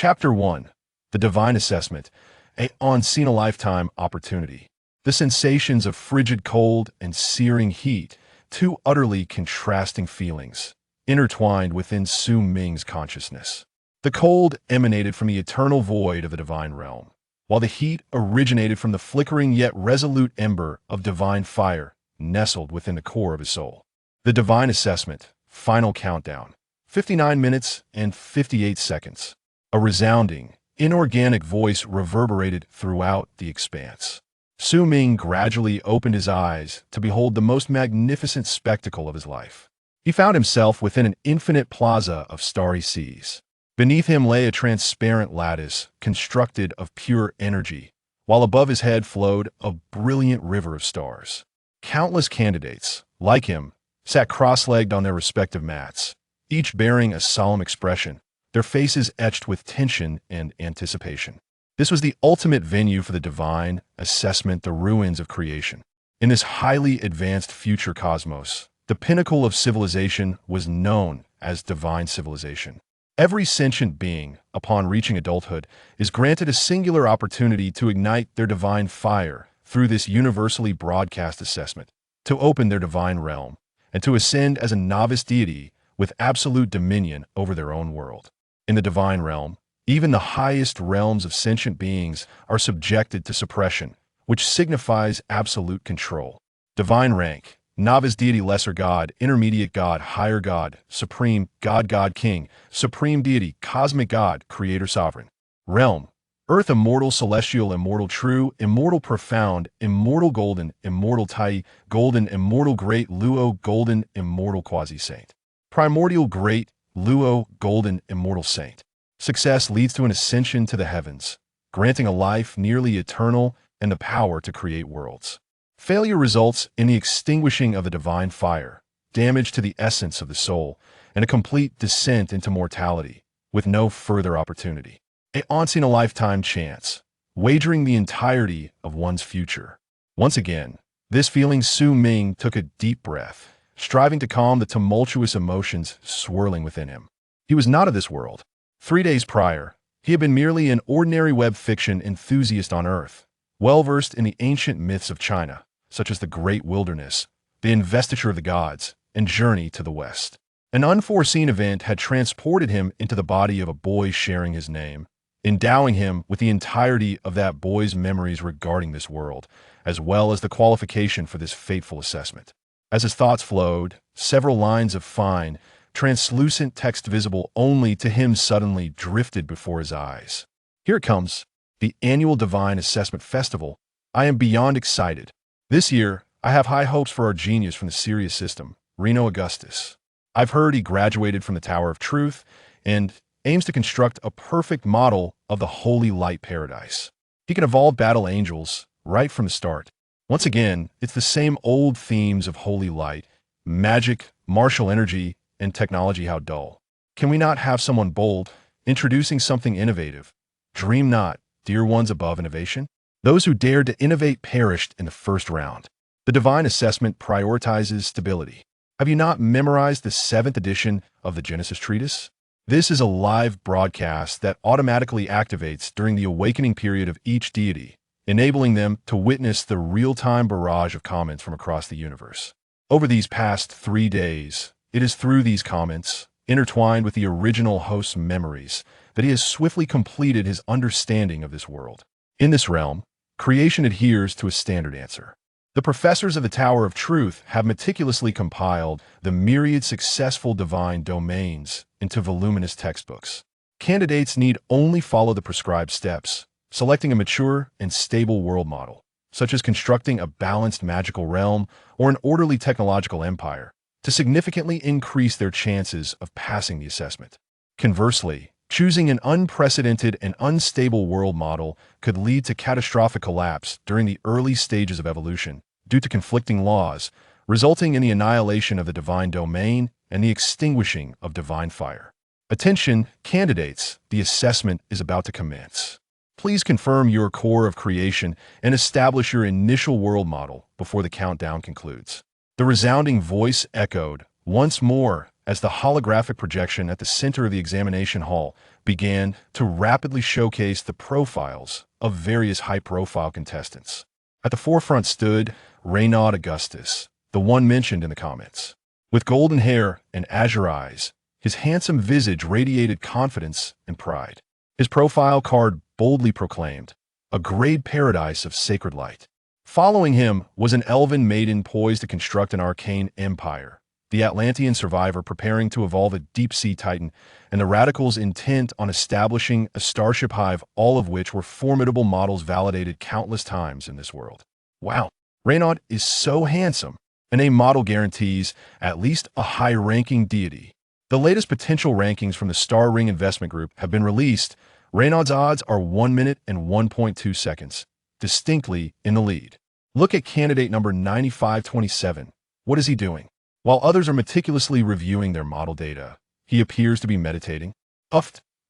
Chapter 1. The Divine Assessment, a once-in-a-lifetime opportunity. The sensations of frigid cold and searing heat, two utterly contrasting feelings, intertwined within Su Ming's consciousness. The cold emanated from the eternal void of the divine realm, while the heat originated from the flickering yet resolute ember of divine fire nestled within the core of his soul. The Divine Assessment, final countdown, 59 minutes and 58 seconds. A resounding, inorganic voice reverberated throughout the expanse. Su Ming gradually opened his eyes to behold the most magnificent spectacle of his life. He found himself within an infinite plaza of starry seas. Beneath him lay a transparent lattice constructed of pure energy, while above his head flowed a brilliant river of stars. Countless candidates, like him, sat cross-legged on their respective mats, each bearing a solemn expression, their faces etched with tension and anticipation. This was the ultimate venue for the divine assessment, the ruins of creation. In this highly advanced future cosmos, the pinnacle of civilization was known as divine civilization. Every sentient being, upon reaching adulthood, is granted a singular opportunity to ignite their divine fire through this universally broadcast assessment, to open their divine realm, and to ascend as a novice deity with absolute dominion over their own world. In the divine realm, even the highest realms of sentient beings are subjected to suppression, which signifies absolute control. Divine rank: novice deity, lesser god, intermediate god, higher god, supreme god, god king, supreme deity, cosmic god, creator sovereign. Realm: earth, immortal, celestial, immortal, true, immortal, profound, immortal, golden, immortal, tai, golden, immortal, great, luo, golden, immortal, quasi-saint. Primordial, great, luo, golden, immortal saint. Success leads to an ascension to the heavens, granting a life nearly eternal and the power to create worlds. Failure results in the extinguishing of the divine fire, damage to the essence of the soul, and a complete descent into mortality, with no further opportunity. A once-in-a-lifetime chance, wagering the entirety of one's future. Once again, this feeling, Su Ming took a deep breath, striving to calm the tumultuous emotions swirling within him. He was not of this world. 3 days prior, he had been merely an ordinary web fiction enthusiast on Earth, well-versed in the ancient myths of China, such as the Great Wilderness, the Investiture of the Gods, and Journey to the West. An unforeseen event had transported him into the body of a boy sharing his name, endowing him with the entirety of that boy's memories regarding this world, as well as the qualification for this fateful assessment. As his thoughts flowed, several lines of fine, translucent text visible only to him suddenly drifted before his eyes. Here it comes, the annual Divine Assessment Festival. I am beyond excited. This year, I have high hopes for our genius from the Sirius system, Reno Augustus. I've heard he graduated from the Tower of Truth and aims to construct a perfect model of the holy light paradise. He can evolve battle angels right from the start. Once again, it's the same old themes of holy light, magic, martial energy, and technology. How dull. Can we not have someone bold, introducing something innovative? Dream not, dear ones, above innovation. Those who dared to innovate perished in the first round. The Divine Assessment prioritizes stability. Have you not memorized the 7th edition of the Genesis Treatise? This is a live broadcast that automatically activates during the awakening period of each deity, enabling them to witness the real-time barrage of comments from across the universe. Over these past 3 days, it is through these comments, intertwined with the original host's memories, that he has swiftly completed his understanding of this world. In this realm, creation adheres to a standard answer. The professors of the Tower of Truth have meticulously compiled the myriad successful divine domains into voluminous textbooks. Candidates need only follow the prescribed steps, selecting a mature and stable world model, such as constructing a balanced magical realm or an orderly technological empire, to significantly increase their chances of passing the assessment. Conversely, choosing an unprecedented and unstable world model could lead to catastrophic collapse during the early stages of evolution due to conflicting laws, resulting in the annihilation of the divine domain and the extinguishing of divine fire. Attention, candidates, the assessment is about to commence. Please confirm your core of creation and establish your initial world model before the countdown concludes. The resounding voice echoed once more as the holographic projection at the center of the examination hall began to rapidly showcase the profiles of various high-profile contestants. At the forefront stood Reno Augustus, the one mentioned in the comments. With golden hair and azure eyes, his handsome visage radiated confidence and pride. His profile card boldly proclaimed, "A great paradise of sacred light." Following him was an elven maiden poised to construct an arcane empire, the Atlantean survivor preparing to evolve a deep-sea titan, and the radicals intent on establishing a starship hive, all of which were formidable models validated countless times in this world. Wow, Reno is so handsome, and a model guarantees at least a high-ranking deity. The latest potential rankings from the Star Ring Investment Group have been released. Reno's odds are 1 minute and 1.2 seconds, distinctly in the lead. Look at candidate number 9527. What is he doing? While others are meticulously reviewing their model data, he appears to be meditating.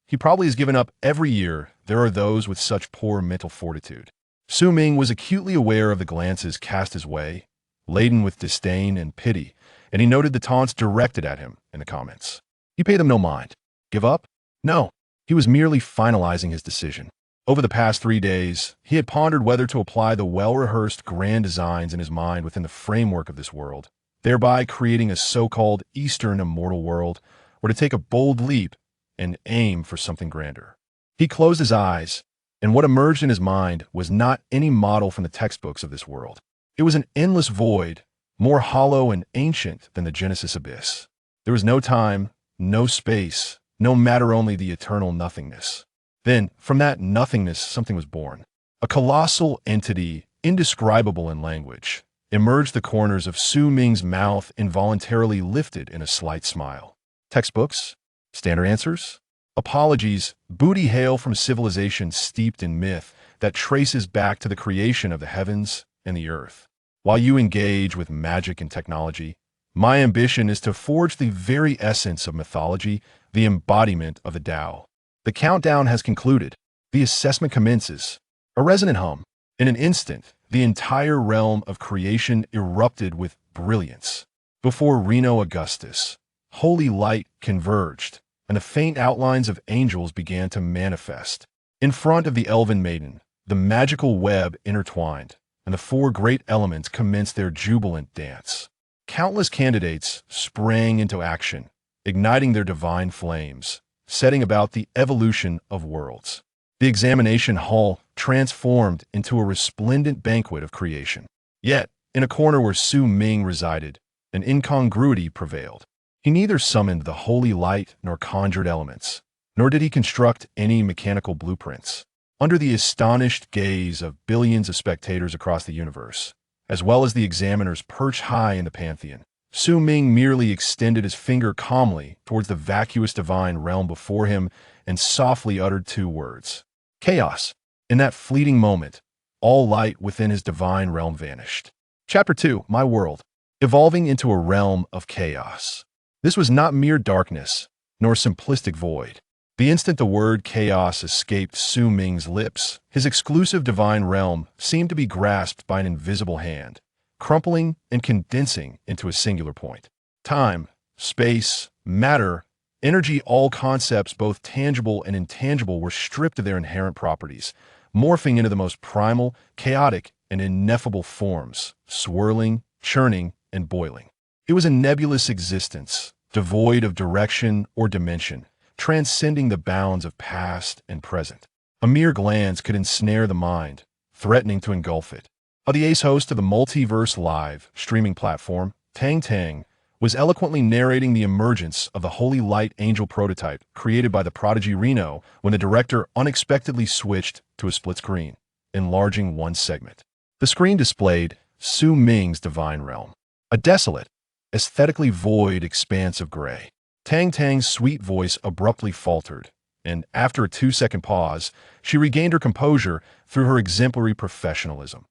He probably has given up every year. There are those with such poor mental fortitude. Su Ming was acutely aware of the glances cast his way, laden with disdain and pity, and he noted the taunts directed at him in the comments. He paid them no mind. Give up? No. He was merely finalizing his decision. Over the past 3 days, he had pondered whether to apply the well-rehearsed grand designs in his mind within the framework of this world, thereby creating a so-called Eastern immortal world, or to take a bold leap and aim for something grander. He closed his eyes, and what emerged in his mind was not any model from the textbooks of this world. It was an endless void, more hollow and ancient than the Genesis abyss. There was no time, no space, no matter, only the eternal nothingness. Then, from that nothingness, something was born. A colossal entity, indescribable in language, emerged the corners of Su Ming's mouth, involuntarily lifted in a slight smile. Textbooks? Standard answers? Apologies, booty hail from civilization steeped in myth that traces back to the creation of the heavens and the earth. While you engage with magic and technology, my ambition is to forge the very essence of mythology, the embodiment of the Tao. The countdown has concluded. The assessment commences. A resonant hum. In an instant, the entire realm of creation erupted with brilliance. Before Reno Augustus, holy light converged, and the faint outlines of angels began to manifest. In front of the elven maiden, the magical web intertwined, and the 4 great elements commenced their jubilant dance. Countless candidates sprang into action, igniting their divine flames, setting about the evolution of worlds. The examination hall transformed into a resplendent banquet of creation. Yet, in a corner where Su Ming resided, an incongruity prevailed. He neither summoned the holy light nor conjured elements, nor did he construct any mechanical blueprints. Under the astonished gaze of billions of spectators across the universe, as well as the examiners perched high in the pantheon, Su Ming merely extended his finger calmly towards the vacuous divine realm before him and softly uttered 2 words. Chaos. In that fleeting moment, all light within his divine realm vanished. Chapter 2, My World, evolving into a realm of chaos. This was not mere darkness, nor simplistic void. The instant the word chaos escaped Su Ming's lips, his exclusive divine realm seemed to be grasped by an invisible hand, crumpling and condensing into a singular point. Time, space, matter, energy, all concepts, both tangible and intangible, were stripped of their inherent properties, morphing into the most primal, chaotic, and ineffable forms, swirling, churning, and boiling. It was a nebulous existence, devoid of direction or dimension, transcending the bounds of past and present. A mere glance could ensnare the mind, threatening to engulf it. The ace host of the Multiverse Live streaming platform, Tang Tang, was eloquently narrating the emergence of the Holy Light Angel prototype created by the prodigy Reno when the director unexpectedly switched to a split screen, enlarging one segment. The screen displayed Su Ming's divine realm, a desolate, aesthetically void expanse of gray. Tang Tang's sweet voice abruptly faltered, and after a 2-second pause, she regained her composure through her exemplary professionalism.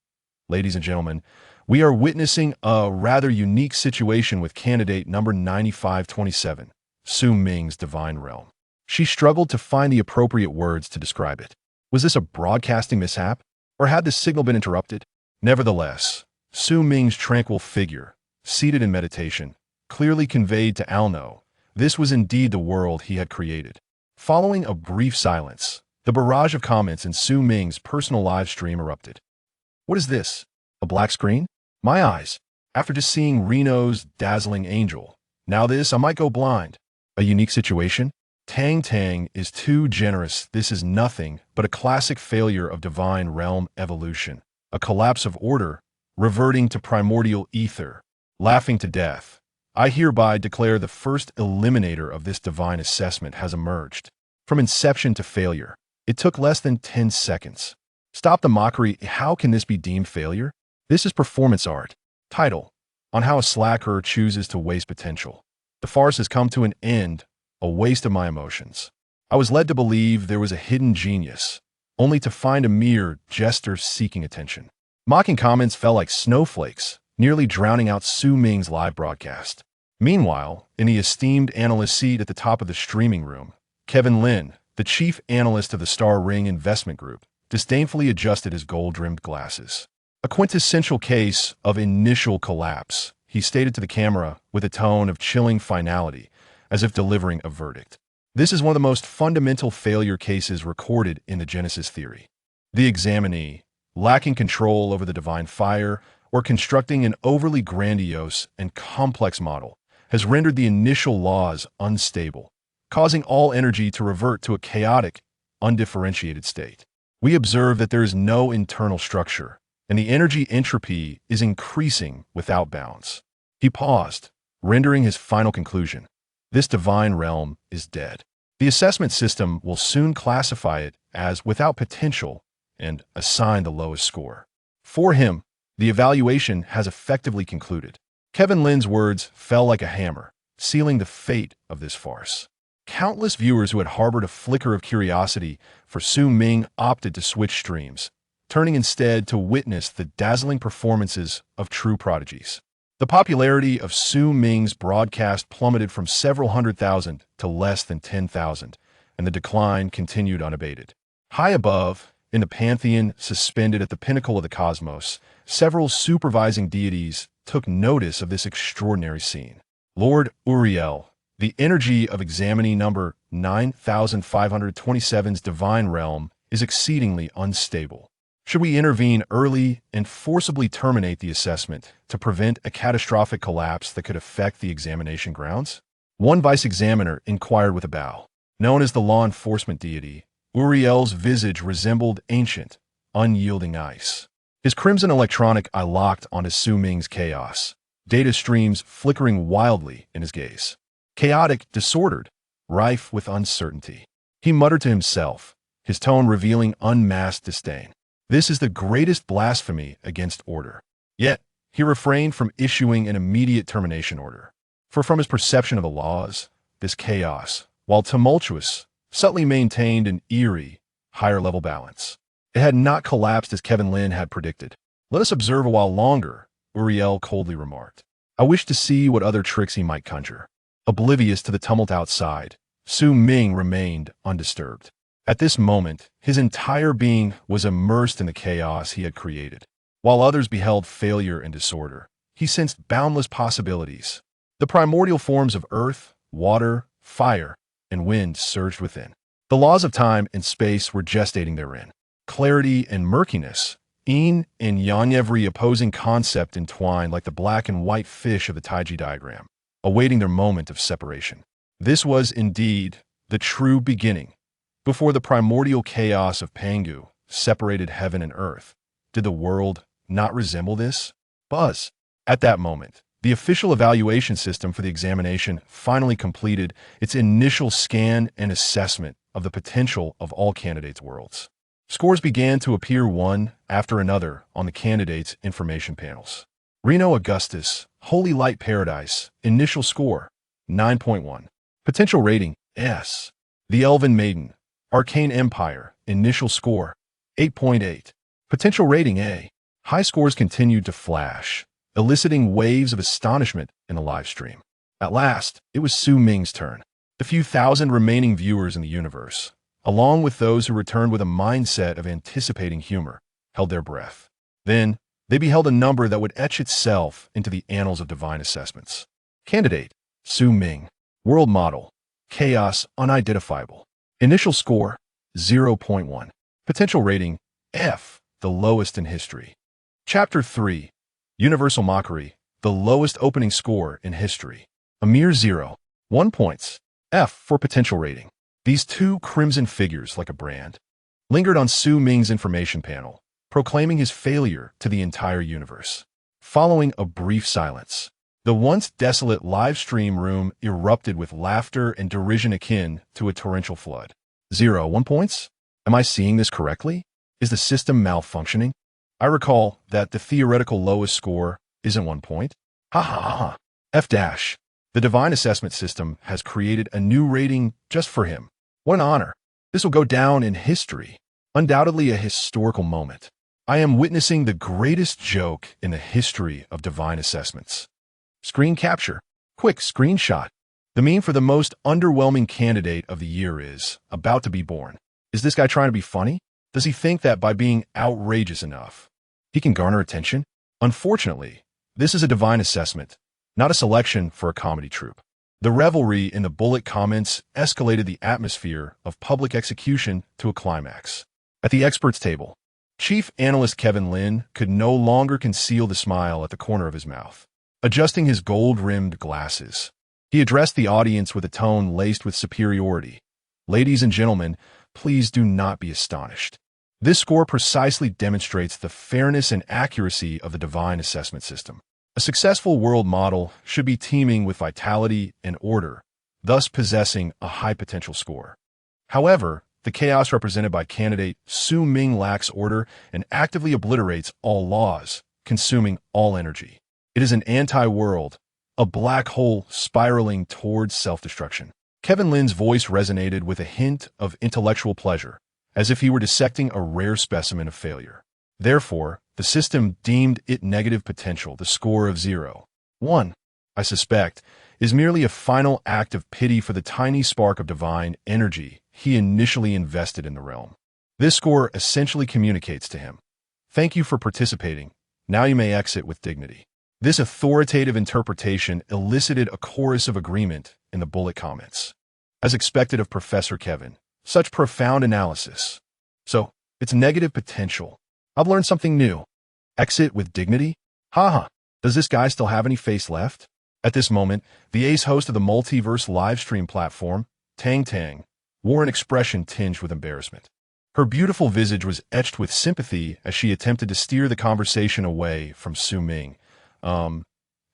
Ladies and gentlemen, we are witnessing a rather unique situation with candidate number 9527, Su Ming's divine realm. She struggled to find the appropriate words to describe it. Was this a broadcasting mishap, or had the signal been interrupted? Nevertheless, Su Ming's tranquil figure, seated in meditation, clearly conveyed to Alno This was indeed the world he had created. Following a brief silence, the barrage of comments in Su Ming's personal live stream erupted. What is this? A black screen? My eyes. After just seeing Reno's dazzling angel. Now this, I might go blind. A unique situation? Tang Tang is too generous. This is nothing but a classic failure of divine realm evolution. A collapse of order, reverting to primordial ether. Laughing to death. I hereby declare the first eliminator of this divine assessment has emerged. From inception to failure, it took less than 10 seconds. Stop the mockery. How can this be deemed failure? This is performance art. Title: On how a slacker chooses to waste potential. The farce has come to an end, a waste of my emotions. I was led to believe there was a hidden genius, only to find a mere jester seeking attention. Mocking comments fell like snowflakes, nearly drowning out Su Ming's live broadcast. Meanwhile, in the esteemed analyst seat at the top of the streaming room, Kevin Lin, the chief analyst of the Star Ring Investment Group, disdainfully adjusted his gold-rimmed glasses. A quintessential case of initial collapse, he stated to the camera with a tone of chilling finality, as if delivering a verdict. This is one of the most fundamental failure cases recorded in the Genesis theory. The examinee, lacking control over the divine fire, or constructing an overly grandiose and complex model, has rendered the initial laws unstable, causing all energy to revert to a chaotic, undifferentiated state. We observe that there is no internal structure, and the energy entropy is increasing without bounds. He paused, rendering his final conclusion. This divine realm is dead. The assessment system will soon classify it as without potential and assign the lowest score. For him, the evaluation has effectively concluded. Kevin Lin's words fell like a hammer, sealing the fate of this farce. Countless viewers who had harbored a flicker of curiosity for Su Ming opted to switch streams, turning instead to witness the dazzling performances of true prodigies. The popularity of Su Ming's broadcast plummeted from several 100,000 to less than 10,000, and the decline continued unabated. High above, in the pantheon suspended at the pinnacle of the cosmos, several supervising deities took notice of this extraordinary scene. Lord Uriel, the energy of examinee number 9527's divine realm, is exceedingly unstable. Should we intervene early and forcibly terminate the assessment to prevent a catastrophic collapse that could affect the examination grounds? One vice-examiner inquired with a bow. Known as the law enforcement deity, Uriel's visage resembled ancient, unyielding ice. His crimson electronic eye locked onto Su Ming's chaos, data streams flickering wildly in his gaze. Chaotic, disordered, rife with uncertainty. He muttered to himself, his tone revealing unmasked disdain. This is the greatest blasphemy against order. Yet, he refrained from issuing an immediate termination order. For from his perception of the laws, this chaos, while tumultuous, subtly maintained an eerie, higher-level balance. It had not collapsed as Kevin Lin had predicted. Let us observe a while longer, Uriel coldly remarked. I wish to see what other tricks he might conjure. Oblivious to the tumult outside, Su Ming remained undisturbed. At this moment, his entire being was immersed in the chaos he had created. While others beheld failure and disorder, he sensed boundless possibilities. The primordial forms of earth, water, fire, and wind surged within. The laws of time and space were gestating therein. Clarity and murkiness, yin and yang, every opposing concept entwined like the black and white fish of the Taiji diagram, awaiting their moment of separation. This was indeed the true beginning. Before the primordial chaos of Pangu separated heaven and earth, did the world not resemble this? Buzz. At that moment, the official evaluation system for the examination finally completed its initial scan and assessment of the potential of all candidates' worlds. Scores began to appear one after another on the candidates' information panels. Reno Augustus, Holy Light Paradise, initial score, 9.1. Potential rating, S. The Elven Maiden, Arcane Empire, initial score, 8.8. Potential rating, A. High scores continued to flash, eliciting waves of astonishment in the live stream. At last, it was Su Ming's turn. The few thousand remaining viewers in the universe, along with those who returned with a mindset of anticipating humor, held their breath. Then, they beheld a number that would etch itself into the annals of divine assessments. Candidate, Su Ming. World model, chaos unidentifiable. Initial score, 0.1. Potential rating, F, the lowest in history. Chapter 3, Universal Mockery, the lowest opening score in history. A mere 0. 1 points. F for potential rating. These two crimson figures, like a brand, lingered on Su Ming's information panel, proclaiming his failure to the entire universe. Following a brief silence, the once desolate live stream room erupted with laughter and derision akin to a torrential flood. 0. 1 points? Am I seeing this correctly? Is the system malfunctioning? I recall that the theoretical lowest score isn't 1 point. Ha ha ha ha. F dash. The divine assessment system has created a new rating just for him. What an honor. This will go down in history. Undoubtedly a historical moment. I am witnessing the greatest joke in the history of divine assessments. Screen capture. Quick screenshot. The meme for the most underwhelming candidate of the year is about to be born. Is this guy trying to be funny? Does he think that by being outrageous enough, he can garner attention? Unfortunately, this is a divine assessment, not a selection for a comedy troupe. The revelry in the bullet comments escalated the atmosphere of public execution to a climax. At the experts table, Chief Analyst Kevin Lin could no longer conceal the smile at the corner of his mouth. Adjusting his gold-rimmed glasses, he addressed the audience with a tone laced with superiority. Ladies and gentlemen, please do not be astonished. This score precisely demonstrates the fairness and accuracy of the divine assessment system. A successful world model should be teeming with vitality and order, thus possessing a high potential score. However, the chaos represented by candidate Su Ming lacks order and actively obliterates all laws, consuming all energy. It is an anti-world, a black hole spiraling towards self-destruction. Kevin Lin's voice resonated with a hint of intellectual pleasure, as if he were dissecting a rare specimen of failure. Therefore, the system deemed it negative potential. The score of 0. 1, I suspect, is merely a final act of pity for the tiny spark of divine energy he initially invested in the realm. This score essentially communicates to him, "Thank you for participating. Now you may exit with dignity." This authoritative interpretation elicited a chorus of agreement in the bullet comments. As expected of Professor Kevin, such profound analysis. So, it's negative potential. I've learned something new. Exit with dignity? Haha, does this guy still have any face left? At this moment, the ace host of the multiverse livestream platform, Tang Tang, wore an expression tinged with embarrassment. Her beautiful visage was etched with sympathy as she attempted to steer the conversation away from Su Ming.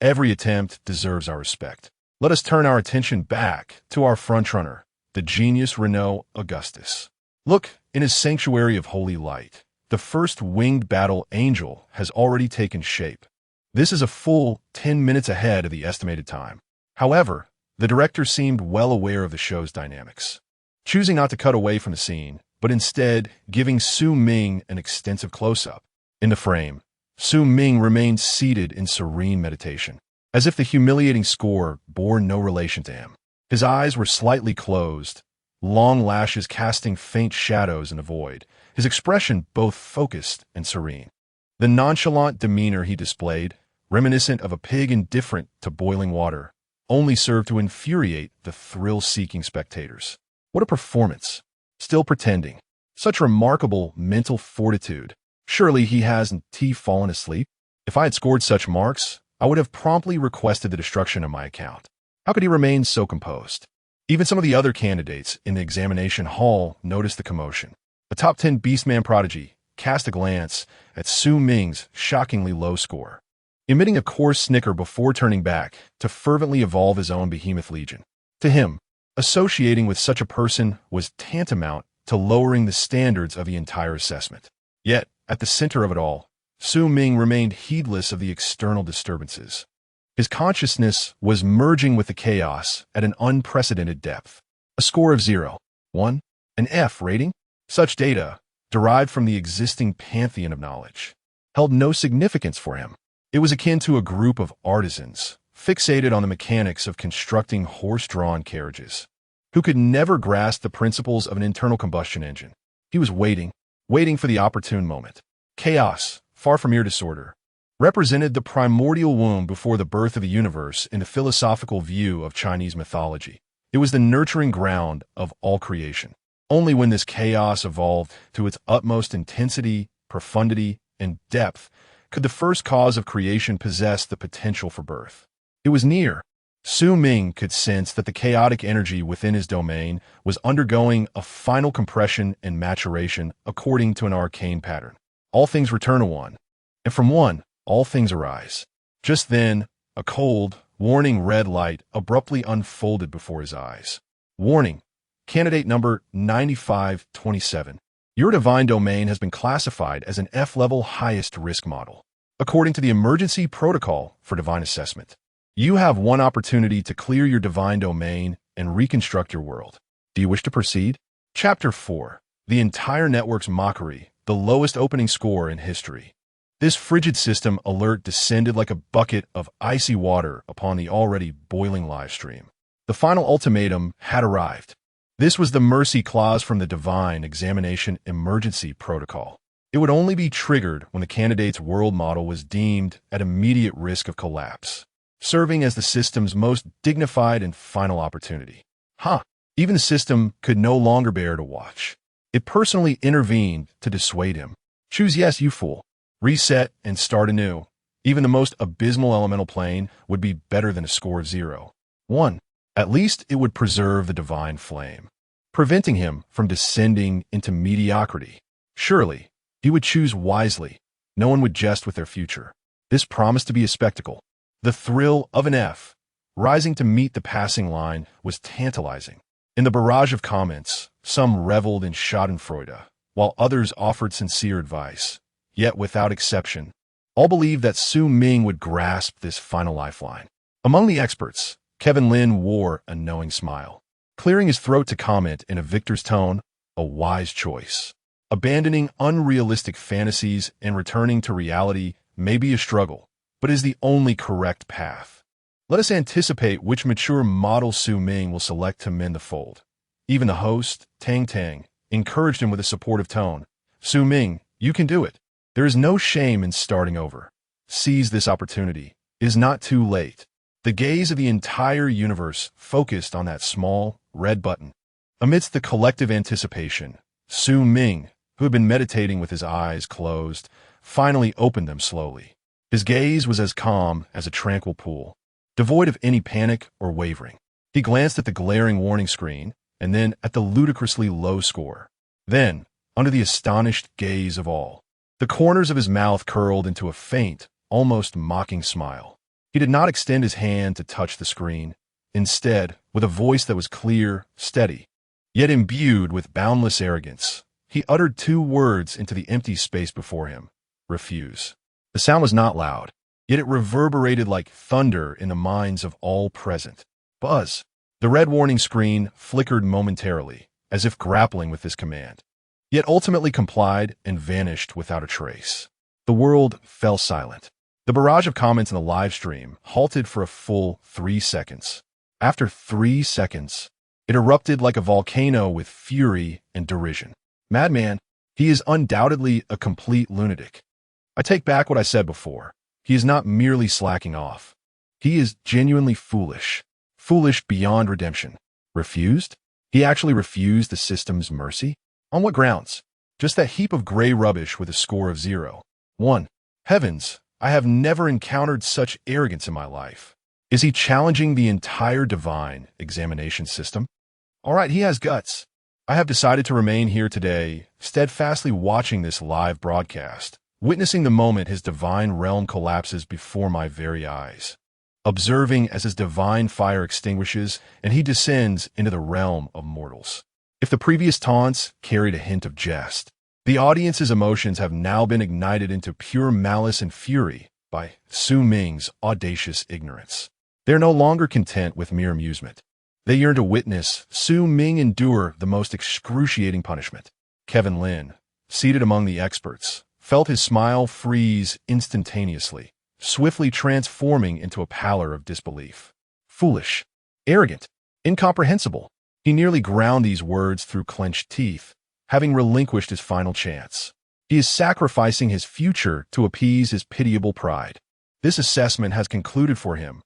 Every attempt deserves our respect. Let us turn our attention back to our frontrunner, the genius Reno Augustus. Look, in his sanctuary of holy light, the first winged battle angel has already taken shape. This is a full 10 minutes ahead of the estimated time. However, the director seemed well aware of the show's dynamics, choosing not to cut away from the scene, but instead giving Su Ming an extensive close-up. In the frame, Su Ming remained seated in serene meditation, as if the humiliating score bore no relation to him. His eyes were slightly closed, long lashes casting faint shadows in the void, his expression both focused and serene. The nonchalant demeanor he displayed, reminiscent of a pig indifferent to boiling water, only served to infuriate the thrill-seeking spectators. What a performance! Still pretending. Such remarkable mental fortitude. Surely he hasn't fallen asleep? If I had scored such marks, I would have promptly requested the destruction of my account. How could he remain so composed? Even some of the other candidates in the examination hall noticed the commotion. The top 10 Beastman prodigy cast a glance at Su Ming's shockingly low score, emitting a coarse snicker before turning back to fervently evolve his own behemoth legion. To him, associating with such a person was tantamount to lowering the standards of the entire assessment. Yet, at the center of it all, Su Ming remained heedless of the external disturbances. His consciousness was merging with the chaos at an unprecedented depth. A score of 0. 1, an F rating? Such data, derived from the existing pantheon of knowledge, held no significance for him. It was akin to a group of artisans, fixated on the mechanics of constructing horse-drawn carriages, who could never grasp the principles of an internal combustion engine. He was waiting for the opportune moment. Chaos, far from mere disorder, represented the primordial womb before the birth of the universe in the philosophical view of Chinese mythology. It was the nurturing ground of all creation. Only when this chaos evolved to its utmost intensity, profundity, and depth could the first cause of creation possess the potential for birth. It was near. Su Ming could sense that the chaotic energy within his domain was undergoing a final compression and maturation according to an arcane pattern. All things return to one, and from one, all things arise. Just then, a cold, warning red light abruptly unfolded before his eyes. Warning. Candidate number 9527. Your divine domain has been classified as an F-level highest risk model. According to the emergency protocol for divine assessment, you have one opportunity to clear your divine domain and reconstruct your world. Do you wish to proceed? Chapter 4. The entire network's mockery, the lowest opening score in history. This frigid system alert descended like a bucket of icy water upon the already boiling live stream. The final ultimatum had arrived. This was the mercy clause from the Divine Examination Emergency Protocol. It would only be triggered when the candidate's world model was deemed at immediate risk of collapse, serving as the system's most dignified and final opportunity. Even the system could no longer bear to watch. It personally intervened to dissuade him. Choose yes, you fool. Reset and start anew. Even the most abysmal elemental plane would be better than a score of 0. 1. At least it would preserve the divine flame, preventing him from descending into mediocrity. Surely, he would choose wisely. No one would jest with their future. This promised to be a spectacle. The thrill of an F, rising to meet the passing line, was tantalizing. In the barrage of comments, some reveled in schadenfreude, while others offered sincere advice. Yet without exception, all believed that Su Ming would grasp this final lifeline. Among the experts, Kevin Lin wore a knowing smile, clearing his throat to comment in a victor's tone, a wise choice. Abandoning unrealistic fantasies and returning to reality may be a struggle, but is the only correct path. Let us anticipate which mature model Su Ming will select to mend the fold. Even the host, Tang Tang, encouraged him with a supportive tone. Su Ming, you can do it. There is no shame in starting over. Seize this opportunity. It is not too late. The gaze of the entire universe focused on that small, red button. Amidst the collective anticipation, Su Ming, who had been meditating with his eyes closed, finally opened them slowly. His gaze was as calm as a tranquil pool, devoid of any panic or wavering. He glanced at the glaring warning screen, and then at the ludicrously low score. Then, under the astonished gaze of all, the corners of his mouth curled into a faint, almost mocking smile. He did not extend his hand to touch the screen. Instead, with a voice that was clear, steady, yet imbued with boundless arrogance, he uttered 2 words into the empty space before him. Refuse. The sound was not loud, yet it reverberated like thunder in the minds of all present. Buzz. The red warning screen flickered momentarily, as if grappling with this command, yet ultimately complied and vanished without a trace. The world fell silent. The barrage of comments in the live stream halted for a full 3 seconds. After 3 seconds, it erupted like a volcano with fury and derision. Madman, he is undoubtedly a complete lunatic. I take back what I said before. He is not merely slacking off. He is genuinely foolish. Foolish beyond redemption. Refused? He actually refused the system's mercy? On what grounds? Just that heap of gray rubbish with a score of 0. 1. Heavens, I have never encountered such arrogance in my life. Is he challenging the entire divine examination system? All right, he has guts. I have decided to remain here today, steadfastly watching this live broadcast, witnessing the moment his divine realm collapses before my very eyes, observing as his divine fire extinguishes and he descends into the realm of mortals. If the previous taunts carried a hint of jest, the audience's emotions have now been ignited into pure malice and fury by Su Ming's audacious ignorance. They are no longer content with mere amusement. They yearn to witness Su Ming endure the most excruciating punishment. Kevin Lin, seated among the experts, felt his smile freeze instantaneously, swiftly transforming into a pallor of disbelief. Foolish, arrogant, incomprehensible. He nearly ground these words through clenched teeth, having relinquished his final chance. He is sacrificing his future to appease his pitiable pride. This assessment has concluded for him,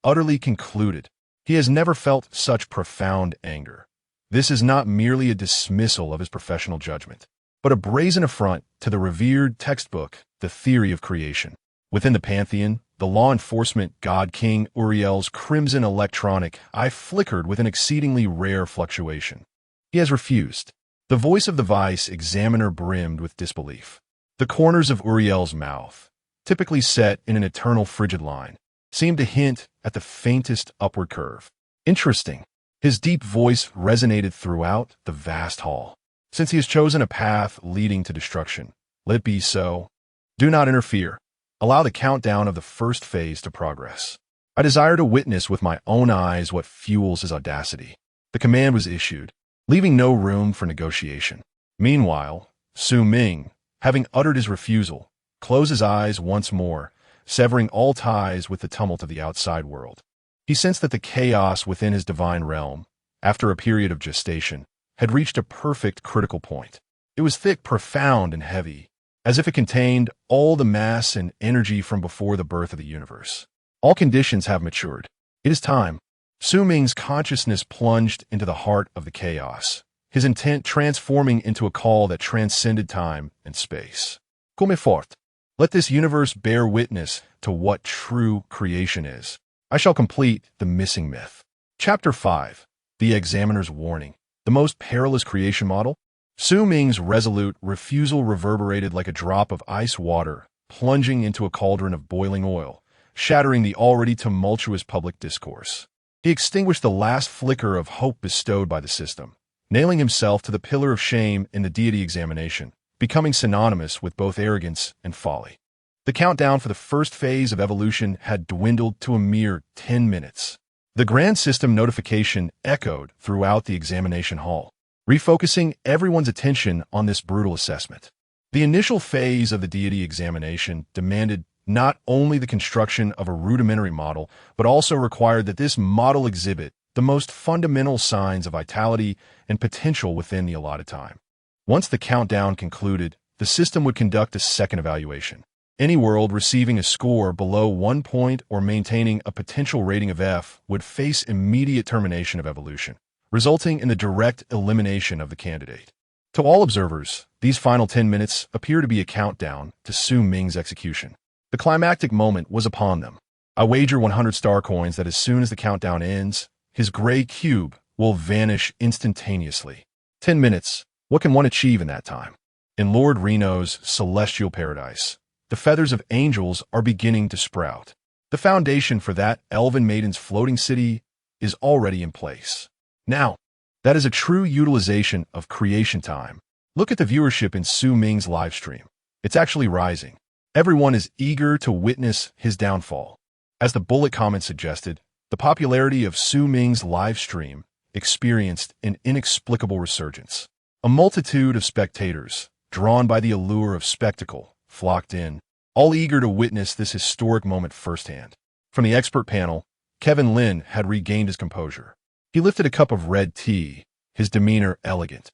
utterly concluded. He has never felt such profound anger. This is not merely a dismissal of his professional judgment, but a brazen affront to the revered textbook, The Theory of Creation. Within the pantheon, the law enforcement god King Uriel's crimson electronic eye flickered with an exceedingly rare fluctuation. He has refused. The voice of the vice examiner brimmed with disbelief. The corners of Uriel's mouth, typically set in an eternal frigid line, seemed to hint at the faintest upward curve. Interesting. His deep voice resonated throughout the vast hall. Since he has chosen a path leading to destruction, let it be so. Do not interfere. Allow the countdown of the first phase to progress. I desire to witness with my own eyes what fuels his audacity. The command was issued, leaving no room for negotiation. Meanwhile, Su Ming, having uttered his refusal, closed his eyes once more, severing all ties with the tumult of the outside world. He sensed that the chaos within his divine realm, after a period of gestation, had reached a perfect critical point. It was thick, profound, and heavy, as if it contained all the mass and energy from before the birth of the universe. All conditions have matured. It is time. Su Ming's consciousness plunged into the heart of the chaos, his intent transforming into a call that transcended time and space. Come forth. Let this universe bear witness to what true creation is. I shall complete the missing myth. Chapter 5. The Examiner's Warning. The most perilous creation model? Su Ming's resolute refusal reverberated like a drop of ice water plunging into a cauldron of boiling oil, shattering the already tumultuous public discourse. He extinguished the last flicker of hope bestowed by the system, nailing himself to the pillar of shame in the deity examination, becoming synonymous with both arrogance and folly. The countdown for the first phase of evolution had dwindled to a mere 10 minutes. The grand system notification echoed throughout the examination hall, refocusing everyone's attention on this brutal assessment. The initial phase of the deity examination demanded not only the construction of a rudimentary model, but also required that this model exhibit the most fundamental signs of vitality and potential within the allotted time. Once the countdown concluded, the system would conduct a second evaluation. Any world receiving a score below 1 point or maintaining a potential rating of F would face immediate termination of evolution, resulting in the direct elimination of the candidate. To all observers, these final 10 minutes appear to be a countdown to Su Ming's execution. The climactic moment was upon them. I wager 100 star coins that as soon as the countdown ends, his gray cube will vanish instantaneously. 10 minutes. What can one achieve in that time? In Lord Reno's celestial paradise, the feathers of angels are beginning to sprout. The foundation for that elven maiden's floating city is already in place. Now, that is a true utilization of creation time. Look at the viewership in Su Ming's live stream. It's actually rising. Everyone is eager to witness his downfall. As the bullet comment suggested, the popularity of Su Ming's live stream experienced an inexplicable resurgence. A multitude of spectators, drawn by the allure of spectacle, flocked in, all eager to witness this historic moment firsthand. From the expert panel, Kevin Lin had regained his composure. He lifted a cup of red tea, his demeanor elegant,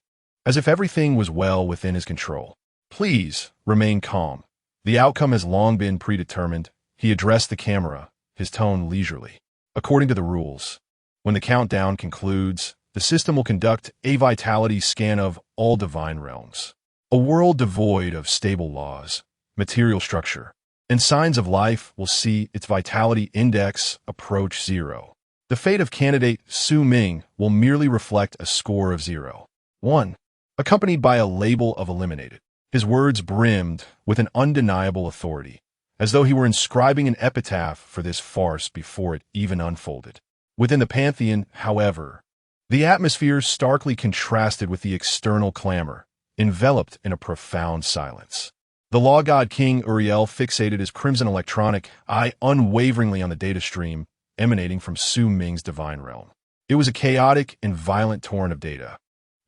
as if everything was well within his control. Please remain calm. The outcome has long been predetermined. He addressed the camera, his tone leisurely. According to the rules, when the countdown concludes, the system will conduct a vitality scan of all divine realms. A world devoid of stable laws, material structure, and signs of life will see its vitality index approach 0. The fate of candidate Su Ming will merely reflect a score of 0. 1, accompanied by a label of eliminated. His words brimmed with an undeniable authority, as though he were inscribing an epitaph for this farce before it even unfolded. Within the pantheon, however, the atmosphere starkly contrasted with the external clamor, enveloped in a profound silence. The law god King Uriel fixated his crimson electronic eye unwaveringly on the data stream emanating from Su Ming's divine realm. It was a chaotic and violent torrent of data,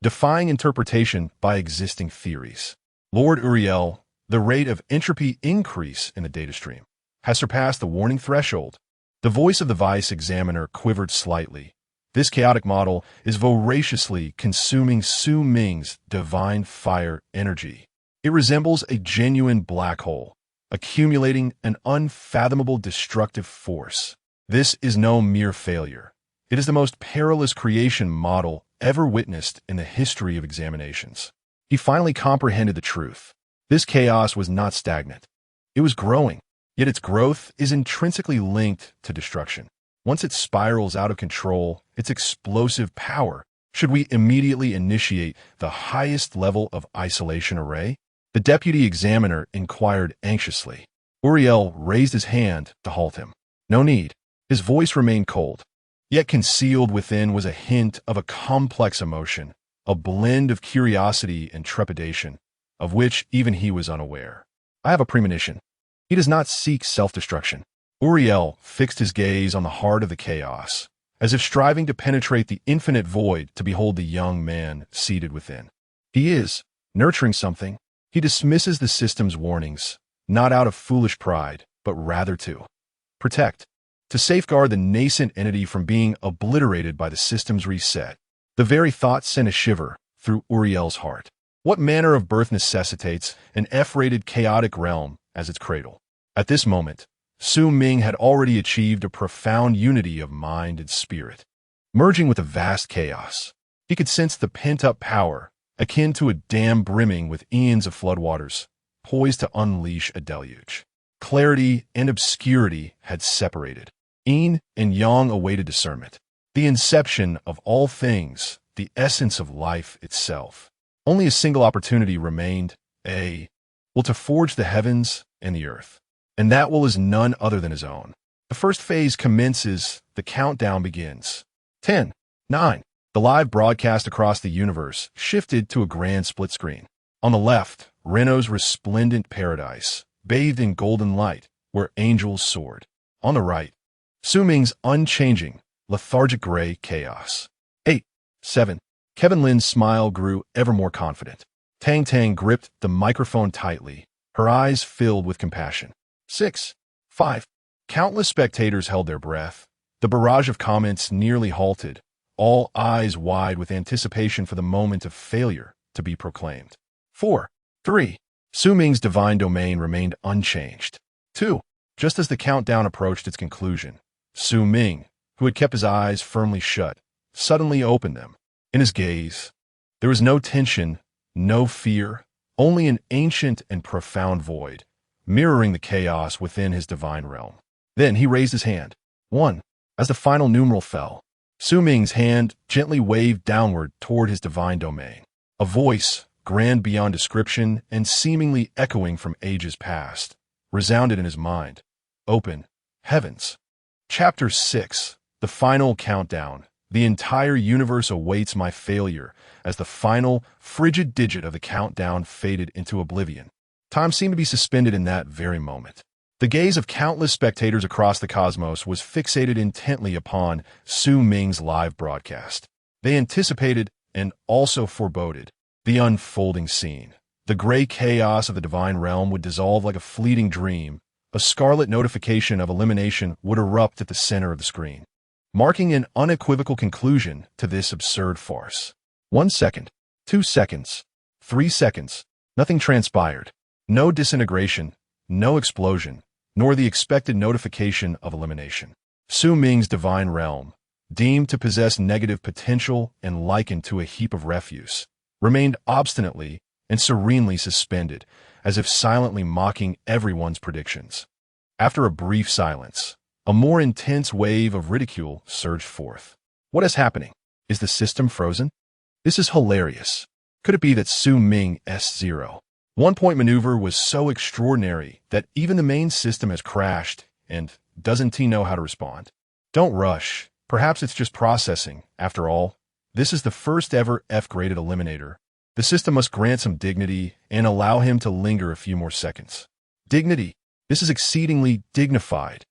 defying interpretation by existing theories. Lord Uriel, the rate of entropy increase in the data stream has surpassed the warning threshold. The voice of the vice examiner quivered slightly. This chaotic model is voraciously consuming Su Ming's divine fire energy. It resembles a genuine black hole, accumulating an unfathomable destructive force. This is no mere failure. It is the most perilous creation model ever witnessed in the history of examinations. He finally comprehended the truth. This chaos was not stagnant. It was growing, yet its growth is intrinsically linked to destruction. Once it spirals out of control, its explosive power, should we immediately initiate the highest level of isolation array? The deputy examiner inquired anxiously. Uriel raised his hand to halt him. No need. His voice remained cold. Yet concealed within was a hint of a complex emotion, a blend of curiosity and trepidation, of which even he was unaware. I have a premonition. He does not seek self-destruction. Uriel fixed his gaze on the heart of the chaos, as if striving to penetrate the infinite void to behold the young man seated within. He is nurturing something. He dismisses the system's warnings, not out of foolish pride, but rather to protect, to safeguard the nascent entity from being obliterated by the system's reset. The very thought sent a shiver through Uriel's heart. What manner of birth necessitates an F-rated chaotic realm as its cradle? At this moment, Su Ming had already achieved a profound unity of mind and spirit. Merging with the vast chaos, he could sense the pent-up power, akin to a dam brimming with eons of floodwaters, poised to unleash a deluge. Clarity and obscurity had separated. Yin and Yang awaited discernment. The inception of all things, the essence of life itself. Only a single opportunity remained, to forge the heavens and the earth. And that will is none other than his own. The first phase commences, the countdown begins. 10, 9. The live broadcast across the universe shifted to a grand split screen. On the left, Reno's resplendent paradise, bathed in golden light, where angels soared. On the right, Su Ming's unchanging, lethargic gray chaos. 8, 7. Kevin Lin's smile grew ever more confident. Tang Tang gripped the microphone tightly, her eyes filled with compassion. 6, 5. Countless spectators held their breath. The barrage of comments nearly halted, all eyes wide with anticipation for the moment of failure to be proclaimed. 4, 3. Su Ming's divine domain remained unchanged. 2. Just as the countdown approached its conclusion, Su Ming, who had kept his eyes firmly shut, suddenly opened them. In his gaze, there was no tension, no fear, only an ancient and profound void, mirroring the chaos within his divine realm. Then he raised his hand. 1. As the final numeral fell, Su Ming's hand gently waved downward toward his divine domain. A voice, grand beyond description and seemingly echoing from ages past, resounded in his mind. Open, heavens. Chapter 6. The final countdown. The entire universe awaits my failure as the final, frigid digit of the countdown faded into oblivion. Time seemed to be suspended in that very moment. The gaze of countless spectators across the cosmos was fixated intently upon Su Ming's live broadcast. They anticipated, and also foreboded, the unfolding scene. The gray chaos of the divine realm would dissolve like a fleeting dream. A scarlet notification of elimination would erupt at the center of the screen, marking an unequivocal conclusion to this absurd farce. 1 second, 2 seconds, 3 seconds. Nothing transpired. No disintegration, no explosion, nor the expected notification of elimination. Su Ming's divine realm, deemed to possess negative potential and likened to a heap of refuse, remained obstinately and serenely suspended, as if silently mocking everyone's predictions. After a brief silence, a more intense wave of ridicule surged forth. What is happening? Is the system frozen? This is hilarious. Could it be that Su Ming S0 one-point maneuver was so extraordinary that even the main system has crashed, and doesn't he know how to respond? Don't rush. Perhaps it's just processing. After all, this is the first ever F-graded eliminator. The system must grant some dignity and allow him to linger a few more seconds. Dignity. This is exceedingly dignified.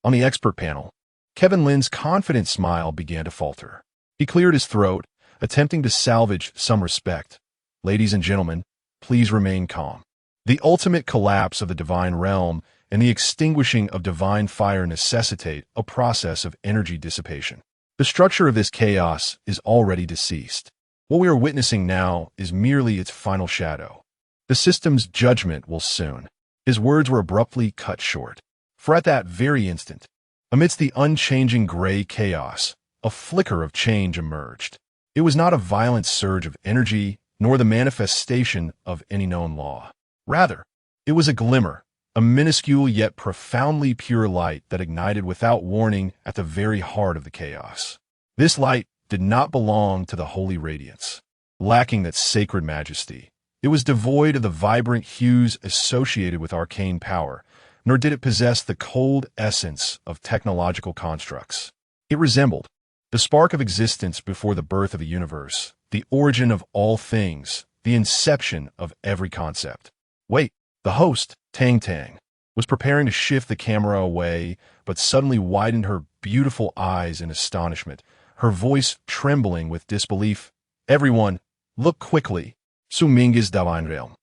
On the expert panel, Kevin Lin's confident smile began to falter. He cleared his throat, attempting to salvage some respect. Ladies and gentlemen, please remain calm. The ultimate collapse of the divine realm and the extinguishing of divine fire necessitate a process of energy dissipation. The structure of this chaos is already deceased. What we are witnessing now is merely its final shadow. The system's judgment will soon. His words were abruptly cut short. For at that very instant, amidst the unchanging gray chaos, a flicker of change emerged. It was not a violent surge of energy, nor the manifestation of any known law. Rather, it was a glimmer, a minuscule yet profoundly pure light that ignited without warning at the very heart of the chaos. This light did not belong to the holy radiance. Lacking that sacred majesty, it was devoid of the vibrant hues associated with arcane power, nor did it possess the cold essence of technological constructs. It resembled the spark of existence before the birth of the universe, the origin of all things, the inception of every concept. Wait, the host, Tang Tang, was preparing to shift the camera away, but suddenly widened her beautiful eyes in astonishment, her voice trembling with disbelief. Everyone, look quickly. Su Ming is divine realm.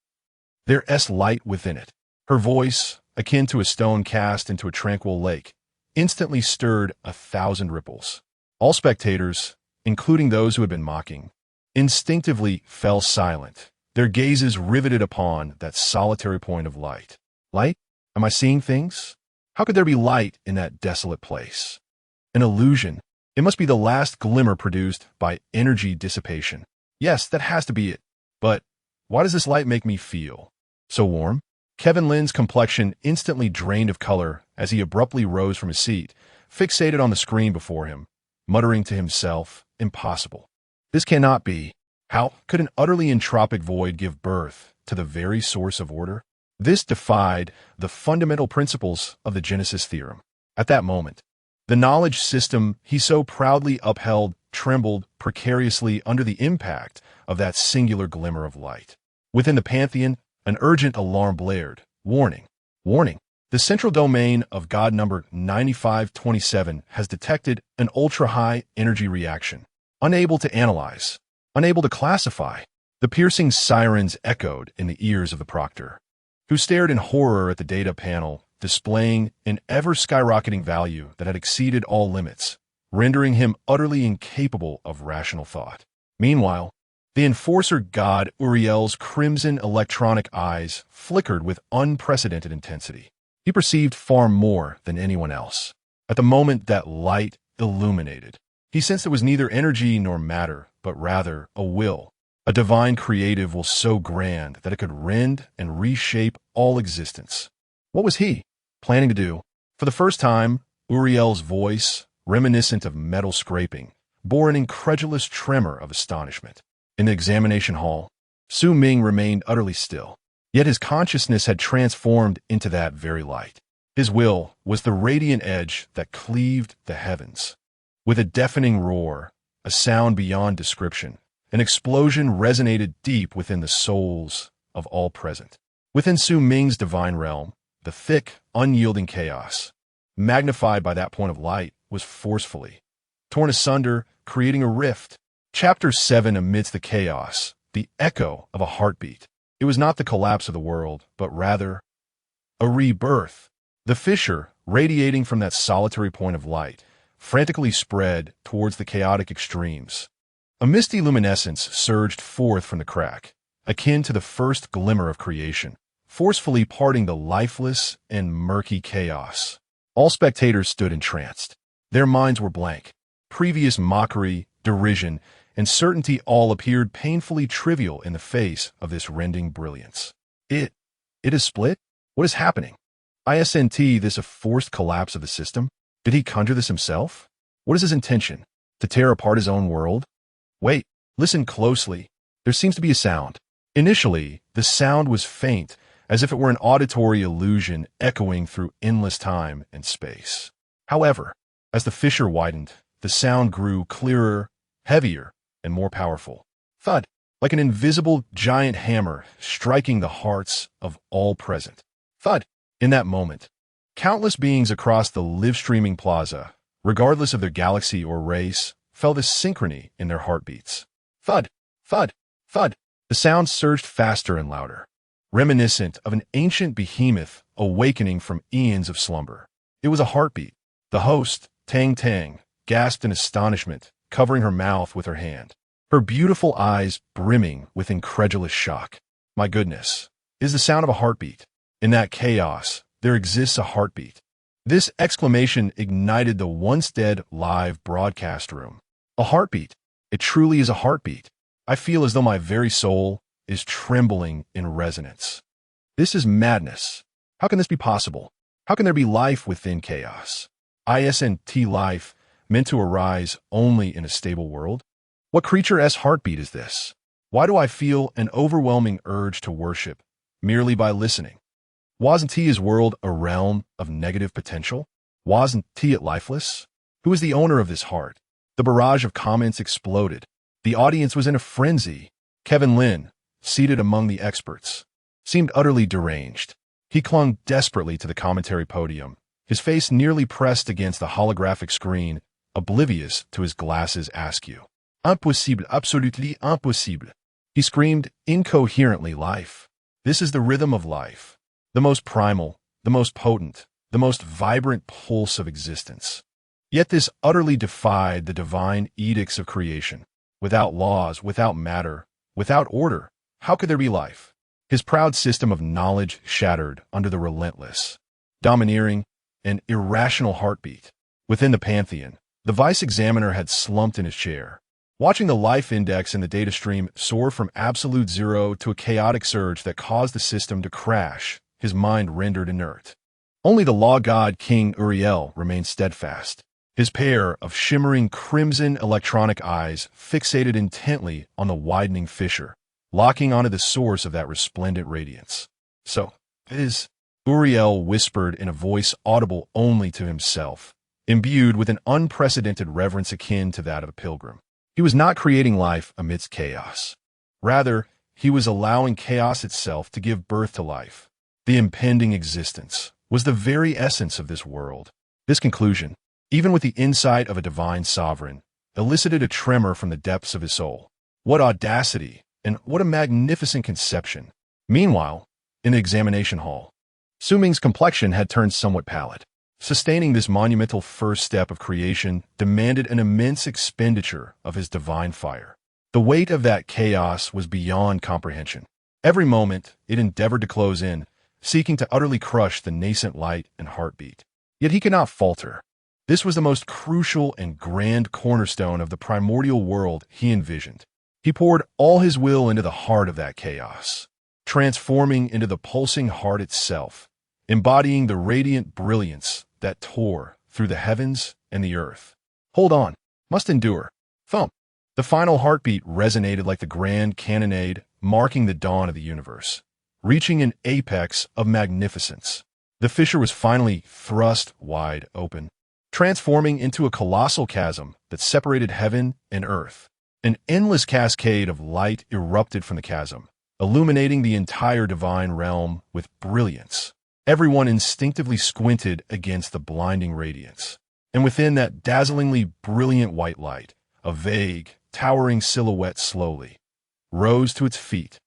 There is light within it. Her voice, akin to a stone cast into a tranquil lake, instantly stirred 1,000 ripples. All spectators, including those who had been mocking, instinctively fell silent, their gazes riveted upon that solitary point of light. Light? Am I seeing things? How could there be light in that desolate place? An illusion. It must be the last glimmer produced by energy dissipation. Yes, that has to be it. But why does this light make me feel so warm? Kevin Lin's complexion instantly drained of color as he abruptly rose from his seat, fixated on the screen before him, muttering to himself, impossible. This cannot be. How could an utterly entropic void give birth to the very source of order? This defied the fundamental principles of the Genesis theorem. At that moment, the knowledge system he so proudly upheld trembled precariously under the impact of that singular glimmer of light. Within the pantheon, an urgent alarm blared. Warning! Warning! The central domain of God number 9527 has detected an ultra-high energy reaction. Unable to analyze, unable to classify, the piercing sirens echoed in the ears of the proctor, who stared in horror at the data panel, displaying an ever-skyrocketing value that had exceeded all limits, rendering him utterly incapable of rational thought. Meanwhile, the enforcer god Uriel's crimson electronic eyes flickered with unprecedented intensity. He perceived far more than anyone else. At the moment that light illuminated, he sensed it was neither energy nor matter, but rather a will, a divine creative will so grand that it could rend and reshape all existence. What was he planning to do? For the first time, Uriel's voice, reminiscent of metal scraping, bore an incredulous tremor of astonishment. In the examination hall, Su Ming remained utterly still, yet his consciousness had transformed into that very light. His will was the radiant edge that cleaved the heavens. With a deafening roar, a sound beyond description, an explosion resonated deep within the souls of all present. Within Su Ming's divine realm, the thick, unyielding chaos, magnified by that point of light, was forcefully torn asunder, creating a rift. Chapter 7 amidst the chaos, the echo of a heartbeat. It was not the collapse of the world, but rather a rebirth. The fissure, radiating from that solitary point of light, frantically spread towards the chaotic extremes. A misty luminescence surged forth from the crack, akin to the first glimmer of creation, forcefully parting the lifeless and murky chaos. All spectators stood entranced. Their minds were blank. Previous mockery, derision, and certainty all appeared painfully trivial in the face of this rending brilliance. It is split? What is happening? Isn't this a forced collapse of the system? Did he conjure this himself? What is his intention? To tear apart his own world? Wait, listen closely. There seems to be a sound. Initially, the sound was faint, as if it were an auditory illusion echoing through endless time and space. However, as the fissure widened, the sound grew clearer, heavier, and more powerful. Thud, like an invisible giant hammer striking the hearts of all present. Thud. In that moment, countless beings across the live-streaming plaza, regardless of their galaxy or race, felt a synchrony in their heartbeats. Thud, thud, thud. The sound surged faster and louder, reminiscent of an ancient behemoth awakening from eons of slumber. It was a heartbeat. The host, Tang Tang, gasped in astonishment, covering her mouth with her hand, her beautiful eyes brimming with incredulous shock. My goodness, is the sound of a heartbeat. In that chaos, there exists a heartbeat. This exclamation ignited the once dead live broadcast room. A heartbeat. It truly is a heartbeat. I feel as though my very soul is trembling in resonance. This is madness. How can this be possible? How can there be life within chaos? Isn't life meant to arise only in a stable world? What creature's heartbeat is this? Why do I feel an overwhelming urge to worship merely by listening? Wasn't his world a realm of negative potential? Wasn't it lifeless? Who is the owner of this heart? The barrage of comments exploded. The audience was in a frenzy. Kevin Lin, seated among the experts, seemed utterly deranged. He clung desperately to the commentary podium, his face nearly pressed against the holographic screen, oblivious to his glasses askew. Impossible, absolutely impossible. He screamed incoherently, life. This is the rhythm of life. The most primal, the most potent, the most vibrant pulse of existence. Yet this utterly defied the divine edicts of creation. Without laws, without matter, without order, how could there be life? His proud system of knowledge shattered under the relentless, domineering, and irrational heartbeat. Within the pantheon, the vice examiner had slumped in his chair, watching the life index in the data stream soar from absolute zero to a chaotic surge that caused the system to crash, his mind rendered inert. Only the law god King Uriel remained steadfast, his pair of shimmering crimson electronic eyes fixated intently on the widening fissure, locking onto the source of that resplendent radiance. So, it is, Uriel whispered in a voice audible only to himself, imbued with an unprecedented reverence akin to that of a pilgrim. He was not creating life amidst chaos. Rather, he was allowing chaos itself to give birth to life. The impending existence was the very essence of this world. This conclusion, even with the insight of a divine sovereign, elicited a tremor from the depths of his soul. What audacity, and what a magnificent conception. Meanwhile, in the examination hall, Suming's complexion had turned somewhat pallid. Sustaining this monumental first step of creation demanded an immense expenditure of his divine fire. The weight of that chaos was beyond comprehension. Every moment, it endeavored to close in, seeking to utterly crush the nascent light and heartbeat. Yet he could not falter. This was the most crucial and grand cornerstone of the primordial world he envisioned. He poured all his will into the heart of that chaos, transforming into the pulsing heart itself, embodying the radiant brilliance that tore through the heavens and the earth. Hold on, must endure. Thump. The final heartbeat resonated like the grand cannonade marking the dawn of the universe, reaching an apex of magnificence. The fissure was finally thrust wide open, transforming into a colossal chasm that separated heaven and earth. An endless cascade of light erupted from the chasm, illuminating the entire divine realm with brilliance. Everyone instinctively squinted against the blinding radiance. And within that dazzlingly brilliant white light, a vague, towering silhouette slowly rose to its feet.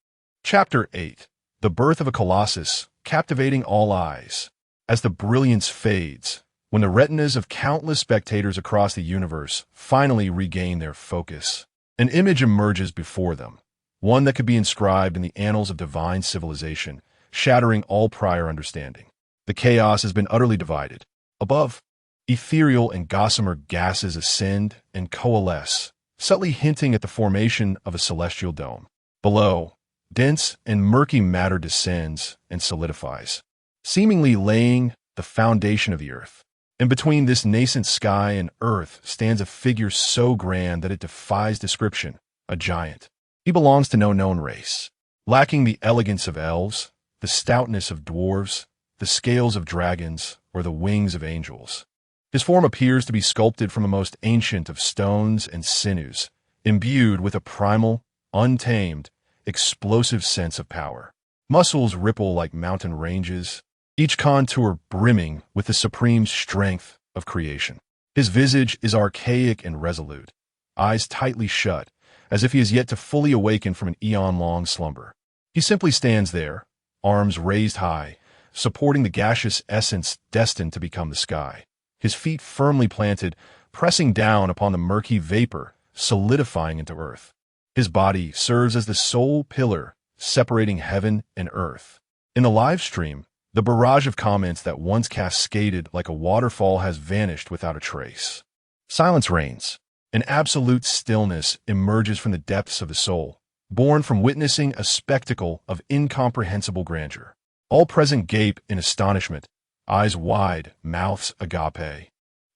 Chapter 8. The Birth of a Colossus, captivating all eyes. As the brilliance fades, when the retinas of countless spectators across the universe finally regain their focus, an image emerges before them, one that could be inscribed in the annals of divine civilization, shattering all prior understanding. The chaos has been utterly divided. Above, ethereal and gossamer gases ascend and coalesce, subtly hinting at the formation of a celestial dome. Below, dense and murky matter descends and solidifies, seemingly laying the foundation of the earth. And between this nascent sky and earth stands a figure so grand that it defies description, a giant. He belongs to no known race, lacking the elegance of elves, the stoutness of dwarves, the scales of dragons, or the wings of angels. His form appears to be sculpted from the most ancient of stones and sinews, imbued with a primal, untamed, explosive sense of power. Muscles ripple like mountain ranges, each contour brimming with the supreme strength of creation. His visage is archaic and resolute, eyes tightly shut, as if he is yet to fully awaken from an eon-long slumber. He simply stands there, arms raised high, supporting the gaseous essence destined to become the sky. His feet firmly planted, pressing down upon the murky vapor, solidifying into earth. His body serves as the sole pillar separating heaven and earth, In the live stream, the barrage of comments that once cascaded like a waterfall has vanished without a trace. Silence reigns. An absolute stillness emerges from the depths of the soul, born from witnessing a spectacle of incomprehensible grandeur. All present gape in astonishment, eyes wide, mouths agape.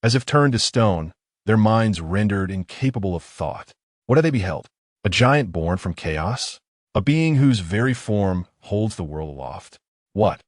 As if turned to stone, their minds rendered incapable of thought. What have they beheld? A giant born from chaos? A being whose very form holds the world aloft? What?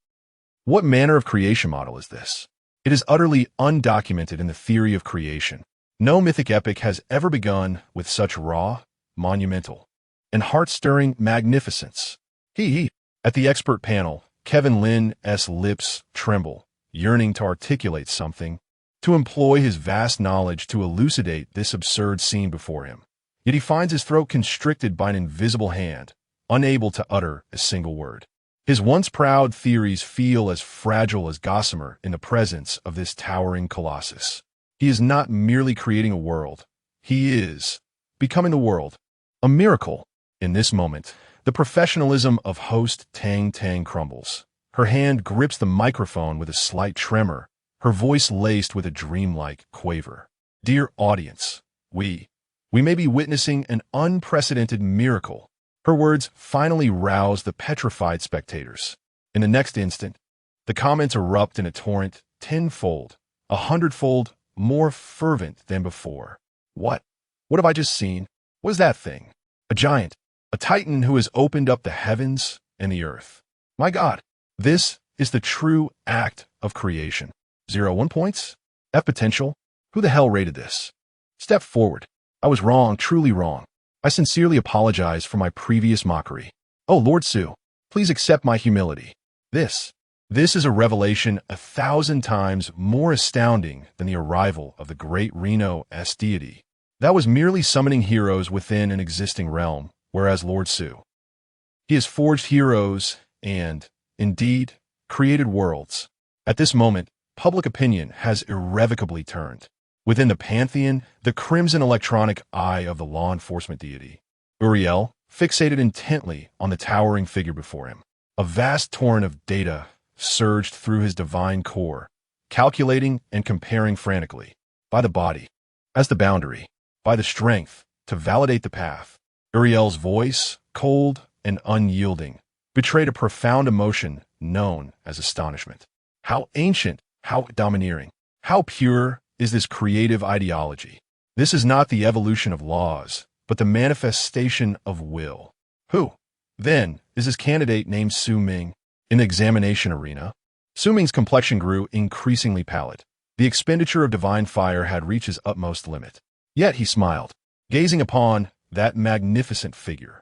What manner of creation model is this? It is utterly undocumented in the theory of creation. No mythic epic has ever begun with such raw, monumental, and heart-stirring magnificence. At the expert panel, Kevin Lynn's lips tremble, yearning to articulate something, to employ his vast knowledge to elucidate this absurd scene before him. Yet he finds his throat constricted by an invisible hand, unable to utter a single word. His once proud theories feel as fragile as gossamer in the presence of this towering colossus. He is not merely creating a world. He is becoming the world. A miracle. In this moment, the professionalism of host Tang Tang crumbles. Her hand grips the microphone with a slight tremor, her voice laced with a dreamlike quaver. Dear audience, we may be witnessing an unprecedented miracle. Her words finally rouse the petrified spectators. In the next instant, the comments erupt in a torrent, tenfold, 100-fold more fervent than before. What? What have I just seen? What is that thing? A giant, a titan who has opened up the heavens and the earth. My God, this is the true act of creation. 0 points? F potential? Who the hell rated this? Step forward. I was wrong, truly wrong. I sincerely apologize for my previous mockery. Oh, Lord Su, please accept my humility. This is a revelation 1,000 times more astounding than the arrival of the great Reno Augustus deity. That was merely summoning heroes within an existing realm, whereas Lord Su, he has forged heroes and, indeed, created worlds. At this moment, public opinion has irrevocably turned. Within the pantheon, the crimson electronic eye of the law enforcement deity, Uriel, fixated intently on the towering figure before him. A vast torrent of data surged through his divine core, calculating and comparing frantically, by the body, as the boundary, by the strength, to validate the path. Uriel's voice, cold and unyielding, betrayed a profound emotion known as astonishment. How ancient, how domineering, how pure is this creative ideology? This is not the evolution of laws, but the manifestation of will. Who, then, is this candidate named Su Ming? In the examination arena, Su Ming's complexion grew increasingly pallid. The expenditure of divine fire had reached his utmost limit. Yet he smiled, gazing upon that magnificent figure.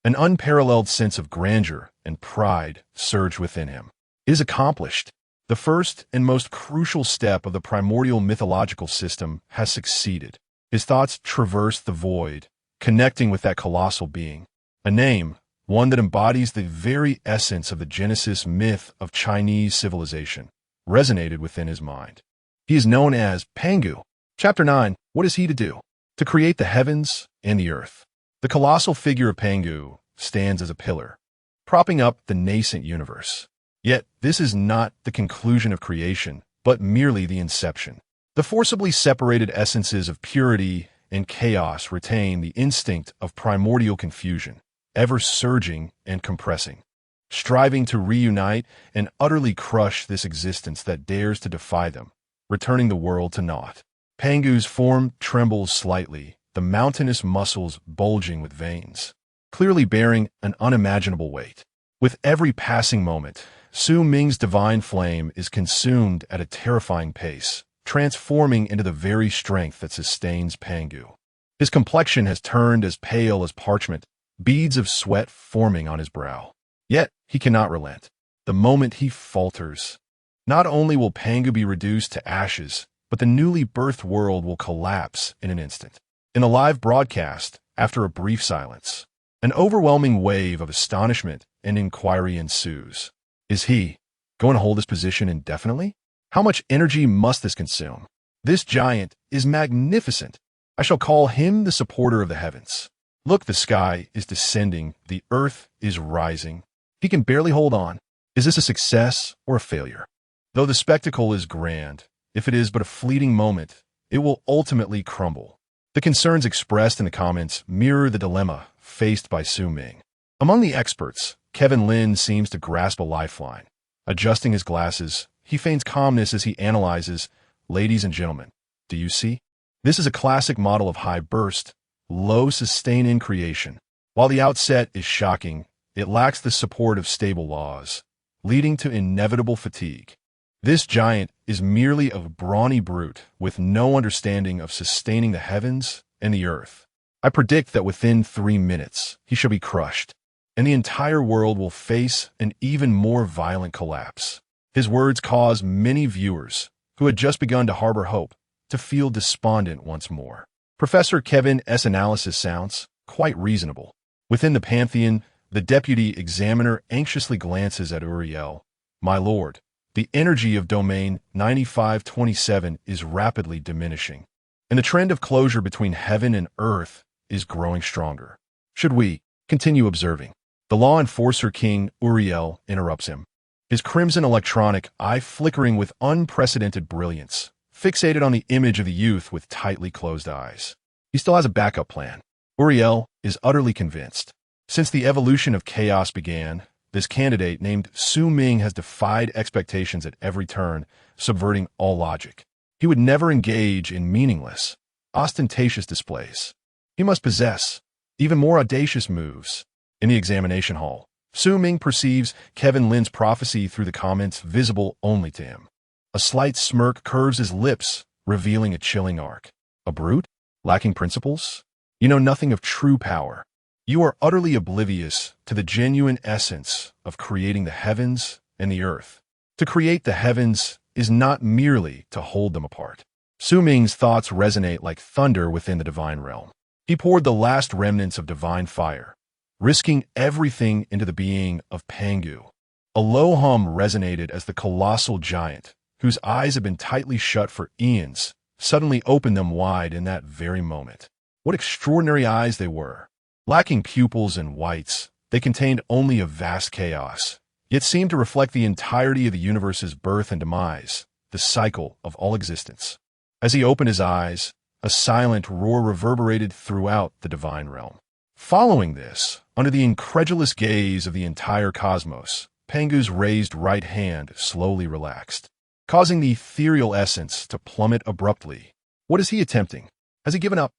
An unparalleled sense of grandeur and pride surged within him. It is accomplished. The first and most crucial step of the primordial mythological system has succeeded. His thoughts traversed the void, connecting with that colossal being. A name, one that embodies the very essence of the Genesis myth of Chinese civilization, resonated within his mind. He is known as Pangu. Chapter 9, what is he to do? To create the heavens and the earth. The colossal figure of Pangu stands as a pillar, propping up the nascent universe. Yet, this is not the conclusion of creation, but merely the inception. The forcibly separated essences of purity and chaos retain the instinct of primordial confusion, ever surging and compressing, striving to reunite and utterly crush this existence that dares to defy them, returning the world to naught. Pangu's form trembles slightly, the mountainous muscles bulging with veins, clearly bearing an unimaginable weight. With every passing moment, Su Ming's divine flame is consumed at a terrifying pace, transforming into the very strength that sustains Pangu. His complexion has turned as pale as parchment, beads of sweat forming on his brow. Yet he cannot relent. The moment he falters, not only will Pangu be reduced to ashes, but the newly birthed world will collapse in an instant. In a live broadcast, after a brief silence, an overwhelming wave of astonishment and inquiry ensues. Is he going to hold this position indefinitely? How much energy must this consume? This giant is magnificent. I shall call him the supporter of the heavens. Look, the sky is descending, the earth is rising. He can barely hold on. Is this a success or a failure? Though the spectacle is grand, if it is but a fleeting moment, it will ultimately crumble. The concerns expressed in the comments mirror the dilemma faced by Su Ming. Among the experts, Kevin Lin seems to grasp a lifeline. Adjusting his glasses, he feigns calmness as he analyzes, "Ladies and gentlemen, do you see? This is a classic model of high burst, low sustain in creation. While the outset is shocking, it lacks the support of stable laws, leading to inevitable fatigue. This giant is merely a brawny brute with no understanding of sustaining the heavens and the earth. I predict that within 3 minutes, he shall be crushed, and the entire world will face an even more violent collapse." His words cause many viewers, who had just begun to harbor hope, to feel despondent once more. Professor Kevin S. analysis sounds quite reasonable. Within the pantheon, the deputy examiner anxiously glances at Uriel. "My lord, the energy of domain 9527 is rapidly diminishing, and the trend of closure between heaven and earth is growing stronger. Should we continue observing?" The law enforcer King Uriel interrupts him, his crimson electronic eye flickering with unprecedented brilliance, fixated on the image of the youth with tightly closed eyes. He still has a backup plan. Uriel is utterly convinced. Since the evolution of chaos began, this candidate named Su Ming has defied expectations at every turn, subverting all logic. He would never engage in meaningless, ostentatious displays. He must possess even more audacious moves. In the examination hall, Su Ming perceives Kevin Lin's prophecy through the comments visible only to him. A slight smirk curves his lips, revealing a chilling arc. "A brute? Lacking principles? You know nothing of true power. You are utterly oblivious to the genuine essence of creating the heavens and the earth. To create the heavens is not merely to hold them apart." Su Ming's thoughts resonate like thunder within the divine realm. He poured the last remnants of divine fire, risking everything into the being of Pangu. A low hum resonated as the colossal giant, whose eyes had been tightly shut for eons, suddenly opened them wide in that very moment. What extraordinary eyes they were! Lacking pupils and whites, they contained only a vast chaos, yet seemed to reflect the entirety of the universe's birth and demise, the cycle of all existence. As he opened his eyes, a silent roar reverberated throughout the divine realm. Following this, under the incredulous gaze of the entire cosmos, Pangu's raised right hand slowly relaxed, causing the ethereal essence to plummet abruptly. What is he attempting? Has he given up?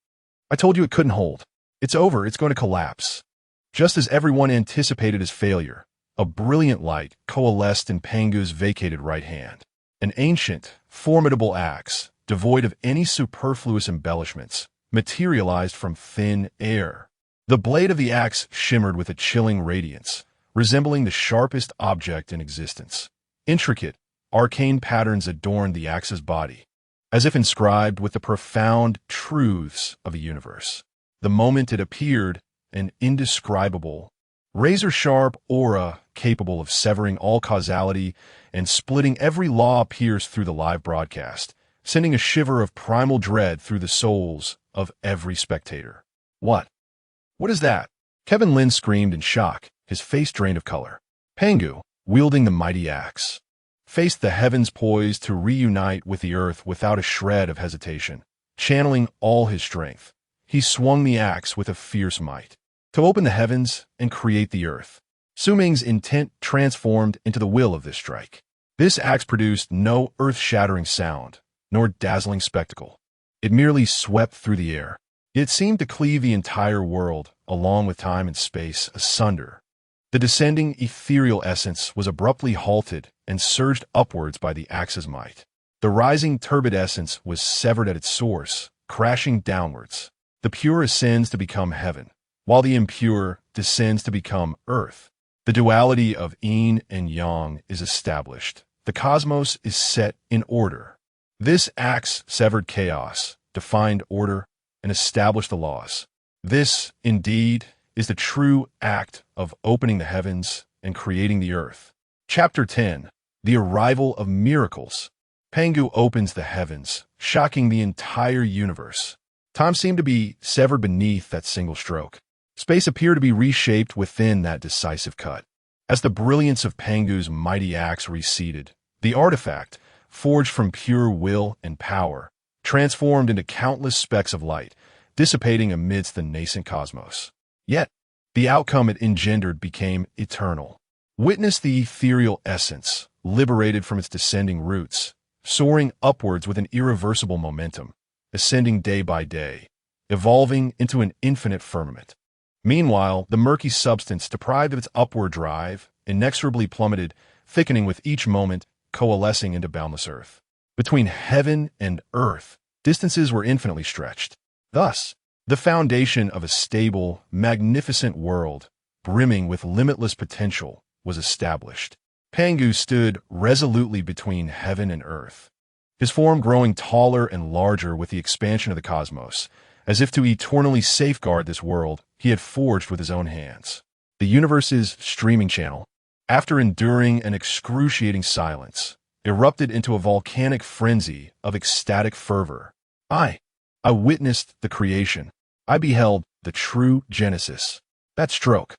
I told you it couldn't hold. It's over, it's going to collapse. Just as everyone anticipated his failure, a brilliant light coalesced in Pangu's vacated right hand. An ancient, formidable axe, devoid of any superfluous embellishments, materialized from thin air. The blade of the axe shimmered with a chilling radiance, resembling the sharpest object in existence. Intricate, arcane patterns adorned the axe's body, as if inscribed with the profound truths of the universe. The moment it appeared, an indescribable, razor-sharp aura capable of severing all causality and splitting every law pierced through the live broadcast, sending a shiver of primal dread through the souls of every spectator. What? What is that? Kevin Lin screamed in shock, his face drained of color. Pangu, wielding the mighty axe, faced the heavens poised to reunite with the earth without a shred of hesitation. Channeling all his strength, he swung the axe with a fierce might, to open the heavens and create the earth. Su Ming's intent transformed into the will of this strike. This axe produced no earth-shattering sound, nor dazzling spectacle. It merely swept through the air. It seemed to cleave the entire world, along with time and space, asunder. The descending ethereal essence was abruptly halted and surged upwards by the axe's might. The rising turbid essence was severed at its source, crashing downwards. The pure ascends to become heaven, while the impure descends to become earth. The duality of yin and yang is established. The cosmos is set in order. This axe severed chaos, defined order, and established the laws. This, indeed, is the true act of opening the heavens and creating the earth. Chapter 10. The Arrival of Miracles. Pangu opens the heavens, shocking the entire universe. Time seemed to be severed beneath that single stroke. Space appeared to be reshaped within that decisive cut. As the brilliance of Pangu's mighty axe receded, the artifact, forged from pure will and power, transformed into countless specks of light, dissipating amidst the nascent cosmos. Yet, the outcome it engendered became eternal. Witness the ethereal essence, liberated from its descending roots, soaring upwards with an irreversible momentum, ascending day by day, evolving into an infinite firmament. Meanwhile, the murky substance, deprived of its upward drive, inexorably plummeted, thickening with each moment, coalescing into boundless earth. Between heaven and earth, distances were infinitely stretched. Thus, the foundation of a stable, magnificent world, brimming with limitless potential, was established. Pangu stood resolutely between heaven and earth, his form growing taller and larger with the expansion of the cosmos, as if to eternally safeguard this world he had forged with his own hands. The universe's streaming channel, after enduring an excruciating silence, erupted into a volcanic frenzy of ecstatic fervor. I witnessed the creation. I beheld the true Genesis. That stroke.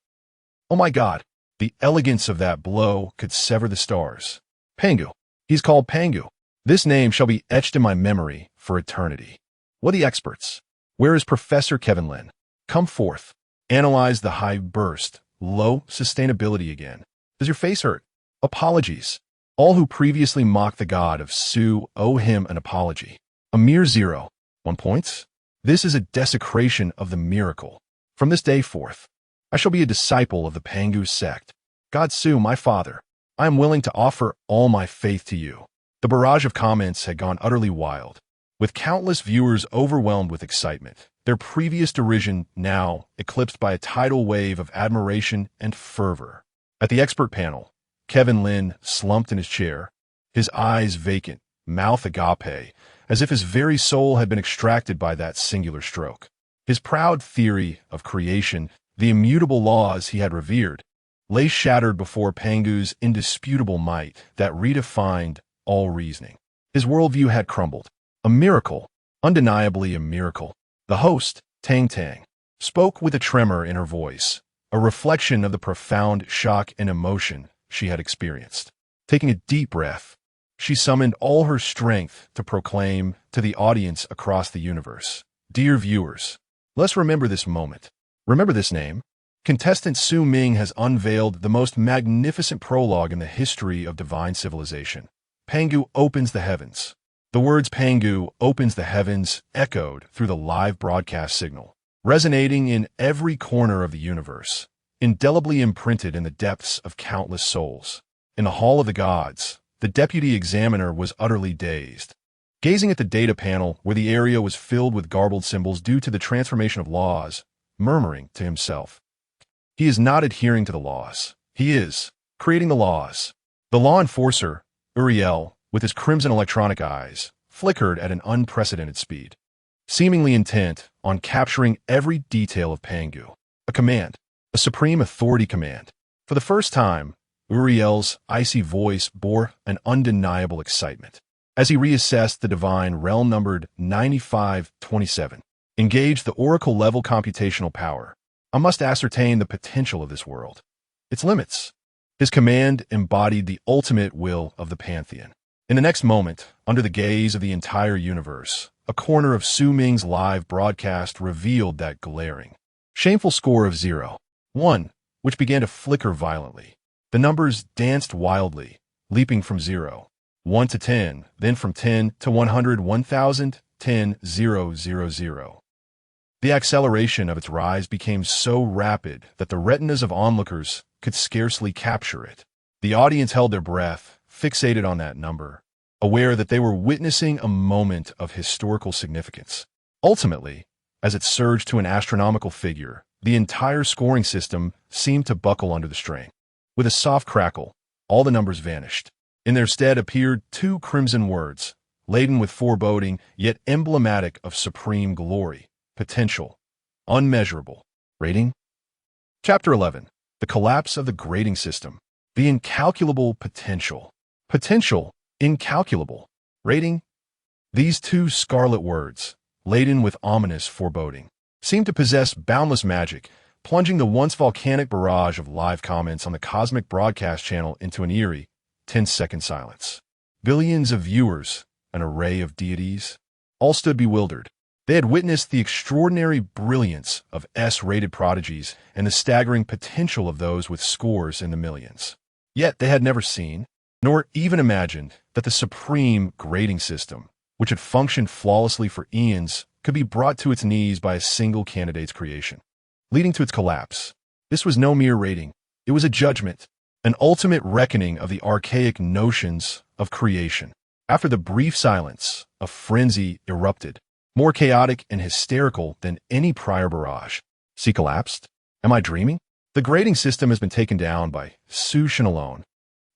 Oh my God, the elegance of that blow could sever the stars. Pangu. He's called Pangu. This name shall be etched in my memory for eternity. What the experts? Where is Professor Kevin Lin? Come forth. Analyze the high burst, low sustainability again. Does your face hurt? Apologies. All who previously mocked the god of Su owe him an apology. A mere 0. 1 points. This is a desecration of the miracle. From this day forth, I shall be a disciple of the Pangu sect. God Su, my father, I am willing to offer all my faith to you. The barrage of comments had gone utterly wild, with countless viewers overwhelmed with excitement, their previous derision now eclipsed by a tidal wave of admiration and fervor. At the expert panel, Kevin Lin slumped in his chair, his eyes vacant, mouth agape, as if his very soul had been extracted by that singular stroke. His proud theory of creation, the immutable laws he had revered, lay shattered before Pangu's indisputable might that redefined all reasoning. His worldview had crumbled. A miracle, undeniably a miracle. The host, Tang Tang, spoke with a tremor in her voice, a reflection of the profound shock and emotion she had experienced. Taking a deep breath, she summoned all her strength to proclaim to the audience across the universe, "Dear viewers, let's remember this moment. Remember this name. Contestant Su Ming has unveiled the most magnificent prologue in the history of divine civilization. Pangu opens the heavens." The words "Pangu opens the heavens" echoed through the live broadcast signal, resonating in every corner of the universe, indelibly imprinted in the depths of countless souls. In the Hall of the Gods, the deputy examiner was utterly dazed, gazing at the data panel where the area was filled with garbled symbols due to the transformation of laws, murmuring to himself, "He is not adhering to the laws. He is creating the laws." The law enforcer, Uriel, with his crimson electronic eyes, flickered at an unprecedented speed, seemingly intent on capturing every detail of Pangu. A command, a supreme authority command. For the first time, Uriel's icy voice bore an undeniable excitement. As he reassessed the divine realm numbered 9527, engaged the oracle-level computational power. "I must ascertain the potential of this world, its limits." His command embodied the ultimate will of the Pantheon. In the next moment, under the gaze of the entire universe, a corner of Su Ming's live broadcast revealed that glaring, shameful score of 0. 1, which began to flicker violently. The numbers danced wildly, leaping from 0. 1 to 10, then from 10 to 100, 1000, 10, 0, 0, 0. The acceleration of its rise became so rapid that the retinas of onlookers could scarcely capture it. The audience held their breath, fixated on that number, aware that they were witnessing a moment of historical significance. Ultimately, as it surged to an astronomical figure, the entire scoring system seemed to buckle under the strain. With a soft crackle, all the numbers vanished. In their stead appeared 2 crimson words, laden with foreboding, yet emblematic of supreme glory, potential, unmeasurable. Rating? Chapter 11. The Collapse of the Grading System. The Incalculable Potential. Potential, incalculable. Rating? These 2 scarlet words, laden with ominous foreboding, seemed to possess boundless magic, plunging the once volcanic barrage of live comments on the cosmic broadcast channel into an eerie, 10-second silence. Billions of viewers, an array of deities, all stood bewildered. They had witnessed the extraordinary brilliance of S-rated prodigies and the staggering potential of those with scores in the millions. Yet they had never seen, nor even imagined, that the supreme grading system, which had functioned flawlessly for eons, could be brought to its knees by a single candidate's creation, leading to its collapse. This was no mere rating. It was a judgment, an ultimate reckoning of the archaic notions of creation. After the brief silence, a frenzy erupted, more chaotic and hysterical than any prior barrage. See collapsed? Am I dreaming? The grading system has been taken down by Sushin alone.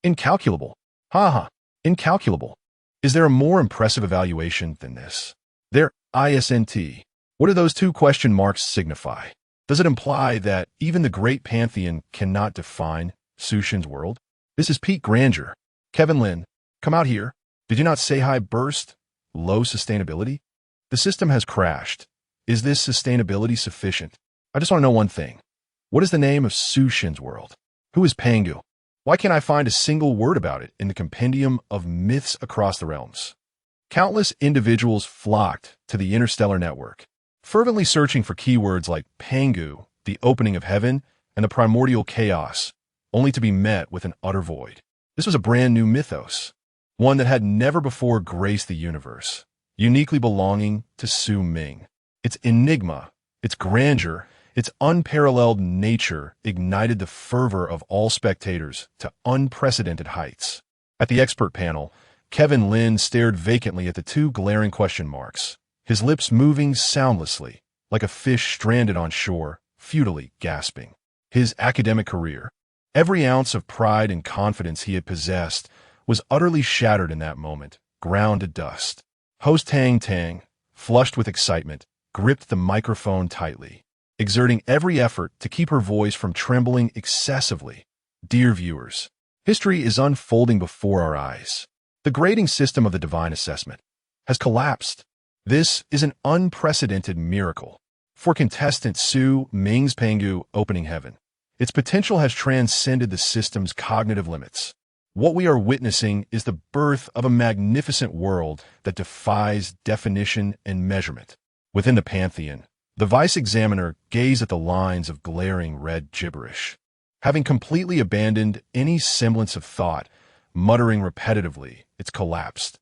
Incalculable. Ha. Incalculable. Is there a more impressive evaluation than this? There, ISNT. What do those two question marks signify? Does it imply that even the great pantheon cannot define Sushin's world? This is peak grandeur. Kevin Lin, come out here. Did you not say high burst? Low sustainability? The system has crashed. Is this sustainability sufficient? I just want to know one thing. What is the name of Sushin's world? Who is Pangu? Why can't I find a single word about it in the compendium of myths across the realms? Countless individuals flocked to the interstellar network, fervently searching for keywords like Pangu, the opening of heaven, and the primordial chaos, only to be met with an utter void. This was a brand new mythos, one that had never before graced the universe, uniquely belonging to Su Ming. Its enigma, its grandeur, its unparalleled nature ignited the fervor of all spectators to unprecedented heights. At the expert panel, Kevin Lin stared vacantly at the two glaring question marks, his lips moving soundlessly, like a fish stranded on shore, futilely gasping. His academic career, every ounce of pride and confidence he had possessed, was utterly shattered in that moment, ground to dust. Host Tang Tang, flushed with excitement, gripped the microphone tightly, exerting every effort to keep her voice from trembling excessively. Dear viewers, history is unfolding before our eyes. The grading system of the divine assessment has collapsed. This is an unprecedented miracle. For contestant Su Ming's Pangu opening heaven, its potential has transcended the system's cognitive limits. What we are witnessing is the birth of a magnificent world that defies definition and measurement. Within the pantheon, the vice examiner gazed at the lines of glaring red gibberish. Having completely abandoned any semblance of thought, muttering repetitively, it's collapsed.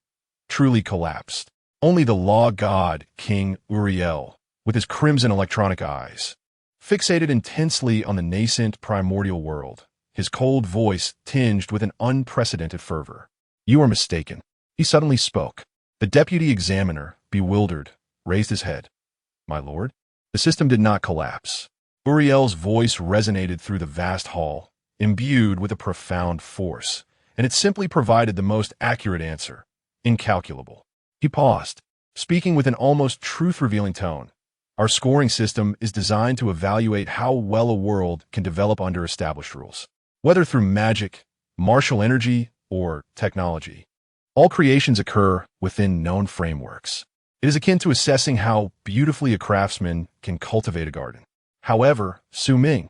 Truly collapsed. Only the law god, King Uriel, with his crimson electronic eyes, fixated intensely on the nascent primordial world, his cold voice tinged with an unprecedented fervor. You are mistaken. He suddenly spoke. The deputy examiner, bewildered, raised his head. My lord? The system did not collapse. Uriel's voice resonated through the vast hall, imbued with a profound force, and it simply provided the most accurate answer. Incalculable. He paused, speaking with an almost truth-revealing tone. Our scoring system is designed to evaluate how well a world can develop under established rules, whether through magic, martial energy, or technology. All creations occur within known frameworks. It is akin to assessing how beautifully a craftsman can cultivate a garden. However, Su Ming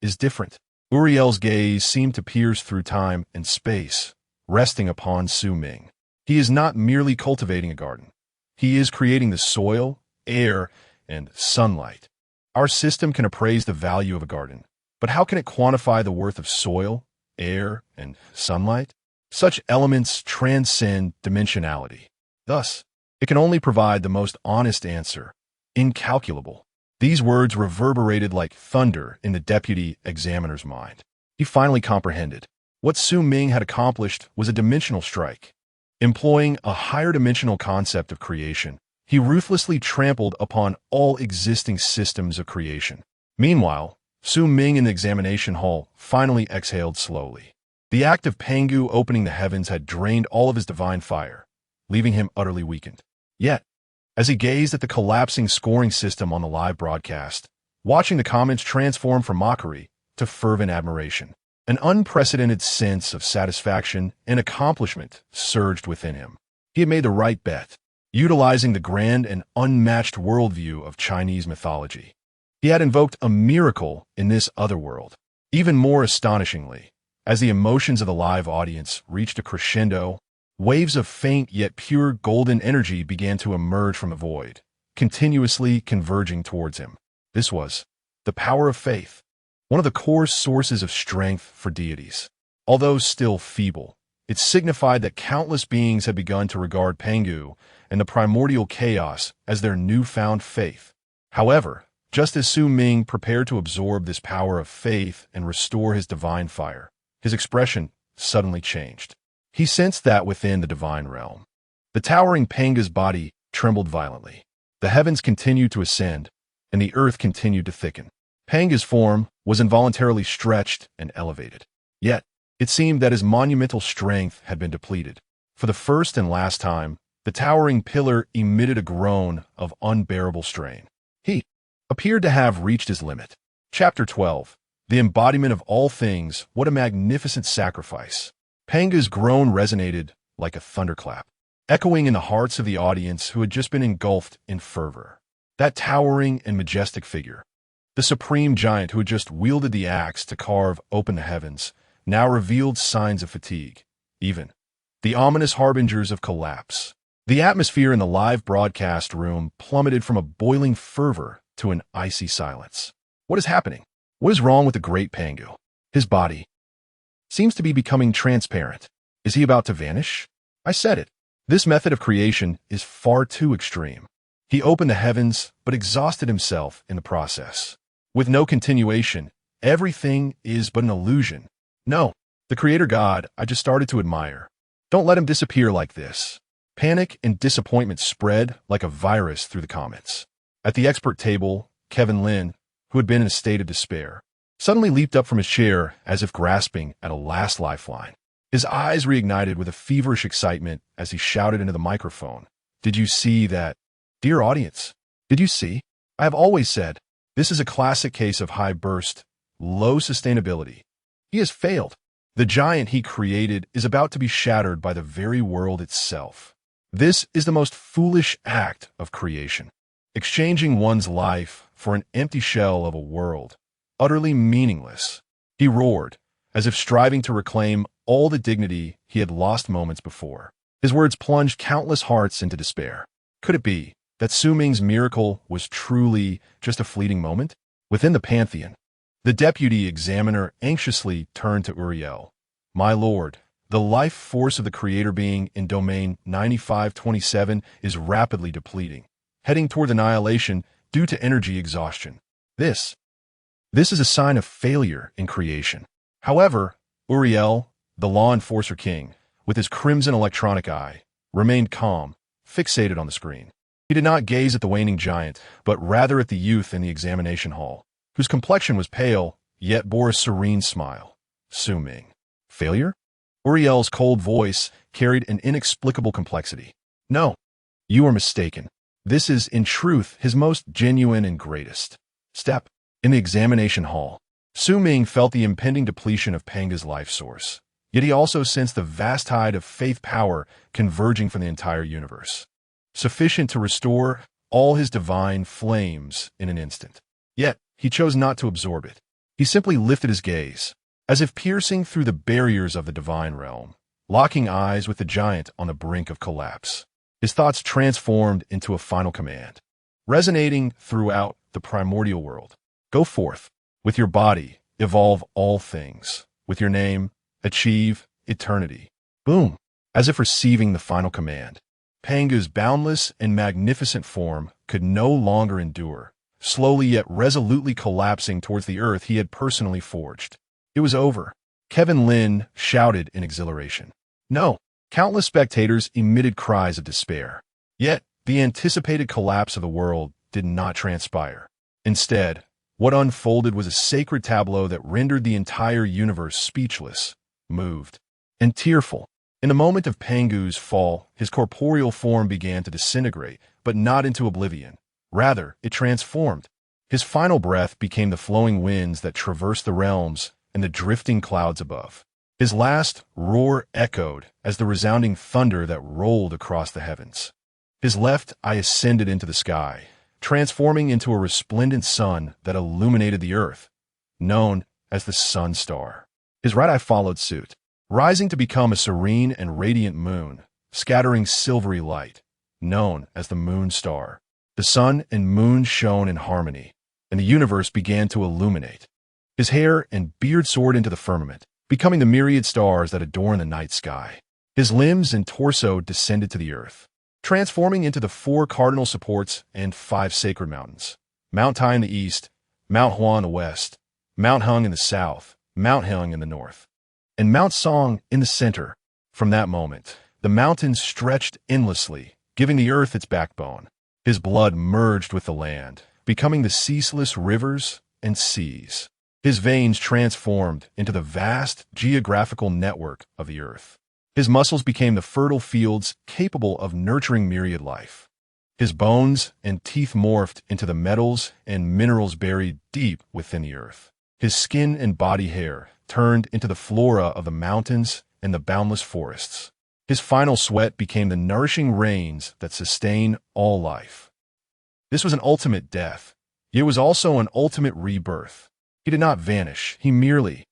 is different. Uriel's gaze seemed to pierce through time and space, resting upon Su Ming. He is not merely cultivating a garden. He is creating the soil, air, and sunlight. Our system can appraise the value of a garden, but how can it quantify the worth of soil, air, and sunlight? Such elements transcend dimensionality. Thus, it can only provide the most honest answer, incalculable. These words reverberated like thunder in the deputy examiner's mind. He finally comprehended. What Su Ming had accomplished was a dimensional strike. Employing a higher dimensional concept of creation, he ruthlessly trampled upon all existing systems of creation. Meanwhile, Su Ming in the examination hall finally exhaled slowly. The act of Pangu opening the heavens had drained all of his divine fire, leaving him utterly weakened. Yet, as he gazed at the collapsing scoring system on the live broadcast, watching the comments transform from mockery to fervent admiration, an unprecedented sense of satisfaction and accomplishment surged within him. He had made the right bet, utilizing the grand and unmatched worldview of Chinese mythology. He had invoked a miracle in this other world. Even more astonishingly, as the emotions of the live audience reached a crescendo, waves of faint yet pure golden energy began to emerge from the void, continuously converging towards him. This was the power of faith, one of the core sources of strength for deities. Although still feeble, it signified that countless beings had begun to regard Pangu and the primordial chaos as their newfound faith. However, just as Su Ming prepared to absorb this power of faith and restore his divine fire, his expression suddenly changed. He sensed that within the divine realm, the towering Panga's body trembled violently. The heavens continued to ascend, and the earth continued to thicken. Panga's form was involuntarily stretched and elevated. Yet, it seemed that his monumental strength had been depleted. For the first and last time, the towering pillar emitted a groan of unbearable strain. He appeared to have reached his limit. Chapter 12. The embodiment of all things, what a magnificent sacrifice. Panga's groan resonated like a thunderclap, echoing in the hearts of the audience who had just been engulfed in fervor. That towering and majestic figure, the supreme giant who had just wielded the axe to carve open the heavens, now revealed signs of fatigue, even the ominous harbingers of collapse. The atmosphere in the live broadcast room plummeted from a boiling fervor to an icy silence. What is happening? What is wrong with the great Pangu? His body seems to be becoming transparent. Is he about to vanish? I said it. This method of creation is far too extreme. He opened the heavens, but exhausted himself in the process. With no continuation, everything is but an illusion. No, the creator god I just started to admire. Don't let him disappear like this. Panic and disappointment spread like a virus through the comments. At the expert table, Kevin Lin, who had been in a state of despair, suddenly leaped up from his chair as if grasping at a last lifeline. His eyes reignited with a feverish excitement as he shouted into the microphone. Did you see that? Dear audience, did you see? I have always said, this is a classic case of high burst, low sustainability. He has failed. The giant he created is about to be shattered by the very world itself. This is the most foolish act of creation. Exchanging one's life for an empty shell of a world, utterly meaningless. He roared, as if striving to reclaim all the dignity he had lost moments before. His words plunged countless hearts into despair. Could it be that Su Ming's miracle was truly just a fleeting moment? Within the pantheon, the deputy examiner anxiously turned to Uriel. My lord, the life force of the creator being in domain 9527 is rapidly depleting, heading toward annihilation due to energy exhaustion. This is a sign of failure in creation. However, Uriel, the law enforcer king, with his crimson electronic eye, remained calm, fixated on the screen. He did not gaze at the waning giant, but rather at the youth in the examination hall, whose complexion was pale, yet bore a serene smile. Su Ming. Failure? Uriel's cold voice carried an inexplicable complexity. No, you are mistaken. This is, in truth, his most genuine and greatest step. In the examination hall, Su Ming felt the impending depletion of Panga's life source. Yet he also sensed the vast tide of faith power converging from the entire universe, sufficient to restore all his divine flames in an instant. Yet, he chose not to absorb it. He simply lifted his gaze, as if piercing through the barriers of the divine realm, locking eyes with the giant on the brink of collapse. His thoughts transformed into a final command, resonating throughout the primordial world. Go forth. With your body, evolve all things. With your name, achieve eternity. Boom. As if receiving the final command, Pangu's boundless and magnificent form could no longer endure, slowly yet resolutely collapsing towards the earth he had personally forged. It was over. Kevin Lin shouted in exhilaration. No. Countless spectators emitted cries of despair. Yet, the anticipated collapse of the world did not transpire. Instead, what unfolded was a sacred tableau that rendered the entire universe speechless, moved, and tearful. In the moment of Pangu's fall, his corporeal form began to disintegrate, but not into oblivion. Rather, it transformed. His final breath became the flowing winds that traversed the realms and the drifting clouds above. His last roar echoed as the resounding thunder that rolled across the heavens. His left eye ascended into the sky, transforming into a resplendent sun that illuminated the earth, known as the Sun Star. His right eye followed suit, rising to become a serene and radiant moon, scattering silvery light, known as the Moon Star. The sun and moon shone in harmony, and the universe began to illuminate. His hair and beard soared into the firmament, becoming the myriad stars that adorn the night sky. His limbs and torso descended to the earth, transforming into the 4 cardinal supports and 5 sacred mountains: Mount Tai in the east, Mount Hua in the west, Mount Hung in the south, Mount Hung in the north, and Mount Song in the center. From that moment, the mountains stretched endlessly, giving the earth its backbone. His blood merged with the land, becoming the ceaseless rivers and seas. His veins transformed into the vast geographical network of the earth. His muscles became the fertile fields capable of nurturing myriad life. His bones and teeth morphed into the metals and minerals buried deep within the earth. His skin and body hair turned into the flora of the mountains and the boundless forests. His final sweat became the nourishing rains that sustain all life. This was an ultimate death, yet it was also an ultimate rebirth. He did not vanish, he merely,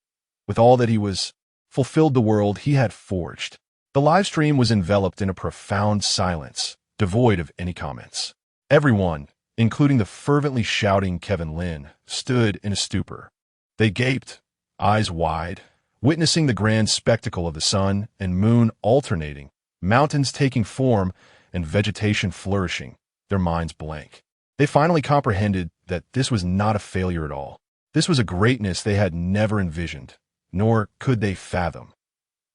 with all that he was, fulfilled the world he had forged. The live stream was enveloped in a profound silence, devoid of any comments. Everyone, including the fervently shouting Kevin Lin, stood in a stupor. They gaped, eyes wide, witnessing the grand spectacle of the sun and moon alternating, mountains taking form and vegetation flourishing, their minds blank. They finally comprehended that this was not a failure at all. This was a greatness they had never envisioned, nor could they fathom.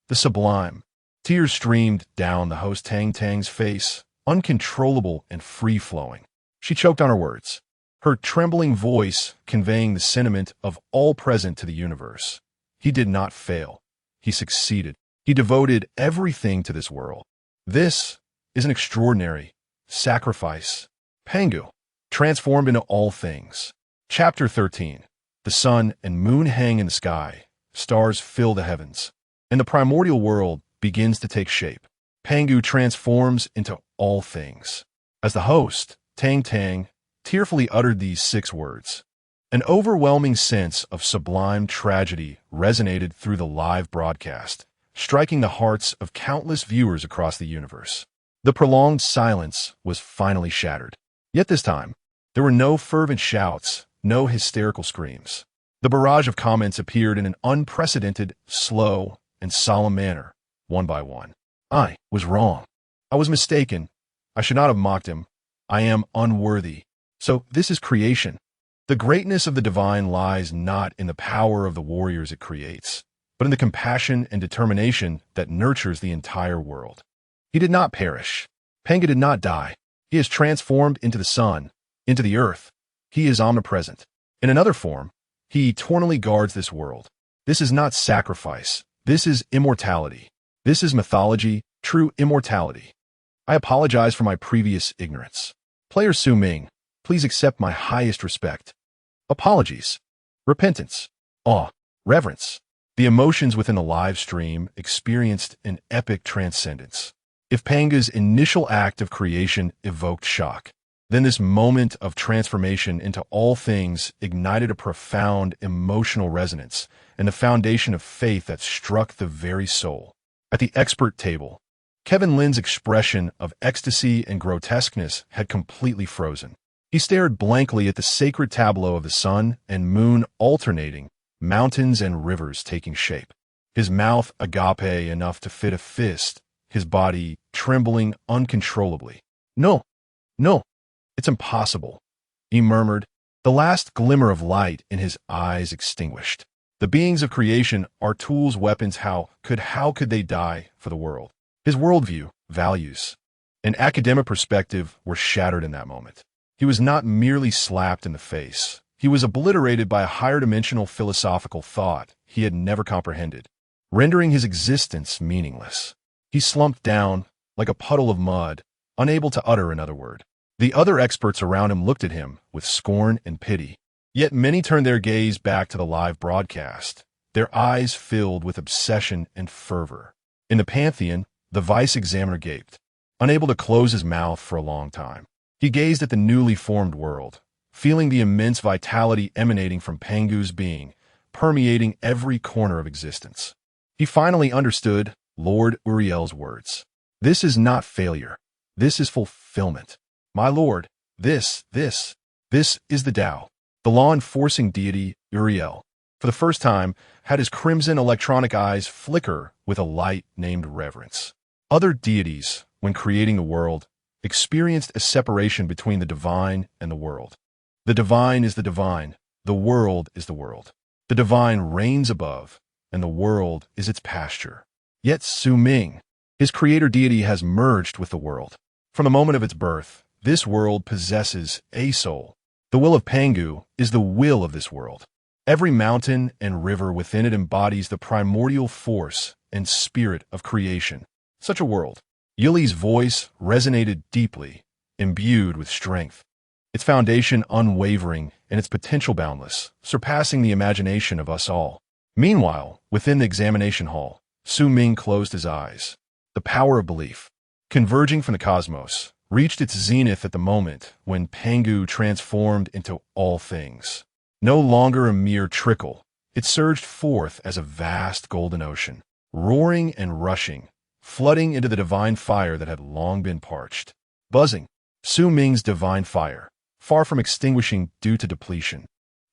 The sublime. Tears streamed down the host Tang Tang's face, uncontrollable and free-flowing. She choked on her words, her trembling voice conveying the sentiment of all present to the universe. He did not fail. He succeeded. He devoted everything to this world. This is an extraordinary sacrifice. Pangu, transformed into all things. Chapter 13. The sun and moon hang in the sky. Stars fill the heavens. And the primordial world begins to take shape. Pangu transforms into all things. As the host, Tang Tang, tearfully uttered these 6 words, an overwhelming sense of sublime tragedy resonated through the live broadcast, striking the hearts of countless viewers across the universe. The prolonged silence was finally shattered. Yet this time, there were no fervent shouts, no hysterical screams. The barrage of comments appeared in an unprecedented, slow, and solemn manner, one by one. I was wrong. I was mistaken. I should not have mocked him. I am unworthy. So this is creation. The greatness of the divine lies not in the power of the warriors it creates, but in the compassion and determination that nurtures the entire world. He did not perish. Pangu did not die. He is transformed into the sun, into the earth. He is omnipresent. In another form, he eternally guards this world. This is not sacrifice. This is immortality. This is mythology, true immortality. I apologize for my previous ignorance. Player Su Ming, please accept my highest respect. Apologies, repentance, awe, reverence. The emotions within the live stream experienced an epic transcendence. If Pangu's initial act of creation evoked shock, then this moment of transformation into all things ignited a profound emotional resonance and the foundation of faith that struck the very soul. At the expert table, Kevin Lin's expression of ecstasy and grotesqueness had completely frozen. He stared blankly at the sacred tableau of the sun and moon alternating, mountains and rivers taking shape. His mouth agape enough to fit a fist, his body trembling uncontrollably. No, it's impossible, he murmured, the last glimmer of light in his eyes extinguished. The beings of creation are tools, weapons. How could they die for the world? His worldview, values, and academic perspective were shattered in that moment. He was not merely slapped in the face. He was obliterated by a higher dimensional philosophical thought he had never comprehended, rendering his existence meaningless. He slumped down like a puddle of mud, unable to utter another word. The other experts around him looked at him with scorn and pity. Yet many turned their gaze back to the live broadcast, their eyes filled with obsession and fervor. In the Pantheon, the vice examiner gaped, unable to close his mouth for a long time. He gazed at the newly formed world, feeling the immense vitality emanating from Pangu's being, permeating every corner of existence. He finally understood Lord Uriel's words. This is not failure. This is fulfillment. My lord, this is the Tao. The law-enforcing deity, Uriel, for the first time, had his crimson electronic eyes flicker with a light named reverence. Other deities, when creating the world, experienced a separation between the divine and the world. The divine is the divine, the world is the world. The divine reigns above, and the world is its pasture. Yet Su Ming, his creator deity, has merged with the world. From the moment of its birth, this world possesses a soul. The will of Pangu is the will of this world. Every mountain and river within it embodies the primordial force and spirit of creation. Such a world. Yili's voice resonated deeply, imbued with strength. Its foundation unwavering and its potential boundless, surpassing the imagination of us all. Meanwhile, within the examination hall, Su Ming closed his eyes. The power of belief, converging from the cosmos, reached its zenith at the moment when Pangu transformed into all things. No longer a mere trickle, it surged forth as a vast golden ocean, roaring and rushing, flooding into the divine fire that had long been parched. Buzzing, Su Ming's divine fire, far from extinguishing due to depletion,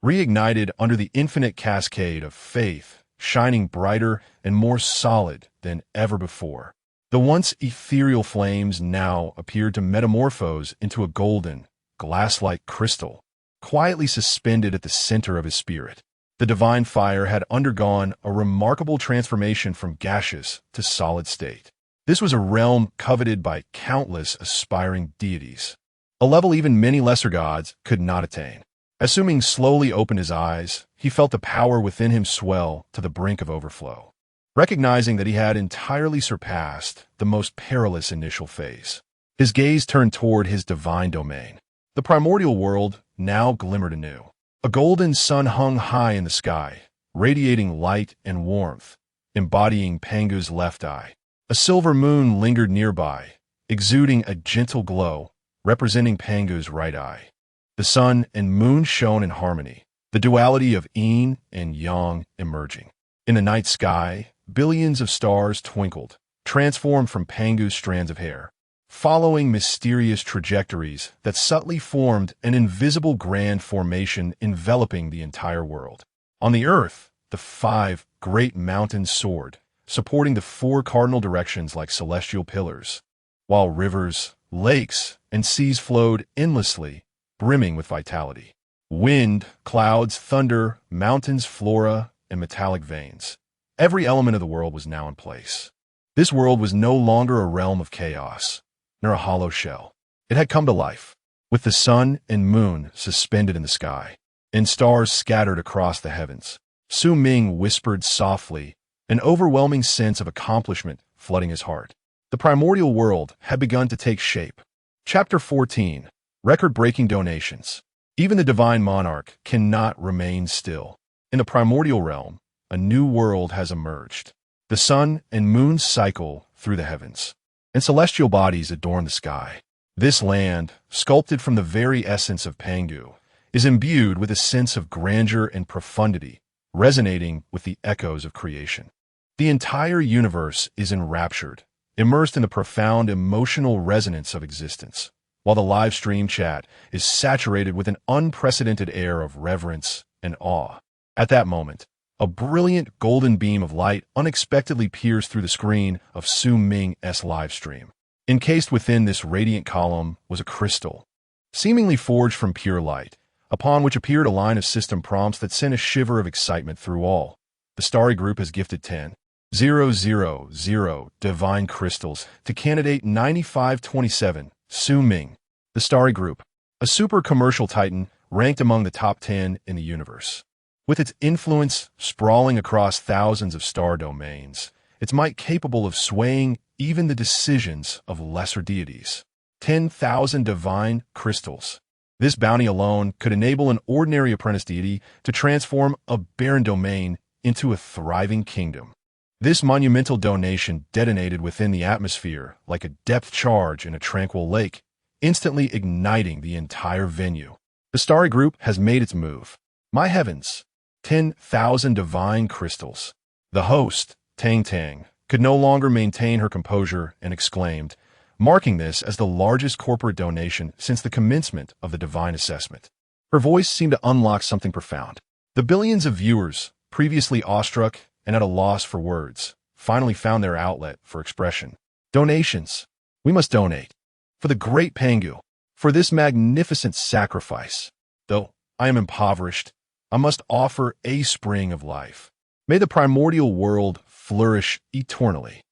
reignited under the infinite cascade of faith, shining brighter and more solid than ever before. The once ethereal flames now appeared to metamorphose into a golden, glass-like crystal, quietly suspended at the center of his spirit. The divine fire had undergone a remarkable transformation from gaseous to solid state. This was a realm coveted by countless aspiring deities, a level even many lesser gods could not attain. As Su Ming slowly opened his eyes, he felt the power within him swell to the brink of overflow. Recognizing that he had entirely surpassed the most perilous initial phase, his gaze turned toward his divine domain. The primordial world now glimmered anew. A golden sun hung high in the sky, radiating light and warmth, embodying Pangu's left eye. A silver moon lingered nearby, exuding a gentle glow, representing Pangu's right eye. The sun and moon shone in harmony, the duality of yin and yang emerging. In the night sky, billions of stars twinkled, transformed from Pangu's strands of hair, following mysterious trajectories that subtly formed an invisible grand formation enveloping the entire world. On the earth, the 5 great mountains soared, supporting the 4 cardinal directions like celestial pillars, while rivers, lakes, and seas flowed endlessly, brimming with vitality. Wind, clouds, thunder, mountains, flora, and metallic veins. Every element of the world was now in place. This world was no longer a realm of chaos, nor a hollow shell. It had come to life, with the sun and moon suspended in the sky, and stars scattered across the heavens. Su Ming whispered softly, an overwhelming sense of accomplishment flooding his heart. The primordial world had begun to take shape. Chapter 14. Record-breaking donations. Even the divine monarch cannot remain still. In the primordial realm, a new world has emerged. The sun and moon cycle through the heavens, and celestial bodies adorn the sky. This land, sculpted from the very essence of Pangu, is imbued with a sense of grandeur and profundity, resonating with the echoes of creation. The entire universe is enraptured, immersed in the profound emotional resonance of existence, while the live stream chat is saturated with an unprecedented air of reverence and awe. At that moment, a brilliant golden beam of light unexpectedly pierced through the screen of Su Ming's live stream. Encased within this radiant column was a crystal, seemingly forged from pure light, upon which appeared a line of system prompts that sent a shiver of excitement through all. The Starry Group has gifted 10,000 divine crystals to candidate 9527, Su Ming. The Starry Group, a super commercial titan ranked among the top 10 in the universe. With its influence sprawling across thousands of star domains, its might capable of swaying even the decisions of lesser deities. 10,000 divine crystals. This bounty alone could enable an ordinary apprentice deity to transform a barren domain into a thriving kingdom. This monumental donation detonated within the atmosphere like a depth charge in a tranquil lake, instantly igniting the entire venue. The starry group has made its move. My heavens! 10,000 divine crystals. The host, Tang Tang, could no longer maintain her composure and exclaimed, marking this as the largest corporate donation since the commencement of the divine assessment. Her voice seemed to unlock something profound. The billions of viewers, previously awestruck and at a loss for words, finally found their outlet for expression. Donations. We must donate. For the great Pangu. For this magnificent sacrifice. Though I am impoverished, I must offer a spring of life. May the primordial world flourish eternally.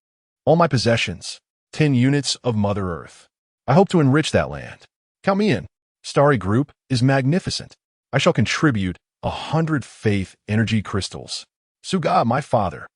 All my possessions, 10 units of Mother Earth. I hope to enrich that land. Count me in. Starry Group is magnificent. I shall contribute 100 faith energy crystals. Suga, my father.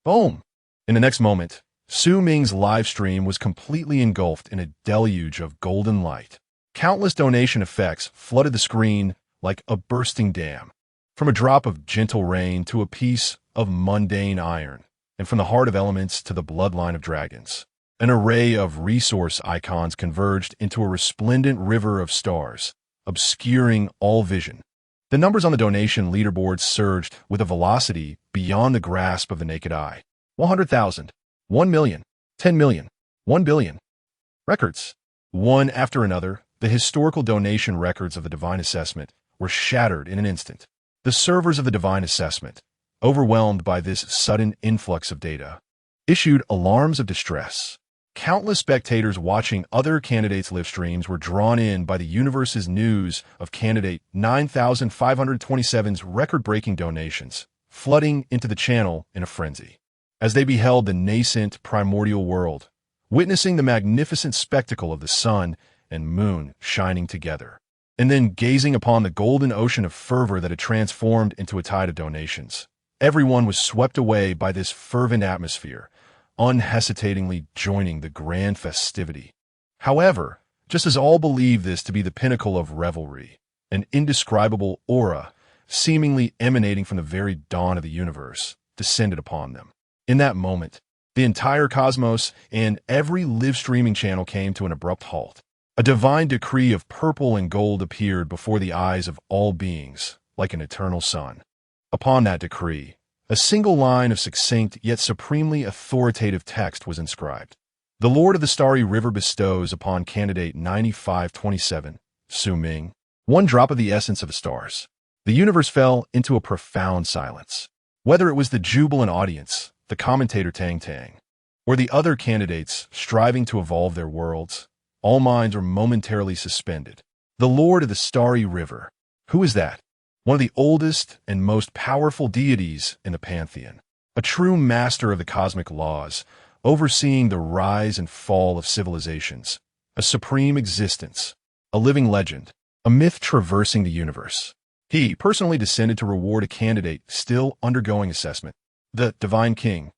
Boom. In the next moment, Su Ming's live stream was completely engulfed in a deluge of golden light. Countless donation effects flooded the screen like a bursting dam. From a drop of gentle rain to a piece of mundane iron, and from the heart of elements to the bloodline of dragons. An array of resource icons converged into a resplendent river of stars, obscuring all vision. The numbers on the donation leaderboard surged with a velocity beyond the grasp of the naked eye. 100,000, 1 million, 10 million, 1 billion. Records. One after another, the historical donation records of the divine assessment were shattered in an instant. The servers of the divine assessment, overwhelmed by this sudden influx of data, issued alarms of distress. Countless spectators watching other candidates' live streams were drawn in by the universe's news of candidate 9,527's record-breaking donations, flooding into the channel in a frenzy. As they beheld the nascent primordial world, witnessing the magnificent spectacle of the sun and moon shining together, and then gazing upon the golden ocean of fervor that had transformed into a tide of donations, everyone was swept away by this fervent atmosphere, unhesitatingly joining the grand festivity. However, just as all believed this to be the pinnacle of revelry, an indescribable aura, seemingly emanating from the very dawn of the universe, descended upon them. In that moment, the entire cosmos and every live-streaming channel came to an abrupt halt. A divine decree of purple and gold appeared before the eyes of all beings, like an eternal sun. Upon that decree, a single line of succinct yet supremely authoritative text was inscribed. The Lord of the Starry River bestows upon candidate 9527, Su Ming, one drop of the essence of the stars. The universe fell into a profound silence. Whether it was the jubilant audience, the commentator Tang Tang, or the other candidates striving to evolve their worlds, all minds were momentarily suspended. The Lord of the Starry River. Who is that? One of the oldest and most powerful deities in the pantheon. A true master of the cosmic laws, overseeing the rise and fall of civilizations. A supreme existence. A living legend. A myth traversing the universe. He personally descended to reward a candidate still undergoing assessment. The Divine King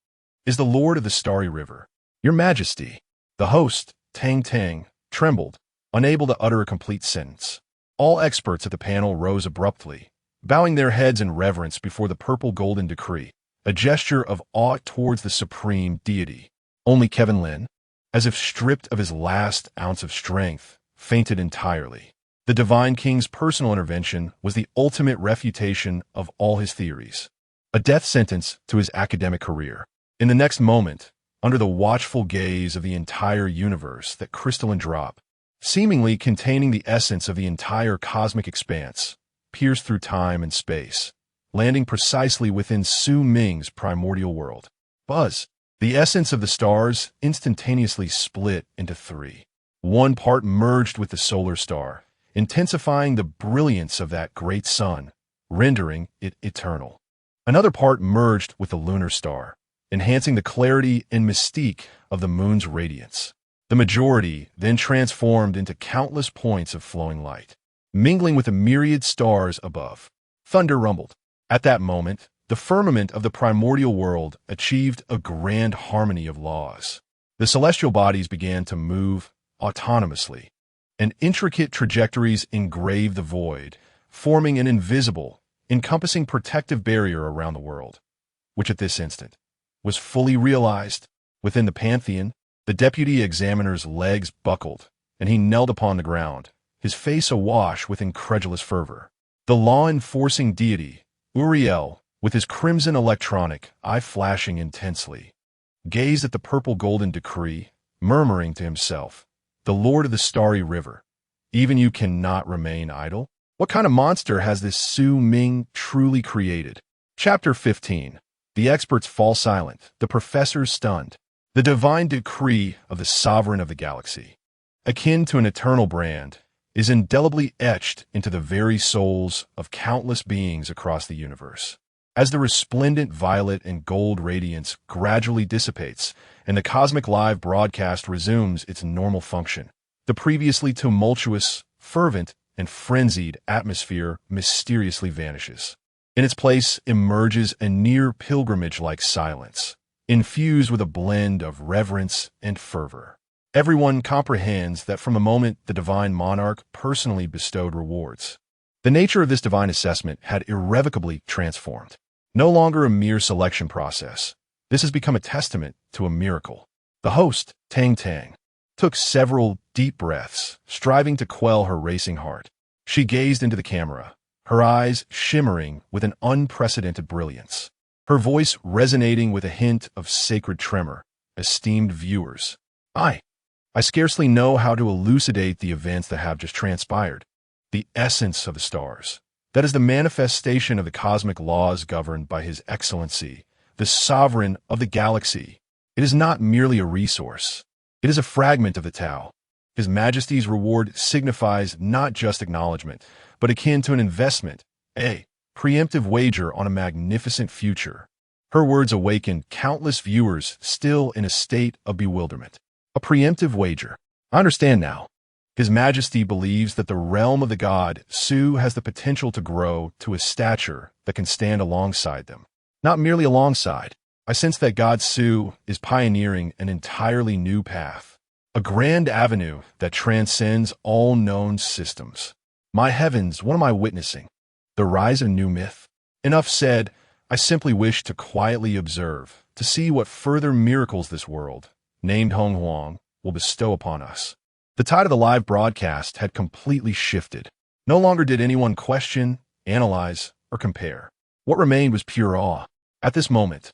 is the Lord of the Starry River. Your Majesty. The host, Tang Tang, trembled, unable to utter a complete sentence. All experts at the panel rose abruptly, bowing their heads in reverence before the purple golden decree, a gesture of awe towards the supreme deity. Only Kevin Lin, as if stripped of his last ounce of strength, fainted entirely. The Divine King's personal intervention was the ultimate refutation of all his theories, a death sentence to his academic career. In the next moment, under the watchful gaze of the entire universe, that crystalline drop, seemingly containing the essence of the entire cosmic expanse, pierced through time and space, landing precisely within Su Ming's primordial world. Buzz. The essence of the stars instantaneously split into three. One part merged with the solar star, intensifying the brilliance of that great sun, rendering it eternal. Another part merged with the lunar star, enhancing the clarity and mystique of the moon's radiance. The majority then transformed into countless points of flowing light, mingling with the myriad stars above. Thunder rumbled. At that moment, the firmament of the primordial world achieved a grand harmony of laws. The celestial bodies began to move autonomously, and intricate trajectories engraved the void, forming an invisible, encompassing protective barrier around the world, which at this instant was fully realized. Within the pantheon, the deputy examiner's legs buckled, and he knelt upon the ground, his face awash with incredulous fervor. The law-enforcing deity, Uriel, with his crimson electronic eye flashing intensely, gazed at the purple-golden decree, murmuring to himself, "The Lord of the Starry River, even you cannot remain idle? What kind of monster has this Su Ming truly created?" Chapter 15. The experts fall silent, the professors stunned. The divine decree of the sovereign of the galaxy, akin to an eternal brand, is indelibly etched into the very souls of countless beings across the universe. As the resplendent violet and gold radiance gradually dissipates and the cosmic live broadcast resumes its normal function, the previously tumultuous, fervent, and frenzied atmosphere mysteriously vanishes. In its place emerges a near pilgrimage-like silence, infused with a blend of reverence and fervor. Everyone comprehends that from the moment the divine monarch personally bestowed rewards, the nature of this divine assessment had irrevocably transformed. No longer a mere selection process, this has become a testament to a miracle. The host, Tang Tang, took several deep breaths, striving to quell her racing heart. She gazed into the camera, her eyes shimmering with an unprecedented brilliance, her voice resonating with a hint of sacred tremor. "Esteemed viewers, I scarcely know how to elucidate the events that have just transpired. The essence of the stars, that is the manifestation of the cosmic laws governed by His Excellency, the sovereign of the galaxy. It is not merely a resource. It is a fragment of the Tao. His Majesty's reward signifies not just acknowledgement, but akin to an investment, a preemptive wager on a magnificent future." Her words awakened countless viewers still in a state of bewilderment. A preemptive wager. I understand now. His Majesty believes that the realm of the god Su has the potential to grow to a stature that can stand alongside them. Not merely alongside. I sense that God Su is pioneering an entirely new path, a grand avenue that transcends all known systems. My heavens, what am I witnessing? The rise of a new myth? Enough said. I simply wish to quietly observe, to see what further miracles this world, named Hong Huang, will bestow upon us. The tide of the live broadcast had completely shifted. No longer did anyone question, analyze, or compare. What remained was pure awe. At this moment,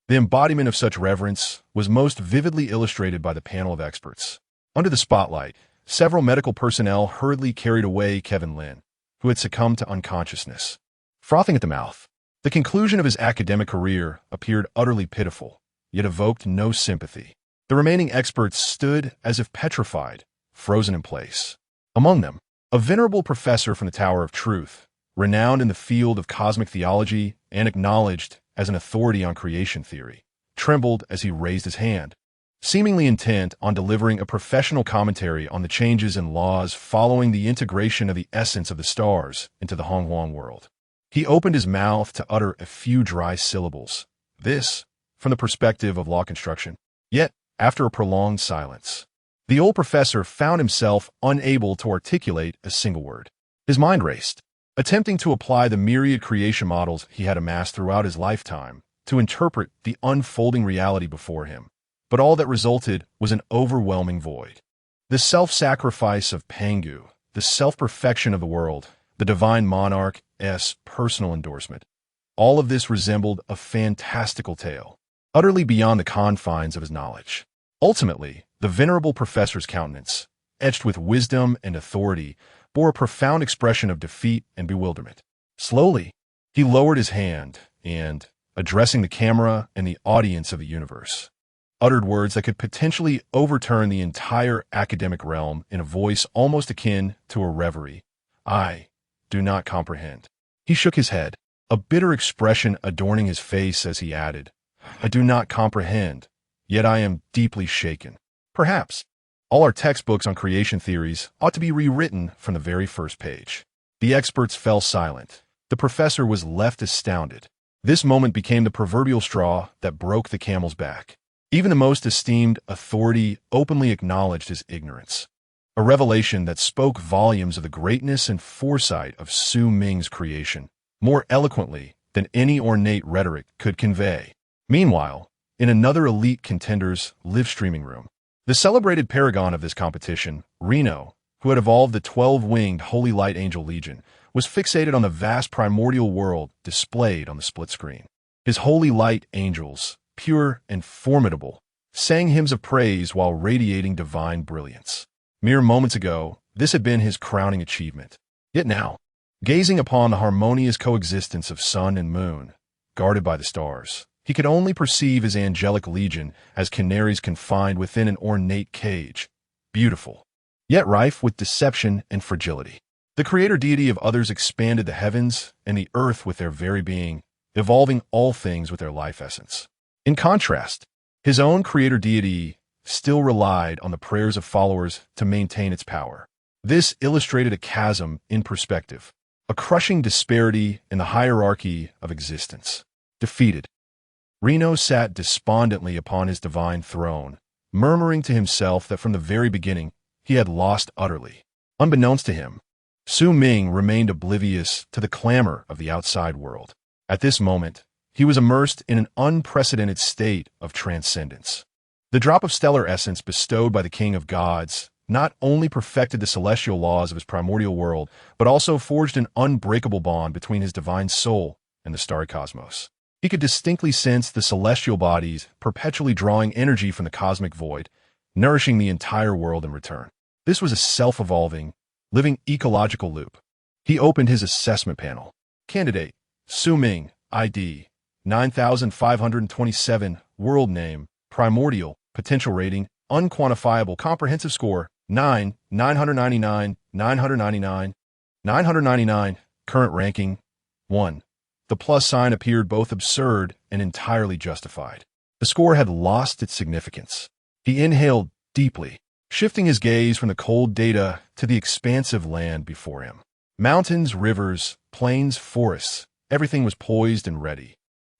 the embodiment of such reverence was most vividly illustrated by the panel of experts. Under the spotlight, several medical personnel hurriedly carried away Kevin Lin, who had succumbed to unconsciousness. Frothing at the mouth, the conclusion of his academic career appeared utterly pitiful, yet evoked no sympathy. The remaining experts stood as if petrified, frozen in place. Among them, a venerable professor from the Tower of Truth, renowned in the field of cosmic theology and acknowledged as an authority on creation theory, trembled as he raised his hand, seemingly intent on delivering a professional commentary on the changes in laws following the integration of the essence of the stars into the Hong Huang world. He opened his mouth to utter a few dry syllables. This, from the perspective of law construction. Yet, after a prolonged silence, the old professor found himself unable to articulate a single word. His mind raced, attempting to apply the myriad creation models he had amassed throughout his lifetime to interpret the unfolding reality before him. But all that resulted was an overwhelming void. The self-sacrifice of Pangu, the self-perfection of the world, the divine monarch's personal endorsement. All of this resembled a fantastical tale, utterly beyond the confines of his knowledge. Ultimately, the venerable professor's countenance, etched with wisdom and authority, bore a profound expression of defeat and bewilderment. Slowly, he lowered his hand and, addressing the camera and the audience of the universe, uttered words that could potentially overturn the entire academic realm in a voice almost akin to a reverie. "I do not comprehend." He shook his head, a bitter expression adorning his face as he added, "I do not comprehend, yet I am deeply shaken. Perhaps all our textbooks on creation theories ought to be rewritten from the very first page." The experts fell silent. The professor was left astounded. This moment became the proverbial straw that broke the camel's back. Even the most esteemed authority openly acknowledged his ignorance. A revelation that spoke volumes of the greatness and foresight of Su Ming's creation, more eloquently than any ornate rhetoric could convey. Meanwhile, in another elite contender's live streaming room, The celebrated paragon of this competition, Reno, who had evolved the 12-winged Holy Light Angel Legion, was fixated on the vast primordial world displayed on the split screen. His holy light angels, pure and formidable, sang hymns of praise while radiating divine brilliance. Mere moments ago, this had been his crowning achievement. Yet now, gazing upon the harmonious coexistence of sun and moon, guarded by the stars, he could only perceive his angelic legion as canaries confined within an ornate cage, beautiful, yet rife with deception and fragility. The creator deity of others expanded the heavens and the earth with their very being, evolving all things with their life essence. In contrast, his own creator deity still relied on the prayers of followers to maintain its power. This illustrated a chasm in perspective, a crushing disparity in the hierarchy of existence. Defeated, Reno sat despondently upon his divine throne, murmuring to himself that from the very beginning he had lost utterly. Unbeknownst to him, Su Ming remained oblivious to the clamor of the outside world. At this moment, he was immersed in an unprecedented state of transcendence. The drop of stellar essence bestowed by the King of Gods not only perfected the celestial laws of his primordial world, but also forged an unbreakable bond between his divine soul and the starry cosmos. He could distinctly sense the celestial bodies perpetually drawing energy from the cosmic void, nourishing the entire world in return. This was a self-evolving, living ecological loop. He opened his assessment panel. Candidate, Su Ming, ID, 9527, world name, primordial, potential rating, unquantifiable comprehensive score, 999, 999, current ranking, 1. The plus sign appeared both absurd and entirely justified. The score had lost its significance. He inhaled deeply, shifting his gaze from the cold data to the expansive land before him. Mountains, rivers, plains, forests, everything was poised and ready.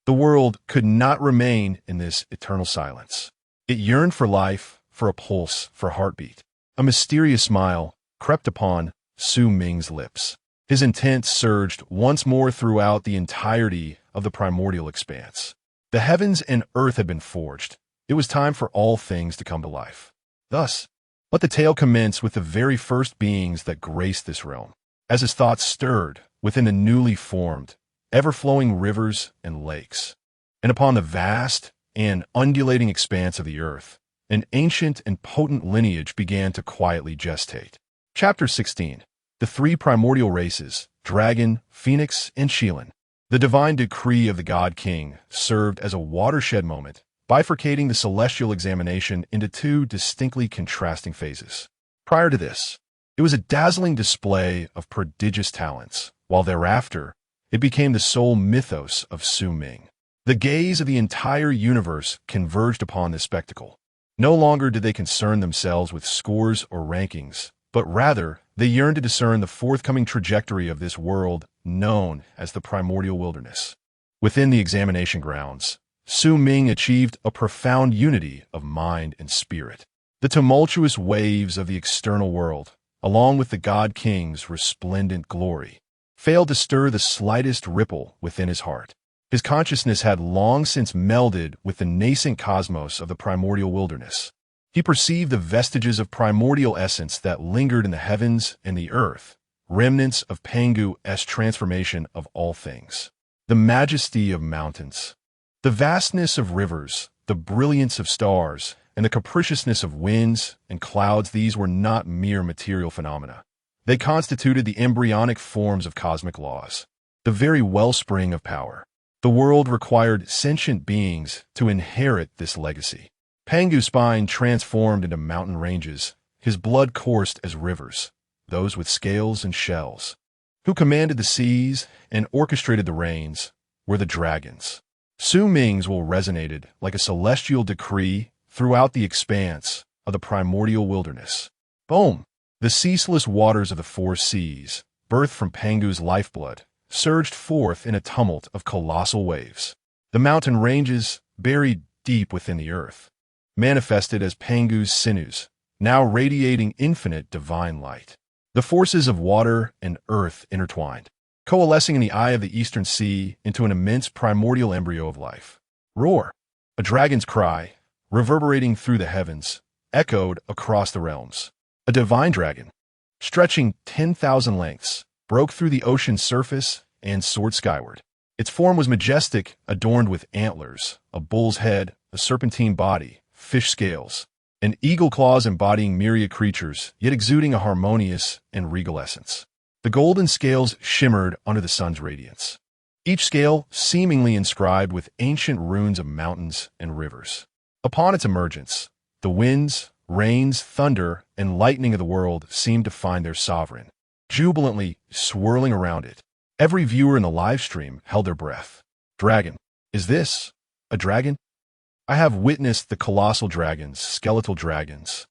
The world could not remain in this eternal silence. It yearned for life, for a pulse, for heartbeat. A mysterious smile crept upon Su Ming's lips. His intent surged once more throughout the entirety of the primordial expanse. The heavens and earth had been forged. It was time for all things to come to life. Thus, let the tale commence with the very first beings that graced this realm. As his thoughts stirred within the newly formed, ever-flowing rivers and lakes, and upon the vast and undulating expanse of the earth, an ancient and potent lineage began to quietly gestate. Chapter 16. The three primordial races, Dragon, Phoenix, and Shilin. The divine decree of the God King served as a watershed moment, bifurcating the celestial examination into two distinctly contrasting phases. Prior to this, it was a dazzling display of prodigious talents, while thereafter, it became the sole mythos of Su Ming. The gaze of the entire universe converged upon this spectacle. No longer did they concern themselves with scores or rankings, but rather, they yearned to discern the forthcoming trajectory of this world known as the primordial wilderness. Within the examination grounds, Su Ming achieved a profound unity of mind and spirit. The tumultuous waves of the external world, along with the God King's resplendent glory, failed to stir the slightest ripple within his heart. His consciousness had long since melded with the nascent cosmos of the primordial wilderness. He perceived the vestiges of primordial essence that lingered in the heavens and the earth, remnants of Pangu's transformation of all things. The majesty of mountains, the vastness of rivers, the brilliance of stars, and the capriciousness of winds and clouds, these were not mere material phenomena. They constituted the embryonic forms of cosmic laws, the very wellspring of power. The world required sentient beings to inherit this legacy. Pangu's spine transformed into mountain ranges, his blood coursed as rivers, those with scales and shells. Who commanded the seas and orchestrated the rains were the dragons. Su Ming's will resonated like a celestial decree throughout the expanse of the primordial wilderness. Boom! The ceaseless waters of the four seas, birthed from Pangu's lifeblood, surged forth in a tumult of colossal waves. The mountain ranges, buried deep within the earth, manifested as Pangu's sinews, now radiating infinite divine light. The forces of water and earth intertwined, coalescing in the eye of the eastern sea into an immense primordial embryo of life. Roar! A dragon's cry, reverberating through the heavens, echoed across the realms. A divine dragon, stretching 10,000 lengths, broke through the ocean's surface and soared skyward. Its form was majestic, adorned with antlers, a bull's head, a serpentine body, fish scales, and eagle claws embodying myriad creatures, yet exuding a harmonious and regal essence. The golden scales shimmered under the sun's radiance, each scale seemingly inscribed with ancient runes of mountains and rivers. Upon its emergence, the winds, rains, thunder, and lightning of the world seemed to find their sovereign, jubilantly swirling around it. Every viewer in the live stream held their breath. Dragon. Is this a dragon? I have witnessed the colossal dragons, skeletal dragons,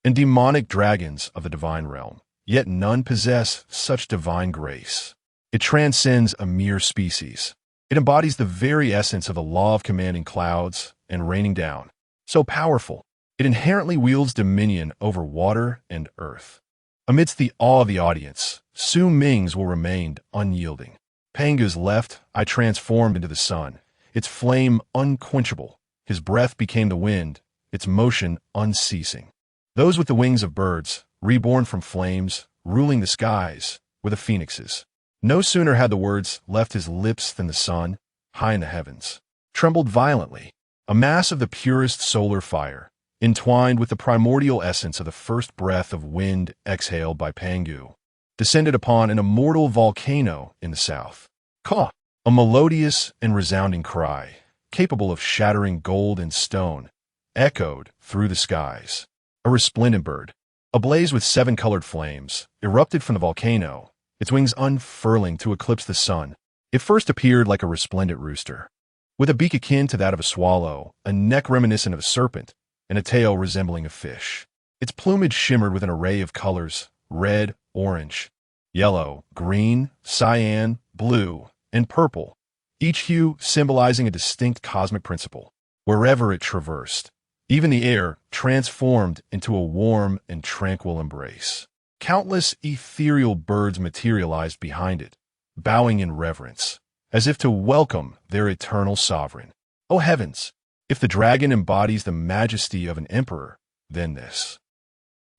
and demonic dragons of the divine realm, yet none possess such divine grace. It transcends a mere species. It embodies the very essence of the law of commanding clouds and raining down. So powerful, it inherently wields dominion over water and earth. Amidst the awe of the audience, Su Ming's will remain unyielding. Pangu's left eye transformed into the sun, its flame unquenchable. His breath became the wind, its motion unceasing. Those with the wings of birds, reborn from flames, ruling the skies, were the phoenixes. No sooner had the words left his lips than the sun, high in the heavens, trembled violently. A mass of the purest solar fire, entwined with the primordial essence of the first breath of wind exhaled by Pangu, descended upon an immortal volcano in the south. Caw! A melodious and resounding cry, capable of shattering gold and stone, echoed through the skies. A resplendent bird, ablaze with 7 colored flames, erupted from the volcano, its wings unfurling to eclipse the sun. It first appeared like a resplendent rooster, with a beak akin to that of a swallow, a neck reminiscent of a serpent, and a tail resembling a fish. Its plumage shimmered with an array of colors: red, orange, yellow, green, cyan, blue, and purple, each hue symbolizing a distinct cosmic principle. Wherever it traversed, even the air transformed into a warm and tranquil embrace. Countless ethereal birds materialized behind it, bowing in reverence, as if to welcome their eternal sovereign. Oh heavens! If the dragon embodies the majesty of an emperor, then this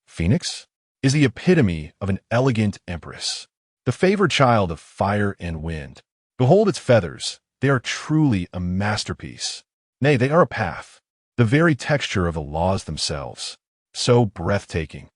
phoenix is the epitome of an elegant empress, the favored child of fire and wind. Behold its feathers, they are truly a masterpiece. Nay, they are a path, the very texture of the laws themselves. So breathtaking.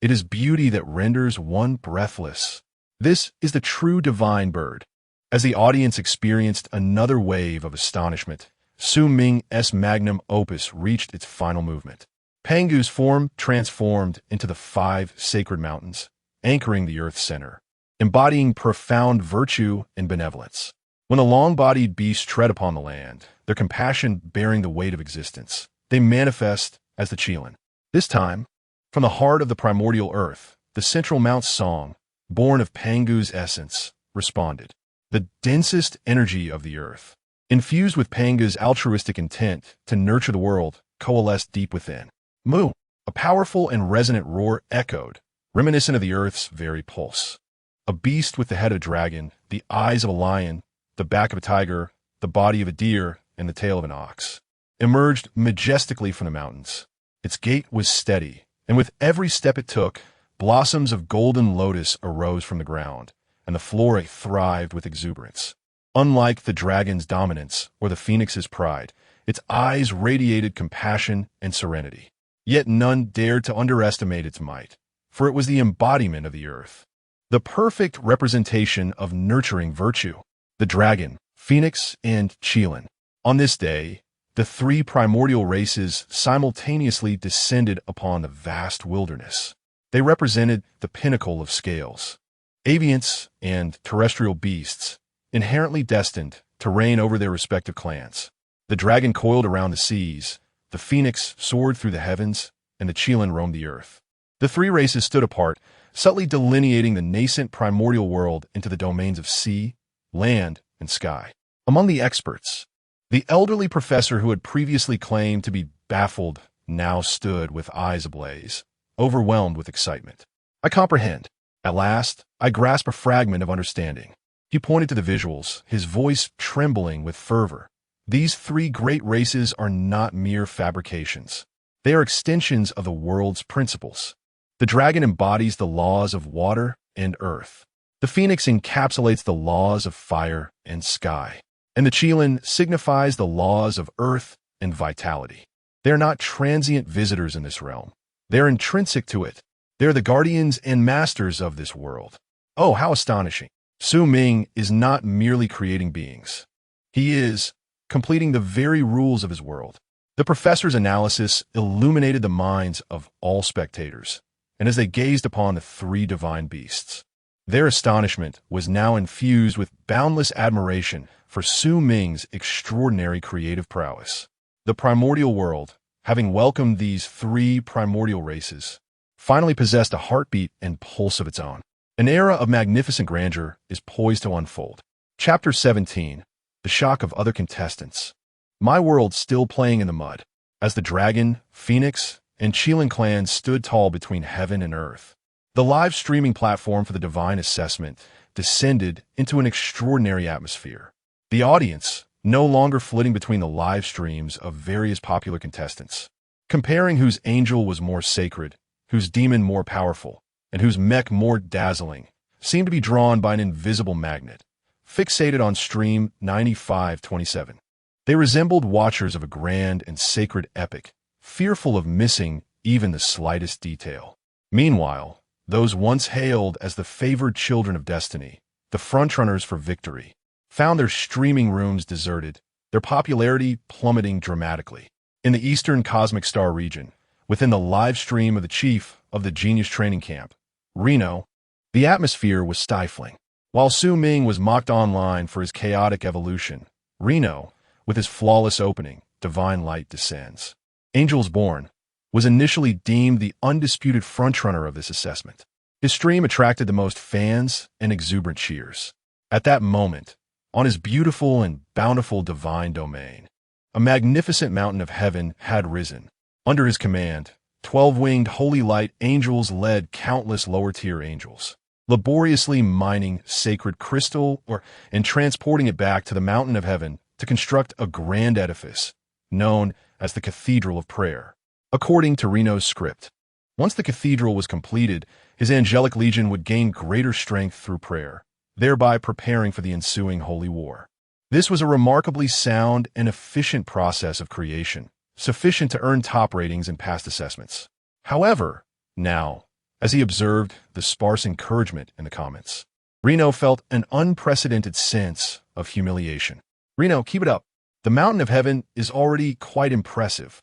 It is beauty that renders one breathless. This is the true divine bird. As the audience experienced another wave of astonishment, Su Ming's magnum opus reached its final movement. Pangu's form transformed into the 5 sacred mountains, anchoring the earth's center, embodying profound virtue and benevolence. When the long-bodied beasts tread upon the land, their compassion bearing the weight of existence, they manifest as the Qilin. This time, from the heart of the primordial earth, the central mount's song, born of Pangu's essence, responded. The densest energy of the earth, infused with Pangu's altruistic intent to nurture the world, coalesced deep within. Mu, a powerful and resonant roar echoed, reminiscent of the earth's very pulse. A beast with the head of a dragon, the eyes of a lion, the back of a tiger, the body of a deer, and the tail of an ox, emerged majestically from the mountains. Its gait was steady, and with every step it took, blossoms of golden lotus arose from the ground, and the flora thrived with exuberance. Unlike the dragon's dominance or the phoenix's pride, its eyes radiated compassion and serenity. Yet none dared to underestimate its might, for it was the embodiment of the earth, the perfect representation of nurturing virtue. The dragon, phoenix, and Qilin. On this day, the 3 primordial races simultaneously descended upon the vast wilderness. They represented the pinnacle of scales, avians and terrestrial beasts, inherently destined to reign over their respective clans. The dragon coiled around the seas, the phoenix soared through the heavens, and the Qilin roamed the earth. The 3 races stood apart, subtly delineating the nascent primordial world into the domains of sea, land, and sky. Among the experts, the elderly professor who had previously claimed to be baffled now stood with eyes ablaze, overwhelmed with excitement. I comprehend. At last, I grasp a fragment of understanding. He pointed to the visuals, his voice trembling with fervor. These 3 great races are not mere fabrications. They are extensions of the world's principles. The dragon embodies the laws of water and earth. The phoenix encapsulates the laws of fire and sky. And the qilin signifies the laws of earth and vitality. They are not transient visitors in this realm. They are intrinsic to it. They are the guardians and masters of this world. Oh, how astonishing. Su Ming is not merely creating beings. He is completing the very rules of his world. The professor's analysis illuminated the minds of all spectators, and as they gazed upon the three divine beasts, their astonishment was now infused with boundless admiration for Su Ming's extraordinary creative prowess. The primordial world, having welcomed these three primordial races, finally possessed a heartbeat and pulse of its own. An era of magnificent grandeur is poised to unfold. Chapter 17. The shock of other contestants. My world still playing in the mud, as the dragon, phoenix, and qilin clans stood tall between heaven and earth. The live streaming platform for the divine assessment descended into an extraordinary atmosphere. The audience, no longer flitting between the live streams of various popular contestants, comparing whose angel was more sacred, whose demon more powerful, and whose mech more dazzling, seemed to be drawn by an invisible magnet, fixated on stream 9527. They resembled watchers of a grand and sacred epic, fearful of missing even the slightest detail. Meanwhile, those once hailed as the favored children of destiny, the frontrunners for victory, found their streaming rooms deserted, their popularity plummeting dramatically. In the Eastern Cosmic Star region, within the live stream of the chief of the Genius Training Camp, Reno, the atmosphere was stifling. While Su Ming was mocked online for his chaotic evolution, Reno, with his flawless opening, Divine Light Descends, Angels Born, was initially deemed the undisputed frontrunner of this assessment. His stream attracted the most fans and exuberant cheers. At that moment, on his beautiful and bountiful divine domain, a magnificent mountain of heaven had risen. Under his command, 12-winged holy light angels led countless lower-tier angels, laboriously mining sacred crystal and transporting it back to the mountain of heaven to construct a grand edifice known as the Cathedral of Prayer. According to Reno's script, once the cathedral was completed, his angelic legion would gain greater strength through prayer, thereby preparing for the ensuing holy war. This was a remarkably sound and efficient process of creation, sufficient to earn top ratings in past assessments. However, now, as he observed the sparse encouragement in the comments, Reno felt an unprecedented sense of humiliation. Reno, keep it up. The mountain of heaven is already quite impressive.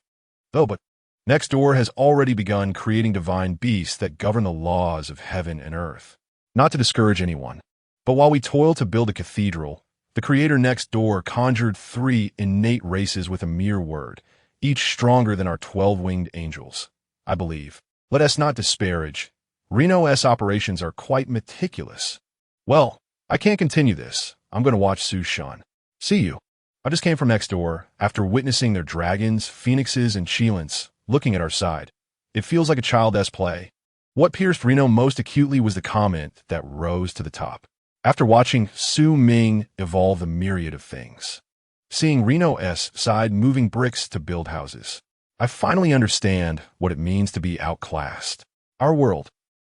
But next door has already begun creating divine beasts that govern the laws of heaven and earth. Not to discourage anyone, but while we toil to build a cathedral, the creator next door conjured 3 innate races with a mere word, each stronger than our 12-winged angels. I believe. Let us not disparage. Reno's operations are quite meticulous. Well, I can't continue this. I'm going to watch Sushan. See you. I just came from next door after witnessing their dragons, phoenixes, and qilins looking at our side. It feels like a child's play. What pierced Reno most acutely was the comment that rose to the top. After watching Su Ming evolve the myriad of things, seeing Reno's side moving bricks to build houses, I finally understand what it means to be outclassed. Our world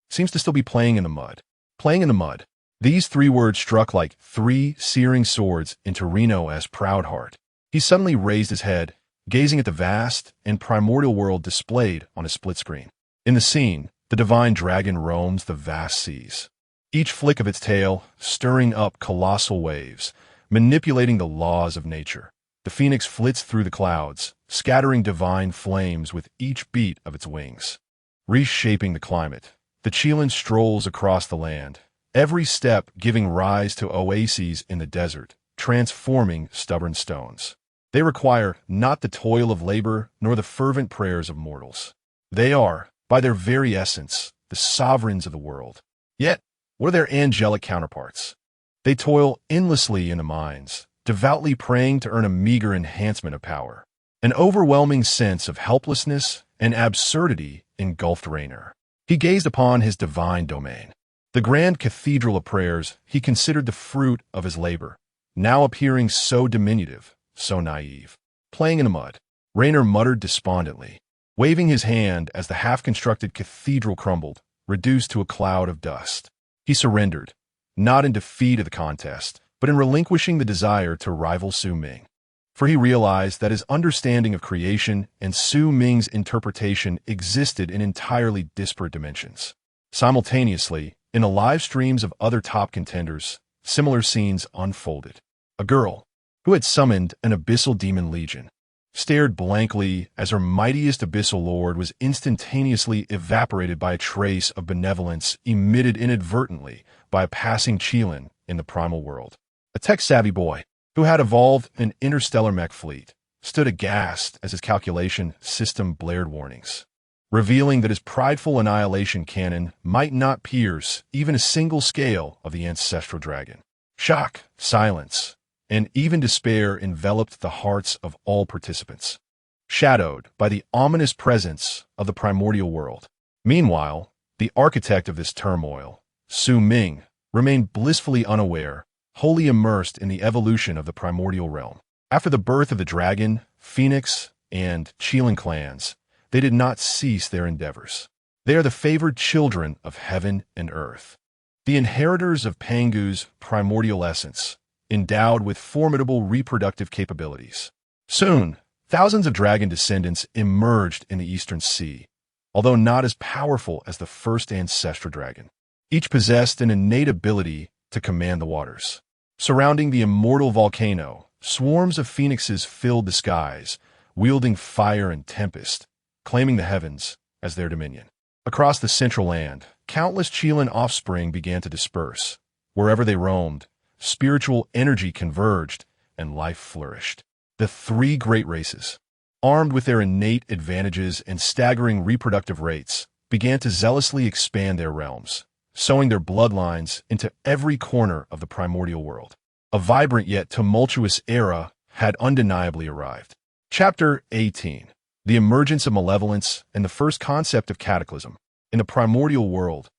seems to still be playing in the mud. Playing in the mud. These 3 words struck like 3 searing swords into Reno's proud heart. He suddenly raised his head, gazing at the vast and primordial world displayed on a split screen. In the scene, the divine dragon roams the vast seas, each flick of its tail stirring up colossal waves, manipulating the laws of nature. The phoenix flits through the clouds, scattering divine flames with each beat of its wings. Reshaping the climate, the qilin strolls across the land, every step giving rise to oases in the desert, transforming stubborn stones. They require not the toil of labor nor the fervent prayers of mortals. They are, by their very essence, the sovereigns of the world. Yet, what are their angelic counterparts? They toil endlessly in the mines, devoutly praying to earn a meager enhancement of power. An overwhelming sense of helplessness and absurdity engulfed Rainer. He gazed upon his divine domain. The grand cathedral of prayers he considered the fruit of his labor, now appearing so diminutive, so naive. Playing in the mud, Rainer muttered despondently. waving his hand as the half-constructed cathedral crumbled, reduced to a cloud of dust. He surrendered, not in defeat of the contest, but in relinquishing the desire to rival Su Ming. For he realized that his understanding of creation and Su Ming's interpretation existed in entirely disparate dimensions. Simultaneously, in the live streams of other top contenders, similar scenes unfolded. A girl, who had summoned an abyssal demon legion, stared blankly as her mightiest abyssal lord was instantaneously evaporated by a trace of benevolence emitted inadvertently by a passing Qilin in the primal world. A tech-savvy boy, who had evolved an interstellar mech fleet, stood aghast as his calculation system blared warnings, revealing that his prideful annihilation cannon might not pierce even a single scale of the ancestral dragon. Shock, silence, and even despair enveloped the hearts of all participants, shadowed by the ominous presence of the primordial world. Meanwhile, the architect of this turmoil, Su Ming, remained blissfully unaware, wholly immersed in the evolution of the primordial realm. After the birth of the dragon, phoenix, and Qilin clans, they did not cease their endeavors. They are the favored children of heaven and earth, the inheritors of Pangu's primordial essence, endowed with formidable reproductive capabilities. Soon, thousands of dragon descendants emerged in the Eastern Sea, although not as powerful as the first ancestral dragon. Each possessed an innate ability to command the waters. Surrounding the immortal volcano, swarms of phoenixes filled the skies, wielding fire and tempest, claiming the heavens as their dominion. Across the central land, countless Qilin offspring began to disperse. Wherever they roamed, spiritual energy converged, and life flourished. The three great races, armed with their innate advantages and staggering reproductive rates, began to zealously expand their realms, sowing their bloodlines into every corner of the primordial world. A vibrant yet tumultuous era had undeniably arrived. Chapter 18. The Emergence of Malevolence and the First Concept of Cataclysm. In the primordial world,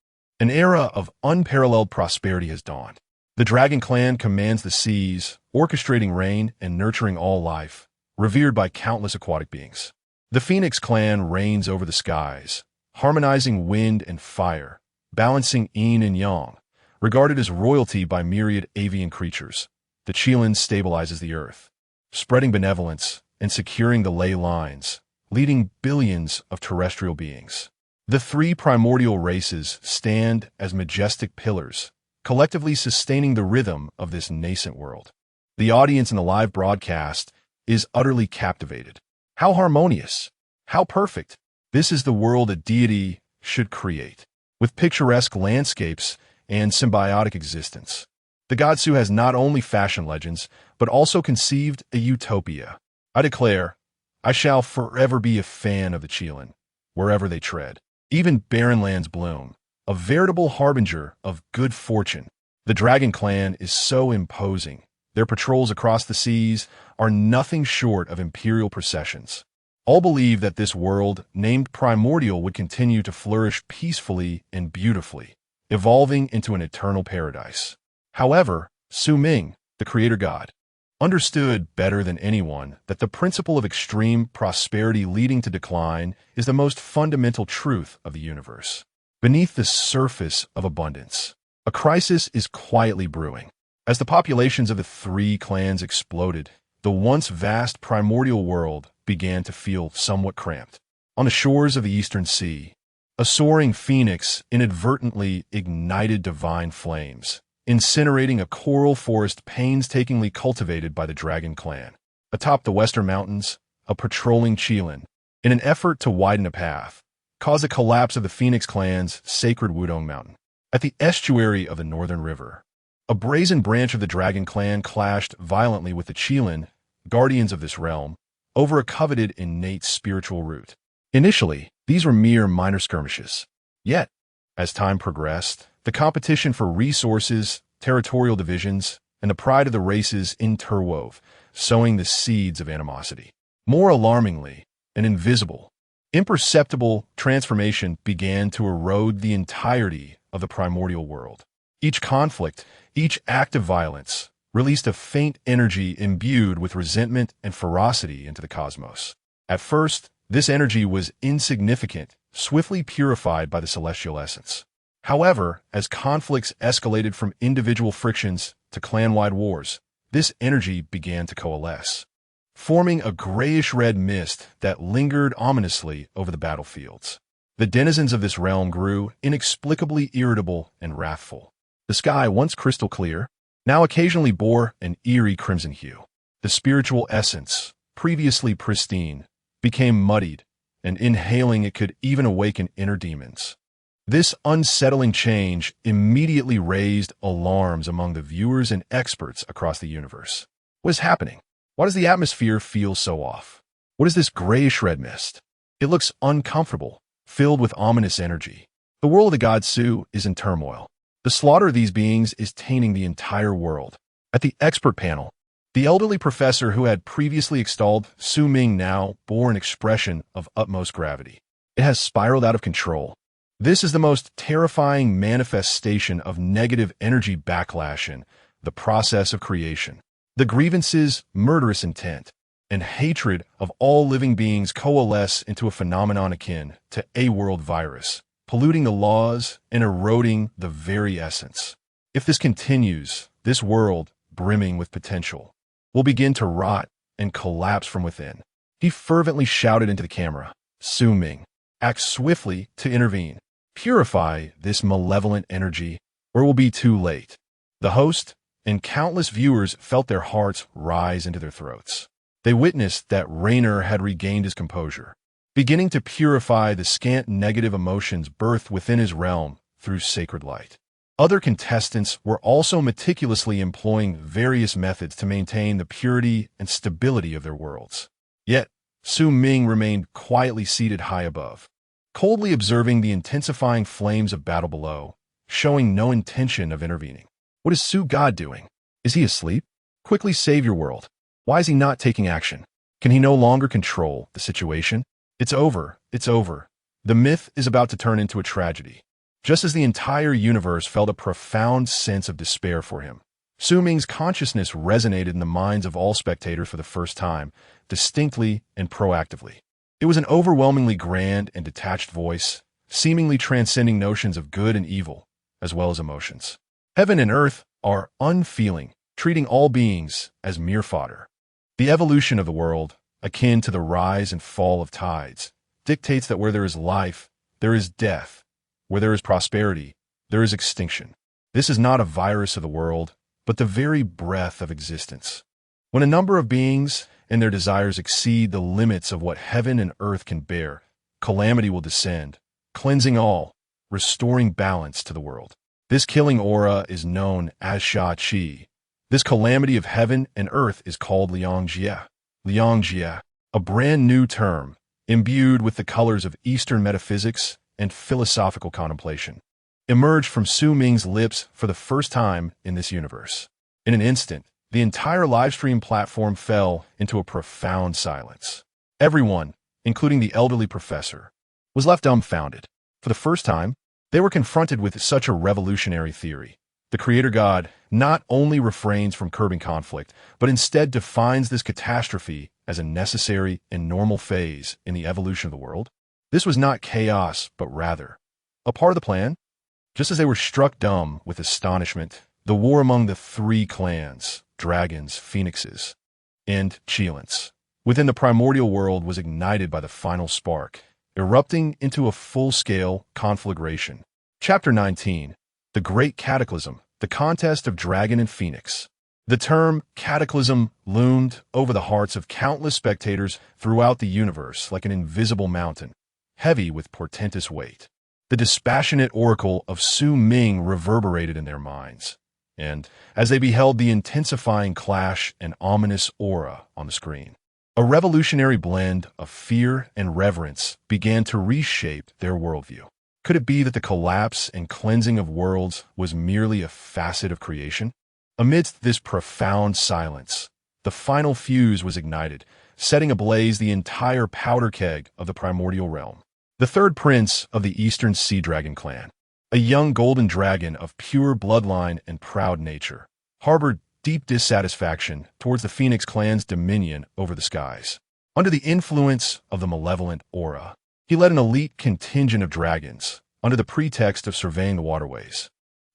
an era of unparalleled prosperity has dawned. The Dragon Clan commands the seas, orchestrating rain and nurturing all life, revered by countless aquatic beings. The Phoenix Clan reigns over the skies, harmonizing wind and fire, balancing yin and yang, regarded as royalty by myriad avian creatures. The Qilin stabilizes the earth, spreading benevolence and securing the ley lines, leading billions of terrestrial beings. The three primordial races stand as majestic pillars, collectively sustaining the rhythm of this nascent world. The audience in the live broadcast is utterly captivated. How harmonious! How perfect! This is the world a deity should create, with picturesque landscapes and symbiotic existence. The Godsu has not only fashioned legends, but also conceived a utopia. I declare, I shall forever be a fan of the Qilin, wherever they tread. Even barren lands bloom, a veritable harbinger of good fortune. The Dragon Clan is so imposing. Their patrols across the seas are nothing short of imperial processions. All believe that this world, named Primordial, would continue to flourish peacefully and beautifully, evolving into an eternal paradise. However, Su Ming, the creator god, understood better than anyone that the principle of extreme prosperity leading to decline is the most fundamental truth of the universe. Beneath the surface of abundance, a crisis is quietly brewing. As the populations of the three clans exploded, the once vast primordial world began to feel somewhat cramped. On the shores of the Eastern Sea, a soaring phoenix inadvertently ignited divine flames, incinerating a coral forest painstakingly cultivated by the Dragon Clan. Atop the western mountains, a patrolling Qilin, in an effort to widen a path, caused the collapse of the Phoenix Clan's sacred Wudong Mountain. At the estuary of the northern river, a brazen branch of the Dragon Clan clashed violently with the Qilin, guardians of this realm, over a coveted innate spiritual root. Initially, these were mere minor skirmishes. Yet, as time progressed, the competition for resources, territorial divisions, and the pride of the races interwove, sowing the seeds of animosity. More alarmingly, an invisible, imperceptible transformation began to erode the entirety of the primordial world. Each conflict, each act of violence, released a faint energy imbued with resentment and ferocity into the cosmos. At first, This energy was insignificant, swiftly purified by the celestial essence. However, as conflicts escalated from individual frictions to clan-wide wars, this energy began to coalesce, forming a grayish-red mist that lingered ominously over the battlefields. The denizens of this realm grew inexplicably irritable and wrathful. The sky, once crystal clear, now occasionally bore an eerie crimson hue. The spiritual essence, previously pristine, became muddied, and inhaling it could even awaken inner demons. This unsettling change immediately raised alarms among the viewers and experts across the universe. What is happening? Why does the atmosphere feel so off? What is this grayish-red mist? It looks uncomfortable, filled with ominous energy. The world of the god Su is in turmoil. The slaughter of these beings is tainting the entire world. At the expert panel, the elderly professor who had previously extolled Su Ming now bore an expression of utmost gravity. It has spiraled out of control. This is the most terrifying manifestation of negative energy backlash in the process of creation. The grievances, murderous intent, and hatred of all living beings coalesce into a phenomenon akin to a world virus, polluting the laws and eroding the very essence. If this continues, this world, brimming with potential, will begin to rot and collapse from within. He fervently shouted into the camera, Su Ming, act swiftly to intervene. Purify this malevolent energy, or it will be too late. The host and countless viewers felt their hearts rise into their throats. They witnessed that Rainer had regained his composure, beginning to purify the scant negative emotions birthed within his realm through sacred light. Other contestants were also meticulously employing various methods to maintain the purity and stability of their worlds. Yet, Su Ming remained quietly seated high above, coldly observing the intensifying flames of battle below, showing no intention of intervening. What is Su God doing? Is he asleep? Quickly save your world. Why is he not taking action? Can he no longer control the situation? It's over. It's over. The myth is about to turn into a tragedy. Just as the entire universe felt a profound sense of despair for him, Su Ming's consciousness resonated in the minds of all spectators for the first time, distinctly and proactively. It was an overwhelmingly grand and detached voice, seemingly transcending notions of good and evil, as well as emotions. Heaven and earth are unfeeling, treating all beings as mere fodder. The evolution of the world, akin to the rise and fall of tides, dictates that where there is life, there is death. Where there is prosperity, there is extinction. This is not a virus of the world, but the very breath of existence. When a number of beings and their desires exceed the limits of what heaven and earth can bear, calamity will descend, cleansing all, restoring balance to the world. This killing aura is known as Sha-Qi. This calamity of heaven and earth is called Liangjie. Liangjie, a brand new term, imbued with the colors of Eastern metaphysics and philosophical contemplation, emerged from Su Ming's lips for the first time in this universe. In an instant, the entire livestream platform fell into a profound silence. Everyone, including the elderly professor, was left dumbfounded. For the first time, they were confronted with such a revolutionary theory. The creator god not only refrains from curbing conflict, but instead defines this catastrophe as a necessary and normal phase in the evolution of the world. This was not chaos, but rather a part of the plan. Just as they were struck dumb with astonishment, the war among the three clans, dragons, phoenixes, and Cheilants, within the primordial world was ignited by the final spark, erupting into a full-scale conflagration. Chapter 19, The Great Cataclysm, the Contest of Dragon and Phoenix. The term cataclysm loomed over the hearts of countless spectators throughout the universe like an invisible mountain, heavy with portentous weight. The dispassionate oracle of Su Ming reverberated in their minds, and as they beheld the intensifying clash and ominous aura on the screen, a revolutionary blend of fear and reverence began to reshape their worldview. Could it be that the collapse and cleansing of worlds was merely a facet of creation? Amidst this profound silence, the final fuse was ignited, setting ablaze the entire powder keg of the primordial realm. The third prince of the Eastern Sea Dragon clan, a young golden dragon of pure bloodline and proud nature, harbored deep dissatisfaction towards the Phoenix clan's dominion over the skies. Under the influence of the malevolent aura, he led an elite contingent of dragons, under the pretext of surveying the waterways,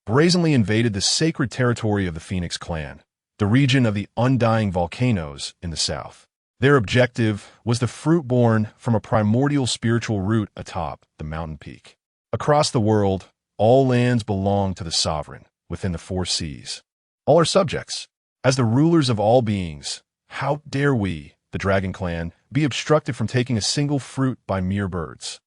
brazenly invaded the sacred territory of the Phoenix clan, the region of the undying volcanoes in the south. Their objective was the fruit born from a primordial spiritual root atop the mountain peak. Across the world, all lands belong to the sovereign within the four seas. All are subjects. As the rulers of all beings, how dare we, the Dragon Clan, be obstructed from taking a single fruit by mere birds?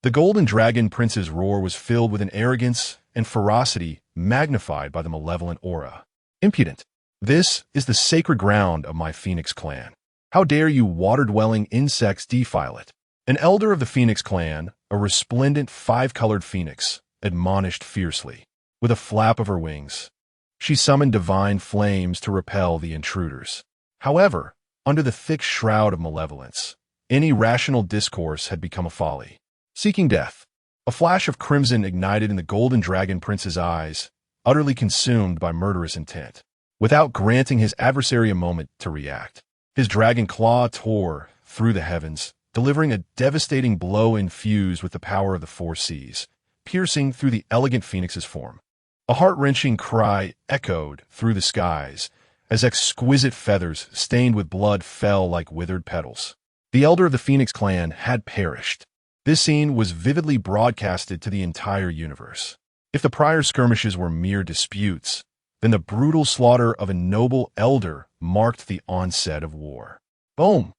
The Golden Dragon Prince's roar was filled with an arrogance and ferocity magnified by the malevolent aura. Impudent! This is the sacred ground of my Phoenix clan. How dare you water-dwelling insects defile it? An elder of the Phoenix clan, a resplendent five-colored phoenix, admonished fiercely. With a flap of her wings, she summoned divine flames to repel the intruders. However, under the thick shroud of malevolence, any rational discourse had become a folly. Seeking death, a flash of crimson ignited in the Golden Dragon Prince's eyes, utterly consumed by murderous intent. Without granting his adversary a moment to react, his dragon claw tore through the heavens, delivering a devastating blow infused with the power of the four seas, piercing through the elegant phoenix's form. A heart-wrenching cry echoed through the skies as exquisite feathers stained with blood fell like withered petals. The elder of the Phoenix clan had perished. This scene was vividly broadcasted to the entire universe. If the prior skirmishes were mere disputes, then the brutal slaughter of a noble elder marked the onset of war. Boom!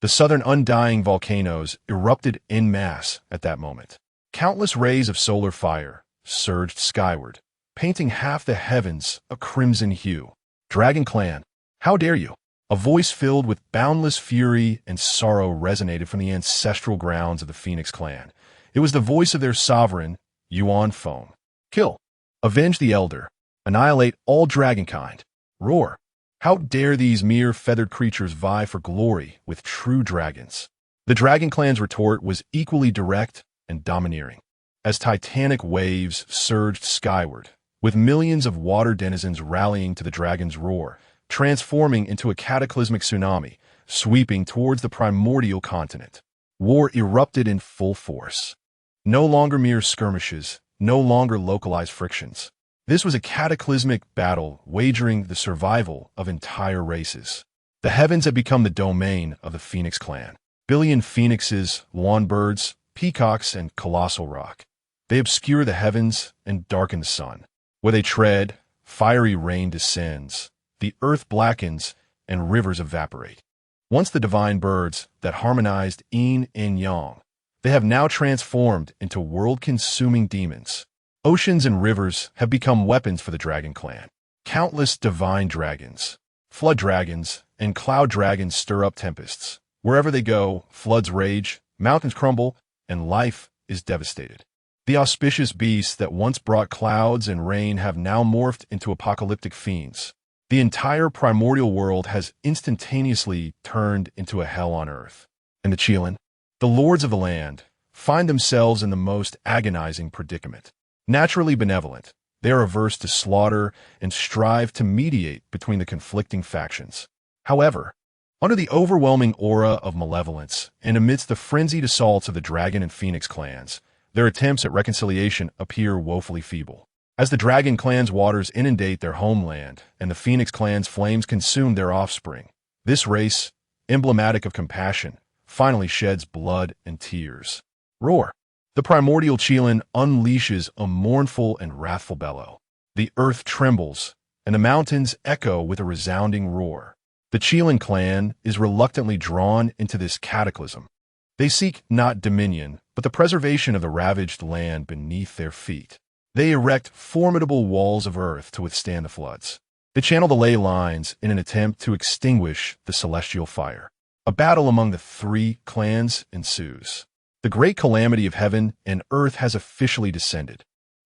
The southern undying volcanoes erupted en masse at that moment. Countless rays of solar fire surged skyward, painting half the heavens a crimson hue. Dragon Clan, how dare you? A voice filled with boundless fury and sorrow resonated from the ancestral grounds of the Phoenix clan. It was the voice of their sovereign, Yuan Feng. Kill. Avenge the elder. Annihilate all dragonkind. Roar. How dare these mere feathered creatures vie for glory with true dragons? The Dragon Clan's retort was equally direct and domineering. As titanic waves surged skyward, with millions of water denizens rallying to the dragon's roar, transforming into a cataclysmic tsunami, sweeping towards the primordial continent. War erupted in full force. No longer mere skirmishes, no longer localized frictions. This was a cataclysmic battle wagering the survival of entire races. The heavens had become the domain of the Phoenix clan. Billion phoenixes, lawnbirds, peacocks, and colossal rock. They obscure the heavens and darken the sun. Where they tread, fiery rain descends, the earth blackens, and rivers evaporate. Once the divine birds that harmonized yin and yang, they have now transformed into world-consuming demons. Oceans and rivers have become weapons for the Dragon Clan. Countless divine dragons, flood dragons, and cloud dragons stir up tempests. Wherever they go, floods rage, mountains crumble, and life is devastated. The auspicious beasts that once brought clouds and rain have now morphed into apocalyptic fiends. The entire primordial world has instantaneously turned into a hell on earth. And the Qilin, the lords of the land, find themselves in the most agonizing predicament. Naturally benevolent, they are averse to slaughter and strive to mediate between the conflicting factions. However, under the overwhelming aura of malevolence and amidst the frenzied assaults of the Dragon and Phoenix clans, their attempts at reconciliation appear woefully feeble. As the Dragon clan's waters inundate their homeland and the Phoenix clan's flames consume their offspring, this race, emblematic of compassion, finally sheds blood and tears. Roar! The primordial Qilin unleashes a mournful and wrathful bellow. The earth trembles, and the mountains echo with a resounding roar. The Qilin clan is reluctantly drawn into this cataclysm. They seek not dominion, but the preservation of the ravaged land beneath their feet. They erect formidable walls of earth to withstand the floods. They channel the ley lines in an attempt to extinguish the celestial fire. A battle among the three clans ensues. The great calamity of heaven and earth has officially descended.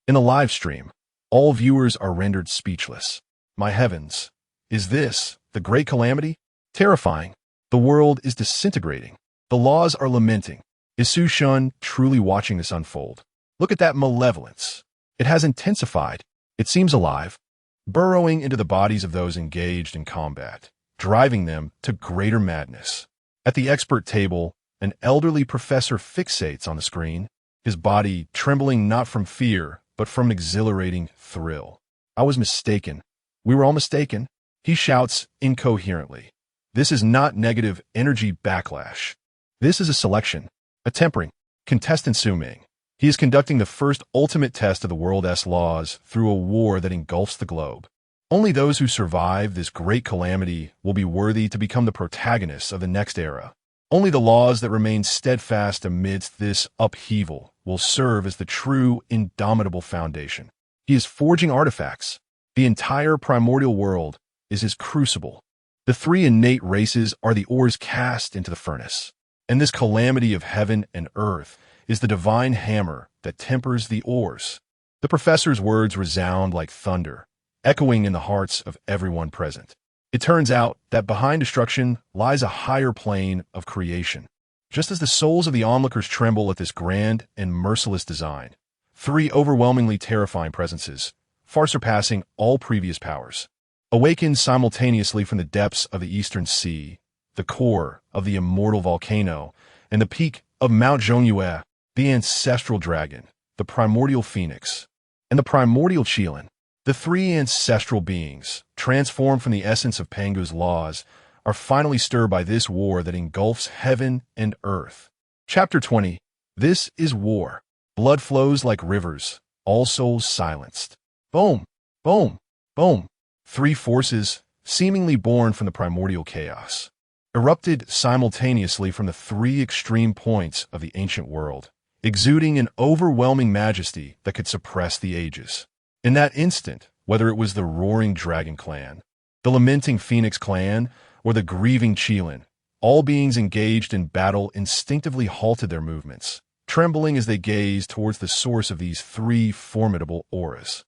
In the live stream, all viewers are rendered speechless. My heavens, is this the great calamity? Terrifying. The world is disintegrating. The laws are lamenting. Is Su Shun truly watching this unfold? Look at that malevolence. It has intensified. It seems alive, burrowing into the bodies of those engaged in combat, driving them to greater madness. At the expert table, an elderly professor fixates on the screen, his body trembling not from fear, but from exhilarating thrill. I was mistaken. We were all mistaken. He shouts incoherently. This is not negative energy backlash. This is a selection, a tempering. Contestant Su Ming. He is conducting the first ultimate test of the world's laws through a war that engulfs the globe. Only those who survive this great calamity will be worthy to become the protagonists of the next era. Only the laws that remain steadfast amidst this upheaval will serve as the true, indomitable foundation. He is forging artifacts. The entire primordial world is his crucible. The three innate races are the ores cast into the furnace. And this calamity of heaven and earth is the divine hammer that tempers the ores. The professor's words resound like thunder, echoing in the hearts of everyone present. It turns out that behind destruction lies a higher plane of creation. Just as the souls of the onlookers tremble at this grand and merciless design, three overwhelmingly terrifying presences, far surpassing all previous powers, awakened simultaneously from the depths of the eastern sea, the core of the immortal volcano, and the peak of Mount Zhongyue, the ancestral dragon, the primordial phoenix, and the primordial Qilin. The three ancestral beings, transformed from the essence of Pangu's laws, are finally stirred by this war that engulfs heaven and earth. Chapter 20. This is war. Blood flows like rivers, all souls silenced. Boom, boom, boom. Three forces, seemingly born from the primordial chaos, erupted simultaneously from the three extreme points of the ancient world, exuding an overwhelming majesty that could suppress the ages. In that instant, whether it was the roaring dragon clan, the lamenting phoenix clan, or the grieving Qilin, all beings engaged in battle instinctively halted their movements, trembling as they gazed towards the source of these three formidable auras.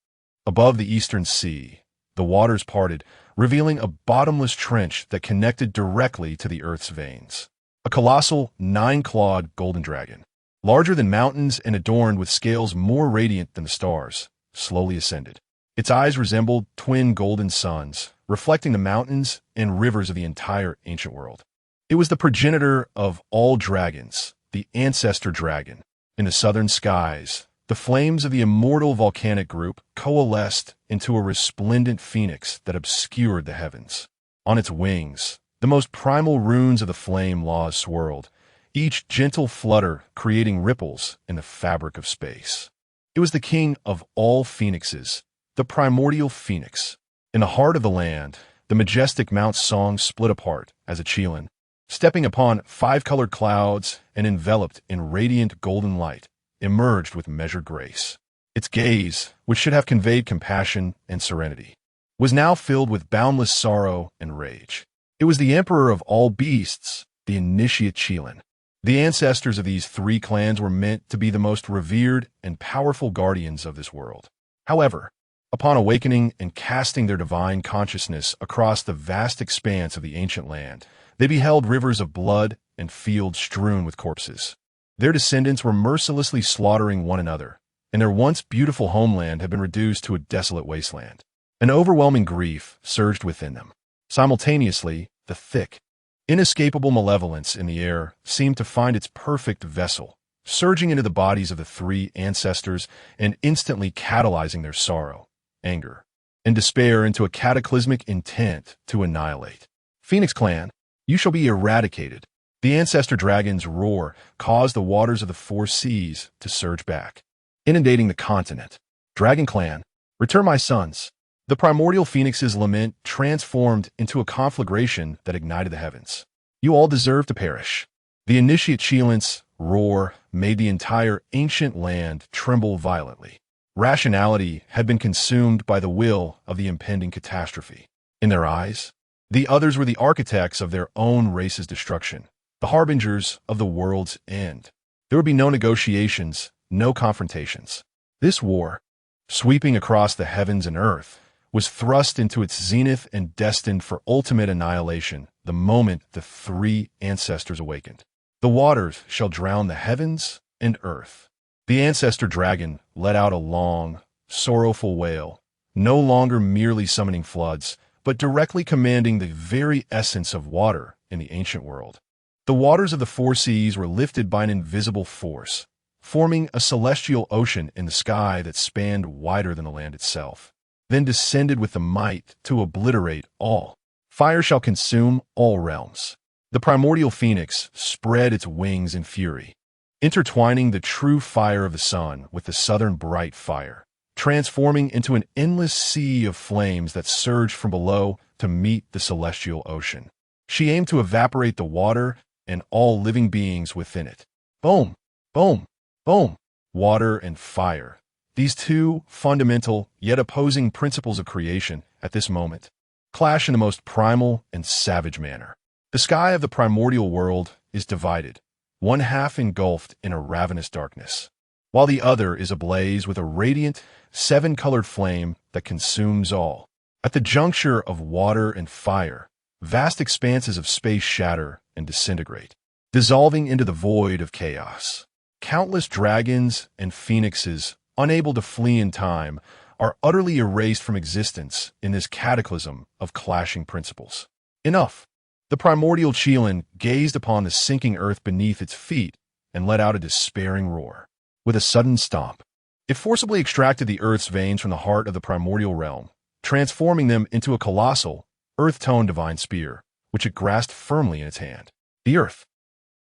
Above the eastern sea, the waters parted, revealing a bottomless trench that connected directly to the earth's veins. A colossal, nine-clawed golden dragon, larger than mountains and adorned with scales more radiant than the stars, slowly ascended. Its eyes resembled twin golden suns, reflecting the mountains and rivers of the entire ancient world. It was the progenitor of all dragons, the ancestor dragon. In the southern skies, the flames of the immortal volcanic group coalesced into a resplendent phoenix that obscured the heavens. On its wings, the most primal runes of the flame laws swirled, each gentle flutter creating ripples in the fabric of space. It was the king of all phoenixes, the primordial phoenix. In the heart of the land, the majestic Mount Song split apart as a Qilin, stepping upon five-colored clouds and enveloped in radiant golden light, emerged with measured grace. Its gaze, which should have conveyed compassion and serenity, was now filled with boundless sorrow and rage. It was the emperor of all beasts, the initiate Qilin. The ancestors of these three clans were meant to be the most revered and powerful guardians of this world. However, upon awakening and casting their divine consciousness across the vast expanse of the ancient land, they beheld rivers of blood and fields strewn with corpses. Their descendants were mercilessly slaughtering one another, and their once beautiful homeland had been reduced to a desolate wasteland. An overwhelming grief surged within them. Simultaneously, the thick, inescapable malevolence in the air seemed to find its perfect vessel, surging into the bodies of the three ancestors and instantly catalyzing their sorrow, anger, and despair into a cataclysmic intent to annihilate. Phoenix Clan, you shall be eradicated. The ancestor dragon's roar caused the waters of the four seas to surge back, inundating the continent. Dragon Clan, return my sons. The primordial phoenix's lament transformed into a conflagration that ignited the heavens. You all deserve to perish. The initiate Qilin's roar made the entire ancient land tremble violently. Rationality had been consumed by the will of the impending catastrophe. In their eyes, the others were the architects of their own race's destruction, the harbingers of the world's end. There would be no negotiations, no confrontations. This war, sweeping across the heavens and earth, was thrust into its zenith and destined for ultimate annihilation the moment the three ancestors awakened. The waters shall drown the heavens and earth. The ancestor dragon let out a long, sorrowful wail, no longer merely summoning floods, but directly commanding the very essence of water in the ancient world. The waters of the four seas were lifted by an invisible force, forming a celestial ocean in the sky that spanned wider than the land itself, then descended with the might to obliterate all. Fire shall consume all realms. The primordial phoenix spread its wings in fury, intertwining the true fire of the sun with the southern bright fire, transforming into an endless sea of flames that surged from below to meet the celestial ocean. She aimed to evaporate the water and all living beings within it. Boom, boom, boom. Water and fire. These two fundamental yet opposing principles of creation at this moment clash in the most primal and savage manner. The sky of the primordial world is divided, one half engulfed in a ravenous darkness, while the other is ablaze with a radiant, seven-colored flame that consumes all. At the juncture of water and fire, vast expanses of space shatter and disintegrate, dissolving into the void of chaos. Countless dragons and phoenixes, unable to flee in time, are utterly erased from existence in this cataclysm of clashing principles. Enough! The primordial Chelan gazed upon the sinking earth beneath its feet and let out a despairing roar. With a sudden stomp, it forcibly extracted the earth's veins from the heart of the primordial realm, transforming them into a colossal, earth-toned divine spear, which it grasped firmly in its hand. The earth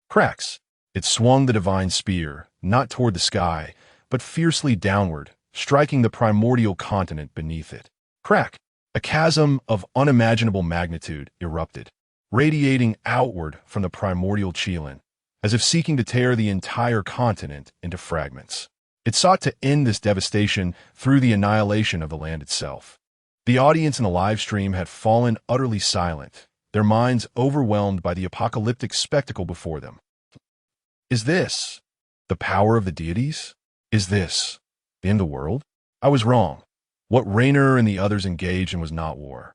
cracks. It swung the divine spear, not toward the sky, but fiercely downward, striking the primordial continent beneath it. Crack! A chasm of unimaginable magnitude erupted, radiating outward from the primordial Chelan, as if seeking to tear the entire continent into fragments. It sought to end this devastation through the annihilation of the land itself. The audience in the live stream had fallen utterly silent, their minds overwhelmed by the apocalyptic spectacle before them. Is this the power of the deities? Is this the end of the world? I was wrong. What Reno and the others engaged in was not war.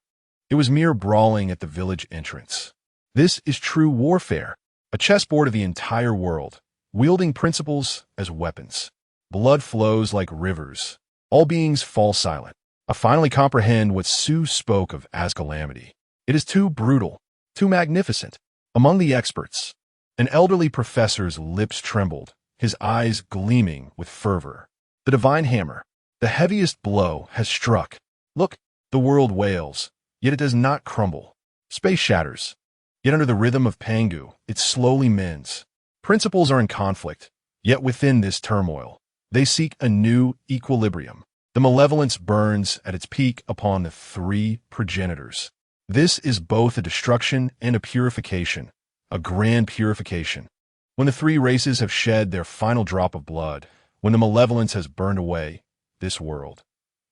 It was mere brawling at the village entrance. This is true warfare, a chessboard of the entire world, wielding principles as weapons. Blood flows like rivers. All beings fall silent. I finally comprehend what Sue spoke of as calamity. It is too brutal, too magnificent. Among the experts, an elderly professor's lips trembled, his eyes gleaming with fervor. The divine hammer, the heaviest blow, has struck. Look, the world wails, yet it does not crumble. Space shatters, yet under the rhythm of Pangu, it slowly mends. Principles are in conflict, yet within this turmoil, they seek a new equilibrium. The malevolence burns at its peak upon the three progenitors. This is both a destruction and a purification, a grand purification. When the three races have shed their final drop of blood, when the malevolence has burned away, this world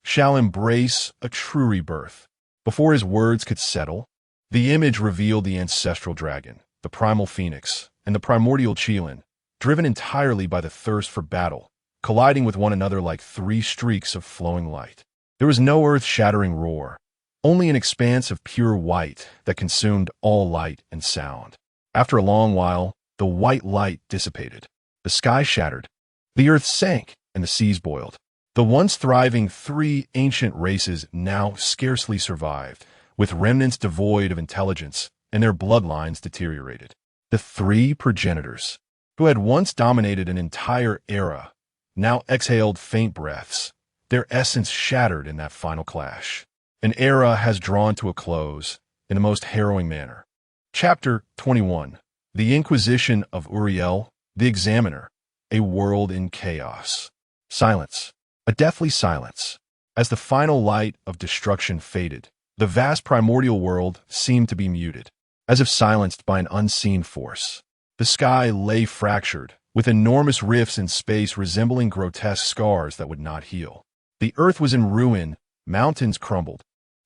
shall embrace a true rebirth. Before his words could settle, the image revealed the ancestral dragon, the primal phoenix, and the primordial Chelan, driven entirely by the thirst for battle, colliding with one another like three streaks of flowing light. There was no earth-shattering roar, only an expanse of pure white that consumed all light and sound. After a long while, the white light dissipated. The sky shattered. The earth sank, and the seas boiled. The once thriving three ancient races now scarcely survived, with remnants devoid of intelligence and their bloodlines deteriorated. The three progenitors, who had once dominated an entire era, now exhaled faint breaths, their essence shattered in that final clash. An era has drawn to a close in the most harrowing manner. Chapter 21. The Inquisition of Uriel, the Examiner, a world in chaos. Silence. A deathly silence. As the final light of destruction faded, the vast primordial world seemed to be muted, as if silenced by an unseen force. The sky lay fractured, with enormous rifts in space resembling grotesque scars that would not heal. The earth was in ruin, mountains crumbled,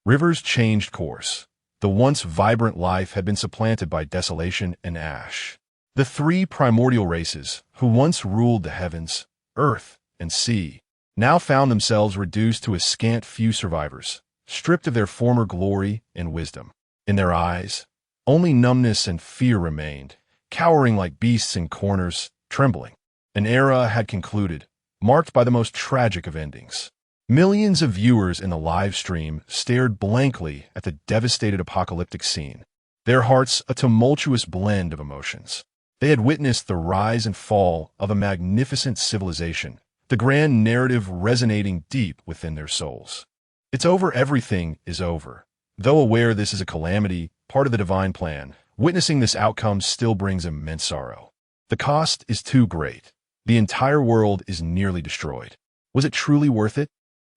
rivers changed course. The once vibrant life had been supplanted by desolation and ash. The three primordial races, who once ruled the heavens, earth, and sea, now found themselves reduced to a scant few survivors, stripped of their former glory and wisdom. In their eyes, only numbness and fear remained, cowering like beasts in corners, trembling. An era had concluded, marked by the most tragic of endings. Millions of viewers in the live stream stared blankly at the devastated apocalyptic scene, their hearts a tumultuous blend of emotions. They had witnessed the rise and fall of a magnificent civilization, the grand narrative resonating deep within their souls. It's over, everything is over. Though aware this is a calamity, part of the divine plan, witnessing this outcome still brings immense sorrow. The cost is too great. The entire world is nearly destroyed. Was it truly worth it?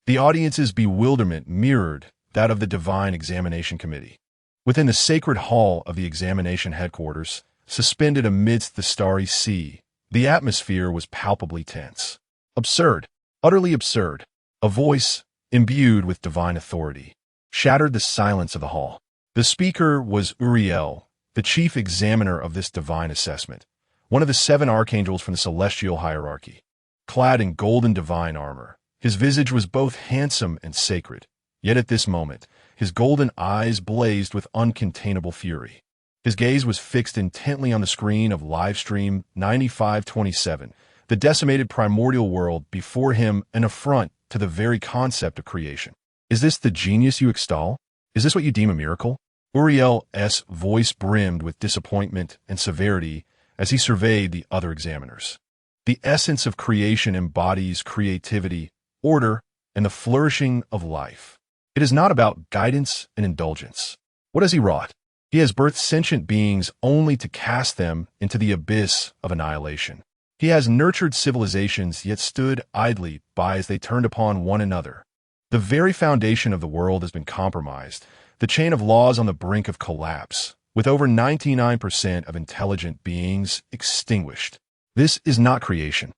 The audience's bewilderment mirrored that of the Divine Examination Committee. Within the sacred hall of the examination headquarters, suspended amidst the starry sea, the atmosphere was palpably tense. Absurd, utterly absurd. A voice, imbued with divine authority, shattered the silence of the hall. The speaker was Uriel, the chief examiner of this divine assessment, one of the 7 archangels from the celestial hierarchy. Clad in golden divine armor, his visage was both handsome and sacred, yet at this moment, his golden eyes blazed with uncontainable fury. His gaze was fixed intently on the screen of Livestream 9527, the decimated primordial world before him, an affront to the very concept of creation. Is this the genius you extol? Is this what you deem a miracle? Uriel's voice brimmed with disappointment and severity as he surveyed the other examiners. The essence of creation embodies creativity, order, and the flourishing of life. It is not about guidance and indulgence. What has he wrought? He has birthed sentient beings only to cast them into the abyss of annihilation. He has nurtured civilizations yet stood idly by as they turned upon one another. The very foundation of the world has been compromised, the chain of laws on the brink of collapse, with over 99% of intelligent beings extinguished. This is not creation.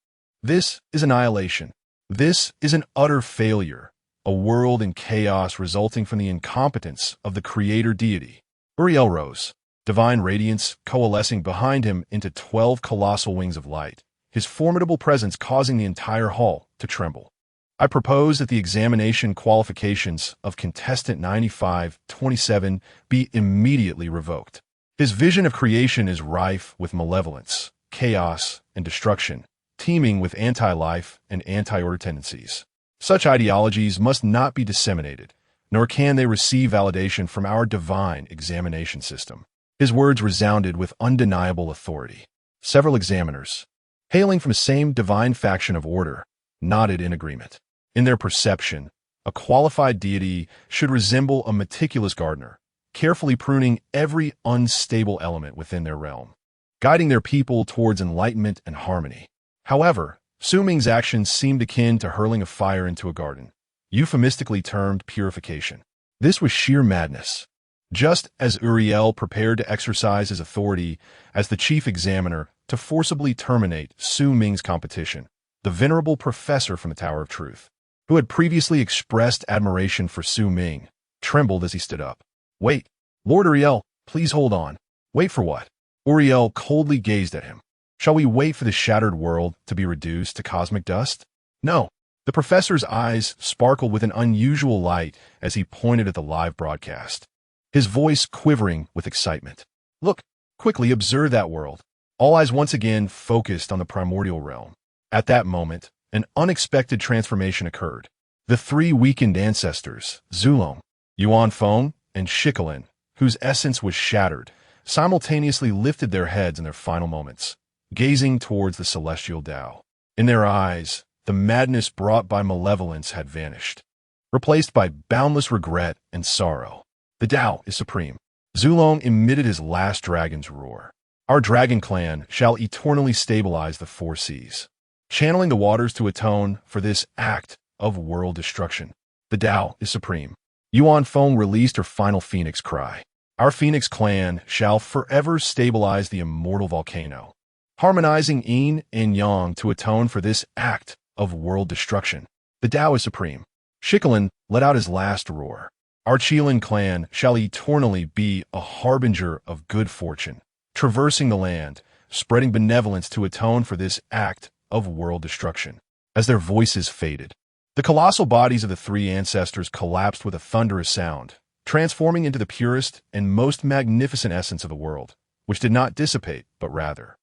This is annihilation. This is an utter failure, a world in chaos resulting from the incompetence of the creator deity. Uriel rose, divine radiance coalescing behind him into 12 colossal wings of light, his formidable presence causing the entire hall to tremble. I propose that the examination qualifications of contestant 9527 be immediately revoked. His vision of creation is rife with malevolence, chaos, and destruction, teeming with anti-life and anti-order tendencies. Such ideologies must not be disseminated, nor can they receive validation from our divine examination system. His words resounded with undeniable authority. Several examiners, hailing from the same divine faction of order, nodded in agreement. In their perception, a qualified deity should resemble a meticulous gardener, carefully pruning every unstable element within their realm, guiding their people towards enlightenment and harmony. However, Su Ming's actions seemed akin to hurling a fire into a garden, euphemistically termed purification. This was sheer madness. Just as Uriel prepared to exercise his authority as the chief examiner to forcibly terminate Su Ming's competition, the venerable professor from the Tower of Truth, who had previously expressed admiration for Su Ming, trembled as he stood up. Wait, Lord Uriel, please hold on. Wait for what? Uriel coldly gazed at him. Shall we wait for the shattered world to be reduced to cosmic dust? No. The professor's eyes sparkled with an unusual light as he pointed at the live broadcast, his voice quivering with excitement. Look, quickly observe that world. All eyes once again focused on the primordial realm. At that moment, an unexpected transformation occurred. The 3 weakened ancestors, Zulong, Yuan Feng, and Shikolin, whose essence was shattered, simultaneously lifted their heads in their final moments, gazing towards the celestial Tao. In their eyes, the madness brought by malevolence had vanished, replaced by boundless regret and sorrow. The Tao is supreme. Zulong emitted his last dragon's roar. Our dragon clan shall eternally stabilize the 4 seas, channeling the waters to atone for this act of world destruction. The Tao is supreme. Yuan Feng released her final phoenix cry. Our phoenix clan shall forever stabilize the immortal volcano, harmonizing yin and yang to atone for this act of world destruction. The Tao is supreme. Shikolin let out his last roar. Our Qilin clan shall eternally be a harbinger of good fortune, traversing the land, spreading benevolence to atone for this act of world destruction. As their voices faded, the colossal bodies of the 3 ancestors collapsed with a thunderous sound, transforming into the purest and most magnificent essence of the world, which did not dissipate, but rather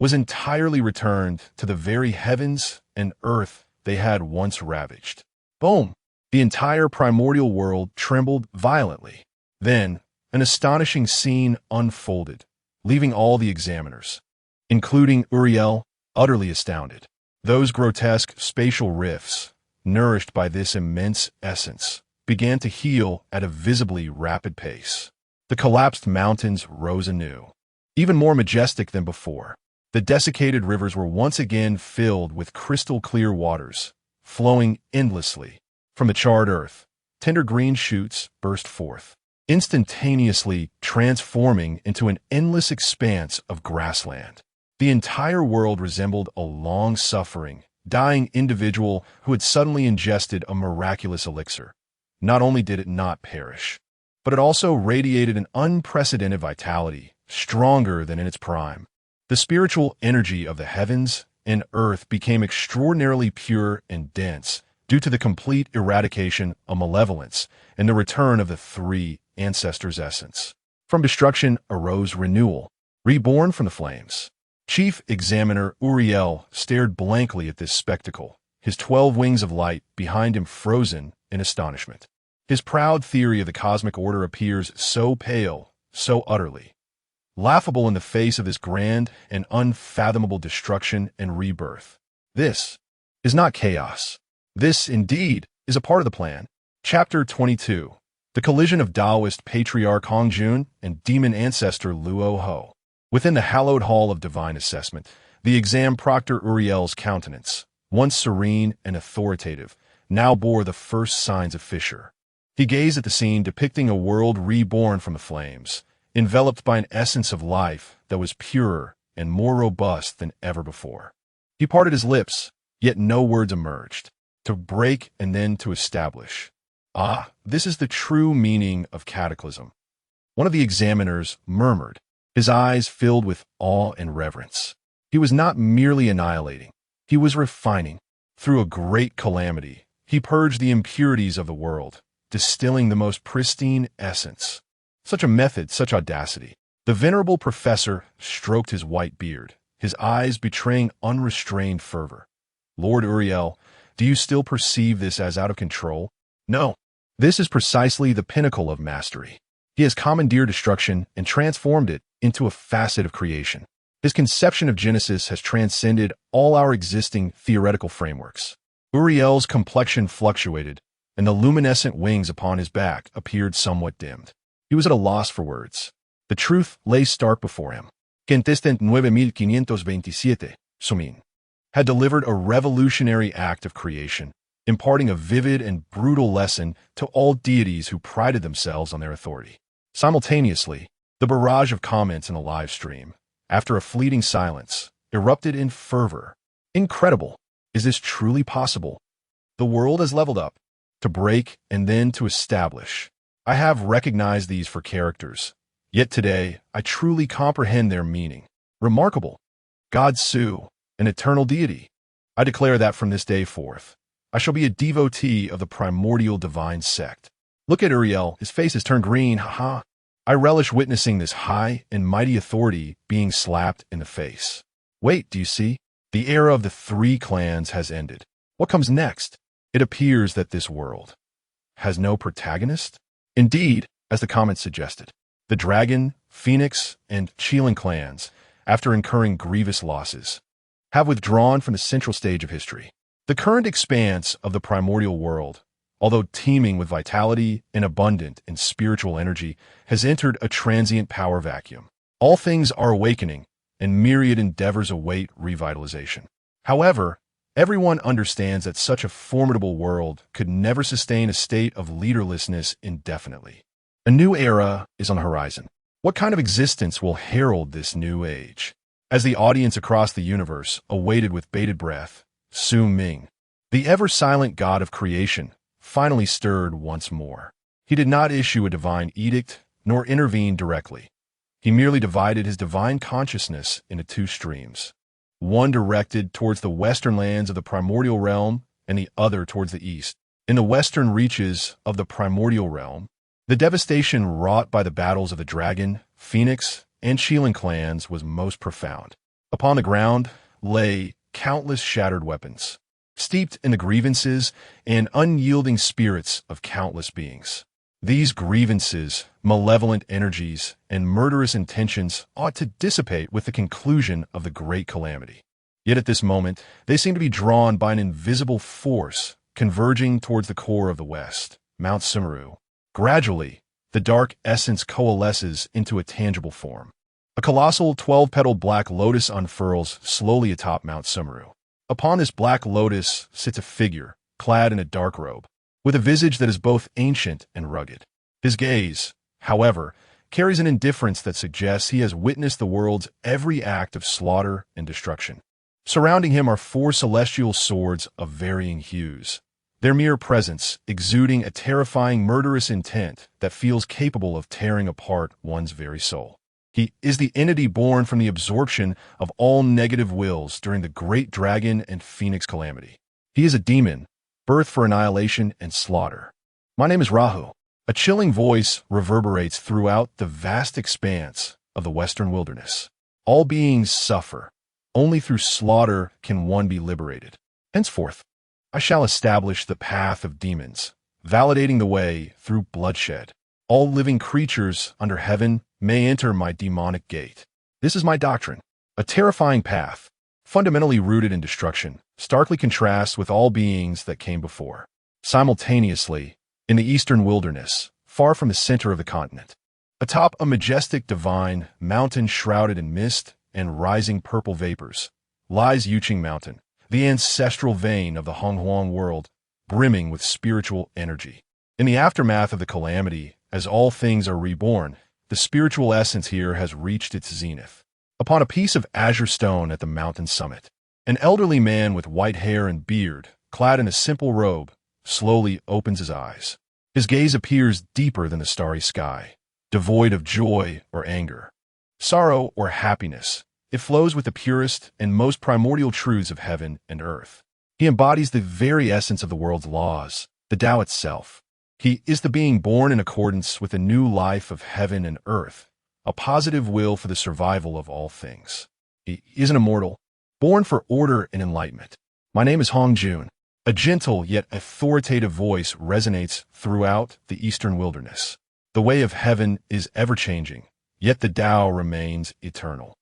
was entirely returned to the very heavens and earth they had once ravaged. Boom! The entire primordial world trembled violently. Then, an astonishing scene unfolded, leaving all the examiners, including Uriel, utterly astounded. Those grotesque spatial rifts, nourished by this immense essence, began to heal at a visibly rapid pace. The collapsed mountains rose anew, even more majestic than before. The desiccated rivers were once again filled with crystal-clear waters, flowing endlessly. From the charred earth, tender green shoots burst forth, instantaneously transforming into an endless expanse of grassland. The entire world resembled a long-suffering, dying individual who had suddenly ingested a miraculous elixir. Not only did it not perish, but it also radiated an unprecedented vitality, stronger than in its prime. The spiritual energy of the heavens and earth became extraordinarily pure and dense due to the complete eradication of malevolence and the return of the three ancestors' essence. From destruction arose renewal, reborn from the flames. Chief Examiner Uriel stared blankly at this spectacle, his 12 wings of light behind him frozen in astonishment. His proud theory of the cosmic order appears so pale, so utterly laughable in the face of this grand and unfathomable destruction and rebirth. This is not chaos. This, indeed, is a part of the plan. Chapter 22. The collision of Taoist patriarch Hongjun and demon ancestor Luo Ho. Within the hallowed hall of divine assessment, the exam proctor Uriel's countenance, once serene and authoritative, now bore the first signs of fissure. He gazed at the scene depicting a world reborn from the flames, enveloped by an essence of life that was purer and more robust than ever before. He parted his lips, yet no words emerged. To break and then to establish. Ah, this is the true meaning of cataclysm. One of the examiners murmured, his eyes filled with awe and reverence. He was not merely annihilating, he was refining. Through a great calamity, he purged the impurities of the world, distilling the most pristine essence. Such a method, such audacity. The venerable professor stroked his white beard, his eyes betraying unrestrained fervor. Lord Uriel, do you still perceive this as out of control? No. This is precisely the pinnacle of mastery. He has commandeered destruction and transformed it into a facet of creation. His conception of Genesis has transcended all our existing theoretical frameworks. Uriel's complexion fluctuated, and the luminescent wings upon his back appeared somewhat dimmed. He was at a loss for words. The truth lay stark before him. Contestant 9527, Sumin, had delivered a revolutionary act of creation, imparting a vivid and brutal lesson to all deities who prided themselves on their authority. Simultaneously, the barrage of comments in the live stream, after a fleeting silence, erupted in fervor. Incredible! Is this truly possible? The world has leveled up, to break and then to establish. I have recognized these for characters, yet today I truly comprehend their meaning. Remarkable! God Su, an eternal deity. I declare that from this day forth, I shall be a devotee of the primordial divine sect. Look at Uriel, his face has turned green, haha. I relish witnessing this high and mighty authority being slapped in the face. Wait, do you see? The era of the three clans has ended. What comes next? It appears that this world has no protagonist. Indeed, as the comments suggested, the Dragon, Phoenix, and Qilin clans, after incurring grievous losses, have withdrawn from the central stage of history. The current expanse of the primordial world, although teeming with vitality and abundant in spiritual energy, has entered a transient power vacuum. All things are awakening, and myriad endeavors await revitalization. However, everyone understands that such a formidable world could never sustain a state of leaderlessness indefinitely. A new era is on the horizon. What kind of existence will herald this new age? As the audience across the universe awaited with bated breath, Su Ming, the ever-silent god of creation, finally stirred once more. He did not issue a divine edict, nor intervene directly. He merely divided his divine consciousness into two streams, one directed towards the western lands of the primordial realm and the other towards the east. In the western reaches of the primordial realm, the devastation wrought by the battles of the Dragon, Phoenix, and Qilin clans was most profound. Upon the ground lay countless shattered weapons, steeped in the grievances and unyielding spirits of countless beings. These grievances, malevolent energies, and murderous intentions ought to dissipate with the conclusion of the great calamity. Yet at this moment, they seem to be drawn by an invisible force converging towards the core of the West, Mount Sumeru. Gradually, the dark essence coalesces into a tangible form. A colossal 12-petaled black lotus unfurls slowly atop Mount Sumeru. Upon this black lotus sits a figure, clad in a dark robe, with a visage that is both ancient and rugged. His gaze, however, carries an indifference that suggests he has witnessed the world's every act of slaughter and destruction. Surrounding him are four celestial swords of varying hues, their mere presence exuding a terrifying murderous intent that feels capable of tearing apart one's very soul. He is the entity born from the absorption of all negative wills during the Great Dragon and Phoenix Calamity. He is a demon, birth for annihilation and slaughter. My name is Rahu. A chilling voice reverberates throughout the vast expanse of the western wilderness. All beings suffer. Only through slaughter can one be liberated. Henceforth, I shall establish the path of demons, validating the way through bloodshed. All living creatures under heaven may enter my demonic gate. This is my doctrine, a terrifying path, fundamentally rooted in destruction, starkly contrasts with all beings that came before. Simultaneously, in the eastern wilderness, far from the center of the continent, atop a majestic divine mountain shrouded in mist and rising purple vapors, lies Yuqing Mountain, the ancestral vein of the Honghuang world, brimming with spiritual energy. In the aftermath of the calamity, as all things are reborn, the spiritual essence here has reached its zenith. Upon a piece of azure stone at the mountain summit, an elderly man with white hair and beard, clad in a simple robe, slowly opens his eyes. His gaze appears deeper than the starry sky, devoid of joy or anger, sorrow or happiness. It flows with the purest and most primordial truths of heaven and earth. He embodies the very essence of the world's laws, the Tao itself. He is the being born in accordance with the new life of heaven and earth, a positive will for the survival of all things. He is an immortal, born for order and enlightenment. My name is Hong Jun. A gentle yet authoritative voice resonates throughout the eastern wilderness. The way of heaven is ever-changing, yet the Tao remains eternal.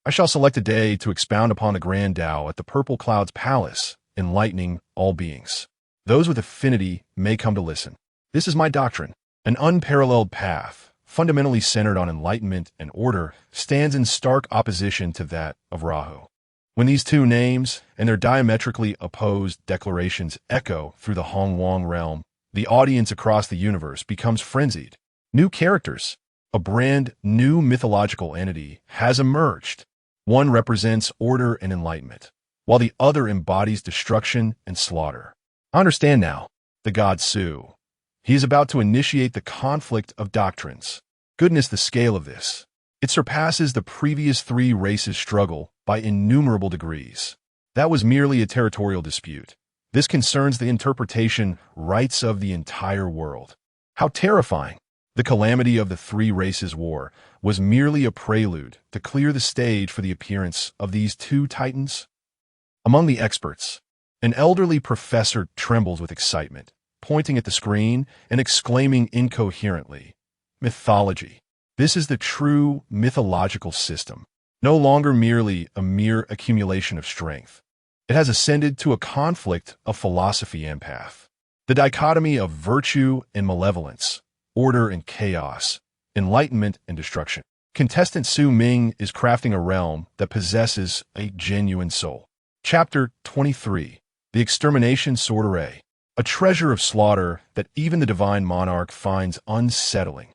I shall select a day to expound upon the grand Tao at the Purple Cloud's palace, enlightening all beings. Those with affinity may come to listen. This is my doctrine. An unparalleled path, fundamentally centered on enlightenment and order, stands in stark opposition to that of Rahu. When these two names and their diametrically opposed declarations echo through the Honghuang realm, the audience across the universe becomes frenzied. New characters, a brand new mythological entity, has emerged. One represents order and enlightenment, while the other embodies destruction and slaughter. I understand now, the god Su. He is about to initiate the conflict of doctrines. Goodness, the scale of this. It surpasses the previous three races' struggle by innumerable degrees. That was merely a territorial dispute. This concerns the interpretation rights of the entire world. How terrifying! The calamity of the three races' war was merely a prelude to clear the stage for the appearance of these two titans. Among the experts, an elderly professor trembles with excitement, pointing at the screen and exclaiming incoherently, "Mythology. This is the true mythological system, no longer merely a mere accumulation of strength. It has ascended to a conflict of philosophy and path. The dichotomy of virtue and malevolence, order and chaos, enlightenment and destruction. Contestant Su Ming is crafting a realm that possesses a genuine soul." Chapter 23. The Extermination Sword Array. A treasure of slaughter that even the divine monarch finds unsettling.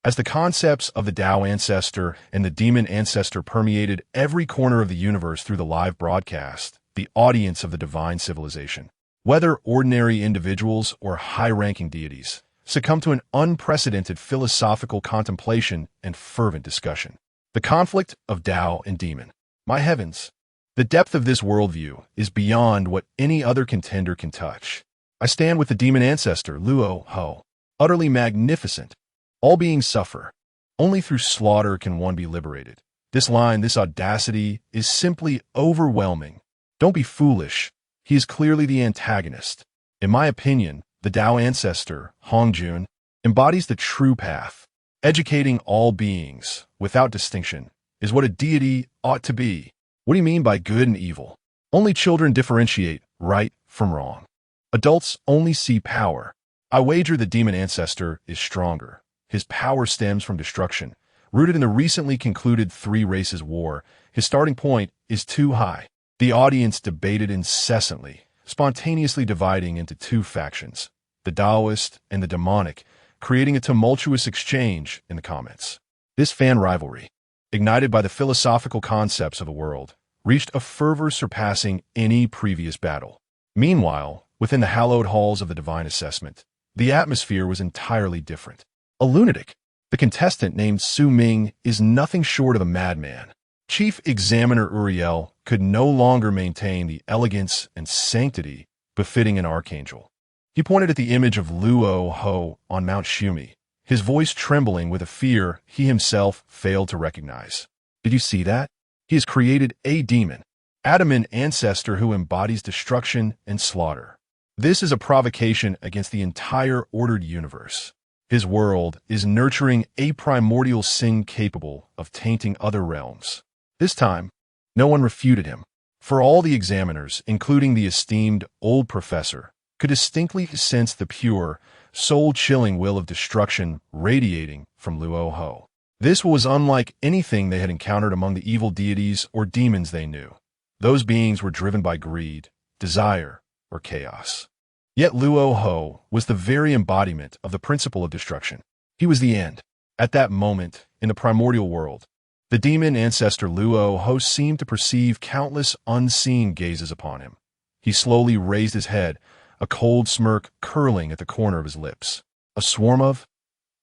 As the concepts of the Tao ancestor and the demon ancestor permeated every corner of the universe through the live broadcast, the audience of the divine civilization, whether ordinary individuals or high-ranking deities, succumb to an unprecedented philosophical contemplation and fervent discussion. The conflict of Tao and demon. My heavens! The depth of this worldview is beyond what any other contender can touch. I stand with the demon ancestor, Luo Ho, utterly magnificent. All beings suffer. Only through slaughter can one be liberated. This line, this audacity, is simply overwhelming. Don't be foolish. He is clearly the antagonist. In my opinion, the Tao ancestor, Hong Jun, embodies the true path. Educating all beings, without distinction, is what a deity ought to be. What do you mean by good and evil? Only children differentiate right from wrong. Adults only see power. I wager the demon ancestor is stronger. His power stems from destruction. Rooted in the recently concluded Three Races War, his starting point is too high. The audience debated incessantly, spontaneously dividing into two factions, the Taoist and the demonic, creating a tumultuous exchange in the comments. This fan rivalry, ignited by the philosophical concepts of the world, reached a fervor surpassing any previous battle. Meanwhile, within the hallowed halls of the divine assessment, the atmosphere was entirely different. A lunatic. The contestant named Su Ming is nothing short of a madman. Chief Examiner Uriel could no longer maintain the elegance and sanctity befitting an archangel. He pointed at the image of Luo Ho on Mount Shumi, his voice trembling with a fear he himself failed to recognize. Did you see that? He has created a demon, Adaman ancestor who embodies destruction and slaughter. This is a provocation against the entire ordered universe. His world is nurturing a primordial sin capable of tainting other realms. This time, no one refuted him, for all the examiners, including the esteemed old professor, could distinctly sense the pure, soul-chilling will of destruction radiating from Luo Ho. This was unlike anything they had encountered among the evil deities or demons they knew. Those beings were driven by greed, desire, or chaos. Yet Luo Ho was the very embodiment of the principle of destruction. He was the end. At that moment, in the primordial world, the demon ancestor Luo Ho seemed to perceive countless unseen gazes upon him. He slowly raised his head, a cold smirk curling at the corner of his lips. A swarm of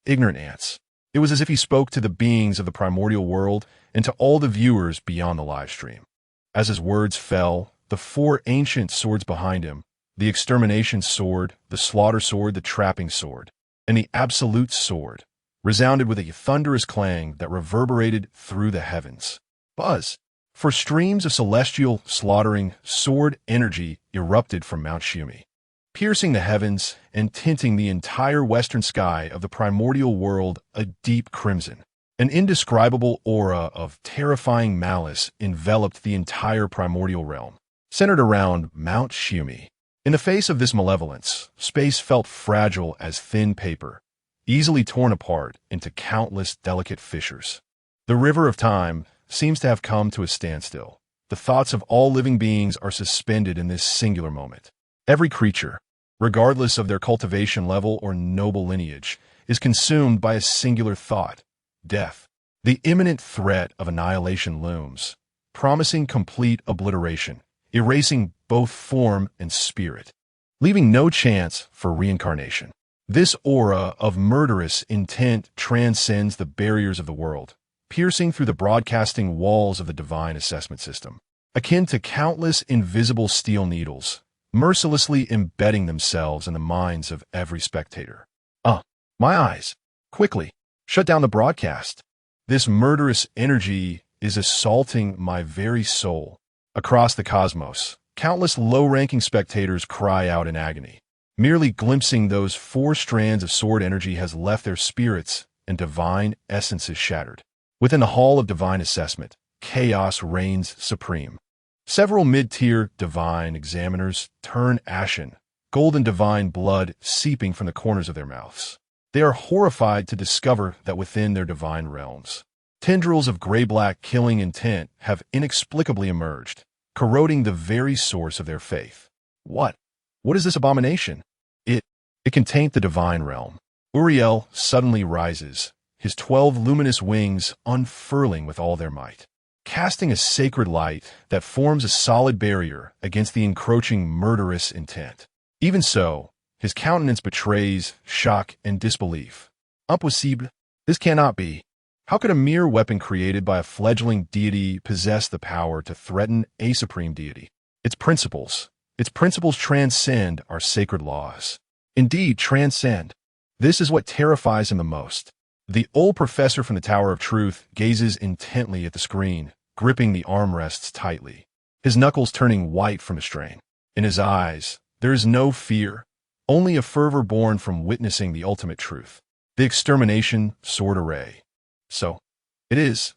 ignorant ants. It was as if he spoke to the beings of the primordial world and to all the viewers beyond the live stream. As his words fell, the four ancient swords behind him, the extermination sword, the slaughter sword, the trapping sword, and the absolute sword, resounded with a thunderous clang that reverberated through the heavens. Buzz! For streams of celestial, slaughtering, sword energy erupted from Mount Shumi, piercing the heavens and tinting the entire western sky of the primordial world a deep crimson. An indescribable aura of terrifying malice enveloped the entire primordial realm, centered around Mount Shumi. In the face of this malevolence, space felt fragile as thin paper, easily torn apart into countless delicate fissures. The river of time seems to have come to a standstill. The thoughts of all living beings are suspended in this singular moment. Every creature, regardless of their cultivation level or noble lineage, is consumed by a singular thought: death. The imminent threat of annihilation looms, promising complete obliteration, erasing both form and spirit, leaving no chance for reincarnation. This aura of murderous intent transcends the barriers of the world, piercing through the broadcasting walls of the divine assessment system, akin to countless invisible steel needles, mercilessly embedding themselves in the minds of every spectator. My eyes! Quickly, shut down the broadcast. This murderous energy is assaulting my very soul. Across the cosmos, countless low-ranking spectators cry out in agony. Merely glimpsing those four strands of sword energy has left their spirits and divine essences shattered. Within the Hall of Divine Assessment, chaos reigns supreme. Several mid-tier divine examiners turn ashen, golden divine blood seeping from the corners of their mouths. They are horrified to discover that within their divine realms, tendrils of gray-black killing intent have inexplicably emerged, corroding the very source of their faith. What is this abomination? It can taint the divine realm. Uriel suddenly rises, his 12 luminous wings unfurling with all their might, casting a sacred light that forms a solid barrier against the encroaching murderous intent. Even so, his countenance betrays shock and disbelief. Impossible. This cannot be. How could a mere weapon created by a fledgling deity possess the power to threaten a supreme deity? Its principles transcend our sacred laws. Indeed, transcend. This is what terrifies him the most. The old professor from the Tower of Truth gazes intently at the screen, gripping the armrests tightly, his knuckles turning white from the strain. In his eyes, there is no fear, only a fervor born from witnessing the ultimate truth. the extermination sword array. So it is,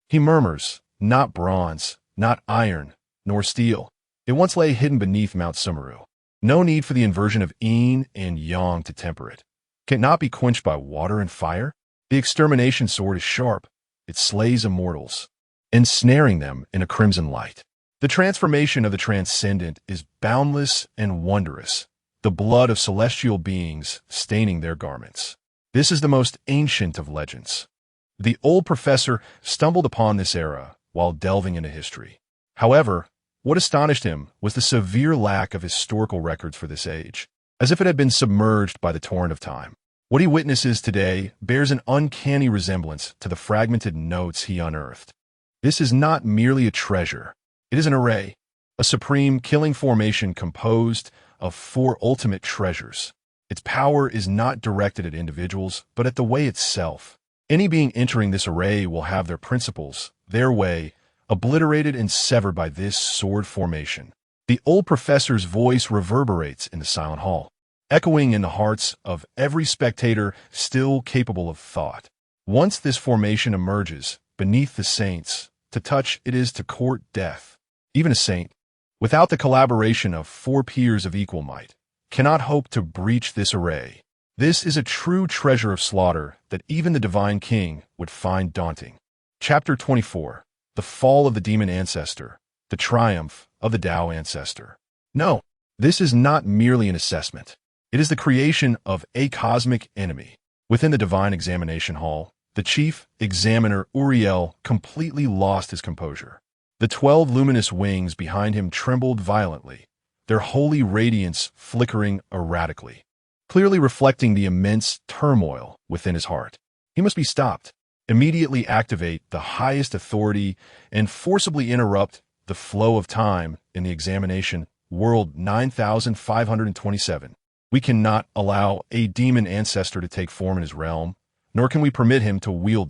he murmurs, not bronze, not iron, nor steel. It once lay hidden beneath Mount Sumeru. No need for the inversion of yin and yang to temper it. Can it not be quenched by water and fire? The extermination sword is sharp. It slays immortals, ensnaring them in a crimson light. The transformation of the transcendent is boundless and wondrous, the blood of celestial beings staining their garments. This is the most ancient of legends. The old professor stumbled upon this era while delving into history. However, what astonished him was the severe lack of historical records for this age, as if it had been submerged by the torrent of time. What he witnesses today bears an uncanny resemblance to the fragmented notes he unearthed. This is not merely a treasure. It is an array, a supreme killing formation composed of 4 ultimate treasures. Its power is not directed at individuals, but at the way itself. Any being entering this array will have their principles, their way, obliterated and severed by this sword formation. The old professor's voice reverberates in the silent hall, echoing in the hearts of every spectator still capable of thought. Once this formation emerges beneath the saints, to touch it is to court death. Even a saint, without the collaboration of 4 peers of equal might, cannot hope to breach this array. This is a true treasure of slaughter that even the divine king would find daunting. Chapter 24. The Fall of the Demon Ancestor, the Triumph of the Tao Ancestor. No, this is not merely an assessment. It is the creation of a cosmic enemy. Within the divine examination hall, the chief examiner Uriel completely lost his composure. The 12 luminous wings behind him trembled violently, their holy radiance flickering erratically, clearly reflecting the immense turmoil within his heart. He must be stopped. Immediately activate the highest authority and forcibly interrupt the flow of time in the examination world 9527. We cannot allow a demon ancestor to take form in his realm, nor can we permit him to wield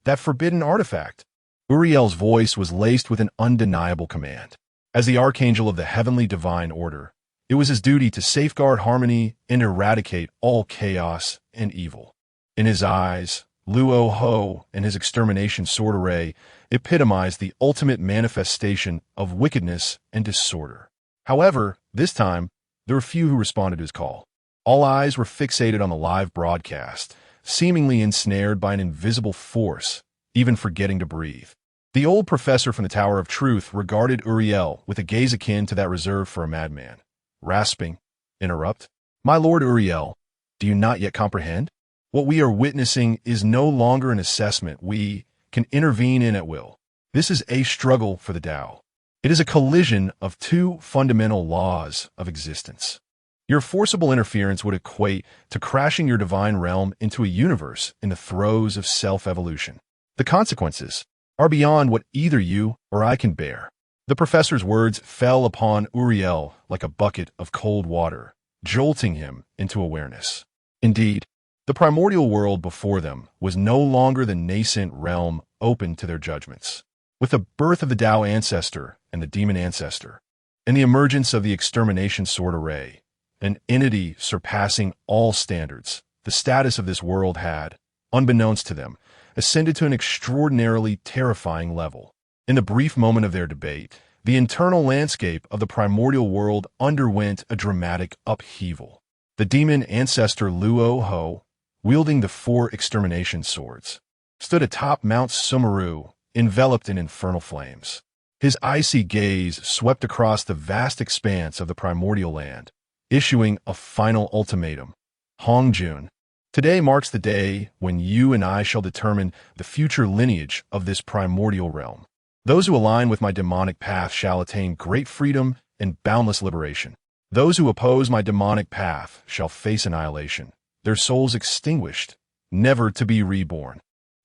that forbidden artifact. Uriel's voice was laced with an undeniable command. As the archangel of the heavenly divine order, it was his duty to safeguard harmony and eradicate all chaos and evil. In his eyes, Luo Ho and his extermination sword array epitomized the ultimate manifestation of wickedness and disorder. However, this time, there were few who responded to his call. All eyes were fixated on the live broadcast, seemingly ensnared by an invisible force, even forgetting to breathe. The old professor from the Tower of Truth regarded Uriel with a gaze akin to that reserved for a madman. Rasping, interrupt. My lord Uriel, do you not yet comprehend? What we are witnessing is no longer an assessment we can intervene in at will. This is a struggle for the Tao. It is a collision of 2 fundamental laws of existence. Your forcible interference would equate to crashing your divine realm into a universe in the throes of self-evolution. The consequences are beyond what either you or I can bear. The professor's words fell upon Uriel like a bucket of cold water, jolting him into awareness. Indeed, the primordial world before them was no longer the nascent realm open to their judgments. With the birth of the Tao Ancestor and the Demon Ancestor, and the emergence of the Extermination Sword Array, an entity surpassing all standards, the status of this world had, unbeknownst to them, ascended to an extraordinarily terrifying level. In the brief moment of their debate, the internal landscape of the primordial world underwent a dramatic upheaval. The demon ancestor Luo Ho, wielding the 4 extermination swords, stood atop Mount Sumeru, enveloped in infernal flames. His icy gaze swept across the vast expanse of the primordial land, issuing a final ultimatum. Hongjun, today marks the day when you and I shall determine the future lineage of this primordial realm. Those who align with my demonic path shall attain great freedom and boundless liberation. Those who oppose my demonic path shall face annihilation, their souls extinguished, never to be reborn.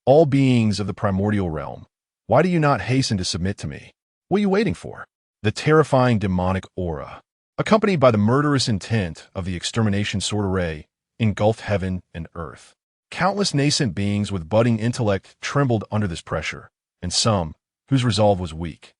All beings of the primordial realm, why do you not hasten to submit to me? What are you waiting for? The terrifying demonic aura, accompanied by the murderous intent of the extermination sword array, engulfed heaven and earth. Countless nascent beings with budding intellect trembled under this pressure, and some, whose resolve was weak,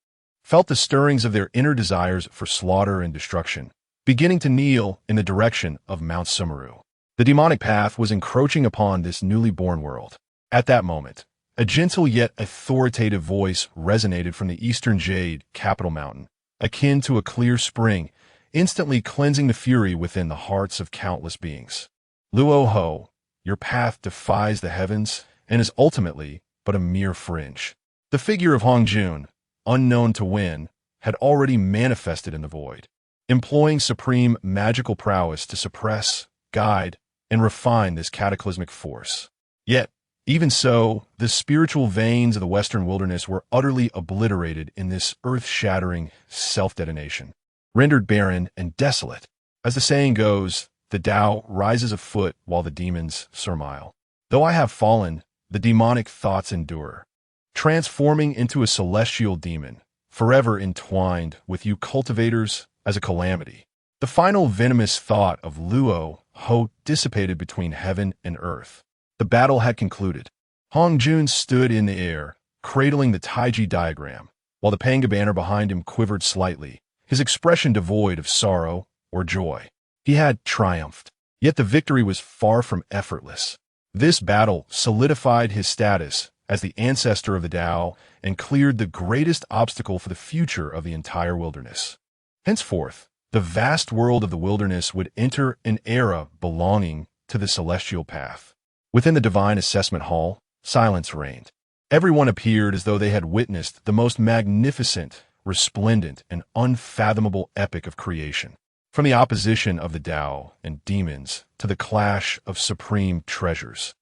felt the stirrings of their inner desires for slaughter and destruction, beginning to kneel in the direction of Mount Sumeru. The demonic path was encroaching upon this newly born world. At that moment, a gentle yet authoritative voice resonated from the eastern jade capital mountain, akin to a clear spring, instantly cleansing the fury within the hearts of countless beings. Luo Ho, your path defies the heavens and is ultimately but a mere fringe. The figure of Hong Jun, unknown to Wen, had already manifested in the void, employing supreme magical prowess to suppress, guide, and refine this cataclysmic force. Yet, even so, the spiritual veins of the western wilderness were utterly obliterated in this earth-shattering self-detonation, rendered barren and desolate. As the saying goes, the Tao rises a foot while the demons surmile. Though I have fallen, the demonic thoughts endure, transforming into a celestial demon, forever entwined with you cultivators as a calamity. The final venomous thought of Luo Ho dissipated between heaven and earth. The battle had concluded. Hong Jun stood in the air, cradling the Taiji diagram, while the Panga banner behind him quivered slightly, his expression devoid of sorrow or joy. He had triumphed, yet the victory was far from effortless. This battle solidified his status as the ancestor of the Tao and cleared the greatest obstacle for the future of the entire wilderness. Henceforth, the vast world of the wilderness would enter an era belonging to the celestial path. Within the divine assessment hall, silence reigned. Everyone appeared as though they had witnessed the most magnificent, resplendent, and unfathomable epic of creation. From the opposition of the Tao and demons to the clash of supreme treasures,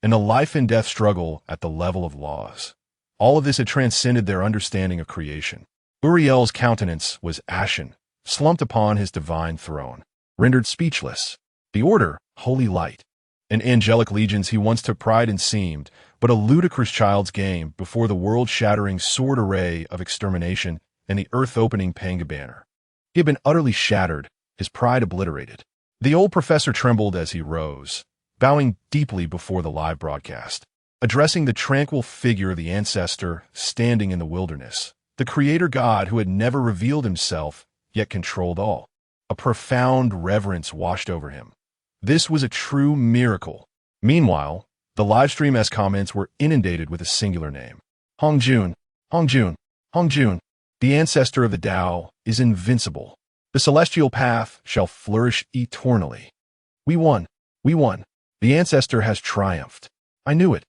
and a life-and-death struggle at the level of laws. All of this had transcended their understanding of creation. Uriel's countenance was ashen, slumped upon his divine throne, rendered speechless. The order, holy light, and angelic legions he once took pride in seemed but a ludicrous child's game before the world-shattering sword array of extermination and the earth-opening Panga banner. He had been utterly shattered, his pride obliterated. The old professor trembled as he rose, bowing deeply before the live broadcast, addressing the tranquil figure of the ancestor standing in the wilderness, the creator god who had never revealed himself, yet controlled all. A profound reverence washed over him. This was a true miracle. Meanwhile, the livestream comments were inundated with a singular name. Hong Jun, Hong Jun, Hong Jun. The ancestor of the Tao is invincible. The celestial path shall flourish eternally. We won. We won. The ancestor has triumphed. I knew it.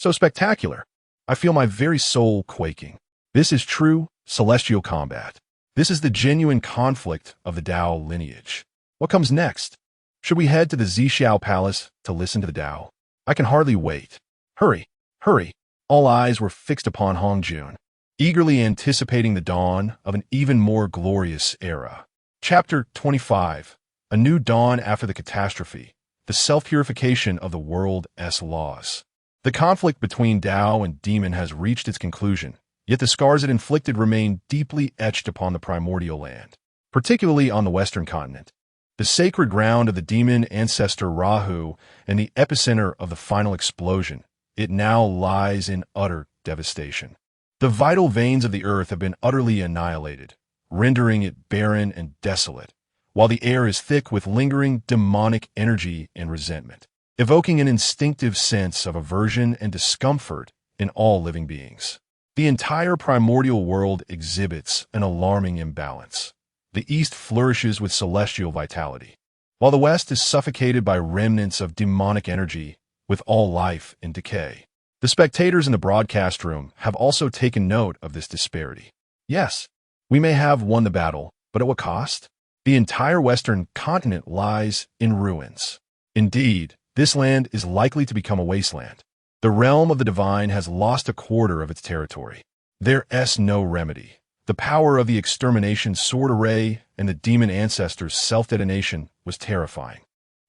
So spectacular. I feel my very soul quaking. This is true celestial combat. This is the genuine conflict of the Tao lineage. What comes next? Should we head to the Zixiao Palace to listen to the Tao? I can hardly wait. Hurry, hurry. All eyes were fixed upon Hong Jun, eagerly anticipating the dawn of an even more glorious era. Chapter 25. A new dawn after the catastrophe. The self-purification of the world's laws. The conflict between Tao and demon has reached its conclusion, yet the scars it inflicted remain deeply etched upon the primordial land, particularly on the western continent. The sacred ground of the demon ancestor Rahu and the epicenter of the final explosion, it now lies in utter devastation. The vital veins of the earth have been utterly annihilated, rendering it barren and desolate, while the air is thick with lingering demonic energy and resentment, evoking an instinctive sense of aversion and discomfort in all living beings. The entire primordial world exhibits an alarming imbalance. The east flourishes with celestial vitality, while the west is suffocated by remnants of demonic energy with all life in decay. The spectators in the broadcast room have also taken note of this disparity. Yes, we may have won the battle, but at what cost? The entire western continent lies in ruins. Indeed, this land is likely to become a wasteland. The realm of the divine has lost a quarter of its territory. There is no remedy. The power of the extermination sword array and the demon ancestor's self-detonation was terrifying.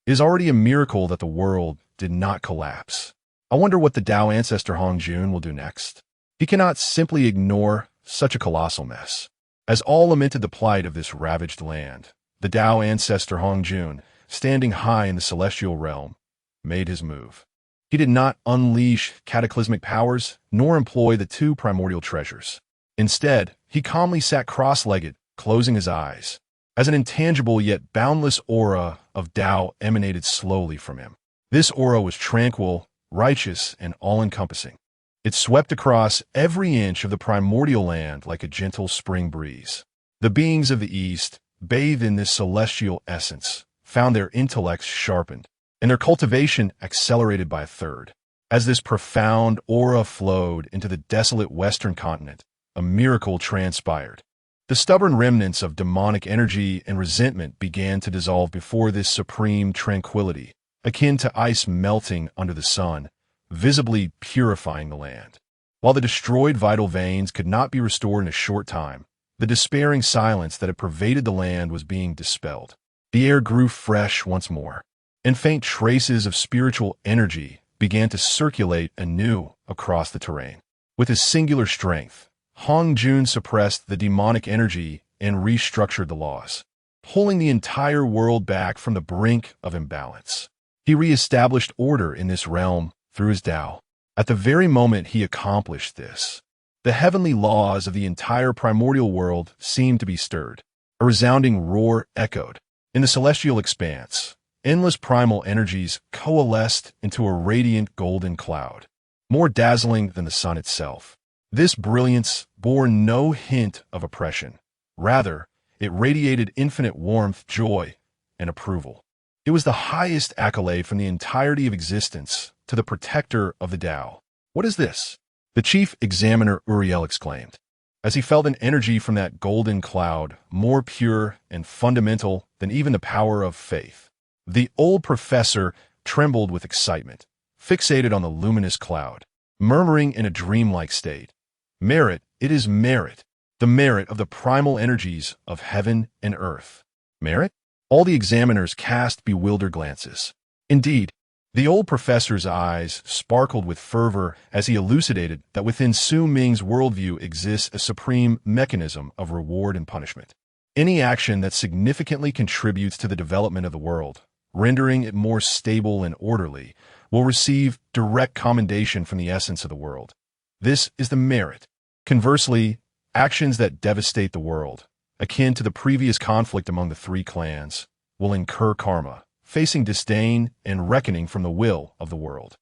It is already a miracle that the world did not collapse. I wonder what the Tao ancestor Hong Jun will do next. He cannot simply ignore such a colossal mess. As all lamented the plight of this ravaged land, the Tao ancestor Hong Jun, standing high in the celestial realm, made his move. He did not unleash cataclysmic powers nor employ the two primordial treasures. Instead, he calmly sat cross-legged, closing his eyes. as an intangible yet boundless aura of Tao emanated slowly from him. This aura was tranquil, righteous, and all-encompassing. It swept across every inch of the primordial land like a gentle spring breeze. The beings of the East, bathed in this celestial essence, found their intellects sharpened, and their cultivation accelerated by a third. As this profound aura flowed into the desolate western continent, a miracle transpired. The stubborn remnants of demonic energy and resentment began to dissolve before this supreme tranquility, akin to ice melting under the sun, visibly purifying the land. While the destroyed vital veins could not be restored in a short time, the despairing silence that had pervaded the land was being dispelled. The air grew fresh once more, and faint traces of spiritual energy began to circulate anew across the terrain. With his singular strength, Hong Jun suppressed the demonic energy and restructured the laws, pulling the entire world back from the brink of imbalance. He re-established order in this realm through his Tao. At the very moment he accomplished this, the heavenly laws of the entire primordial world seemed to be stirred. A resounding roar echoed. In the celestial expanse, endless primal energies coalesced into a radiant golden cloud, more dazzling than the sun itself. This brilliance bore no hint of oppression. Rather, it radiated infinite warmth, joy, and approval. It was the highest accolade from the entirety of existence to the protector of the Tao. "What is this?" the chief examiner Uriel exclaimed, as he felt an energy from that golden cloud more pure and fundamental than even the power of faith. The old professor trembled with excitement, fixated on the luminous cloud, murmuring in a dreamlike state, "Merit, it is merit, the merit of the primal energies of heaven and earth." Merit? All the examiners cast bewildered glances. Indeed, the old professor's eyes sparkled with fervor as he elucidated that within Su Ming's worldview exists a supreme mechanism of reward and punishment. Any action that significantly contributes to the development of the world, rendering it more stable and orderly, will receive direct commendation from the essence of the world. This is the merit. Conversely, actions that devastate the world, akin to the previous conflict among the three clans, will incur karma, facing disdain and reckoning from the will of the world.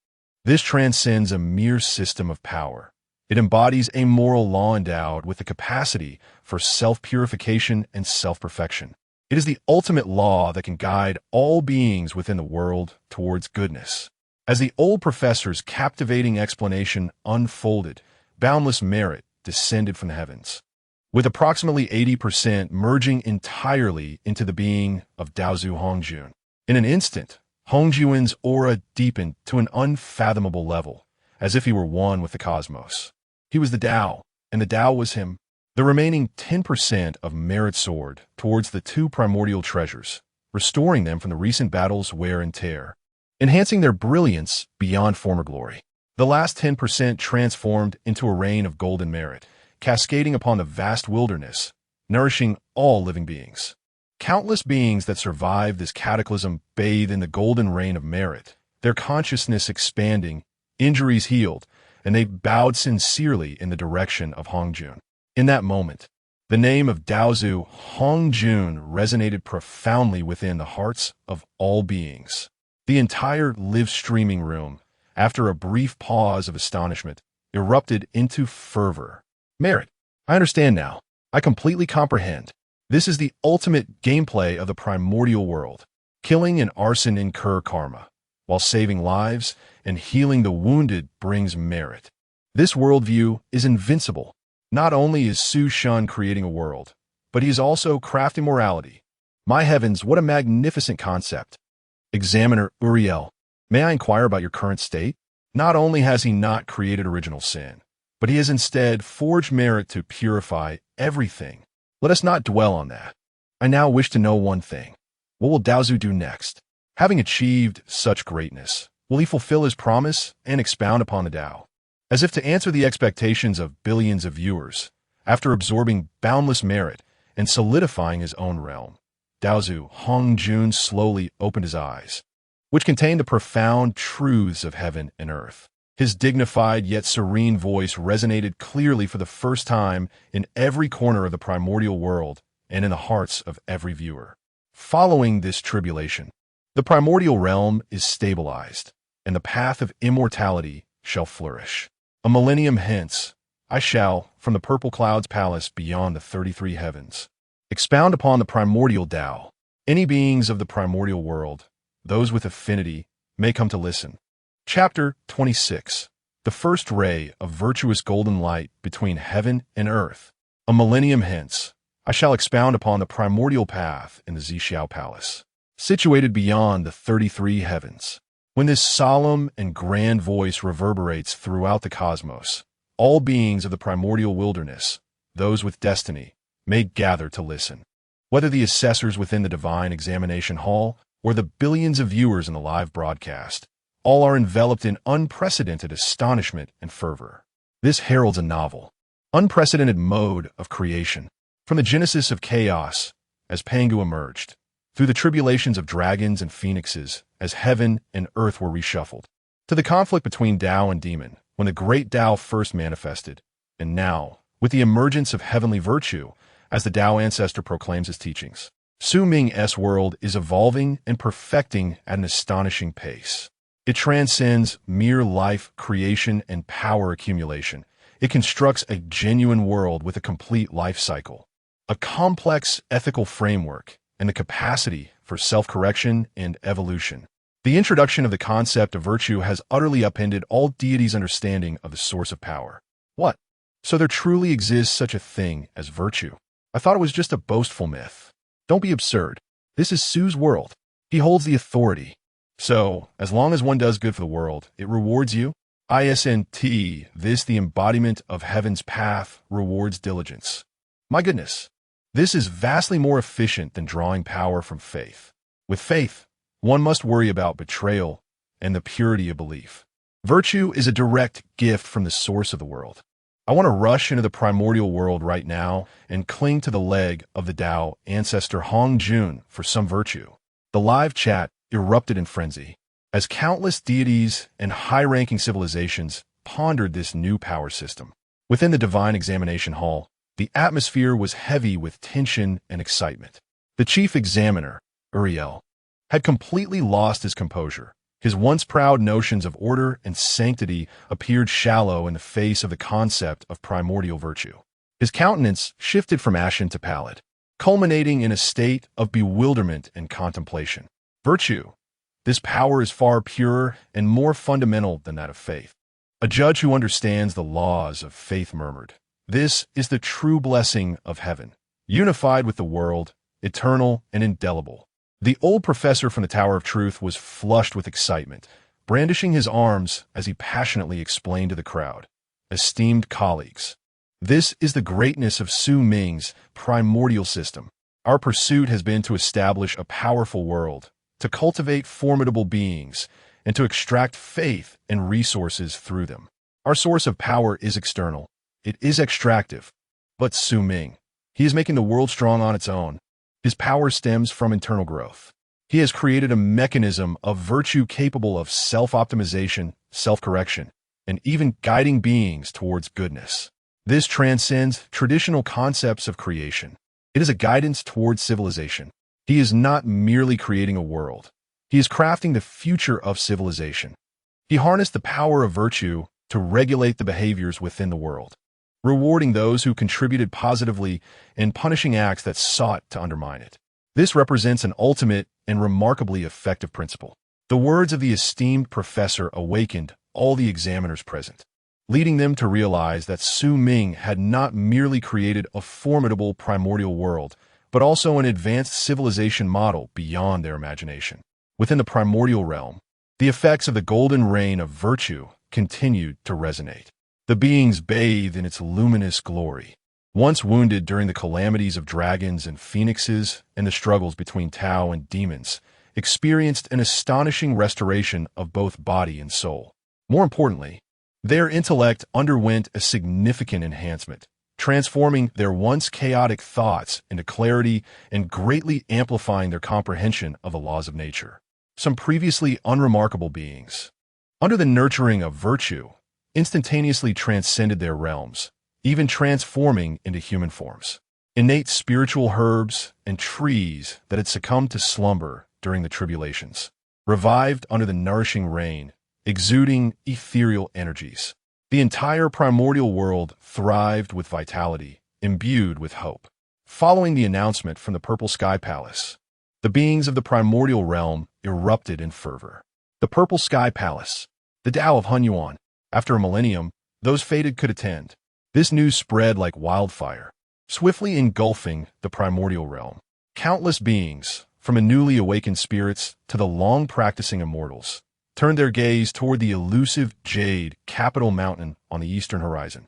This transcends a mere system of power. It embodies a moral law endowed with the capacity for self-purification and self-perfection. It is the ultimate law that can guide all beings within the world towards goodness. As the old professor's captivating explanation unfolded, boundless merit descended from the heavens, with approximately 80% merging entirely into the being of Daozu Hongjun. In an instant, Hongjun's aura deepened to an unfathomable level, as if he were one with the cosmos. He was the Tao, and the Tao was him. The remaining 10% of merit soared towards the two primordial treasures, restoring them from the recent battle's wear and tear, enhancing their brilliance beyond former glory. The last 10% transformed into a rain of golden merit, cascading upon the vast wilderness, nourishing all living beings. Countless beings that survived this cataclysm bathed in the golden rain of merit, their consciousness expanding, injuries healed, and they bowed sincerely in the direction of Hongjun. In that moment, the name of Daozu Hongjun resonated profoundly within the hearts of all beings. The entire live-streaming room, after a brief pause of astonishment, erupted into fervor. Merit. I understand now. I completely comprehend. This is the ultimate gameplay of the primordial world. Killing and arson incur karma, while saving lives and healing the wounded brings merit. This worldview is invincible. Not only is Su Shun creating a world, but he is also crafting morality. My heavens, what a magnificent concept. Examiner Uriel, may I inquire about your current state? Not only has he not created original sin, but he has instead forged merit to purify everything. Let us not dwell on that. I now wish to know one thing. What will Daozu do next? Having achieved such greatness, will he fulfill his promise and expound upon the Tao? As if to answer the expectations of billions of viewers, after absorbing boundless merit and solidifying his own realm, Daozu Hongjun slowly opened his eyes, which contained the profound truths of heaven and earth. His dignified yet serene voice resonated clearly for the first time in every corner of the primordial world, and in the hearts of every viewer. Following this tribulation, the primordial realm is stabilized, and the path of immortality shall flourish. A millennium hence, I shall, from the purple clouds palace beyond the 33 heavens, expound upon the primordial Tao. Any beings of the primordial world, those with affinity, may come to listen. Chapter 26. The first ray of virtuous golden light between heaven and earth. A millennium hence, I shall expound upon the primordial path in the Zixiao Palace, situated beyond the 33 heavens. When this solemn and grand voice reverberates throughout the cosmos, all beings of the primordial wilderness, those with destiny, may gather to listen. Whether the assessors within the divine examination hall or the billions of viewers in the live broadcast, all are enveloped in unprecedented astonishment and fervor. This heralds a novel, unprecedented mode of creation. From the genesis of chaos, as Pangu emerged, through the tribulations of dragons and phoenixes, as heaven and earth were reshuffled, to the conflict between Tao and demon, when the great Tao first manifested, and now, with the emergence of heavenly virtue, as the Tao ancestor proclaims his teachings. Su Ming's world is evolving and perfecting at an astonishing pace. It transcends mere life creation and power accumulation. It constructs a genuine world with a complete life cycle, a complex ethical framework, and the capacity for self-correction and evolution. The introduction of the concept of virtue has utterly upended all deities' understanding of the source of power. What? So there truly exists such a thing as virtue? I thought it was just a boastful myth. Don't be absurd. This is Su's world. He holds the authority. So, as long as one does good for the world, it rewards you. ISNT, this the embodiment of heaven's path, rewards diligence. My goodness, this is vastly more efficient than drawing power from faith. With faith, one must worry about betrayal and the purity of belief. Virtue is a direct gift from the source of the world. I want to rush into the primordial world right now and cling to the leg of the Tao ancestor Hong Jun for some virtue. The live chat erupted in frenzy, as countless deities and high-ranking civilizations pondered this new power system. Within the divine examination hall, the atmosphere was heavy with tension and excitement. The chief examiner, Uriel, had completely lost his composure. His once proud notions of order and sanctity appeared shallow in the face of the concept of primordial virtue. His countenance shifted from ashen to pallid, culminating in a state of bewilderment and contemplation. Virtue. This power is far purer and more fundamental than that of faith. A judge who understands the laws of faith murmured, "This is the true blessing of heaven, unified with the world, eternal and indelible." The old professor from the Tower of Truth was flushed with excitement, brandishing his arms as he passionately explained to the crowd, "Esteemed colleagues, this is the greatness of Su Ming's primordial system. Our pursuit has been to establish a powerful world, to cultivate formidable beings, and to extract faith and resources through them. Our source of power is external. It is extractive. But Su Ming, he is making the world strong on its own. His power stems from internal growth. He has created a mechanism of virtue capable of self-optimization, self-correction, and even guiding beings towards goodness. This transcends traditional concepts of creation. It is a guidance towards civilization. He is not merely creating a world. He is crafting the future of civilization. He harnessed the power of virtue to regulate the behaviors within the world, rewarding those who contributed positively and punishing acts that sought to undermine it. This represents an ultimate and remarkably effective principle. The words of the esteemed professor awakened all the examiners present, leading them to realize that Su Ming had not merely created a formidable primordial world, but also an advanced civilization model beyond their imagination. Within the primordial realm, the effects of the golden reign of virtue continued to resonate. The beings bathed in its luminous glory. Once wounded during the calamities of dragons and phoenixes and the struggles between Tao and demons, experienced an astonishing restoration of both body and soul. More importantly, their intellect underwent a significant enhancement, transforming their once chaotic thoughts into clarity and greatly amplifying their comprehension of the laws of nature. Some previously unremarkable beings, under the nurturing of virtue, instantaneously transcended their realms, even transforming into human forms. innate spiritual herbs and trees that had succumbed to slumber during the tribulations, revived under the nourishing rain, exuding ethereal energies. The entire primordial world thrived with vitality, imbued with hope. Following the announcement from the Purple Sky Palace, the beings of the primordial realm erupted in fervor. The Purple Sky Palace, the Tao of Hunyuan. After a millennium, those fated could attend. This news spread like wildfire, swiftly engulfing the primordial realm. Countless beings, from the newly awakened spirits to the long-practicing immortals, turned their gaze toward the elusive jade capital mountain on the eastern horizon.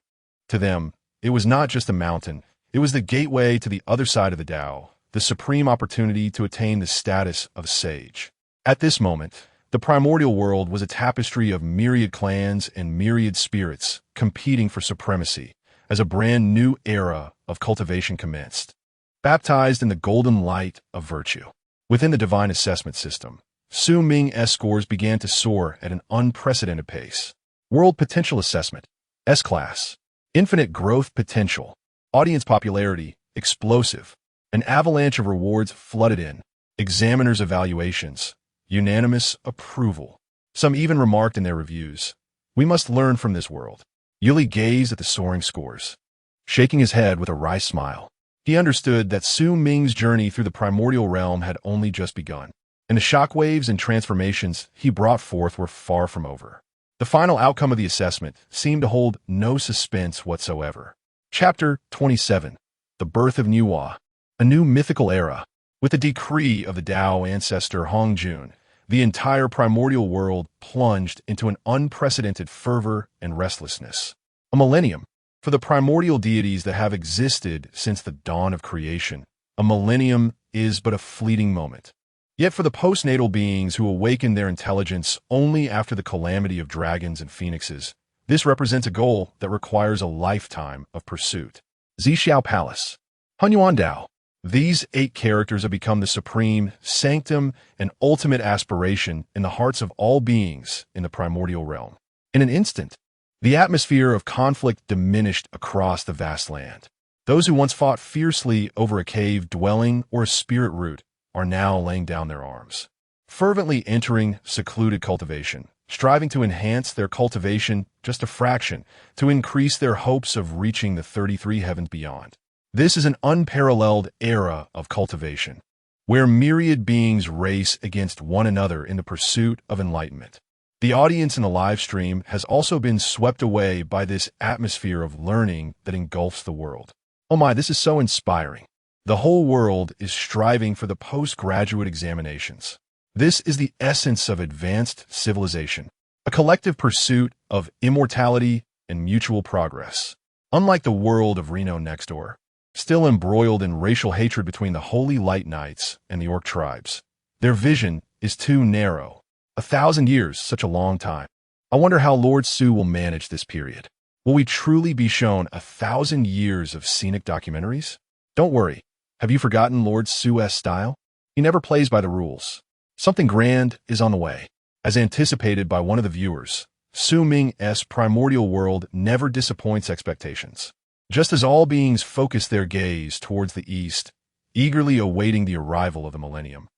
To them, it was not just a mountain, it was the gateway to the other side of the Tao, the supreme opportunity to attain the status of sage. At this moment, the primordial world was a tapestry of myriad clans and myriad spirits competing for supremacy as a brand new era of cultivation commenced. Baptized in the golden light of virtue. Within the divine assessment system, Su Ming S scores began to soar at an unprecedented pace. World Potential Assessment, S-Class, Infinite Growth Potential, Audience Popularity, Explosive. An avalanche of rewards flooded in. Examiners' evaluations, unanimous approval. Some even remarked in their reviews, "We must learn from this world." Yuli gazed at the soaring scores, shaking his head with a wry smile. He understood that Su Ming's journey through the primordial realm had only just begun, and the shockwaves and transformations he brought forth were far from over. The final outcome of the assessment seemed to hold no suspense whatsoever. Chapter 27. The Birth of Nuwa. A new mythical era. With the decree of the Tao ancestor Hongjun, the entire primordial world plunged into an unprecedented fervor and restlessness. A millennium. For the primordial deities that have existed since the dawn of creation, a millennium is but a fleeting moment. Yet for the postnatal beings who awaken their intelligence only after the calamity of dragons and phoenixes, this represents a goal that requires a lifetime of pursuit. Zixiao Palace. Hunyuan Dao. These 8 characters have become the supreme sanctum and ultimate aspiration in the hearts of all beings in the primordial realm. In an instant, the atmosphere of conflict diminished across the vast land. Those who once fought fiercely over a cave dwelling or a spirit root are now laying down their arms, fervently entering secluded cultivation, striving to enhance their cultivation just a fraction to increase their hopes of reaching the 33 heavens beyond. This is an unparalleled era of cultivation, where myriad beings race against one another in the pursuit of enlightenment. The audience in the live stream has also been swept away by this atmosphere of learning that engulfs the world. Oh my, this is so inspiring. The whole world is striving for the postgraduate examinations. This is the essence of advanced civilization, a collective pursuit of immortality and mutual progress. Unlike the world of Reno next door, still embroiled in racial hatred between the Holy Light Knights and the Orc tribes, their vision is too narrow. 1,000 years, such a long time. I wonder how Lord Su will manage this period. Will we truly be shown 1,000 years of scenic documentaries? Don't worry. Have you forgotten Lord Su's style? He never plays by the rules. Something grand is on the way. As anticipated by one of the viewers, Su Ming's primordial world never disappoints expectations. Just as all beings focus their gaze towards the east, eagerly awaiting the arrival of the millennium,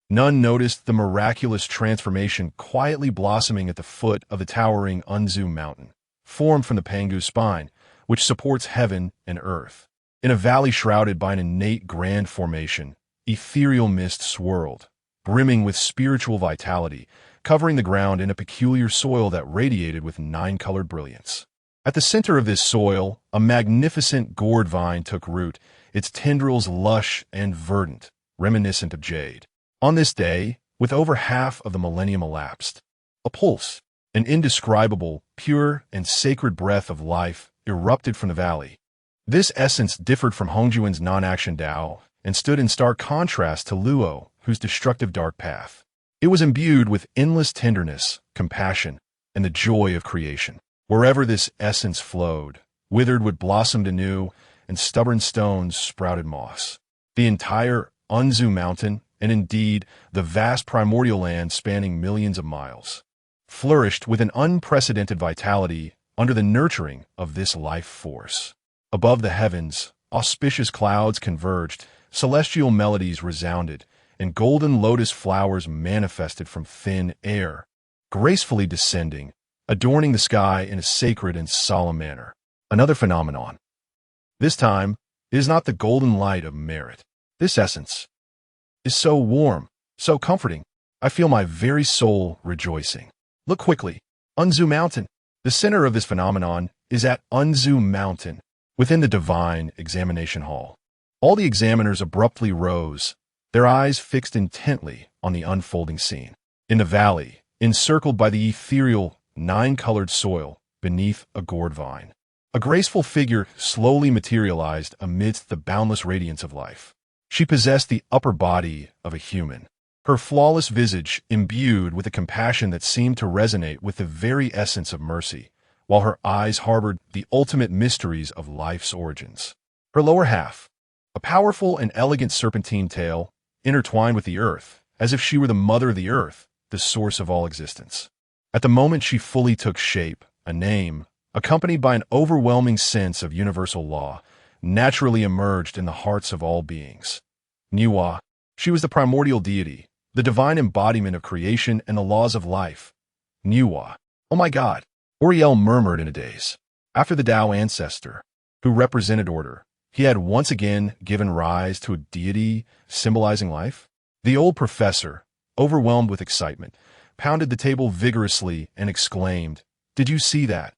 none noticed the miraculous transformation quietly blossoming at the foot of the towering Unzu mountain, formed from the Pangu spine, which supports heaven and earth. In a valley shrouded by an innate grand formation, ethereal mist swirled, brimming with spiritual vitality, covering the ground in a peculiar soil that radiated with 9-colored brilliance. At the center of this soil, a magnificent gourd vine took root, its tendrils lush and verdant, reminiscent of jade. On this day, with over half of the millennium elapsed, a pulse, an indescribable, pure, and sacred breath of life erupted from the valley. This essence differed from Hongjuan's non-action Tao and stood in stark contrast to Luo, whose destructive dark path. It was imbued with endless tenderness, compassion, and the joy of creation. Wherever this essence flowed, withered wood blossomed anew, and stubborn stones sprouted moss. The entire Unzu mountain, and indeed the vast primordial land spanning millions of miles, flourished with an unprecedented vitality under the nurturing of this life force. Above the heavens, auspicious clouds converged, celestial melodies resounded, and golden lotus flowers manifested from thin air, gracefully descending, adorning the sky in a sacred and solemn manner. Another phenomenon. This time, it is not the golden light of merit. This essence is so warm, so comforting. I feel my very soul rejoicing. Look quickly. Unzu Mountain. The center of this phenomenon is at Unzu Mountain, within the divine examination hall. All the examiners abruptly rose, their eyes fixed intently on the unfolding scene. In the valley, encircled by the ethereal, nine-colored soil beneath a gourd vine, a graceful figure slowly materialized amidst the boundless radiance of life. She possessed the upper body of a human, her flawless visage imbued with a compassion that seemed to resonate with the very essence of mercy, while her eyes harbored the ultimate mysteries of life's origins. Her lower half, a powerful and elegant serpentine tail, intertwined with the earth, as if she were the mother of the earth, the source of all existence. At the moment she fully took shape, a name, accompanied by an overwhelming sense of universal law, naturally emerged in the hearts of all beings. Niwa. She was the primordial deity, the divine embodiment of creation and the laws of life. Niwa. Oh my God, Oriel murmured in a daze. After the Tao ancestor, who represented order, he had once again given rise to a deity symbolizing life. The old professor, overwhelmed with excitement, pounded the table vigorously and exclaimed, "Did you see that?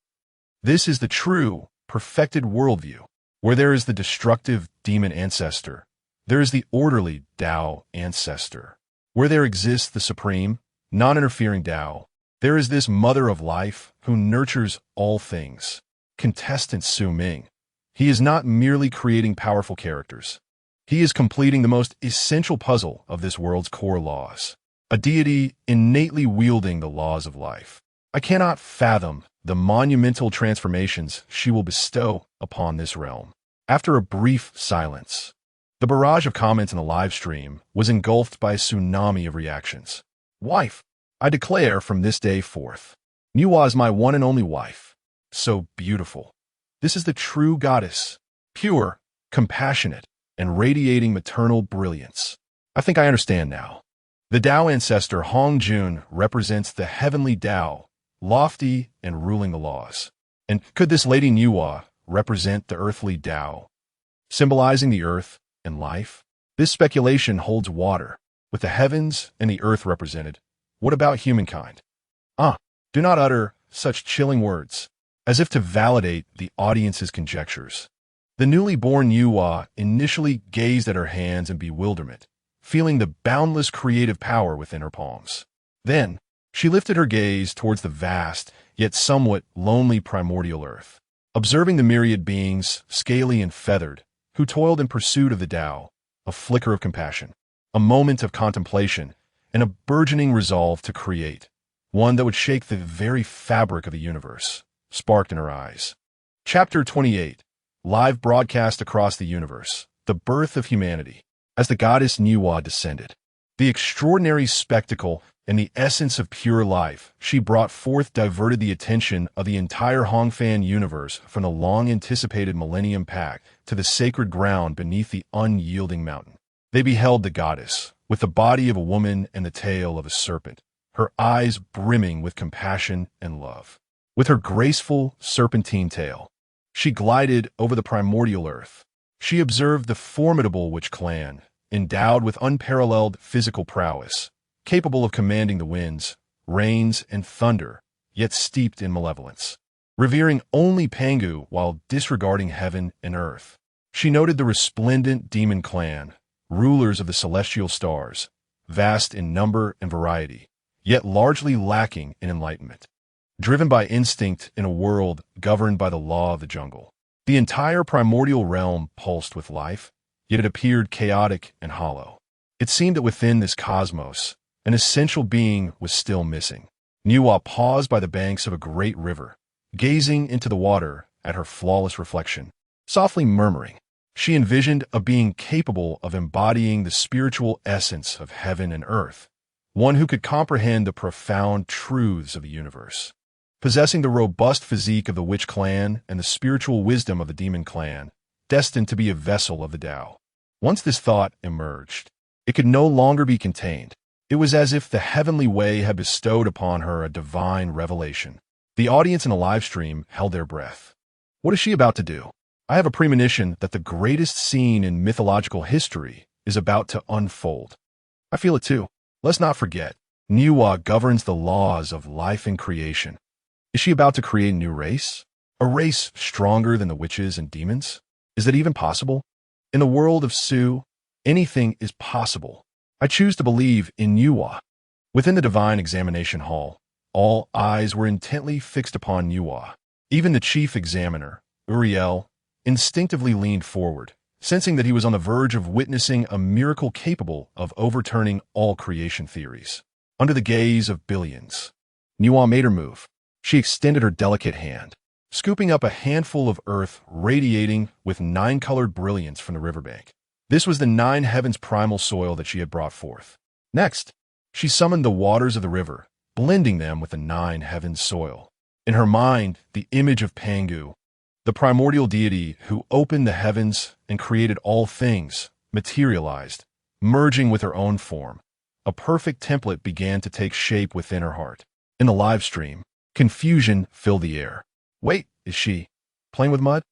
This is the true, perfected worldview. Where there is the destructive demon ancestor, there is the orderly Tao ancestor. Where there exists the supreme, non-interfering Tao, there is this mother of life who nurtures all things." Contestant Su Ming. He is not merely creating powerful characters. He is completing the most essential puzzle of this world's core laws. A deity innately wielding the laws of life. I cannot fathom the monumental transformations she will bestow upon this realm. After a brief silence, the barrage of comments in the live stream was engulfed by a tsunami of reactions. Wife, I declare from this day forth, Niwa is my one and only wife. So beautiful. This is the true goddess, pure, compassionate, and radiating maternal brilliance. I think I understand now. The Tao ancestor Hong Jun represents the heavenly Tao, lofty and ruling the laws. And could this Lady Niwa represent the earthly Tao, symbolizing the earth and life? This speculation holds water. With the heavens and the earth represented, what about humankind? Do not utter such chilling words, as if to validate the audience's conjectures. The newly born Niwa initially gazed at her hands in bewilderment, feeling the boundless creative power within her palms. Then, she lifted her gaze towards the vast, yet somewhat lonely primordial earth, observing the myriad beings, scaly and feathered, who toiled in pursuit of the Tao. A flicker of compassion, a moment of contemplation, and a burgeoning resolve to create, one that would shake the very fabric of the universe, sparked in her eyes. Chapter 28. Live broadcast across the universe. The birth of humanity. As the goddess Niwa descended, the extraordinary spectacle and the essence of pure life she brought forth diverted the attention of the entire Hongfan universe from the long-anticipated Millennium Pact to the sacred ground beneath the unyielding mountain. They beheld the goddess, with the body of a woman and the tail of a serpent, her eyes brimming with compassion and love. With her graceful serpentine tail, she glided over the primordial earth. She observed the formidable witch clan, endowed with unparalleled physical prowess, capable of commanding the winds, rains, and thunder, yet steeped in malevolence. Revering only Pangu while disregarding heaven and earth. She noted the resplendent demon clan, rulers of the celestial stars, vast in number and variety, yet largely lacking in enlightenment. Driven by instinct in a world governed by the law of the jungle. The entire primordial realm pulsed with life, yet it appeared chaotic and hollow. It seemed that within this cosmos, an essential being was still missing. Niwa paused by the banks of a great river, gazing into the water at her flawless reflection, softly murmuring. She envisioned a being capable of embodying the spiritual essence of heaven and earth, one who could comprehend the profound truths of the universe. Possessing the robust physique of the witch clan and the spiritual wisdom of the demon clan, destined to be a vessel of the Tao. Once this thought emerged, it could no longer be contained. It was as if the heavenly way had bestowed upon her a divine revelation. The audience in the live stream held their breath. What is she about to do? I have a premonition that the greatest scene in mythological history is about to unfold. I feel it too. Let's not forget, Nuwa governs the laws of life and creation. Is she about to create a new race? A race stronger than the witches and demons? Is that even possible? In the world of Su, anything is possible. I choose to believe in Nuwa. Within the divine examination hall, all eyes were intently fixed upon Nuwa. Even the chief examiner, Uriel, instinctively leaned forward, sensing that he was on the verge of witnessing a miracle capable of overturning all creation theories. Under the gaze of billions, Nuwa made her move. She extended her delicate hand, scooping up a handful of earth radiating with nine-colored brilliance from the riverbank. This was the 9 heavens primal soil that she had brought forth. Next, she summoned the waters of the river, blending them with the 9 heavens soil. In her mind, the image of Pangu, the primordial deity who opened the heavens and created all things, materialized, merging with her own form. A perfect template began to take shape within her heart. In the live stream, confusion filled the air. Wait, is she playing with mud?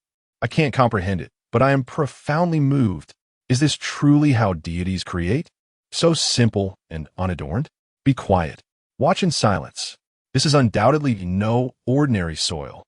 I can't comprehend it, but I am profoundly moved. Is this truly how deities create? So simple and unadorned? Be quiet. Watch in silence. This is undoubtedly no ordinary soil.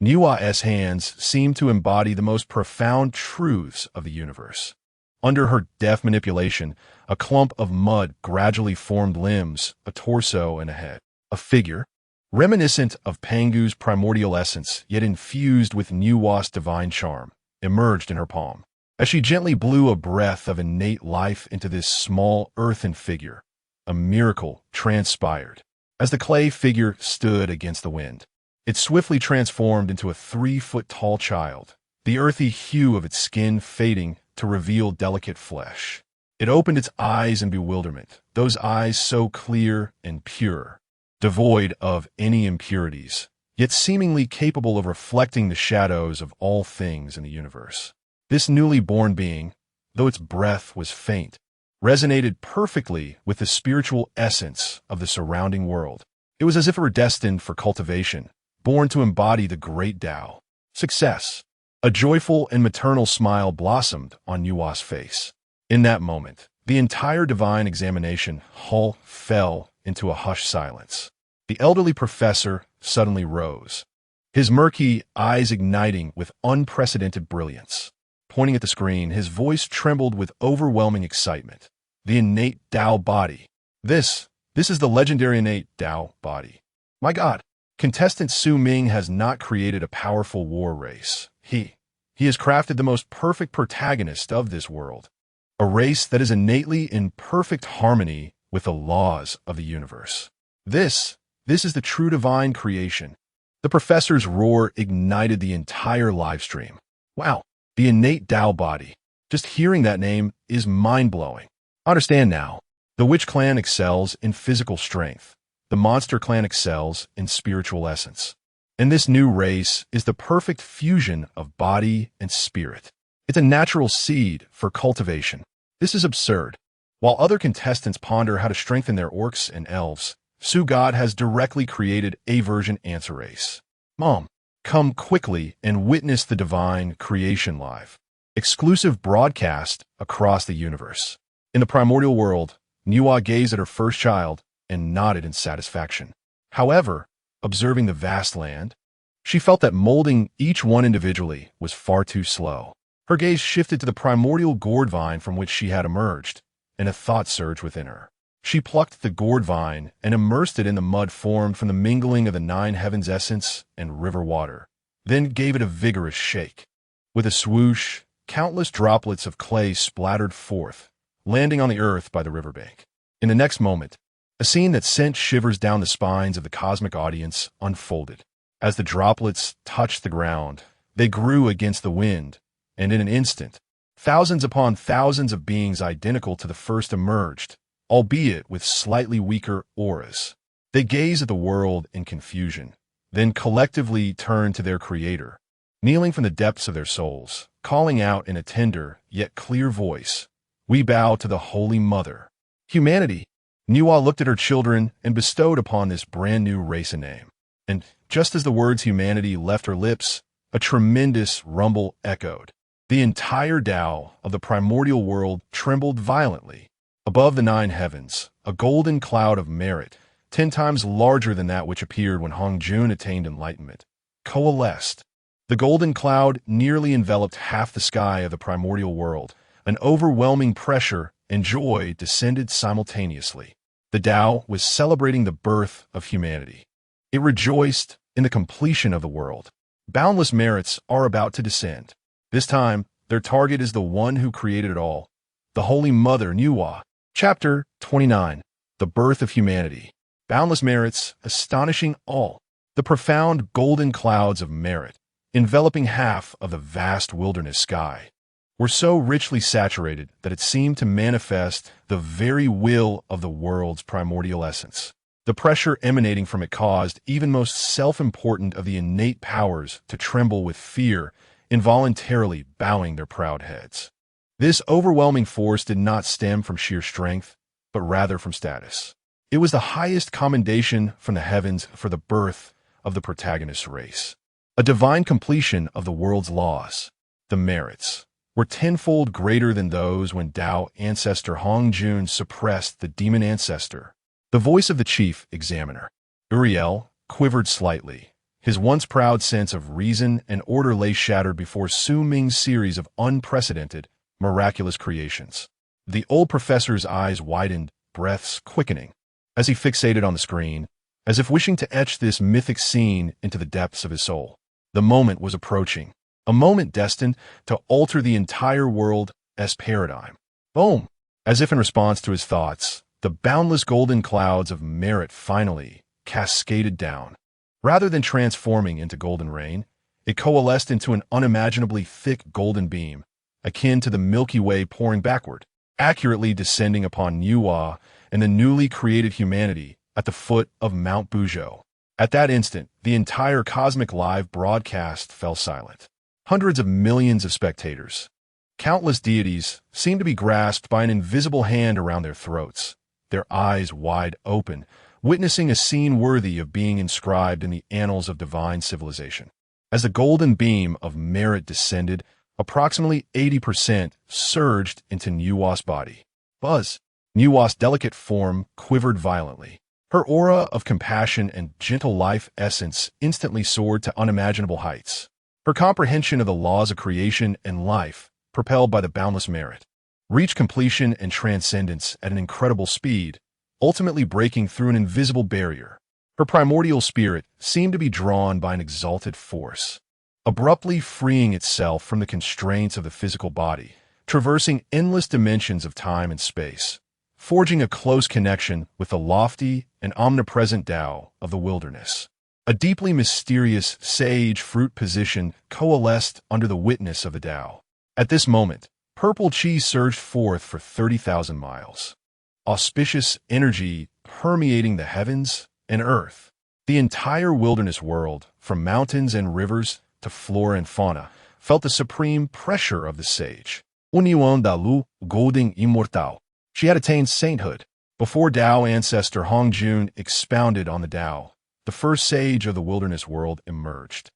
Nuwa's hands seem to embody the most profound truths of the universe. Under her deft manipulation, a clump of mud gradually formed limbs, a torso, and a head. A figure, reminiscent of Pangu's primordial essence, yet infused with Nuwa's divine charm, emerged in her palm. As she gently blew a breath of innate life into this small earthen figure, a miracle transpired. As the clay figure stood against the wind, it swiftly transformed into a 3-foot-tall child, the earthy hue of its skin fading to reveal delicate flesh. It opened its eyes in bewilderment, those eyes so clear and pure, devoid of any impurities, yet seemingly capable of reflecting the shadows of all things in the universe. This newly born being, though its breath was faint, resonated perfectly with the spiritual essence of the surrounding world. It was as if it were destined for cultivation, born to embody the great Tao. Success. A joyful and maternal smile blossomed on Nuwa's face. In that moment, the entire divine examination hall fell into a hushed silence. The elderly professor suddenly rose, his murky eyes igniting with unprecedented brilliance. Pointing at the screen, his voice trembled with overwhelming excitement. The innate Tao body. This is the legendary innate Tao body. My God, contestant Su Ming has not created a powerful war race. He has crafted the most perfect protagonist of this world. A race that is innately in perfect harmony with the laws of the universe. This is the true divine creation. The professor's roar ignited the entire live stream. Wow. The innate Tao body. Just hearing that name is mind-blowing. Understand now. The Witch Clan excels in physical strength. The Monster Clan excels in spiritual essence. And this new race is the perfect fusion of body and spirit. It's a natural seed for cultivation. This is absurd. While other contestants ponder how to strengthen their orcs and elves, Su God has directly created a version answer race. Mom, come quickly and witness the divine creation live. Exclusive broadcast across the universe. In the primordial world, Nuwa gazed at her first child and nodded in satisfaction. However, observing the vast land, she felt that molding each one individually was far too slow. Her gaze shifted to the primordial gourd vine from which she had emerged, and a thought surged within her. She plucked the gourd vine and immersed it in the mud formed from the mingling of the 9 heavens essence and river water, then gave it a vigorous shake. With a swoosh, countless droplets of clay splattered forth, landing on the earth by the riverbank. In the next moment, a scene that sent shivers down the spines of the cosmic audience unfolded. As the droplets touched the ground, they grew against the wind, and in an instant, thousands upon thousands of beings identical to the first emerged, albeit with slightly weaker auras. They gazed at the world in confusion, then collectively turned to their Creator. Kneeling from the depths of their souls, calling out in a tender yet clear voice, "We bow to the Holy Mother." Humanity. Nuwa looked at her children and bestowed upon this brand new race a name. And just as the words humanity left her lips, a tremendous rumble echoed. The entire Tao of the primordial world trembled violently. Above the 9 heavens, a golden cloud of merit, 10 times larger than that which appeared when Hong Jun attained enlightenment, coalesced. The golden cloud nearly enveloped half the sky of the primordial world. An overwhelming pressure and joy descended simultaneously. The Tao was celebrating the birth of humanity. It rejoiced in the completion of the world. Boundless merits are about to descend. This time, their target is the one who created it all, the Holy Mother Nuwa. Chapter 29. The Birth of Humanity. Boundless merits, astonishing all. The profound golden clouds of merit, enveloping half of the vast wilderness sky, were so richly saturated that it seemed to manifest the very will of the world's primordial essence. The pressure emanating from it caused even most self-important of the innate powers to tremble with fear, involuntarily bowing their proud heads. This overwhelming force did not stem from sheer strength, but rather from status. It was the highest commendation from the heavens for the birth of the protagonist race. A divine completion of the world's laws. The merits were tenfold greater than those when Tao ancestor Hong Jun suppressed the demon ancestor. The voice of the chief examiner, Uriel, quivered slightly. His once proud sense of reason and order lay shattered before Su Ming's series of unprecedented, miraculous creations. The old professor's eyes widened, breaths quickening, as he fixated on the screen, as if wishing to etch this mythic scene into the depths of his soul. The moment was approaching, a moment destined to alter the entire world's paradigm. Boom! As if in response to his thoughts, the boundless golden clouds of merit finally cascaded down. Rather than transforming into golden rain, it coalesced into an unimaginably thick golden beam, akin to the Milky Way pouring backward, accurately descending upon Nuwa and the newly created humanity at the foot of Mount Buzhou. At that instant, the entire cosmic live broadcast fell silent. Hundreds of millions of spectators, countless deities, seemed to be grasped by an invisible hand around their throats, their eyes wide open, witnessing a scene worthy of being inscribed in the annals of divine civilization. As the golden beam of merit descended, approximately 80% surged into Nuwa's body. Buzz! Nuwa's delicate form quivered violently. Her aura of compassion and gentle life essence instantly soared to unimaginable heights. Her comprehension of the laws of creation and life, propelled by the boundless merit, reached completion and transcendence at an incredible speed, ultimately breaking through an invisible barrier. Her primordial spirit seemed to be drawn by an exalted force, abruptly freeing itself from the constraints of the physical body, traversing endless dimensions of time and space, forging a close connection with the lofty and omnipresent Tao of the wilderness. A deeply mysterious sage fruit position coalesced under the witness of the Tao. At this moment, purple chi surged forth for 30,000 miles. Auspicious energy permeating the heavens and earth. The entire wilderness world, from mountains and rivers to flora and fauna, felt the supreme pressure of the sage. Union Dalu, golden immortal. She had attained sainthood. Before Tao ancestor Hong Jun expounded on the Tao, the first sage of the wilderness world emerged,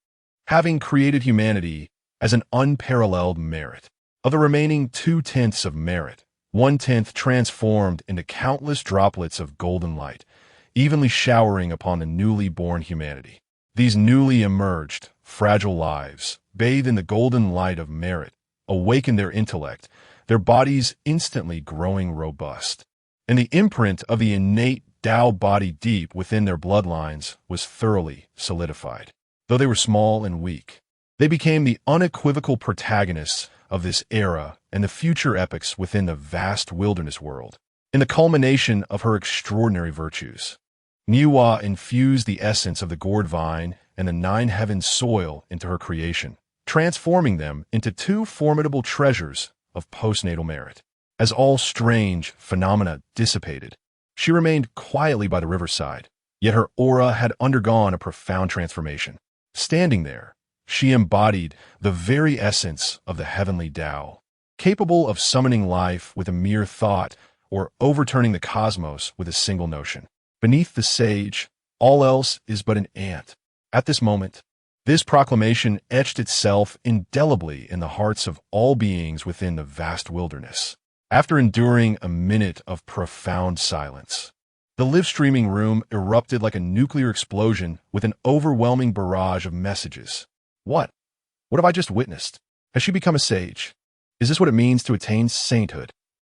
having created humanity as an unparalleled merit. Of the remaining 2/10 of merit, 1/10 transformed into countless droplets of golden light, evenly showering upon the newly born humanity. These newly emerged, fragile lives, bathed in the golden light of merit, awakened their intellect, their bodies instantly growing robust. And the imprint of the innate Tao body deep within their bloodlines was thoroughly solidified. Though they were small and weak, they became the unequivocal protagonists of this era and the future epochs within the vast wilderness world. In the culmination of her extraordinary virtues, Nuwa infused the essence of the gourd vine and the 9 heavens soil into her creation, transforming them into 2 formidable treasures of postnatal merit. As all strange phenomena dissipated, she remained quietly by the riverside, yet her aura had undergone a profound transformation. Standing there, She embodied the very essence of the heavenly Tao, capable of summoning life with a mere thought or overturning the cosmos with a single notion. Beneath the sage, all else is but an ant. At this moment, this proclamation etched itself indelibly in the hearts of all beings within the vast wilderness. After enduring a minute of profound silence, the live-streaming room erupted like a nuclear explosion with an overwhelming barrage of messages. What? What have I just witnessed? Has she become a sage? Is this what it means to attain sainthood?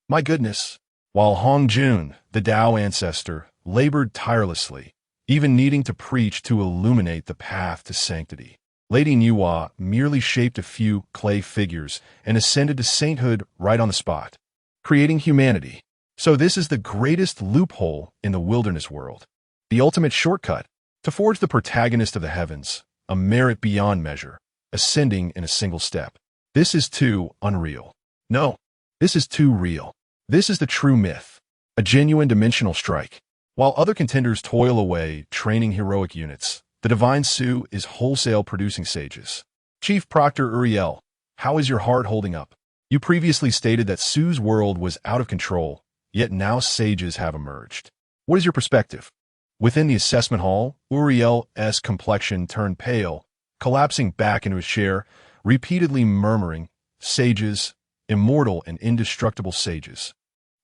My goodness! While Hong Jun, the Tao ancestor, labored tirelessly, even needing to preach to illuminate the path to sanctity, Lady Nuwa merely shaped a few clay figures and ascended to sainthood right on the spot, creating humanity. So this is the greatest loophole in the wilderness world, the ultimate shortcut to forge the protagonist of the heavens, a merit beyond measure, ascending in a single step. This is too unreal. No, this is too real. This is the true myth, a genuine dimensional strike. While other contenders toil away training heroic units, the Divine Su is wholesale producing sages. Chief Proctor Uriel, how is your heart holding up? You previously stated that Su's world was out of control, yet now sages have emerged. What is your perspective? Within the assessment hall, Uriel's complexion turned pale, collapsing back into his chair, repeatedly murmuring, "Sages, immortal and indestructible sages.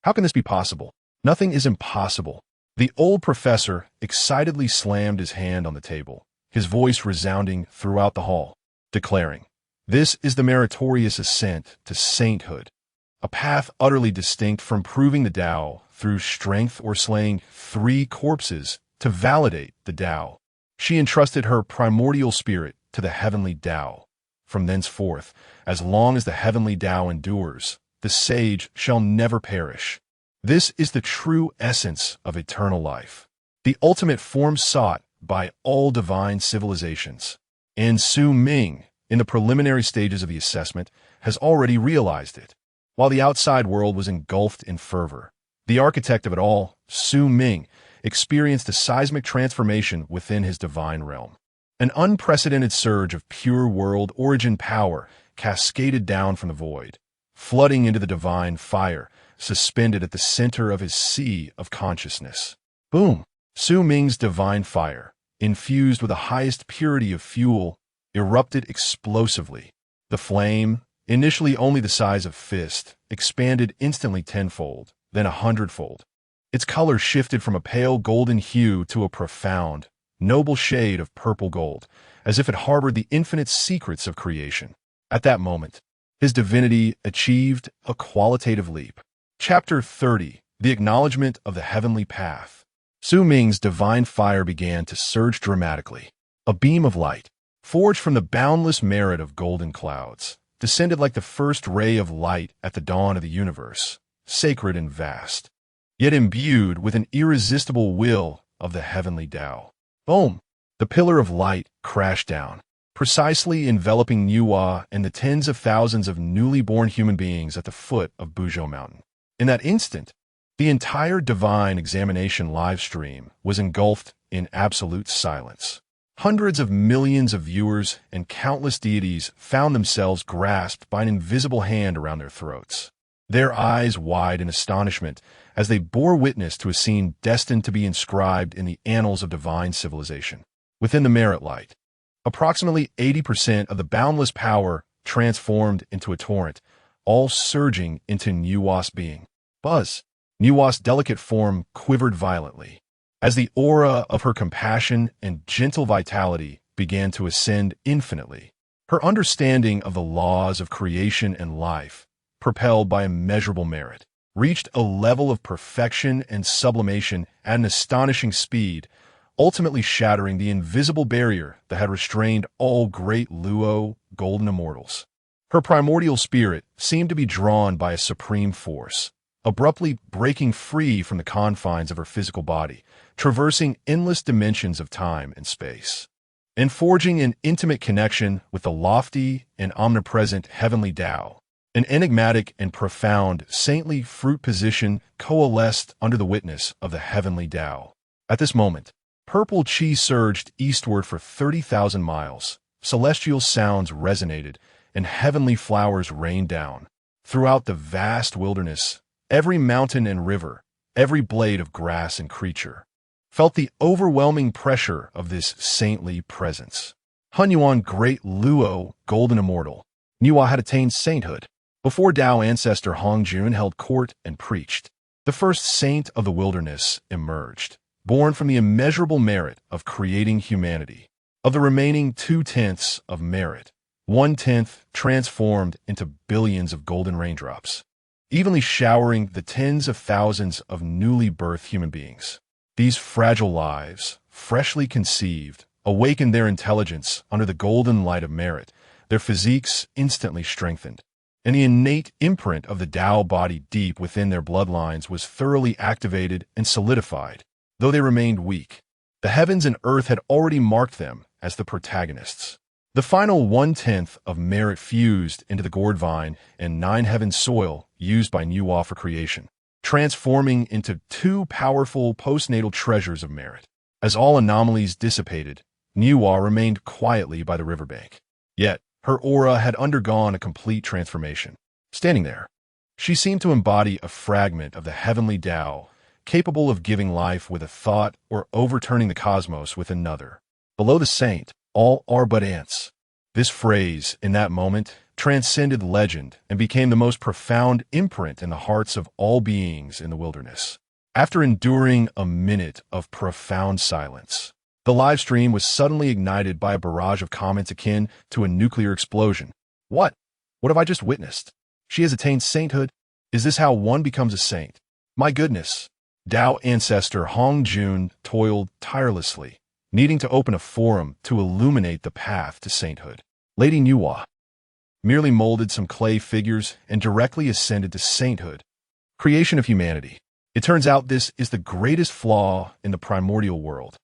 How can this be possible? Nothing is impossible." The old professor excitedly slammed his hand on the table, his voice resounding throughout the hall, declaring, "This is the meritorious ascent to sainthood, a path utterly distinct from proving the Tao through strength or slaying 3 corpses to validate the Tao." She entrusted her primordial spirit to the heavenly Tao. From thenceforth, as long as the heavenly Tao endures, the sage shall never perish. This is the true essence of eternal life, the ultimate form sought by all divine civilizations. And Su Ming, in the preliminary stages of the assessment, has already realized it. While the outside world was engulfed in fervor, the architect of it all, Su Ming, experienced a seismic transformation within his divine realm. An unprecedented surge of pure world origin power cascaded down from the void, flooding into the divine fire, suspended at the center of his sea of consciousness. Boom! Su Ming's divine fire, infused with the highest purity of fuel, erupted explosively. The flame, initially only the size of fist, expanded instantly 10-fold, then 100-fold. Its color shifted from a pale golden hue to a profound, noble shade of purple gold, as if it harbored the infinite secrets of creation. At that moment, his divinity achieved a qualitative leap. Chapter 30, The Acknowledgement of the Heavenly Path. Su Ming's divine fire began to surge dramatically. A beam of light, forged from the boundless merit of golden clouds, descended like the first ray of light at the dawn of the universe, sacred and vast, yet imbued with an irresistible will of the heavenly Tao. Boom! The pillar of light crashed down, precisely enveloping Nuwa and the tens of thousands of newly born human beings at the foot of Buzhou Mountain. In that instant, the entire divine examination live stream was engulfed in absolute silence. Hundreds of millions of viewers and countless deities found themselves grasped by an invisible hand around their throats, their eyes wide in astonishment as they bore witness to a scene destined to be inscribed in the annals of divine civilization. Within the merit light, approximately 80% of the boundless power transformed into a torrent, all surging into Nuwa's being. Buzz! Nuwa's delicate form quivered violently, as the aura of her compassion and gentle vitality began to ascend infinitely. Her understanding of the laws of creation and life, propelled by immeasurable merit, reached a level of perfection and sublimation at an astonishing speed, ultimately shattering the invisible barrier that had restrained all great Luo golden immortals. Her primordial spirit seemed to be drawn by a supreme force, abruptly breaking free from the confines of her physical body, traversing endless dimensions of time and space, and forging an intimate connection with the lofty and omnipresent heavenly Tao. An enigmatic and profound saintly fruit position coalesced under the witness of the heavenly Tao. At this moment, purple chi surged eastward for 30,000 miles, celestial sounds resonated, and heavenly flowers rained down. Throughout the vast wilderness, every mountain and river, every blade of grass and creature, felt the overwhelming pressure of this saintly presence. Hunyuan Great Luo, Golden Immortal. Nuwa had attained sainthood. Before Tao ancestor Hongjun held court and preached, the first saint of the wilderness emerged, born from the immeasurable merit of creating humanity. Of the remaining 2/10 of merit, 1/10 transformed into billions of golden raindrops, evenly showering the tens of thousands of newly birthed human beings. These fragile lives, freshly conceived, awakened their intelligence under the golden light of merit, their physiques instantly strengthened, and the innate imprint of the Tao body deep within their bloodlines was thoroughly activated and solidified. Though they remained weak, the heavens and earth had already marked them as the protagonists. The final 1/10 of merit fused into the gourd vine and 9 heaven soil used by Nuwa for creation, transforming into 2 powerful postnatal treasures of merit. As all anomalies dissipated, Nuwa remained quietly by the riverbank. Yet, her aura had undergone a complete transformation. Standing there, she seemed to embody a fragment of the heavenly Tao, capable of giving life with a thought or overturning the cosmos with another. Below the saint, all are but ants. This phrase, in that moment, transcended legend and became the most profound imprint in the hearts of all beings in the wilderness. After enduring a minute of profound silence, the live stream was suddenly ignited by a barrage of comments akin to a nuclear explosion. What? What have I just witnessed? She has attained sainthood? Is this how one becomes a saint? My goodness. Tao ancestor Hongjun toiled tirelessly, needing to open a forum to illuminate the path to sainthood. Lady Nuwa merely molded some clay figures and directly ascended to sainthood. Creation of humanity. It turns out this is the greatest flaw in the primordial world.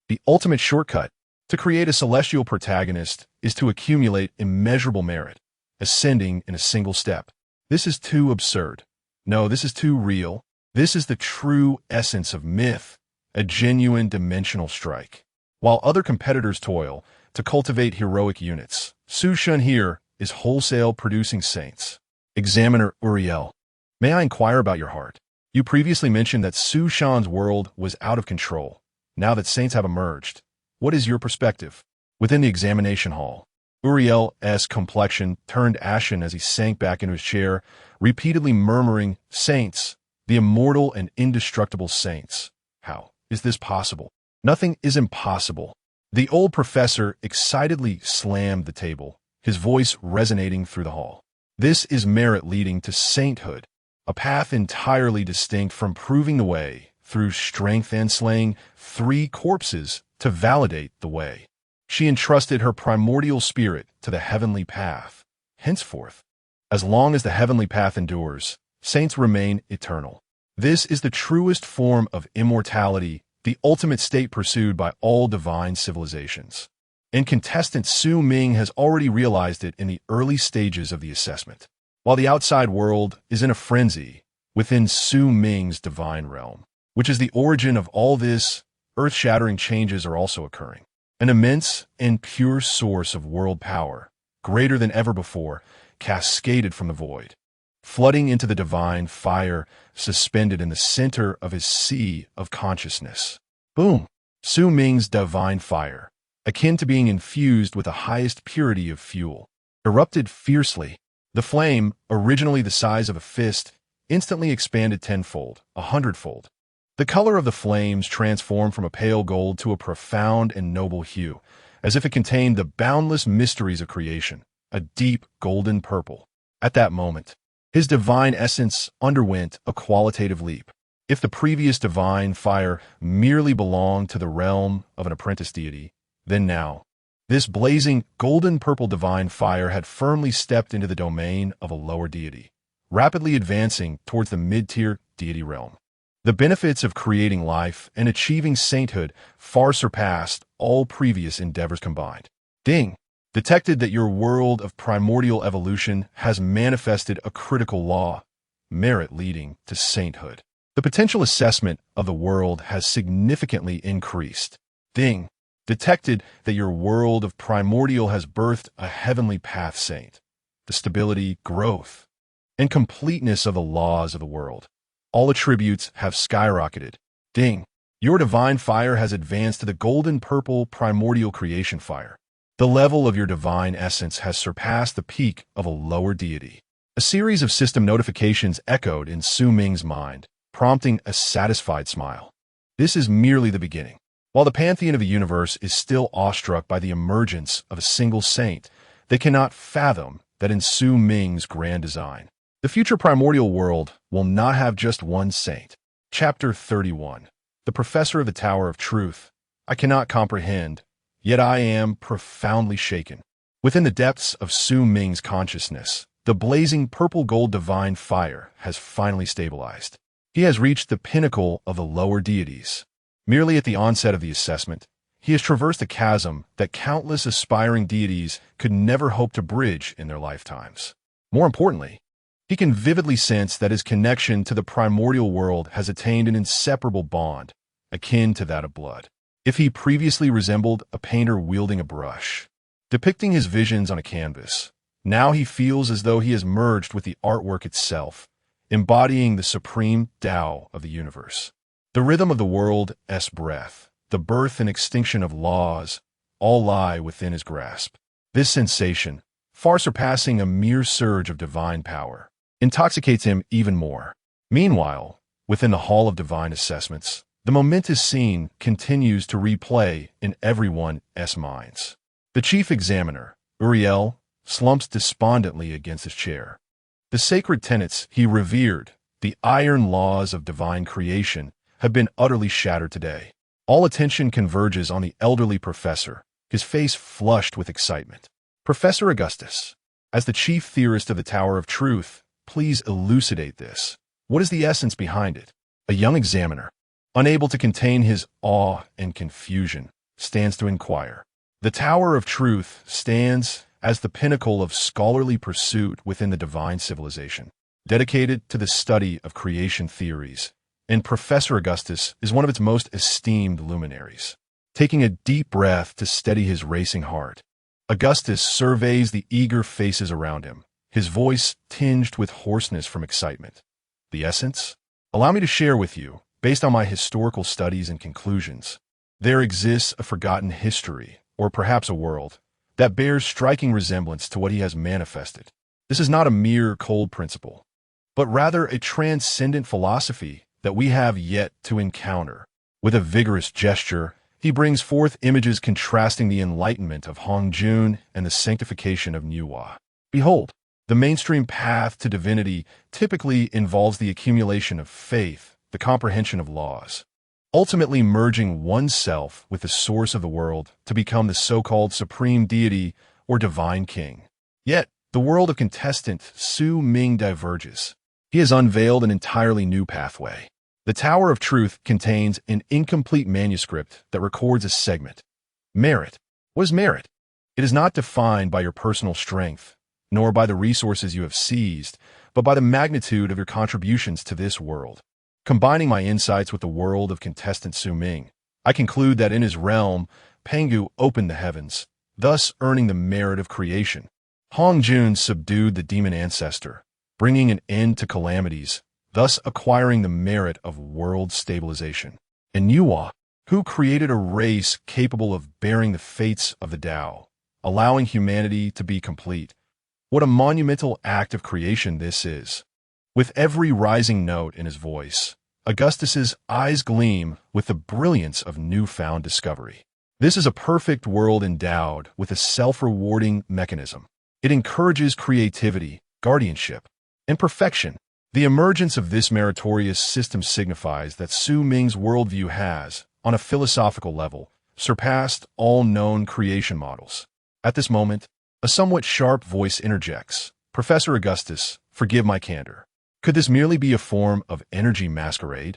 The ultimate shortcut to create a celestial protagonist is to accumulate immeasurable merit, ascending in a single step. This is too absurd. No, this is too real. This is the true essence of myth, a genuine dimensional strike. While other competitors toil to cultivate heroic units, Su Shun here is wholesale producing saints. Examiner Uriel, may I inquire about your heart? You previously mentioned that Su Shan's world was out of control. Now that saints have emerged, what is your perspective? Within the examination hall, Uriel's complexion turned ashen as he sank back into his chair, repeatedly murmuring, "Saints, the immortal and indestructible saints. How is this possible? Nothing is impossible." The old professor excitedly slammed the table, his voice resonating through the hall. This is merit leading to sainthood, a path entirely distinct from proving the way through strength and slaying 3 corpses to validate the way. She entrusted her primordial spirit to the heavenly path. Henceforth, as long as the heavenly path endures, saints remain eternal. This is the truest form of immortality, the ultimate state pursued by all divine civilizations. And contestant Su Ming has already realized it in the early stages of the assessment. While the outside world is in a frenzy, within Su Ming's divine realm, which is the origin of all this, earth-shattering changes are also occurring. An immense and pure source of world power, greater than ever before, cascaded from the void, flooding into the divine fire suspended in the center of his sea of consciousness. Boom! Su Ming's divine fire, akin to being infused with the highest purity of fuel, erupted fiercely. The flame, originally the size of a fist, instantly expanded 10-fold, 100-fold. The color of the flames transformed from a pale gold to a profound and noble hue, as if it contained the boundless mysteries of creation, a deep golden purple. At that moment, his divine essence underwent a qualitative leap. If the previous divine fire merely belonged to the realm of an apprentice deity, then now, this blazing golden purple divine fire had firmly stepped into the domain of a lower deity, rapidly advancing towards the mid-tier deity realm. The benefits of creating life and achieving sainthood far surpassed all previous endeavors combined. Ding! Detected that your world of primordial evolution has manifested a critical law, merit leading to sainthood. The potential assessment of the world has significantly increased. Ding! detected that your world of Primordial has birthed a heavenly path saint. The stability, growth, and completeness of the laws of the world. All attributes have skyrocketed. Ding! Your divine fire has advanced to the golden-purple primordial creation fire. The level of your divine essence has surpassed the peak of a lower deity. A series of system notifications echoed in Su Ming's mind, prompting a satisfied smile. This is merely the beginning. While the pantheon of the universe is still awestruck by the emergence of a single saint, they cannot fathom that in Su Ming's grand design, the future primordial world will not have just one saint. Chapter 31. The Professor of the Tower of Truth. I cannot comprehend, yet I am profoundly shaken. Within the depths of Su Ming's consciousness, the blazing purple-gold divine fire has finally stabilized. He has reached the pinnacle of the lower deities. Merely at the onset of the assessment, he has traversed a chasm that countless aspiring deities could never hope to bridge in their lifetimes. More importantly, he can vividly sense that his connection to the primordial world has attained an inseparable bond, akin to that of blood. If he previously resembled a painter wielding a brush, depicting his visions on a canvas, now he feels as though he has merged with the artwork itself, embodying the supreme Tao of the universe. The rhythm of the world's breath, the birth and extinction of laws, all lie within his grasp. This sensation, far surpassing a mere surge of divine power, intoxicates him even more. Meanwhile, within the Hall of Divine Assessments, the momentous scene continues to replay in everyone's minds. The chief examiner, Uriel, slumps despondently against his chair. The sacred tenets he revered, the iron laws of divine creation, have been utterly shattered today. All attention converges on the elderly professor, his face flushed with excitement. Professor Augustus, as the chief theorist of the Tower of Truth, please elucidate this. What is the essence behind it? A young examiner, unable to contain his awe and confusion, stands to inquire. The Tower of Truth stands as the pinnacle of scholarly pursuit within the divine civilization, dedicated to the study of creation theories, and Professor Augustus is one of its most esteemed luminaries. Taking a deep breath to steady his racing heart, Augustus surveys the eager faces around him, his voice tinged with hoarseness from excitement. The essence? Allow me to share with you, based on my historical studies and conclusions, there exists a forgotten history, or perhaps a world, that bears striking resemblance to what he has manifested. This is not a mere cold principle, but rather a transcendent philosophy that we have yet to encounter. With a vigorous gesture, he brings forth images contrasting the enlightenment of Hongjun and the sanctification of Nuwa. Behold, the mainstream path to divinity typically involves the accumulation of faith, the comprehension of laws, ultimately merging oneself with the source of the world to become the so-called supreme deity or divine king. Yet, the world of contestant Su Ming diverges. He has unveiled an entirely new pathway. The Tower of Truth contains an incomplete manuscript that records a segment. Merit. What is merit? It is not defined by your personal strength, nor by the resources you have seized, but by the magnitude of your contributions to this world. Combining my insights with the world of contestant Su Ming, I conclude that in his realm, Pangu opened the heavens, thus earning the merit of creation. Hongjun subdued the demon ancestor, bringing an end to calamities, thus acquiring the merit of world stabilization. And Nuwa, who created a race capable of bearing the fates of the Tao, allowing humanity to be complete. What a monumental act of creation this is. With every rising note in his voice, Augustus's eyes gleam with the brilliance of newfound discovery. This is a perfect world endowed with a self-rewarding mechanism. It encourages creativity, guardianship, and perfection. The emergence of this meritorious system signifies that Su Ming's worldview has, on a philosophical level, surpassed all known creation models. At this moment, a somewhat sharp voice interjects. Professor Augustus, forgive my candor. Could this merely be a form of energy masquerade?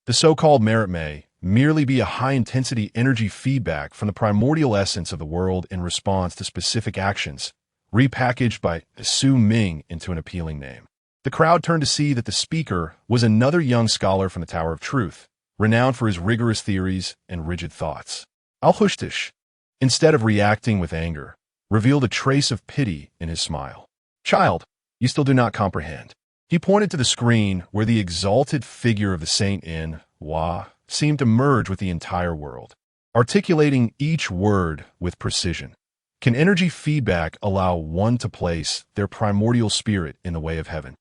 The so-called merit may merely be a high-intensity energy feedback from the primordial essence of the world in response to specific actions, repackaged by Su Ming into an appealing name. The crowd turned to see that the speaker was another young scholar from the Tower of Truth, renowned for his rigorous theories and rigid thoughts. Al-Hushtish, instead of reacting with anger, revealed a trace of pity in his smile. "Child, you still do not comprehend." He pointed to the screen where the exalted figure of the saint in Wa seemed to merge with the entire world, articulating each word with precision. Can energy feedback allow one to place their primordial spirit in the way of heaven?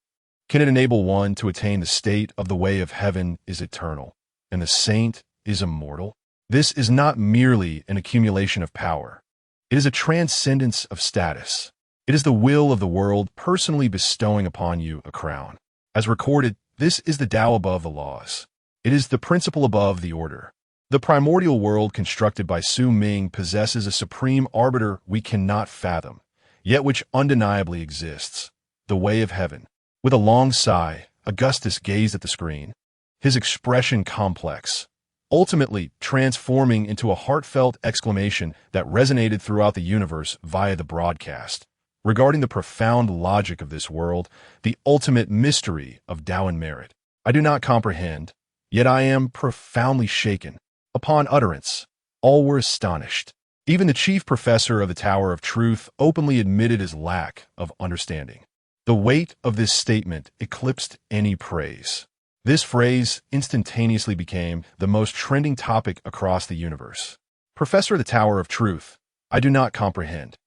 Can it enable one to attain the state of the way of heaven is eternal, and the saint is immortal? This is not merely an accumulation of power. It is a transcendence of status. It is the will of the world personally bestowing upon you a crown. As recorded, this is the Tao above the laws. It is the principle above the order. The primordial world constructed by Su Ming possesses a supreme arbiter we cannot fathom, yet which undeniably exists, the way of heaven. With a long sigh, Augustus gazed at the screen, his expression complex, ultimately transforming into a heartfelt exclamation that resonated throughout the universe via the broadcast, regarding the profound logic of this world, the ultimate mystery of Tao and merit. "I do not comprehend, yet I am profoundly shaken." Upon utterance, all were astonished. Even the chief professor of the Tower of Truth openly admitted his lack of understanding. The weight of this statement eclipsed any praise. This phrase instantaneously became the most trending topic across the universe. "Professor of the Tower of Truth, I do not comprehend.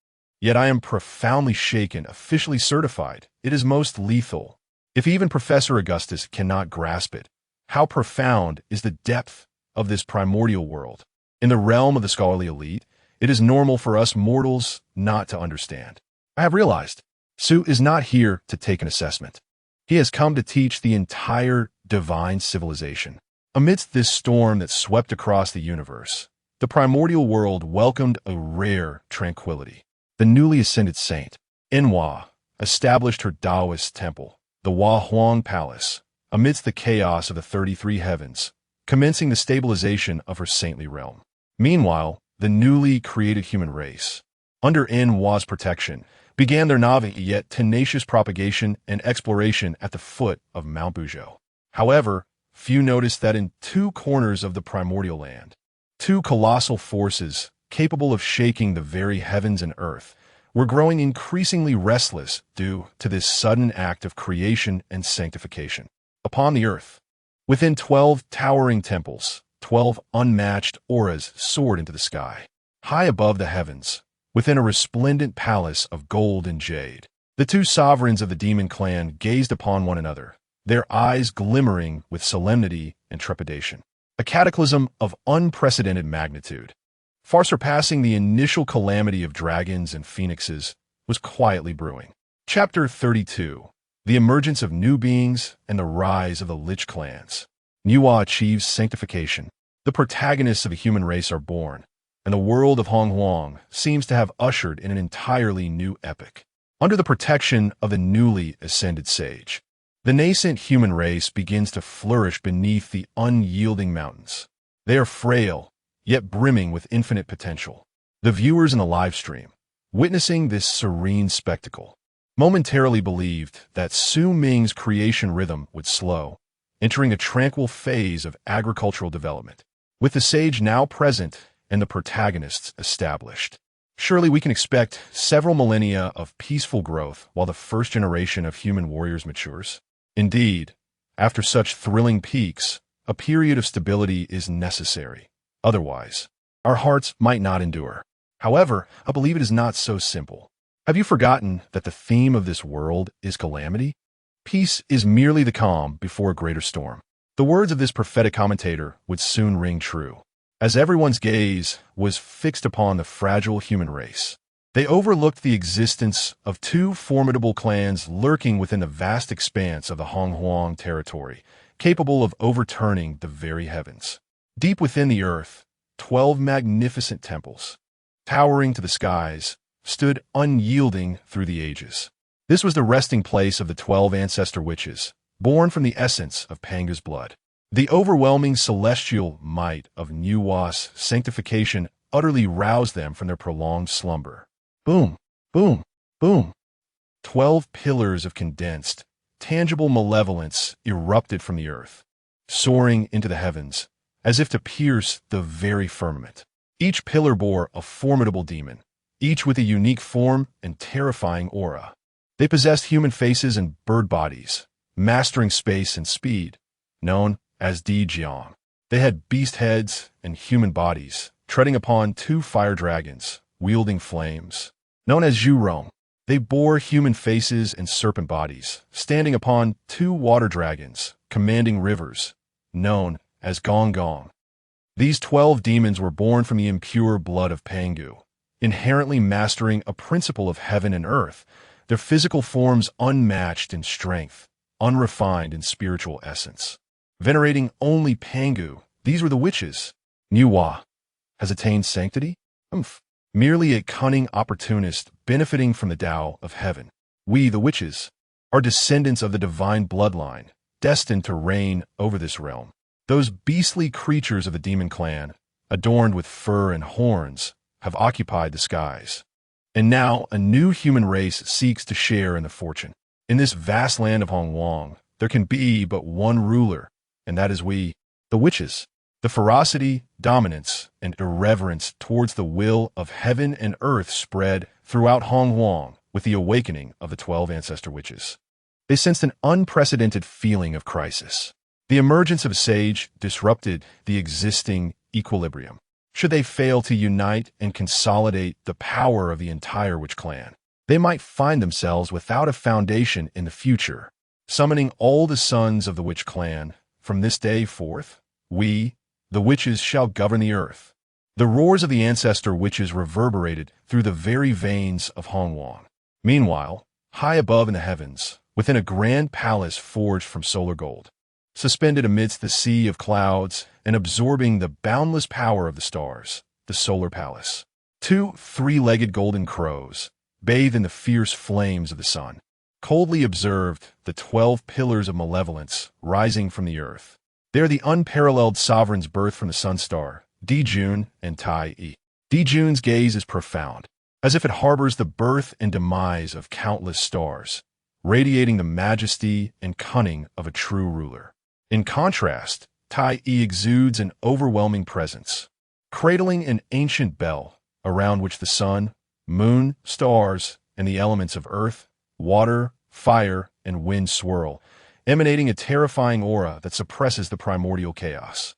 Yet I am profoundly shaken, officially certified. It is most lethal." If even Professor Augustus cannot grasp it, how profound is the depth of this primordial world? In the realm of the scholarly elite, it is normal for us mortals not to understand. I have realized, Su is not here to take an assessment. He has come to teach the entire divine civilization. Amidst this storm that swept across the universe, the primordial world welcomed a rare tranquility. The newly ascended saint, Enwa, established her Taoist temple, the Hua Huang Palace, amidst the chaos of the 33 heavens, commencing the stabilization of her saintly realm. Meanwhile, the newly created human race, under Enwa's protection, began their naive yet tenacious propagation and exploration at the foot of Mount Buzhou. However, few noticed that in two corners of the primordial land, two colossal forces capable of shaking the very heavens and earth were growing increasingly restless due to this sudden act of creation and sanctification. Upon the earth, within 12 towering temples, 12 unmatched auras soared into the sky. High above the heavens, within a resplendent palace of gold and jade, the two sovereigns of the demon clan gazed upon one another, their eyes glimmering with solemnity and trepidation. A cataclysm of unprecedented magnitude, far surpassing the initial calamity of dragons and phoenixes, was quietly brewing. Chapter 32. The Emergence of New Beings and the Rise of the Lich Clans. Nuwa achieves sanctification. The protagonists of the human race are born, and the world of Hong Huang seems to have ushered in an entirely new epoch. Under the protection of the newly ascended sage, the nascent human race begins to flourish beneath the unyielding mountains. They are frail, yet brimming with infinite potential. The viewers in the live stream, witnessing this serene spectacle, momentarily believed that Su Ming's creation rhythm would slow, entering a tranquil phase of agricultural development. With the sage now present and the protagonists established, surely we can expect several millennia of peaceful growth while the first generation of human warriors matures. Indeed, after such thrilling peaks, a period of stability is necessary. Otherwise, our hearts might not endure. However, I believe it is not so simple. Have you forgotten that the theme of this world is calamity? Peace is merely the calm before a greater storm. The words of this prophetic commentator would soon ring true, as everyone's gaze was fixed upon the fragile human race. They overlooked the existence of two formidable clans lurking within the vast expanse of the Hong Huang territory, capable of overturning the very heavens. Deep within the earth, 12 magnificent temples, towering to the skies, stood unyielding through the ages. This was the resting place of the 12 ancestor witches, born from the essence of Panga's blood. The overwhelming celestial might of Nuwa's sanctification utterly roused them from their prolonged slumber. Boom, boom, boom. 12 pillars of condensed, tangible malevolence erupted from the earth, soaring into the heavens, as if to pierce the very firmament. Each pillar bore a formidable demon, each with a unique form and terrifying aura. They possessed human faces and bird bodies, mastering space and speed, known as Deities. They had beast heads and human bodies, treading upon two fire dragons, wielding flames, known as Zhurong. They bore human faces and serpent bodies, standing upon two water dragons, commanding rivers, known as Gong Gong. These 12 demons were born from the impure blood of Pangu, inherently mastering a principle of heaven and earth, their physical forms unmatched in strength, unrefined in spiritual essence. Venerating only Pangu, these were the witches. Nuwa has attained sanctity? Merely a cunning opportunist benefiting from the Tao of heaven. We, the witches, are descendants of the divine bloodline, destined to reign over this realm. Those beastly creatures of the demon clan, adorned with fur and horns, have occupied the skies. And now a new human race seeks to share in the fortune. In this vast land of Hongwang, there can be but one ruler, and that is we, the witches. The ferocity, dominance, and irreverence towards the will of heaven and earth spread throughout Hongwang with the awakening of the 12 ancestor witches. They sensed an unprecedented feeling of crisis. The emergence of a sage disrupted the existing equilibrium. Should they fail to unite and consolidate the power of the entire witch clan, they might find themselves without a foundation in the future. Summoning all the sons of the witch clan, from this day forth, we, the witches, shall govern the earth. The roars of the ancestor witches reverberated through the very veins of Hongwang. Meanwhile, high above in the heavens, within a grand palace forged from solar gold, suspended amidst the sea of clouds and absorbing the boundless power of the stars, the solar palace, two three-legged golden crows, bathed in the fierce flames of the sun, coldly observed the 12 pillars of malevolence rising from the earth. They are the unparalleled sovereigns birthed from the sun star, Dijun and Tai Yi. Dijun's gaze is profound, as if it harbors the birth and demise of countless stars, radiating the majesty and cunning of a true ruler. In contrast, Tai Yi exudes an overwhelming presence, cradling an ancient bell around which the sun, moon, stars, and the elements of earth, water, fire, and wind swirl, emanating a terrifying aura that suppresses the primordial chaos.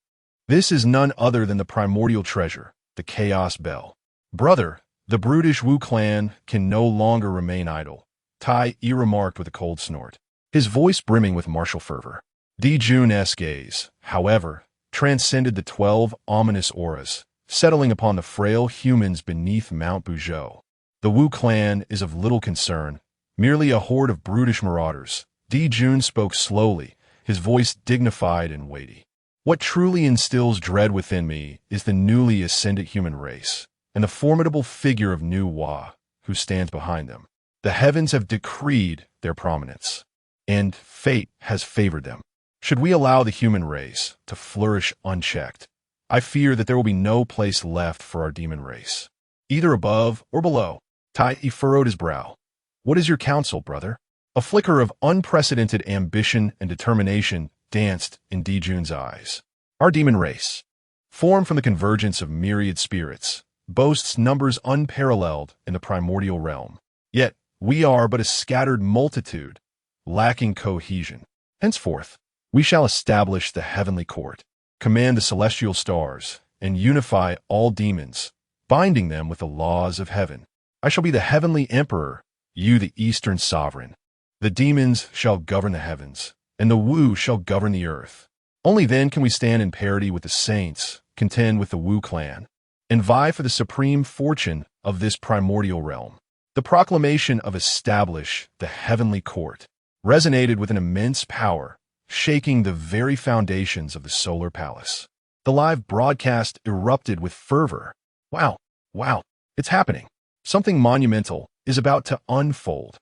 This is none other than the primordial treasure, the Chaos Bell. Brother, the brutish Wu clan can no longer remain idle, Tai Yi remarked with a cold snort, his voice brimming with martial fervor. Dijun's gaze, however, transcended the 12 ominous auras, settling upon the frail humans beneath Mount Buzhou. The Wu clan is of little concern, merely a horde of brutish marauders. Dijun spoke slowly, his voice dignified and weighty. What truly instills dread within me is the newly ascended human race, and the formidable figure of Nu Wa, who stands behind them. The heavens have decreed their prominence, and fate has favored them. Should we allow the human race to flourish unchecked, I fear that there will be no place left for our demon race, either above or below. Tai Yi furrowed his brow. What is your counsel, brother? A flicker of unprecedented ambition and determination danced in Dijun's eyes. Our demon race, formed from the convergence of myriad spirits, boasts numbers unparalleled in the primordial realm. Yet, we are but a scattered multitude, lacking cohesion. Henceforth, we shall establish the heavenly court, command the celestial stars, and unify all demons, binding them with the laws of heaven. I shall be the heavenly emperor, you the eastern sovereign. The demons shall govern the heavens, and the Wu shall govern the earth. Only then can we stand in parity with the saints, contend with the Wu clan, and vie for the supreme fortune of this primordial realm. The proclamation of establish the heavenly court resonated with an immense power, shaking the very foundations of the solar palace. The live broadcast erupted with fervor. Wow, it's happening. Something monumental is about to unfold.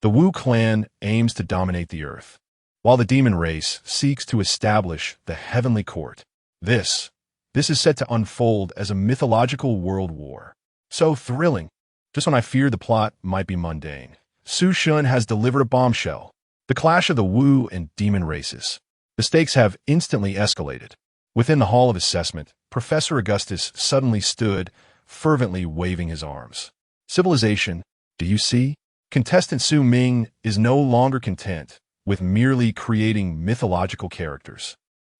The Wu clan aims to dominate the earth, while the demon race seeks to establish the heavenly court. This is set to unfold as a mythological world war. So thrilling. Just when I feared the plot might be mundane, Su Shun has delivered a bombshell. The clash of the Wu and demon races. The stakes have instantly escalated. Within the Hall of Assessment, Professor Augustus suddenly stood, fervently waving his arms. Civilization, do you see? Contestant Su Ming is no longer content with merely creating mythological characters.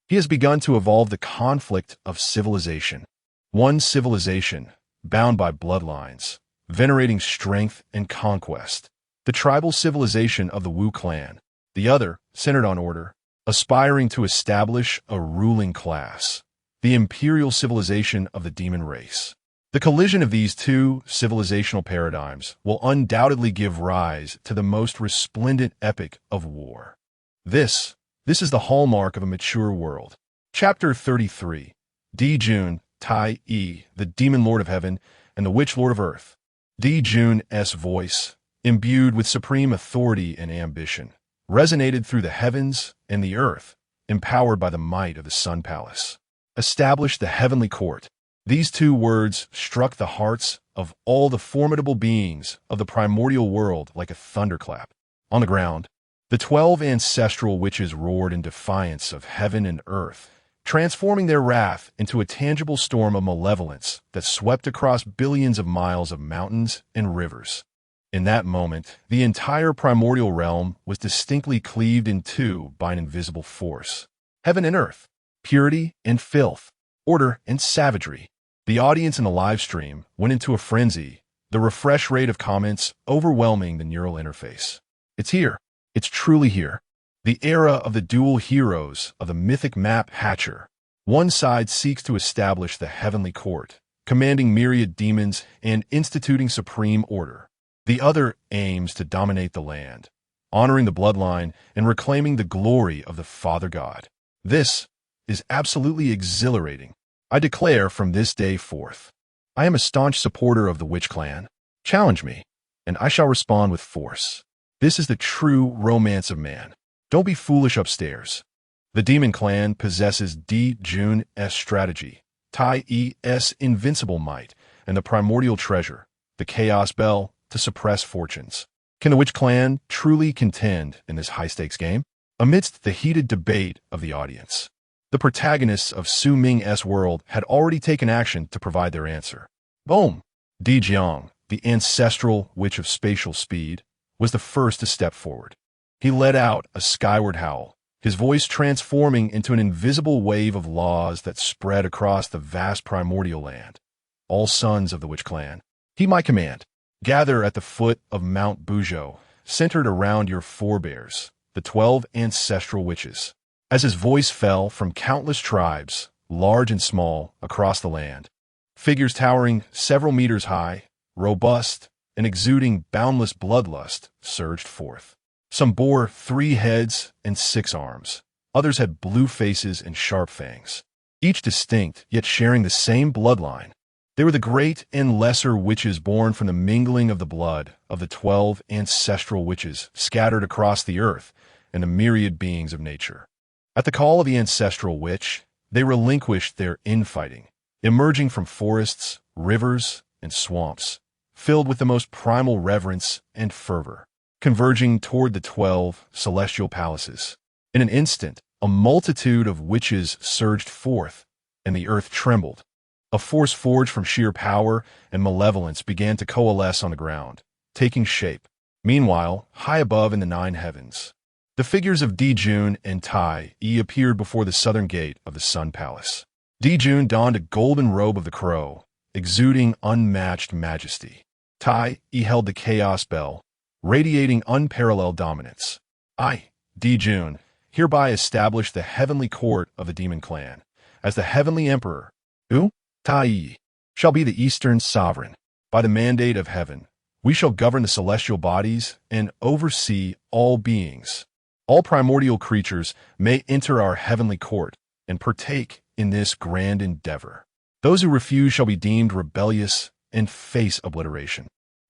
He has begun to evolve the conflict of civilization. One civilization, bound by bloodlines, venerating strength and conquest. The tribal civilization of the Wu clan. The other, centered on order, aspiring to establish a ruling class. The imperial civilization of the demon race. The collision of these two civilizational paradigms will undoubtedly give rise to the most resplendent epic of war. This is the hallmark of a mature world. Chapter 33. Di Jun, Tai Yi, the Demon Lord of Heaven and the Witch Lord of Earth. Di Jun's voice, imbued with supreme authority and ambition, resonated through the heavens and the earth, empowered by the might of the Sun Palace. Established the heavenly court. These two words struck the hearts of all the formidable beings of the primordial world like a thunderclap. On the ground, the 12 ancestral witches roared in defiance of heaven and earth, transforming their wrath into a tangible storm of malevolence that swept across billions of miles of mountains and rivers. In that moment, the entire primordial realm was distinctly cleaved in two by an invisible force. Heaven and earth, purity and filth, order and savagery. The audience in the live stream went into a frenzy, the refresh rate of comments overwhelming the neural interface. It's here. It's truly here. The era of the dual heroes of the mythic map Hatcher. One side seeks to establish the heavenly court, commanding myriad demons and instituting supreme order. The other aims to dominate the land, honoring the bloodline and reclaiming the glory of the Father God. This is absolutely exhilarating. I declare from this day forth, I am a staunch supporter of the Witch Clan. Challenge me, and I shall respond with force. This is the true romance of man. Don't be foolish upstairs. The Demon Clan possesses Di Jun's strategy, Tai Yi's invincible might, and the primordial treasure, the Chaos Bell, to suppress fortunes. Can the Witch Clan truly contend in this high-stakes game? Amidst the heated debate of the audience, the protagonists of Su Ming's world had already taken action to provide their answer. Boom! Di Jiang, the ancestral witch of spatial speed, was the first to step forward. He let out a skyward howl, his voice transforming into an invisible wave of laws that spread across the vast primordial land. All sons of the Witch Clan, heed my command. Gather at the foot of Mount Bujo, centered around your forebears, the 12 ancestral witches. As his voice fell from countless tribes, large and small, across the land, figures towering several meters high, robust, and exuding boundless bloodlust surged forth. Some bore 3 heads and 6 arms. Others had blue faces and sharp fangs, each distinct yet sharing the same bloodline. They were the great and lesser witches born from the mingling of the blood of the 12 ancestral witches scattered across the earth and the myriad beings of nature. At the call of the ancestral witch, they relinquished their infighting, emerging from forests, rivers, and swamps, filled with the most primal reverence and fervor, converging toward the 12 celestial palaces. In an instant, a multitude of witches surged forth, and the earth trembled. A force forged from sheer power and malevolence began to coalesce on the ground, taking shape. Meanwhile, high above in the 9 heavens, the figures of Di Jun and Tai Yi appeared before the southern gate of the Sun Palace. Di Jun donned a golden robe of the crow, exuding unmatched majesty. Tai Yi held the Chaos Bell, radiating unparalleled dominance. I, Di Jun, hereby establish the heavenly court of the Demon Clan, as the heavenly emperor. Tai Yi shall be the Eastern sovereign. By the mandate of heaven, we shall govern the celestial bodies and oversee all beings. All primordial creatures may enter our heavenly court and partake in this grand endeavor. Those who refuse shall be deemed rebellious and face obliteration.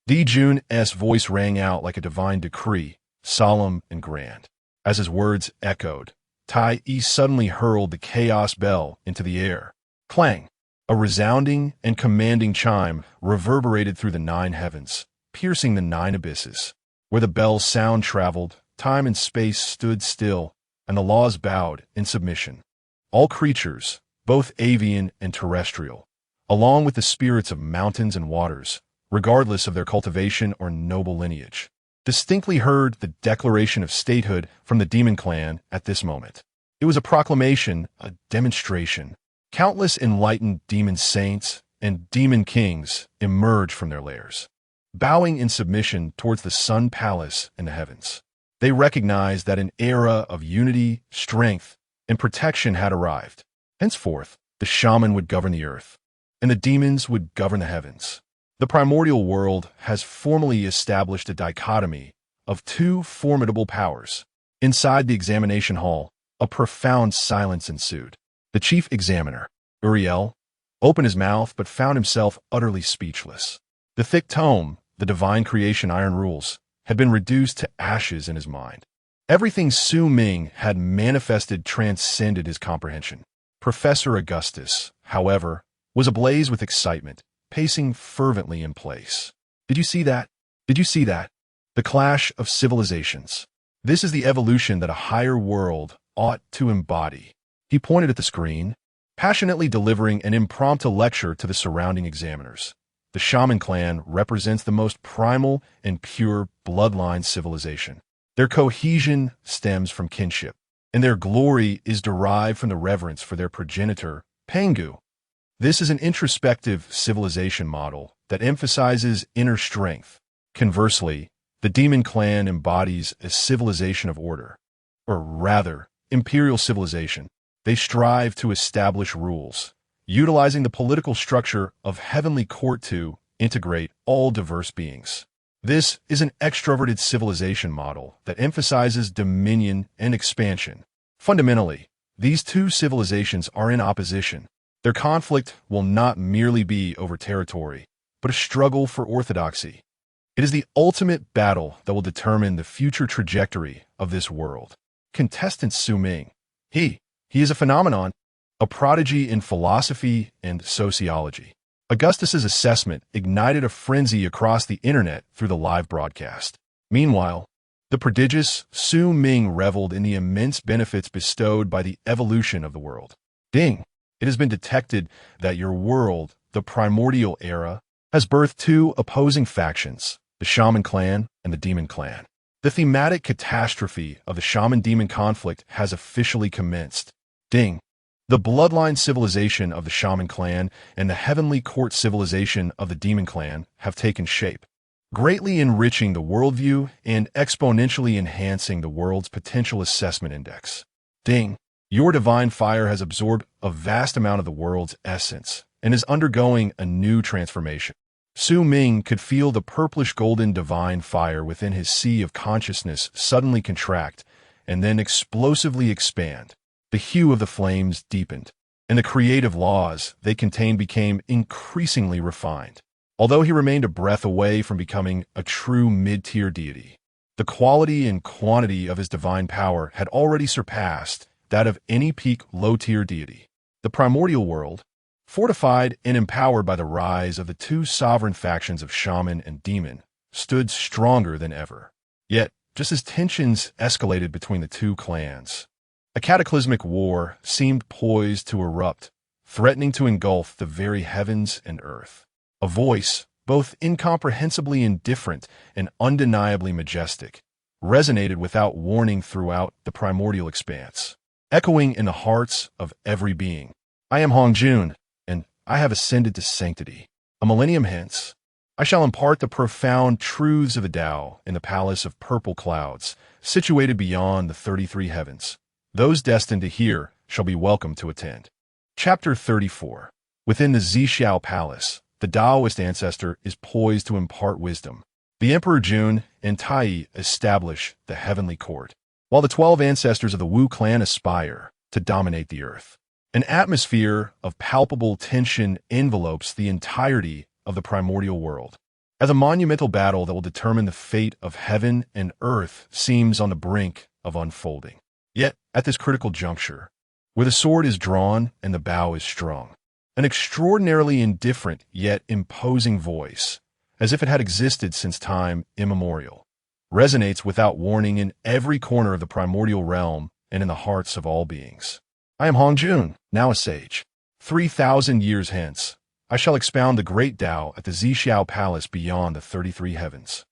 Di Jun's voice rang out like a divine decree, solemn and grand. As his words echoed, Tai Yi suddenly hurled the Chaos Bell into the air. Clang! A resounding and commanding chime reverberated through the 9 heavens, piercing the 9 abysses. Where the bell's sound traveled, time and space stood still, and the laws bowed in submission. All creatures, both avian and terrestrial, along with the spirits of mountains and waters, regardless of their cultivation or noble lineage. Distinctly heard the declaration of statehood from the demon clan at this moment. It was a proclamation, a demonstration. Countless enlightened demon saints and demon kings emerged from their lairs, bowing in submission towards the sun palace in the heavens. They recognized that an era of unity, strength, and protection had arrived. Henceforth, the shaman would govern the earth, and the demons would govern the heavens. The primordial world has formally established a dichotomy of two formidable powers. Inside the examination hall, a profound silence ensued. The chief examiner, Uriel, opened his mouth but found himself utterly speechless. The thick tome, the divine creation iron rules, had been reduced to ashes in his mind. Everything Su Ming had manifested transcended his comprehension. Professor Augustus, however, was ablaze with excitement, pacing fervently in place. Did you see that? Did you see that? The clash of civilizations. This is the evolution that a higher world ought to embody. He pointed at the screen, passionately delivering an impromptu lecture to the surrounding examiners. The shaman clan represents the most primal and pure bloodline civilization. Their cohesion stems from kinship, and their glory is derived from the reverence for their progenitor, Pengu. This is an introspective civilization model that emphasizes inner strength. Conversely, the demon clan embodies a civilization of order, or rather, imperial civilization. They strive to establish rules, utilizing the political structure of heavenly court to integrate all diverse beings. This is an extroverted civilization model that emphasizes dominion and expansion. Fundamentally, these two civilizations are in opposition. Their conflict will not merely be over territory, but a struggle for orthodoxy. It is the ultimate battle that will determine the future trajectory of this world. Contestant Su Ming. He is a phenomenon, a prodigy in philosophy and sociology. Augustus's assessment ignited a frenzy across the internet through the live broadcast. Meanwhile, the prodigious Su Ming reveled in the immense benefits bestowed by the evolution of the world. Ding! It has been detected that your world, the primordial era, has birthed two opposing factions, the shaman clan and the demon clan. The thematic catastrophe of the shaman-demon conflict has officially commenced. Ding! The bloodline civilization of the shaman clan and the heavenly court civilization of the demon clan have taken shape, greatly enriching the worldview and exponentially enhancing the world's potential assessment index. Ding! Your divine fire has absorbed a vast amount of the world's essence and is undergoing a new transformation. Su Ming could feel the purplish-golden divine fire within his sea of consciousness suddenly contract and then explosively expand. The hue of the flames deepened, and the creative laws they contained became increasingly refined. Although he remained a breath away from becoming a true mid-tier deity, the quality and quantity of his divine power had already surpassed that of any peak low-tier deity. The primordial world, fortified and empowered by the rise of the two sovereign factions of shaman and demon, stood stronger than ever. Yet, just as tensions escalated between the two clans, a cataclysmic war seemed poised to erupt, threatening to engulf the very heavens and earth. A voice, both incomprehensibly indifferent and undeniably majestic, resonated without warning throughout the primordial expanse, echoing in the hearts of every being. I am Hongjun, and I have ascended to sanctity. A millennium hence, I shall impart the profound truths of the Tao in the palace of purple clouds, situated beyond the 33 heavens. Those destined to hear shall be welcome to attend. Chapter 34. Within the Zixiao Palace, the Taoist ancestor is poised to impart wisdom. The Emperor Jun and Tai establish the heavenly court, while the 12 ancestors of the Wu clan aspire to dominate the earth. An atmosphere of palpable tension envelopes the entirety of the primordial world, as a monumental battle that will determine the fate of heaven and earth seems on the brink of unfolding. Yet, at this critical juncture, where the sword is drawn and the bow is strung, an extraordinarily indifferent yet imposing voice, as if it had existed since time immemorial, resonates without warning in every corner of the primordial realm and in the hearts of all beings. I am Hongjun, now a sage. 3,000 years hence, I shall expound the great Tao at the Zhixiao Palace beyond the 33 heavens.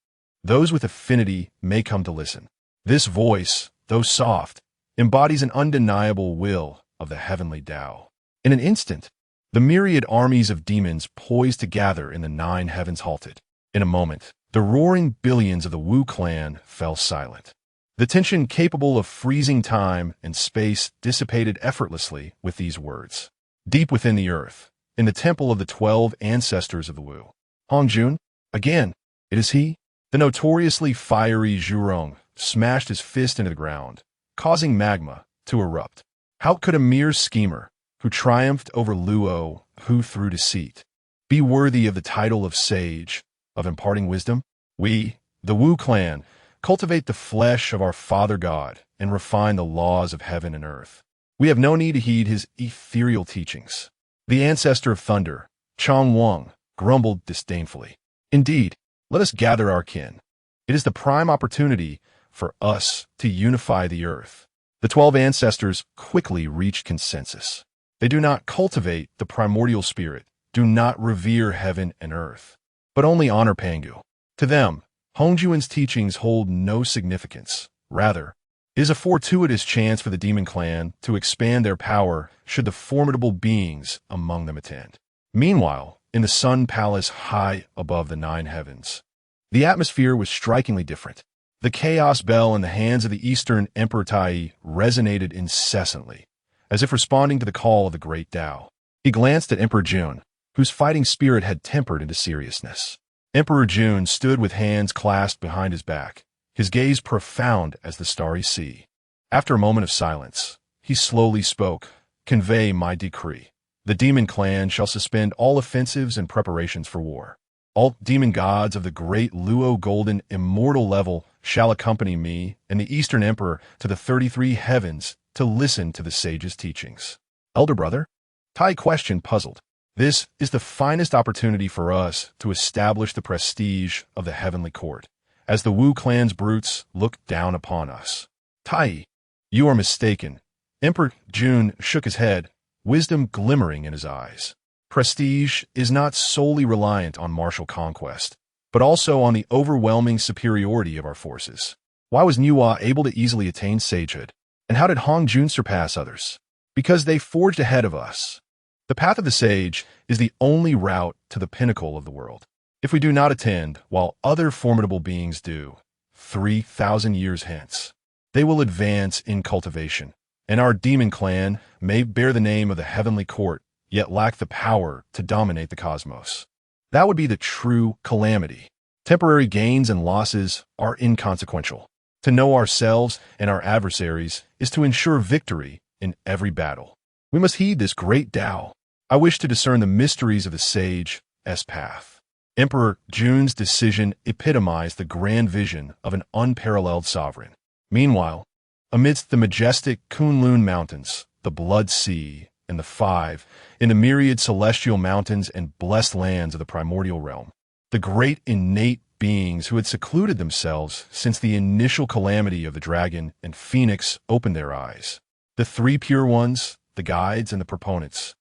Those with affinity may come to listen. This voice, though soft, embodies an undeniable will of the heavenly Tao. In an instant, the myriad armies of demons poised to gather in the 9 heavens halted. In a moment, the roaring billions of the Wu clan fell silent. The tension capable of freezing time and space dissipated effortlessly with these words. Deep within the earth, in the temple of the 12 ancestors of the Wu, Hongjun, again, it is he, the notoriously fiery Zhurong, smashed his fist into the ground, causing magma to erupt. How could a mere schemer, who triumphed over Luo, who through deceit, be worthy of the title of sage, of imparting wisdom? We, the Wu clan, cultivate the flesh of our Father God and refine the laws of heaven and earth. We have no need to heed his ethereal teachings. The ancestor of thunder, Chong Wang, grumbled disdainfully. Indeed, let us gather our kin. It is the prime opportunity for us to unify the earth. The 12 ancestors quickly reached consensus. They do not cultivate the primordial spirit, do not revere heaven and earth, but only honor Pangu. To them, Hongjuan's teachings hold no significance. Rather, it is a fortuitous chance for the demon clan to expand their power should the formidable beings among them attend. Meanwhile, in the Sun Palace high above the 9 heavens, the atmosphere was strikingly different. The chaos bell in the hands of the Eastern Emperor Tai resonated incessantly, as if responding to the call of the great Tao. He glanced at Emperor Jun, whose fighting spirit had tempered into seriousness. Emperor Jun stood with hands clasped behind his back, his gaze profound as the starry sea. After a moment of silence, he slowly spoke, "Convey my decree. The demon clan shall suspend all offensives and preparations for war. All demon gods of the great Luo golden immortal level shall accompany me and the Eastern Emperor to the 33 heavens to listen to the sage's teachings." Elder brother? Tai questioned, puzzled. This is the finest opportunity for us to establish the prestige of the heavenly court, as the Wu clan's brutes look down upon us. Tai, you are mistaken. Emperor Jun shook his head, wisdom glimmering in his eyes. Prestige is not solely reliant on martial conquest, but also on the overwhelming superiority of our forces. Why was Nuwa able to easily attain sagehood? And how did Hongjun surpass others? Because they forged ahead of us. The path of the sage is the only route to the pinnacle of the world. If we do not attend, while other formidable beings do, 3,000 years hence, they will advance in cultivation, and our demon clan may bear the name of the heavenly court, yet lack the power to dominate the cosmos. That would be the true calamity. Temporary gains and losses are inconsequential. To know ourselves and our adversaries is to ensure victory in every battle. We must heed this great Tao. I wish to discern the mysteries of the sage's path. Emperor Jun's decision epitomized the grand vision of an unparalleled sovereign. Meanwhile, amidst the majestic Kunlun Mountains, the Blood Sea, and the 5, in the myriad celestial mountains and blessed lands of the primordial realm, the great innate beings who had secluded themselves since the initial calamity of the dragon and phoenix opened their eyes. The 3 pure ones, the guides and the proponents,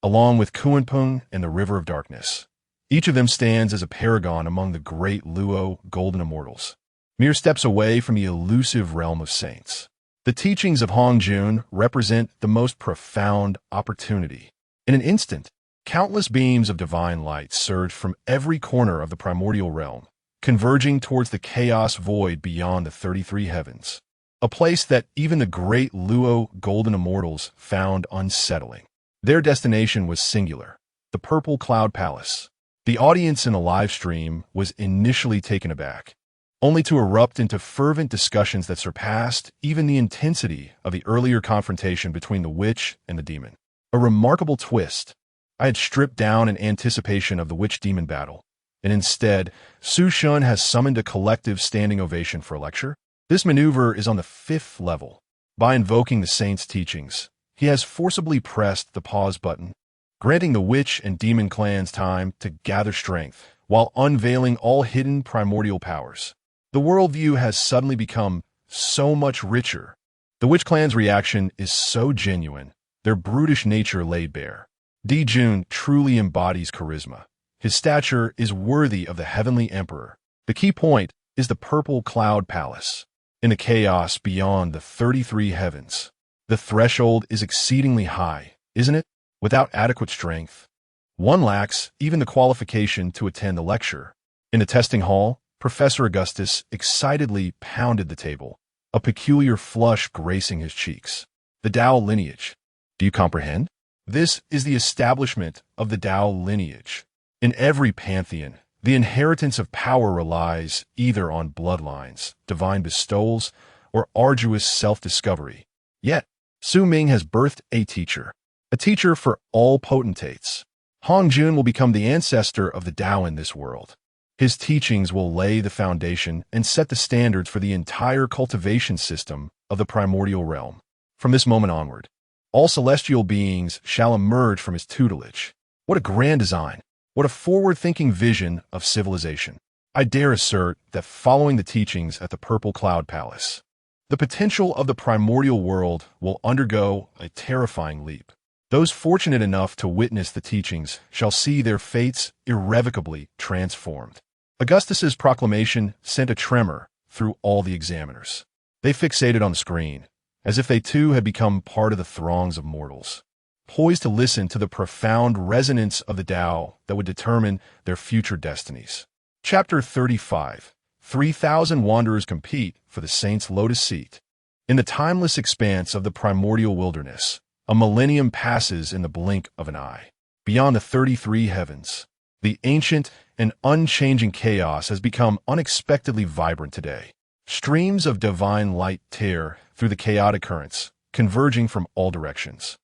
along with Kuanpung and the River of Darkness. Each of them stands as a paragon among the great Luo golden immortals, mere steps away from the elusive realm of saints. The teachings of Hongjun represent the most profound opportunity. In an instant, countless beams of divine light surged from every corner of the primordial realm, converging towards the chaos void beyond the 33 heavens, a place that even the great Luo golden immortals found unsettling. Their destination was singular, the Purple Cloud Palace. The audience in the live stream was initially taken aback, only to erupt into fervent discussions that surpassed even the intensity of the earlier confrontation between the witch and the demon. A remarkable twist. I had stripped down in anticipation of the witch-demon battle, and instead, Su Shun has summoned a collective standing ovation for a lecture. This maneuver is on the 5th level. By invoking the saint's teachings, he has forcibly pressed the pause button, granting the witch and demon clans time to gather strength while unveiling all hidden primordial powers. The worldview has suddenly become so much richer. The witch clan's reaction is so genuine, their brutish nature laid bare. Jun truly embodies charisma. His stature is worthy of the heavenly emperor. The key point is the purple cloud palace. In the chaos beyond the 33 heavens, the threshold is exceedingly high, isn't it? Without adequate strength, one lacks even the qualification to attend the lecture. In the testing hall, Professor Augustus excitedly pounded the table, a peculiar flush gracing his cheeks. The Tao lineage. Do you comprehend? This is the establishment of the Tao lineage. In every pantheon, the inheritance of power relies either on bloodlines, divine bestowals, or arduous self-discovery. Yet, Su Ming has birthed a teacher for all potentates. Hong Jun will become the ancestor of the Tao in this world. His teachings will lay the foundation and set the standards for the entire cultivation system of the primordial realm. From this moment onward, all celestial beings shall emerge from his tutelage. What a grand design! What a forward-thinking vision of civilization. I dare assert that following the teachings at the Purple Cloud Palace, the potential of the primordial world will undergo a terrifying leap. Those fortunate enough to witness the teachings shall see their fates irrevocably transformed. Augustus's proclamation sent a tremor through all the examiners. They fixated on the screen, as if they too had become part of the throngs of mortals, poised to listen to the profound resonance of the Tao that would determine their future destinies. Chapter 35. 3,000 wanderers compete for the saint's lotus seat. In the timeless expanse of the primordial wilderness, a millennium passes in the blink of an eye. Beyond the 33 heavens, the ancient and unchanging chaos has become unexpectedly vibrant today. Streams of divine light tear through the chaotic currents, converging from all directions.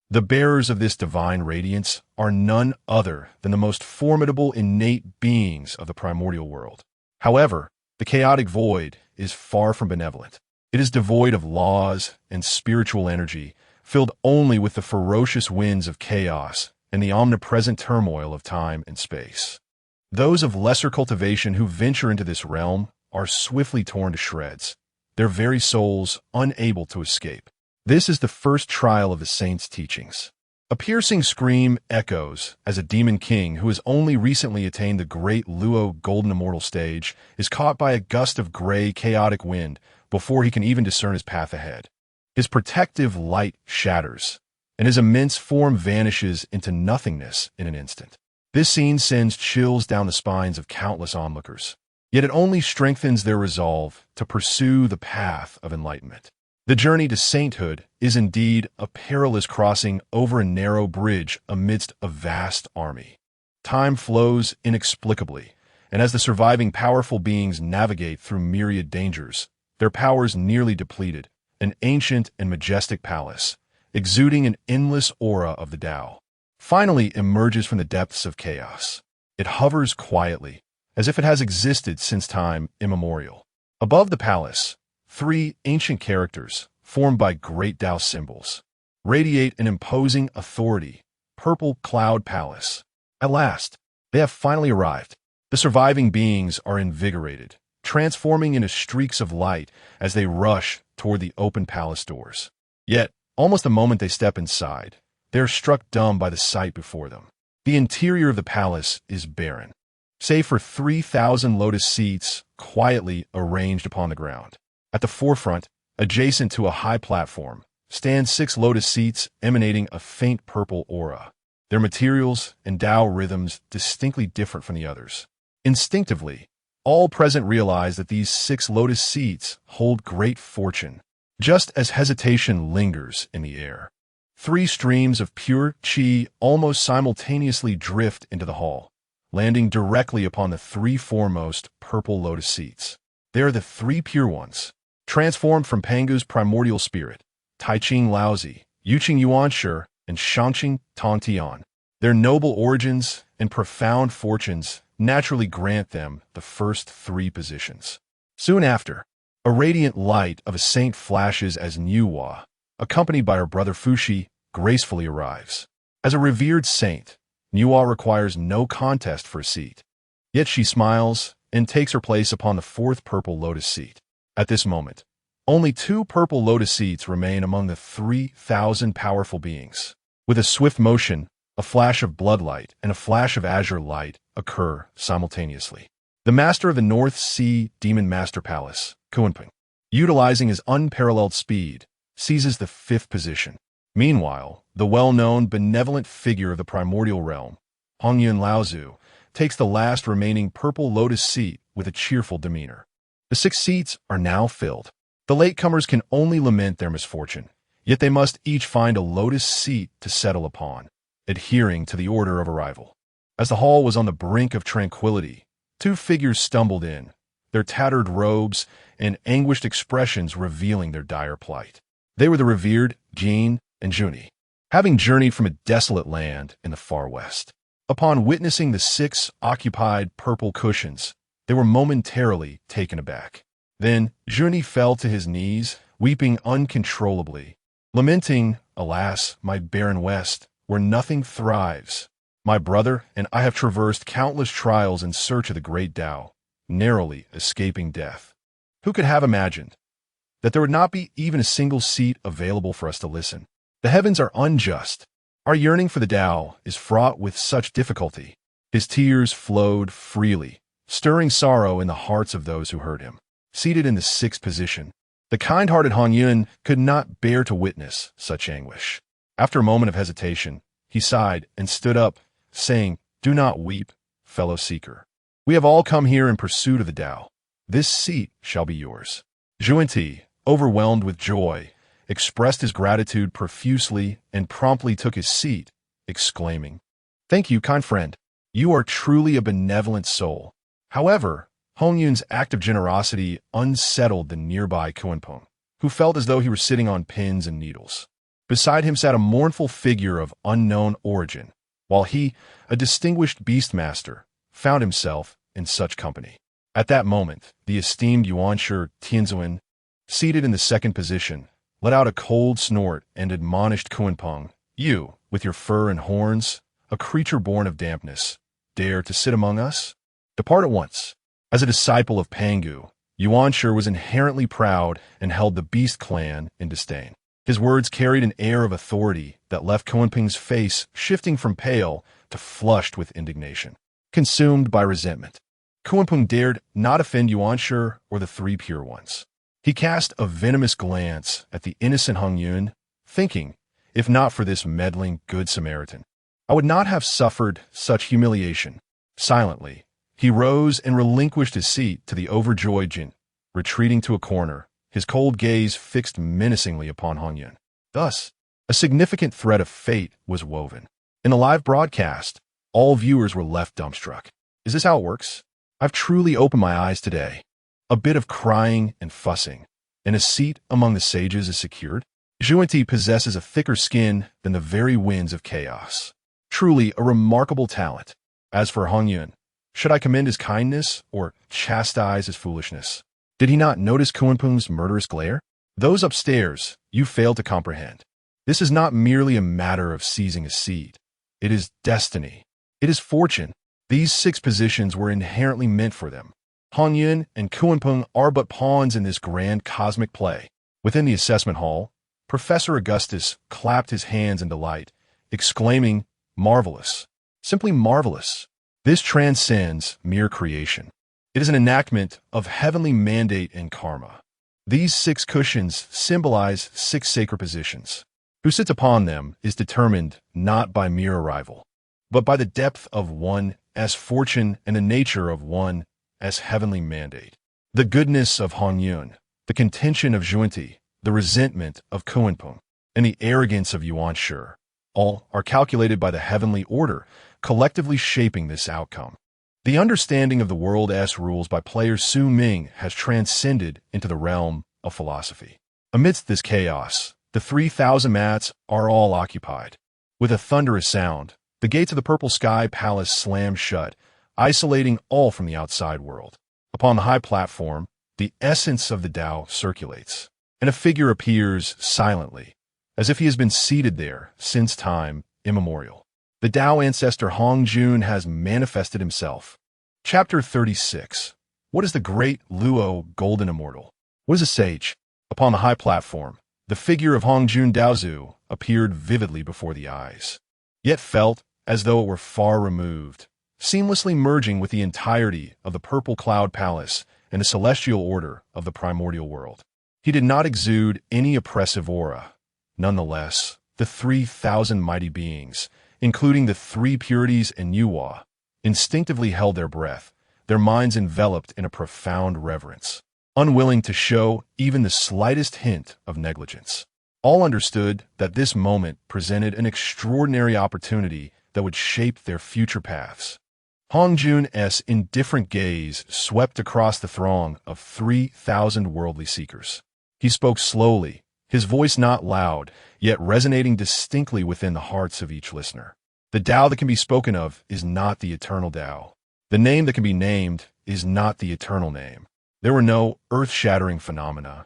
The bearers of this divine radiance are none other than the most formidable innate beings of the primordial world. However, the chaotic void is far from benevolent. It is devoid of laws and spiritual energy, filled only with the ferocious winds of chaos and the omnipresent turmoil of time and space. Those of lesser cultivation who venture into this realm are swiftly torn to shreds, their very souls unable to escape. This is the first trial of the saint's teachings. A piercing scream echoes as a demon king who has only recently attained the great Luo golden immortal stage is caught by a gust of gray chaotic wind before he can even discern his path ahead. His protective light shatters, and his immense form vanishes into nothingness in an instant. This scene sends chills down the spines of countless onlookers, yet it only strengthens their resolve to pursue the path of enlightenment. The journey to sainthood is indeed a perilous crossing over a narrow bridge amidst a vast army. Time flows inexplicably, and as the surviving powerful beings navigate through myriad dangers, their powers nearly depleted, an ancient and majestic palace, exuding an endless aura of the Tao, finally emerges from the depths of chaos. It hovers quietly, as if it has existed since time immemorial. Above the palace, three ancient characters, formed by great Tao symbols, radiate an imposing authority. Purple Cloud Palace. At last, they have finally arrived. The surviving beings are invigorated, transforming into streaks of light as they rush toward the open palace doors. Yet, almost the moment they step inside, they are struck dumb by the sight before them. The interior of the palace is barren, save for 3,000 lotus seats quietly arranged upon the ground. At the forefront, adjacent to a high platform, stand 6 lotus seats emanating a faint purple aura, their materials and Tao rhythms distinctly different from the others. Instinctively, all present realize that these 6 lotus seats hold great fortune, just as hesitation lingers in the air. 3 streams of pure qi almost simultaneously drift into the hall, landing directly upon the 3 foremost purple lotus seats. They are the 3 pure ones, transformed from Pangu's primordial spirit, Taiqing Laozi, Yuqing Yuanshi, and Shangqing Tongtian. Their noble origins and profound fortunes naturally grant them the first 3 positions. Soon after, a radiant light of a saint flashes as Nuwa, accompanied by her brother Fushi, gracefully arrives. As a revered saint, Nuwa requires no contest for a seat. Yet she smiles and takes her place upon the 4th purple lotus seat. At this moment, only 2 purple lotus seats remain among the 3,000 powerful beings. With a swift motion, A flash of bloodlight and a flash of azure light occur simultaneously. The master of the North Sea Demon Master Palace, Kunpeng, utilizing his unparalleled speed, seizes the 5th position. Meanwhile, the well-known benevolent figure of the primordial realm, Hongyun Laozu, takes the last remaining purple lotus seat with a cheerful demeanor. The 6 seats are now filled. The latecomers can only lament their misfortune, yet they must each find a lotus seat to settle upon, adhering to the order of arrival. As the hall was on the brink of tranquility, 2 figures stumbled in, their tattered robes and anguished expressions revealing their dire plight. They were the revered Jin and Juni, having journeyed from a desolate land in the far west. Upon witnessing the 6 occupied purple cushions, they were momentarily taken aback. Then Juni fell to his knees, weeping uncontrollably, lamenting, "Alas, my barren west, where nothing thrives. My brother and I have traversed countless trials in search of the great Tao, narrowly escaping death. Who could have imagined that there would not be even a single seat available for us to listen? The heavens are unjust. Our yearning for the Tao is fraught with such difficulty." His tears flowed freely, stirring sorrow in the hearts of those who heard him. Seated in the 6th position, the kind-hearted Hongyun could not bear to witness such anguish. After a moment of hesitation, he sighed and stood up, saying, "Do not weep, fellow seeker. We have all come here in pursuit of the Tao. This seat shall be yours." Zhuanti, overwhelmed with joy, expressed his gratitude profusely and promptly took his seat, exclaiming, "Thank you, kind friend. You are truly a benevolent soul." However, Hongyun's act of generosity unsettled the nearby Kunpeng, who felt as though he were sitting on pins and needles. Beside him sat a mournful figure of unknown origin, while he, a distinguished beastmaster, found himself in such company. At that moment, the esteemed Yuanshi Tianzuan, seated in the 2nd position, let out a cold snort and admonished Kunpeng, "You, with your fur and horns, a creature born of dampness, dare to sit among us? Depart at once." As a disciple of Pangu, Yuanshi was inherently proud and held the Beast clan in disdain. His words carried an air of authority that left Kunpeng's face shifting from pale to flushed with indignation. Consumed by resentment, Kunpeng dared not offend Yuanshi or the 3 pure ones. He cast a venomous glance at the innocent Hongyun, thinking, "If not for this meddling Good Samaritan, I would not have suffered such humiliation." Silently, he rose and relinquished his seat to the overjoyed Jin, retreating to a corner, his cold gaze fixed menacingly upon Hongyun. Thus, a significant thread of fate was woven. In the live broadcast, all viewers were left dumbstruck. Is this how it works? I've truly opened my eyes today. A bit of crying and fussing, and a seat among the sages is secured. Zhuanti possesses a thicker skin than the very winds of chaos. Truly a remarkable talent. As for Hongyun, should I commend his kindness or chastise his foolishness? Did he not notice Kunpeng's murderous glare? Those upstairs, you fail to comprehend. This is not merely a matter of seizing a seat. It is destiny. It is fortune. These 6 positions were inherently meant for them. Hongyun and Kunpeng are but pawns in this grand cosmic play. Within the assessment hall, Professor Augustus clapped his hands in delight, exclaiming, "Marvelous. Simply marvelous. This transcends mere creation. It is an enactment of heavenly mandate and karma. These 6 cushions symbolize 6 sacred positions. Who sits upon them is determined not by mere arrival, but by the depth of one's fortune and the nature of one's heavenly mandate. The goodness of Hongyun, the contention of Zhuanti, the resentment of Kunpeng, and the arrogance of Yuanshi, all are calculated by the heavenly order, collectively shaping this outcome. The understanding of the world's rules by player Su Ming has transcended into the realm of philosophy. Amidst this chaos, the 3,000 mats are all occupied. With a thunderous sound, the gates of the Purple Sky Palace slam shut, isolating all from the outside world. Upon the high platform, the essence of the Tao circulates, and a figure appears silently, as if he has been seated there since time immemorial. The Tao ancestor Hongjun has manifested himself. Chapter 36. What is the great Luo Golden Immortal? What is a sage? Upon the high platform, the figure of Hongjun Daozu appeared vividly before the eyes, yet felt as though it were far removed, seamlessly merging with the entirety of the purple cloud palace and the celestial order of the primordial world. He did not exude any oppressive aura. Nonetheless, the 3,000 mighty beings, including the three purities and Yuwa, instinctively held their breath, their minds enveloped in a profound reverence, unwilling to show even the slightest hint of negligence. All understood that this moment presented an extraordinary opportunity that would shape their future paths. Hongjun's indifferent gaze swept across the throng of 3,000 worldly seekers. He spoke slowly, his voice not loud, yet resonating distinctly within the hearts of each listener. The Tao that can be spoken of is not the eternal Tao. The name that can be named is not the eternal name. There were no earth-shattering phenomena,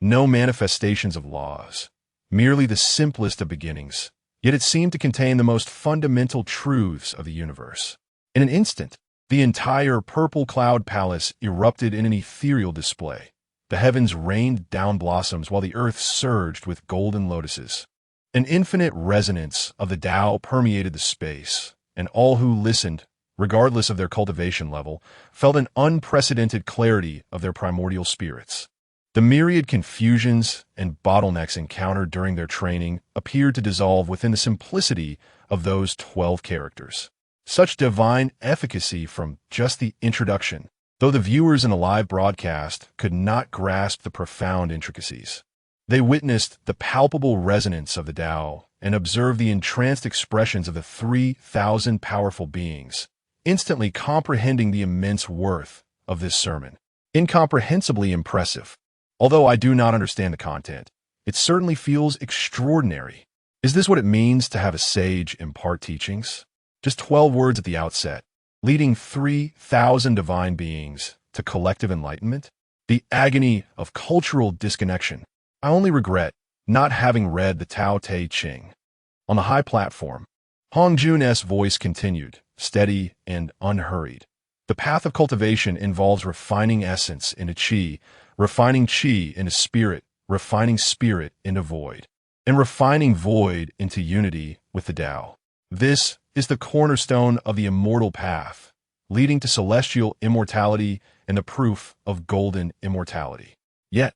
no manifestations of laws, merely the simplest of beginnings, yet it seemed to contain the most fundamental truths of the universe. In an instant, the entire purple cloud palace erupted in an ethereal display. The heavens rained down blossoms while the earth surged with golden lotuses. An infinite resonance of the Tao permeated the space, and all who listened, regardless of their cultivation level, felt an unprecedented clarity of their primordial spirits. The myriad confusions and bottlenecks encountered during their training appeared to dissolve within the simplicity of those 12 characters. Such divine efficacy from just the introduction, though the viewers in a live broadcast could not grasp the profound intricacies. They witnessed the palpable resonance of the Tao and observed the entranced expressions of the 3,000 powerful beings, instantly comprehending the immense worth of this sermon. Incomprehensibly impressive. Although I do not understand the content, it certainly feels extraordinary. Is this what it means to have a sage impart teachings? Just 12 words at the outset, leading 3,000 divine beings to collective enlightenment? The agony of cultural disconnection. I only regret not having read the Tao Te Ching. On the high platform, Hongjun's voice continued, steady and unhurried. The path of cultivation involves refining essence into qi, refining qi into spirit, refining spirit into void, and refining void into unity with the Tao. This is the cornerstone of the immortal path, leading to celestial immortality and the proof of golden immortality. Yet,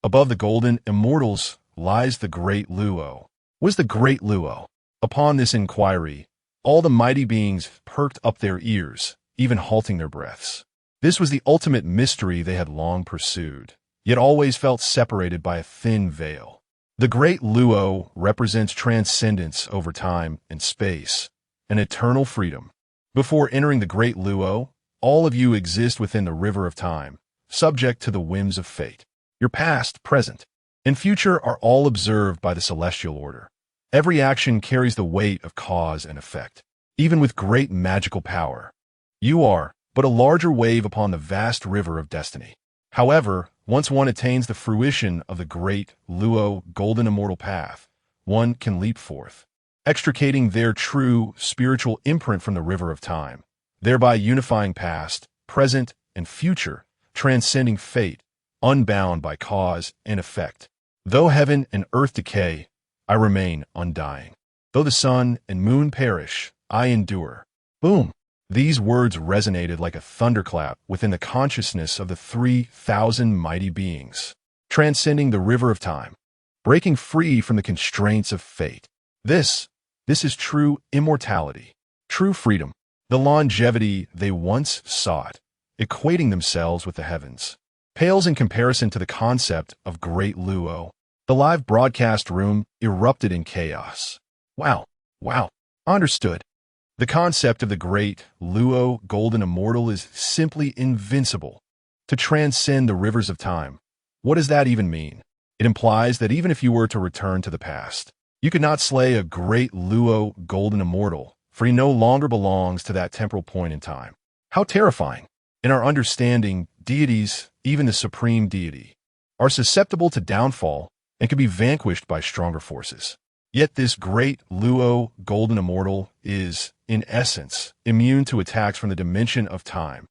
above the golden immortals lies the great Luo. What is the great Luo? Upon this inquiry, all the mighty beings perked up their ears, even halting their breaths. This was the ultimate mystery they had long pursued, yet always felt separated by a thin veil. The great Luo represents transcendence over time and space, an eternal freedom. Before entering the great Luo, all of you exist within the river of time, subject to the whims of fate. Your past, present, and future are all observed by the celestial order. Every action carries the weight of cause and effect. Even with great magical power, you are but a larger wave upon the vast river of destiny. However, once one attains the fruition of the great Luo golden immortal path, one can leap forth, extricating their true spiritual imprint from the river of time, thereby unifying past, present, and future, transcending fate, unbound by cause and effect. Though heaven and earth decay, I remain undying. Though the sun and moon perish, I endure. Boom! These words resonated like a thunderclap within the consciousness of the 3,000 mighty beings, transcending the river of time, breaking free from the constraints of fate. This is true immortality, true freedom, the longevity they once sought, equating themselves with the heavens. Pales in comparison to the concept of Great Luo. The live broadcast room erupted in chaos. Wow, understood. The concept of the great Luo golden immortal is simply invincible. To transcend the rivers of time. What does that even mean? It implies that even if you were to return to the past, you could not slay a great Luo golden immortal, for he no longer belongs to that temporal point in time. How terrifying! In our understanding, deities, even the supreme deity, are susceptible to downfall and can be vanquished by stronger forces. Yet this great Luo golden immortal is, in essence, immune to attacks from the dimension of time.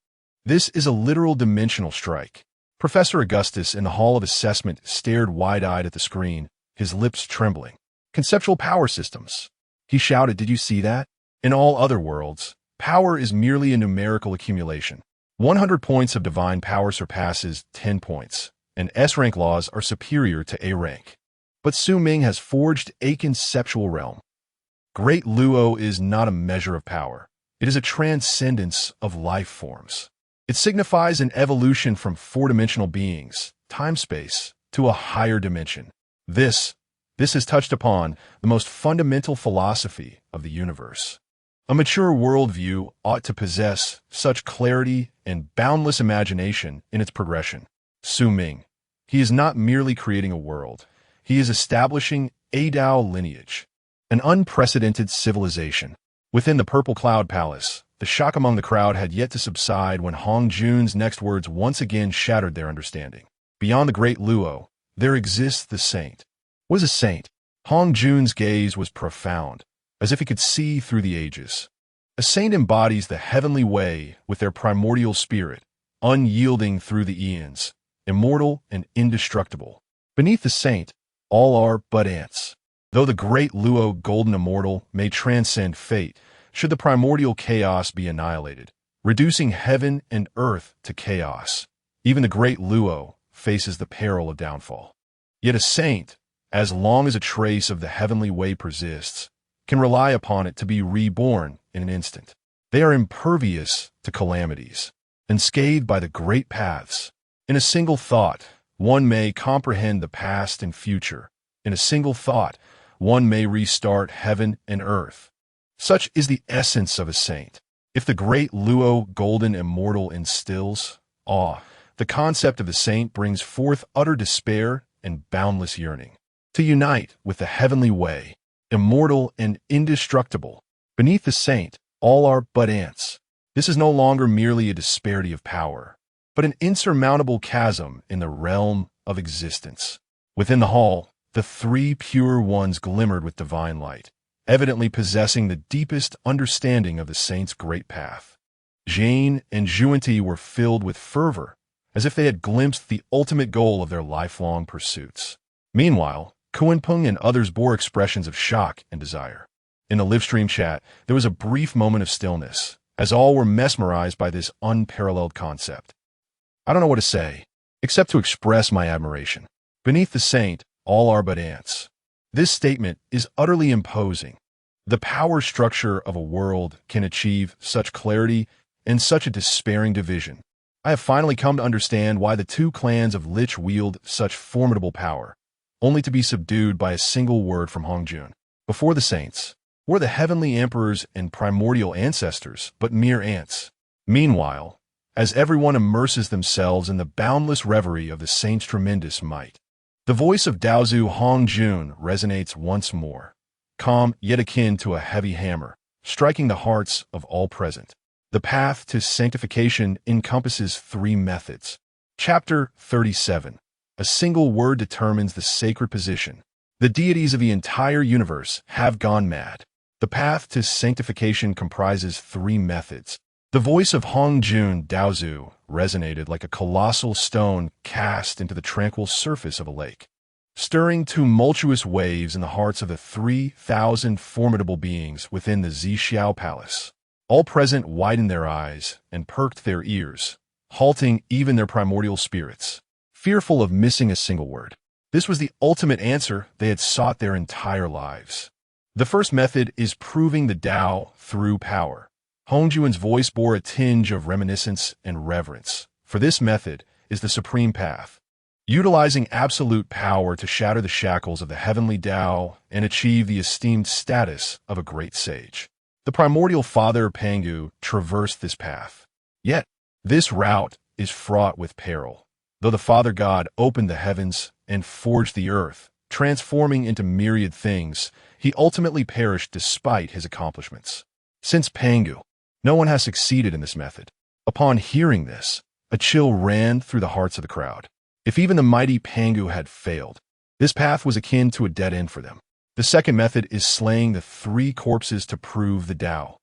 This is a literal dimensional strike. Professor Augustus in the Hall of Assessment stared wide-eyed at the screen, his lips trembling. Conceptual power systems. He shouted, "Did you see that? In all other worlds, power is merely a numerical accumulation. 100 points of divine power surpasses 10 points, and S-rank laws are superior to A-rank. But Su Ming has forged a conceptual realm. Great Luo is not a measure of power. It is a transcendence of life forms. It signifies an evolution from four-dimensional beings, time-space, to a higher dimension. This has touched upon the most fundamental philosophy of the universe. A mature worldview ought to possess such clarity and boundless imagination in its progression. Su Ming, he is not merely creating a world. He is establishing a Dao lineage, an unprecedented civilization. Within the Purple Cloud Palace, the shock among the crowd had yet to subside when Hong Jun's next words once again shattered their understanding. Beyond the great Luo, there exists the saint. What is a saint? Hong Jun's gaze was profound, as if he could see through the ages. A saint embodies the heavenly way with their primordial spirit, unyielding through the eons, immortal and indestructible. Beneath the saint, all are but ants. Though the great Luo golden immortal may transcend fate, should the primordial chaos be annihilated, reducing heaven and earth to chaos, even the great Luo faces the peril of downfall. Yet a saint, as long as a trace of the heavenly way persists, can rely upon it to be reborn in an instant. They are impervious to calamities, unscathed by the great paths. In a single thought, one may comprehend the past and future. In a single thought, one may restart heaven and earth. Such is the essence of a saint. If the great Luo golden immortal instills awe, the concept of the saint brings forth utter despair and boundless yearning. To unite with the heavenly way, immortal and indestructible. Beneath the saint, all are but ants. This is no longer merely a disparity of power, but an insurmountable chasm in the realm of existence. Within the hall, the three pure ones glimmered with divine light, evidently possessing the deepest understanding of the saint's great path. Jane and Juanti were filled with fervor, as if they had glimpsed the ultimate goal of their lifelong pursuits. Meanwhile, Kuanpeng and others bore expressions of shock and desire. In the livestream chat, there was a brief moment of stillness, as all were mesmerized by this unparalleled concept. I don't know what to say, except to express my admiration. Beneath the saint, all are but ants. This statement is utterly imposing. The power structure of a world can achieve such clarity and such a despairing division. I have finally come to understand why the two clans of Lich wield such formidable power, only to be subdued by a single word from Hong Jun. Before the saints were the heavenly emperors and primordial ancestors, but mere ants. Meanwhile, as everyone immerses themselves in the boundless reverie of the saint's tremendous might, the voice of Daozu Hong Jun resonates once more, calm yet akin to a heavy hammer, striking the hearts of all present. The path to sanctification encompasses three methods. Chapter 37. A single word determines the sacred position. The deities of the entire universe have gone mad. The path to sanctification comprises three methods. The voice of Hong Jun Daozu resonated like a colossal stone cast into the tranquil surface of a lake, stirring tumultuous waves in the hearts of the 3,000 formidable beings within the Zixiao Palace. All present widened their eyes and perked their ears, halting even their primordial spirits, fearful of missing a single word. This was the ultimate answer they had sought their entire lives. The first method is proving the Tao through power. Hong Jun's voice bore a tinge of reminiscence and reverence, for this method is the supreme path, utilizing absolute power to shatter the shackles of the heavenly Tao and achieve the esteemed status of a great sage. The primordial father Pangu traversed this path. Yet, this route is fraught with peril. Though the Father God opened the heavens and forged the earth, transforming into myriad things, he ultimately perished despite his accomplishments. Since Pangu, no one has succeeded in this method. Upon hearing this, a chill ran through the hearts of the crowd. If even the mighty Pangu had failed, this path was akin to a dead end for them. The second method is slaying the three corpses to prove the Tao.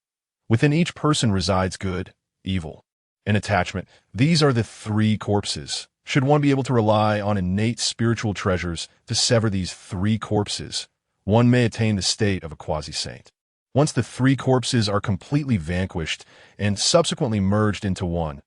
Within each person resides good, evil, and attachment. These are the three corpses. Should one be able to rely on innate spiritual treasures to sever these three corpses, one may attain the state of a quasi-saint. Once the three corpses are completely vanquished and subsequently merged into one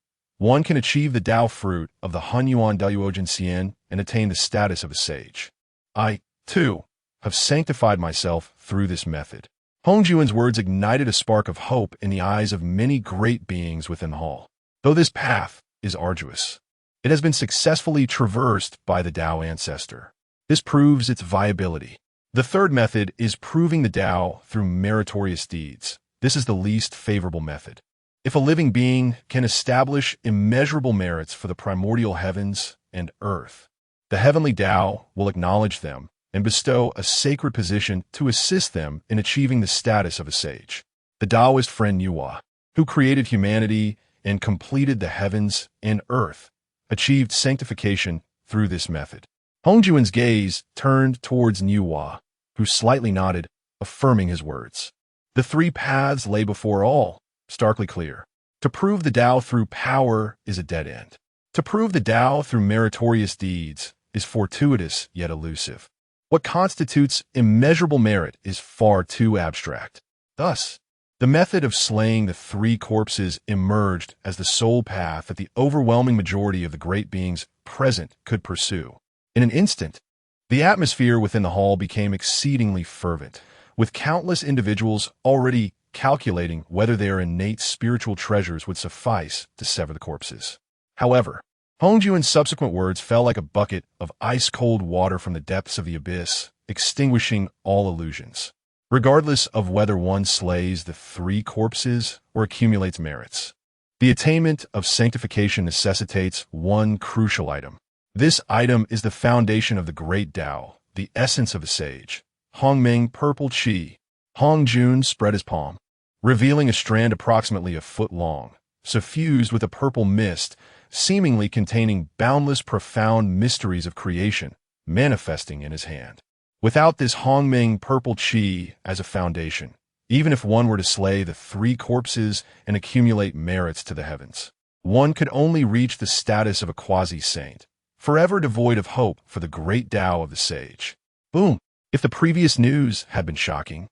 can achieve the Tao fruit of the Hunyuan Daoyuojin Xian and attain the status of a sage. I, too, have sanctified myself through this method. Hongjuan's words ignited a spark of hope in the eyes of many great beings within the hall. Though this path is arduous, it has been successfully traversed by the Tao ancestor. This proves its viability. The third method is proving the Tao through meritorious deeds. This is the least favorable method. If a living being can establish immeasurable merits for the primordial heavens and earth, the heavenly Tao will acknowledge them and bestow a sacred position to assist them in achieving the status of a sage. The Taoist friend Yuhua, who created humanity and completed the heavens and earth, achieved sanctification through this method. Hongjuan's gaze turned towards Yuhua, who slightly nodded, affirming his words. The three paths lay before all, starkly clear. To prove the Tao through power is a dead end. To prove the Tao through meritorious deeds is fortuitous yet elusive. What constitutes immeasurable merit is far too abstract. Thus, the method of slaying the three corpses emerged as the sole path that the overwhelming majority of the great beings present could pursue. In an instant, the atmosphere within the hall became exceedingly fervent, with countless individuals already calculating whether their innate spiritual treasures would suffice to sever the corpses. However, Hongjuan's subsequent words fell like a bucket of ice-cold water from the depths of the abyss, extinguishing all illusions. Regardless of whether one slays the three corpses or accumulates merits, the attainment of sanctification necessitates one crucial item. This item is the foundation of the great Tao, the essence of a sage. Hongming purple qi. Hongjun spread his palm, revealing a strand approximately a foot long, suffused with a purple mist, seemingly containing boundless profound mysteries of creation, manifesting in his hand. Without this Hongming purple qi as a foundation, even if one were to slay the three corpses and accumulate merits to the heavens, one could only reach the status of a quasi-saint, forever devoid of hope for the great Tao of the sage. Boom! If the previous news had been shocking,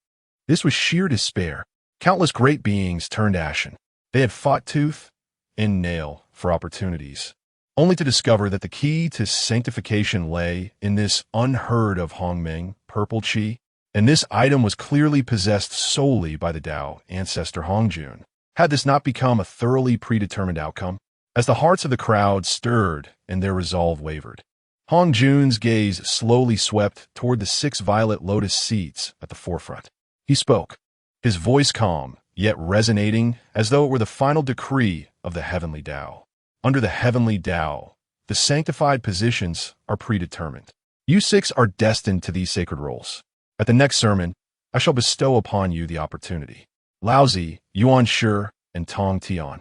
this was sheer despair. Countless great beings turned ashen. They had fought tooth and nail for opportunities, only to discover that the key to sanctification lay in this unheard of Hongming purple qi, and this item was clearly possessed solely by the Tao ancestor Hongjun. Had this not become a thoroughly predetermined outcome? As the hearts of the crowd stirred and their resolve wavered, Hongjun's gaze slowly swept toward the 6 violet lotus seats at the forefront. He spoke, his voice calm, yet resonating as though it were the final decree of the heavenly Tao. Under the heavenly Tao, the sanctified positions are predetermined. You 6 are destined to these sacred roles. At the next sermon, I shall bestow upon you the opportunity. Laozi, Yuan Shi, and Tong Tian.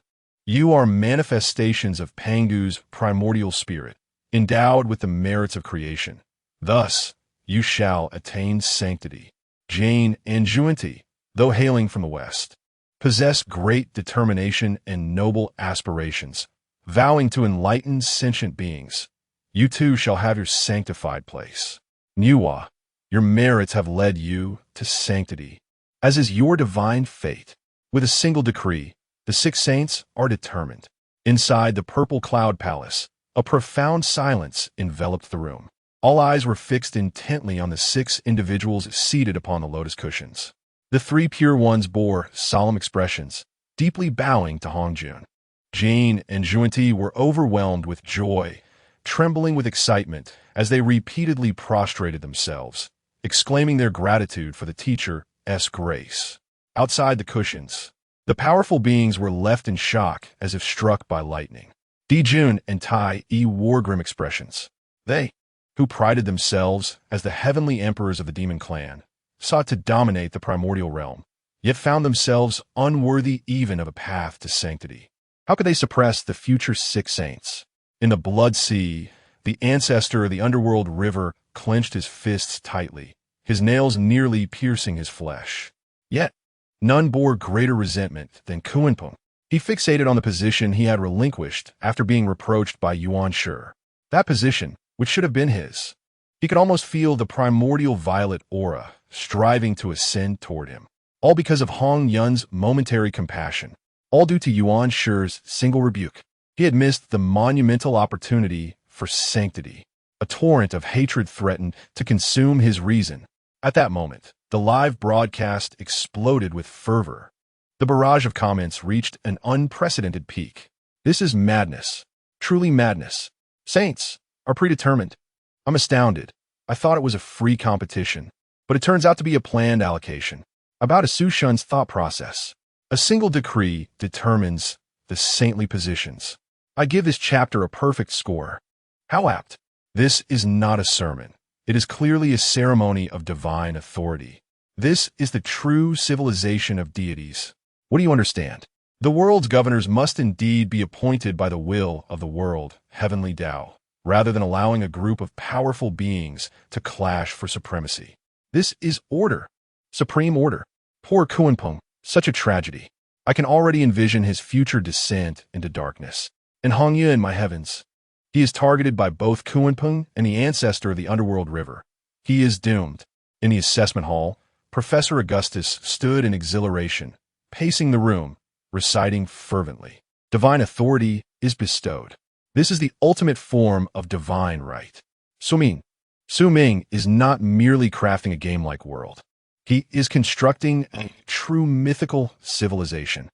You are manifestations of Pangu's primordial spirit, endowed with the merits of creation. Thus, you shall attain sanctity. Jane and Juanti, though hailing from the West, possess great determination and noble aspirations, vowing to enlighten sentient beings. You too shall have your sanctified place. Nuwa, your merits have led you to sanctity, as is your divine fate. With a single decree, the 6 saints are determined. Inside the purple cloud palace, a profound silence enveloped the room. All eyes were fixed intently on the 6 individuals seated upon the lotus cushions. The 3 pure ones bore solemn expressions, deeply bowing to Hongjun. Jane and Juanti were overwhelmed with joy, trembling with excitement as they repeatedly prostrated themselves, exclaiming their gratitude for the teacher's grace. Outside the cushions, the powerful beings were left in shock as if struck by lightning. Dijun and Tai wore grim expressions. They, who prided themselves as the heavenly emperors of the demon clan, sought to dominate the primordial realm, yet found themselves unworthy even of a path to sanctity. How could they suppress the future 6 saints? In the blood sea, the ancestor of the underworld river clenched his fists tightly, his nails nearly piercing his flesh. Yet, none bore greater resentment than Kuanpeng. He fixated on the position he had relinquished after being reproached by Yuan Shi. That position, which should have been his. He could almost feel the primordial violet aura striving to ascend toward him. all because of Hong Yun's momentary compassion, all due to Yuan Shi's single rebuke. He had missed the monumental opportunity for sanctity. A torrent of hatred threatened to consume his reason. At that moment, the live broadcast exploded with fervor. The barrage of comments reached an unprecedented peak. This is madness. Truly madness. Saints are predetermined. I'm astounded. I thought it was a free competition, but it turns out to be a planned allocation. About a Su Shun's thought process. A single decree determines the saintly positions. I give this chapter a perfect score. How apt. This is not a sermon. It is clearly a ceremony of divine authority. This is the true civilization of deities. What do you understand? The world's governors must indeed be appointed by the will of the world, heavenly Tao, rather than allowing a group of powerful beings to clash for supremacy. This is order. Supreme order. Poor Kunpeng, such a tragedy. I can already envision his future descent into darkness. And Hongya in my heavens. He is targeted by both Kunpeng and the ancestor of the underworld river. He is doomed. In the assessment hall, Professor Augustus stood in exhilaration, pacing the room, reciting fervently. Divine authority is bestowed. This is the ultimate form of divine right. Su Ming is not merely crafting a game-like world. He is constructing a true mythical civilization.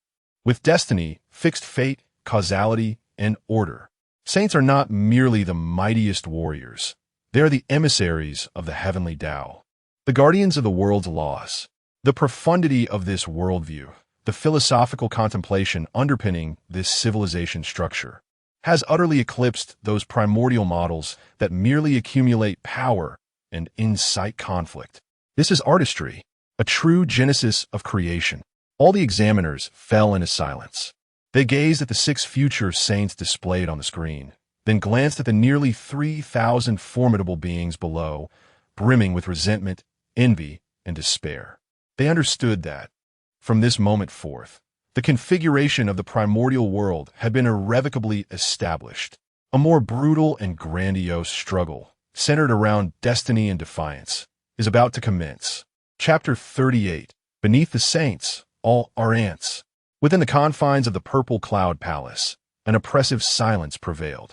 With destiny, fixed fate, causality, and order. Saints are not merely the mightiest warriors. They are the emissaries of the heavenly Tao, the guardians of the world's laws. The profundity of this worldview, the philosophical contemplation underpinning this civilization structure, has utterly eclipsed those primordial models that merely accumulate power and incite conflict. This is artistry, a true genesis of creation. All the examiners fell into silence. They gazed at the 6 future saints displayed on the screen, then glanced at the nearly 3,000 formidable beings below, brimming with resentment, envy, and despair. They understood that, from this moment forth, the configuration of the primordial world had been irrevocably established. A more brutal and grandiose struggle, centered around destiny and defiance, is about to commence. Chapter 38. Beneath the saints, all are ants. Within the confines of the purple cloud palace, an oppressive silence prevailed.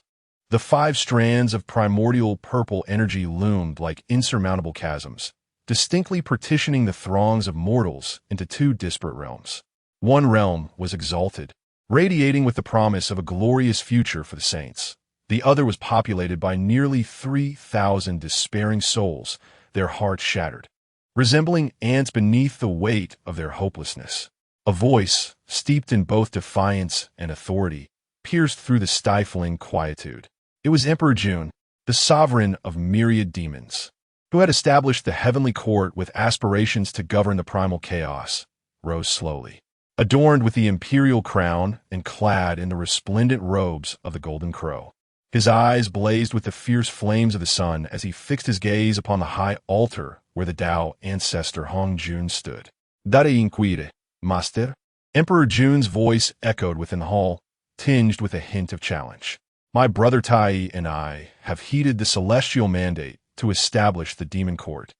The 5 strands of primordial purple energy loomed like insurmountable chasms, distinctly partitioning the throngs of mortals into 2 disparate realms. One realm was exalted, radiating with the promise of a glorious future for the saints. The other was populated by nearly 3,000 despairing souls, their hearts shattered, resembling ants beneath the weight of their hopelessness. A voice, steeped in both defiance and authority, pierced through the stifling quietude. It was Emperor Jun, the sovereign of myriad demons, who had established the heavenly court with aspirations to govern the primal chaos, rose slowly. Adorned with the imperial crown and clad in the resplendent robes of the golden crow. His eyes blazed with the fierce flames of the sun as he fixed his gaze upon the high altar where the Tao ancestor Hong Jun stood. Dare inquire, master? Emperor Jun's voice echoed within the hall, tinged with a hint of challenge. My brother Tai and I have heeded the celestial mandate to establish the demon court,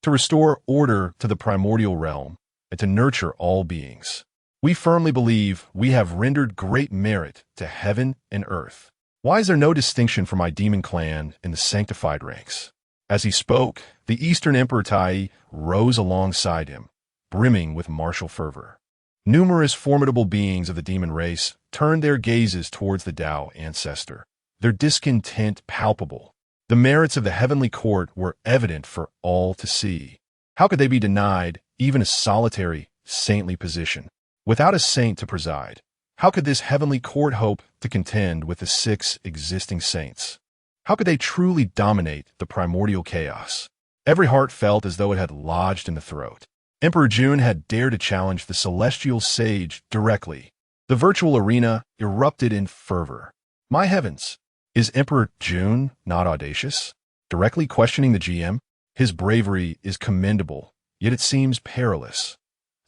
to restore order to the primordial realm, and to nurture all beings. We firmly believe we have rendered great merit to heaven and earth. Why is there no distinction for my demon clan in the sanctified ranks? As he spoke, the Eastern Emperor Tai rose alongside him, brimming with martial fervor. Numerous formidable beings of the demon race turned their gazes towards the Tao ancestor, their discontent palpable. The merits of the heavenly court were evident for all to see. How could they be denied even a solitary, saintly position? Without a saint to preside, how could this heavenly court hope to contend with the 6 existing saints? How could they truly dominate the primordial chaos? Every heart felt as though it had lodged in the throat. Emperor Jun had dared to challenge the celestial sage directly. The virtual arena erupted in fervor. My heavens, is Emperor Jun not audacious? Directly questioning the GM? His bravery is commendable, yet it seems perilous.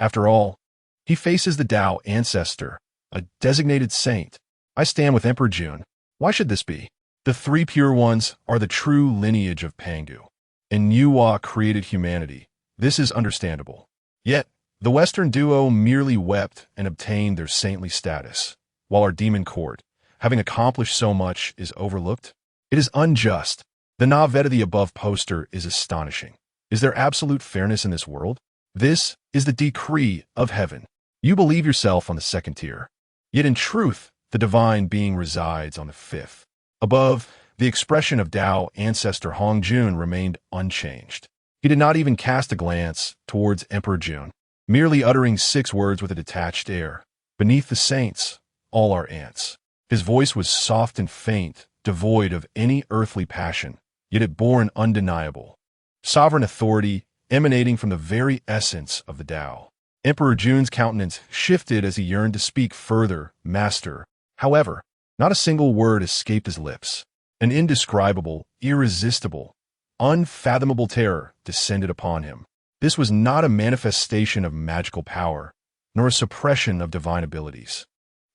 After all, he faces the Tao ancestor, a designated saint. I stand with Emperor Jun. Why should this be? The 3 pure ones are the true lineage of Pangu. And Yuwa created humanity. This is understandable. Yet, The Western duo merely wept and obtained their saintly status, while our demon court, having accomplished so much, is overlooked. It is unjust. The novelty of the above poster is astonishing. Is there absolute fairness in this world? This is the decree of heaven. You believe yourself on the second tier. Yet in truth, the divine being resides on the fifth. Above, the expression of Tao ancestor Hong Jun remained unchanged. He did not even cast a glance towards Emperor Jun, merely uttering 6 words with a detached air. Beneath the saints, all are ants. His voice was soft and faint, devoid of any earthly passion, yet it bore an undeniable sovereign authority emanating from the very essence of the Tao. Emperor Jun's countenance shifted as he yearned to speak further, Master. However, not a single word escaped his lips. An indescribable, irresistible, unfathomable terror descended upon him. This was not a manifestation of magical power, nor a suppression of divine abilities,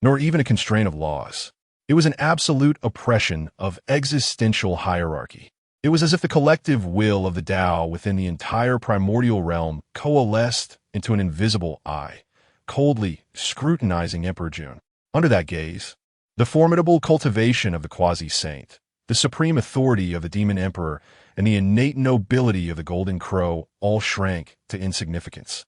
nor even a constraint of laws. It was an absolute oppression of existential hierarchy. It was as if the collective will of the Tao within the entire primordial realm coalesced into an invisible eye, coldly scrutinizing Emperor Jun. Under that gaze, the formidable cultivation of the quasi-saint, the supreme authority of the demon emperor, and the innate nobility of the golden crow all shrank to insignificance,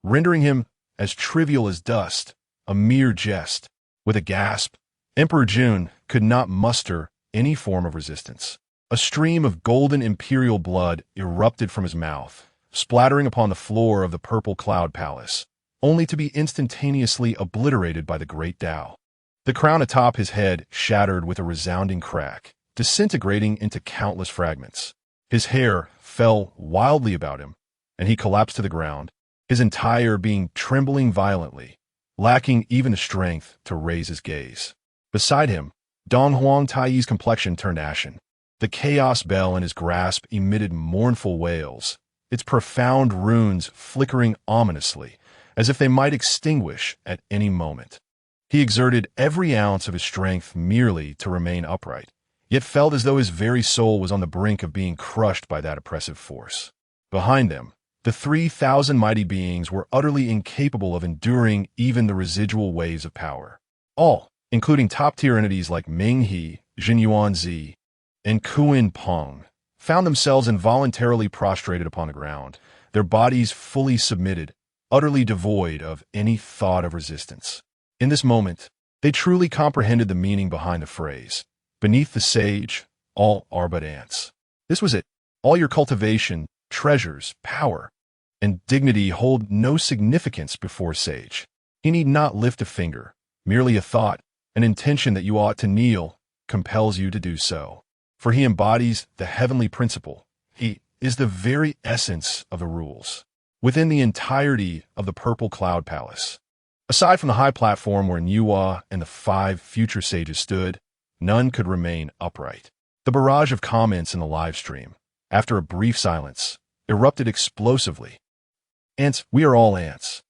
rendering him as trivial as dust, a mere jest. With a gasp, Emperor Jun could not muster any form of resistance. A stream of golden imperial blood erupted from his mouth, splattering upon the floor of the purple cloud palace, only to be instantaneously obliterated by the great Tao. The crown atop his head shattered with a resounding crack, disintegrating into countless fragments. His hair fell wildly about him, and he collapsed to the ground, his entire being trembling violently, lacking even the strength to raise his gaze. Beside him, Dong Huang Taiyi's complexion turned ashen. The chaos bell in his grasp emitted mournful wails, its profound runes flickering ominously, as if they might extinguish at any moment. He exerted every ounce of his strength merely to remain upright, yet felt as though his very soul was on the brink of being crushed by that oppressive force. Behind them, the 3,000 mighty beings were utterly incapable of enduring even the residual waves of power. All, including top-tier entities like Ming He, Jinyuan Zi, and Kuin Peng, found themselves involuntarily prostrated upon the ground, their bodies fully submitted, utterly devoid of any thought of resistance. In this moment, they truly comprehended the meaning behind the phrase, "Beneath the sage, all are but ants." This was it. All your cultivation, treasures, power, and dignity hold no significance before sage. He need not lift a finger. Merely a thought, an intention that you ought to kneel, compels you to do so. For he embodies the heavenly principle. He is the very essence of the rules, within the entirety of the purple cloud palace. Aside from the high platform where Nuwa and the 5 future sages stood, none could remain upright. The barrage of comments in the live stream, after a brief silence, erupted explosively. Ants, we are all ants.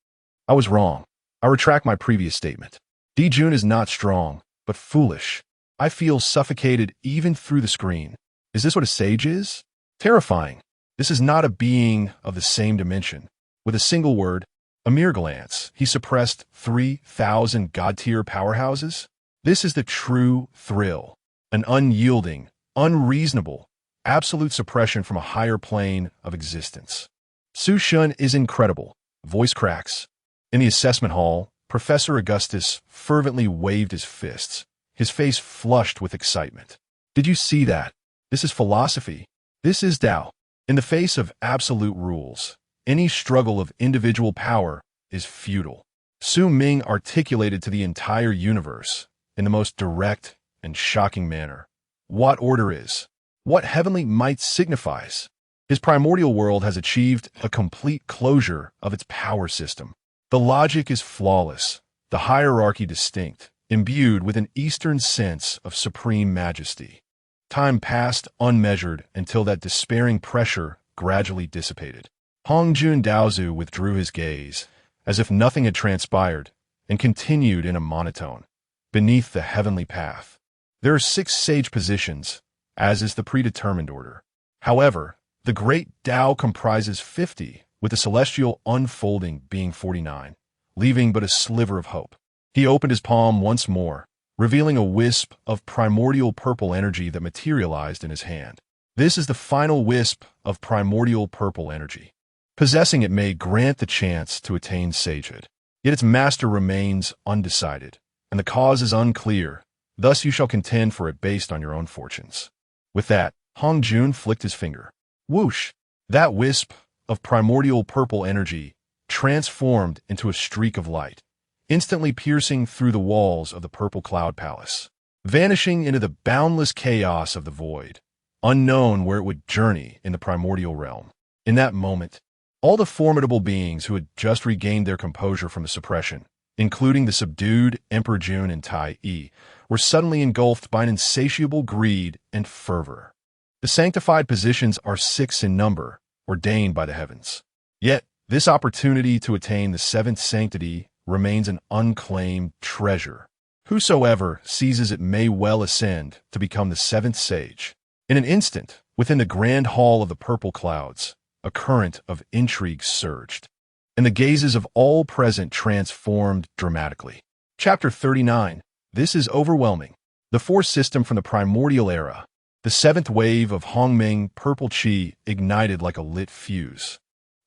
I was wrong. I retract my previous statement. Dijun is not strong, but foolish. I feel suffocated even through the screen. Is this what a sage is? Terrifying. This is not a being of the same dimension. With a single word, a mere glance, he suppressed 3,000 god-tier powerhouses. This is the true thrill, an unyielding, unreasonable, absolute suppression from a higher plane of existence. Su Shun is incredible. Voice cracks. In the assessment hall, Professor Augustus fervently waved his fists, his face flushed with excitement. Did you see that? This is philosophy. This is Tao. In the face of absolute rules, any struggle of individual power is futile. Su Ming articulated to the entire universe, in the most direct and shocking manner, what order is, what heavenly might signifies. His primordial world has achieved a complete closure of its power system. The logic is flawless, the hierarchy distinct, imbued with an Eastern sense of supreme majesty. Time passed unmeasured until that despairing pressure gradually dissipated. Hongjun Daozu withdrew his gaze, as if nothing had transpired, and continued in a monotone. Beneath the heavenly path, there are 6 sage positions, as is the predetermined order. However, the great Tao comprises 50, with the celestial unfolding being 49, leaving but a sliver of hope. He opened his palm once more, revealing a wisp of primordial purple energy that materialized in his hand. This is the final wisp of primordial purple energy. Possessing it may grant the chance to attain sagehood. Yet its master remains undecided, and the cause is unclear. Thus you shall contend for it based on your own fortunes. With that, Hong Jun flicked his finger. Whoosh! That wisp of primordial purple energy transformed into a streak of light, instantly piercing through the walls of the purple cloud palace, vanishing into the boundless chaos of the void, unknown where it would journey in the primordial realm. In that moment, all the formidable beings who had just regained their composure from the suppression, including the subdued Emperor Jun and Tai Yi, were suddenly engulfed by an insatiable greed and fervor. The sanctified positions are 6 in number, ordained by the heavens. Yet, this opportunity to attain the 7th sanctity remains an unclaimed treasure. Whosoever seizes it may well ascend to become the 7th sage. In an instant, within the grand hall of the purple clouds, a current of intrigue surged, and the gazes of all present transformed dramatically. Chapter 39. This is overwhelming. The force system from the primordial era, the 7th wave of Hongming purple chi ignited like a lit fuse,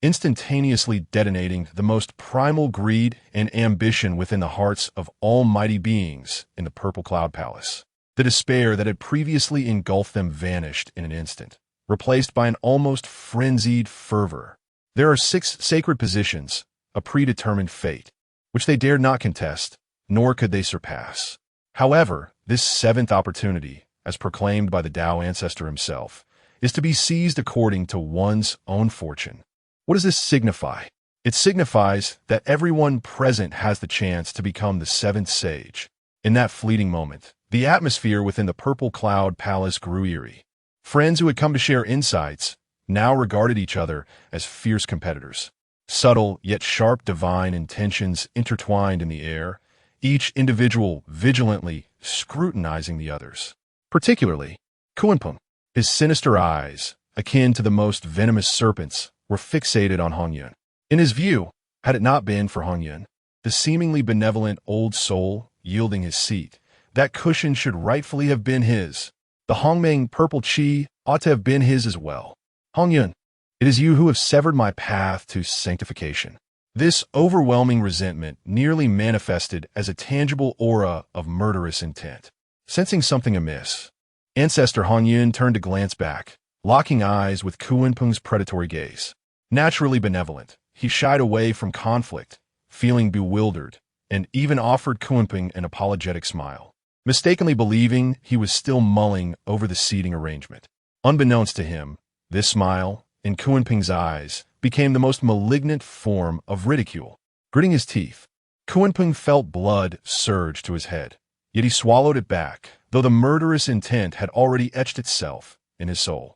instantaneously detonating the most primal greed and ambition within the hearts of almighty beings in the purple cloud palace. The despair that had previously engulfed them vanished in an instant, replaced by an almost frenzied fervor. There are 6 sacred positions, a predetermined fate, which they dared not contest, nor could they surpass. However, this 7th opportunity, as proclaimed by the Tao ancestor himself, is to be seized according to one's own fortune. What does this signify? It signifies that everyone present has the chance to become the 7th sage. In that fleeting moment, the atmosphere within the purple cloud palace grew eerie. Friends who had come to share insights now regarded each other as fierce competitors. Subtle yet sharp divine intentions intertwined in the air, each individual vigilantly scrutinizing the others. Particularly, Kunpeng. His sinister eyes, akin to the most venomous serpents, were fixated on Hong Yun. In his view, had it not been for Hong Yun, the seemingly benevolent old soul yielding his seat, that cushion should rightfully have been his. The Hongming purple chi ought to have been his as well. Hong Yun, it is you who have severed my path to sanctification. This overwhelming resentment nearly manifested as a tangible aura of murderous intent. Sensing something amiss, Ancestor Hong Yun turned to glance back, locking eyes with Kunpeng's predatory gaze. Naturally benevolent, he shied away from conflict, feeling bewildered, and even offered Kunpeng an apologetic smile, mistakenly believing he was still mulling over the seating arrangement. Unbeknownst to him, this smile, in Kunpeng's eyes, became the most malignant form of ridicule. Gritting his teeth, Kunpeng felt blood surge to his head, yet he swallowed it back, though the murderous intent had already etched itself in his soul.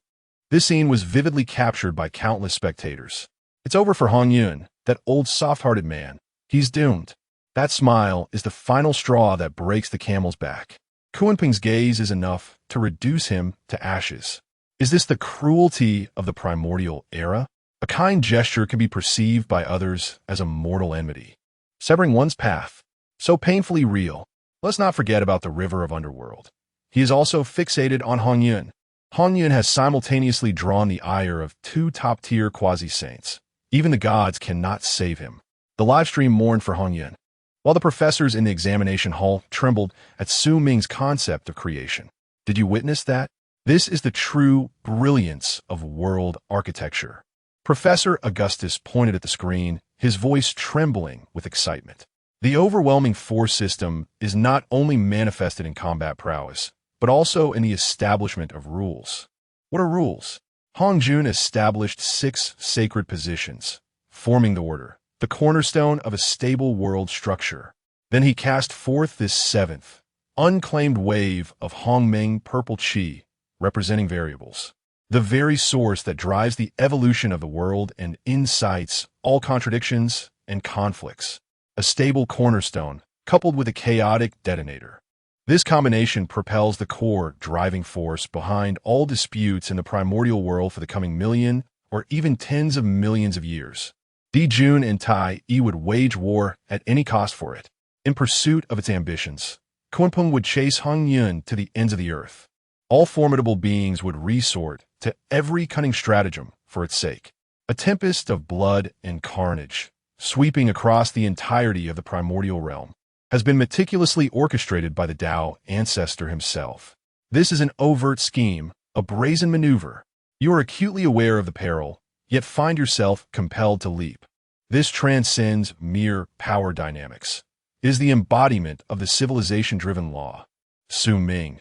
This scene was vividly captured by countless spectators. It's over for Hong Yun, that old soft-hearted man. He's doomed. That smile is the final straw that breaks the camel's back. Kunpeng's gaze is enough to reduce him to ashes. Is this the cruelty of the primordial era? A kind gesture can be perceived by others as a mortal enmity, severing one's path. So painfully real. Let's not forget about the river of underworld. He is also fixated on Hong Yun. Hong Yun has simultaneously drawn the ire of 2 top-tier quasi-saints. Even the gods cannot save him. The livestream mourned for Hong Yun, while the professors in the examination hall trembled at Su Ming's concept of creation. Did you witness that? This is the true brilliance of world architecture. Professor Augustus pointed at the screen, his voice trembling with excitement. The overwhelming force system is not only manifested in combat prowess, but also in the establishment of rules. What are rules? Hong Jun established 6 sacred positions, forming the order, the cornerstone of a stable world structure. Then he cast forth this 7th, unclaimed wave of Hongming purple chi, representing variables, the very source that drives the evolution of the world and incites all contradictions and conflicts. A stable cornerstone, coupled with a chaotic detonator. This combination propels the core driving force behind all disputes in the primordial world for the coming 1,000,000 or even tens of millions of years. Jun and Tai Yi would wage war at any cost for it. In pursuit of its ambitions, Kunpeng would chase Hong Yun to the ends of the earth. All formidable beings would resort to every cunning stratagem for its sake. A tempest of blood and carnage, sweeping across the entirety of the primordial realm, has been meticulously orchestrated by the Tao ancestor himself. This is an overt scheme, a brazen maneuver. You are acutely aware of the peril, yet find yourself compelled to leap. This transcends mere power dynamics. It is the embodiment of the civilization-driven law. Su Ming.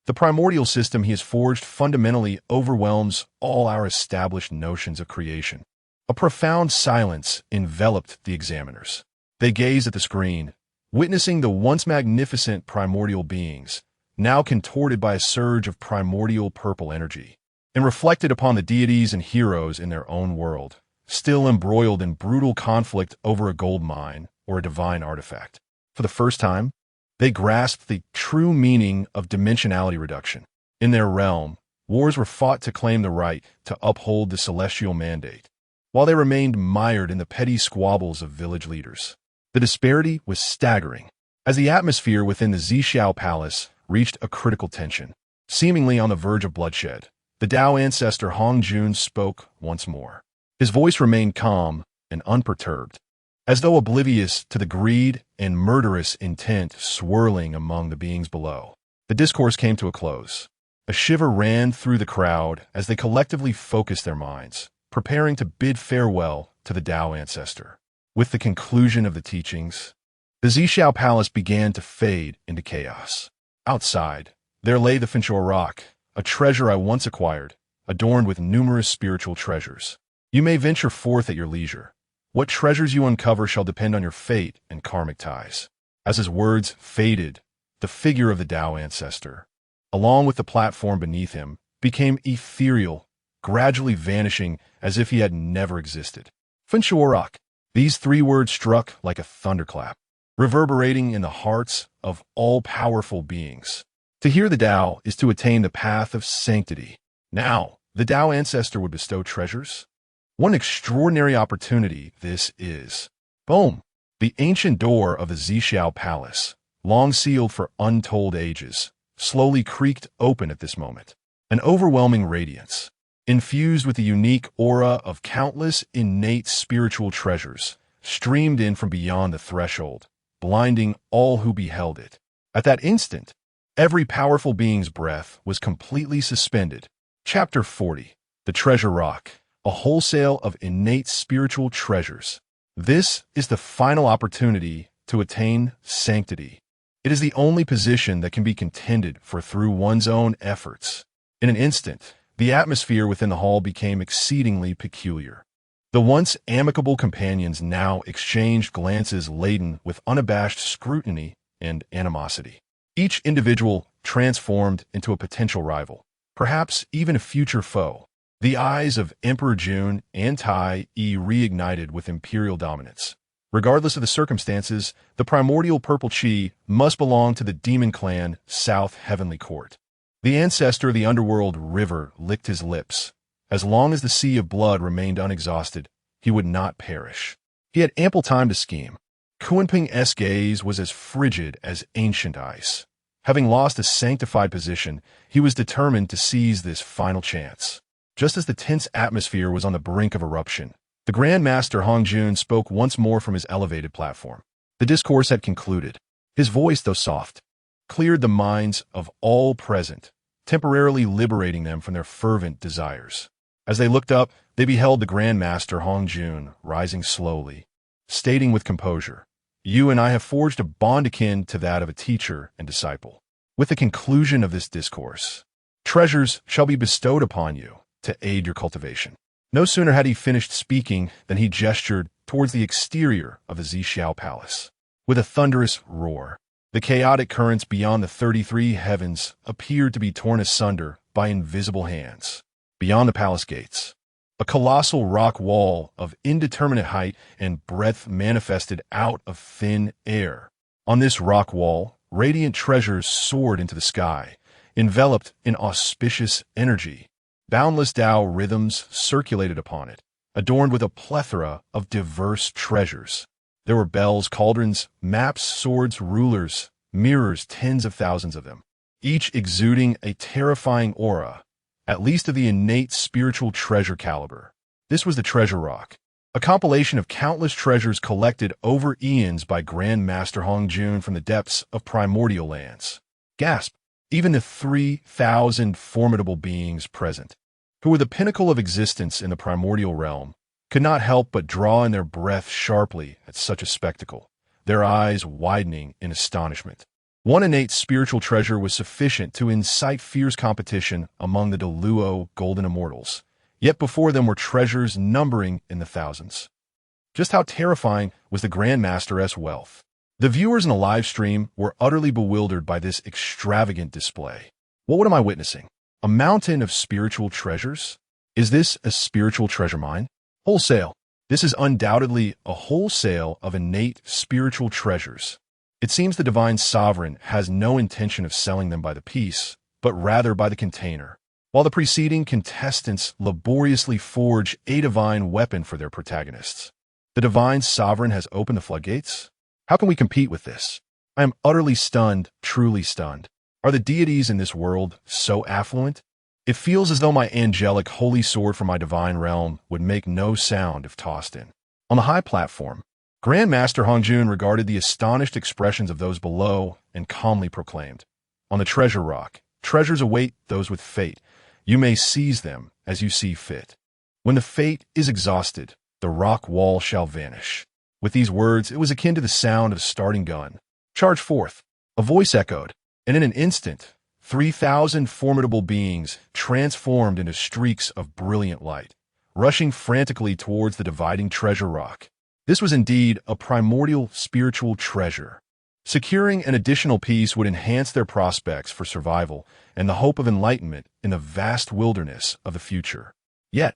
The primordial system he has forged fundamentally overwhelms all our established notions of creation. A profound silence enveloped the examiners. They gazed at the screen, witnessing the once magnificent primordial beings, now contorted by a surge of primordial purple energy, and reflected upon the deities and heroes in their own world, still embroiled in brutal conflict over a gold mine or a divine artifact. For the first time, they grasped the true meaning of dimensionality reduction. In their realm, wars were fought to claim the right to uphold the celestial mandate, while they remained mired in the petty squabbles of village leaders. The disparity was staggering. As the atmosphere within the Zixiao Palace reached a critical tension, seemingly on the verge of bloodshed, the Tao ancestor Hong Jun spoke once more. His voice remained calm and unperturbed, as though oblivious to the greed and murderous intent swirling among the beings below. The discourse came to a close. A shiver ran through the crowd as they collectively focused their minds, preparing to bid farewell to the Tao ancestor. With the conclusion of the teachings, the Zixiao Palace began to fade into chaos. Outside, there lay the Finchor Rock, a treasure I once acquired, adorned with numerous spiritual treasures. You may venture forth at your leisure. What treasures you uncover shall depend on your fate and karmic ties. As his words faded, the figure of the Tao ancestor, along with the platform beneath him, became ethereal, gradually vanishing as if he had never existed. Finchorok. These three words struck like a thunderclap, reverberating in the hearts of all-powerful beings. To hear the Tao is to attain the path of sanctity. Now, the Tao ancestor would bestow treasures? What an extraordinary opportunity this is. Boom! The ancient door of the Zixiao Palace, long sealed for untold ages, slowly creaked open at this moment. An overwhelming radiance, infused with the unique aura of countless innate spiritual treasures, streamed in from beyond the threshold, blinding all who beheld it. At that instant, every powerful being's breath was completely suspended. Chapter 40. The Treasure Rock. A wholesale of innate spiritual treasures. This is the final opportunity to attain sanctity. It is the only position that can be contended for through one's own efforts. In an instant, the atmosphere within the hall became exceedingly peculiar. The once amicable companions now exchanged glances laden with unabashed scrutiny and animosity. Each individual transformed into a potential rival, perhaps even a future foe. The eyes of Emperor Jun and Tai Yi reignited with imperial dominance. Regardless of the circumstances, the primordial purple chi must belong to the demon clan South Heavenly Court. The ancestor of the underworld river licked his lips. As long as the sea of blood remained unexhausted, he would not perish. He had ample time to scheme. Kunpeng's gaze was as frigid as ancient ice. Having lost a sanctified position, he was determined to seize this final chance. Just as the tense atmosphere was on the brink of eruption, the Grand Master Hong Jun spoke once more from his elevated platform. The discourse had concluded. His voice, though soft, cleared the minds of all present, temporarily liberating them from their fervent desires. As they looked up, they beheld the Grand Master Hong Jun rising slowly, stating with composure, "You and I have forged a bond akin to that of a teacher and disciple. With the conclusion of this discourse, treasures shall be bestowed upon you to aid your cultivation." No sooner had he finished speaking than he gestured towards the exterior of the Zixiao Palace. With a thunderous roar, the chaotic currents beyond the 33 heavens appeared to be torn asunder by invisible hands. Beyond the palace gates, a colossal rock wall of indeterminate height and breadth manifested out of thin air. On this rock wall, radiant treasures soared into the sky, enveloped in auspicious energy. Boundless Tao rhythms circulated upon it, adorned with a plethora of diverse treasures. There were bells, cauldrons, maps, swords, rulers, mirrors, tens of thousands of them, each exuding a terrifying aura, at least of the innate spiritual treasure caliber. This was the Treasure Rock, a compilation of countless treasures collected over eons by Grand Master Hong Jun from the depths of primordial lands. Gasp! Even the 3,000 formidable beings present, who were the pinnacle of existence in the primordial realm, could not help but draw in their breath sharply at such a spectacle, their eyes widening in astonishment. One innate spiritual treasure was sufficient to incite fierce competition among the Deluo golden immortals, yet before them were treasures numbering in the thousands. Just how terrifying was the Grand Master's wealth? The viewers in the live stream were utterly bewildered by this extravagant display. What am I witnessing? A mountain of spiritual treasures? Is this a spiritual treasure mine? Wholesale. This is undoubtedly a wholesale of innate spiritual treasures. It seems the Divine Sovereign has no intention of selling them by the piece, but rather by the container, while the preceding contestants laboriously forge a divine weapon for their protagonists. The Divine Sovereign has opened the floodgates? How can we compete with this? I am utterly stunned, truly stunned. Are the deities in this world so affluent? It feels as though my angelic holy sword from my divine realm would make no sound if tossed in. On the high platform, Grand Master Hong Jun regarded the astonished expressions of those below and calmly proclaimed, "On the Treasure Rock, treasures await those with fate. You may seize them as you see fit. When the fate is exhausted, the rock wall shall vanish." With these words, it was akin to the sound of a starting gun. "Charge forth!" A voice echoed, and in an instant, 3,000 formidable beings transformed into streaks of brilliant light, rushing frantically towards the dividing treasure rock. This was indeed a primordial spiritual treasure. Securing an additional piece would enhance their prospects for survival and the hope of enlightenment in the vast wilderness of the future. Yet,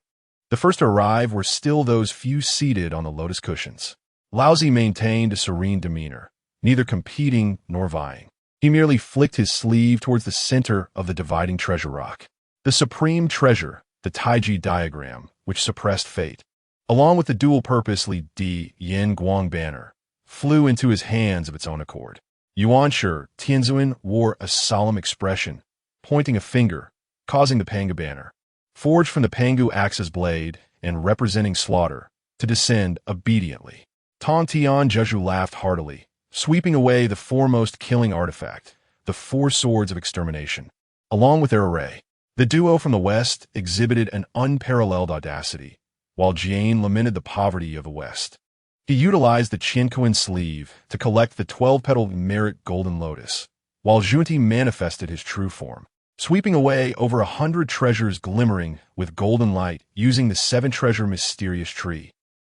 the first to arrive were still those few seated on the lotus cushions. Laozi maintained a serene demeanor, neither competing nor vying. He merely flicked his sleeve towards the center of the dividing treasure rock. The supreme treasure, the Taiji diagram, which suppressed fate, along with the dual-purpose Li Di Yin Guang banner, flew into his hands of its own accord. Yuanshi Tianzuan wore a solemn expression, pointing a finger, causing the Pangu banner, forged from the Pangu axe's blade and representing slaughter, to descend obediently. Tong Tian Jeju laughed heartily, sweeping away the foremost killing artifact, the 4 swords of extermination. Along with their array, the duo from the west exhibited an unparalleled audacity, while Jian lamented the poverty of the west. He utilized the Qianquan sleeve to collect the 12-petaled merit golden lotus, while Junti manifested his true form, sweeping away over 100 treasures glimmering with golden light using the 7-treasure mysterious tree.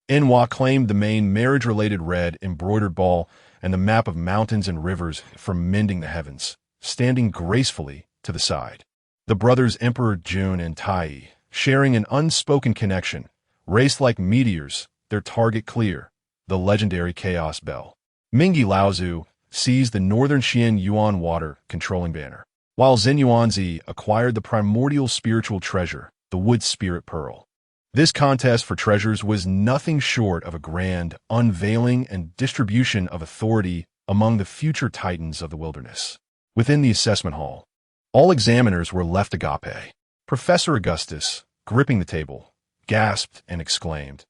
Enhua claimed the main marriage-related red embroidered ball and the map of mountains and rivers for mending the heavens, standing gracefully to the side. The brothers Emperor Jun and Tai, sharing an unspoken connection, raced like meteors, their target clear, the legendary Chaos Bell. Mingyi Laozu seized the Northern Xian Yuan water controlling banner, while Zhen Yuanzi acquired the primordial spiritual treasure, the Wood Spirit Pearl. This contest for treasures was nothing short of a grand unveiling and distribution of authority among the future titans of the wilderness. Within the assessment hall, all examiners were left agape. Professor Augustus, gripping the table, gasped and exclaimed,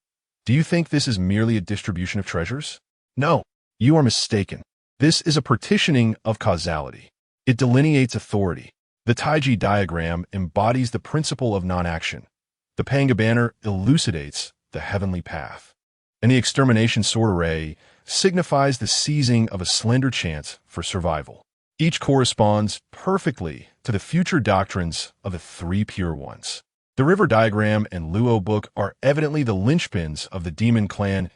"Do you think this is merely a distribution of treasures? No, you are mistaken. This is a partitioning of causality. It delineates authority. The Taiji diagram embodies the principle of non-action. The Pangu banner elucidates the heavenly path. And the extermination sword array signifies the seizing of a slender chance for survival. Each corresponds perfectly to the future doctrines of the 3 pure ones. The river diagram and Luo book are evidently the linchpins of the demon clan's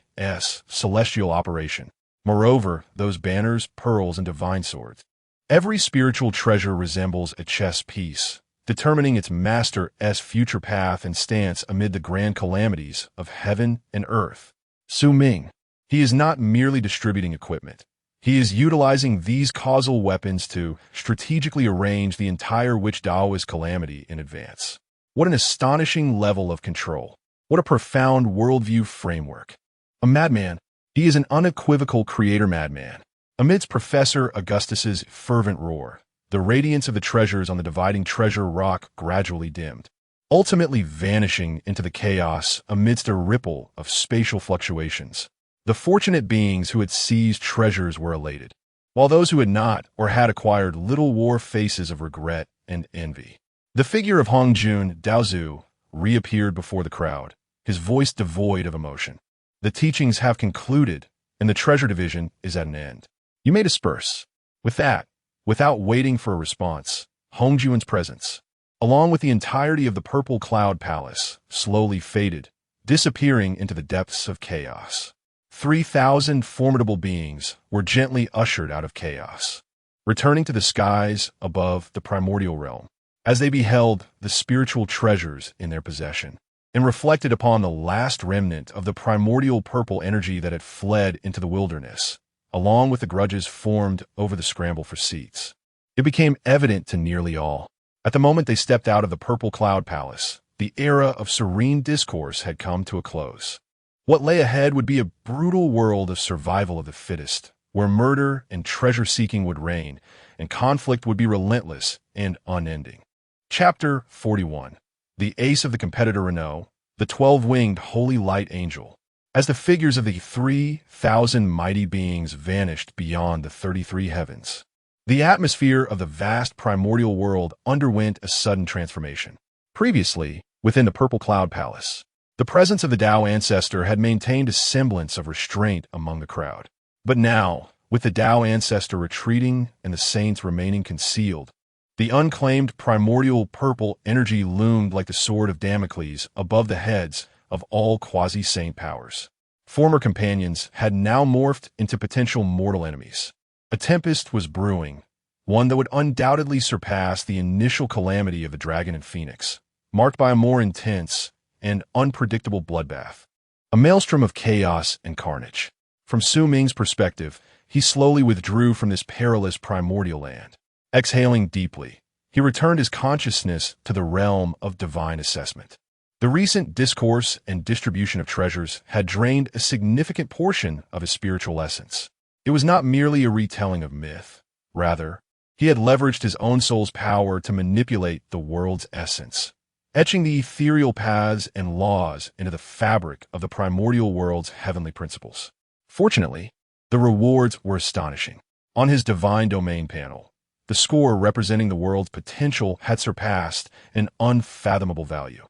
celestial operation. Moreover, those banners, pearls, and divine swords. Every spiritual treasure resembles a chess piece, determining its master's future path and stance amid the grand calamities of heaven and earth. Su Ming. He is not merely distributing equipment. He is utilizing these causal weapons to strategically arrange the entire Witch Daoist calamity in advance. What an astonishing level of control. What a profound worldview framework. A madman. He is an unequivocal creator madman. Amidst Professor Augustus's fervent roar, the radiance of the treasures on the dividing treasure rock gradually dimmed, ultimately vanishing into the chaos amidst a ripple of spatial fluctuations. The fortunate beings who had seized treasures were elated, while those who had not or had acquired little wore faces of regret and envy. The figure of Hongjun Daozu reappeared before the crowd, his voice devoid of emotion. The teachings have concluded, and the treasure division is at an end. You may disperse. With that, without waiting for a response, Hongjun's presence, along with the entirety of the Purple Cloud Palace, slowly faded, disappearing into the depths of chaos. 3,000 formidable beings were gently ushered out of chaos, returning to the skies above the primordial realm, as they beheld the spiritual treasures in their possession, and reflected upon the last remnant of the primordial purple energy that had fled into the wilderness, along with the grudges formed over the scramble for seats. It became evident to nearly all. At the moment they stepped out of the Purple Cloud Palace, the era of serene discourse had come to a close. What lay ahead would be a brutal world of survival of the fittest, where murder and treasure-seeking would reign, and conflict would be relentless and unending. Chapter 41. The Ace of the Competitor Reno, the 12-winged Holy Light Angel. As the figures of the 3,000 mighty beings vanished beyond the 33 heavens, the atmosphere of the vast primordial world underwent a sudden transformation. Previously, within the Purple Cloud Palace, the presence of the Tao Ancestor had maintained a semblance of restraint among the crowd. But now, with the Tao Ancestor retreating and the saints remaining concealed, the unclaimed primordial purple energy loomed like the sword of Damocles above the heads of all quasi-saint powers. Former companions had now morphed into potential mortal enemies. A tempest was brewing, one that would undoubtedly surpass the initial calamity of the Dragon and Phoenix, marked by a more intense and unpredictable bloodbath. A maelstrom of chaos and carnage. From Su Ming's perspective, he slowly withdrew from this perilous primordial land. Exhaling deeply, he returned his consciousness to the realm of divine assessment. The recent discourse and distribution of treasures had drained a significant portion of his spiritual essence. It was not merely a retelling of myth. Rather, he had leveraged his own soul's power to manipulate the world's essence, etching the ethereal paths and laws into the fabric of the primordial world's heavenly principles. Fortunately, the rewards were astonishing. On his divine domain panel, the score representing the world's potential had surpassed an unfathomable value,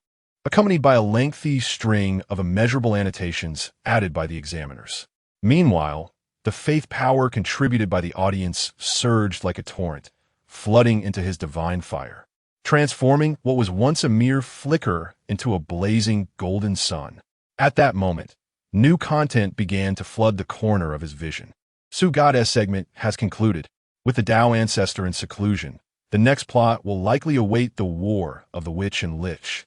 accompanied by a lengthy string of immeasurable annotations added by the examiners. Meanwhile, the faith power contributed by the audience surged like a torrent, flooding into his divine fire, transforming what was once a mere flicker into a blazing golden sun. At that moment, new content began to flood the corner of his vision. Su Goddess segment has concluded. With the Tao Ancestor in seclusion, the next plot will likely await the war of the Witch and Lich.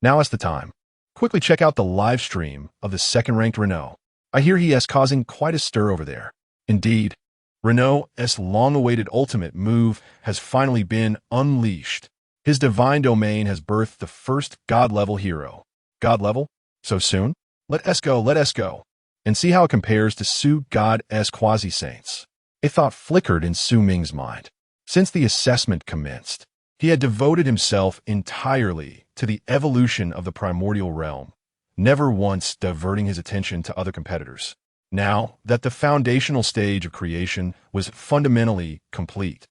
Now is the time. Quickly check out the live stream of the second-ranked Reno. I hear he is causing quite a stir over there. Indeed, Reno's long-awaited ultimate move has finally been unleashed. His divine domain has birthed the first God-level hero. God-level? So soon? Let us go, and see how it compares to Su God's quasi-saints. A thought flickered in Su Ming's mind. Since the assessment commenced, he had devoted himself entirely to the evolution of the primordial realm, never once diverting his attention to other competitors. Now that the foundational stage of creation was fundamentally complete,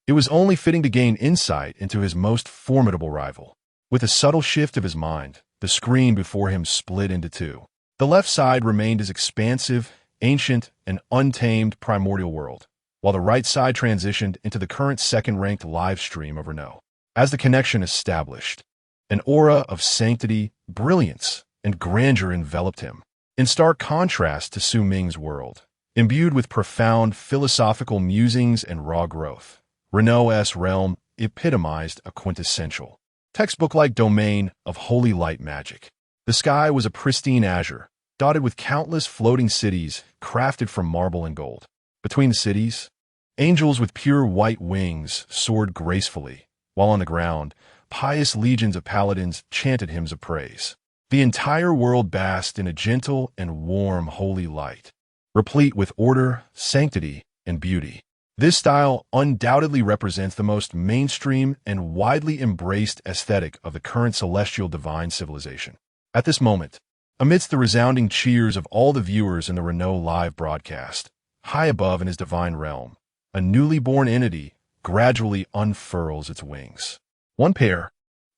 it was only fitting to gain insight into his most formidable rival. With a subtle shift of his mind, the screen before him split into two. The left side remained his expansive, ancient, and untamed primordial world, while the right side transitioned into the current second-ranked live stream of Reno. As the connection established, an aura of sanctity, brilliance, and grandeur enveloped him. In stark contrast to Su Ming's world, imbued with profound philosophical musings and raw growth, Reno's realm epitomized a quintessential, textbook-like domain of holy light magic. The sky was a pristine azure, dotted with countless floating cities crafted from marble and gold. Between the cities, angels with pure white wings soared gracefully, while on the ground, pious legions of paladins chanted hymns of praise. The entire world basked in a gentle and warm holy light, replete with order, sanctity, and beauty. This style undoubtedly represents the most mainstream and widely embraced aesthetic of the current celestial divine civilization. At this moment, amidst the resounding cheers of all the viewers in the Reno live broadcast, high above in his divine realm, a newly born entity gradually unfurls its wings. 1 pair,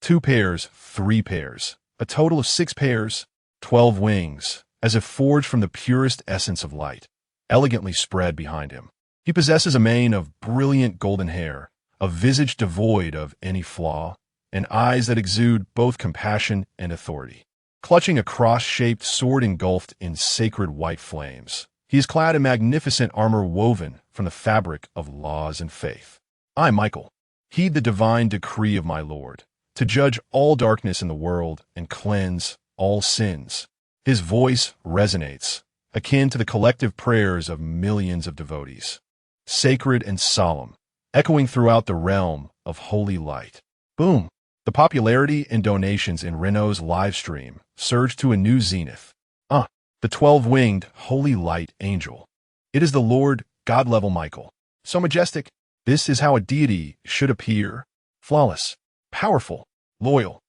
2 pairs, 3 pairs, a total of 6 pairs, 12 wings, as if forged from the purest essence of light, elegantly spread behind him. He possesses a mane of brilliant golden hair, a visage devoid of any flaw, and eyes that exude both compassion and authority. Clutching a cross-shaped sword engulfed in sacred white flames, he is clad in magnificent armor woven from the fabric of laws and faith. I, Michael, heed the divine decree of my Lord, to judge all darkness in the world and cleanse all sins. His voice resonates, akin to the collective prayers of millions of devotees, sacred and solemn, echoing throughout the realm of holy light. Boom! The popularity and donations in Reno's live stream surged to a new zenith. The 12-winged holy light angel. It is the Lord God-level Michael. So majestic. This is how a deity should appear. Flawless, powerful, loyal.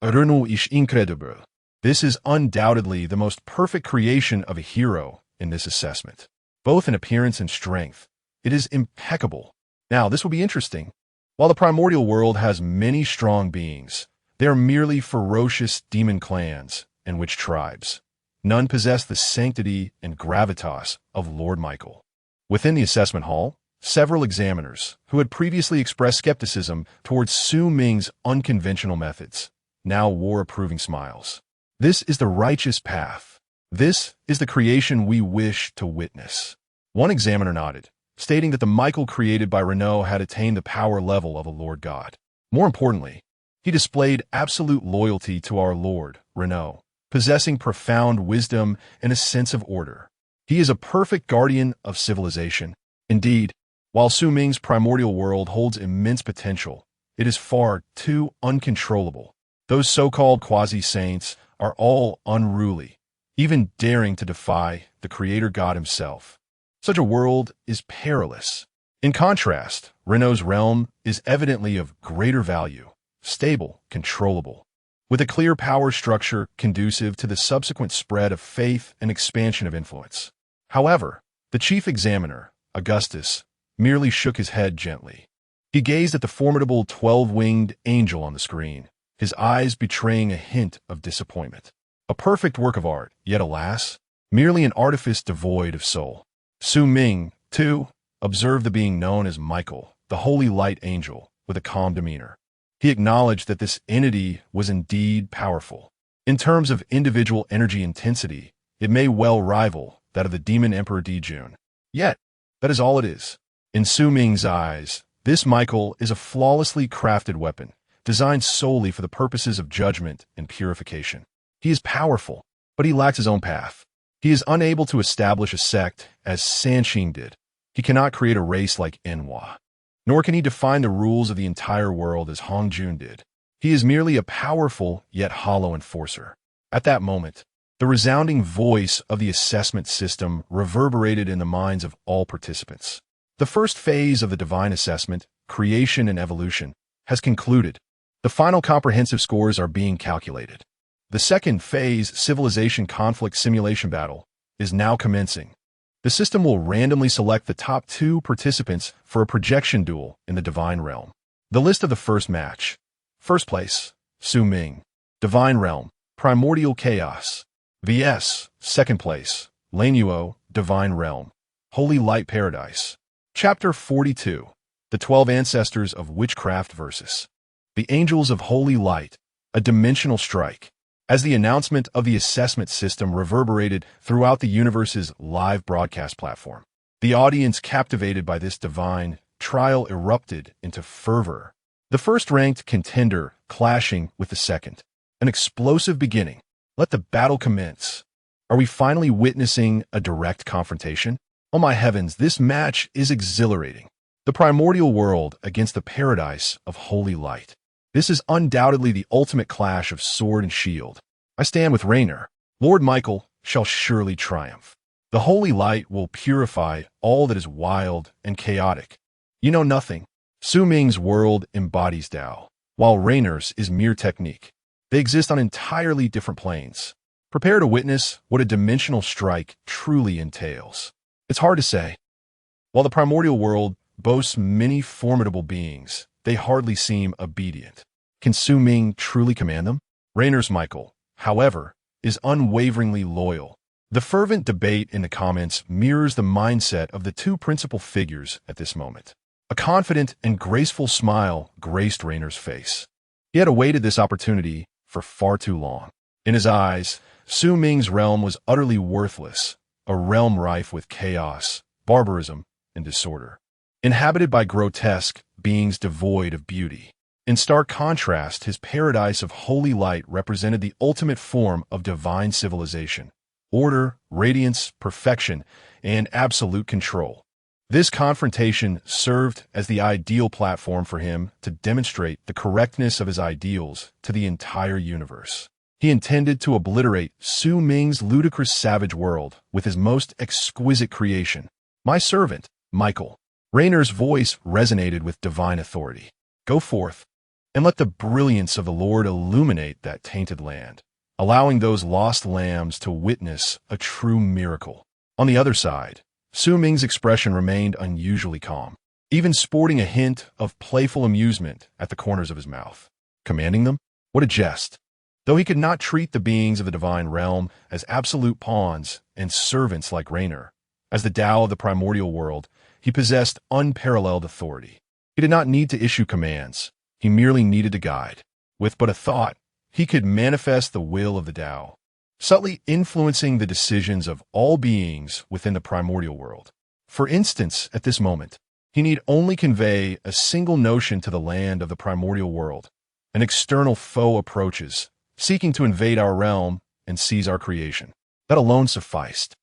Reno is incredible. This is undoubtedly the most perfect creation of a hero in this assessment. Both in appearance and strength, it is impeccable. Now, this will be interesting. While the primordial world has many strong beings, they are merely ferocious demon clans and witch tribes. None possess the sanctity and gravitas of Lord Michael. Within the assessment hall, several examiners, who had previously expressed skepticism towards Su Ming's unconventional methods, now wore approving smiles. This is the righteous path. This is the creation we wish to witness. One examiner nodded, stating that the Michael created by Reno had attained the power level of a Lord God. More importantly, he displayed absolute loyalty to our Lord, Reno, possessing profound wisdom and a sense of order. He is a perfect guardian of civilization. Indeed, while Su Ming's primordial world holds immense potential, it is far too uncontrollable. Those so-called quasi-saints are all unruly, even daring to defy the Creator God himself. Such a world is perilous. In contrast, Reno's realm is evidently of greater value, stable, controllable, with a clear power structure conducive to the subsequent spread of faith and expansion of influence. However, the chief examiner, Augustus, merely shook his head gently. He gazed at the formidable 12-winged angel on the screen, his eyes betraying a hint of disappointment. A perfect work of art, yet alas, merely an artifice devoid of soul. Su Ming, too, observed the being known as Michael, the holy light angel, with a calm demeanor. He acknowledged that this entity was indeed powerful. In terms of individual energy intensity, it may well rival that of the demon emperor Dijun. Yet, that is all it is. In Su Ming's eyes, this Michael is a flawlessly crafted weapon, designed solely for the purposes of judgment and purification. He is powerful, but he lacks his own path. He is unable to establish a sect as Sanxing did. He cannot create a race like Enhua. Nor can he define the rules of the entire world as Hongjun did. He is merely a powerful yet hollow enforcer. At that moment, the resounding voice of the assessment system reverberated in the minds of all participants. The first phase of the divine assessment, creation and evolution, has concluded. The final comprehensive scores are being calculated. The second phase, civilization conflict simulation battle, is now commencing. The system will randomly select the top 2 participants for a projection duel in the Divine Realm. The list of the first match. First place, Su Ming. Divine Realm, Primordial Chaos. vs. Second place, Lanuo, Divine Realm, Holy Light Paradise. Chapter 42. The 12 Ancestors of Witchcraft vs. The Angels of Holy Light, a Dimensional Strike. As the announcement of the assessment system reverberated throughout the universe's live broadcast platform, the audience captivated by this divine trial erupted into fervor. The first-ranked contender clashing with the second. An explosive beginning. Let the battle commence. Are we finally witnessing a direct confrontation? Oh my heavens, this match is exhilarating. The primordial world against the paradise of holy light. This is undoubtedly the ultimate clash of sword and shield. I stand with Raynor. Lord Michael shall surely triumph. The holy light will purify all that is wild and chaotic. You know nothing. Su Ming's world embodies Tao, while Raynor's is mere technique. They exist on entirely different planes. Prepare to witness what a dimensional strike truly entails. It's hard to say. While the primordial world boasts many formidable beings, they hardly seem obedient. Can Su Ming truly command them? Raynor's Michael, however, is unwaveringly loyal. The fervent debate in the comments mirrors the mindset of the two principal figures at this moment. A confident and graceful smile graced Raynor's face. He had awaited this opportunity for far too long. In his eyes, Su Ming's realm was utterly worthless, a realm rife with chaos, barbarism, and disorder, inhabited by grotesque beings devoid of beauty. In stark contrast, his paradise of holy light represented the ultimate form of divine civilization: order, radiance, perfection, and absolute control. This confrontation served as the ideal platform for him to demonstrate the correctness of his ideals to the entire universe. He intended to obliterate Su Ming's ludicrous savage world with his most exquisite creation. My servant, Michael. Raynor's voice resonated with divine authority. Go forth, and let the brilliance of the Lord illuminate that tainted land, allowing those lost lambs to witness a true miracle. On the other side, Su Ming's expression remained unusually calm, even sporting a hint of playful amusement at the corners of his mouth. Commanding them? What a jest! Though he could not treat the beings of the divine realm as absolute pawns and servants like Raynor, as the Tao of the primordial world, he possessed unparalleled authority. He did not need to issue commands. He merely needed to guide. With but a thought, he could manifest the will of the Tao, subtly influencing the decisions of all beings within the primordial world. For instance, at this moment, he need only convey a single notion to the land of the primordial world. An external foe approaches, seeking to invade our realm and seize our creation. That alone sufficed.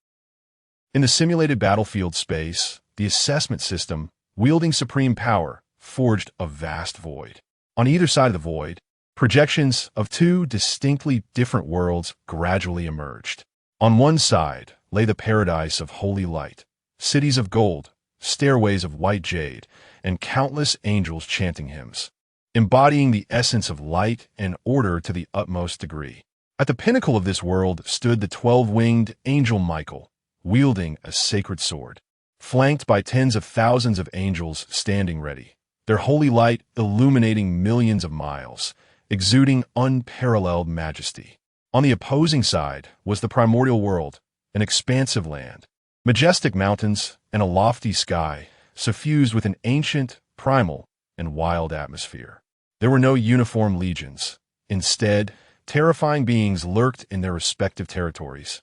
In the simulated battlefield space, the assessment system, wielding supreme power, forged a vast void. On either side of the void, projections of two distinctly different worlds gradually emerged. On one side lay the paradise of holy light, cities of gold, stairways of white jade, and countless angels chanting hymns, embodying the essence of light and order to the utmost degree. At the pinnacle of this world stood the 12-winged angel Michael, wielding a sacred sword, flanked by tens of thousands of angels standing ready, their holy light illuminating millions of miles, exuding unparalleled majesty. On the opposing side was the primordial world, an expansive land, majestic mountains, and a lofty sky, suffused with an ancient, primal, and wild atmosphere. There were no uniform legions. Instead, terrifying beings lurked in their respective territories,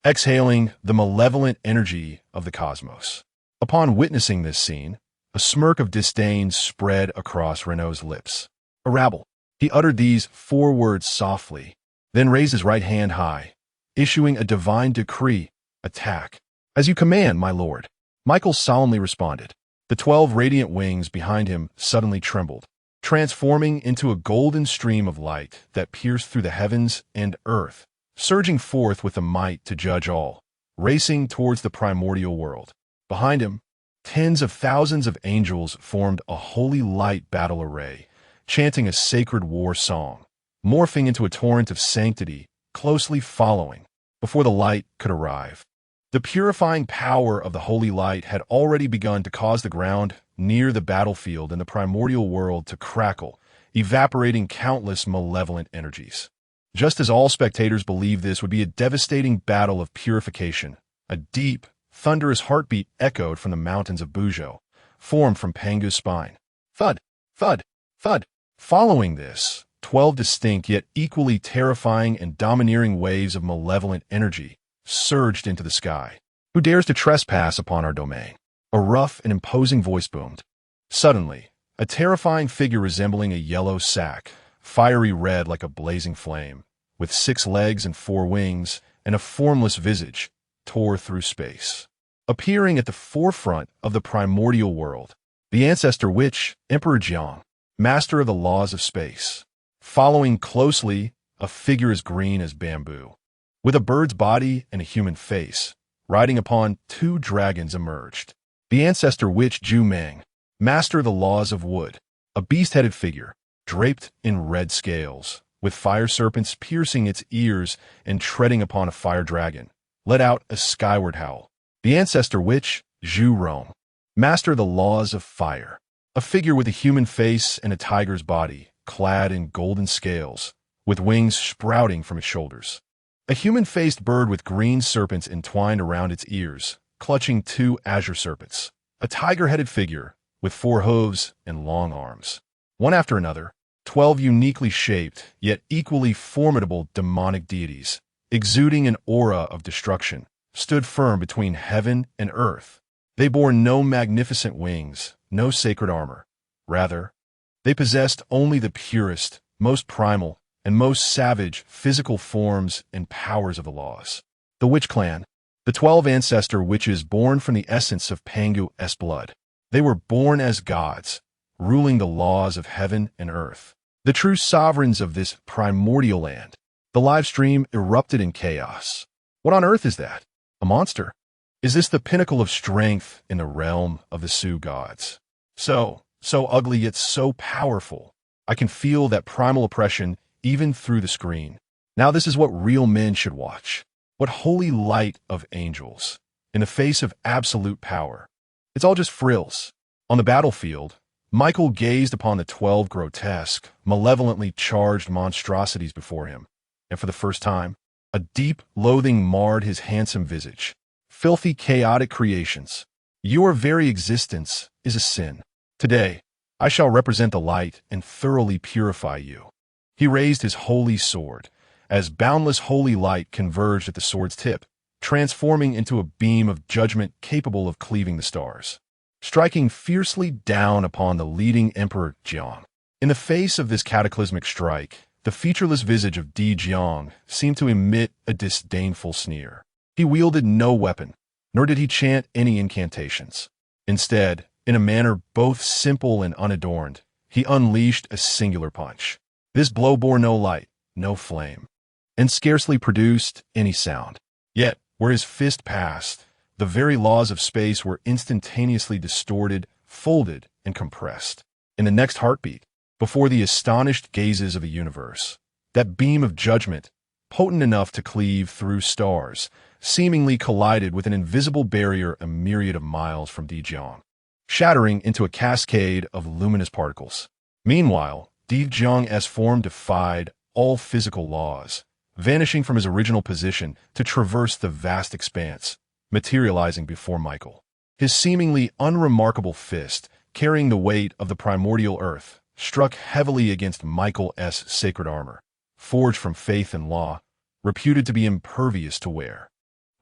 exhaling the malevolent energy of the cosmos. Upon witnessing this scene, a smirk of disdain spread across Reno's lips. A rabble. He uttered these 4 words softly, then raised his right hand high, issuing a divine decree: attack. As you command, my lord. Michael solemnly responded. The 12 radiant wings behind him suddenly trembled, transforming into a golden stream of light that pierced through the heavens and earth, surging forth with the might to judge all, racing towards the primordial world. Behind him, tens of thousands of angels formed a holy light battle array, chanting a sacred war song, morphing into a torrent of sanctity, closely following, before the light could arrive. The purifying power of the holy light had already begun to cause the ground near the battlefield in the primordial world to crackle, evaporating countless malevolent energies. Just as all spectators believed this would be a devastating battle of purification, a deep, thunderous heartbeat echoed from the mountains of Bujo, formed from Pangu's spine. Thud, thud, thud. Following this, 12 distinct yet equally terrifying and domineering waves of malevolent energy surged into the sky. Who dares to trespass upon our domain? A rough and imposing voice boomed. Suddenly, a terrifying figure resembling a yellow sack, fiery red like a blazing flame, with 6 legs and 4 wings, and a formless visage, tore through space. Appearing at the forefront of the primordial world, the ancestor witch, Emperor Jiang. master of the laws of space. Following closely, a figure as green as bamboo, with a bird's body and a human face, riding upon two dragons emerged. The ancestor witch Ju Meng, master of the laws of wood, a beast-headed figure, draped in red scales, with fire serpents piercing its ears and treading upon a fire dragon, let out a skyward howl. The ancestor witch Zhu Rong, master of the laws of fire, a figure with a human face and a tiger's body, clad in golden scales, with wings sprouting from its shoulders. A human-faced bird with green serpents entwined around its ears, clutching two azure serpents. A tiger-headed figure, with 4 hooves and long arms. One after another, 12 uniquely shaped, yet equally formidable demonic deities, exuding an aura of destruction, stood firm between heaven and earth. They bore no magnificent wings, no sacred armor. Rather, they possessed only the purest, most primal, and most savage physical forms and powers of the laws. The Witch Clan, the 12 ancestor witches born from the essence of Pangu's blood. They were born as gods, ruling the laws of heaven and earth, the true sovereigns of this primordial land. The live stream erupted in chaos. What on earth is that? A monster? Is this the pinnacle of strength in the realm of the Sioux gods? So ugly yet so powerful. I can feel that primal oppression even through the screen. Now this is what real men should watch. What holy light of angels, in the face of absolute power. It's all just frills. On the battlefield, Michael gazed upon the 12 grotesque, malevolently charged monstrosities before him, and for the first time, a deep loathing marred his handsome visage. Filthy, chaotic creations. Your very existence is a sin. Today, I shall represent the light and thoroughly purify you. He raised his holy sword, as boundless holy light converged at the sword's tip, transforming into a beam of judgment capable of cleaving the stars, striking fiercely down upon the leading Emperor Jiang. In the face of this cataclysmic strike, the featureless visage of Di Jiang seemed to emit a disdainful sneer. He wielded no weapon, nor did he chant any incantations. Instead, in a manner both simple and unadorned, he unleashed a singular punch. This blow bore no light, no flame, and scarcely produced any sound. Yet, where his fist passed, the very laws of space were instantaneously distorted, folded, and compressed. In the next heartbeat, before the astonished gazes of the universe, that beam of judgment, potent enough to cleave through stars, seemingly collided with an invisible barrier a myriad of miles from Di Jiang, shattering into a cascade of luminous particles. Meanwhile, Di Jiang's form defied all physical laws, vanishing from his original position to traverse the vast expanse, materializing before Michael. His seemingly unremarkable fist, carrying the weight of the primordial earth, struck heavily against Michael's sacred armor, forged from faith and law, reputed to be impervious to wear.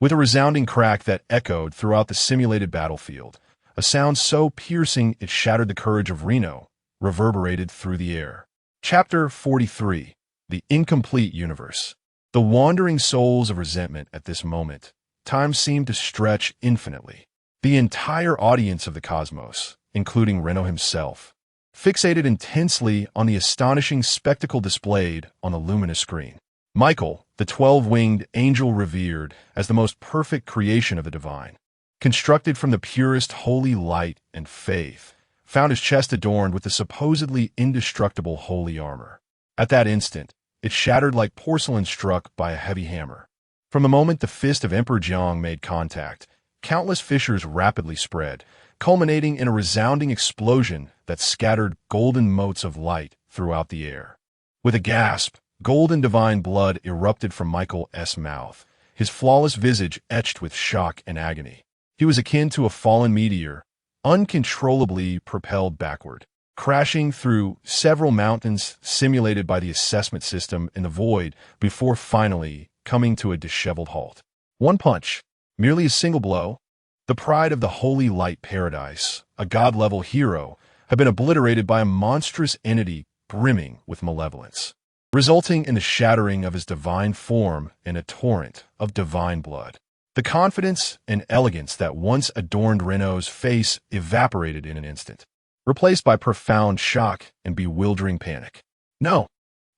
With a resounding crack that echoed throughout the simulated battlefield, a sound so piercing it shattered the courage of Reno, reverberated through the air. Chapter 43. The Incomplete Universe. The wandering souls of resentment at this moment, time seemed to stretch infinitely. The entire audience of the cosmos, including Reno himself, fixated intensely on the astonishing spectacle displayed on the luminous screen. Michael, the 12-winged angel revered as the most perfect creation of the divine, constructed from the purest holy light and faith, found his chest adorned with the supposedly indestructible holy armor. At that instant, it shattered like porcelain struck by a heavy hammer. From the moment the fist of Emperor Jiang made contact, countless fissures rapidly spread, culminating in a resounding explosion that scattered golden motes of light throughout the air. With a gasp, golden divine blood erupted from Michael's mouth, his flawless visage etched with shock and agony. He was akin to a fallen meteor, uncontrollably propelled backward, crashing through several mountains simulated by the assessment system in the void before finally coming to a disheveled halt. One punch, merely a single blow, the pride of the holy light paradise, a god-level hero, had been obliterated by a monstrous entity brimming with malevolence, resulting in the shattering of his divine form in a torrent of divine blood. The confidence and elegance that once adorned Reno's face evaporated in an instant. replaced by profound shock and bewildering panic. No,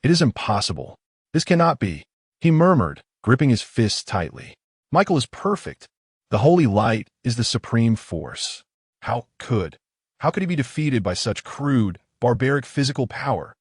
it is impossible. This cannot be, he murmured, gripping his fists tightly. Michael is perfect. The holy light is the supreme force. How could he be defeated by such crude, barbaric physical power?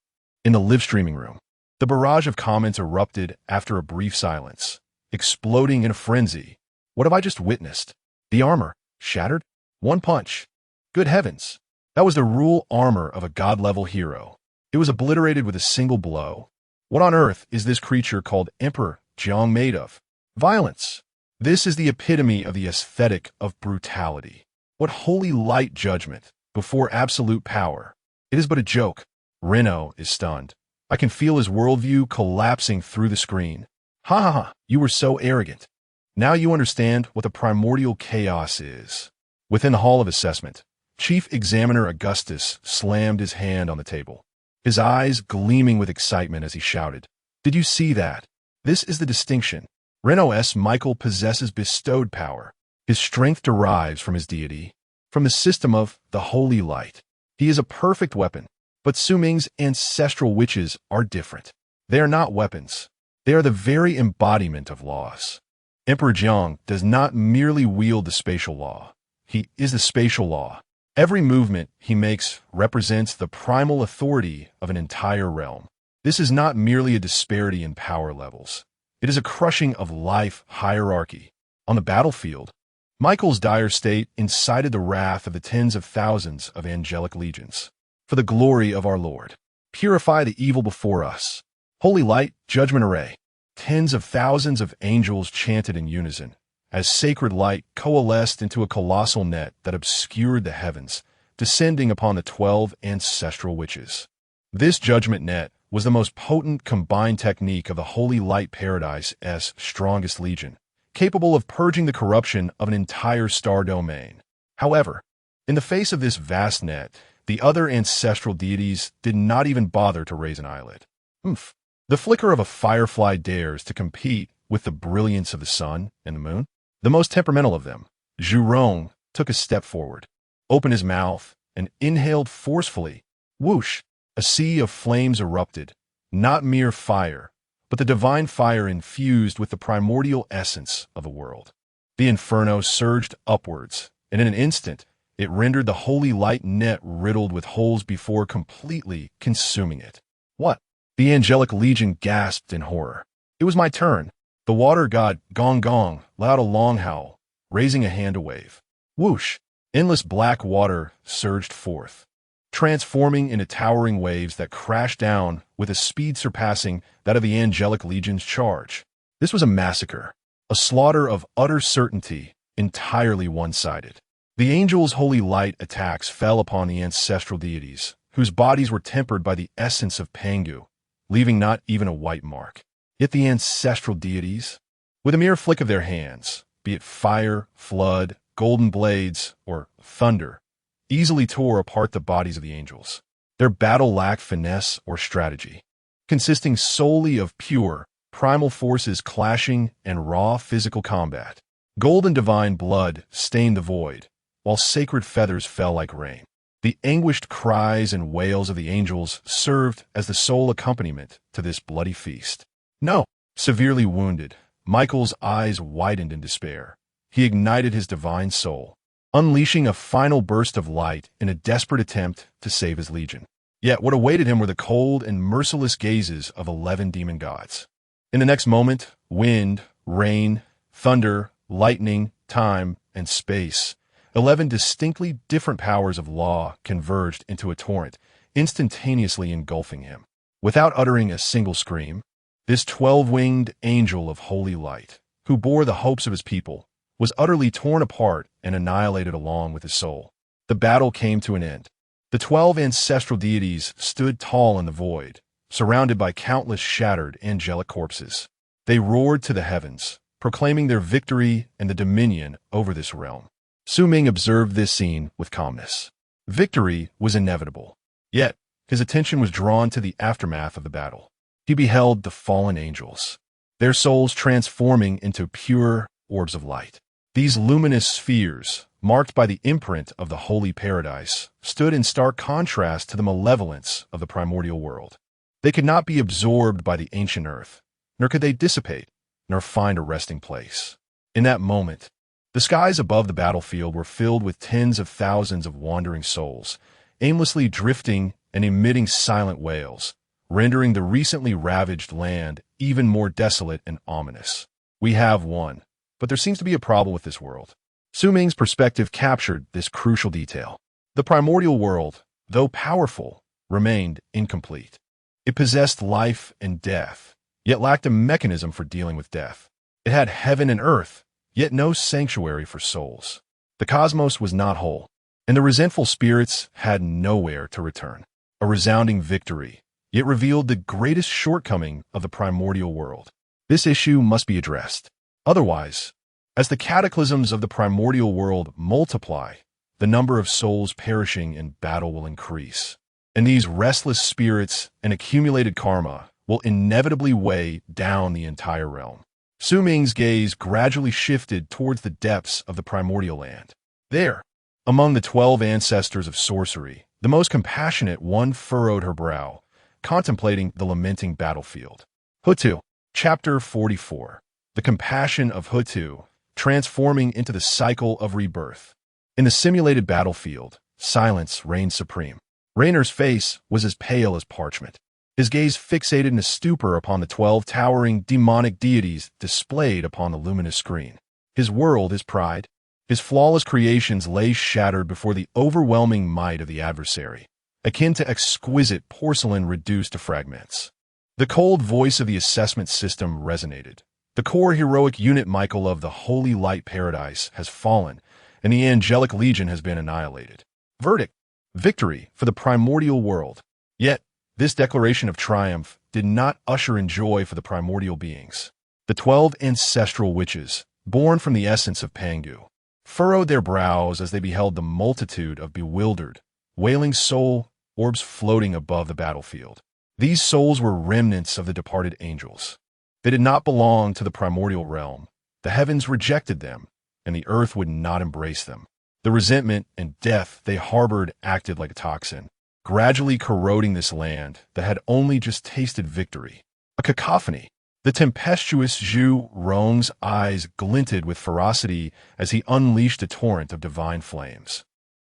In the live streaming room, the barrage of comments erupted after a brief silence, exploding in a frenzy. What have I just witnessed? The armor, shattered? One punch. Good heavens. That was the rule armor of a god-level hero. It was obliterated with a single blow. What on earth is this creature called Emperor Jiang made of? Violence. This is the epitome of the aesthetic of brutality. What holy light judgment before absolute power. It is but a joke. Reno is stunned. I can feel his worldview collapsing through the screen. Ha ha ha, you were so arrogant. Now you understand what the primordial chaos is. Within the Hall of Assessment, Chief Examiner Augustus slammed his hand on the table, his eyes gleaming with excitement as he shouted, "Did you see that? This is the distinction. Reno's Michael possesses bestowed power. His strength derives from his deity, from the system of the holy light. He is a perfect weapon, but Su Ming's ancestral witches are different. They are not weapons. They are the very embodiment of laws. Emperor Jiang does not merely wield the spatial law. He is the spatial law. Every movement he makes represents the primal authority of an entire realm. This is not merely a disparity in power levels. It is a crushing of life hierarchy. On the battlefield, Michael's dire state incited the wrath of the tens of thousands of angelic legions. For the glory of our Lord, purify the evil before us. Holy light, judgment array. Tens of thousands of angels chanted in unison, as sacred light coalesced into a colossal net that obscured the heavens, descending upon the 12 ancestral witches. This judgment net was the most potent combined technique of the Holy Light Paradise's strongest legion, capable of purging the corruption of an entire star domain. However, in the face of this vast net, the other ancestral deities did not even bother to raise an eyelid. The flicker of a firefly dares to compete with the brilliance of the sun and the moon? The most temperamental of them, Zhurong, took a step forward, opened his mouth, and inhaled forcefully. Whoosh! A sea of flames erupted, not mere fire, but the divine fire infused with the primordial essence of the world. The inferno surged upwards, and in an instant, it rendered the holy light net riddled with holes before completely consuming it. What? The angelic legion gasped in horror. It was my turn. The water god Gong Gong let out a long howl, raising a hand to wave. Whoosh! Endless black water surged forth, transforming into towering waves that crashed down with a speed surpassing that of the angelic legion's charge. This was a massacre, a slaughter of utter certainty, entirely one-sided. The angels' holy light attacks fell upon the ancestral deities, whose bodies were tempered by the essence of Pangu, leaving not even a white mark. Yet the ancestral deities, with a mere flick of their hands, be it fire, flood, golden blades, or thunder, easily tore apart the bodies of the angels. Their battle lacked finesse or strategy, consisting solely of pure, primal forces clashing and raw physical combat. Golden divine blood stained the void, while sacred feathers fell like rain. The anguished cries and wails of the angels served as the sole accompaniment to this bloody feast. No! Severely wounded, Michael's eyes widened in despair. He ignited his divine soul, unleashing a final burst of light in a desperate attempt to save his legion. Yet what awaited him were the cold and merciless gazes of 11 demon gods. In the next moment, wind, rain, thunder, lightning, time, and space, 11 distinctly different powers of law converged into a torrent, instantaneously engulfing him. Without uttering a single scream, this 12-winged angel of holy light, who bore the hopes of his people, was utterly torn apart and annihilated along with his soul. The battle came to an end. The 12 ancestral deities stood tall in the void, surrounded by countless shattered angelic corpses. They roared to the heavens, proclaiming their victory and the dominion over this realm. Su Ming observed this scene with calmness. Victory was inevitable. Yet, his attention was drawn to the aftermath of the battle. He beheld the fallen angels, their souls transforming into pure orbs of light. These luminous spheres, marked by the imprint of the holy paradise, stood in stark contrast to the malevolence of the primordial world. They could not be absorbed by the ancient earth, nor could they dissipate, nor find a resting place. In that moment, the skies above the battlefield were filled with tens of thousands of wandering souls, aimlessly drifting and emitting silent wails, rendering the recently ravaged land even more desolate and ominous. We have won, but there seems to be a problem with this world. Su Ming's perspective captured this crucial detail. The primordial world, though powerful, remained incomplete. It possessed life and death, yet lacked a mechanism for dealing with death. It had heaven and earth, yet no sanctuary for souls. The cosmos was not whole, and the resentful spirits had nowhere to return. A resounding victory, yet revealed the greatest shortcoming of the primordial world. This issue must be addressed. Otherwise, as the cataclysms of the primordial world multiply, the number of souls perishing in battle will increase. And these restless spirits and accumulated karma will inevitably weigh down the entire realm. Su Ming's gaze gradually shifted towards the depths of the primordial land. There, among the 12 ancestors of sorcery, the most compassionate one furrowed her brow, contemplating the lamenting battlefield. Hutu, Chapter 44. The compassion of Hutu, transforming into the cycle of rebirth. In the simulated battlefield, silence reigned supreme. Rainer's face was as pale as parchment, his gaze fixated in a stupor upon the 12 towering demonic deities displayed upon the luminous screen. His world, his pride, his flawless creations lay shattered before the overwhelming might of the adversary, akin to exquisite porcelain reduced to fragments. The cold voice of the assessment system resonated. The core heroic unit Michael of the Holy Light Paradise has fallen, and the angelic legion has been annihilated. Verdict: victory for the primordial world. Yet, this declaration of triumph did not usher in joy for the primordial beings. The 12 ancestral witches, born from the essence of Pangu, furrowed their brows as they beheld the multitude of bewildered, wailing soul orbs floating above the battlefield. These souls were remnants of the departed angels. They did not belong to the primordial realm. The heavens rejected them, and the earth would not embrace them. The resentment and death they harbored acted like a toxin, gradually corroding this land that had only just tasted victory. A cacophony. The tempestuous Zhu Rong's eyes glinted with ferocity as he unleashed a torrent of divine flames,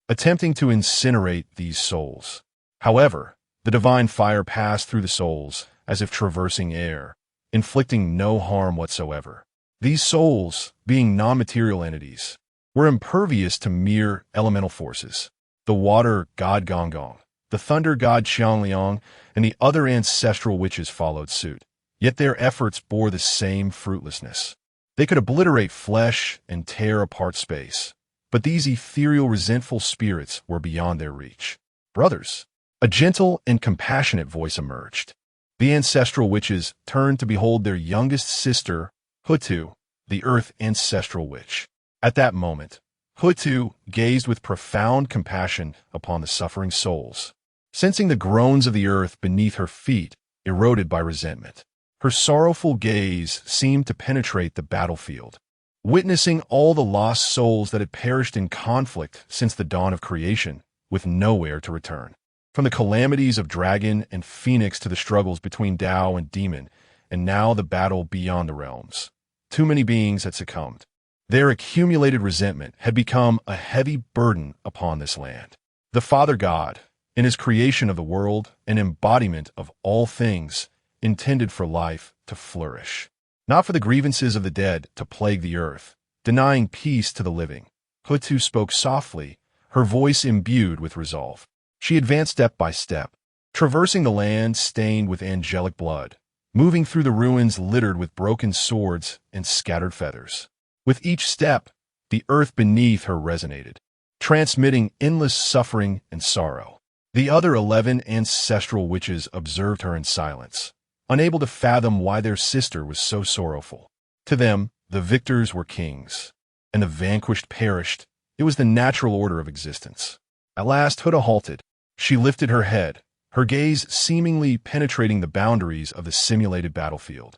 attempting to incinerate these souls. However, the divine fire passed through the souls as if traversing air, inflicting no harm whatsoever. These souls, being non-material entities, were impervious to mere elemental forces. The water god Gonggong, the thunder god Xiangliang, and the other ancestral witches followed suit. Yet their efforts bore the same fruitlessness. They could obliterate flesh and tear apart space, but these ethereal, resentful spirits were beyond their reach. Brothers, a gentle and compassionate voice emerged. The ancestral witches turned to behold their youngest sister, Hutu, the earth ancestral witch. At that moment, Hutu gazed with profound compassion upon the suffering souls, sensing the groans of the earth beneath her feet, eroded by resentment. Her sorrowful gaze seemed to penetrate the battlefield, witnessing all the lost souls that had perished in conflict since the dawn of creation, with nowhere to return. From the calamities of dragon and phoenix to the struggles between Tao and demon, and now the battle beyond the realms. Too many beings had succumbed. Their accumulated resentment had become a heavy burden upon this land. The Father God, in his creation of the world, an embodiment of all things, intended for life to flourish, not for the grievances of the dead to plague the earth, denying peace to the living. Hutu spoke softly, her voice imbued with resolve. She advanced step by step, traversing the land stained with angelic blood, moving through the ruins littered with broken swords and scattered feathers. With each step, the earth beneath her resonated, transmitting endless suffering and sorrow. The other 11 ancestral witches observed her in silence, unable to fathom why their sister was so sorrowful. To them, the victors were kings, and the vanquished perished. It was the natural order of existence. At last, Huda halted. She lifted her head, her gaze seemingly penetrating the boundaries of the simulated battlefield.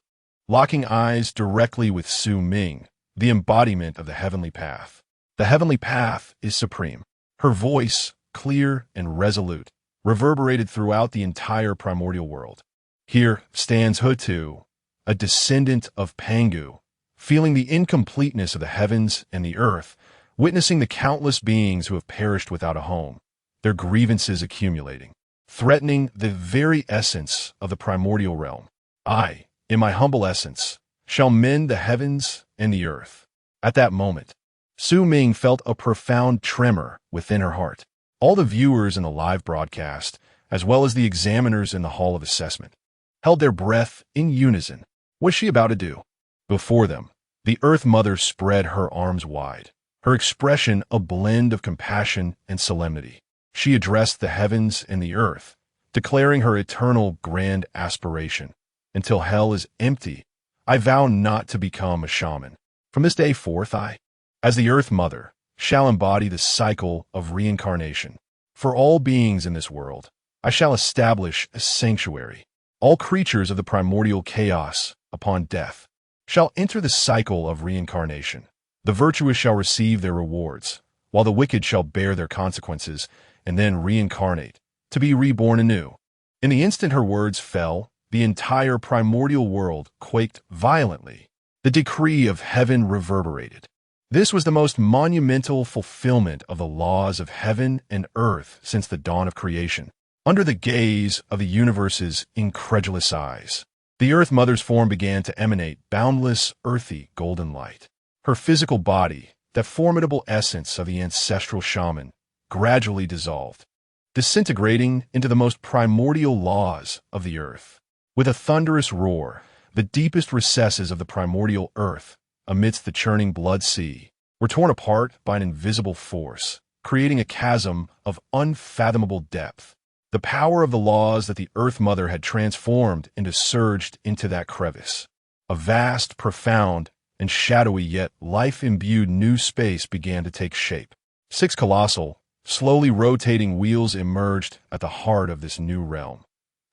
Locking eyes directly with Su Ming, the embodiment of the heavenly path. The heavenly path is supreme. Her voice, clear and resolute, reverberated throughout the entire primordial world. Here stands Hutu, a descendant of Pangu, feeling the incompleteness of the heavens and the earth, witnessing the countless beings who have perished without a home, their grievances accumulating, threatening the very essence of the primordial realm. I, in my humble essence, shall mend the heavens and the earth. At that moment, Su Ming felt a profound tremor within her heart. All the viewers in the live broadcast, as well as the examiners in the Hall of Assessment, held their breath in unison. What was she about to do? Before them, the Earth Mother spread her arms wide, her expression a blend of compassion and solemnity. She addressed the heavens and the earth, declaring her eternal grand aspiration. Until hell is empty, I vow not to become a shaman. From this day forth, I, as the Earth Mother, shall embody the cycle of reincarnation. For all beings in this world, I shall establish a sanctuary. All creatures of the primordial chaos, upon death, shall enter the cycle of reincarnation. The virtuous shall receive their rewards, while the wicked shall bear their consequences and then reincarnate, to be reborn anew. In the instant her words fell, the entire primordial world quaked violently. The decree of heaven reverberated. This was the most monumental fulfillment of the laws of heaven and earth since the dawn of creation. Under the gaze of the universe's incredulous eyes, the Earth Mother's form began to emanate boundless, earthy, golden light. Her physical body, that formidable essence of the ancestral shaman, gradually dissolved, disintegrating into the most primordial laws of the earth. With a thunderous roar, the deepest recesses of the primordial earth, amidst the churning blood sea, were torn apart by an invisible force, creating a chasm of unfathomable depth. The power of the laws that the Earth Mother had transformed surged into that crevice. A vast, profound, and shadowy yet life-imbued new space began to take shape. 6 colossal, slowly rotating wheels emerged at the heart of this new realm.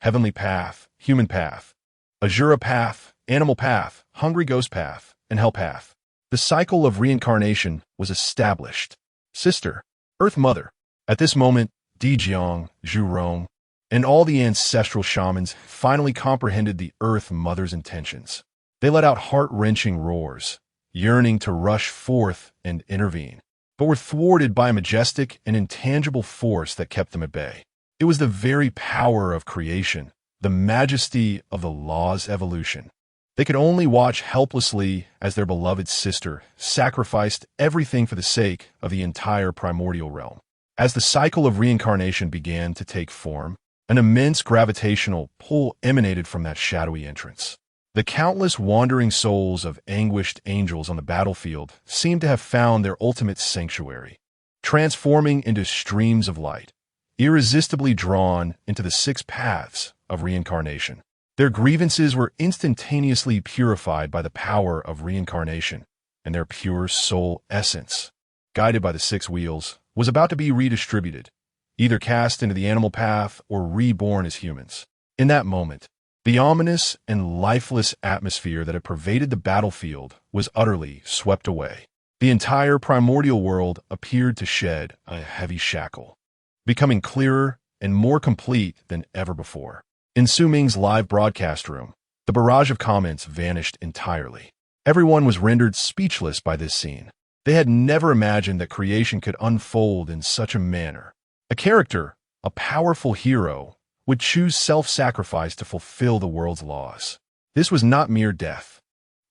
Heavenly path, human path, Azura path, animal path, hungry ghost path, and hell path. The cycle of reincarnation was established. Sister, Earth Mother. At this moment, Dijiang, Zhurong, and all the ancestral shamans finally comprehended the Earth Mother's intentions. They let out heart-wrenching roars, yearning to rush forth and intervene, but were thwarted by a majestic and intangible force that kept them at bay. It was the very power of creation, the majesty of the law's evolution. They could only watch helplessly as their beloved sister sacrificed everything for the sake of the entire primordial realm. As the cycle of reincarnation began to take form, an immense gravitational pull emanated from that shadowy entrance. The countless wandering souls of anguished angels on the battlefield seemed to have found their ultimate sanctuary, transforming into streams of light, irresistibly drawn into the 6 paths of reincarnation. Their grievances were instantaneously purified by the power of reincarnation, and their pure soul essence, guided by the 6 wheels, was about to be redistributed, either cast into the animal path or reborn as humans. In that moment, the ominous and lifeless atmosphere that had pervaded the battlefield was utterly swept away. The entire primordial world appeared to shed a heavy shackle, becoming clearer and more complete than ever before. In Su Ming's live broadcast room, the barrage of comments vanished entirely. Everyone was rendered speechless by this scene. They had never imagined that creation could unfold in such a manner. A character, a powerful hero, would choose self-sacrifice to fulfill the world's laws. This was not mere death.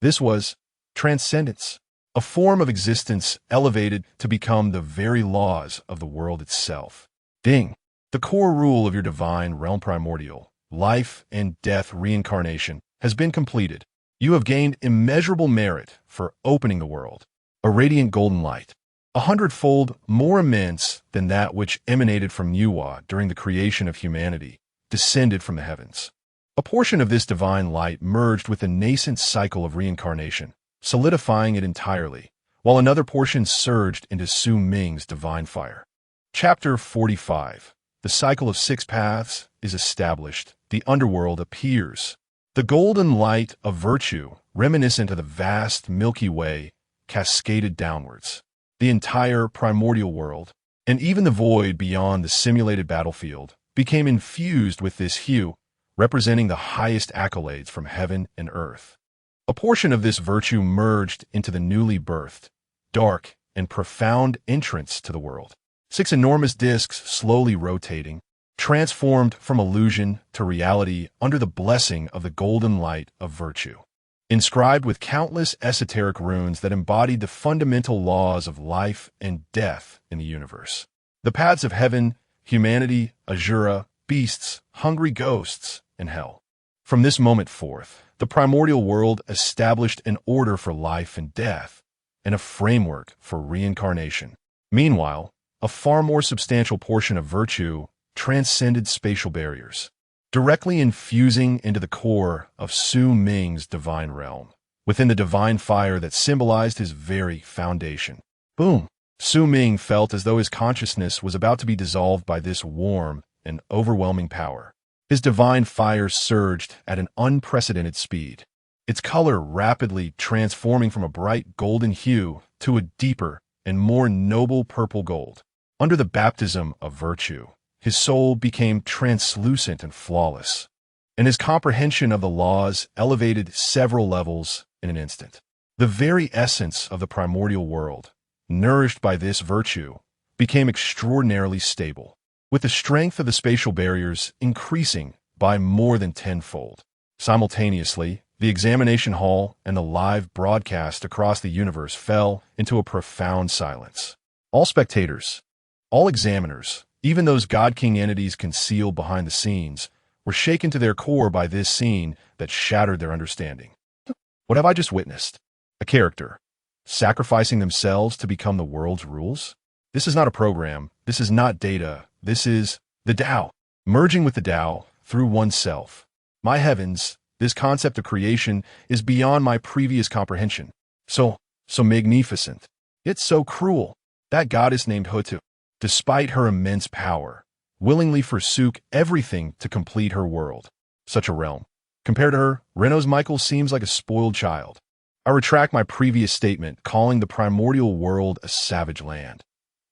This was transcendence, a form of existence elevated to become the very laws of the world itself. Ding! The core rule of your divine realm primordial, life and death reincarnation, has been completed. You have gained immeasurable merit for opening the world. A radiant golden light, 100-fold more immense than that which emanated from Yuwa during the creation of humanity, descended from the heavens. A portion of this divine light merged with the nascent cycle of reincarnation, solidifying it entirely, while another portion surged into Su Ming's divine fire. Chapter 45. The cycle of 6 paths is established. The underworld appears. The golden light of virtue, reminiscent of the vast Milky Way, cascaded downwards. The entire primordial world, and even the void beyond the simulated battlefield, became infused with this hue, representing the highest accolades from heaven and earth. A portion of this virtue merged into the newly birthed, dark, and profound entrance to the world. 6 enormous discs slowly rotating, transformed from illusion to reality under the blessing of the golden light of virtue. Inscribed with countless esoteric runes that embodied the fundamental laws of life and death in the universe. The paths of heaven, humanity, Azura, beasts, hungry ghosts, and hell. From this moment forth, the primordial world established an order for life and death, and a framework for reincarnation. Meanwhile, a far more substantial portion of virtue transcended spatial barriers, directly infusing into the core of Su Ming's divine realm, within the divine fire that symbolized his very foundation. Boom! Su Ming felt as though his consciousness was about to be dissolved by this warm and overwhelming power. His divine fire surged at an unprecedented speed, its color rapidly transforming from a bright golden hue to a deeper and more noble purple gold. Under the baptism of virtue, his soul became translucent and flawless, and his comprehension of the laws elevated several levels in an instant. The very essence of the primordial world, nourished by this virtue, became extraordinarily stable, with the strength of the spatial barriers increasing by more than tenfold. Simultaneously, the examination hall and the live broadcast across the universe fell into a profound silence. All spectators, all examiners, even those God-King entities concealed behind the scenes, were shaken to their core by this scene that shattered their understanding. What have I just witnessed? A character sacrificing themselves to become the world's rules? This is not a program. This is not data. This is the Tao, merging with the Tao through oneself. My heavens, this concept of creation is beyond my previous comprehension. So magnificent, yet so cruel. That goddess named Hutu, despite her immense power, willingly forsook everything to complete her world. Such a realm. Compared to her, Reno's Michael seems like a spoiled child. I retract my previous statement, calling the primordial world a savage land.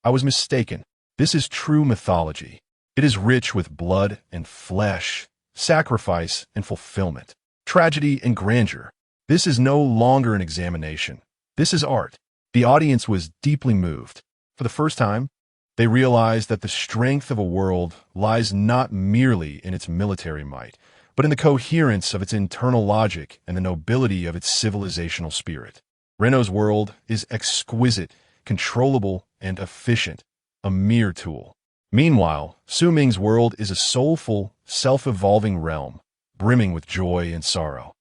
I was mistaken. This is true mythology. It is rich with blood and flesh, sacrifice and fulfillment, tragedy and grandeur. This is no longer an examination. This is art. The audience was deeply moved. For the first time, they realized that the strength of a world lies not merely in its military might, but in the coherence of its internal logic and the nobility of its civilizational spirit. Reno's world is exquisite, controllable, and efficient, a mere tool. Meanwhile, Su Ming's world is a soulful, self-evolving realm, brimming with joy and sorrow.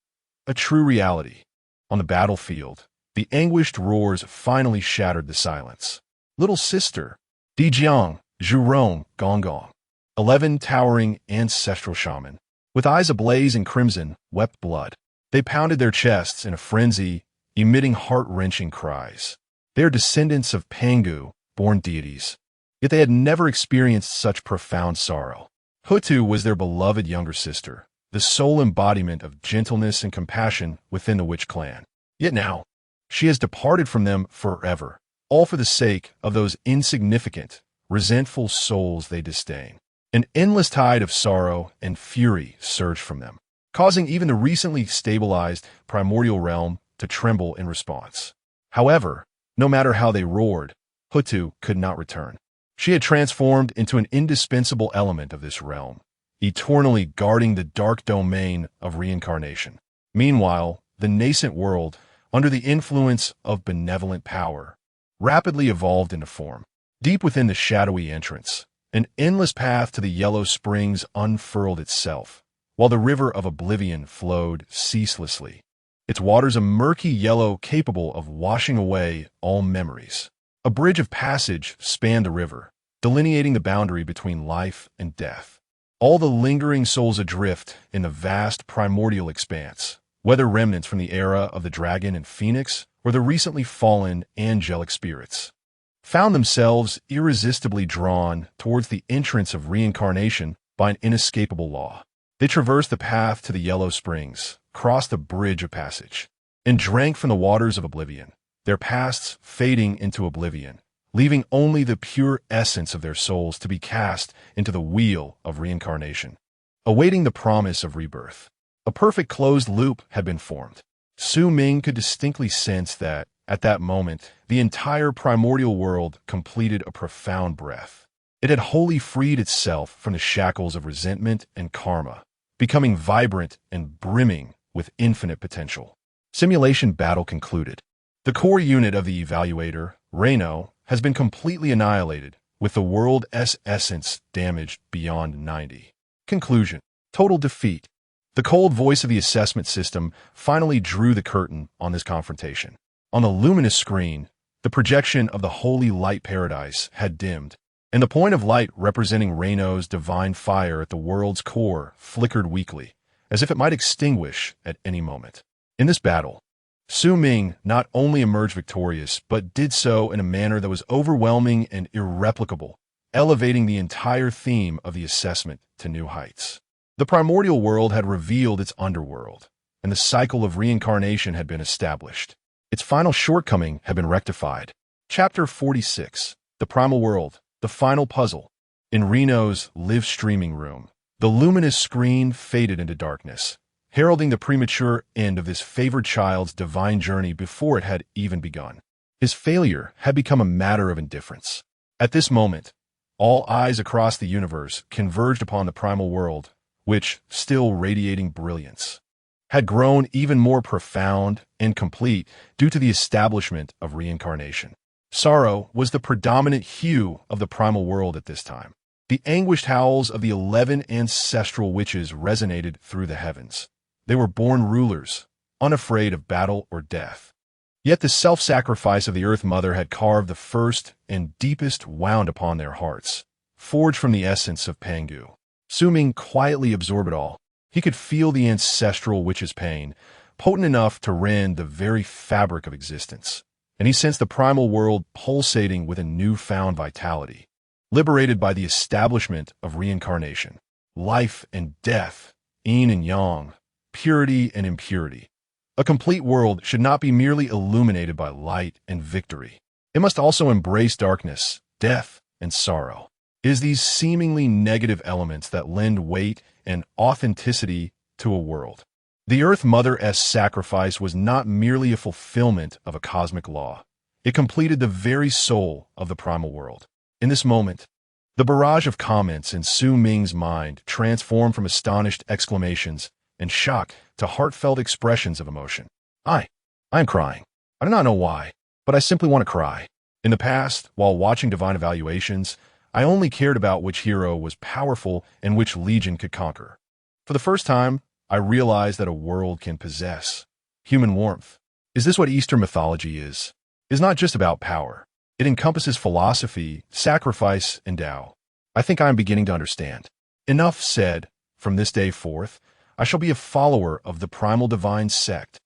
A true reality. On the battlefield, the anguished roars finally shattered the silence. Little sister, Dijiang, Zhurong, Gonggong, 11 towering ancestral shaman, with eyes ablaze in crimson, wept blood. They pounded their chests in a frenzy, emitting heart-wrenching cries. They are descendants of Pangu, born deities. Yet they had never experienced such profound sorrow. Hutu was their beloved younger sister, the sole embodiment of gentleness and compassion within the witch clan. Yet now, she has departed from them forever, all for the sake of those insignificant, resentful souls they disdain. An endless tide of sorrow and fury surged from them, causing even the recently stabilized primordial realm to tremble in response. However, no matter how they roared, Hutu could not return. She had transformed into an indispensable element of this realm, eternally guarding the dark domain of reincarnation. Meanwhile, the nascent world, under the influence of benevolent power, rapidly evolved into form. Deep within the shadowy entrance, an endless path to the yellow springs unfurled itself, while the river of oblivion flowed ceaselessly, its waters a murky yellow capable of washing away all memories. A bridge of passage spanned the river, delineating the boundary between life and death. All the lingering souls adrift in the vast primordial expanse, whether remnants from the era of the dragon and phoenix or the recently fallen angelic spirits, found themselves irresistibly drawn towards the entrance of reincarnation by an inescapable law. They traversed the path to the yellow springs, crossed the bridge of passage, and drank from the waters of oblivion. their pasts fading into oblivion, leaving only the pure essence of their souls to be cast into the wheel of reincarnation, awaiting the promise of rebirth. A perfect closed loop had been formed. Su Ming could distinctly sense that, at that moment, the entire primordial world completed a profound breath. It had wholly freed itself from the shackles of resentment and karma, becoming vibrant and brimming with infinite potential. Simulation battle concluded. The core unit of the evaluator, Reno, has been completely annihilated, with the world's essence damaged beyond 90. Conclusion. Total defeat. The cold voice of the assessment system finally drew the curtain on this confrontation. On the luminous screen, the projection of the holy light paradise had dimmed, and the point of light representing Reno's divine fire at the world's core flickered weakly, as if it might extinguish at any moment. In this battle, Su Ming not only emerged victorious, but did so in a manner that was overwhelming and irreplicable, elevating the entire theme of the assessment to new heights. The primordial world had revealed its underworld, and the cycle of reincarnation had been established. Its final shortcoming had been rectified. Chapter 46. The Primal World, the Final Puzzle. In Reno's live streaming room, the luminous screen faded into darkness, heralding the premature end of this favored child's divine journey before it had even begun. His failure had become a matter of indifference. At this moment, all eyes across the universe converged upon the primal world, which, still radiating brilliance, had grown even more profound and complete due to the establishment of reincarnation. Sorrow was the predominant hue of the primal world at this time. The anguished howls of the 11 ancestral witches resonated through the heavens. They were born rulers, unafraid of battle or death. Yet the self-sacrifice of the Earth Mother had carved the first and deepest wound upon their hearts, forged from the essence of Pangu. Su Ming quietly absorbed it all. He could feel the ancestral witch's pain, potent enough to rend the very fabric of existence, and he sensed the primal world pulsating with a newfound vitality, liberated by the establishment of reincarnation. Life and death, yin and yang, purity and impurity. A complete world should not be merely illuminated by light and victory. It must also embrace darkness, death, and sorrow. It is these seemingly negative elements that lend weight and authenticity to a world. The Earth Mother's sacrifice was not merely a fulfillment of a cosmic law. It completed the very soul of the primal world. In this moment, the barrage of comments in Su Ming's mind transformed from astonished exclamations and shock to heartfelt expressions of emotion. I am crying. I do not know why, but I simply want to cry. In the past, while watching divine evaluations, I only cared about which hero was powerful and which legion could conquer. For the first time, I realized that a world can possess human warmth. Is this what Eastern mythology is? It's not just about power. It encompasses philosophy, sacrifice, and Tao. I think I am beginning to understand. Enough said. From this day forth, I shall be a follower of the primal divine sect.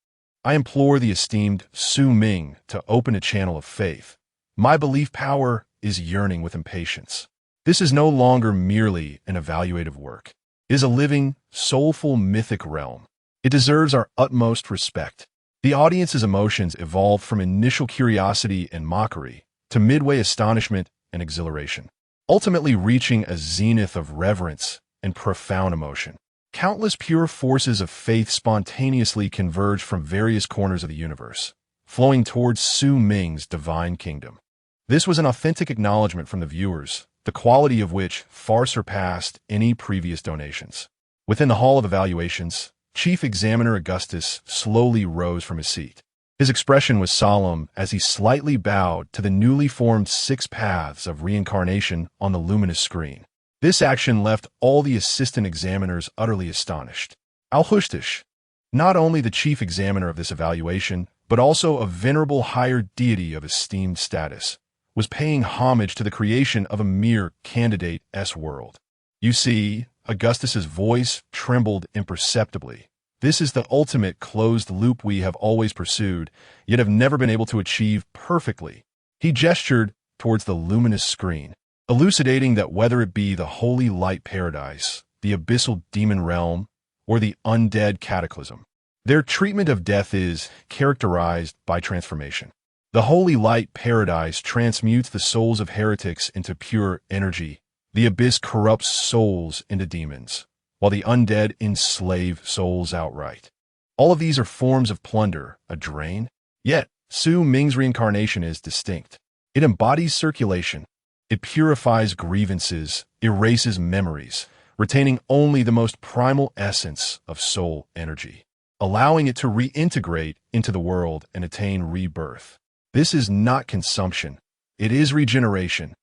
I implore the esteemed Su Ming to open a channel of faith. My belief power is yearning with impatience. This is no longer merely an evaluative work. It is a living, soulful mythic realm. It deserves our utmost respect. The audience's emotions evolved from initial curiosity and mockery to midway astonishment and exhilaration, ultimately reaching a zenith of reverence and profound emotion. Countless pure forces of faith spontaneously converged from various corners of the universe, flowing towards Su Ming's divine kingdom. This was an authentic acknowledgement from the viewers, the quality of which far surpassed any previous donations. Within the Hall of Evaluations, Chief Examiner Augustus slowly rose from his seat. His expression was solemn as he slightly bowed to the newly formed 6 paths of reincarnation on the luminous screen. This action left all the assistant examiners utterly astonished. Al-Hushtish, not only the chief examiner of this evaluation, but also a venerable higher deity of esteemed status, was paying homage to the creation of a mere candidate-s world. You see, Augustus's voice trembled imperceptibly. This is the ultimate closed loop we have always pursued, yet have never been able to achieve perfectly. He gestured towards the luminous screen, elucidating that whether it be the holy light paradise, the abyssal demon realm, or the undead cataclysm, their treatment of death is characterized by transformation. The holy light paradise transmutes the souls of heretics into pure energy. The abyss corrupts souls into demons, while the undead enslave souls outright. All of these are forms of plunder, a drain. Yet, Su Ming's reincarnation is distinct. It embodies circulation. It purifies grievances, erases memories, retaining only the most primal essence of soul energy, allowing it to reintegrate into the world and attain rebirth. This is not consumption. It is regeneration.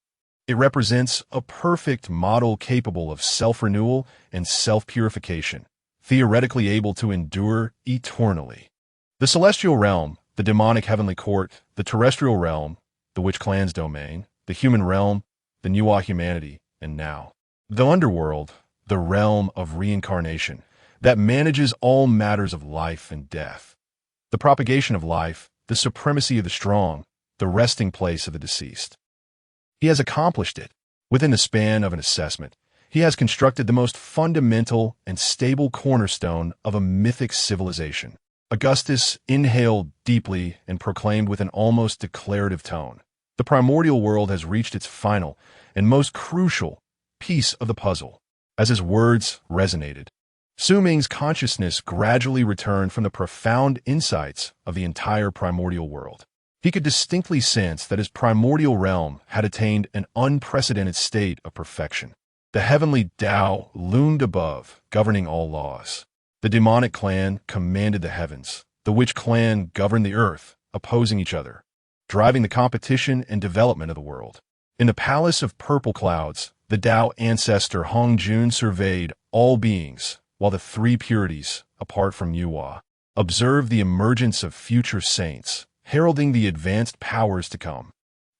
It represents a perfect model capable of self-renewal and self-purification, theoretically able to endure eternally. The celestial realm, the demonic heavenly court, the terrestrial realm, the witch clan's domain, the human realm, the Nuwa humanity, and now the underworld, the realm of reincarnation, that manages all matters of life and death. The propagation of life, the supremacy of the strong, the resting place of the deceased. He has accomplished it. Within the span of an assessment, he has constructed the most fundamental and stable cornerstone of a mythic civilization. Augustus inhaled deeply and proclaimed with an almost declarative tone, "The primordial world has reached its final and most crucial piece of the puzzle." As his words resonated, Su Ming's consciousness gradually returned from the profound insights of the entire primordial world. He could distinctly sense that his primordial realm had attained an unprecedented state of perfection. The heavenly Tao loomed above, governing all laws. The demonic clan commanded the heavens. The witch clan governed the earth, opposing each other, driving the competition and development of the world. In the palace of purple clouds, the Tao ancestor Hong Jun surveyed all beings, while the three purities, apart from Yuhua, observed the emergence of future saints, heralding the advanced powers to come.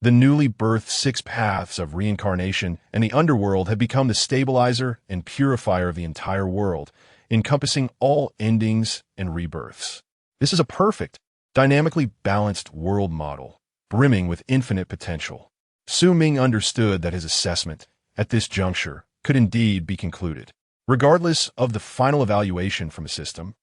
The newly birthed six paths of reincarnation and the underworld had become the stabilizer and purifier of the entire world, encompassing all endings and rebirths. This is a perfect, dynamically balanced world model, brimming with infinite potential. Su Ming understood that his assessment, at this juncture, could indeed be concluded. Regardless of the final evaluation from a system,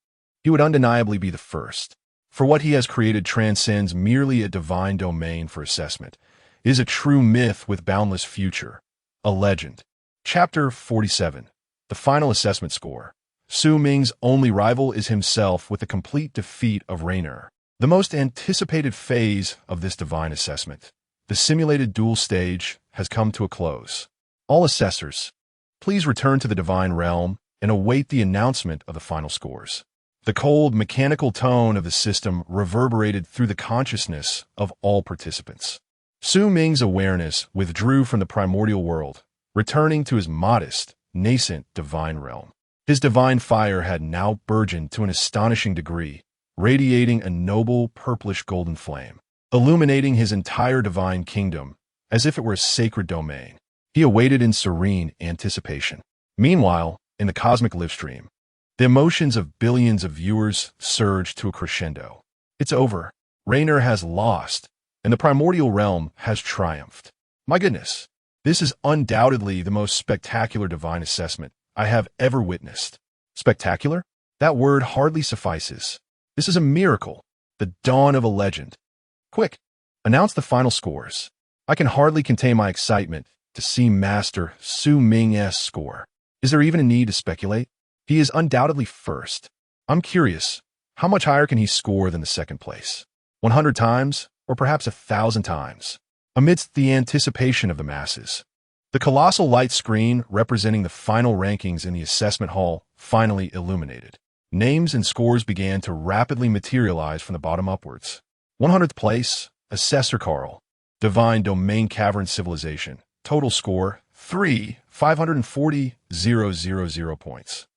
he would undeniably be the first. For what he has created transcends merely a divine domain for assessment. It is a true myth with boundless future, a legend. Chapter 47. The final assessment score. Su Ming's only rival is himself with the complete defeat of Reno. The most anticipated phase of this divine assessment, the simulated duel stage, has come to a close. All assessors, please return to the divine realm and await the announcement of the final scores. The cold, mechanical tone of the system reverberated through the consciousness of all participants. Su Ming's awareness withdrew from the primordial world, returning to his modest, nascent divine realm. His divine fire had now burgeoned to an astonishing degree, radiating a noble purplish golden flame, illuminating his entire divine kingdom as if it were a sacred domain. He awaited in serene anticipation. Meanwhile, in the cosmic livestream, the emotions of billions of viewers surged to a crescendo. It's over. Reno has lost, and the primordial realm has triumphed. My goodness, this is undoubtedly the most spectacular divine assessment I have ever witnessed. Spectacular? That word hardly suffices. This is a miracle, the dawn of a legend. Quick, announce the final scores. I can hardly contain my excitement to see Master Su Ming's score. Is there even a need to speculate? He is undoubtedly first. I'm curious, how much higher can he score than the second place? 100 times, or perhaps 1,000 times? Amidst the anticipation of the masses, the colossal light screen representing the final rankings in the assessment hall finally illuminated. Names and scores began to rapidly materialize from the bottom upwards. 100th place, Assessor Carl, Divine Domain Cavern Civilization. Total score, 540,000 points.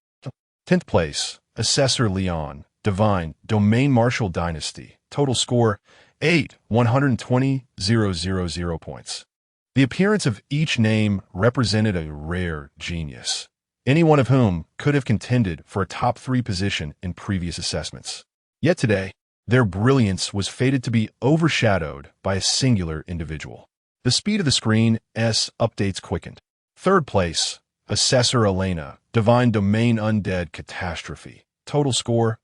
10th place, Assessor Leon, Divine Domain Martial Dynasty. Total score, 120,000 points. The appearance of each name represented a rare genius, any one of whom could have contended for a top 3 position in previous assessments. Yet today, their brilliance was fated to be overshadowed by a singular individual. The speed of the screen's updates quickened. 3rd place, Assessor Elena, Divine Domain Undead Catastrophe. Total score,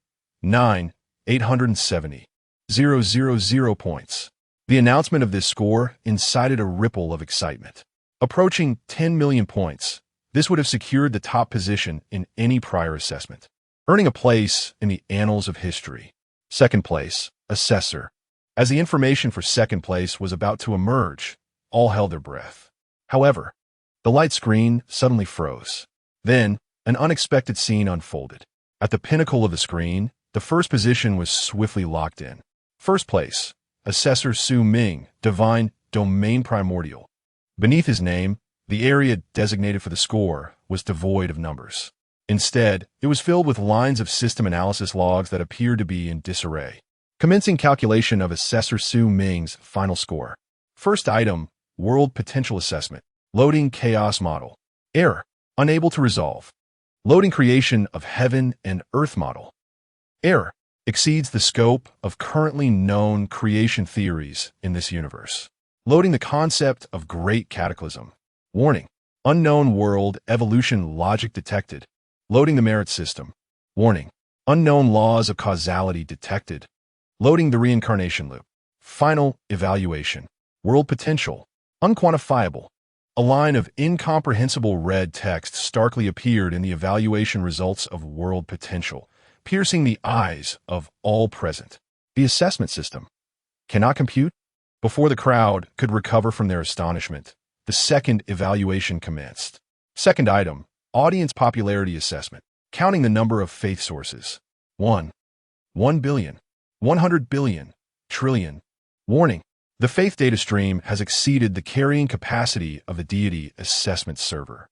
9,870,000 points. The announcement of this score incited a ripple of excitement. Approaching 10 million points, this would have secured the top position in any prior assessment, earning a place in the annals of history. Second place, Assessor. As the information for second place was about to emerge, all held their breath. However, the light screen suddenly froze. Then, an unexpected scene unfolded. At the pinnacle of the screen, the first position was swiftly locked in. First place, Assessor Su Ming, Divine Domain Primordial. Beneath his name, the area designated for the score was devoid of numbers. Instead, it was filled with lines of system analysis logs that appeared to be in disarray. Commencing calculation of Assessor Su Ming's final score. First item, World Potential Assessment. Loading Chaos Model. Error. Unable to resolve. Loading Creation of Heaven and Earth Model. Error. Exceeds the scope of currently known creation theories in this universe. Loading the concept of Great Cataclysm. Warning. Unknown world evolution logic detected. Loading the merit system. Warning. Unknown laws of causality detected. Loading the reincarnation loop. Final evaluation. World potential. Unquantifiable. A line of incomprehensible red text starkly appeared in the evaluation results of world potential, piercing the eyes of all present. The assessment system cannot compute. Before the crowd could recover from their astonishment, the second evaluation commenced. Second item, Audience Popularity Assessment. Counting the number of faith sources. 1 billion. 100 billion. Trillion. Warning. The faith data stream has exceeded the carrying capacity of the deity assessment server.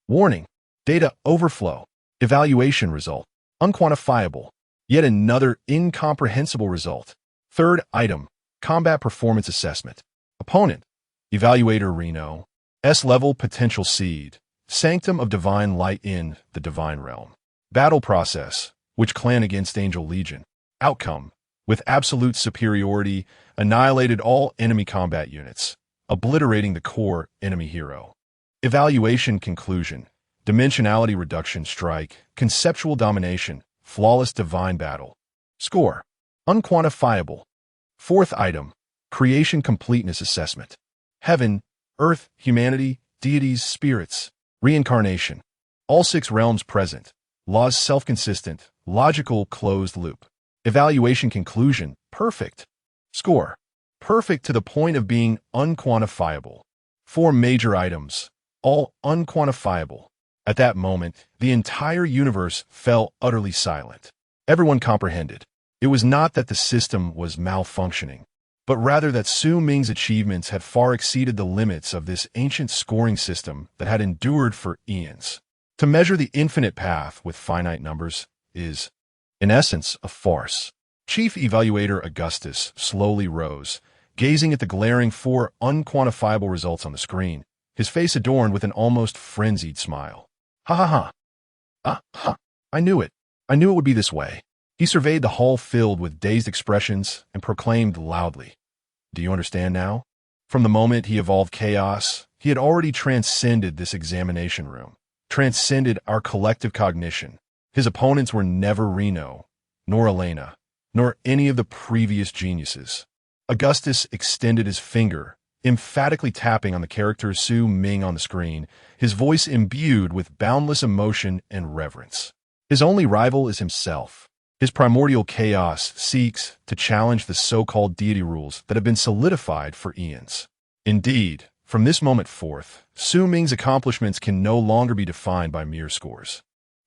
Warning. Data overflow. Evaluation result. Unquantifiable. Yet another incomprehensible result. Third item. Combat Performance Assessment. Opponent. Evaluator Reno. S-level potential seed. Sanctum of Divine Light in the Divine Realm. Battle process. Witch Clan against Angel Legion. Outcome. With absolute superiority, annihilated all enemy combat units, obliterating the core enemy hero. Evaluation conclusion. Dimensionality reduction strike. Conceptual domination. Flawless divine battle. Score. Unquantifiable. Fourth item. Creation completeness assessment. Heaven, earth, humanity, deities, spirits. Reincarnation. All 6 realms present. Laws self-consistent. Logical closed loop. Evaluation conclusion. Perfect. Score. Perfect to the point of being unquantifiable. 4 major items. All unquantifiable. At that moment, the entire universe fell utterly silent. Everyone comprehended. It was not that the system was malfunctioning, but rather that Su Ming's achievements had far exceeded the limits of this ancient scoring system that had endured for eons. To measure the infinite path with finite numbers is, in essence, a farce. Chief Evaluator Augustus slowly rose, gazing at the glaring 4 unquantifiable results on the screen, his face adorned with an almost frenzied smile. Ha ha ha. Ah, ha. I knew it. I knew it would be this way. He surveyed the hall filled with dazed expressions and proclaimed loudly, "Do you understand now?" From the moment he evolved chaos, he had already transcended this examination room, transcended our collective cognition. His opponents were never Reno, nor Elena, nor any of the previous geniuses. Augustus extended his finger, emphatically tapping on the character Su Ming on the screen, his voice imbued with boundless emotion and reverence. His only rival is himself. His primordial chaos seeks to challenge the so-called deity rules that have been solidified for eons. Indeed, from this moment forth, Su Ming's accomplishments can no longer be defined by mere scores.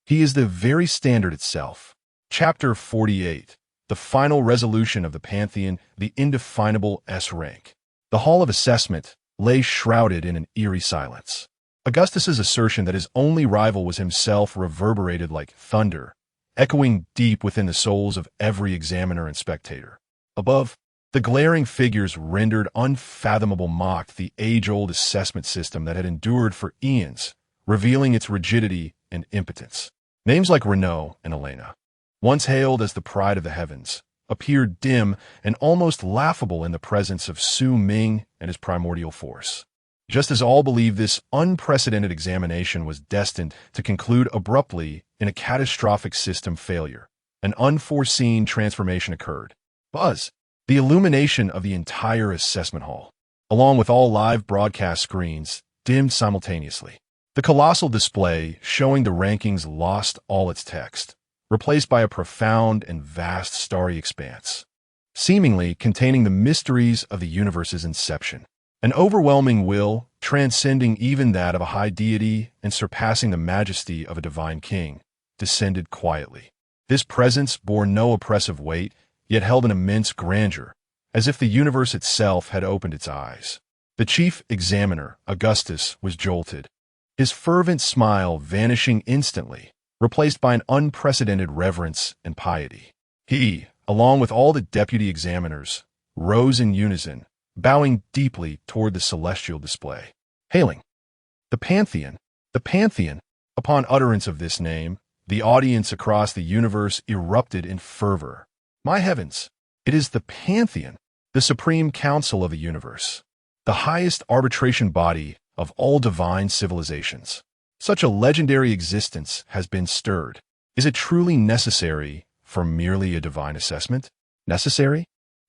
He is the very standard itself. Chapter 48. The final resolution of the Pantheon, the indefinable S-rank. The Hall of Assessment lay shrouded in an eerie silence. Augustus's assertion that his only rival was himself reverberated like thunder, echoing deep within the souls of every examiner and spectator. Above, the glaring figures rendered unfathomable mocked the age-old assessment system that had endured for eons, revealing its rigidity and impotence. Names like Reno and Elena, once hailed as the pride of the heavens, appeared dim and almost laughable in the presence of Su Ming and his primordial force. Just as all believed this unprecedented examination was destined to conclude abruptly in a catastrophic system failure, an unforeseen transformation occurred. Buzz, The illumination of the entire assessment hall, along with all live broadcast screens, dimmed simultaneously. The colossal display showing the rankings lost all its text, replaced by a profound and vast starry expanse, seemingly containing the mysteries of the universe's inception. An overwhelming will, transcending even that of a high deity and surpassing the majesty of a divine king, descended quietly. This presence bore no oppressive weight, yet held an immense grandeur, as if the universe itself had opened its eyes. The chief examiner, Augustus, was jolted, his fervent smile vanishing instantly, replaced by an unprecedented reverence and piety. He, along with all the deputy examiners, rose in unison, bowing deeply toward the celestial display. Hailing the Pantheon! The Pantheon! Upon utterance of this name, the audience across the universe erupted in fervor. My heavens! It is the Pantheon, the supreme council of the universe, the highest arbitration body of all divine civilizations. Such a legendary existence has been stirred. Is it truly necessary for merely a divine assessment? Necessary?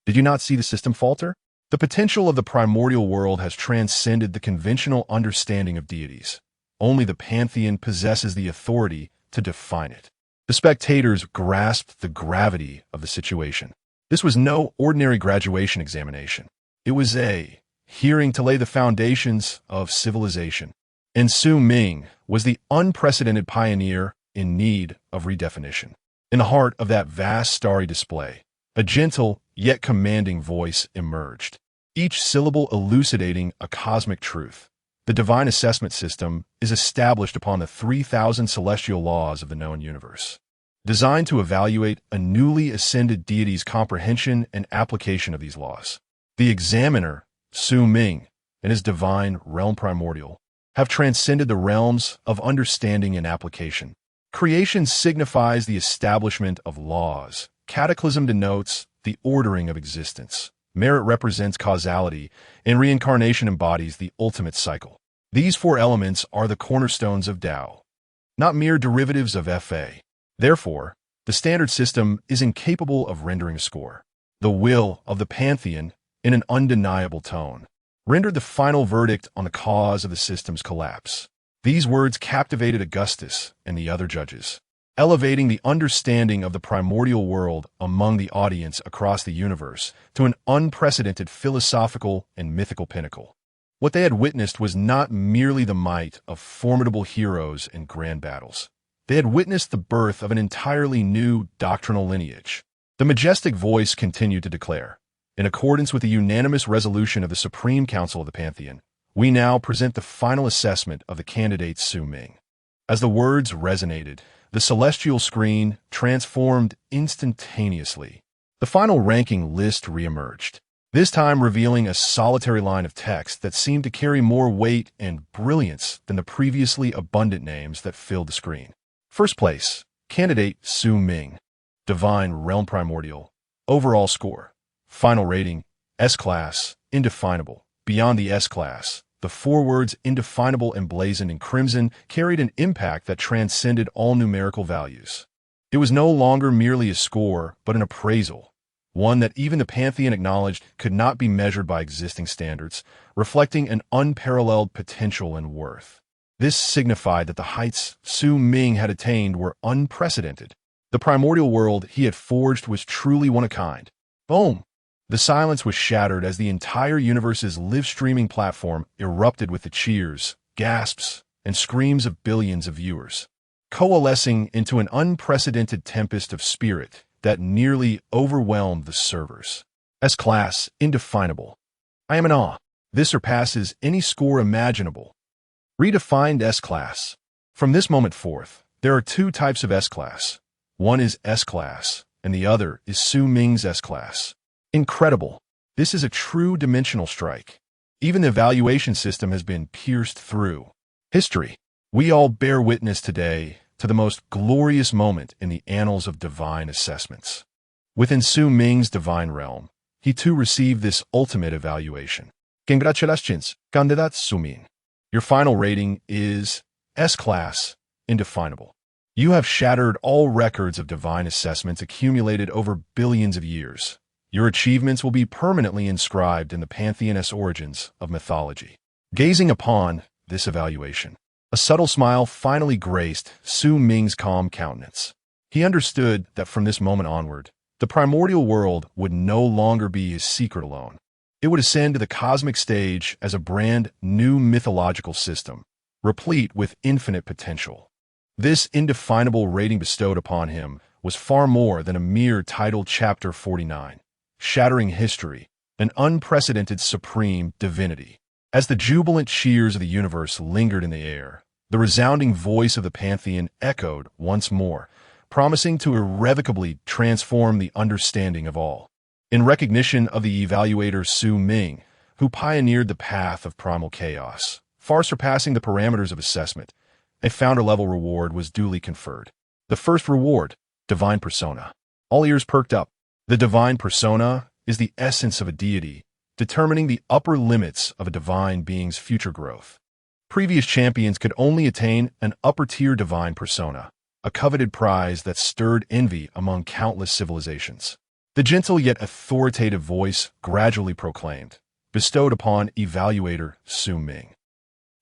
Did you not see the system falter? The potential of the primordial world has transcended the conventional understanding of deities. Only the Pantheon possesses the authority to define it. The spectators grasped the gravity of the situation. This was no ordinary graduation examination. It was a hearing to lay the foundations of civilization. And Su Ming was the unprecedented pioneer in need of redefinition. In the heart of that vast starry display, a gentle yet commanding voice emerged, each syllable elucidating a cosmic truth. The divine assessment system is established upon the 3,000 celestial laws of the known universe, designed to evaluate a newly ascended deity's comprehension and application of these laws. The examiner, Su Ming, and his divine realm primordial, have transcended the realms of understanding and application. Creation signifies the establishment of laws. Cataclysm denotes the ordering of existence. Merit represents causality, and reincarnation embodies the ultimate cycle. These four elements are the cornerstones of Tao, not mere derivatives of Fa. Therefore, the standard system is incapable of rendering a score. The will of the Pantheon, in an undeniable tone, rendered the final verdict on the cause of the system's collapse. These words captivated Augustus and the other judges, elevating the understanding of the primordial world among the audience across the universe to an unprecedented philosophical and mythical pinnacle. What they had witnessed was not merely the might of formidable heroes and grand battles. They had witnessed the birth of an entirely new doctrinal lineage. The majestic voice continued to declare, in accordance with the unanimous resolution of the Supreme Council of the Pantheon, we now present the final assessment of the candidate Su Ming. As the words resonated, the celestial screen transformed instantaneously. The final ranking list reemerged, this time revealing a solitary line of text that seemed to carry more weight and brilliance than the previously abundant names that filled the screen. First place, candidate Su Ming, Divine Realm Primordial, overall score, final rating, S-Class, indefinable. Beyond the S-Class, the four words indefinable emblazoned in crimson carried an impact that transcended all numerical values. It was no longer merely a score, but an appraisal, one that even the Pantheon acknowledged could not be measured by existing standards, reflecting an unparalleled potential and worth. This signified that the heights Su Ming had attained were unprecedented. The primordial world he had forged was truly one of a kind. Boom! The silence was shattered as the entire universe's live-streaming platform erupted with the cheers, gasps, and screams of billions of viewers, coalescing into an unprecedented tempest of spirit that nearly overwhelmed the servers. S-Class, indefinable. I am in awe. This surpasses any score imaginable. Redefined S-Class. From this moment forth, there are two types of S-Class. One is S-Class, and the other is Su Ming's S-Class. Incredible. This is a true dimensional strike. Even the evaluation system has been pierced through. History. We all bear witness today to the most glorious moment in the annals of divine assessments. Within Su Ming's divine realm, he too received this ultimate evaluation. Congratulations, candidat Su Ming. Your final rating is S-Class, indefinable. You have shattered all records of divine assessments accumulated over billions of years. Your achievements will be permanently inscribed in the pantheon's origins of mythology. Gazing upon this evaluation, a subtle smile finally graced Su Ming's calm countenance. He understood that from this moment onward, the primordial world would no longer be his secret alone. It would ascend to the cosmic stage as a brand new mythological system, replete with infinite potential. This indefinable rating bestowed upon him was far more than a mere titled Chapter 49, shattering history, an unprecedented supreme divinity. As the jubilant cheers of the universe lingered in the air, the resounding voice of the pantheon echoed once more, promising to irrevocably transform the understanding of all. In recognition of the evaluator Su Ming, who pioneered the path of primal chaos, far surpassing the parameters of assessment, a founder-level reward was duly conferred. The first reward, Divine Persona. All ears perked up. The Divine Persona is the essence of a deity, determining the upper limits of a divine being's future growth. Previous champions could only attain an upper-tier Divine Persona, a coveted prize that stirred envy among countless civilizations. The gentle yet authoritative voice gradually proclaimed, bestowed upon evaluator Su Ming.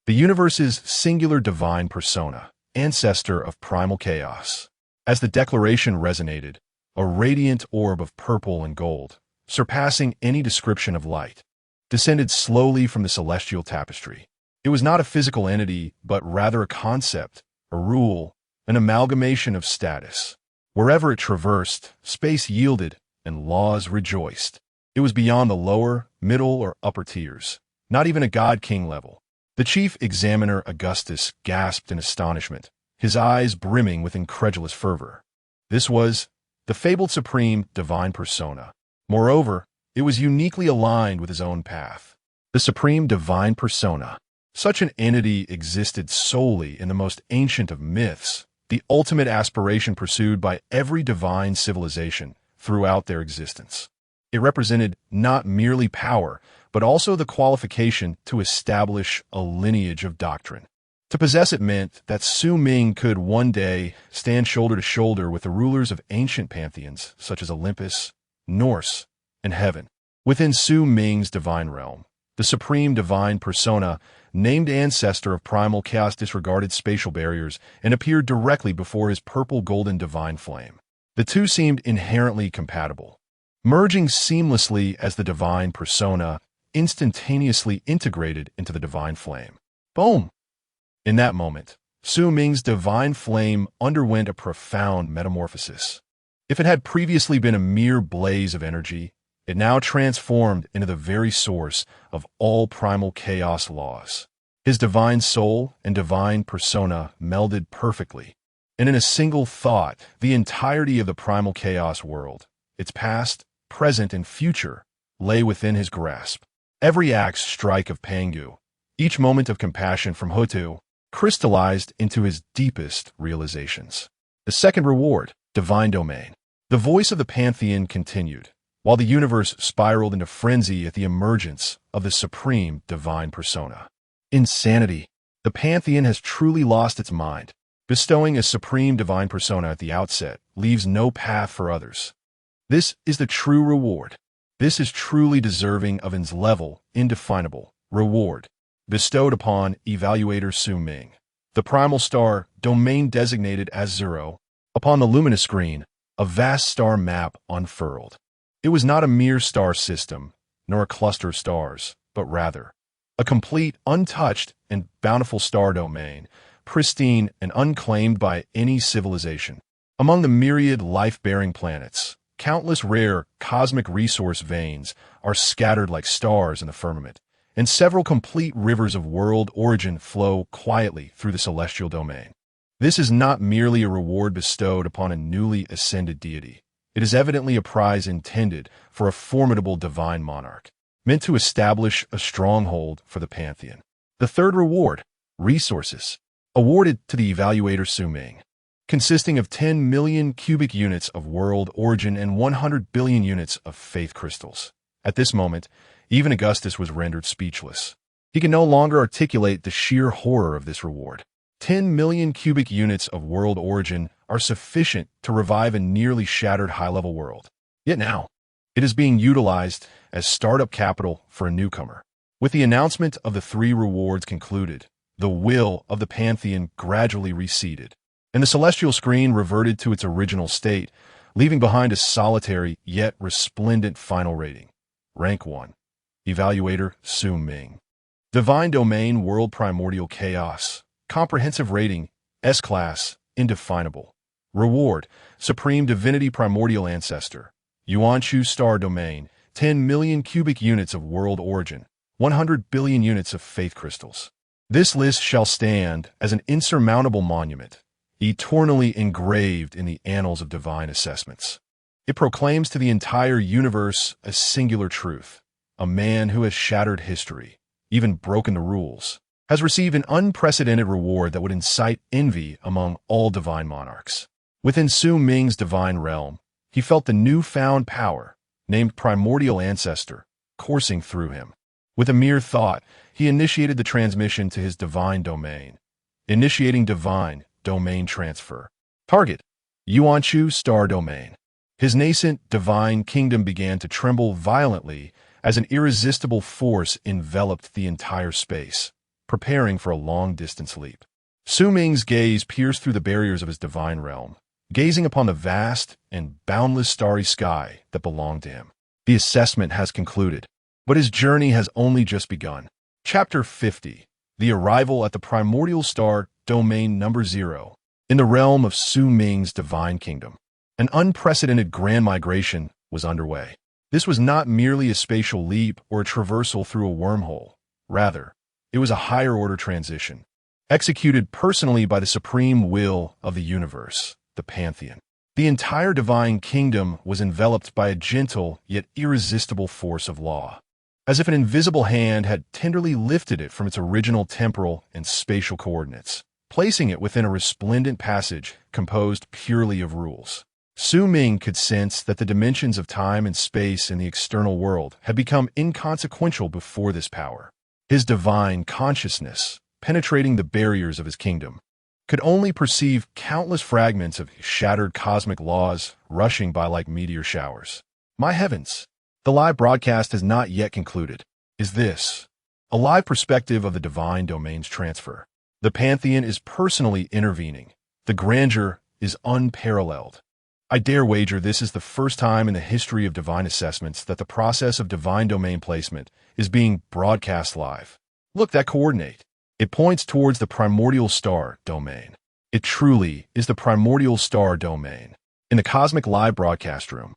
The universe's singular divine persona, ancestor of primal chaos. As the declaration resonated, a radiant orb of purple and gold, surpassing any description of light, descended slowly from the celestial tapestry. It was not a physical entity, but rather a concept, a rule, an amalgamation of status. Wherever it traversed, space yielded, and laws rejoiced. It was beyond the lower, middle, or upper tiers, not even a god-king level. The chief examiner Augustus gasped in astonishment, his eyes brimming with incredulous fervor. This was the fabled supreme divine persona. Moreover, it was uniquely aligned with his own path. The supreme divine persona. Such an entity existed solely in the most ancient of myths, the ultimate aspiration pursued by every divine civilization throughout their existence. It represented not merely power, but also the qualification to establish a lineage of doctrine. To possess it meant that Su Ming could one day stand shoulder to shoulder with the rulers of ancient pantheons such as Olympus, Norse, and Heaven. Within Su Ming's divine realm, the supreme divine persona, named ancestor of primal chaos, disregarded spatial barriers and appeared directly before his purple-golden divine flame. The two seemed inherently compatible, merging seamlessly as the divine persona instantaneously integrated into the divine flame. Boom! In that moment, Su Ming's divine flame underwent a profound metamorphosis. If it had previously been a mere blaze of energy, it now transformed into the very source of all primal chaos laws. His divine soul and divine persona melded perfectly, and in a single thought, the entirety of the primal chaos world, its past, present, and future, lay within his grasp. Every axe strike of Pangu, each moment of compassion from Hutu, crystallized into his deepest realizations. The second reward, divine domain. The voice of the pantheon continued, while the universe spiraled into frenzy at the emergence of the supreme divine persona. Insanity. The pantheon has truly lost its mind. Bestowing a supreme divine persona at the outset leaves no path for others. This is the true reward. This is truly deserving of its level, indefinable reward, bestowed upon evaluator Su Ming. The primal star, domain designated as 0, upon the luminous screen, a vast star map unfurled. It was not a mere star system, nor a cluster of stars, but rather a complete, untouched, and bountiful star domain, pristine and unclaimed by any civilization. Among the myriad life-bearing planets, countless rare cosmic resource veins are scattered like stars in the firmament, and several complete rivers of world origin flow quietly through the celestial domain. This is not merely a reward bestowed upon a newly ascended deity. It is evidently a prize intended for a formidable divine monarch, meant to establish a stronghold for the pantheon. The third reward, resources, awarded to the evaluator Su Ming, consisting of 10 million cubic units of world origin and 100 billion units of faith crystals. At this moment, even Augustus was rendered speechless. He could no longer articulate the sheer horror of this reward. 10 million cubic units of world origin are sufficient to revive a nearly shattered high-level world. Yet now, It is being utilized as startup capital for a newcomer. With the announcement of the 3 rewards concluded, the will of the Pantheon gradually receded, and the celestial screen reverted to its original state, leaving behind a solitary yet resplendent final rating. Rank 1. Evaluator Su Ming. Divine Domain World Primordial Chaos. Comprehensive rating S-Class, Indefinable. Reward Supreme Divinity Primordial Ancestor. Yuanchu Star Domain, 10 million cubic units of world origin, 100 billion units of faith crystals. This list shall stand as an insurmountable monument, eternally engraved in the annals of divine assessments. It proclaims to the entire universe a singular truth. A man who has shattered history, even broken the rules, has received an unprecedented reward that would incite envy among all divine monarchs. Within Su Ming's divine realm, he felt the newfound power, named Primordial Ancestor, coursing through him. With a mere thought, he initiated the transmission to his divine domain. Initiating divine domain transfer. Target: Yuanchu Star Domain. His nascent divine kingdom began to tremble violently as an irresistible force enveloped the entire space, preparing for a long-distance leap. Su Ming's gaze pierced through the barriers of his divine realm, gazing upon the vast and boundless starry sky that belonged to him. The assessment has concluded, but his journey has only just begun. Chapter 50. The Arrival at the Primordial Star Domain Number 0. In the realm of Su Ming's divine kingdom, an unprecedented grand migration was underway. This was not merely a spatial leap or a traversal through a wormhole. Rather, it was a higher-order transition, executed personally by the supreme will of the universe, the Pantheon. The entire divine kingdom was enveloped by a gentle yet irresistible force of law, as if an invisible hand had tenderly lifted it from its original temporal and spatial coordinates, placing it within a resplendent passage composed purely of rules. Su Ming could sense that the dimensions of time and space in the external world had become inconsequential before this power. His divine consciousness, penetrating the barriers of his kingdom, could only perceive countless fragments of shattered cosmic laws rushing by like meteor showers. My heavens! The live broadcast has not yet concluded. Is this a live perspective of the divine domain's transfer? The Pantheon is personally intervening. The grandeur is unparalleled. I dare wager this is the first time in the history of divine assessments that the process of divine domain placement is being broadcast live. Look, that coordinate. It points towards the Primordial Star Domain. It truly is the Primordial Star Domain. In the cosmic live broadcast room,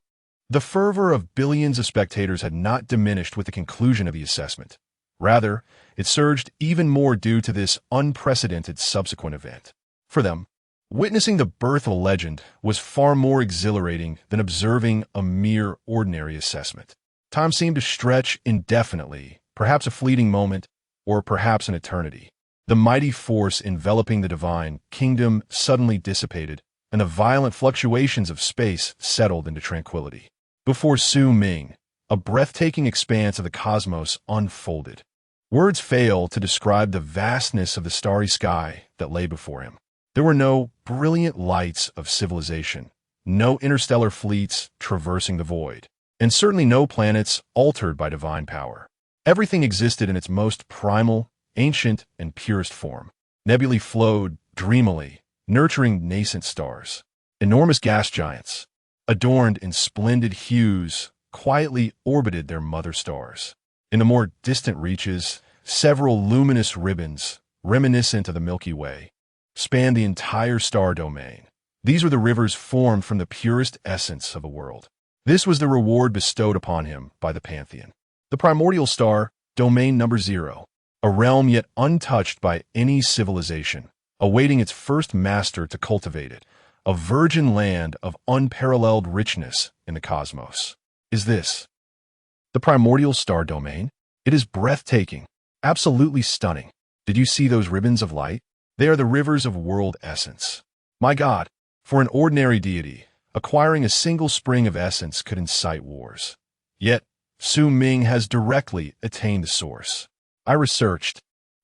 the fervor of billions of spectators had not diminished with the conclusion of the assessment. Rather, it surged even more due to this unprecedented subsequent event. For them, witnessing the birth of a legend was far more exhilarating than observing a mere ordinary assessment. Time seemed to stretch indefinitely, perhaps a fleeting moment, or perhaps an eternity. The mighty force enveloping the divine kingdom suddenly dissipated, and the violent fluctuations of space settled into tranquility. Before Su Ming, a breathtaking expanse of the cosmos unfolded. Words fail to describe the vastness of the starry sky that lay before him. There were no brilliant lights of civilization, no interstellar fleets traversing the void, and certainly no planets altered by divine power. Everything existed in its most primal, ancient, and purest form. Nebulae flowed dreamily, nurturing nascent stars. Enormous gas giants, adorned in splendid hues, quietly orbited their mother stars. In the more distant reaches, several luminous ribbons, reminiscent of the Milky Way, spanned the entire star domain. These were the rivers formed from the purest essence of a world. This was the reward bestowed upon him by the Pantheon. The Primordial Star, Domain Number 0, a realm yet untouched by any civilization, awaiting its first master to cultivate it, a virgin land of unparalleled richness in the cosmos. Is this the Primordial Star Domain? It is breathtaking, absolutely stunning. Did you see those ribbons of light? They are the rivers of world essence. My God, for an ordinary deity, acquiring a single spring of essence could incite wars. Yet, Su Ming has directly attained the source. I researched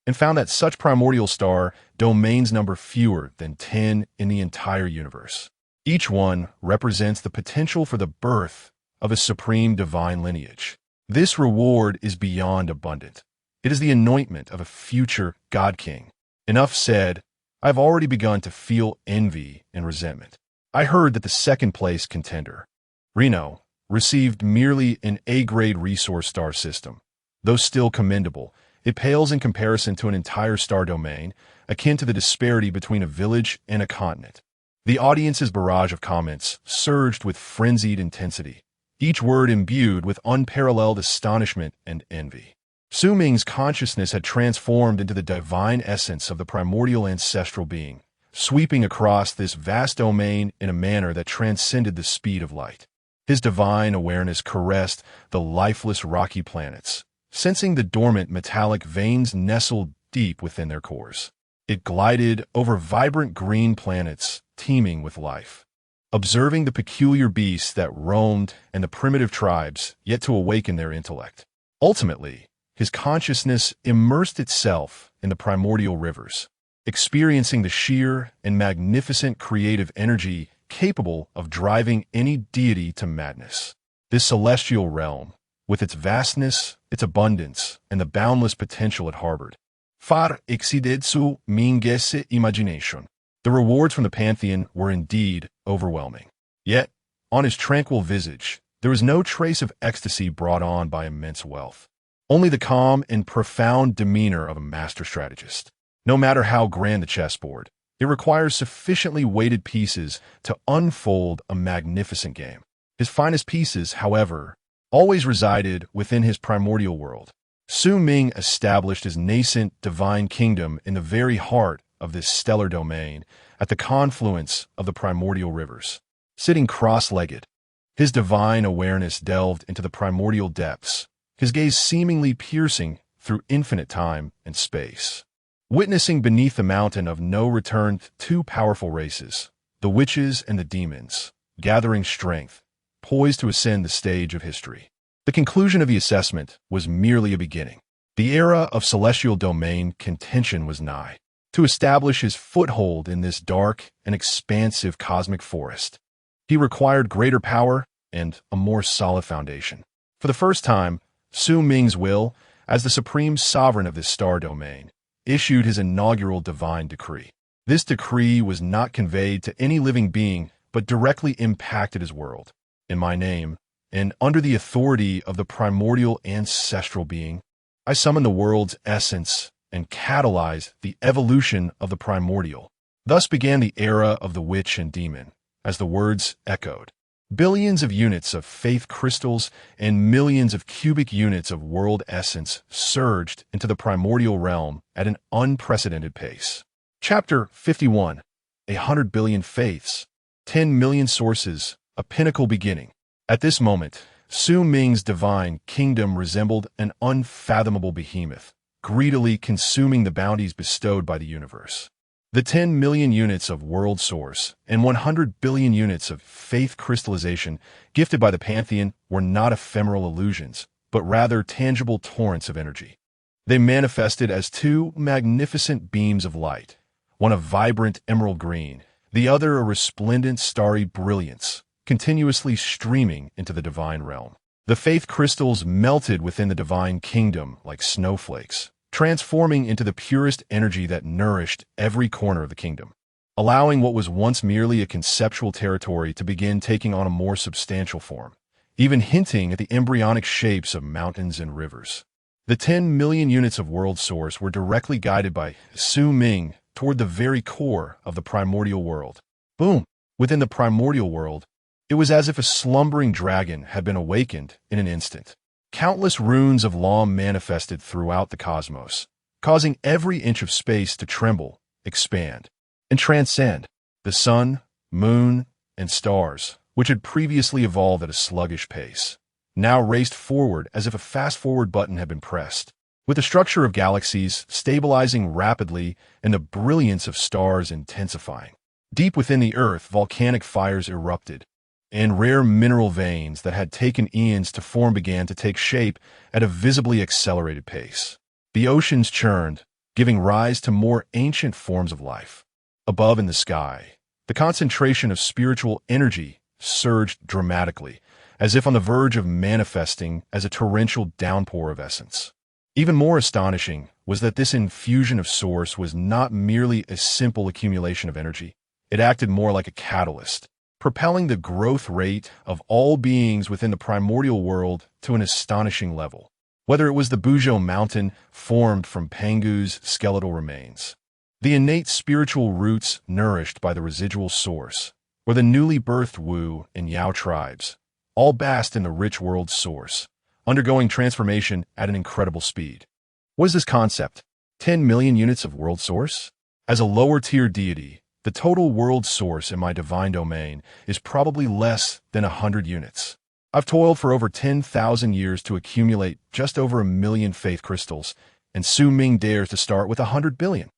and found that such primordial star domains number fewer than 10 in the entire universe. Each one represents the potential for the birth of a supreme divine lineage. This reward is beyond abundant. It is the anointment of a future God King. Enough said. I've already begun to feel envy and resentment. I heard that the second-place contender, Reno, received merely an A-grade resource star system. Though still commendable, it pales in comparison to an entire star domain, akin to the disparity between a village and a continent. The audience's barrage of comments surged with frenzied intensity, each word imbued with unparalleled astonishment and envy. Su Ming's consciousness had transformed into the divine essence of the primordial ancestral being, sweeping across this vast domain in a manner that transcended the speed of light. His divine awareness caressed the lifeless rocky planets, sensing the dormant metallic veins nestled deep within their cores. It glided over vibrant green planets teeming with life, observing the peculiar beasts that roamed and the primitive tribes yet to awaken their intellect. Ultimately, his consciousness immersed itself in the primordial rivers, experiencing the sheer and magnificent creative energy capable of driving any deity to madness. This celestial realm, with its vastness, its abundance, and the boundless potential it harbored, far exceeded Su Ming's imagination. The rewards from the pantheon were indeed overwhelming. Yet, on his tranquil visage, there was no trace of ecstasy brought on by immense wealth. Only the calm and profound demeanor of a master strategist. No matter how grand the chessboard, it requires sufficiently weighted pieces to unfold a magnificent game. His finest pieces, however, always resided within his primordial world. Su Ming established his nascent divine kingdom in the very heart of this stellar domain, at the confluence of the primordial rivers. Sitting cross-legged, his divine awareness delved into the primordial depths, his gaze seemingly piercing through infinite time and space. Witnessing beneath the mountain of no return two powerful races, the witches and the demons, gathering strength, poised to ascend the stage of history. The conclusion of the assessment was merely a beginning. The era of celestial domain contention was nigh. To establish his foothold in this dark and expansive cosmic forest, he required greater power and a more solid foundation. For the first time, Su Ming's will, as the supreme sovereign of this star domain, issued his inaugural divine decree. This decree was not conveyed to any living being, but directly impacted his world. In my name, and under the authority of the primordial ancestral being, I summon the world's essence and catalyze the evolution of the primordial. Thus began the era of the witch and demon, as the words echoed. Billions of units of faith crystals and millions of cubic units of world essence surged into the primordial realm at an unprecedented pace. Chapter 51. 100 billion faiths, 10 million sources, a pinnacle beginning. At this moment, Su Ming's divine kingdom resembled an unfathomable behemoth, greedily consuming the bounties bestowed by the universe. The 10 million units of world source and 100 billion units of faith crystallization gifted by the pantheon were not ephemeral illusions, but rather tangible torrents of energy. They manifested as two magnificent beams of light, one a vibrant emerald green, the other a resplendent starry brilliance, continuously streaming into the divine realm. The faith crystals melted within the divine kingdom like snowflakes, transforming into the purest energy that nourished every corner of the kingdom, allowing what was once merely a conceptual territory to begin taking on a more substantial form, even hinting at the embryonic shapes of mountains and rivers. The 10 million units of world source were directly guided by Su Ming toward the very core of the primordial world. Boom! Within the primordial world, it was as if a slumbering dragon had been awakened in an instant. Countless runes of law manifested throughout the cosmos, causing every inch of space to tremble, expand, and transcend. The sun, moon, and stars, which had previously evolved at a sluggish pace, now raced forward as if a fast-forward button had been pressed, with the structure of galaxies stabilizing rapidly and the brilliance of stars intensifying. Deep within the Earth, volcanic fires erupted, and rare mineral veins that had taken eons to form began to take shape at a visibly accelerated pace. The oceans churned, giving rise to more ancient forms of life. Above in the sky, the concentration of spiritual energy surged dramatically as if on the verge of manifesting as a torrential downpour of essence. Even more astonishing was that this infusion of source was not merely a simple accumulation of energy. It acted more like a catalyst, propelling the growth rate of all beings within the primordial world to an astonishing level. Whether it was the Bujo mountain formed from Pangu's skeletal remains, the innate spiritual roots nourished by the residual source, or the newly birthed Wu and Yao tribes, all basked in the rich world source, undergoing transformation at an incredible speed. What is this concept? 10 million units of world source? As a lower-tier deity, the total world source in my divine domain is probably less than 100 units. I've toiled for over 10,000 years to accumulate just over 1 million faith crystals, and Su Ming dares to start with 100 billion.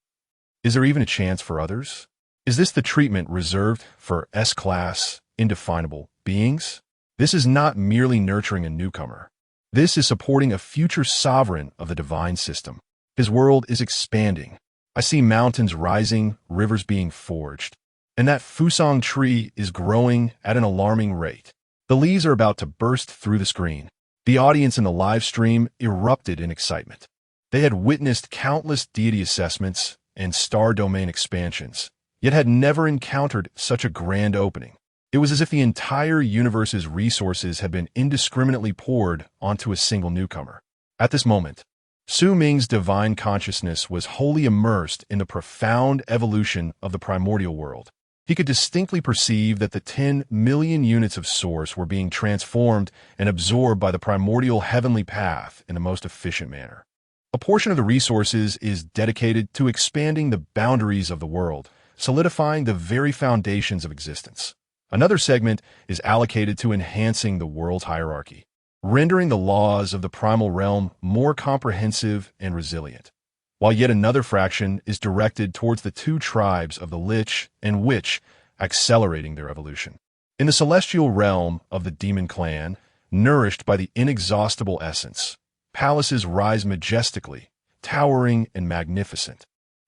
Is there even a chance for others? Is this the treatment reserved for S-class, indefinable beings? This is not merely nurturing a newcomer. This is supporting a future sovereign of the divine system. His world is expanding. I see mountains rising, rivers being forged, and that Fusang tree is growing at an alarming rate. The leaves are about to burst through the screen. The audience in the live stream erupted in excitement. They had witnessed countless deity assessments and star domain expansions, yet had never encountered such a grand opening. It was as if the entire universe's resources had been indiscriminately poured onto a single newcomer. At this moment, Su Ming's divine consciousness was wholly immersed in the profound evolution of the primordial world. He could distinctly perceive that the 10 million units of source were being transformed and absorbed by the primordial heavenly path in the most efficient manner. A portion of the resources is dedicated to expanding the boundaries of the world, solidifying the very foundations of existence. Another segment is allocated to enhancing the world's hierarchy, rendering the laws of the primal realm more comprehensive and resilient, while yet another fraction is directed towards the two tribes of the Lich and Witch, accelerating their evolution. In the celestial realm of the demon clan, nourished by the inexhaustible essence, palaces rise majestically, towering and magnificent,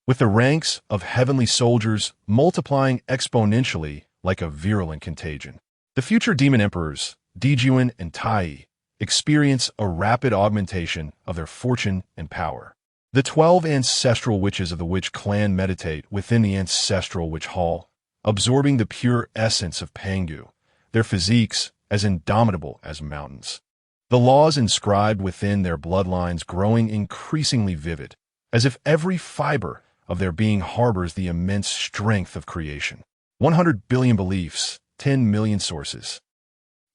with the ranks of heavenly soldiers multiplying exponentially like a virulent contagion. The future demon emperors, Dijuan and Tai, experience a rapid augmentation of their fortune and power. The 12 ancestral witches of the Witch clan meditate within the ancestral witch hall, absorbing the pure essence of Pangu, their physiques as indomitable as mountains. The laws inscribed within their bloodlines growing increasingly vivid, as if every fiber of their being harbors the immense strength of creation. 100 billion beliefs, 10 million sources.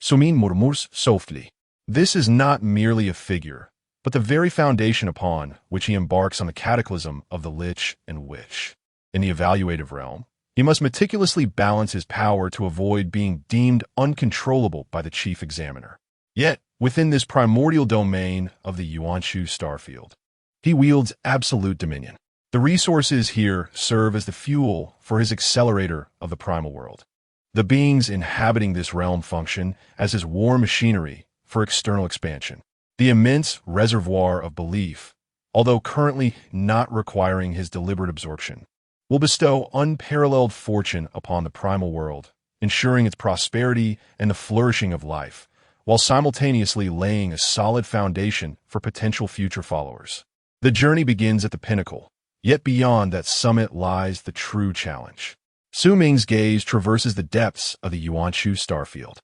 Sumin murmurs softly. This is not merely a figure, but the very foundation upon which he embarks on the cataclysm of the Lich and Witch. In the evaluative realm, he must meticulously balance his power to avoid being deemed uncontrollable by the chief examiner. Yet, within this primordial domain of the Yuanshu starfield, he wields absolute dominion. The resources here serve as the fuel for his accelerator of the primal world. The beings inhabiting this realm function as his war machinery for external expansion. The immense reservoir of belief, although currently not requiring his deliberate absorption, will bestow unparalleled fortune upon the primal world, ensuring its prosperity and the flourishing of life, while simultaneously laying a solid foundation for potential future followers. The journey begins at the pinnacle, yet beyond that summit lies the true challenge. Su Ming's gaze traverses the depths of the Yuanshu starfield.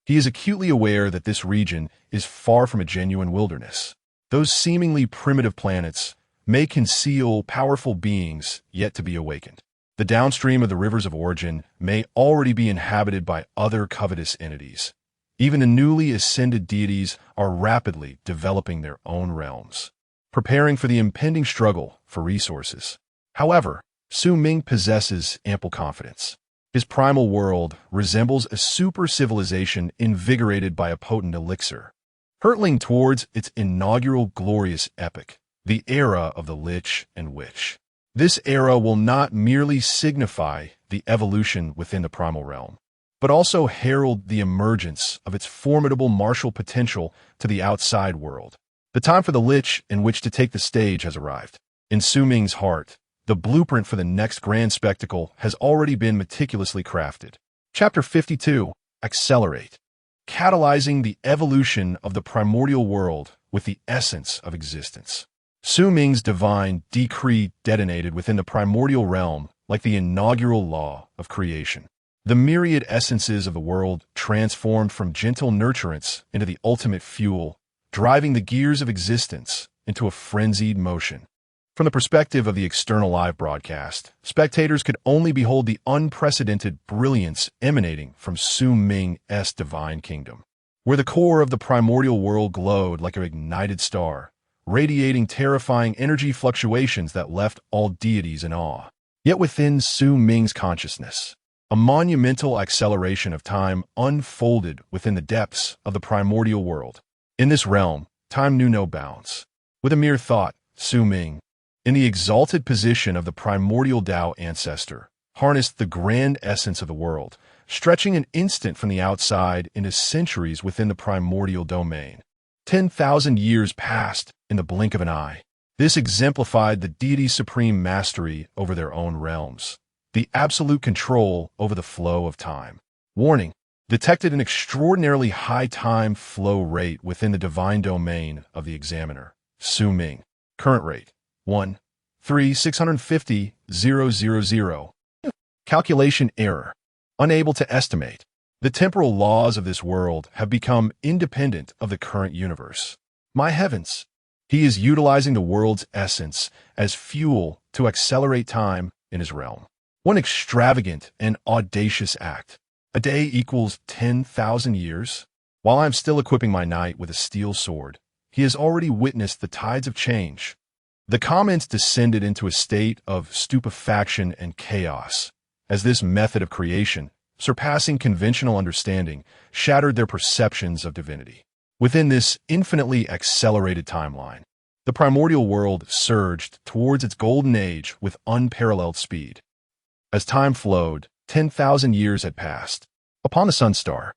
He is acutely aware that this region is far from a genuine wilderness. Those seemingly primitive planets may conceal powerful beings yet to be awakened. The downstream of the rivers of origin may already be inhabited by other covetous entities. Even the newly ascended deities are rapidly developing their own realms, preparing for the impending struggle for resources. However, Su Ming possesses ample confidence. His primal world resembles a super civilization invigorated by a potent elixir, hurtling towards its inaugural glorious epoch, the era of the Lich and Witch. This era will not merely signify the evolution within the primal realm, but also herald the emergence of its formidable martial potential to the outside world. The time for the Lich and Witch to take the stage has arrived. In Su Ming's heart, the blueprint for the next grand spectacle has already been meticulously crafted. Chapter 52. Accelerate. catalyzing the evolution of the primordial world with the essence of existence. Su Ming's divine decree detonated within the primordial realm like the inaugural law of creation. The myriad essences of the world transformed from gentle nurturance into the ultimate fuel, driving the gears of existence into a frenzied motion. From the perspective of the external live broadcast, spectators could only behold the unprecedented brilliance emanating from Su Ming's divine kingdom, where the core of the primordial world glowed like an ignited star, radiating terrifying energy fluctuations that left all deities in awe. Yet within Su Ming's consciousness, a monumental acceleration of time unfolded within the depths of the primordial world. In this realm, time knew no bounds. With a mere thought, Su Ming, in the exalted position of the primordial Tao ancestor, harnessed the grand essence of the world, stretching an instant from the outside into centuries within the primordial domain. 10,000 years passed in the blink of an eye. This exemplified the deity's supreme mastery over their own realms, the absolute control over the flow of time. Warning: detected an extraordinarily high time flow rate within the divine domain of the examiner, Su Ming. Current rate: 1,365,000. Calculation error. Unable to estimate. The temporal laws of this world have become independent of the current universe. My heavens! He is utilizing the world's essence as fuel to accelerate time in his realm. One extravagant and audacious act. A day equals 10,000 years? While I'm still equipping my knight with a steel sword, he has already witnessed the tides of change. The comments descended into a state of stupefaction and chaos, as this method of creation, surpassing conventional understanding, shattered their perceptions of divinity. Within this infinitely accelerated timeline, the primordial world surged towards its golden age with unparalleled speed. As time flowed, 10,000 years had passed. Upon the Sunstar,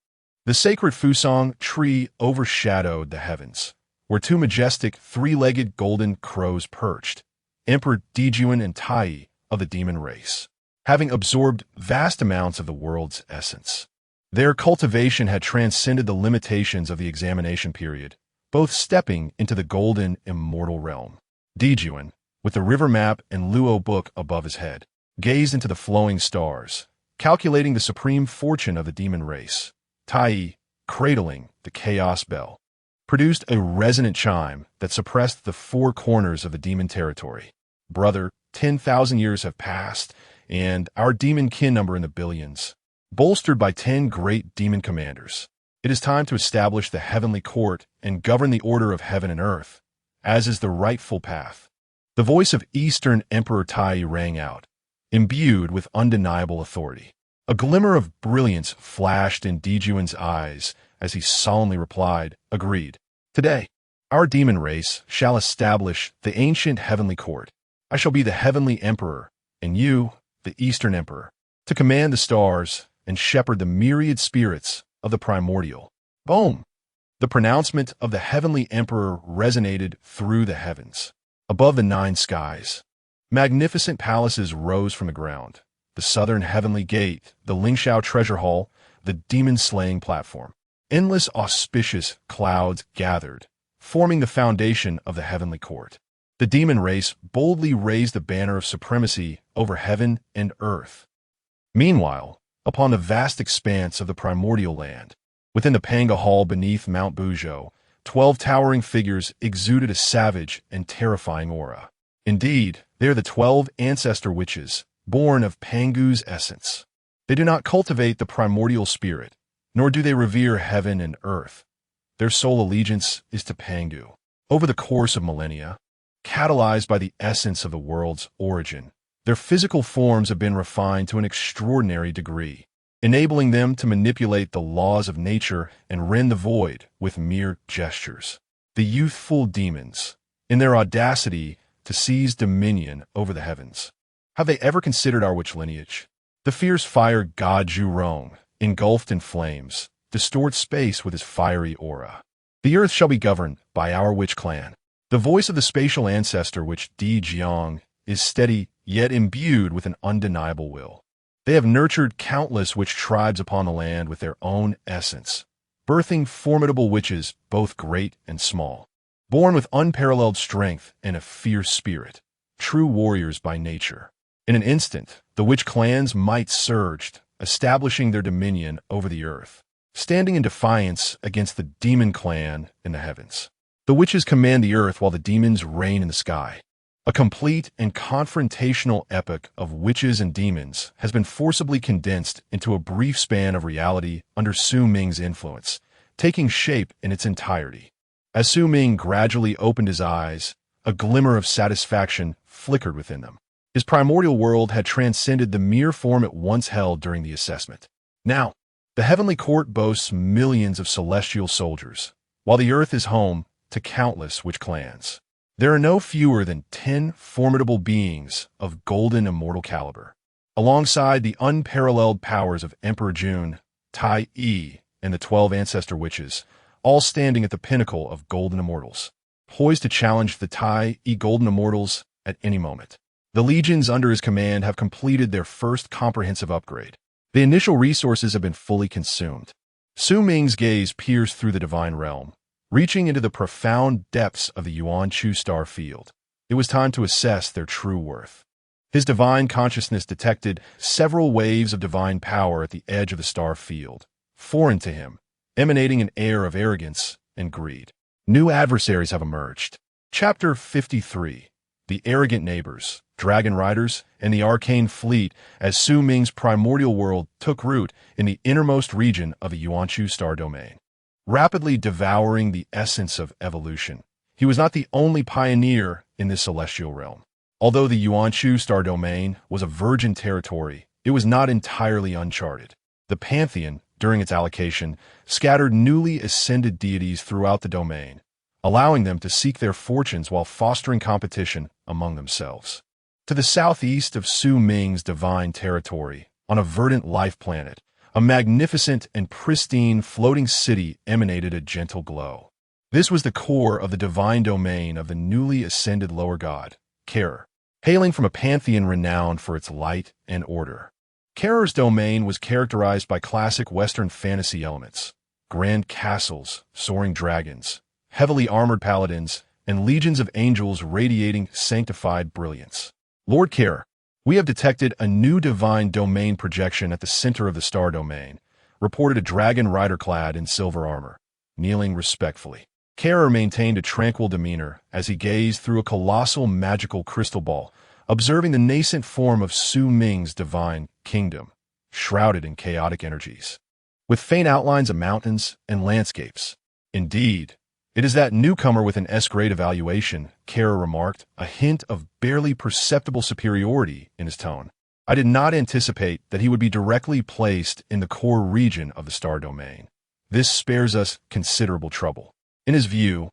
the sacred Fusong tree overshadowed the heavens, where two majestic three-legged golden crows perched, Emperor Deities and Tai of the demon race, having absorbed vast amounts of the world's essence. Their cultivation had transcended the limitations of the examination period, both stepping into the golden, immortal realm. Deities, with the river map and Luo book above his head, gazed into the flowing stars, calculating the supreme fortune of the demon race. Tai, cradling the chaos bell, produced a resonant chime that suppressed the four corners of the demon territory. Brother, 10,000 years have passed, and our demon kin number in the billions. Bolstered by 10 great demon commanders, it is time to establish the heavenly court and govern the order of heaven and earth, as is the rightful path. The voice of Eastern Emperor Tai rang out, imbued with undeniable authority. A glimmer of brilliance flashed in Deities' eyes as he solemnly replied, "Agreed. Today, our demon race shall establish the ancient heavenly court. I shall be the heavenly emperor, and you, the Eastern Emperor, to command the stars and shepherd the myriad spirits of the primordial." Boom! The pronouncement of the heavenly emperor resonated through the heavens. Above the 9 skies, magnificent palaces rose from the ground. The southern heavenly gate, the Lingxiao treasure hall, the demon-slaying platform. Endless auspicious clouds gathered, forming the foundation of the heavenly court. The demon race boldly raised the banner of supremacy over heaven and earth. Meanwhile, upon the vast expanse of the primordial land, within the Panga Hall beneath Mount Buzhou, 12 towering figures exuded a savage and terrifying aura. Indeed, they are the 12 ancestor witches, born of Pangu's essence. They do not cultivate the primordial spirit, nor do they revere heaven and earth. Their sole allegiance is to Pangu. Over the course of millennia, catalyzed by the essence of the world's origin, their physical forms have been refined to an extraordinary degree, enabling them to manipulate the laws of nature and rend the void with mere gestures. The youthful demons, in their audacity to seize dominion over the heavens. Have they ever considered our witch lineage? The fierce fire god Zhurong, engulfed in flames, distorts space with his fiery aura. The earth shall be governed by our witch clan. The voice of the spatial ancestor witch Di Jiang is steady yet imbued with an undeniable will. They have nurtured countless witch tribes upon the land with their own essence, birthing formidable witches, both great and small. Born with unparalleled strength and a fierce spirit, true warriors by nature. In an instant, the witch clans' might surged, establishing their dominion over the earth, standing in defiance against the demon clan in the heavens. The witches command the earth while the demons reign in the sky. A complete and confrontational epic of witches and demons has been forcibly condensed into a brief span of reality under Su Ming's influence, taking shape in its entirety. As Su Ming gradually opened his eyes, a glimmer of satisfaction flickered within them. His primordial world had transcended the mere form it once held during the assessment. Now, the heavenly court boasts millions of celestial soldiers, while the earth is home to countless witch clans. There are no fewer than 10 formidable beings of golden immortal caliber, alongside the unparalleled powers of Emperor June, Tai Yi, and the 12 ancestor witches, all standing at the pinnacle of golden immortals, poised to challenge the Tai Yi golden immortals at any moment. The legions under his command have completed their first comprehensive upgrade. The initial resources have been fully consumed. Su Ming's gaze pierced through the divine realm, reaching into the profound depths of the Yuan Chu star field. It was time to assess their true worth. His divine consciousness detected several waves of divine power at the edge of the star field, foreign to him, emanating an air of arrogance and greed. New adversaries have emerged. Chapter 53. The Arrogant Neighbors, Dragon Riders, and the Arcane Fleet as Su Ming's primordial world took root in the innermost region of the Yuan Chu star domain. Rapidly devouring the essence of evolution, he was not the only pioneer in this celestial realm. Although the Yuan Chu star domain was a virgin territory, it was not entirely uncharted. The Pantheon, during its allocation, scattered newly ascended deities throughout the domain, allowing them to seek their fortunes while fostering competition among themselves. To the southeast of Su Ming's divine territory, on a verdant life planet, a magnificent and pristine floating city emanated a gentle glow. This was the core of the divine domain of the newly ascended lower god, Kher, hailing from a pantheon renowned for its light and order. Kher's domain was characterized by classic Western fantasy elements: grand castles, soaring dragons, heavily armored paladins, and legions of angels radiating sanctified brilliance. Lord Kher, we have detected a new divine domain projection at the center of the star domain, reported a dragon rider clad in silver armor, kneeling respectfully. Kher maintained a tranquil demeanor as he gazed through a colossal magical crystal ball, observing the nascent form of Su Ming's divine kingdom, shrouded in chaotic energies, with faint outlines of mountains and landscapes. Indeed, it is that newcomer with an S-grade evaluation, Kher remarked, a hint of barely perceptible superiority in his tone. I did not anticipate that he would be directly placed in the core region of the star domain. This spares us considerable trouble. In his view,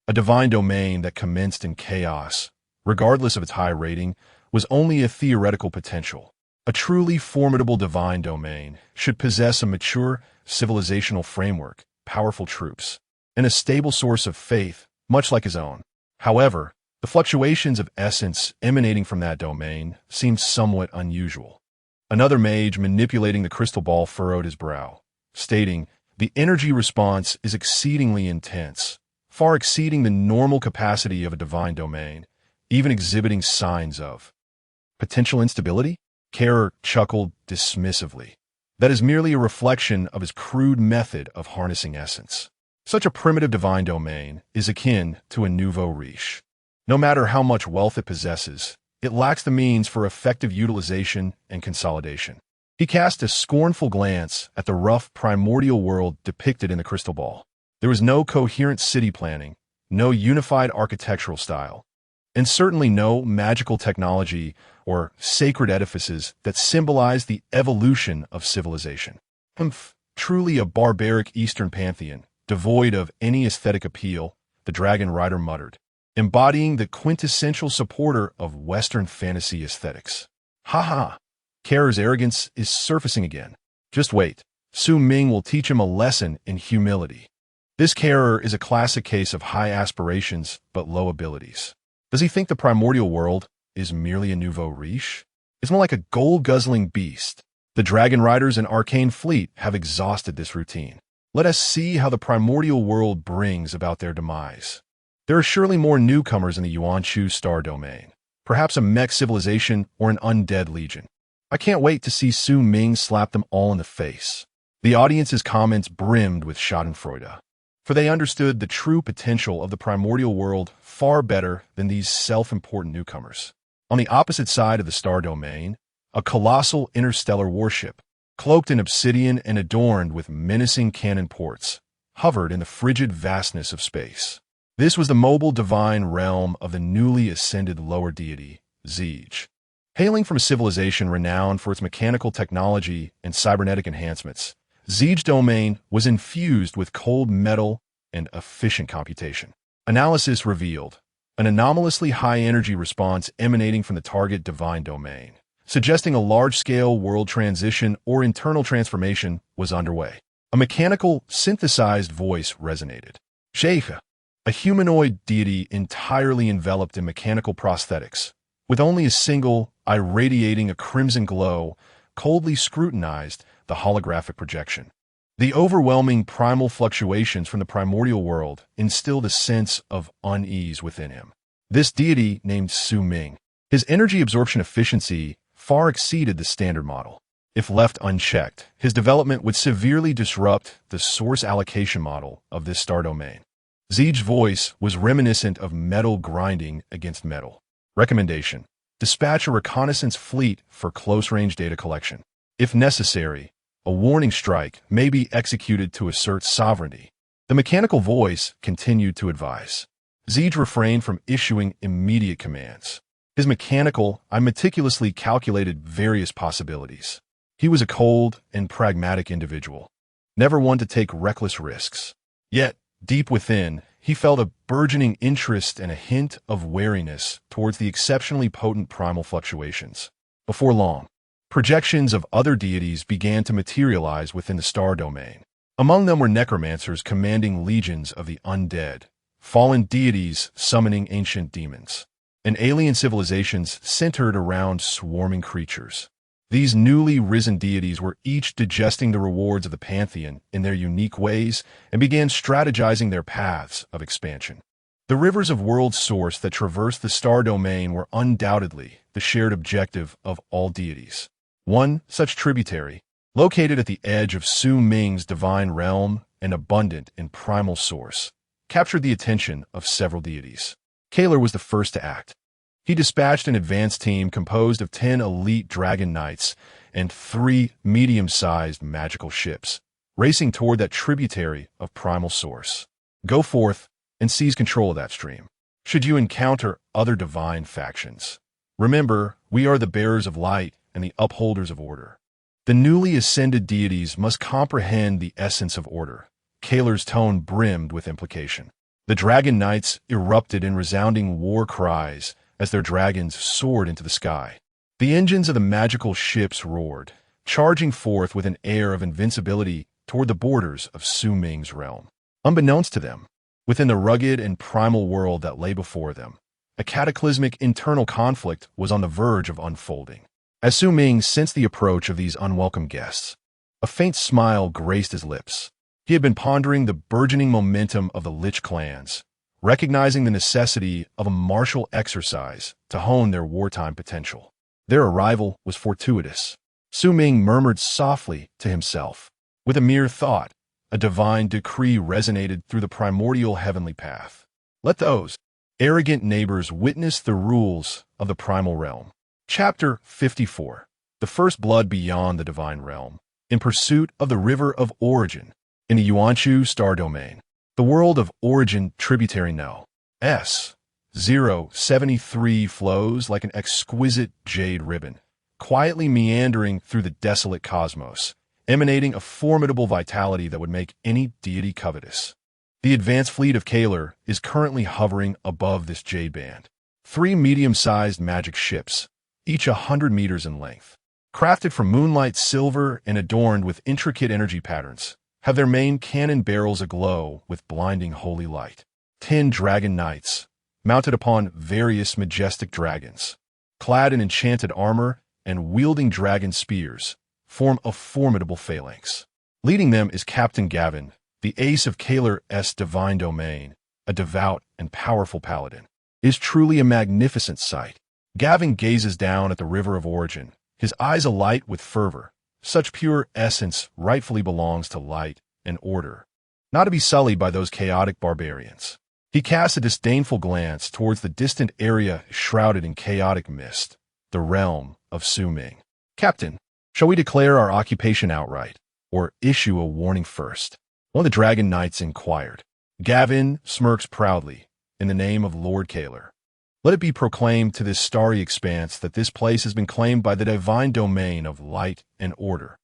a divine domain that commenced in chaos, regardless of its high rating, was only a theoretical potential. A truly formidable divine domain should possess a mature civilizational framework, powerful troops, and a stable source of faith, much like his own. However, the fluctuations of essence emanating from that domain seemed somewhat unusual. Another mage manipulating the crystal ball furrowed his brow, stating, "The energy response is exceedingly intense, far exceeding the normal capacity of a divine domain, even exhibiting signs of potential instability." Kher chuckled dismissively. That is merely a reflection of his crude method of harnessing essence. Such a primitive divine domain is akin to a nouveau riche. No matter how much wealth it possesses, it lacks the means for effective utilization and consolidation. He cast a scornful glance at the rough primordial world depicted in the crystal ball. There was no coherent city planning, no unified architectural style, and certainly no magical technology or sacred edifices that symbolize the evolution of civilization. Truly a barbaric Eastern pantheon, devoid of any aesthetic appeal, the dragon rider muttered, embodying the quintessential supporter of Western fantasy aesthetics. Ha ha! Kher's arrogance is surfacing again. Just wait. Su Ming will teach him a lesson in humility. This Kher is a classic case of high aspirations but low abilities. Does he think the primordial world is merely a nouveau riche? It's more like a gold-guzzling beast. The dragon riders and arcane fleet have exhausted this routine. Let us see how the primordial world brings about their demise. There are surely more newcomers in the Yuan-Chu star domain, perhaps a mech civilization or an undead legion. I can't wait to see Su Ming slap them all in the face. The audience's comments brimmed with schadenfreude, for they understood the true potential of the primordial world far better than these self-important newcomers. On the opposite side of the star domain, a colossal interstellar warship, cloaked in obsidian and adorned with menacing cannon ports, hovered in the frigid vastness of space. This was the mobile divine realm of the newly ascended lower deity, Zeej. Hailing from a civilization renowned for its mechanical technology and cybernetic enhancements, Zeej domain was infused with cold metal and efficient computation. Analysis revealed an anomalously high energy response emanating from the target divine domain, suggesting a large-scale world transition or internal transformation was underway. A mechanical, synthesized voice resonated. Sheikh, a humanoid deity entirely enveloped in mechanical prosthetics, with only a single eye radiating a crimson glow, coldly scrutinized the holographic projection. The overwhelming primal fluctuations from the primordial world instilled a sense of unease within him. This deity, named Su Ming, his energy absorption efficiency far exceeded the standard model. If left unchecked, his development would severely disrupt the source allocation model of this star domain. Zeej's voice was reminiscent of metal grinding against metal. Recommendation: dispatch a reconnaissance fleet for close-range data collection. If necessary, a warning strike may be executed to assert sovereignty. The mechanical voice continued to advise. Zeej refrained from issuing immediate commands. His mechanical eye meticulously calculated various possibilities. He was a cold and pragmatic individual, never one to take reckless risks. Yet, deep within, he felt a burgeoning interest and a hint of wariness towards the exceptionally potent primal fluctuations. Before long, projections of other deities began to materialize within the star domain. Among them were necromancers commanding legions of the undead, fallen deities summoning ancient demons, and alien civilizations centered around swarming creatures. These newly risen deities were each digesting the rewards of the pantheon in their unique ways and began strategizing their paths of expansion. The rivers of world source that traversed the star domain were undoubtedly the shared objective of all deities. One such tributary, located at the edge of Su Ming's divine realm and abundant in primal source, captured the attention of several deities. Kaler was the first to act. He dispatched an advance team composed of 10 elite dragon knights and 3 medium-sized magical ships, racing toward that tributary of primal source. Go forth and seize control of that stream. Should you encounter other divine factions, remember, we are the bearers of light and the upholders of order. The newly ascended deities must comprehend the essence of order. Kaler's tone brimmed with implication. The dragon knights erupted in resounding war cries as their dragons soared into the sky. The engines of the magical ships roared, charging forth with an air of invincibility toward the borders of Su Ming's realm. Unbeknownst to them, within the rugged and primal world that lay before them, a cataclysmic internal conflict was on the verge of unfolding. As Su Ming sensed the approach of these unwelcome guests, a faint smile graced his lips. He had been pondering the burgeoning momentum of the Lich clans, recognizing the necessity of a martial exercise to hone their wartime potential. Their arrival was fortuitous. Su Ming murmured softly to himself. With a mere thought, a divine decree resonated through the primordial heavenly path. Let those arrogant neighbors witness the rules of the primal realm. Chapter 54. The First Blood Beyond the Divine Realm. In pursuit of the River of Origin. In the Yuan-Chu star domain, the world of origin tributary No. S-073 flows like an exquisite jade ribbon, quietly meandering through the desolate cosmos, emanating a formidable vitality that would make any deity covetous. The advanced fleet of Kaler is currently hovering above this jade band. 3 medium-sized magic ships, each 100 meters in length, crafted from moonlight silver and adorned with intricate energy patterns, have their main cannon barrels aglow with blinding holy light. 10 dragon knights, mounted upon various majestic dragons, clad in enchanted armor and wielding dragon spears, form a formidable phalanx. Leading them is Captain Gavin, the ace of Kaler's divine domain, a devout and powerful paladin, is truly a magnificent sight. Gavin gazes down at the river of origin, his eyes alight with fervor. Such pure essence rightfully belongs to light and order, not to be sullied by those chaotic barbarians. He casts a disdainful glance towards the distant area shrouded in chaotic mist, the realm of Su-Ming. Captain, shall we declare our occupation outright, or issue a warning first? One of the Dragon Knights inquired. Gavin smirks proudly, in the name of Lord Kaler. Let it be proclaimed to this starry expanse that this place has been claimed by the divine domain of light and order.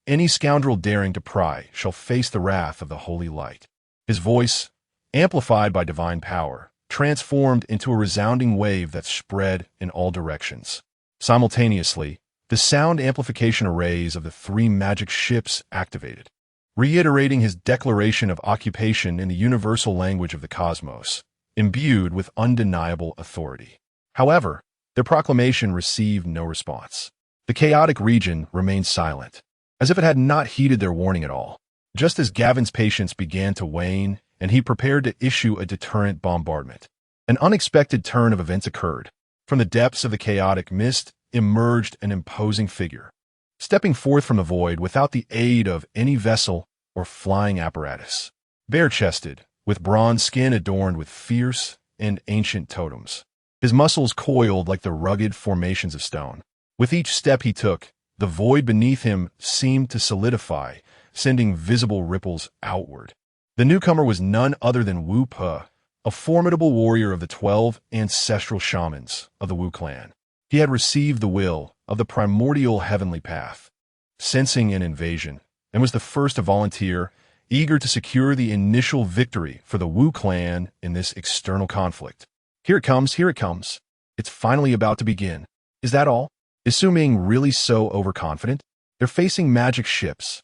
Any scoundrel daring to pry shall face the wrath of the holy light. His voice, amplified by divine power, transformed into a resounding wave that spread in all directions. Simultaneously, the sound amplification arrays of the 3 magic ships activated, reiterating his declaration of occupation in the universal language of the cosmos, imbued with undeniable authority. However, their proclamation received no response. The chaotic region remained silent, as if it had not heeded their warning at all. Just as Gavin's patience began to wane and he prepared to issue a deterrent bombardment, an unexpected turn of events occurred. From the depths of the chaotic mist emerged an imposing figure, stepping forth from the void without the aid of any vessel or flying apparatus. Bare-chested, with bronze skin adorned with fierce and ancient totems, his muscles coiled like the rugged formations of stone. With each step he took, the void beneath him seemed to solidify, sending visible ripples outward. The newcomer was none other than Wu Pe, a formidable warrior of the 12 ancestral shamans of the Wu clan. He had received the will of the primordial heavenly path, sensing an invasion, and was the first to volunteer, eager to secure the initial victory for the Wu clan in this external conflict. Here it comes, here it comes. It's finally about to begin. Is that all? Is Su-Ming really so overconfident? They're facing magic ships.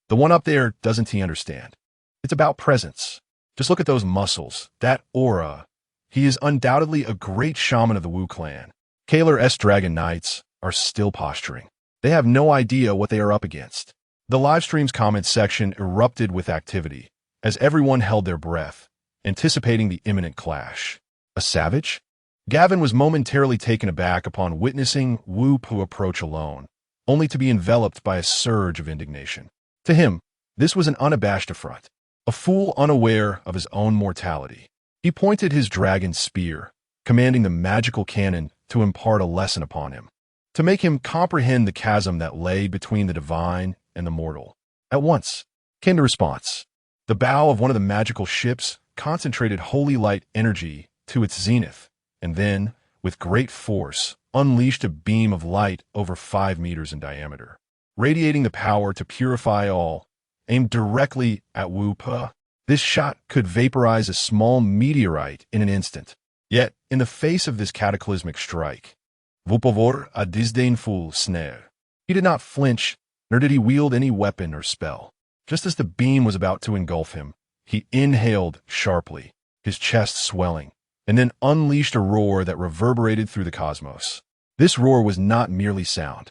The one up there, doesn't he understand? It's about presence. Just look at those muscles, that aura. He is undoubtedly a great shaman of the Wu clan. Kaler's Dragon Knights are still posturing. They have no idea what they are up against. The livestream's comments section erupted with activity, as everyone held their breath, anticipating the imminent clash. A savage? Gavin was momentarily taken aback upon witnessing Wu Pu approach alone, only to be enveloped by a surge of indignation. To him, this was an unabashed affront, a fool unaware of his own mortality. He pointed his dragon spear, commanding the magical cannon to impart a lesson upon him, to make him comprehend the chasm that lay between the divine and the mortal. At once came the response. The bow of one of the magical ships concentrated holy light energy to its zenith, and then, with great force, unleashed a beam of light over 5 meters in diameter, radiating the power to purify all, aimed directly at Wu Pe. This shot could vaporize a small meteorite in an instant. Yet, in the face of this cataclysmic strike, Wu Pe wore a disdainful sneer. He did not flinch, nor did he wield any weapon or spell. Just as the beam was about to engulf him, he inhaled sharply, his chest swelling, and then unleashed a roar that reverberated through the cosmos. This roar was not merely sound.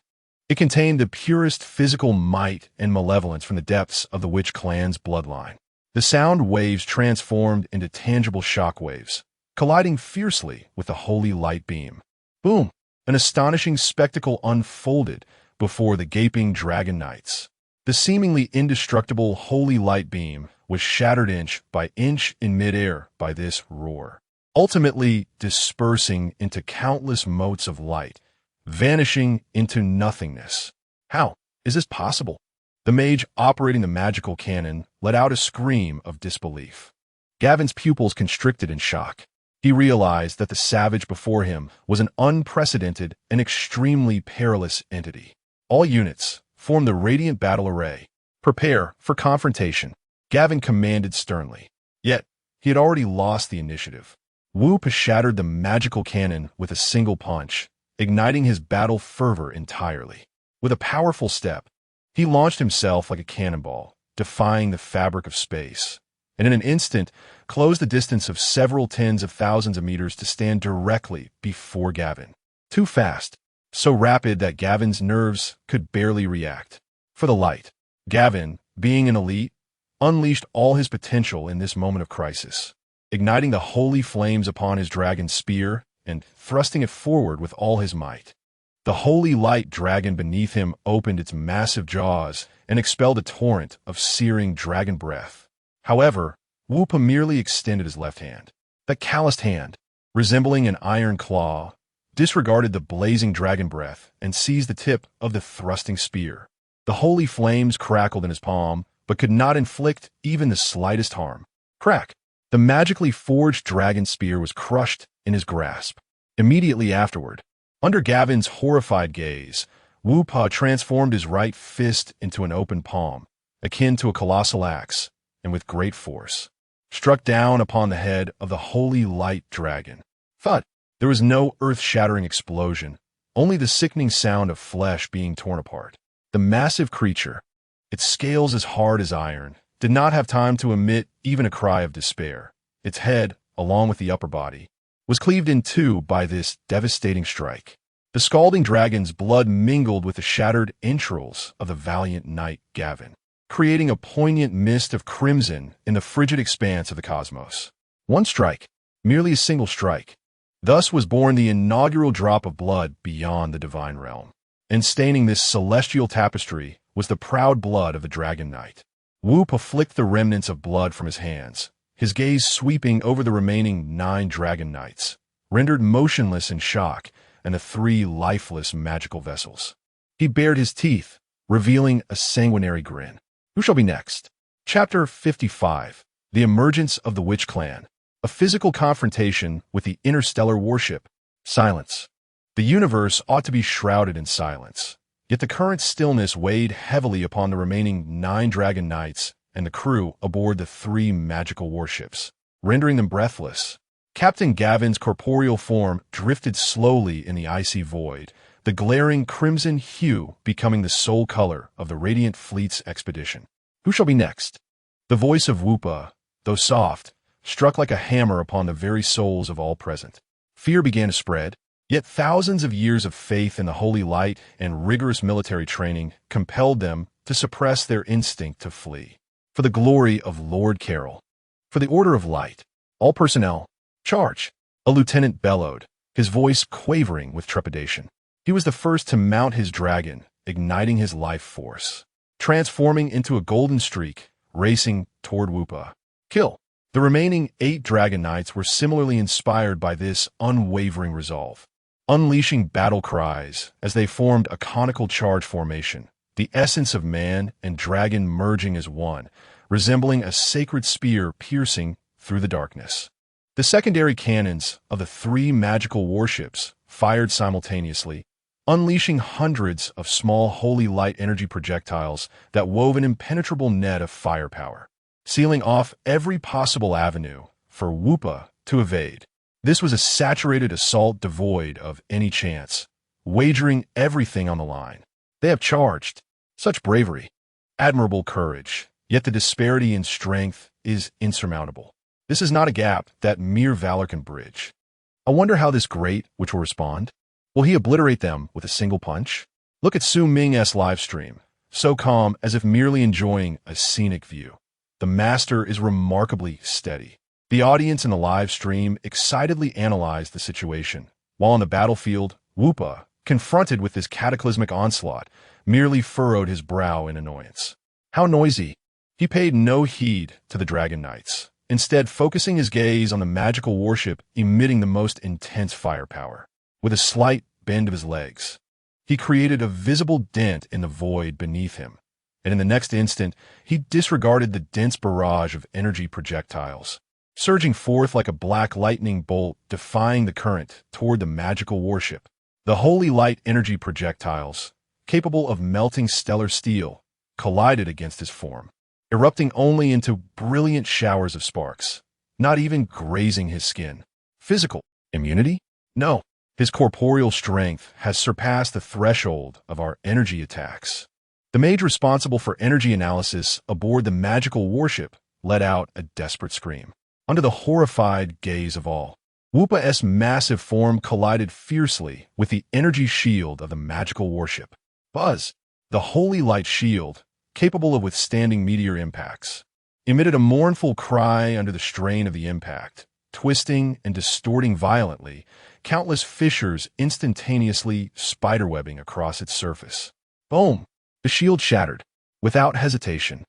It contained the purest physical might and malevolence from the depths of the Witch clan's bloodline. The sound waves transformed into tangible shock waves, colliding fiercely with the holy light beam. Boom! An astonishing spectacle unfolded before the gaping Dragon Knights. The seemingly indestructible holy light beam was shattered inch by inch in midair by this roar, ultimately dispersing into countless motes of light, vanishing into nothingness. How is this possible? The mage operating the magical cannon let out a scream of disbelief. Gavin's pupils constricted in shock. He realized that the savage before him was an unprecedented and extremely perilous entity. All units, form the radiant battle array. Prepare for confrontation, Gavin commanded sternly. Yet, he had already lost the initiative. Wu Pe shattered the magical cannon with a single punch, igniting his battle fervor entirely. With a powerful step, he launched himself like a cannonball, defying the fabric of space, and in an instant closed the distance of several tens of thousands of meters to stand directly before Gavin. Too fast, so rapid that Gavin's nerves could barely react. For the light, Gavin, being an elite, unleashed all his potential in this moment of crisis, igniting the holy flames upon his dragon spear and thrusting it forward with all his might. The holy light dragon beneath him opened its massive jaws and expelled a torrent of searing dragon breath. However, Woopa merely extended his left hand. That calloused hand, resembling an iron claw, disregarded the blazing dragon breath and seized the tip of the thrusting spear. The holy flames crackled in his palm, but could not inflict even the slightest harm. Crack! The magically forged dragon spear was crushed in his grasp. Immediately afterward, under Gavin's horrified gaze, Woopa transformed his right fist into an open palm, akin to a colossal axe, and with great force, struck down upon the head of the holy light dragon. Thud! There was no earth-shattering explosion, only the sickening sound of flesh being torn apart. The massive creature, its scales as hard as iron, did not have time to emit even a cry of despair. Its head, along with the upper body, was cleaved in two by this devastating strike. The scalding dragon's blood mingled with the shattered entrails of the valiant knight Gavin, creating a poignant mist of crimson in the frigid expanse of the cosmos. One strike, merely a single strike. Thus was born the inaugural drop of blood beyond the divine realm. And staining this celestial tapestry was the proud blood of the dragon knight. Woopa flicked the remnants of blood from his hands, his gaze sweeping over the remaining 9 dragon knights, rendered motionless in shock, and the 3 lifeless magical vessels. He bared his teeth, revealing a sanguinary grin. Who shall be next? Chapter 55. The Emergence of the Witch Clan. A physical confrontation with the interstellar warship. Silence. The universe ought to be shrouded in silence, yet the current stillness weighed heavily upon the remaining 9 dragon knights and the crew aboard the 3 magical warships, rendering them breathless. Captain Gavin's corporeal form drifted slowly in the icy void, the glaring crimson hue becoming the sole color of the radiant fleet's expedition. Who shall be next? The voice of Woopa, though soft, struck like a hammer upon the very souls of all present. Fear began to spread, yet thousands of years of faith in the holy light and rigorous military training compelled them to suppress their instinct to flee. For the glory of Lord Carroll. For the Order of Light. All personnel, charge! A lieutenant bellowed, his voice quavering with trepidation. He was the first to mount his dragon, igniting his life force, transforming into a golden streak, racing toward Woopa. Kill! The remaining 8 dragon knights were similarly inspired by this unwavering resolve, unleashing battle cries as they formed a conical charge formation, the essence of man and dragon merging as one, resembling a sacred spear piercing through the darkness. The secondary cannons of the 3 magical warships fired simultaneously, unleashing hundreds of small holy light energy projectiles that wove an impenetrable net of firepower, sealing off every possible avenue for Woopa to evade. This was a saturated assault devoid of any chance, wagering everything on the line. They have charged. Such bravery, admirable courage, yet the disparity in strength is insurmountable. This is not a gap that mere valor can bridge. I wonder how this great witch will respond. Will he obliterate them with a single punch? Look at Su Ming's live stream, so calm as if merely enjoying a scenic view. The master is remarkably steady. The audience in the live stream excitedly analyzed the situation, while on the battlefield, Woopa, confronted with this cataclysmic onslaught, merely furrowed his brow in annoyance. How noisy! He paid no heed to the dragon knights, instead focusing his gaze on the magical warship emitting the most intense firepower. With a slight bend of his legs, he created a visible dent in the void beneath him, and in the next instant, he disregarded the dense barrage of energy projectiles, surging forth like a black lightning bolt defying the current toward the magical warship. The holy light energy projectiles, capable of melting stellar steel, collided against his form, erupting only into brilliant showers of sparks, not even grazing his skin. Physical immunity? No. His corporeal strength has surpassed the threshold of our energy attacks. The mage responsible for energy analysis aboard the magical warship let out a desperate scream. Under the horrified gaze of all, Woopa's massive form collided fiercely with the energy shield of the magical warship. Buzz! The holy light shield, capable of withstanding meteor impacts, emitted a mournful cry under the strain of the impact. Twisting and distorting violently, countless fissures instantaneously spiderwebbing across its surface. Boom! The shield shattered. Without hesitation,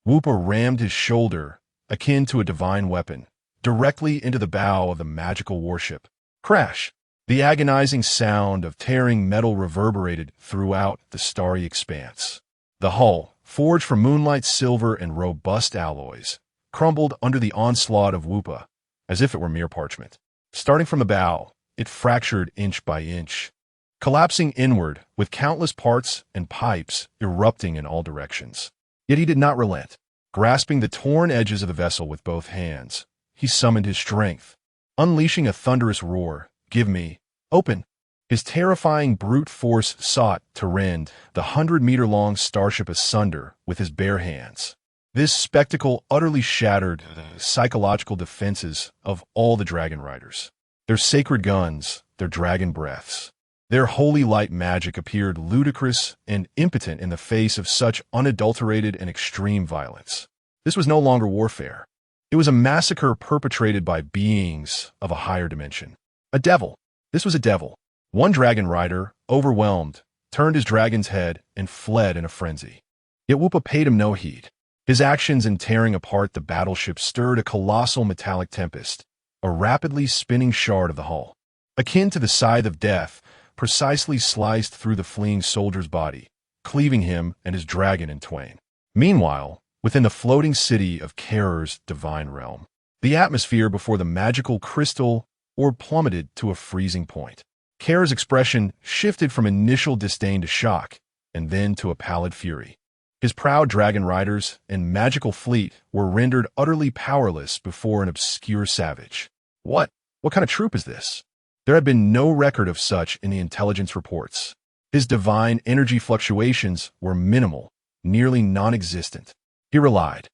Whoopa rammed his shoulder, akin to a divine weapon, directly into the bow of the magical warship. Crash! The agonizing sound of tearing metal reverberated throughout the starry expanse. The hull, forged from moonlight silver and robust alloys, crumbled under the onslaught of Whoopa, as if it were mere parchment. Starting from the bow, it fractured inch by inch, collapsing inward with countless parts and pipes erupting in all directions. Yet he did not relent. Grasping the torn edges of the vessel with both hands, he summoned his strength, unleashing a thunderous roar. "Give me! Open!" His terrifying brute force sought to rend the 100-meter-long starship asunder with his bare hands. This spectacle utterly shattered the psychological defenses of all the dragon riders. Their sacred guns, their dragon breaths, their holy light magic appeared ludicrous and impotent in the face of such unadulterated and extreme violence. This was no longer warfare. It was a massacre perpetrated by beings of a higher dimension. A devil. This was a devil. One dragon rider, overwhelmed, turned his dragon's head and fled in a frenzy. Yet Whoopa paid him no heed. His actions in tearing apart the battleship stirred a colossal metallic tempest, a rapidly spinning shard of the hull, akin to the scythe of death, precisely sliced through the fleeing soldier's body, cleaving him and his dragon in twain. Meanwhile, within the floating city of Kerr's divine realm, the atmosphere before the magical crystal orb plummeted to a freezing point. Kerr's expression shifted from initial disdain to shock, and then to a pallid fury. His proud dragon riders and magical fleet were rendered utterly powerless before an obscure savage. What kind of troop is this? There had been no record of such in the intelligence reports. His divine energy fluctuations were minimal, nearly non-existent. He relied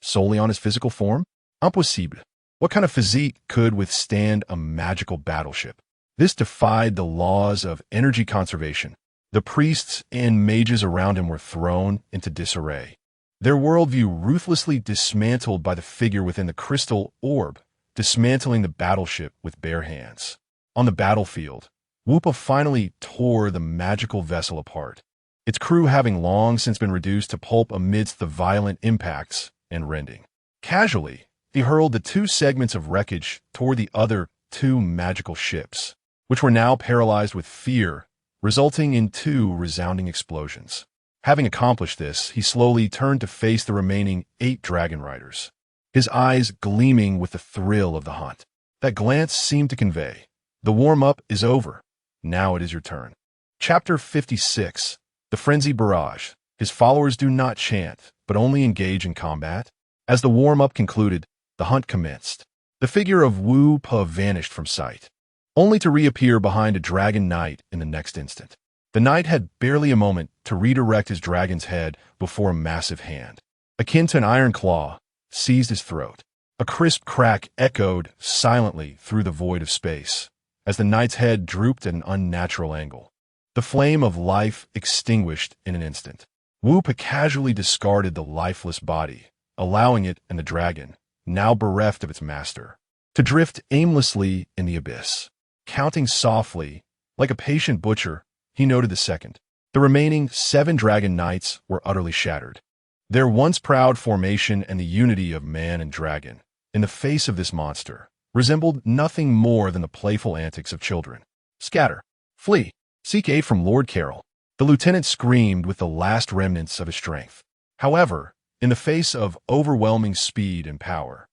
solely on his physical form? Impossible. What kind of physique could withstand a magical battleship? This defied the laws of energy conservation. The priests and mages around him were thrown into disarray, their worldview ruthlessly dismantled by the figure within the crystal orb, dismantling the battleship with bare hands. On the battlefield, Whoopa finally tore the magical vessel apart, its crew having long since been reduced to pulp amidst the violent impacts and rending. Casually, he hurled the two segments of wreckage toward the other two magical ships, which were now paralyzed with fear, resulting in two resounding explosions. Having accomplished this, he slowly turned to face the remaining 8 dragon riders, his eyes gleaming with the thrill of the hunt. That glance seemed to convey, "The warm-up is over. Now it is your turn." Chapter 56. The Frenzied Barrage. His followers do not chant, but only engage in combat. As the warm-up concluded, the hunt commenced. The figure of Whoopa vanished from sight, only to reappear behind a dragon knight in the next instant. The knight had barely a moment to redirect his dragon's head before a massive hand, akin to an iron claw, seized his throat. A crisp crack echoed silently through the void of space, as the knight's head drooped at an unnatural angle. The flame of life extinguished in an instant. Whoopa casually discarded the lifeless body, allowing it and the dragon, now bereft of its master, to drift aimlessly in the abyss. Counting softly, like a patient butcher, he noted the second. The remaining 7 dragon knights were utterly shattered. Their once proud formation and the unity of man and dragon, in the face of this monster, resembled nothing more than the playful antics of children. "Scatter! Flee! Seek aid from Lord Carroll!" The lieutenant screamed with the last remnants of his strength. However, in the face of overwhelming speed and power,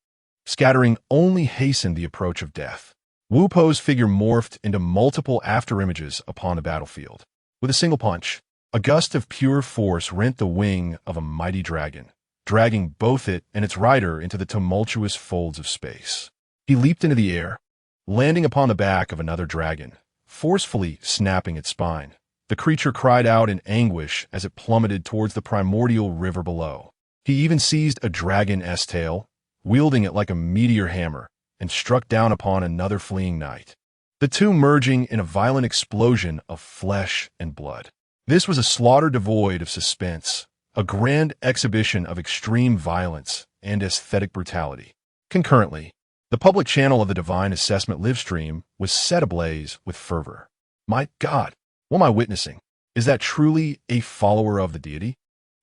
scattering only hastened the approach of death. Whoopa's figure morphed into multiple afterimages upon the battlefield. With a single punch, a gust of pure force rent the wing of a mighty dragon, dragging both it and its rider into the tumultuous folds of space. He leaped into the air, landing upon the back of another dragon, forcefully snapping its spine. The creature cried out in anguish as it plummeted towards the primordial river below. He even seized a dragon-s tail, wielding it like a meteor hammer, and struck down upon another fleeing knight, the two merging in a violent explosion of flesh and blood. This was a slaughter devoid of suspense, a grand exhibition of extreme violence and aesthetic brutality. Concurrently, the public channel of the Divine Assessment livestream was set ablaze with fervor. My God, what am I witnessing? Is that truly a follower of the deity?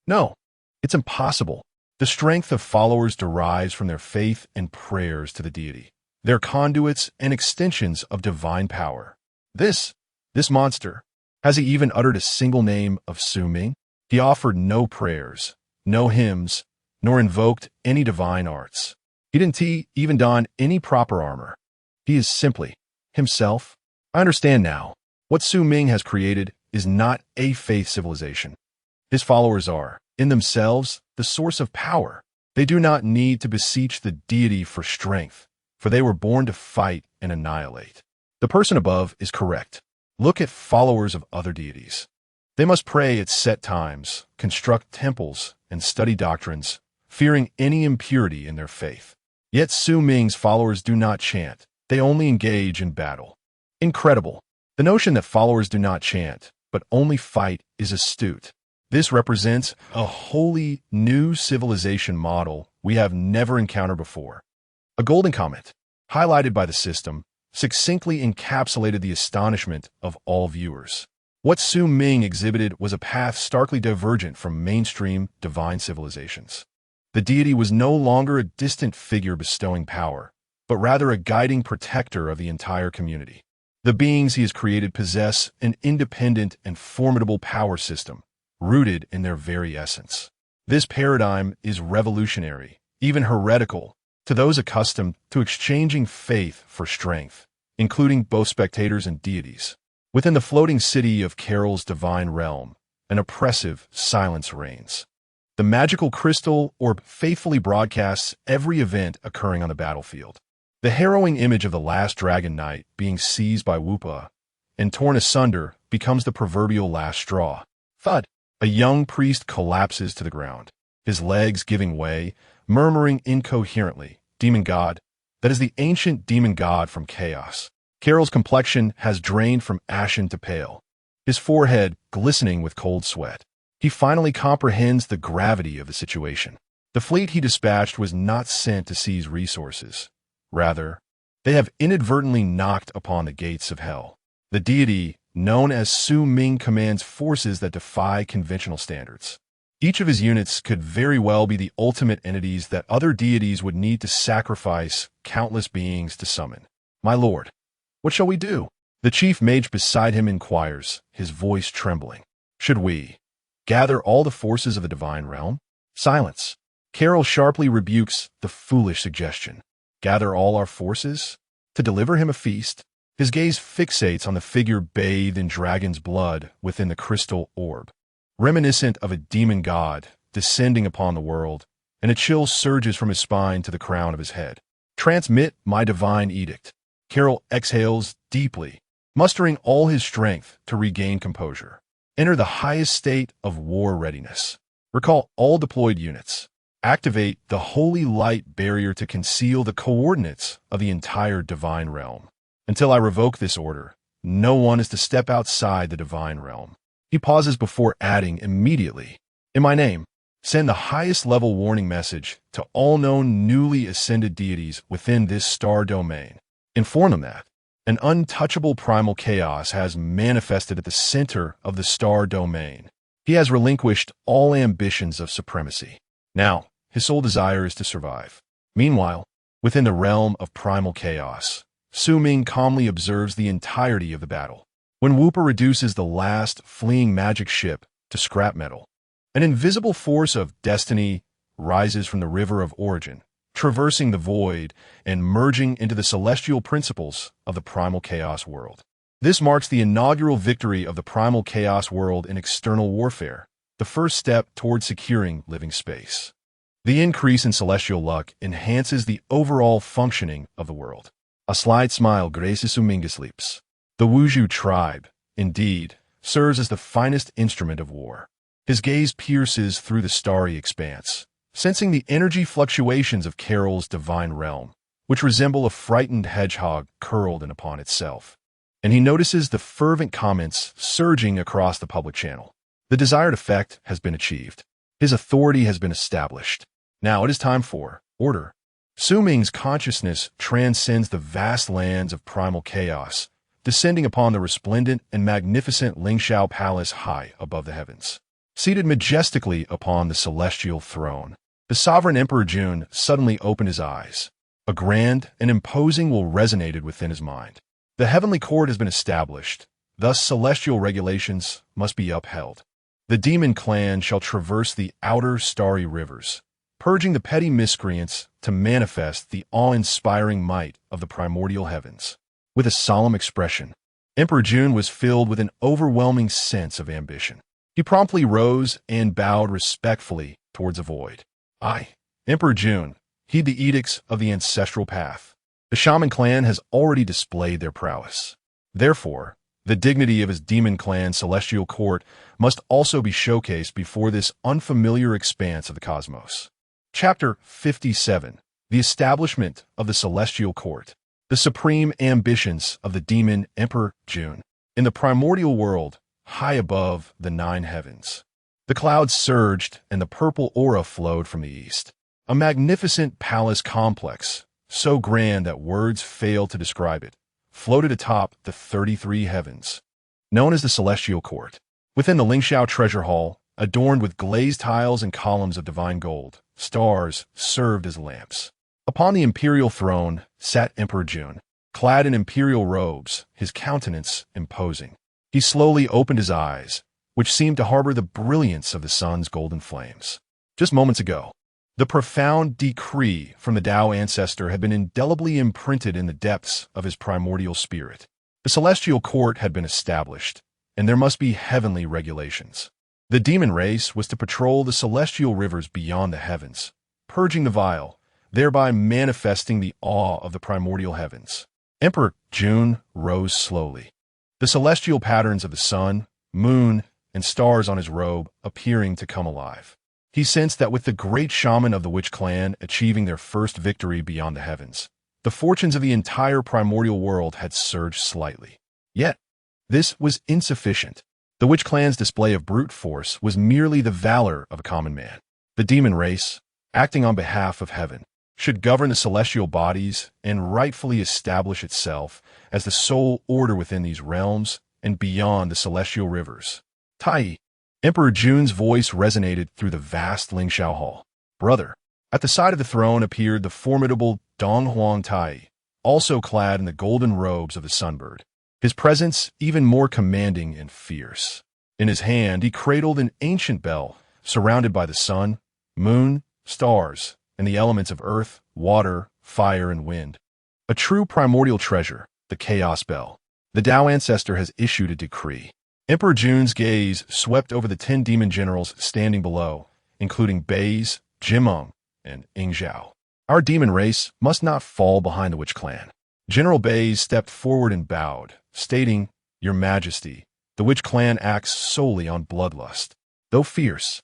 No, it's impossible. The strength of followers derives from their faith and prayers to the deity. They're conduits and extensions of divine power. This monster, has he even uttered a single name of Su Ming? He offered no prayers, no hymns, nor invoked any divine arts. He didn't even don any proper armor. He is simply himself. I understand now. What Su Ming has created is not a faith civilization. His followers are, in themselves, the source of power. They do not need to beseech the deity for strength, for they were born to fight and annihilate. The person above is correct. Look at followers of other deities. They must pray at set times, construct temples, and study doctrines, fearing any impurity in their faith. Yet Su Ming's followers do not chant. They only engage in battle. Incredible. The notion that followers do not chant, but only fight is astute. This represents a wholly new civilization model we have never encountered before. A golden comment, highlighted by the system, succinctly encapsulated the astonishment of all viewers. What Su Ming exhibited was a path starkly divergent from mainstream divine civilizations. The deity was no longer a distant figure bestowing power, but rather a guiding protector of the entire community. The beings he has created possess an independent and formidable power system, rooted in their very essence. This paradigm is revolutionary, even heretical, to those accustomed to exchanging faith for strength, including both spectators and deities. Within the floating city of Carol's divine realm, an oppressive silence reigns. The magical crystal orb faithfully broadcasts every event occurring on the battlefield. The harrowing image of the last dragon knight being seized by Woopa and torn asunder becomes the proverbial last straw. Thud! A young priest collapses to the ground, his legs giving way, murmuring incoherently, "Demon God." That is the ancient demon god from Chaos. Carol's complexion has drained from ashen to pale, his forehead glistening with cold sweat. He finally comprehends the gravity of the situation. The fleet he dispatched was not sent to seize resources. Rather, they have inadvertently knocked upon the gates of hell. The deity, known as Su Ming, commands forces that defy conventional standards. Each of his units could very well be the ultimate entities that other deities would need to sacrifice countless beings to summon. My lord, what shall we do? The chief mage beside him inquires, his voice trembling. Should we gather all the forces of the divine realm? Silence. Carol sharply rebukes the foolish suggestion. Gather all our forces? To deliver him a feast? His gaze fixates on the figure bathed in dragon's blood within the crystal orb, reminiscent of a demon god descending upon the world, and a chill surges from his spine to the crown of his head. Transmit my divine edict. Carol exhales deeply, mustering all his strength to regain composure. Enter the highest state of war readiness. Recall all deployed units. Activate the holy light barrier to conceal the coordinates of the entire divine realm. Until I revoke this order, no one is to step outside the divine realm. He pauses before adding immediately, in my name, send the highest level warning message to all known newly ascended deities within this star domain. Inform them that an untouchable primal chaos has manifested at the center of the star domain. He has relinquished all ambitions of supremacy. Now, his sole desire is to survive. Meanwhile, within the realm of primal chaos, Su Ming calmly observes the entirety of the battle. When Woopa reduces the last fleeing magic ship to scrap metal, an invisible force of destiny rises from the river of origin, traversing the void and merging into the celestial principles of the primal chaos world. This marks the inaugural victory of the primal chaos world in external warfare, the first step toward securing living space. The increase in celestial luck enhances the overall functioning of the world. A slight smile graces Su Ming's lips. The Wuju tribe, indeed, serves as the finest instrument of war. His gaze pierces through the starry expanse, sensing the energy fluctuations of Carol's divine realm, which resemble a frightened hedgehog curled in upon itself. And he notices the fervent comments surging across the public channel. The desired effect has been achieved. His authority has been established. Now it is time for order. Su Ming's consciousness transcends the vast lands of primal chaos, descending upon the resplendent and magnificent Lingxiao Palace high above the heavens. Seated majestically upon the celestial throne, the sovereign Emperor Jun suddenly opened his eyes. A grand and imposing will resonated within his mind. The heavenly court has been established, thus celestial regulations must be upheld. The demon clan shall traverse the outer starry rivers, purging the petty miscreants to manifest the awe-inspiring might of the primordial heavens. With a solemn expression, Emperor Jun was filled with an overwhelming sense of ambition. He promptly rose and bowed respectfully towards the void. I, Emperor Jun, heed the edicts of the ancestral path. The shaman clan has already displayed their prowess. Therefore, the dignity of his demon clan celestial court must also be showcased before this unfamiliar expanse of the cosmos. Chapter 57. The Establishment of the Celestial Court. The supreme ambitions of the demon Emperor Jun. In the primordial world, high above the 9 heavens, the clouds surged and the purple aura flowed from the east. A magnificent palace complex, so grand that words fail to describe it, floated atop the 33 heavens, known as the Celestial Court. Within the Lingxiao Treasure Hall, adorned with glazed tiles and columns of divine gold, stars served as lamps. Upon the imperial throne sat Emperor Jun, clad in imperial robes, his countenance imposing. He slowly opened his eyes, which seemed to harbor the brilliance of the sun's golden flames. Just moments ago, the profound decree from the Tao ancestor had been indelibly imprinted in the depths of his primordial spirit. The celestial court had been established, and there must be heavenly regulations. The demon race was to patrol the celestial rivers beyond the heavens, purging the vile, thereby manifesting the awe of the primordial heavens. Emperor Jun rose slowly, the celestial patterns of the sun, moon, and stars on his robe appearing to come alive. He sensed that with the great shaman of the witch clan achieving their first victory beyond the heavens, the fortunes of the entire primordial world had surged slightly. Yet, this was insufficient. The witch clan's display of brute force was merely the valor of a common man. The demon race, acting on behalf of heaven, should govern the celestial bodies and rightfully establish itself as the sole order within these realms and beyond the celestial rivers. Tai, Emperor Jun's voice resonated through the vast Lingxiao Hall. Brother. At the side of the throne appeared the formidable Donghuang Tai, also clad in the golden robes of the sunbird, his presence even more commanding and fierce. In his hand he cradled an ancient bell, surrounded by the sun, moon, stars, and the elements of earth, water, fire, and wind. A true primordial treasure, the Chaos Bell. The Tao ancestor has issued a decree. Emperor Jun's gaze swept over the 10 demon generals standing below, including Bei's, Jimeng, and Ingzhao. Our demon race must not fall behind the witch clan. General Bei stepped forward and bowed, stating, Your Majesty, the witch clan acts solely on bloodlust. Though fierce,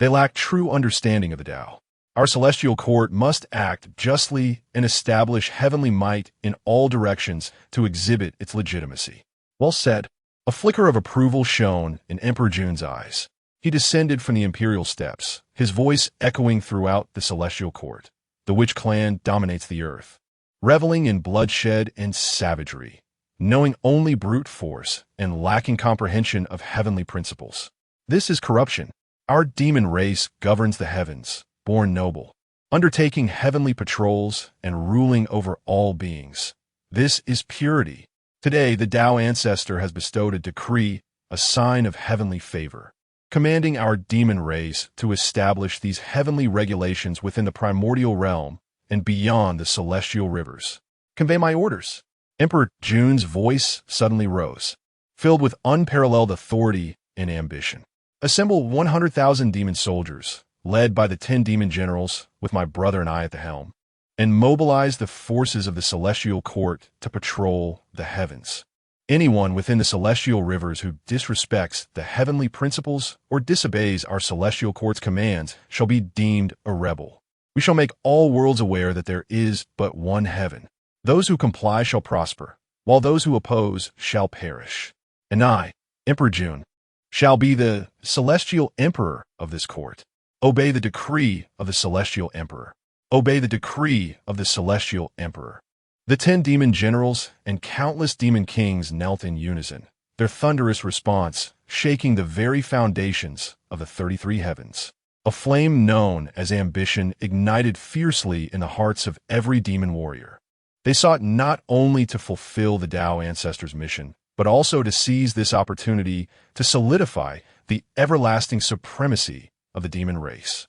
they lack true understanding of the Tao. Our celestial court must act justly and establish heavenly might in all directions to exhibit its legitimacy. Well said. A flicker of approval shone in Emperor Jun's eyes. He descended from the imperial steps, his voice echoing throughout the celestial court. The witch clan dominates the earth, reveling in bloodshed and savagery, knowing only brute force and lacking comprehension of heavenly principles. This is corruption. Our demon race governs the heavens, born noble, undertaking heavenly patrols and ruling over all beings. This is purity. Today, the Tao ancestor has bestowed a decree, a sign of heavenly favor, commanding our demon race to establish these heavenly regulations within the primordial realm and beyond the celestial rivers. Convey my orders. Emperor Jun's voice suddenly rose, filled with unparalleled authority and ambition. Assemble 100,000 demon soldiers, led by the 10 demon generals, with my brother and I at the helm, and mobilize the forces of the celestial court to patrol the heavens. Anyone within the celestial rivers who disrespects the heavenly principles or disobeys our celestial court's commands shall be deemed a rebel. We shall make all worlds aware that there is but one heaven. Those who comply shall prosper, while those who oppose shall perish. And I, Emperor Jun, shall be the celestial emperor of this court. Obey the decree of the celestial emperor. Obey the decree of the celestial emperor. The 10 demon generals and countless demon kings knelt in unison, their thunderous response shaking the very foundations of the 33 heavens. A flame known as ambition ignited fiercely in the hearts of every demon warrior. They sought not only to fulfill the Tao ancestors' mission, but also to seize this opportunity to solidify the everlasting supremacy of the demon race.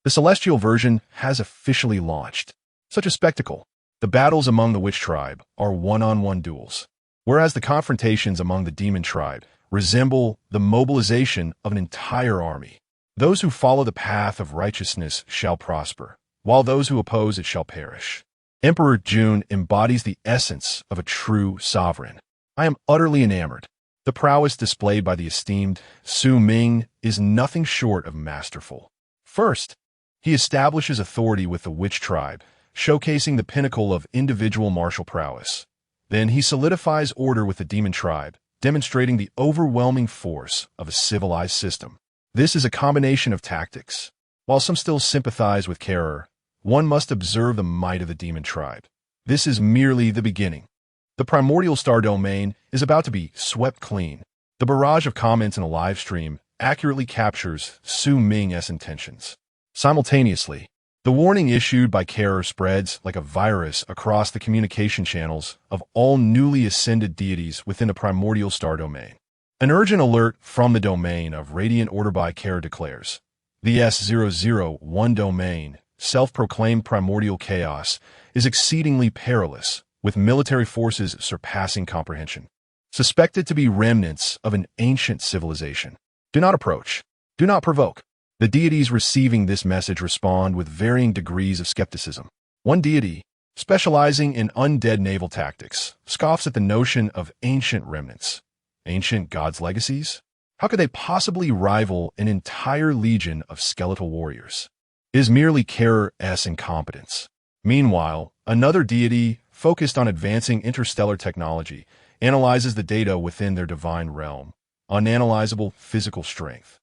The celestial version has officially launched. Such a spectacle. The battles among the witch tribe are one-on-one duels, whereas the confrontations among the demon tribe resemble the mobilization of an entire army. Those who follow the path of righteousness shall prosper, while those who oppose it shall perish. Emperor Jun embodies the essence of a true sovereign. I am utterly enamored. The prowess displayed by the esteemed Su Ming is nothing short of masterful. First, he establishes authority with the witch tribe, showcasing the pinnacle of individual martial prowess. Then he solidifies order with the demon tribe, demonstrating the overwhelming force of a civilized system. This is a combination of tactics. While some still sympathize with Karer, one must observe the might of the demon tribe. This is merely the beginning. The primordial star domain is about to be swept clean. The barrage of comments in a live stream accurately captures Su Ming's intentions. Simultaneously, the warning issued by Karer spreads like a virus across the communication channels of all newly ascended deities within the primordial star domain. An urgent alert from the domain of radiant order by Karer declares, the S001 domain, self-proclaimed primordial chaos, is exceedingly perilous, with military forces surpassing comprehension. Suspected to be remnants of an ancient civilization. Do not approach. Do not provoke. The deities receiving this message respond with varying degrees of skepticism. One deity, specializing in undead naval tactics, scoffs at the notion of ancient remnants. Ancient gods' legacies? How could they possibly rival an entire legion of skeletal warriors? It is merely Karer's incompetence. Meanwhile, another deity, focused on advancing interstellar technology, analyzes the data within their divine realm, unanalyzable physical strength.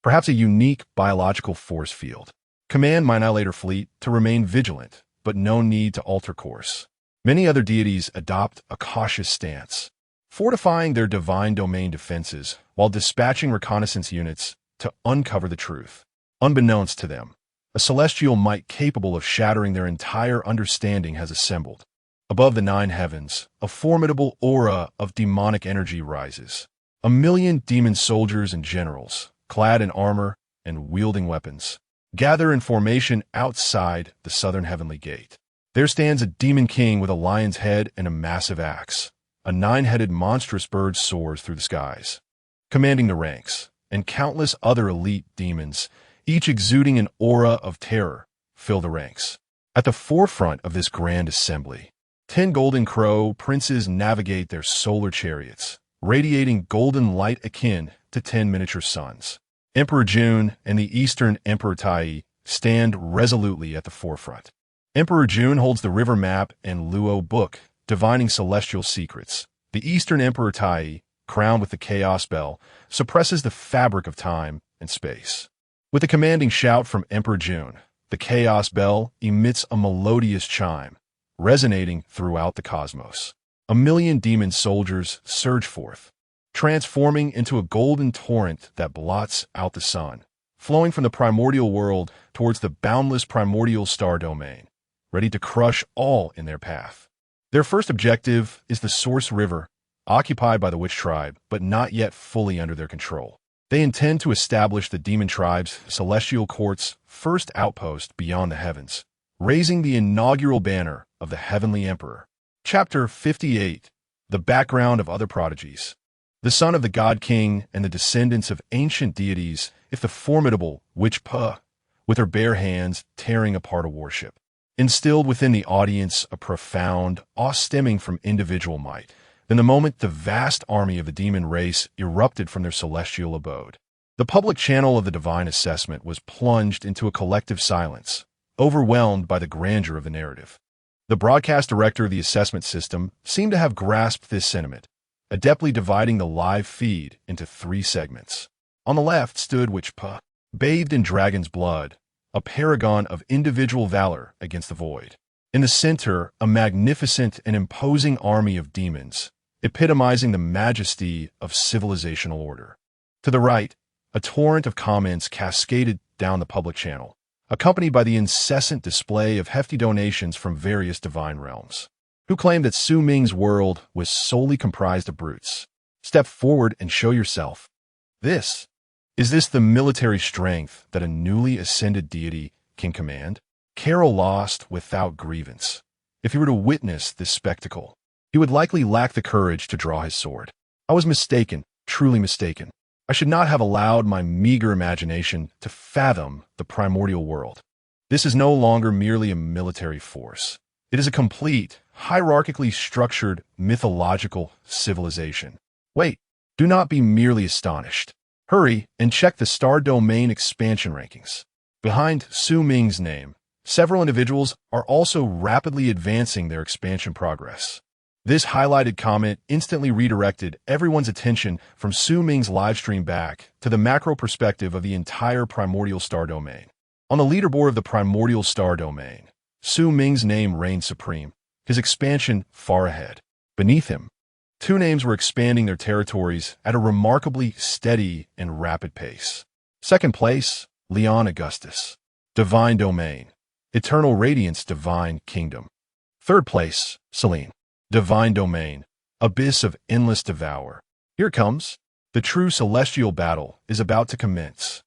Perhaps a unique biological force field. Command my annihilator fleet to remain vigilant, but no need to alter course. Many other deities adopt a cautious stance, fortifying their divine domain defenses while dispatching reconnaissance units to uncover the truth. Unbeknownst to them, a celestial might capable of shattering their entire understanding has assembled. Above the 9 heavens, a formidable aura of demonic energy rises. 1,000,000 demon soldiers and generals, clad in armor and wielding weapons, gather in formation outside the southern heavenly gate. There stands a demon king with a lion's head and a massive axe. A 9-headed monstrous bird soars through the skies, commanding the ranks, and countless other elite demons, each exuding an aura of terror, fill the ranks. At the forefront of this grand assembly, 10 golden crow princes navigate their solar chariots, radiating golden light akin to 10 miniature suns. Emperor Jun and the Eastern Emperor Tai stand resolutely at the forefront. Emperor Jun holds the river map and Luo book, divining celestial secrets. The Eastern Emperor Tai, crowned with the Chaos Bell, suppresses the fabric of time and space. With a commanding shout from Emperor Jun, the Chaos Bell emits a melodious chime, resonating throughout the cosmos. 1,000,000 demon soldiers surge forth, transforming into a golden torrent that blots out the sun, flowing from the primordial world towards the boundless primordial star domain, ready to crush all in their path. Their first objective is the Source River, occupied by the witch tribe, but not yet fully under their control. They intend to establish the demon tribe's celestial court's first outpost beyond the heavens, raising the inaugural banner of the Heavenly Emperor. Chapter 58. The Background of Other Prodigies. The son of the God King and the descendants of ancient deities, if the formidable Witch Puh, with her bare hands tearing apart a warship, instilled within the audience a profound awe stemming from individual might. Then the moment the vast army of the demon race erupted from their celestial abode, the public channel of the divine assessment was plunged into a collective silence, overwhelmed by the grandeur of the narrative. The broadcast director of the assessment system seemed to have grasped this sentiment, adeptly dividing the live feed into 3 segments. On the left stood Witch Puh, bathed in dragon's blood, a paragon of individual valor against the void. In the center, a magnificent and imposing army of demons, epitomizing the majesty of civilizational order. To the right, a torrent of comments cascaded down the public channel, accompanied by the incessant display of hefty donations from various divine realms, who claimed that Su Ming's world was solely comprised of brutes. Step forward and show yourself. Is this the military strength that a newly ascended deity can command? Carol lost without grievance. If he were to witness this spectacle, he would likely lack the courage to draw his sword. I was mistaken, truly mistaken. I should not have allowed my meager imagination to fathom the primordial world. This is no longer merely a military force. It is a complete, hierarchically structured, mythological civilization. Wait, do not be merely astonished. Hurry and check the Star Domain expansion rankings. Behind Su Ming's name, several individuals are also rapidly advancing their expansion progress. This highlighted comment instantly redirected everyone's attention from Su Ming's livestream back to the macro perspective of the entire primordial star domain. On the leaderboard of the primordial star domain, Su Ming's name reigned supreme, his expansion far ahead. Beneath him, two names were expanding their territories at a remarkably steady and rapid pace. Second place, Reno Augustus, Divine Domain, Eternal Radiance Divine Kingdom. Third place, Selene, Divine Domain, Abyss of Endless Devour. Here it comes. The true celestial battle is about to commence.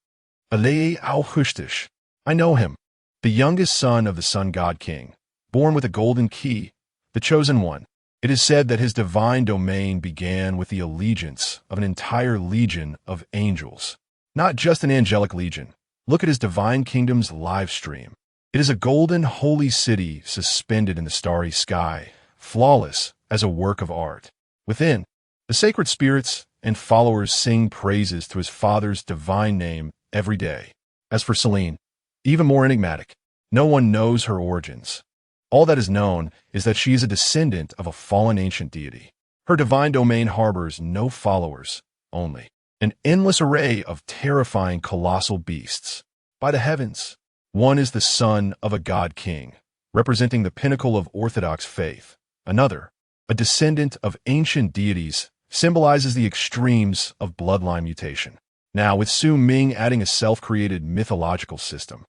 Reno Augustus. I know him. The youngest son of the Sun God King, born with a golden key, the chosen one. It is said that his divine domain began with the allegiance of an entire legion of angels. Not just an angelic legion. Look at his divine kingdom's live stream. It is a golden holy city suspended in the starry sky, flawless as a work of art. Within, the sacred spirits and followers sing praises to his father's divine name every day. As for Selene, even more enigmatic, no one knows her origins. All that is known is that she is a descendant of a fallen ancient deity. Her divine domain harbors no followers, only an endless array of terrifying colossal beasts. By the heavens, one is the son of a god king, representing the pinnacle of orthodox faith. Another, a descendant of ancient deities, symbolizes the extremes of bloodline mutation. Now, with Su Ming adding a self-created mythological system,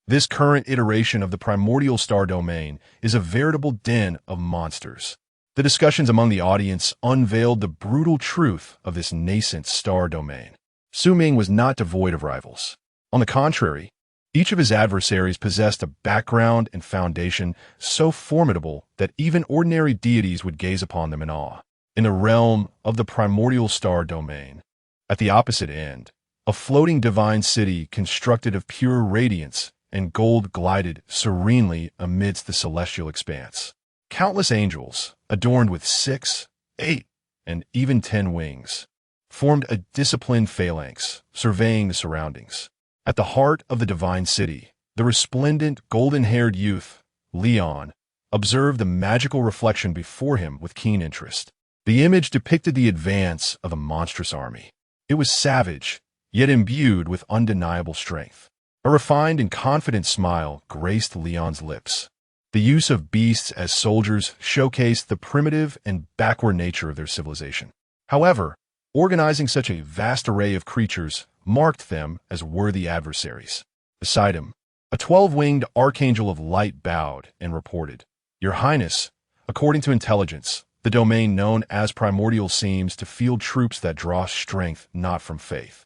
this current iteration of the primordial star domain is a veritable den of monsters. The discussions among the audience unveiled the brutal truth of this nascent star domain. Su Ming was not devoid of rivals. On the contrary, each of his adversaries possessed a background and foundation so formidable that even ordinary deities would gaze upon them in awe. In the realm of the primordial star domain, at the opposite end, a floating divine city constructed of pure radiance and gold glided serenely amidst the celestial expanse. Countless angels, adorned with 6, 8, and even 10 wings, formed a disciplined phalanx, surveying the surroundings. At the heart of the divine city, the resplendent golden-haired youth, Leon, observed the magical reflection before him with keen interest. The image depicted the advance of a monstrous army. It was savage, yet imbued with undeniable strength. A refined and confident smile graced Leon's lips. The use of beasts as soldiers showcased the primitive and backward nature of their civilization. However, organizing such a vast array of creatures marked them as worthy adversaries. Beside him, a 12-winged archangel of light bowed and reported, "Your Highness, according to intelligence, the domain known as Primordial seems to field troops that draw strength not from faith,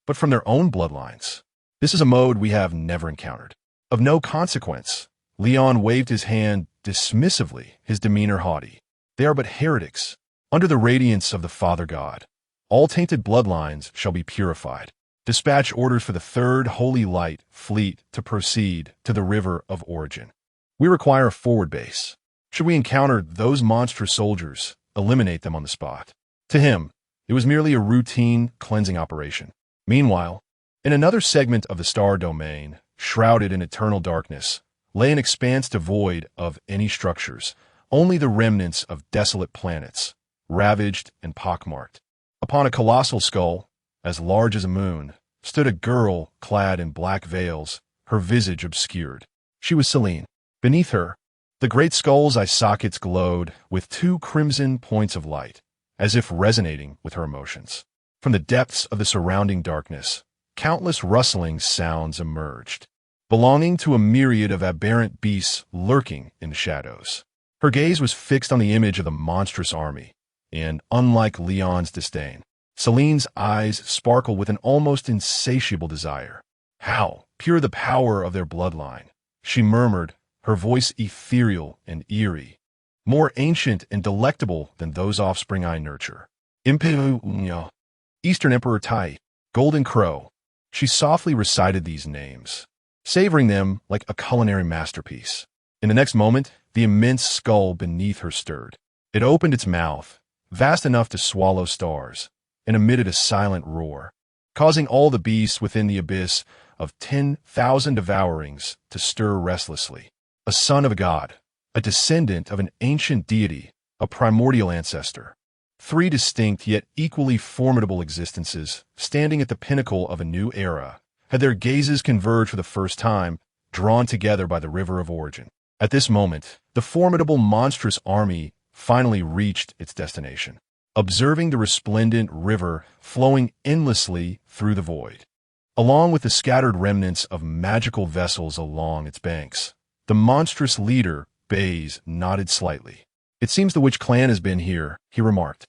but from their own bloodlines. This is a mode we have never encountered." Of no consequence, Leon waved his hand dismissively, his demeanor haughty. "They are but heretics. Under the radiance of the Father God, all tainted bloodlines shall be purified. Dispatch orders for the third Holy Light fleet to proceed to the River of Origin. We require a forward base. Should we encounter those monstrous soldiers, eliminate them on the spot." To him, it was merely a routine cleansing operation. Meanwhile, in another segment of the star domain, shrouded in eternal darkness, lay an expanse devoid of any structures, only the remnants of desolate planets, ravaged and pockmarked. Upon a colossal skull, as large as a moon, stood a girl clad in black veils, her visage obscured. She was Selene. Beneath her, the great skull's eye sockets glowed with two crimson points of light, as if resonating with her emotions. From the depths of the surrounding darkness, countless rustling sounds emerged, belonging to a myriad of aberrant beasts lurking in the shadows. Her gaze was fixed on the image of the monstrous army, and, unlike Leon's disdain, Selene's eyes sparkled with an almost insatiable desire. How pure the power of their bloodline, she murmured, her voice ethereal and eerie, more ancient and delectable than those offspring I nurture. Imperio, Eastern Emperor Tai, Golden Crow. She softly recited these names, savoring them like a culinary masterpiece. In the next moment, the immense skull beneath her stirred. It opened its mouth, vast enough to swallow stars, and emitted a silent roar, causing all the beasts within the abyss of 10,000 devourings to stir restlessly. A son of a god, a descendant of an ancient deity, a primordial ancestor. Three distinct yet equally formidable existences, standing at the pinnacle of a new era, had their gazes converged for the first time, drawn together by the river of origin. At this moment, the formidable monstrous army finally reached its destination, observing the resplendent river flowing endlessly through the void, along with the scattered remnants of magical vessels along its banks. The monstrous leader, Baze, nodded slightly. It seems the witch clan has been here, he remarked.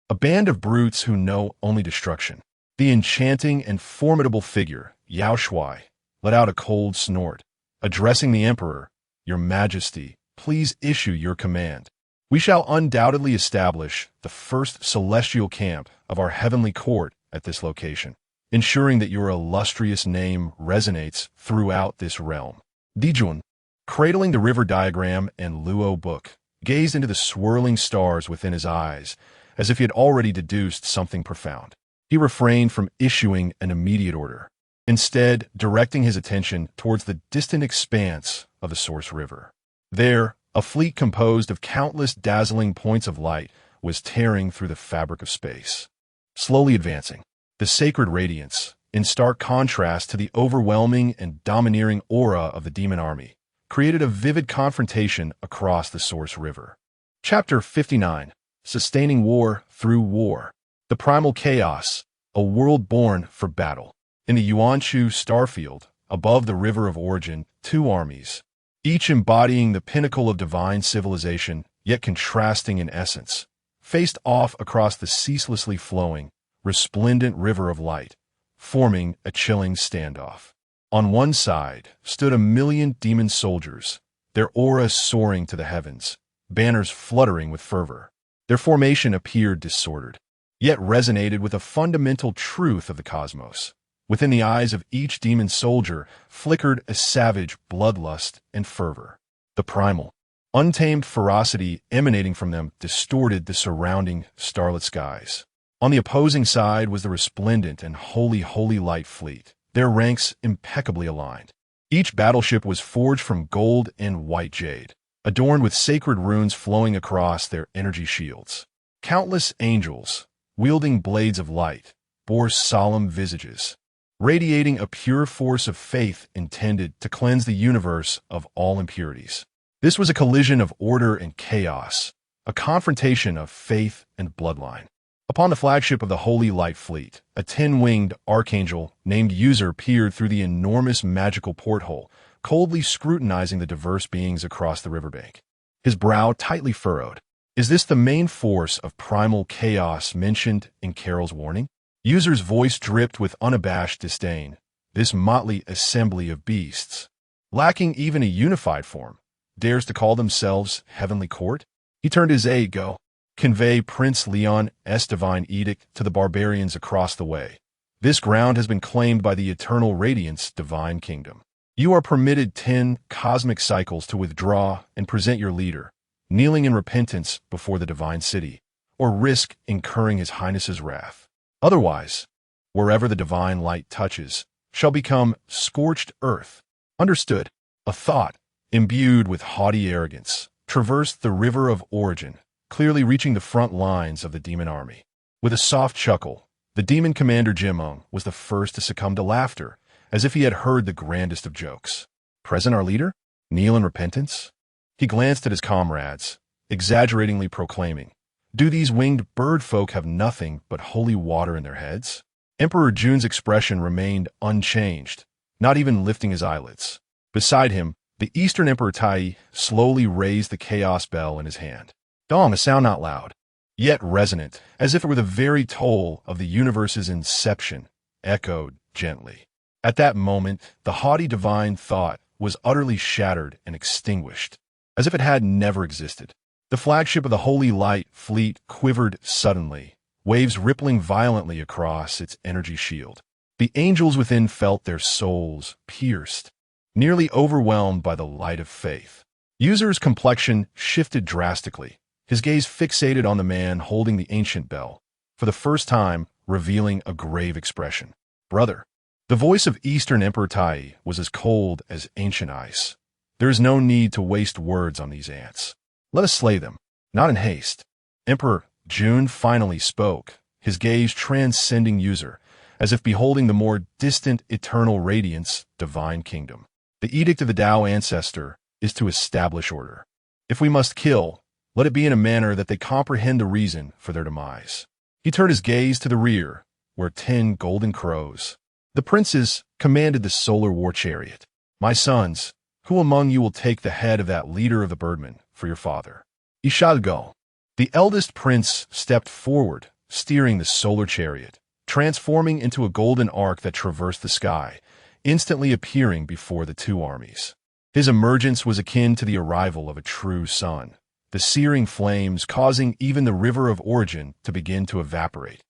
A band of brutes who know only destruction. The enchanting and formidable figure, Yao Shuai, let out a cold snort. Addressing the emperor, Your Majesty, please issue your command. We shall undoubtedly establish the first celestial camp of our heavenly court at this location, ensuring that your illustrious name resonates throughout this realm. Dijun, cradling the river diagram and Luo book, gazed into the swirling stars within his eyes, as if he had already deduced something profound. He refrained from issuing an immediate order, instead directing his attention towards the distant expanse of the Source River. There, a fleet composed of countless dazzling points of light was tearing through the fabric of space. Slowly advancing, the sacred radiance, in stark contrast to the overwhelming and domineering aura of the demon army, created a vivid confrontation across the Source River. Chapter 59. Sustaining War Through War. The Primal Chaos, a world born for battle. In the Yuanshu starfield, above the River of Origin, two armies, each embodying the pinnacle of divine civilization, yet contrasting in essence, faced off across the ceaselessly flowing, resplendent river of light, forming a chilling standoff. On one side stood 1,000,000 demon soldiers, their auras soaring to the heavens, banners fluttering with fervor. Their formation appeared disordered, yet resonated with a fundamental truth of the cosmos. Within the eyes of each demon soldier flickered a savage bloodlust and fervor. The primal, untamed ferocity emanating from them distorted the surrounding starlit skies. On the opposing side was the resplendent and holy light fleet, their ranks impeccably aligned. Each battleship was forged from gold and white jade, adorned with sacred runes flowing across their energy shields. Countless angels, wielding blades of light, bore solemn visages, radiating a pure force of faith intended to cleanse the universe of all impurities. This was a collision of order and chaos, a confrontation of faith and bloodline. Upon the flagship of the Holy Light Fleet, a 10-winged archangel named User peered through the enormous magical porthole, coldly scrutinizing the diverse beings across the riverbank. His brow tightly furrowed. Is this the main force of primal chaos mentioned in Carol's warning? User's voice dripped with unabashed disdain. This motley assembly of beasts, lacking even a unified form, dares to call themselves Heavenly Court? He turned his go. Convey Prince Leon's divine edict to the barbarians across the way. This ground has been claimed by the Eternal Radiance Divine Kingdom. You are permitted 10 cosmic cycles to withdraw and present your leader, kneeling in repentance before the divine city, or risk incurring His Highness's wrath. Otherwise, wherever the divine light touches, shall become scorched earth. Understood? A thought, imbued with haughty arrogance, traversed the river of origin, clearly reaching the front lines of the demon army. With a soft chuckle, The demon commander Jimung was the first to succumb to laughter, as if he had heard the grandest of jokes. Present our leader? Kneel in repentance? He glanced at his comrades, exaggeratingly proclaiming, "Do these winged bird folk have nothing but holy water in their heads?" Emperor Jun's expression remained unchanged, not even lifting his eyelids. Beside him, the Eastern Emperor Tai slowly raised the chaos bell in his hand. Dong, a sound not loud, yet resonant, as if it were the very toll of the universe's inception, echoed gently. At that moment, the haughty divine thought was utterly shattered and extinguished, as if it had never existed. The flagship of the Holy Light fleet quivered suddenly, waves rippling violently across its energy shield. The angels within felt their souls pierced, nearly overwhelmed by the light of faith. User's complexion shifted drastically, his gaze fixated on the man holding the ancient bell, for the first time revealing a grave expression. "Brother." The voice of Eastern Emperor Tai was as cold as ancient ice. "There is no need to waste words on these ants. Let us slay them, not in haste." Emperor Jun finally spoke, his gaze transcending User, as if beholding the more distant eternal radiance, divine kingdom. "The edict of the Tao ancestor is to establish order. If we must kill, let it be in a manner that they comprehend the reason for their demise." He turned his gaze to the rear, where 10 golden crows. The princes commanded the solar war chariot. "My sons, who among you will take the head of that leader of the birdmen for your father?" "He shall go." The eldest prince stepped forward, steering the solar chariot, transforming into a golden arc that traversed the sky, instantly appearing before the two armies. His emergence was akin to the arrival of a true sun, the searing flames causing even the river of origin to begin to evaporate,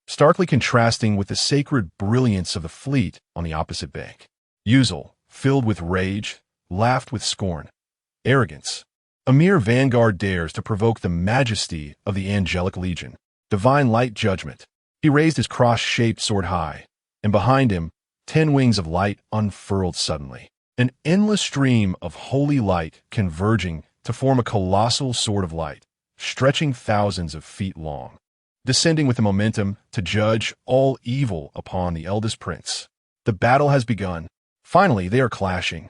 starkly contrasting with the sacred brilliance of the fleet on the opposite bank. Uzel, filled with rage, laughed with scorn. "Arrogance. A mere vanguard dares to provoke the majesty of the angelic legion. Divine light judgment." He raised his cross-shaped sword high, and behind him, 10 wings of light unfurled suddenly. An endless stream of holy light converging to form a colossal sword of light, stretching thousands of feet long, descending with the momentum to judge all evil upon the eldest prince. The battle has begun. Finally, they are clashing.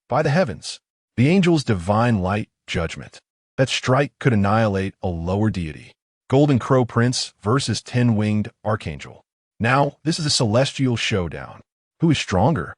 By the heavens, the angel's divine light judgment. That strike could annihilate a lower deity. Golden Crow Prince versus 10-winged Archangel. Now, this is a celestial showdown. Who is stronger?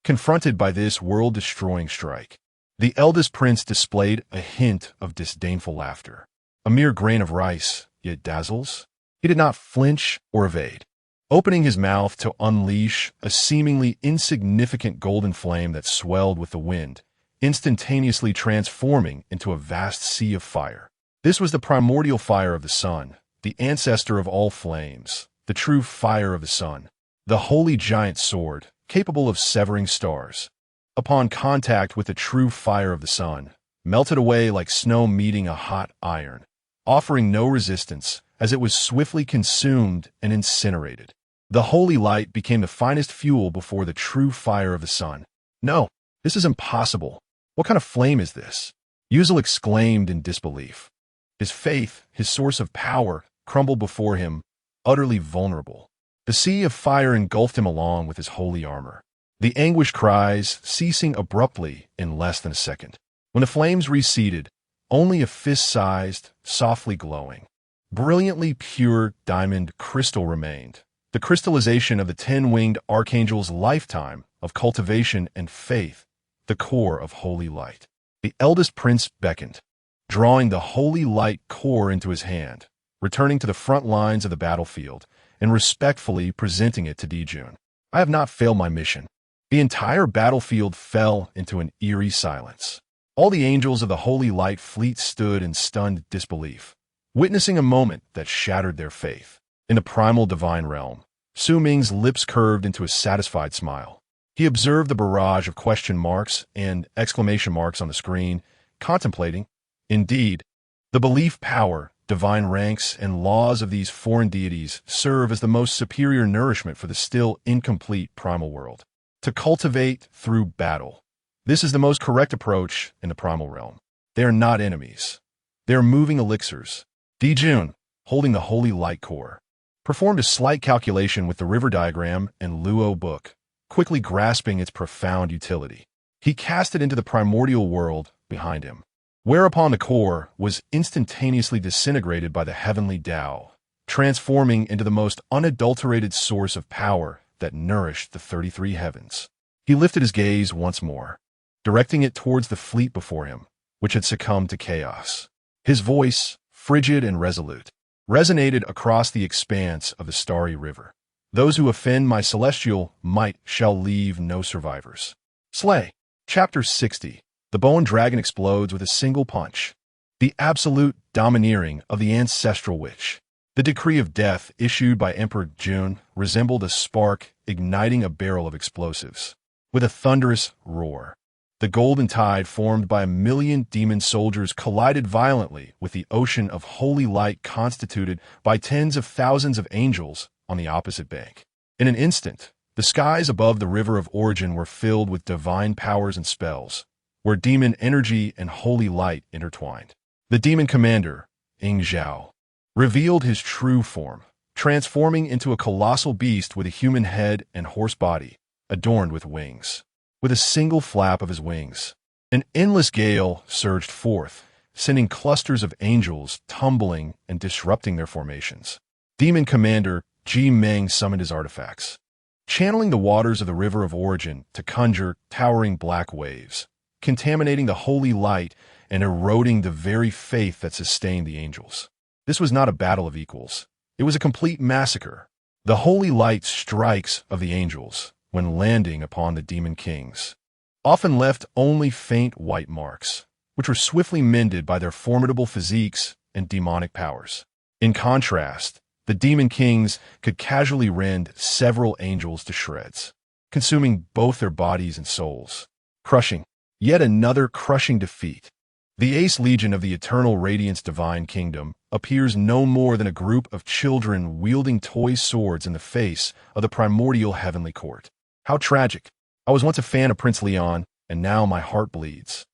Confronted by this world-destroying strike, the eldest prince displayed a hint of disdainful laughter. A mere grain of rice, yet dazzles. He did not flinch or evade, opening his mouth to unleash a seemingly insignificant golden flame that swelled with the wind, instantaneously transforming into a vast sea of fire. This was the primordial fire of the sun, the ancestor of all flames, the true fire of the sun, the holy giant sword, capable of severing stars. Upon contact with the true fire of the sun, melted away like snow meeting a hot iron, offering no resistance as it was swiftly consumed and incinerated. The holy light became the finest fuel before the true fire of the sun. "No, this is impossible. What kind of flame is this?" Uzel exclaimed in disbelief. His faith, his source of power, crumbled before him, utterly vulnerable. The sea of fire engulfed him along with his holy armor, the anguished cries ceasing abruptly in less than a second. When the flames receded, only a fist-sized, softly glowing, brilliantly pure diamond crystal remained, the crystallization of the 10-winged archangel's lifetime of cultivation and faith, the core of holy light. The eldest prince beckoned, drawing the holy light core into his hand, returning to the front lines of the battlefield, and respectfully presenting it to Dijun. "I have not failed my mission." The entire battlefield fell into an eerie silence. All the angels of the holy light fleet stood in stunned disbelief, witnessing a moment that shattered their faith. In the primal divine realm, Su Ming's lips curved into a satisfied smile. He observed the barrage of question marks and exclamation marks on the screen, contemplating. Indeed, the belief power, divine ranks, and laws of these foreign deities serve as the most superior nourishment for the still incomplete primal world. To cultivate through battle. This is the most correct approach in the primal realm. They are not enemies. They are moving elixirs. Dijun, holding the holy light core, performed a slight calculation with the river diagram and Luo book, quickly grasping its profound utility. He cast it into the primordial world behind him, whereupon the core was instantaneously disintegrated by the heavenly Tao, transforming into the most unadulterated source of power that nourished the 33 heavens. He lifted his gaze once more, directing it towards the fleet before him, which had succumbed to chaos. His voice, frigid and resolute, resonated across the expanse of the starry river. Those who offend my celestial might shall leave no survivors. Slay. Chapter 60. The bone dragon explodes with a single punch. The absolute domineering of the ancestral witch. The decree of death issued by Emperor Jun resembled a spark igniting a barrel of explosives. With a thunderous roar, the golden tide formed by 1,000,000 demon soldiers collided violently with the ocean of holy light constituted by tens of thousands of angels on the opposite bank. In an instant, the skies above the river of origin were filled with divine powers and spells, where demon energy and holy light intertwined. The demon commander, Ing Zhao, revealed his true form, transforming into a colossal beast with a human head and horse body, adorned with wings. With a single flap of his wings, an endless gale surged forth, sending clusters of angels tumbling and disrupting their formations. Demon Commander Ji Meng summoned his artifacts, channeling the waters of the river of origin to conjure towering black waves, contaminating the holy light and eroding the very faith that sustained the angels. This was not a battle of equals. It was a complete massacre. The holy light strikes of the angels, when landing upon the demon kings, often left only faint white marks, which were swiftly mended by their formidable physiques and demonic powers. In contrast, the demon kings could casually rend several angels to shreds, consuming both their bodies and souls. Crushing. Yet another crushing defeat. The Ace Legion of the Eternal Radiance Divine Kingdom appears no more than a group of children wielding toy swords in the face of the primordial heavenly court. How tragic. I was once a fan of Prince Leon, and now my heart bleeds.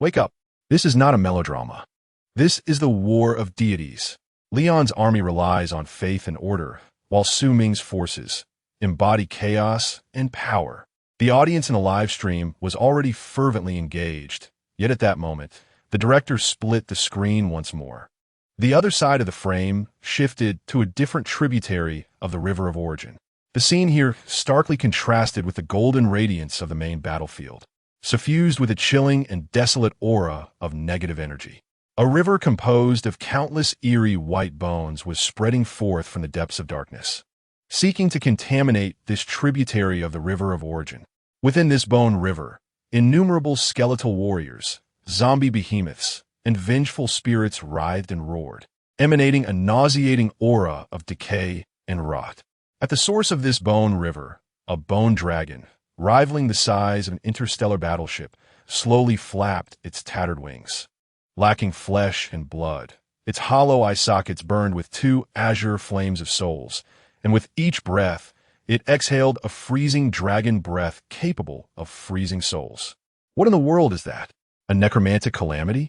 Wake up. This is not a melodrama. This is the war of deities. Leon's army relies on faith and order, while Su Ming's forces embody chaos and power. The audience in the live stream was already fervently engaged, yet at that moment, the director split the screen once more. The other side of the frame shifted to a different tributary of the river of origin. The scene here starkly contrasted with the golden radiance of the main battlefield, suffused with a chilling and desolate aura of negative energy. A river composed of countless eerie white bones was spreading forth from the depths of darkness, seeking to contaminate this tributary of the river of origin. Within this bone river, innumerable skeletal warriors, zombie behemoths, and vengeful spirits writhed and roared, emanating a nauseating aura of decay and rot. At the source of this bone river, a bone dragon, rivaling the size of an interstellar battleship, slowly flapped its tattered wings. Lacking flesh and blood, its hollow eye sockets burned with 2 azure flames of souls, and with each breath, it exhaled a freezing dragon breath capable of freezing souls. What in the world is that? A necromantic calamity?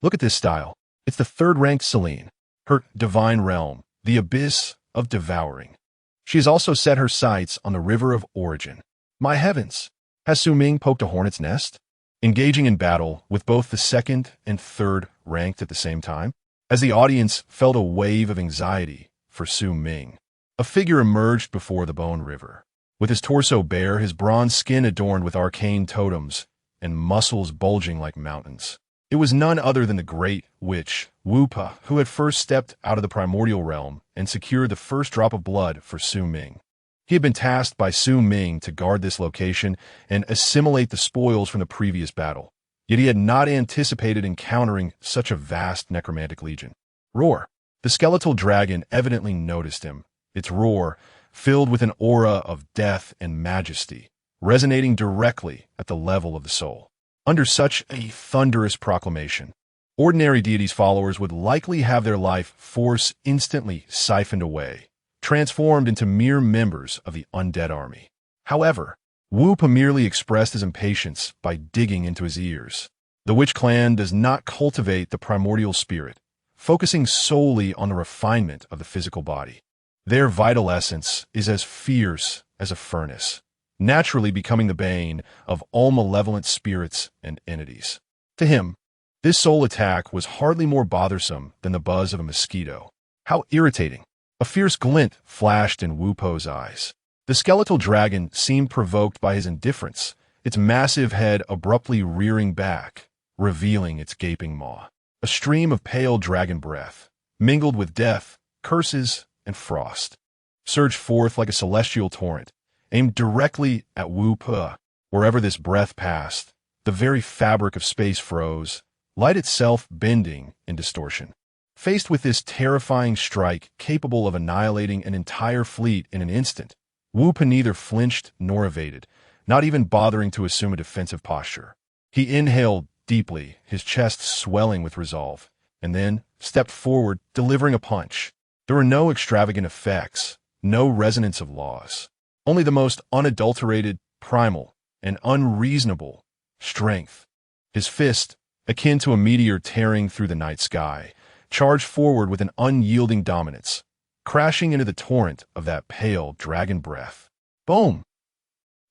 Look at this style. It's the third-ranked Selene, her divine realm, the abyss of devouring. She has also set her sights on the river of origin. My heavens! Has Su Ming poked a hornet's nest? Engaging in battle with both the second and third ranked at the same time? As the audience felt a wave of anxiety for Su Ming, a figure emerged before the bone river. With his torso bare, his bronze skin adorned with arcane totems, and muscles bulging like mountains. It was none other than the great witch, Wu Pa, who had first stepped out of the primordial realm and secured the first drop of blood for Su Ming. He had been tasked by Su Ming to guard this location and assimilate the spoils from the previous battle, yet he had not anticipated encountering such a vast necromantic legion. Roar! The skeletal dragon evidently noticed him, its roar filled with an aura of death and majesty, resonating directly at the level of the soul. Under such a thunderous proclamation, ordinary deities' followers would likely have their life force instantly siphoned away, transformed into mere members of the undead army. However, Wu Pa merely expressed his impatience by digging into his ears. The witch clan does not cultivate the primordial spirit, focusing solely on the refinement of the physical body. Their vital essence is as fierce as a furnace, naturally becoming the bane of all malevolent spirits and entities. To him, this soul attack was hardly more bothersome than the buzz of a mosquito. How irritating! A fierce glint flashed in Wu Po's eyes. The skeletal dragon seemed provoked by his indifference, its massive head abruptly rearing back, revealing its gaping maw. A stream of pale dragon breath, mingled with death, curses, and frost, surged forth like a celestial torrent, aimed directly at Wu Po. Wherever this breath passed, the very fabric of space froze, light itself bending in distortion. Faced with this terrifying strike capable of annihilating an entire fleet in an instant, Wu Po neither flinched nor evaded, not even bothering to assume a defensive posture. He inhaled deeply, his chest swelling with resolve, and then stepped forward, delivering a punch. There were no extravagant effects, no resonance of laws, only the most unadulterated, primal, and unreasonable strength. His fist, akin to a meteor tearing through the night sky, charged forward with an unyielding dominance, crashing into the torrent of that pale dragon breath. Boom!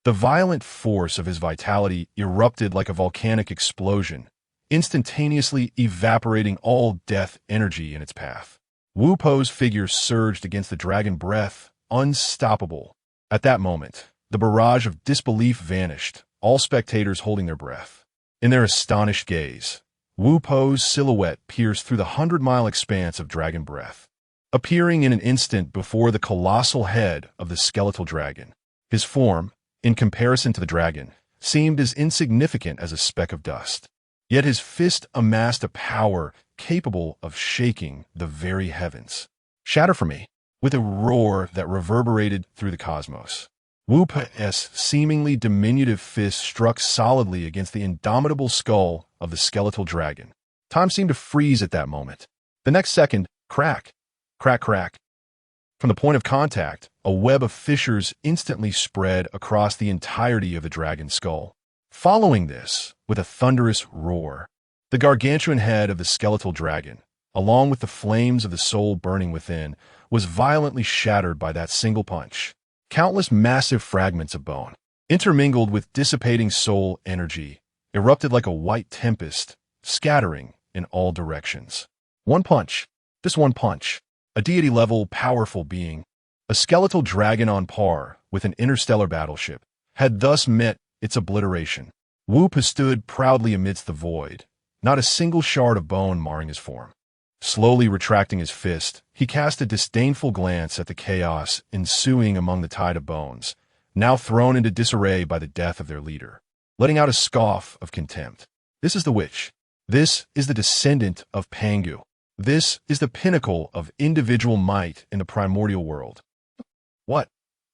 The violent force of his vitality erupted like a volcanic explosion, instantaneously evaporating all death energy in its path. Wu Po's figure surged against the dragon breath, unstoppable. At that moment, the barrage of disbelief vanished, all spectators holding their breath. In their astonished gaze, Wu Po's silhouette pierced through the 100-mile expanse of dragon breath, appearing in an instant before the colossal head of the skeletal dragon. His form, in comparison to the dragon, seemed as insignificant as a speck of dust. Yet his fist amassed a power capable of shaking the very heavens. Shatter for me, with a roar that reverberated through the cosmos. Wu Po's seemingly diminutive fist struck solidly against the indomitable skull of the skeletal dragon. Time seemed to freeze at that moment. The next second, crack, crack, crack. From the point of contact, a web of fissures instantly spread across the entirety of the dragon's skull. Following this, with a thunderous roar, the gargantuan head of the skeletal dragon, along with the flames of the soul burning within, was violently shattered by that single punch. Countless massive fragments of bone, intermingled with dissipating soul energy, erupted like a white tempest, scattering in all directions. One punch, just one punch. A deity-level, powerful being, a skeletal dragon on par with an interstellar battleship, had thus met its obliteration. Wu Po stood proudly amidst the void, not a single shard of bone marring his form. Slowly retracting his fist, he cast a disdainful glance at the chaos ensuing among the tide of bones, now thrown into disarray by the death of their leader, letting out a scoff of contempt. This is the witch. This is the descendant of Pangu. This is the pinnacle of individual might in the primordial world. What?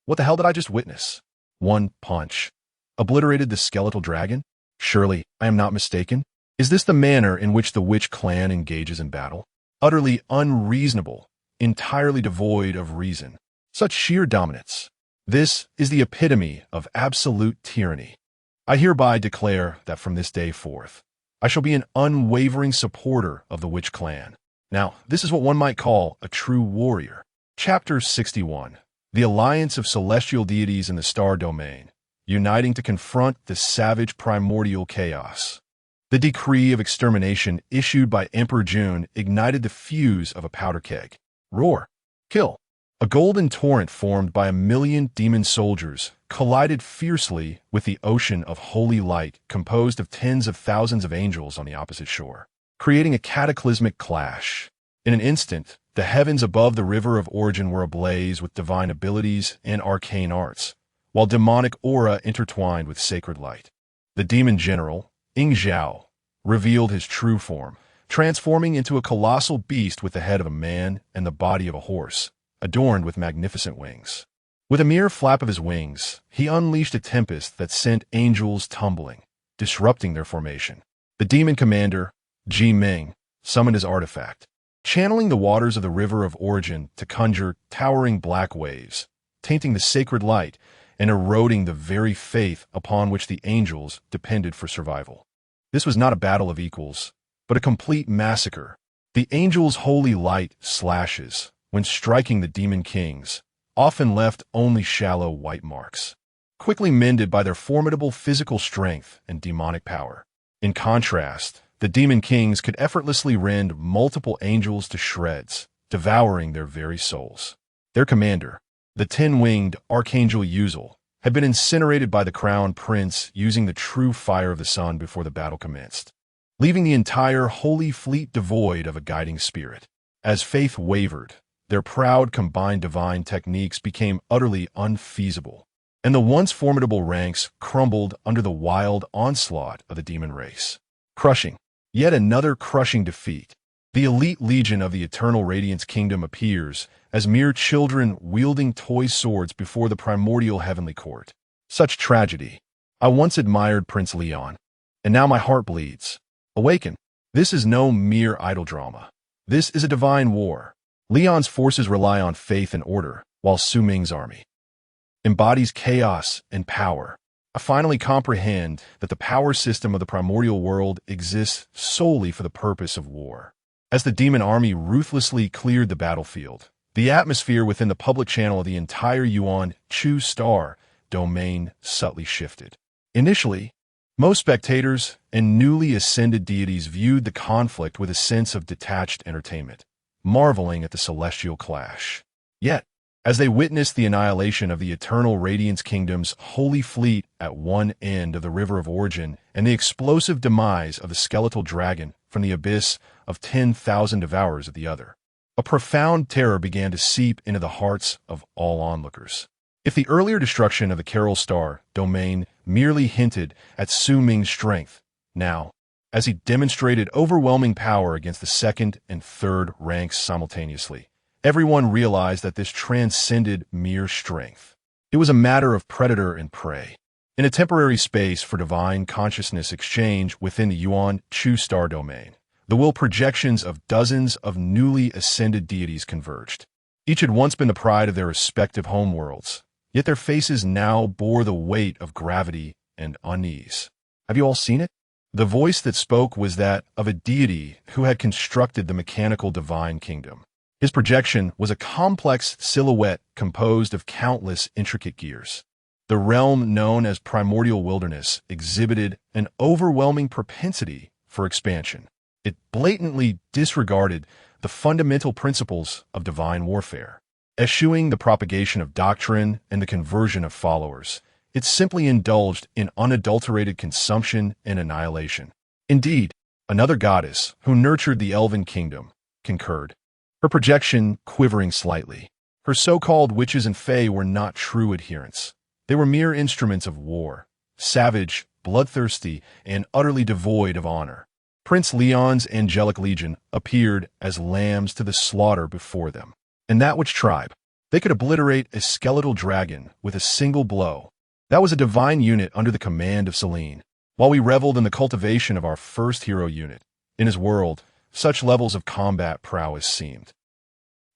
What the hell did I just witness? One punch obliterated the skeletal dragon? Surely, I am not mistaken. Is this the manner in which the witch clan engages in battle? Utterly unreasonable, entirely devoid of reason. Such sheer dominance. This is the epitome of absolute tyranny. I hereby declare that from this day forth, I shall be an unwavering supporter of the witch clan. Now, this is what one might call a true warrior. Chapter 61. The Alliance of Celestial Deities in the Star Domain, uniting to confront the savage primordial chaos. The decree of extermination issued by Emperor June ignited the fuse of a powder keg. Roar. Kill. A golden torrent formed by 1,000,000 demon soldiers collided fiercely with the ocean of holy light composed of tens of thousands of angels on the opposite shore, creating a cataclysmic clash. In an instant, the heavens above the river of origin were ablaze with divine abilities and arcane arts, while demonic aura intertwined with sacred light. The demon general, Ing Zhao, revealed his true form, transforming into a colossal beast with the head of a man and the body of a horse, adorned with magnificent wings. With a mere flap of his wings, he unleashed a tempest that sent angels tumbling, disrupting their formation. The demon commander, Ji Ming, summoned his artifact, channeling the waters of the river of origin to conjure towering black waves, tainting the sacred light and eroding the very faith upon which the angels depended for survival. This was not a battle of equals, but a complete massacre. The angels' holy light slashes, when striking the demon kings, often left only shallow white marks, quickly mended by their formidable physical strength and demonic power. In contrast, the demon kings could effortlessly rend multiple angels to shreds, devouring their very souls. Their commander, the 10-winged Archangel Uzel, had been incinerated by the crown prince using the true fire of the sun before the battle commenced, leaving the entire holy fleet devoid of a guiding spirit. As faith wavered, their proud combined divine techniques became utterly unfeasible, and the once formidable ranks crumbled under the wild onslaught of the demon race. Crushing. Yet another crushing defeat. The elite legion of the Eternal Radiance Kingdom appears as mere children wielding toy swords before the primordial heavenly court. Such tragedy. I once admired Prince Leon, and now my heart bleeds. Awaken. This is no mere idle drama. This is a divine war. Leon's forces rely on faith and order, while Su Ming's army embodies chaos and power. I finally comprehend that the power system of the primordial world exists solely for the purpose of war. As the demon army ruthlessly cleared the battlefield, the atmosphere within the public channel of the entire Yuan Chu star domain subtly shifted. Initially, most spectators and newly ascended deities viewed the conflict with a sense of detached entertainment, marveling at the celestial clash. Yet, as they witnessed the annihilation of the Eternal Radiance Kingdom's holy fleet at one end of the River of Origin and the explosive demise of the skeletal dragon from the abyss of 10,000 devourers at the other, a profound terror began to seep into the hearts of all onlookers. If the earlier destruction of the Carol Star domain merely hinted at Su Ming's strength, now, as he demonstrated overwhelming power against the second and third ranks simultaneously, everyone realized that this transcended mere strength. It was a matter of predator and prey. In a temporary space for divine consciousness exchange within the Yuan Chu star domain, the will projections of dozens of newly ascended deities converged. Each had once been the pride of their respective homeworlds, yet their faces now bore the weight of gravity and unease. Have you all seen it? The voice that spoke was that of a deity who had constructed the mechanical divine kingdom. His projection was a complex silhouette composed of countless intricate gears. The realm known as Primordial Wilderness exhibited an overwhelming propensity for expansion. It blatantly disregarded the fundamental principles of divine warfare. Eschewing the propagation of doctrine and the conversion of followers, it simply indulged in unadulterated consumption and annihilation. Indeed, another goddess who nurtured the elven kingdom concurred, her projection quivering slightly. Her so-called witches and fae were not true adherents. They were mere instruments of war, savage, bloodthirsty, and utterly devoid of honor. Prince Leon's angelic legion appeared as lambs to the slaughter before them. And that which tribe? They could obliterate a skeletal dragon with a single blow. That was a divine unit under the command of Selene. While we reveled in the cultivation of our first hero unit, in his world, such levels of combat prowess seemed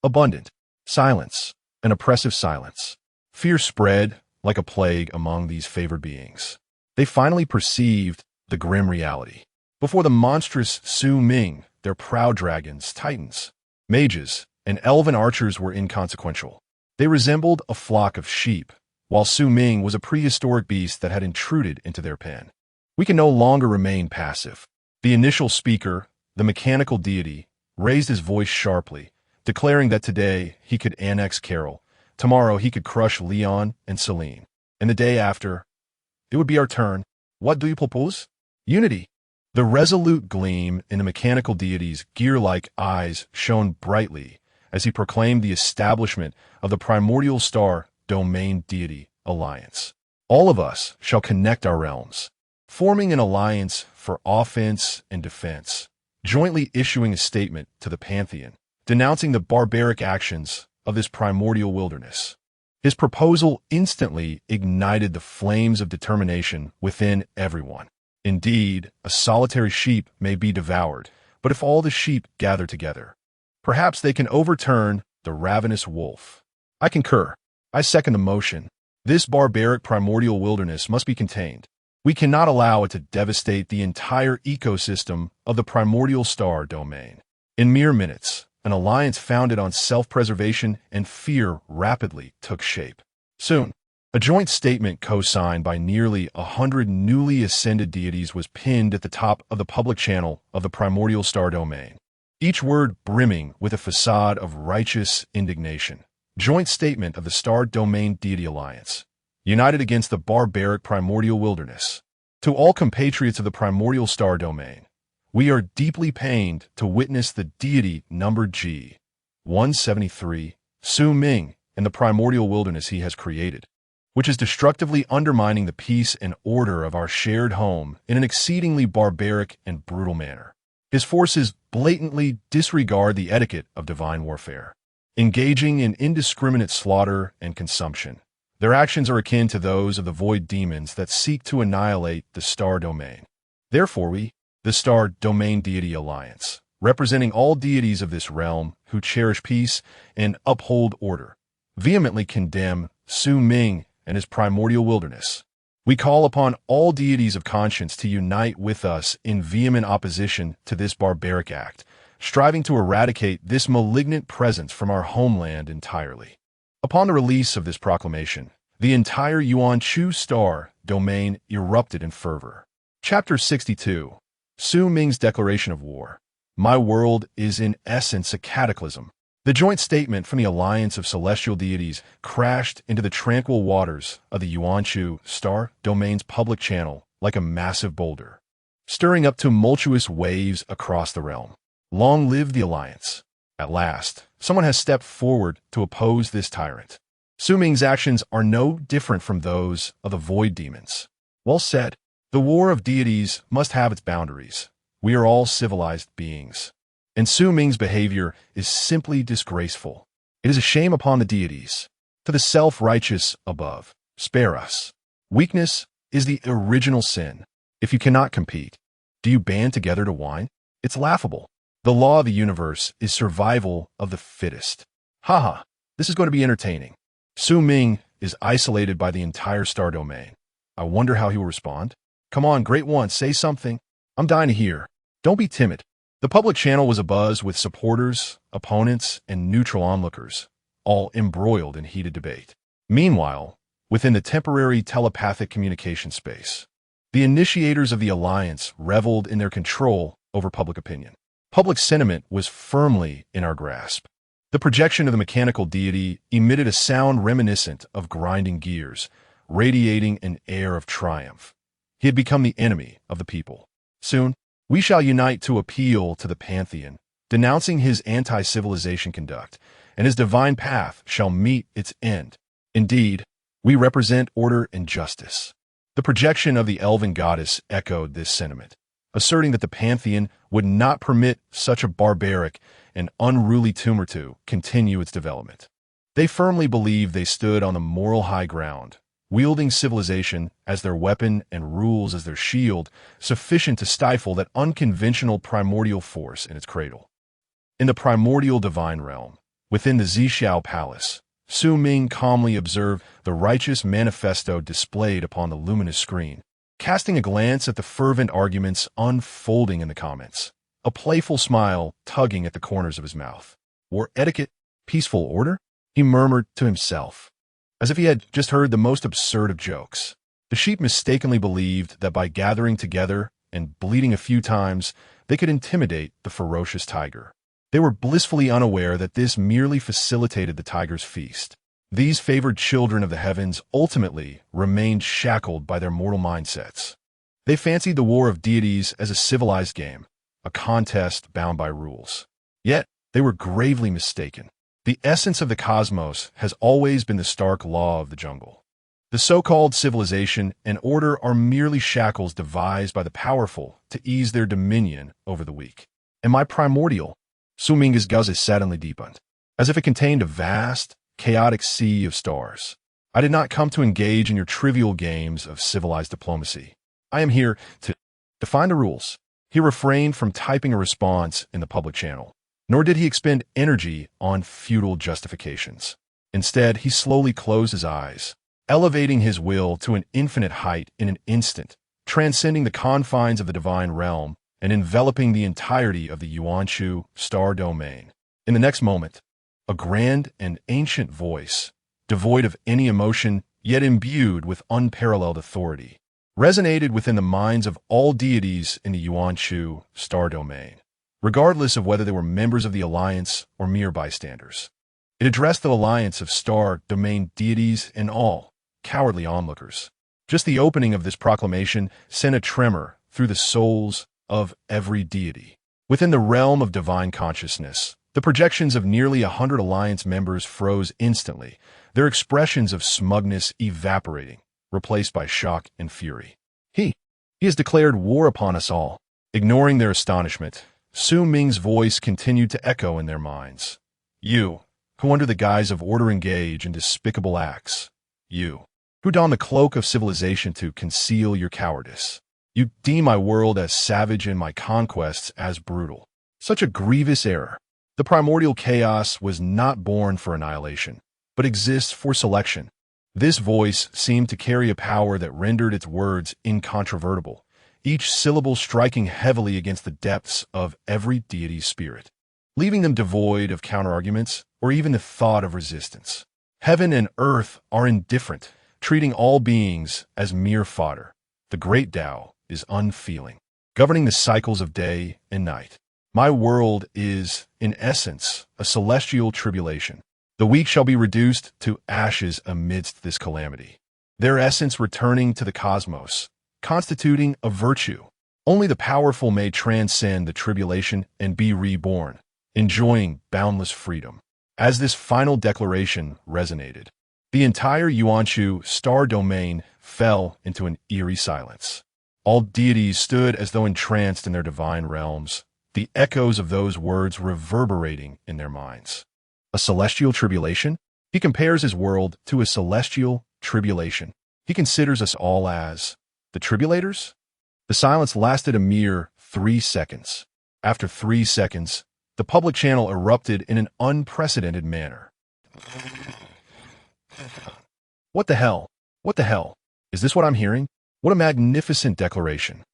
abundant. Silence, an oppressive silence. Fear spread like a plague among these favored beings. They finally perceived the grim reality. Before the monstrous Su Ming, their proud dragons, titans, mages, and elven archers were inconsequential. They resembled a flock of sheep, while Su Ming was a prehistoric beast that had intruded into their pen. We can no longer remain passive. The initial speaker, the mechanical deity, raised his voice sharply, declaring that today he could annex Carol, tomorrow he could crush Leon and Selene, and the day after, it would be our turn. What do you propose? Unity. The resolute gleam in the mechanical deity's gear-like eyes shone brightly as he proclaimed the establishment of the Primordial Star Domain Deity Alliance. All of us shall connect our realms, forming an alliance for offense and defense, jointly issuing a statement to the Pantheon, denouncing the barbaric actions of this primordial wilderness. His proposal instantly ignited the flames of determination within everyone. Indeed, a solitary sheep may be devoured, but if all the sheep gather together, perhaps they can overturn the ravenous wolf. I concur. I second the motion. This barbaric primordial wilderness must be contained. We cannot allow it to devastate the entire ecosystem of the primordial star domain. In mere minutes, an alliance founded on self-preservation and fear rapidly took shape. Soon, a joint statement co-signed by nearly 100 newly ascended deities was pinned at the top of the public channel of the primordial star domain, each word brimming with a facade of righteous indignation. Joint statement of the Star Domain Deity Alliance, united against the barbaric primordial wilderness. To all compatriots of the primordial star domain, we are deeply pained to witness the deity numbered G173, Su Ming, and the primordial wilderness he has created, which is destructively undermining the peace and order of our shared home in an exceedingly barbaric and brutal manner. His forces blatantly disregard the etiquette of divine warfare, engaging in indiscriminate slaughter and consumption. Their actions are akin to those of the void demons that seek to annihilate the star domain. Therefore we, the Star Domain Deity Alliance, representing all deities of this realm who cherish peace and uphold order, vehemently condemn Su Ming and his primordial wilderness. We call upon all deities of conscience to unite with us in vehement opposition to this barbaric act, striving to eradicate this malignant presence from our homeland entirely. Upon the release of this proclamation, the entire Yuan Chu star domain erupted in fervor. Chapter 62. Su Ming's Declaration of War. My world is in essence a cataclysm. The joint statement from the alliance of celestial deities crashed into the tranquil waters of the Yuan Chu star domain's public channel like a massive boulder, stirring up tumultuous waves across the realm. Long live the alliance. At last, someone has stepped forward to oppose this tyrant. Su Ming's actions are no different from those of the void demons. Well said. The war of deities must have its boundaries. We are all civilized beings, and Su Ming's behavior is simply disgraceful. It is a shame upon the deities. To the self-righteous above, spare us. Weakness is the original sin. If you cannot compete, do you band together to whine? It's laughable. The law of the universe is survival of the fittest. Haha, this is going to be entertaining. Su Ming is isolated by the entire star domain. I wonder how he will respond. Come on, Great One, say something. I'm dying to hear. Don't be timid. The public channel was abuzz with supporters, opponents, and neutral onlookers, all embroiled in heated debate. Meanwhile, within the temporary telepathic communication space, the initiators of the alliance reveled in their control over public opinion. Public sentiment was firmly in our grasp. The projection of the mechanical deity emitted a sound reminiscent of grinding gears, radiating an air of triumph. He had become the enemy of the people. Soon, we shall unite to appeal to the pantheon, denouncing his anti-civilization conduct, and his divine path shall meet its end. Indeed, we represent order and justice. The projection of the elven goddess echoed this sentiment, asserting that the pantheon would not permit such a barbaric and unruly tumor to continue its development. They firmly believed they stood on the moral high ground, wielding civilization as their weapon and rules as their shield, sufficient to stifle that unconventional primordial force in its cradle. In the primordial divine realm, within the Zhixiao Palace, Su Ming calmly observed the righteous manifesto displayed upon the luminous screen, casting a glance at the fervent arguments unfolding in the comments, a playful smile tugging at the corners of his mouth. War etiquette, peaceful order? He murmured to himself, as if he had just heard the most absurd of jokes. The sheep mistakenly believed that by gathering together and bleating a few times, they could intimidate the ferocious tiger. They were blissfully unaware that this merely facilitated the tiger's feast. These favored children of the heavens ultimately remained shackled by their mortal mindsets. They fancied the war of deities as a civilized game, a contest bound by rules. Yet, they were gravely mistaken. The essence of the cosmos has always been the stark law of the jungle. The so-called civilization and order are merely shackles devised by the powerful to ease their dominion over the weak. And my primordial, Su Ming's gaze suddenly deepened, as if it contained a vast, chaotic sea of stars. I did not come to engage in your trivial games of civilized diplomacy. I am here to define the rules. He refrained from typing a response in the public channel, nor did he expend energy on futile justifications. Instead, he slowly closed his eyes, elevating his will to an infinite height in an instant, transcending the confines of the divine realm and enveloping the entirety of the Yuan Chu star domain. In the next moment, a grand and ancient voice, devoid of any emotion, yet imbued with unparalleled authority, resonated within the minds of all deities in the Yuan-Shu star domain, regardless of whether they were members of the Alliance or mere bystanders. It addressed the alliance of star domain deities and all cowardly onlookers. Just the opening of this proclamation sent a tremor through the souls of every deity. Within the realm of divine consciousness, the projections of nearly 100 Alliance members froze instantly, their expressions of smugness evaporating, replaced by shock and fury. He has declared war upon us all. Ignoring their astonishment, Su Ming's voice continued to echo in their minds. You, who under the guise of order engage in despicable acts. You, who don the cloak of civilization to conceal your cowardice. You deem my world as savage and my conquests as brutal. Such a grievous error. The primordial chaos was not born for annihilation, but exists for selection. This voice seemed to carry a power that rendered its words incontrovertible, each syllable striking heavily against the depths of every deity's spirit, leaving them devoid of counterarguments or even the thought of resistance. Heaven and earth are indifferent, treating all beings as mere fodder. The great Tao is unfeeling, governing the cycles of day and night. My world is, in essence, a celestial tribulation. The weak shall be reduced to ashes amidst this calamity, their essence returning to the cosmos, constituting a virtue. Only the powerful may transcend the tribulation and be reborn, enjoying boundless freedom. As this final declaration resonated, the entire Yuan-Shu star domain fell into an eerie silence. All deities stood as though entranced in their divine realms, the echoes of those words reverberating in their minds. A celestial tribulation? He compares his world to a celestial tribulation. He considers us all as the tribulators? The silence lasted a mere 3 seconds. After 3 seconds, the public channel erupted in an unprecedented manner. What the hell? What the hell? Is this what I'm hearing? What a magnificent declaration.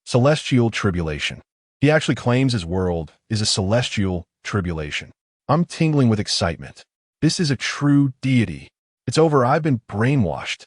Celestial tribulation. He actually claims his world is a celestial tribulation. I'm tingling with excitement. This is a true deity. It's over. I've been brainwashed.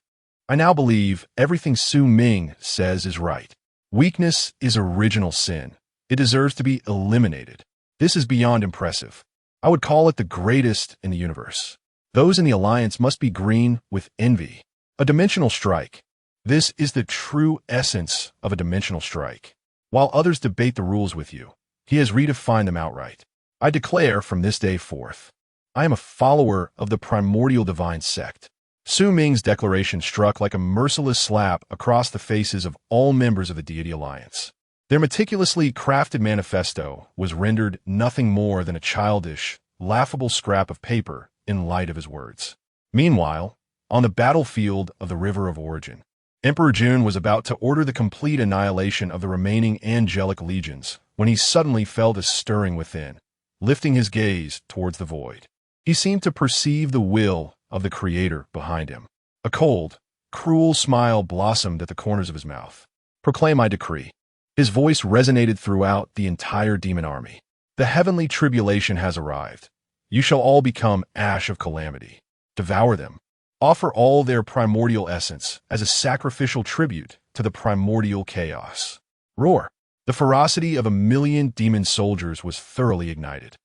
I now believe everything Su Ming says is right. Weakness is original sin. It deserves to be eliminated. This is beyond impressive. I would call it the greatest in the universe. Those in the Alliance must be green with envy. A dimensional strike. This is the true essence of a dimensional strike. While others debate the rules with you, he has redefined them outright. I declare from this day forth, I am a follower of the primordial divine sect. Su Ming's declaration struck like a merciless slap across the faces of all members of the Deity Alliance. Their meticulously crafted manifesto was rendered nothing more than a childish, laughable scrap of paper in light of his words. Meanwhile, on the battlefield of the River of Origin, Emperor Jun was about to order the complete annihilation of the remaining angelic legions when he suddenly felt a stirring within, lifting his gaze towards the void. He seemed to perceive the will of the Creator behind him. A cold, cruel smile blossomed at the corners of his mouth. Proclaim my decree. His voice resonated throughout the entire demon army. The heavenly tribulation has arrived. You shall all become ash of calamity. Devour them. Offer all their primordial essence as a sacrificial tribute to the primordial chaos. Roar. The ferocity of 1,000,000 demon soldiers was thoroughly ignited.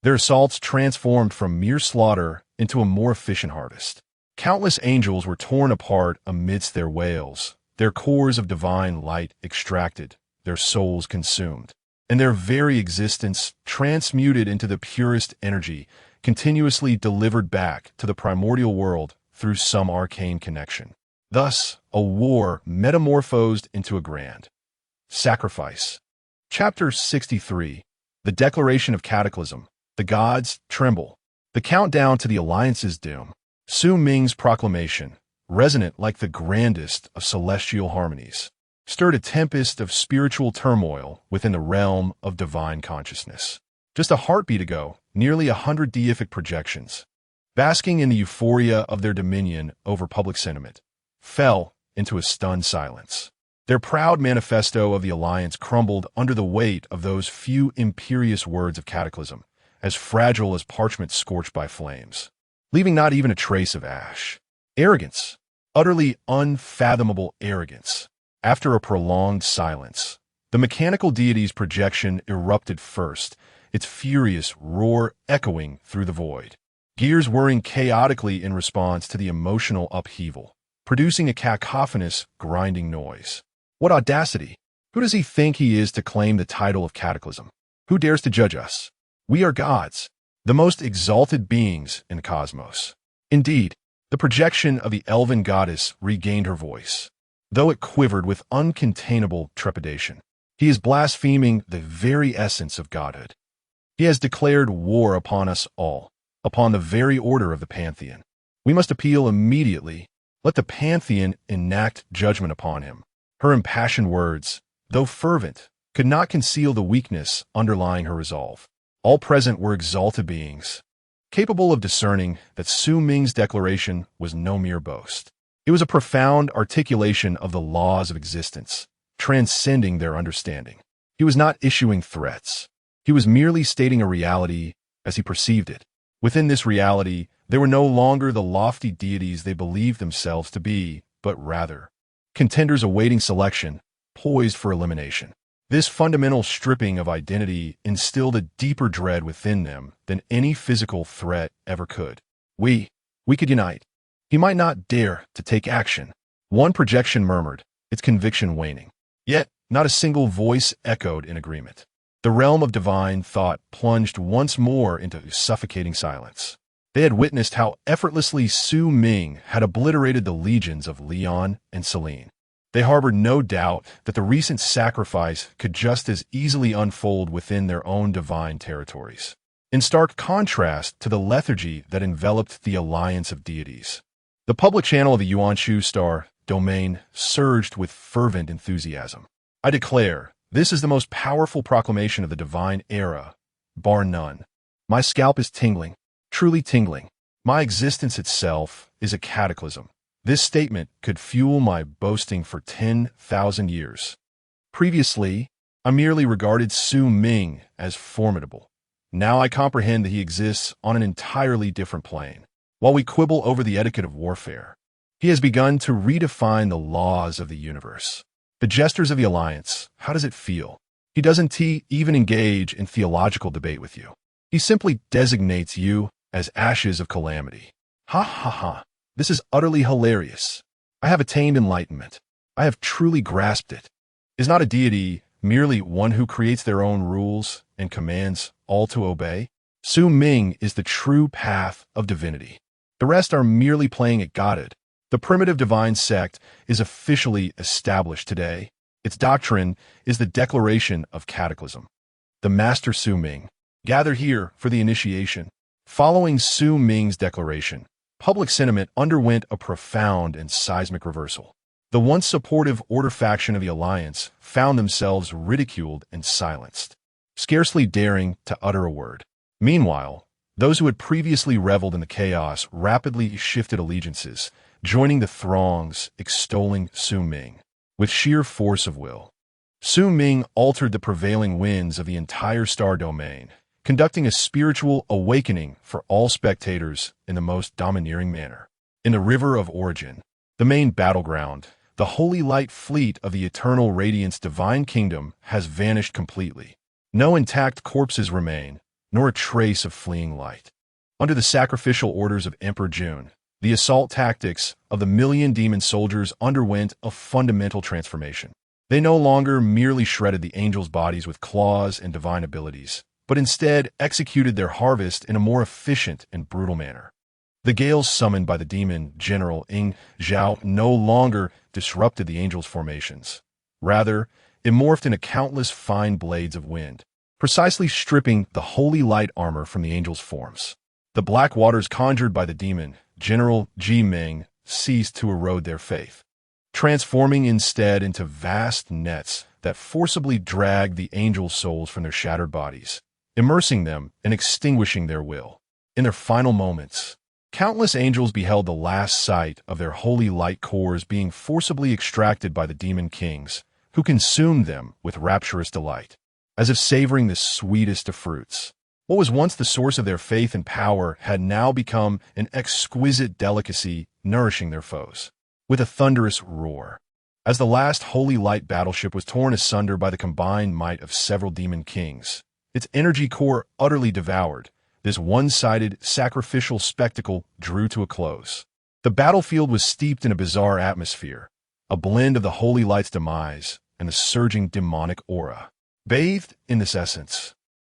Their assaults transformed from mere slaughter into a more efficient harvest. Countless angels were torn apart amidst their wails, their cores of divine light extracted, their souls consumed, and their very existence transmuted into the purest energy, continuously delivered back to the primordial world through some arcane connection. Thus, a war metamorphosed into a grand sacrifice. Chapter 63. The Declaration of Cataclysm. The gods tremble. The countdown to the Alliance's doom. Su Ming's proclamation, resonant like the grandest of celestial harmonies, stirred a tempest of spiritual turmoil within the realm of divine consciousness. Just a heartbeat ago, nearly 100 deific projections, basking in the euphoria of their dominion over public sentiment, fell into a stunned silence. Their proud manifesto of the Alliance crumbled under the weight of those few imperious words of cataclysm, as fragile as parchment scorched by flames, leaving not even a trace of ash. Arrogance. Utterly unfathomable arrogance. After a prolonged silence, the mechanical deity's projection erupted first, its furious roar echoing through the void. Gears whirring chaotically in response to the emotional upheaval, producing a cacophonous, grinding noise. What audacity! Who does he think he is to claim the title of Cataclysm? Who dares to judge us? We are gods, the most exalted beings in the cosmos. Indeed, the projection of the elven goddess regained her voice, though it quivered with uncontainable trepidation. He is blaspheming the very essence of godhood. He has declared war upon us all, upon the very order of the Pantheon. We must appeal immediately. Let the Pantheon enact judgment upon him. Her impassioned words, though fervent, could not conceal the weakness underlying her resolve. All present were exalted beings, capable of discerning that Su Ming's declaration was no mere boast. It was a profound articulation of the laws of existence, transcending their understanding. He was not issuing threats. He was merely stating a reality as he perceived it. Within this reality, there were no longer the lofty deities they believed themselves to be, but rather contenders awaiting selection, poised for elimination. This fundamental stripping of identity instilled a deeper dread within them than any physical threat ever could. We could unite. He might not dare to take action. One projection murmured, its conviction waning. Yet, not a single voice echoed in agreement. The realm of divine thought plunged once more into suffocating silence. They had witnessed how effortlessly Su Ming had obliterated the legions of Leon and Selene. They harbored no doubt that the recent sacrifice could just as easily unfold within their own divine territories, in stark contrast to the lethargy that enveloped the alliance of deities. The public channel of the Yuanshu Star domain surged with fervent enthusiasm. I declare, this is the most powerful proclamation of the divine era, bar none. My scalp is tingling, truly tingling. My existence itself is a cataclysm. This statement could fuel my boasting for 10,000 years. Previously, I merely regarded Su Ming as formidable. Now I comprehend that he exists on an entirely different plane. While we quibble over the etiquette of warfare, he has begun to redefine the laws of the universe. The gestures of the Alliance, how does it feel? He doesn't even engage in theological debate with you. He simply designates you as ashes of calamity. Ha ha ha. This is utterly hilarious. I have attained enlightenment. I have truly grasped it. Is not a deity merely one who creates their own rules and commands all to obey? Su Ming is the true path of divinity. The rest are merely playing at godhood. The primitive divine sect is officially established today. Its doctrine is the declaration of cataclysm. The Master Su Ming. Gather here for the initiation. Following Su Ming's declaration, public sentiment underwent a profound and seismic reversal. The once supportive Order faction of the Alliance found themselves ridiculed and silenced, scarcely daring to utter a word. Meanwhile, those who had previously reveled in the chaos rapidly shifted allegiances, joining the throngs extolling Su Ming with sheer force of will. Su Ming altered the prevailing winds of the entire star domain, conducting a spiritual awakening for all spectators in the most domineering manner. In the River of Origin, the main battleground, the holy light fleet of the Eternal Radiance Divine Kingdom has vanished completely. No intact corpses remain, nor a trace of fleeing light. Under the sacrificial orders of Emperor June, the assault tactics of the million demon soldiers underwent a fundamental transformation. They no longer merely shredded the angels' bodies with claws and divine abilities, but instead executed their harvest in a more efficient and brutal manner. The gales summoned by the demon general Ing Zhao no longer disrupted the angels' formations. Rather, it morphed into countless fine blades of wind, precisely stripping the holy light armor from the angels' forms. The black waters conjured by the demon General Ji Ming ceased to erode their faith, transforming instead into vast nets that forcibly dragged the angels' souls from their shattered bodies, immersing them and extinguishing their will. In their final moments, countless angels beheld the last sight of their holy light cores being forcibly extracted by the demon kings, who consumed them with rapturous delight, as if savoring the sweetest of fruits. What was once the source of their faith and power had now become an exquisite delicacy nourishing their foes. With a thunderous roar, as the last holy light battleship was torn asunder by the combined might of several demon kings, its energy core utterly devoured, this one-sided, sacrificial spectacle drew to a close. The battlefield was steeped in a bizarre atmosphere, a blend of the holy light's demise and the surging demonic aura. Bathed in this essence,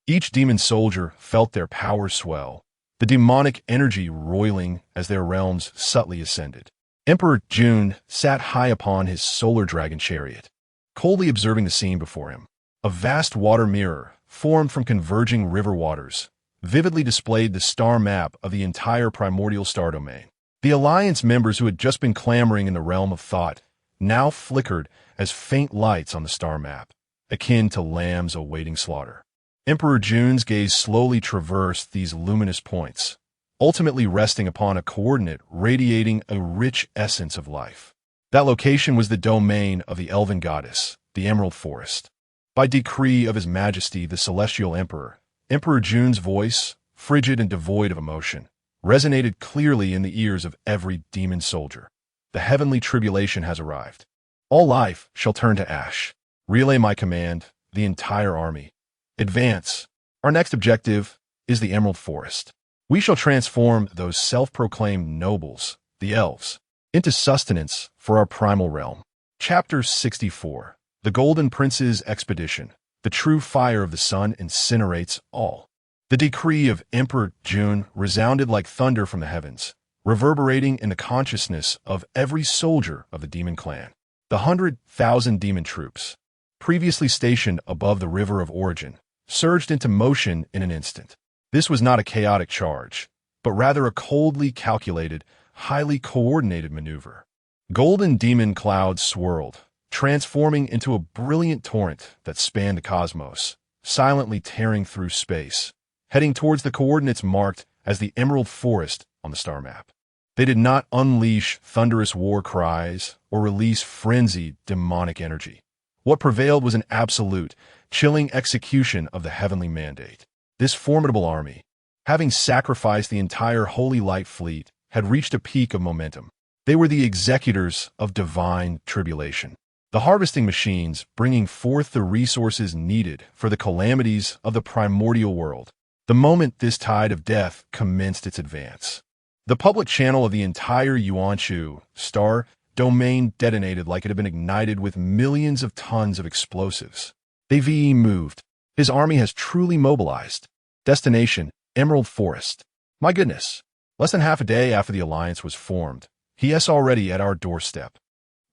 each demon soldier felt their power swell, the demonic energy roiling as their realms subtly ascended. Emperor June sat high upon his solar dragon chariot, coldly observing the scene before him. A vast water mirror, formed from converging river waters, vividly displayed the star map of the entire primordial star domain. The Alliance members who had just been clamoring in the realm of thought now flickered as faint lights on the star map, akin to lambs awaiting slaughter. Emperor June's gaze slowly traversed these luminous points, ultimately resting upon a coordinate radiating a rich essence of life. That location was the domain of the elven goddess, the Emerald Forest. By decree of His Majesty the Celestial Emperor, Emperor June's voice, frigid and devoid of emotion, resonated clearly in the ears of every demon soldier. The heavenly tribulation has arrived. All life shall turn to ash. Relay my command, the entire army. Advance. Our next objective is the Emerald Forest. We shall transform those self-proclaimed nobles, the elves, into sustenance for our primal realm. Chapter 64. The Golden Prince's Expedition. The true fire of the sun incinerates all. The decree of Emperor June resounded like thunder from the heavens, reverberating in the consciousness of every soldier of the demon clan. The 100,000 demon troops, previously stationed above the River of Origin, surged into motion in an instant. This was not a chaotic charge, but rather a coldly calculated, highly coordinated maneuver. Golden demon clouds swirled, transforming into a brilliant torrent that spanned the cosmos, silently tearing through space, heading towards the coordinates marked as the Emerald Forest on the star map. They did not unleash thunderous war cries or release frenzied demonic energy. What prevailed was an absolute, chilling execution of the heavenly mandate. This formidable army, having sacrificed the entire Holy Light fleet, had reached a peak of momentum. They were the executors of divine tribulation, the harvesting machines bringing forth the resources needed for the calamities of the primordial world. The moment this tide of death commenced its advance, the public channel of the entire Yuanshu star domain detonated like it had been ignited with millions of tons of explosives. They moved. His army has truly mobilized. Destination, Emerald Forest. My goodness. Less than half a day after the alliance was formed, he is already at our doorstep.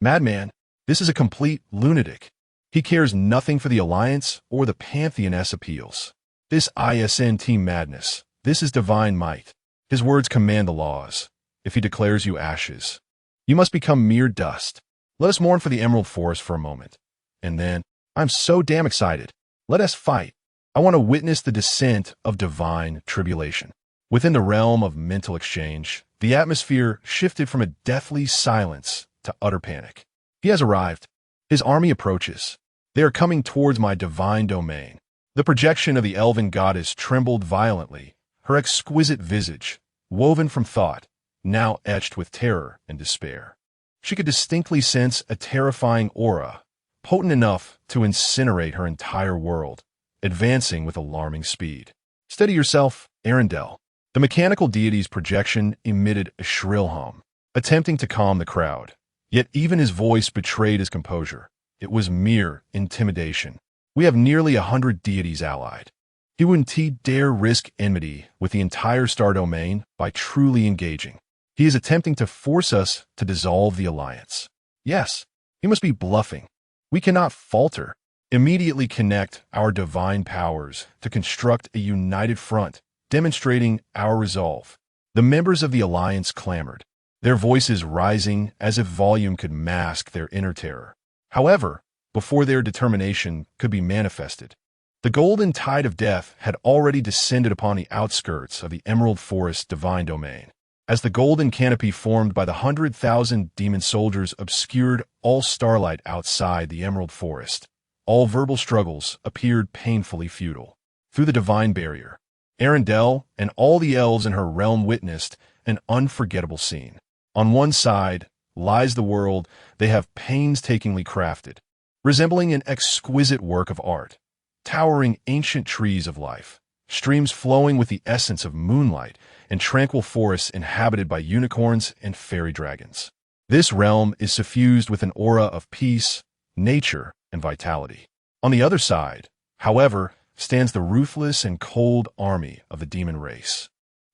Madman, this is a complete lunatic. He cares nothing for the alliance or the Pantheon's appeals. This ISNT madness. This is divine might. His words command the laws. If he declares you ashes, you must become mere dust. Let us mourn for the Emerald Forest for a moment. And then, I'm so damn excited. Let us fight. I want to witness the descent of divine tribulation. Within the realm of mental exchange, the atmosphere shifted from a deathly silence to utter panic. He has arrived. His army approaches. They are coming towards my divine domain. The projection of the elven goddess trembled violently, her exquisite visage, woven from thought, now etched with terror and despair. She could distinctly sense a terrifying aura, potent enough to incinerate her entire world, advancing with alarming speed. Steady yourself, Arendelle. The mechanical deity's projection emitted a shrill hum, attempting to calm the crowd. Yet even his voice betrayed his composure. It was mere intimidation. We have nearly 100 deities allied. He wouldn't dare risk enmity with the entire star domain by truly engaging. He is attempting to force us to dissolve the alliance. Yes, he must be bluffing. We cannot falter. Immediately connect our divine powers to construct a united front, demonstrating our resolve. The members of the alliance clamored, their voices rising as if volume could mask their inner terror. However, before their determination could be manifested, the golden tide of death had already descended upon the outskirts of the Emerald Forest divine domain. As the golden canopy formed by the 100,000 demon soldiers obscured all starlight outside the Emerald Forest, all verbal struggles appeared painfully futile. Through the divine barrier, Arendelle and all the elves in her realm witnessed an unforgettable scene. On one side lies the world they have painstakingly crafted, resembling an exquisite work of art, towering ancient trees of life, streams flowing with the essence of moonlight, and tranquil forests inhabited by unicorns and fairy dragons. This realm is suffused with an aura of peace, nature, and vitality. On the other side, however, stands the ruthless and cold army of the demon race,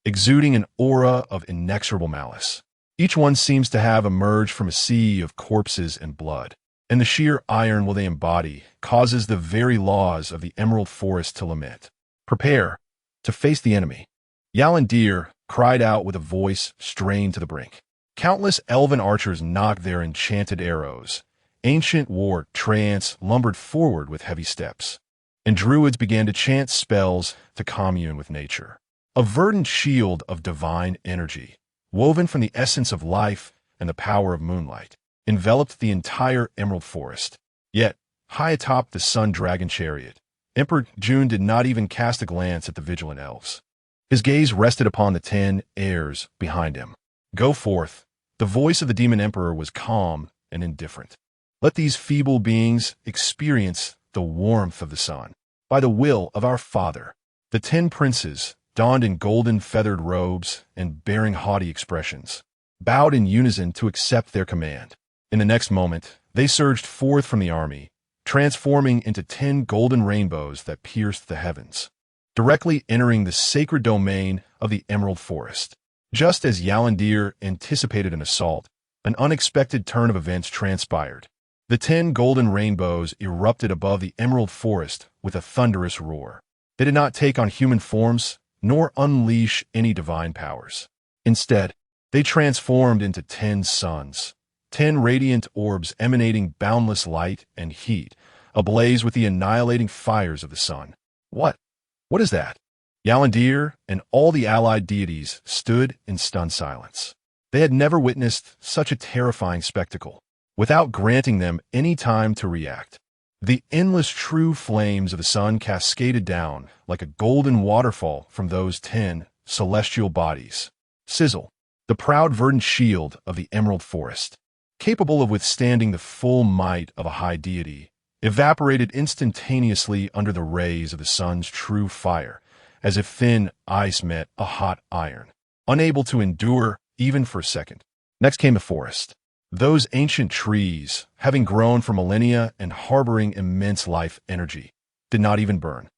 exuding an aura of inexorable malice. Each one seems to have emerged from a sea of corpses and blood, and the sheer iron will they embody causes the very laws of the Emerald Forest to lament. Prepare to face the enemy. Yalandir cried out with a voice strained to the brink. Countless elven archers knocked their enchanted arrows. Ancient war trance lumbered forward with heavy steps, and druids began to chant spells to commune with nature. A verdant shield of divine energy, woven from the essence of life and the power of moonlight, enveloped the entire Emerald Forest. Yet, high atop the Sun Dragon chariot, Emperor June did not even cast a glance at the vigilant elves. His gaze rested upon the 10 heirs behind him. Go forth. The voice of the Demon Emperor was calm and indifferent. Let these feeble beings experience the warmth of the sun. By the will of our Father, the 10 princes, donned in golden feathered robes and bearing haughty expressions, bowed in unison to accept their command. In the next moment, they surged forth from the army, transforming into 10 golden rainbows that pierced the heavens, directly entering the sacred domain of the Emerald Forest. Just as Yalandir anticipated an assault, an unexpected turn of events transpired. The 10 golden rainbows erupted above the Emerald Forest with a thunderous roar. They did not take on human forms, nor unleash any divine powers. Instead, they transformed into 10 suns, 10 radiant orbs emanating boundless light and heat, ablaze with the annihilating fires of the sun. What is that? Yalandir and all the allied deities stood in stunned silence. They had never witnessed such a terrifying spectacle. Without granting them any time to react, the endless true flames of the sun cascaded down like a golden waterfall from those 10 celestial bodies. Sizzle, the proud verdant shield of the Emerald Forest, capable of withstanding the full might of a high deity, evaporated instantaneously under the rays of the sun's true fire, as if thin ice met a hot iron, unable to endure even for a second. Next came the forest. Those ancient trees, having grown for millennia and harboring immense life energy, did not even burn.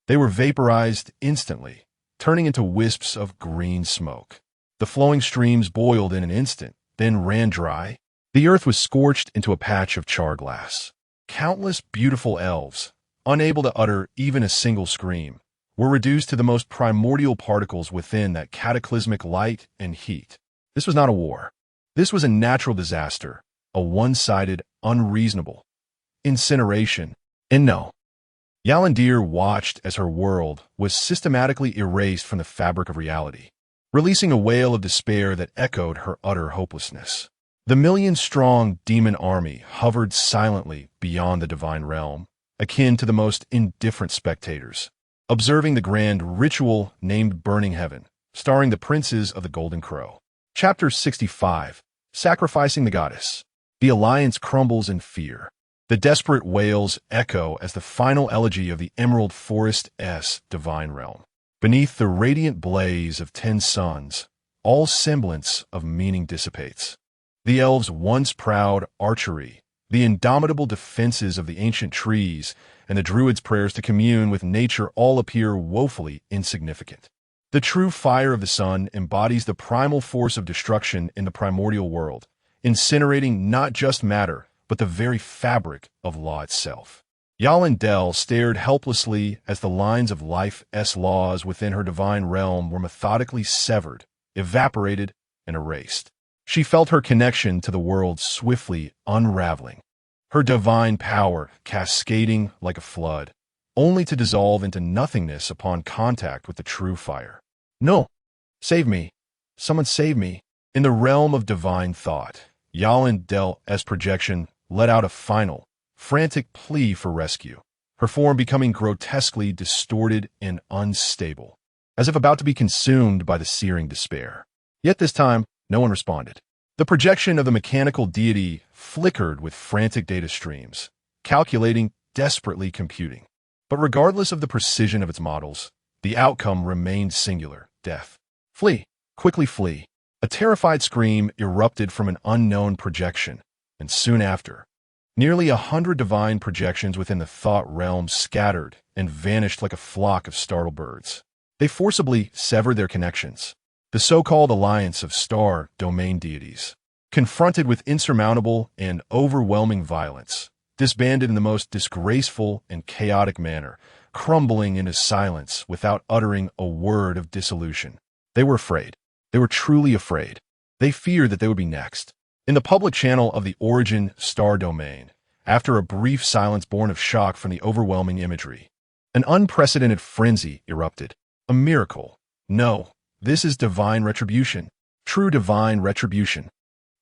They were vaporized instantly, turning into wisps of green smoke. The flowing streams boiled in an instant, then ran dry. The earth was scorched into a patch of char glass. Countless beautiful elves, unable to utter even a single scream, were reduced to the most primordial particles within that cataclysmic light and heat. This was not a war. This was a natural disaster, a one-sided, unreasonable incineration. And no, Yalandir watched as her world was systematically erased from the fabric of reality, releasing a wail of despair that echoed her utter hopelessness. The million-strong demon army hovered silently beyond the divine realm, akin to the most indifferent spectators, observing the grand ritual named Burning Heaven, starring the princes of the Golden Crow. Chapter 65. Sacrificing the Goddess. The alliance crumbles in fear. The desperate wails echo as the final elegy of the Emerald Forest's divine realm. Beneath the radiant blaze of 10 suns, all semblance of meaning dissipates. The elves' once proud archery, the indomitable defenses of the ancient trees, and the druids' prayers to commune with nature all appear woefully insignificant. The true fire of the sun embodies the primal force of destruction in the primordial world, incinerating not just matter, but the very fabric of law itself. Yalandel stared helplessly as the lines of life's laws within her divine realm were methodically severed, evaporated, and erased. She felt her connection to the world swiftly unraveling, her divine power cascading like a flood, only to dissolve into nothingness upon contact with the true fire. No! Save me! Someone save me! In the realm of divine thought, Yalandel's projection let out a final, frantic plea for rescue, her form becoming grotesquely distorted and unstable. as if about to be consumed by the searing despair. Yet this time, no one responded. The projection of the mechanical deity flickered with frantic data streams, calculating, desperately computing. But regardless of the precision of its models, the outcome remained singular: death. Flee! Quickly flee! A terrified scream erupted from an unknown projection, and soon after, nearly 100 divine projections within the thought realm scattered and vanished like a flock of startled birds. They forcibly severed their connections. The so-called alliance of star domain deities, confronted with insurmountable and overwhelming violence, disbanded in the most disgraceful and chaotic manner, crumbling into silence without uttering a word of dissolution. They were afraid. They were truly afraid. They feared that they would be next. In the public channel of the origin star domain, after a brief silence born of shock from the overwhelming imagery, an unprecedented frenzy erupted. A miracle. No, this is divine retribution. True divine retribution.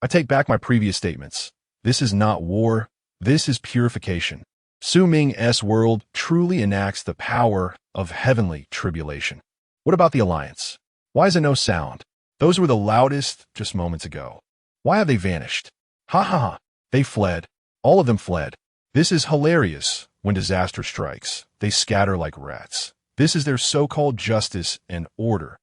I take back my previous statements. This is not war. This is purification. Su Ming's world truly enacts the power of heavenly tribulation. What about the alliance? Why is there no sound? Those were the loudest just moments ago. Why have they vanished? Ha ha ha. They fled. All of them fled. This is hilarious. When disaster strikes, they scatter like rats. This is their so-called justice and order.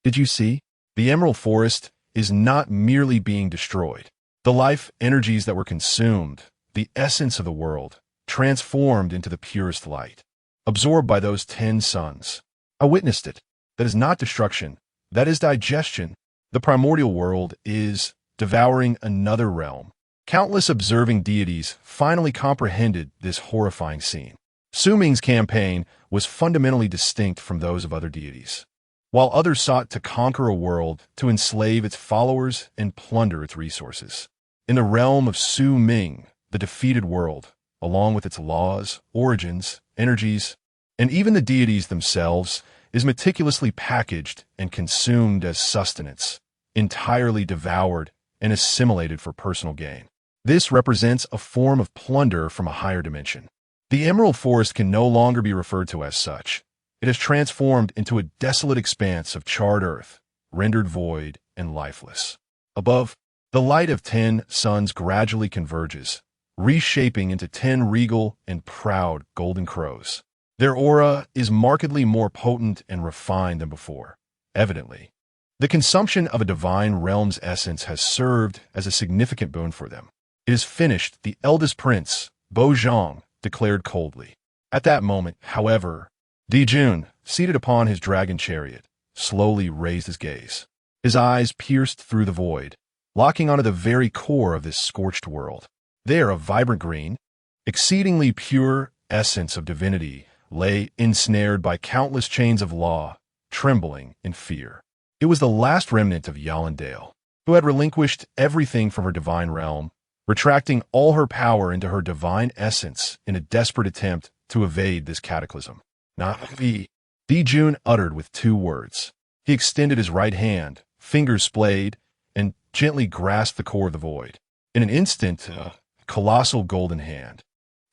Did you see? The Emerald Forest is not merely being destroyed. The life energies that were consumed, the essence of the world, transformed into the purest light, absorbed by those 10 suns. I witnessed it. That is not destruction. That is digestion. The primordial world is devouring another realm. Countless observing deities finally comprehended this horrifying scene. Su Ming's campaign was fundamentally distinct from those of other deities. While others sought to conquer a world, to enslave its followers and plunder its resources, in the realm of Su Ming, the defeated world, along with its laws, origins, energies, and even the deities themselves, is meticulously packaged and consumed as sustenance, entirely devoured and assimilated for personal gain. This represents a form of plunder from a higher dimension. The Emerald Forest can no longer be referred to as such. It has transformed into a desolate expanse of charred earth, rendered void and lifeless. Above, the light of 10 suns gradually converges, reshaping into 10 regal and proud golden crows. Their aura is markedly more potent and refined than before. Evidently, the consumption of a divine realm's essence has served as a significant boon for them. It is finished, the eldest prince, Bo Zhang, declared coldly. At that moment, however, Dijun, seated upon his dragon chariot, slowly raised his gaze. His eyes pierced through the void, locking onto the very core of this scorched world. There, a vibrant green, exceedingly pure essence of divinity lay ensnared by countless chains of law, trembling in fear. It was the last remnant of Yalindale, who had relinquished everything from her divine realm, retracting all her power into her divine essence in a desperate attempt to evade this cataclysm. Not me, Dijun uttered with 2 words. He extended his right hand, fingers splayed, and gently grasped the core of the void. In an instant, a colossal golden hand,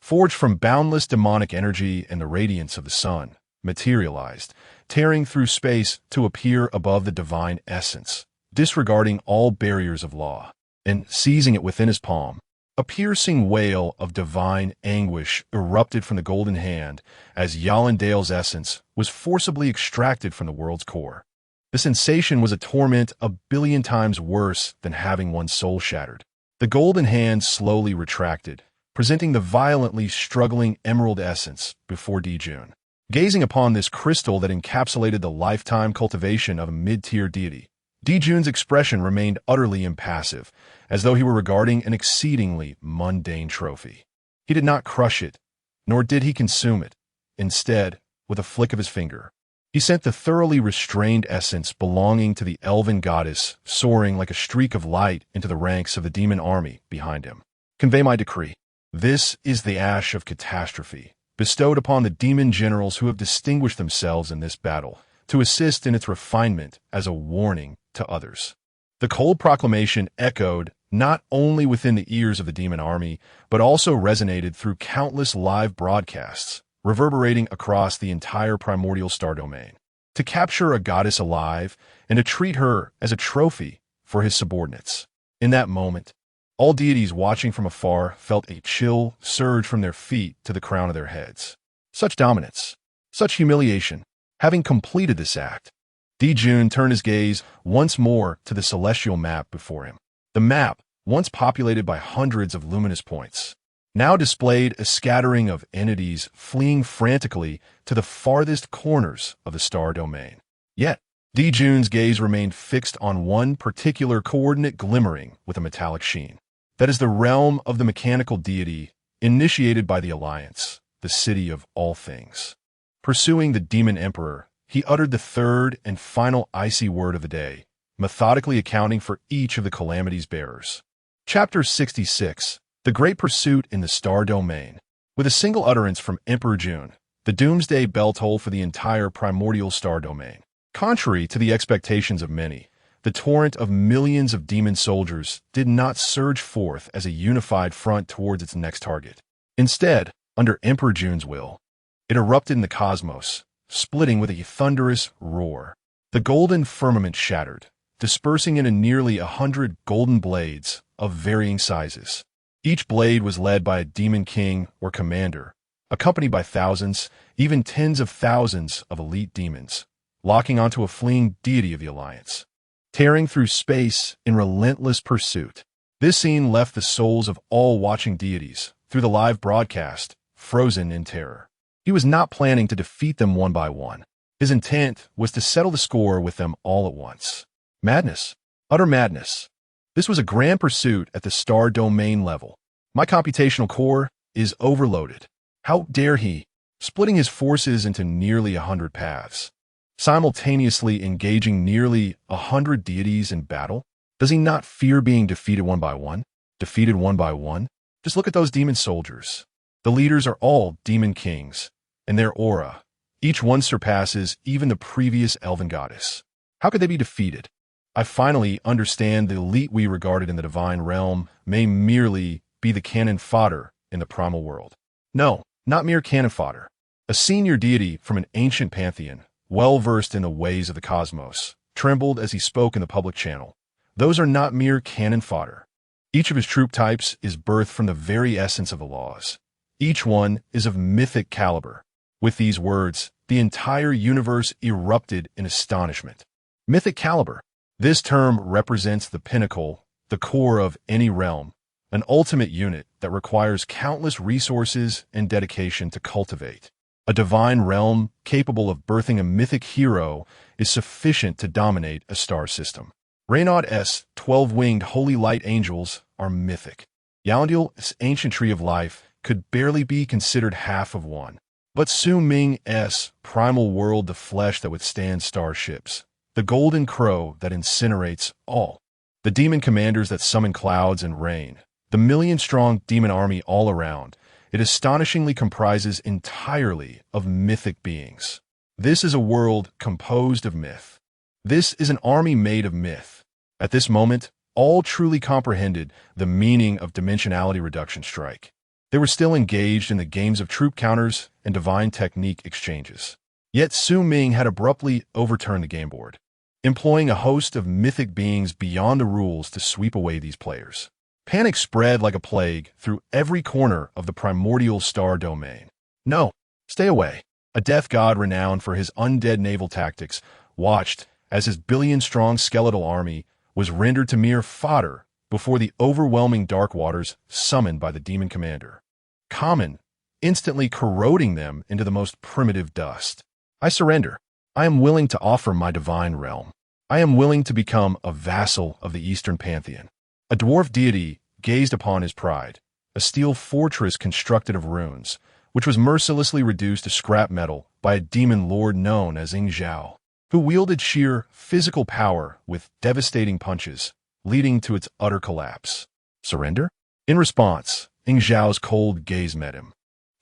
forged from boundless demonic energy and the radiance of the sun, materialized, tearing through space to appear above the divine essence, disregarding all barriers of law, and seizing it within his palm. A piercing wail of divine anguish erupted from the golden hand as Yalindale's essence was forcibly extracted from the world's core. The sensation was a torment 1,000,000,000 times worse than having one's soul shattered. The golden hand slowly retracted, presenting the violently struggling emerald essence before Dijun. Gazing upon this crystal that encapsulated the lifetime cultivation of a mid-tier deity, Dijun's expression remained utterly impassive, as though he were regarding an exceedingly mundane trophy. He did not crush it, nor did he consume it. Instead, with a flick of his finger, he sent the thoroughly restrained essence belonging to the elven goddess soaring like a streak of light into the ranks of the demon army behind him. Convey my decree. This is the ash of catastrophe, bestowed upon the demon generals who have distinguished themselves in this battle, to assist in its refinement as a warning to others. The cold proclamation echoed not only within the ears of the demon army, but also resonated through countless live broadcasts, reverberating across the entire primordial star domain. to capture a goddess alive and to treat her as a trophy for his subordinates. In that moment, all deities watching from afar felt a chill surge from their feet to the crown of their heads. Such dominance, such humiliation. Having completed this act, Jun turned his gaze once more to the celestial map before him. The map, once populated by hundreds of luminous points, now displayed a scattering of entities fleeing frantically to the farthest corners of the star domain. Yet, Jun's gaze remained fixed on one particular coordinate glimmering with a metallic sheen. That is the realm of the mechanical deity initiated by the Alliance, the city of all things. Pursuing the demon emperor, he uttered the third and final icy word of the day, methodically accounting for each of the calamity's bearers. Chapter 66, The Great Pursuit in the Star Domain. With a single utterance from Emperor Jun, the doomsday bell tolled for the entire primordial star domain. Contrary to the expectations of many, the torrent of millions of demon soldiers did not surge forth as a unified front towards its next target. Instead, under Emperor Jun's will, it erupted in the cosmos, splitting with a thunderous roar. The golden firmament shattered, dispersing into nearly 100 golden blades of varying sizes. Each blade was led by a demon king or commander, accompanied by thousands, even tens of thousands of elite demons, locking onto a fleeing deity of the Alliance, tearing through space in relentless pursuit. This scene left the souls of all watching deities, through the live broadcast, frozen in terror. He was not planning to defeat them one by one. His intent was to settle the score with them all at once. Madness. Utter madness. This was a grand pursuit at the star domain level. My computational core is overloaded. How dare he, splitting his forces into nearly 100 paths, simultaneously engaging nearly 100 deities in battle? Does he not fear being defeated one by one? Defeated one by one? Just look at those demon soldiers. The leaders are all demon kings, and their aura, each one surpasses even the previous elven goddess. How could they be defeated? I finally understand the elite we regarded in the divine realm may merely be the cannon fodder in the primal world. No, not mere cannon fodder. A senior deity from an ancient pantheon, well-versed in the ways of the cosmos, trembled as he spoke in the public channel. Those are not mere cannon fodder. Each of his troop types is birthed from the very essence of the laws. Each one is of mythic caliber. With these words, the entire universe erupted in astonishment. Mythic caliber. This term represents the pinnacle, the core of any realm, an ultimate unit that requires countless resources and dedication to cultivate. A divine realm capable of birthing a mythic hero is sufficient to dominate a star system. Reno's 12-winged holy light angels are mythic. Yaoundil's ancient tree of life could barely be considered half of one. But Su Ming's primal world, the flesh that withstands starships, the golden crow that incinerates all, the demon commanders that summon clouds and rain, the million-strong demon army all around, it astonishingly comprises entirely of mythic beings. This is a world composed of myth. This is an army made of myth. At this moment, all truly comprehended the meaning of dimensionality reduction strike. They were still engaged in the games of troop counters and divine technique exchanges. Yet Su Ming had abruptly overturned the game board, employing a host of mythic beings beyond the rules to sweep away these players. Panic spread like a plague through every corner of the primordial star domain. No, stay away. A death god renowned for his undead naval tactics watched as his billion-strong skeletal army was rendered to mere fodder before the overwhelming dark waters summoned by the demon commander. Common, instantly corroding them into the most primitive dust. I surrender. I am willing to offer my divine realm. I am willing to become a vassal of the Eastern Pantheon. A dwarf deity gazed upon his pride, a steel fortress constructed of runes, which was mercilessly reduced to scrap metal by a demon lord known as Ing Zhao, who wielded sheer physical power with devastating punches, leading to its utter collapse. Surrender? In response, Ing Zhao's cold gaze met him,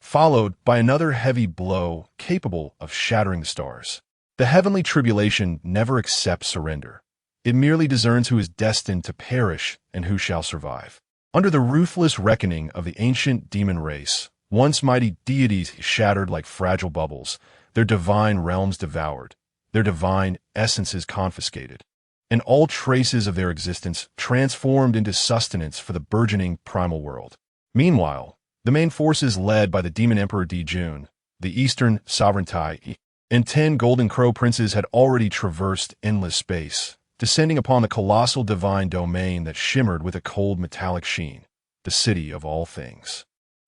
followed by another heavy blow capable of shattering the stars. The heavenly tribulation never accepts surrender. It merely discerns who is destined to perish and who shall survive. Under the ruthless reckoning of the ancient demon race, once mighty deities shattered like fragile bubbles, their divine realms devoured. their divine essences confiscated, and all traces of their existence transformed into sustenance for the burgeoning primal world. Meanwhile, the main forces led by the Demon Emperor Dijun, the Eastern Sovereignty, and 10 Golden Crow Princes had already traversed endless space, descending upon the colossal divine domain that shimmered with a cold metallic sheen, the city of all things.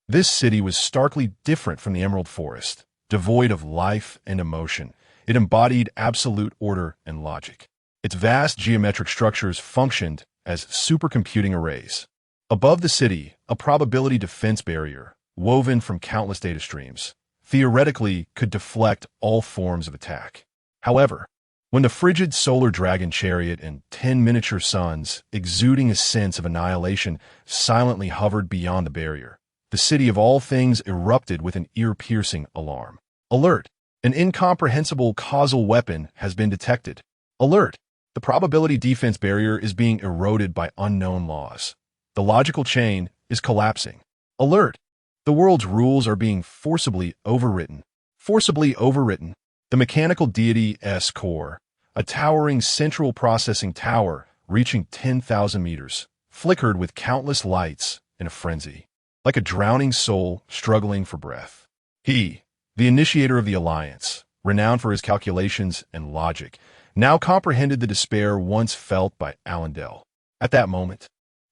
This city was starkly different from the Emerald Forest, devoid of life and emotion. It embodied absolute order and logic. Its vast geometric structures functioned as supercomputing arrays. Above the city, a probability defense barrier, woven from countless data streams, theoretically could deflect all forms of attack. However, when the frigid solar dragon chariot and 10 miniature suns, exuding a sense of annihilation, silently hovered beyond the barrier, the city of all things erupted with an ear-piercing alarm. Alert! An incomprehensible causal weapon has been detected. Alert! The probability defense barrier is being eroded by unknown laws. The logical chain is collapsing. Alert! The world's rules are being forcibly overwritten. Forcibly overwritten. The mechanical deity's core, a towering central processing tower reaching 10,000 meters, flickered with countless lights in a frenzy, like a drowning soul struggling for breath. He, the initiator of the alliance, renowned for his calculations and logic, now comprehended the despair once felt by Allendale. At that moment,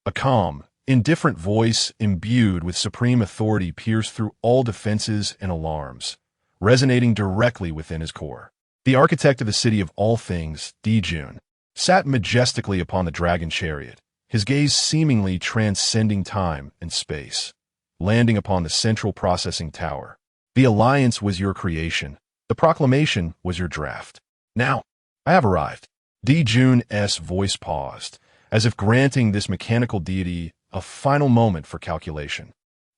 a calm, indifferent voice imbued with supreme authority pierced through all defenses and alarms, resonating directly within his core. The architect of the city of all things, Dijun, sat majestically upon the dragon chariot, his gaze seemingly transcending time and space, landing upon the central processing tower. The alliance was your creation. The proclamation was your draft. Now, I have arrived. Dijun's voice paused, as if granting this mechanical deity a final moment for calculation,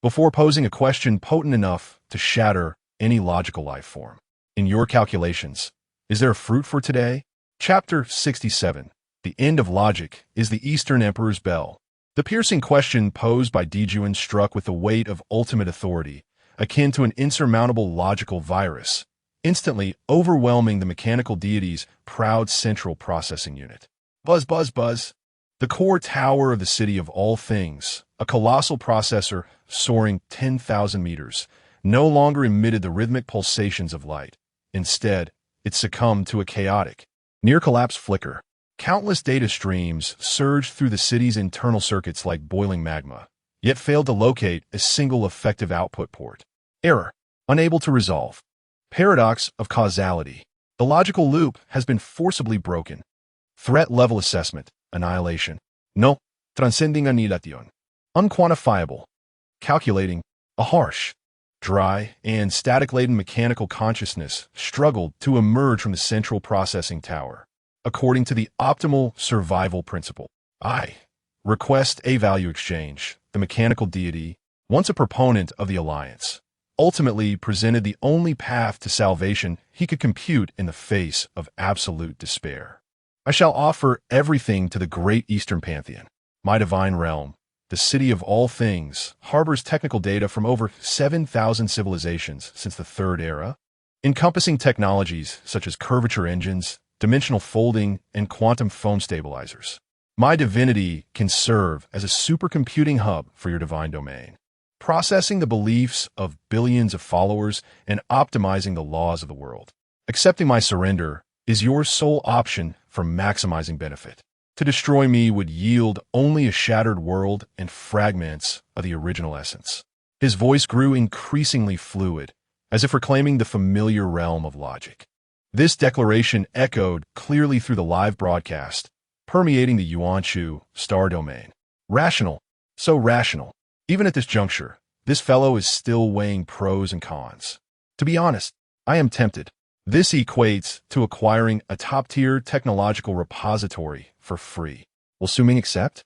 before posing a question potent enough to shatter any logical life form. In your calculations, is there a fruit for today? Chapter 67. The End of Logic is the Eastern Emperor's Bell. The piercing question posed by Dijun struck with the weight of ultimate authority, akin to an insurmountable logical virus, instantly overwhelming the mechanical deity's proud central processing unit. Buzz, buzz, buzz. The core tower of the city of all things, a colossal processor soaring 10,000 meters, no longer emitted the rhythmic pulsations of light. Instead, it succumbed to a chaotic, near-collapse flicker. Countless data streams surged through the city's internal circuits like boiling magma, yet failed to locate a single effective output port. Error. Unable to resolve. Paradox of causality. The logical loop has been forcibly broken. Threat level assessment. Annihilation. No. Transcending annihilation. Unquantifiable. Calculating. A harsh, dry, and static-laden mechanical consciousness struggled to emerge from the central processing tower. According to the optimal survival principle, I request a value exchange. The mechanical deity, once a proponent of the alliance, ultimately presented the only path to salvation he could compute in the face of absolute despair. I shall offer everything to the great Eastern Pantheon. My divine realm, the city of all things, harbors technical data from over 7,000 civilizations since the Third Era, encompassing technologies such as curvature engines, dimensional folding, and quantum foam stabilizers. My divinity can serve as a supercomputing hub for your divine domain, processing the beliefs of billions of followers and optimizing the laws of the world. Accepting my surrender is your sole option for maximizing benefit. To destroy me would yield only a shattered world and fragments of the original essence. His voice grew increasingly fluid, as if reclaiming the familiar realm of logic. This declaration echoed clearly through the live broadcast, permeating the Yuanshu star domain. Rational, so rational. Even at this juncture, this fellow is still weighing pros and cons. To be honest, I am tempted. This equates to acquiring a top-tier technological repository for free. Will Suming accept?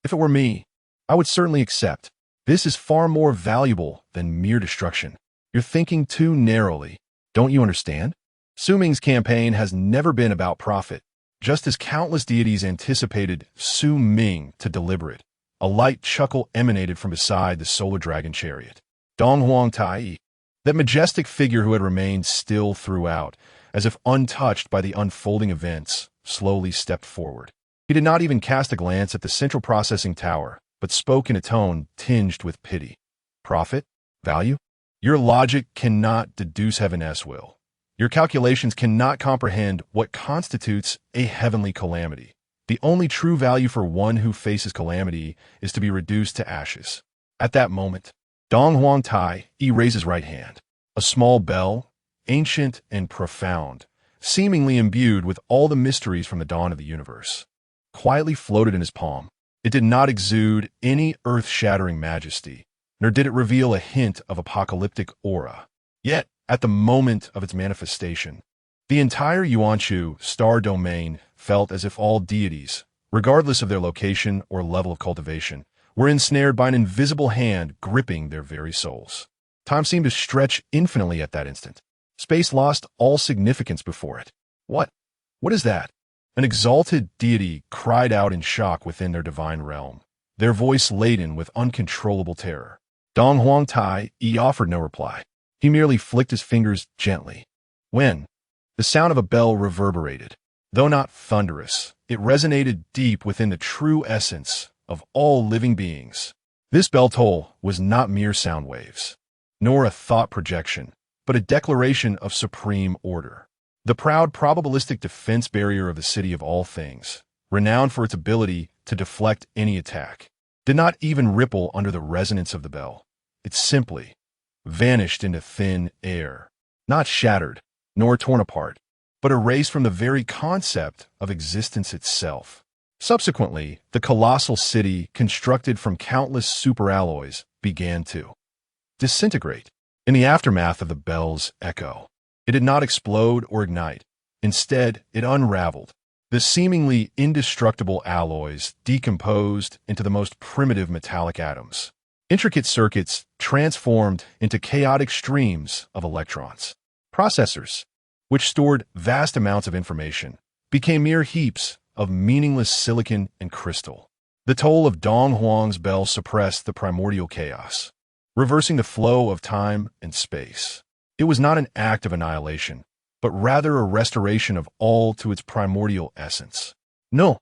If it were me, I would certainly accept. This is far more valuable than mere destruction. You're thinking too narrowly. Don't you understand? Suming's campaign has never been about profit, just as countless deities anticipated Su Ming to deliver it. A light chuckle emanated from beside the solar dragon chariot. Dong Huang Tai, that majestic figure who had remained still throughout, as if untouched by the unfolding events, slowly stepped forward. He did not even cast a glance at the central processing tower, but spoke in a tone tinged with pity. Profit? Value? Your logic cannot deduce heaven's will. Your calculations cannot comprehend what constitutes a heavenly calamity. The only true value for one who faces calamity is to be reduced to ashes. At that moment, Dong Huang Tai raised his right hand. A small bell, ancient and profound, seemingly imbued with all the mysteries from the dawn of the universe, quietly floated in his palm. It did not exude any earth-shattering majesty, nor did it reveal a hint of apocalyptic aura. Yet, at the moment of its manifestation, the entire Yuanchu star domain felt as if all deities, regardless of their location or level of cultivation, were ensnared by an invisible hand gripping their very souls. Time seemed to stretch infinitely at that instant. Space lost all significance before it. What is that? An exalted deity cried out in shock within their divine realm, their voice laden with uncontrollable terror. Dong Huang Tai offered no reply. He merely flicked his fingers gently. When the sound of a bell reverberated, though not thunderous, it resonated deep within the true essence of all living beings. This bell toll was not mere sound waves, nor a thought projection, but a declaration of supreme order. The proud probabilistic defense barrier of the city of all things, renowned for its ability to deflect any attack, did not even ripple under the resonance of the bell. It simply vanished into thin air, not shattered, nor torn apart, but erased from the very concept of existence itself. Subsequently, the colossal city, constructed from countless superalloys, began to disintegrate. In the aftermath of the bell's echo, it did not explode or ignite. Instead, it unraveled. The seemingly indestructible alloys decomposed into the most primitive metallic atoms. Intricate circuits transformed into chaotic streams of electrons. Processors, which stored vast amounts of information, became mere heaps of meaningless silicon and crystal. The toll of Dong Huang's bell suppressed the primordial chaos, reversing the flow of time and space. It was not an act of annihilation, but rather a restoration of all to its primordial essence. No,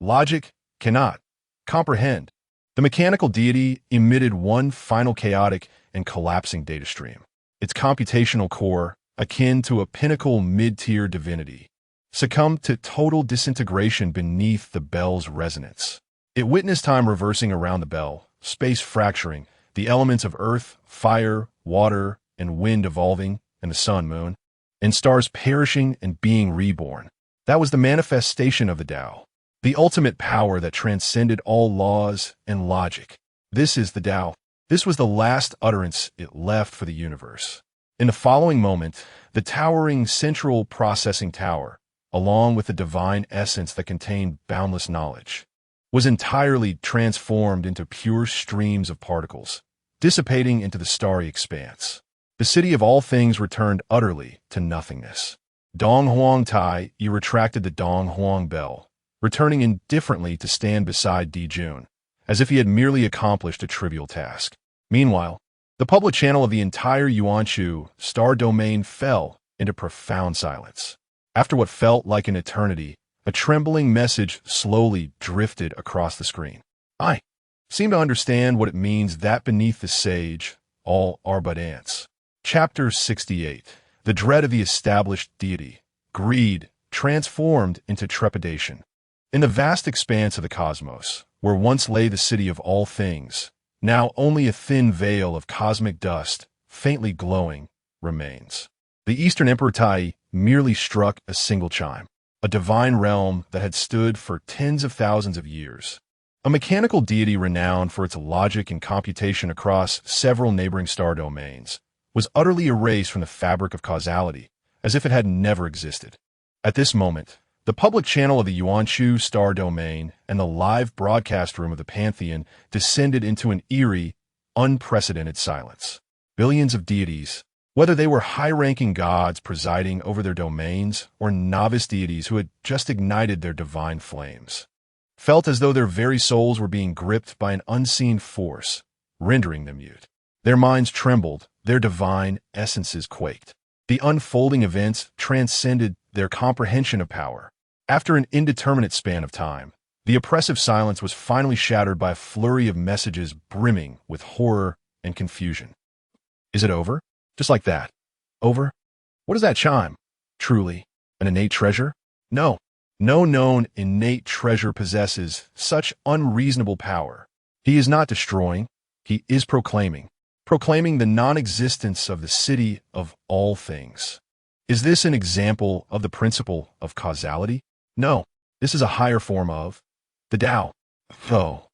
logic cannot comprehend. The mechanical deity emitted one final chaotic and collapsing data stream. Its computational core, akin to a pinnacle mid-tier divinity, succumbed to total disintegration beneath the bell's resonance. It witnessed time reversing around the bell, space fracturing, the elements of earth, fire, water, and wind evolving, and the sun, moon, and stars perishing and being reborn. That was the manifestation of the Tao, the ultimate power that transcended all laws and logic. This is the Tao. This was the last utterance it left for the universe. In the following moment, the towering central processing tower, along with the divine essence that contained boundless knowledge, was entirely transformed into pure streams of particles, dissipating into the starry expanse. The city of all things returned utterly to nothingness. Dong Huang Tai retracted the Dong Huang bell, returning indifferently to stand beside Di Jun, as if he had merely accomplished a trivial task. Meanwhile, the public channel of the entire Yuanchu star domain fell into profound silence. After what felt like an eternity, a trembling message slowly drifted across the screen. I seem to understand what it means that beneath the sage, all are but ants. Chapter 68. The dread of the established deity. Greed transformed into trepidation. In the vast expanse of the cosmos, where once lay the city of all things, now only a thin veil of cosmic dust, faintly glowing, remains. The Eastern Emperor Tai merely struck a single chime, a divine realm that had stood for tens of thousands of years. A mechanical deity renowned for its logic and computation across several neighboring star domains, was utterly erased from the fabric of causality, as if it had never existed. At this moment, the public channel of the Yuanchu star domain and the live broadcast room of the Pantheon descended into an eerie, unprecedented silence. Billions of deities, whether they were high-ranking gods presiding over their domains or novice deities who had just ignited their divine flames, felt as though their very souls were being gripped by an unseen force, rendering them mute. Their minds trembled, their divine essences quaked. The unfolding events transcended their comprehension of power. After an indeterminate span of time, the oppressive silence was finally shattered by a flurry of messages brimming with horror and confusion. Is it over? Just like that. Over? What is that chime? Truly, an innate treasure? No. No known innate treasure possesses such unreasonable power. He is not destroying, he is proclaiming the non-existence of the city of all things. Is this an example of the principle of causality? No, this is a higher form of the Tao. Oh.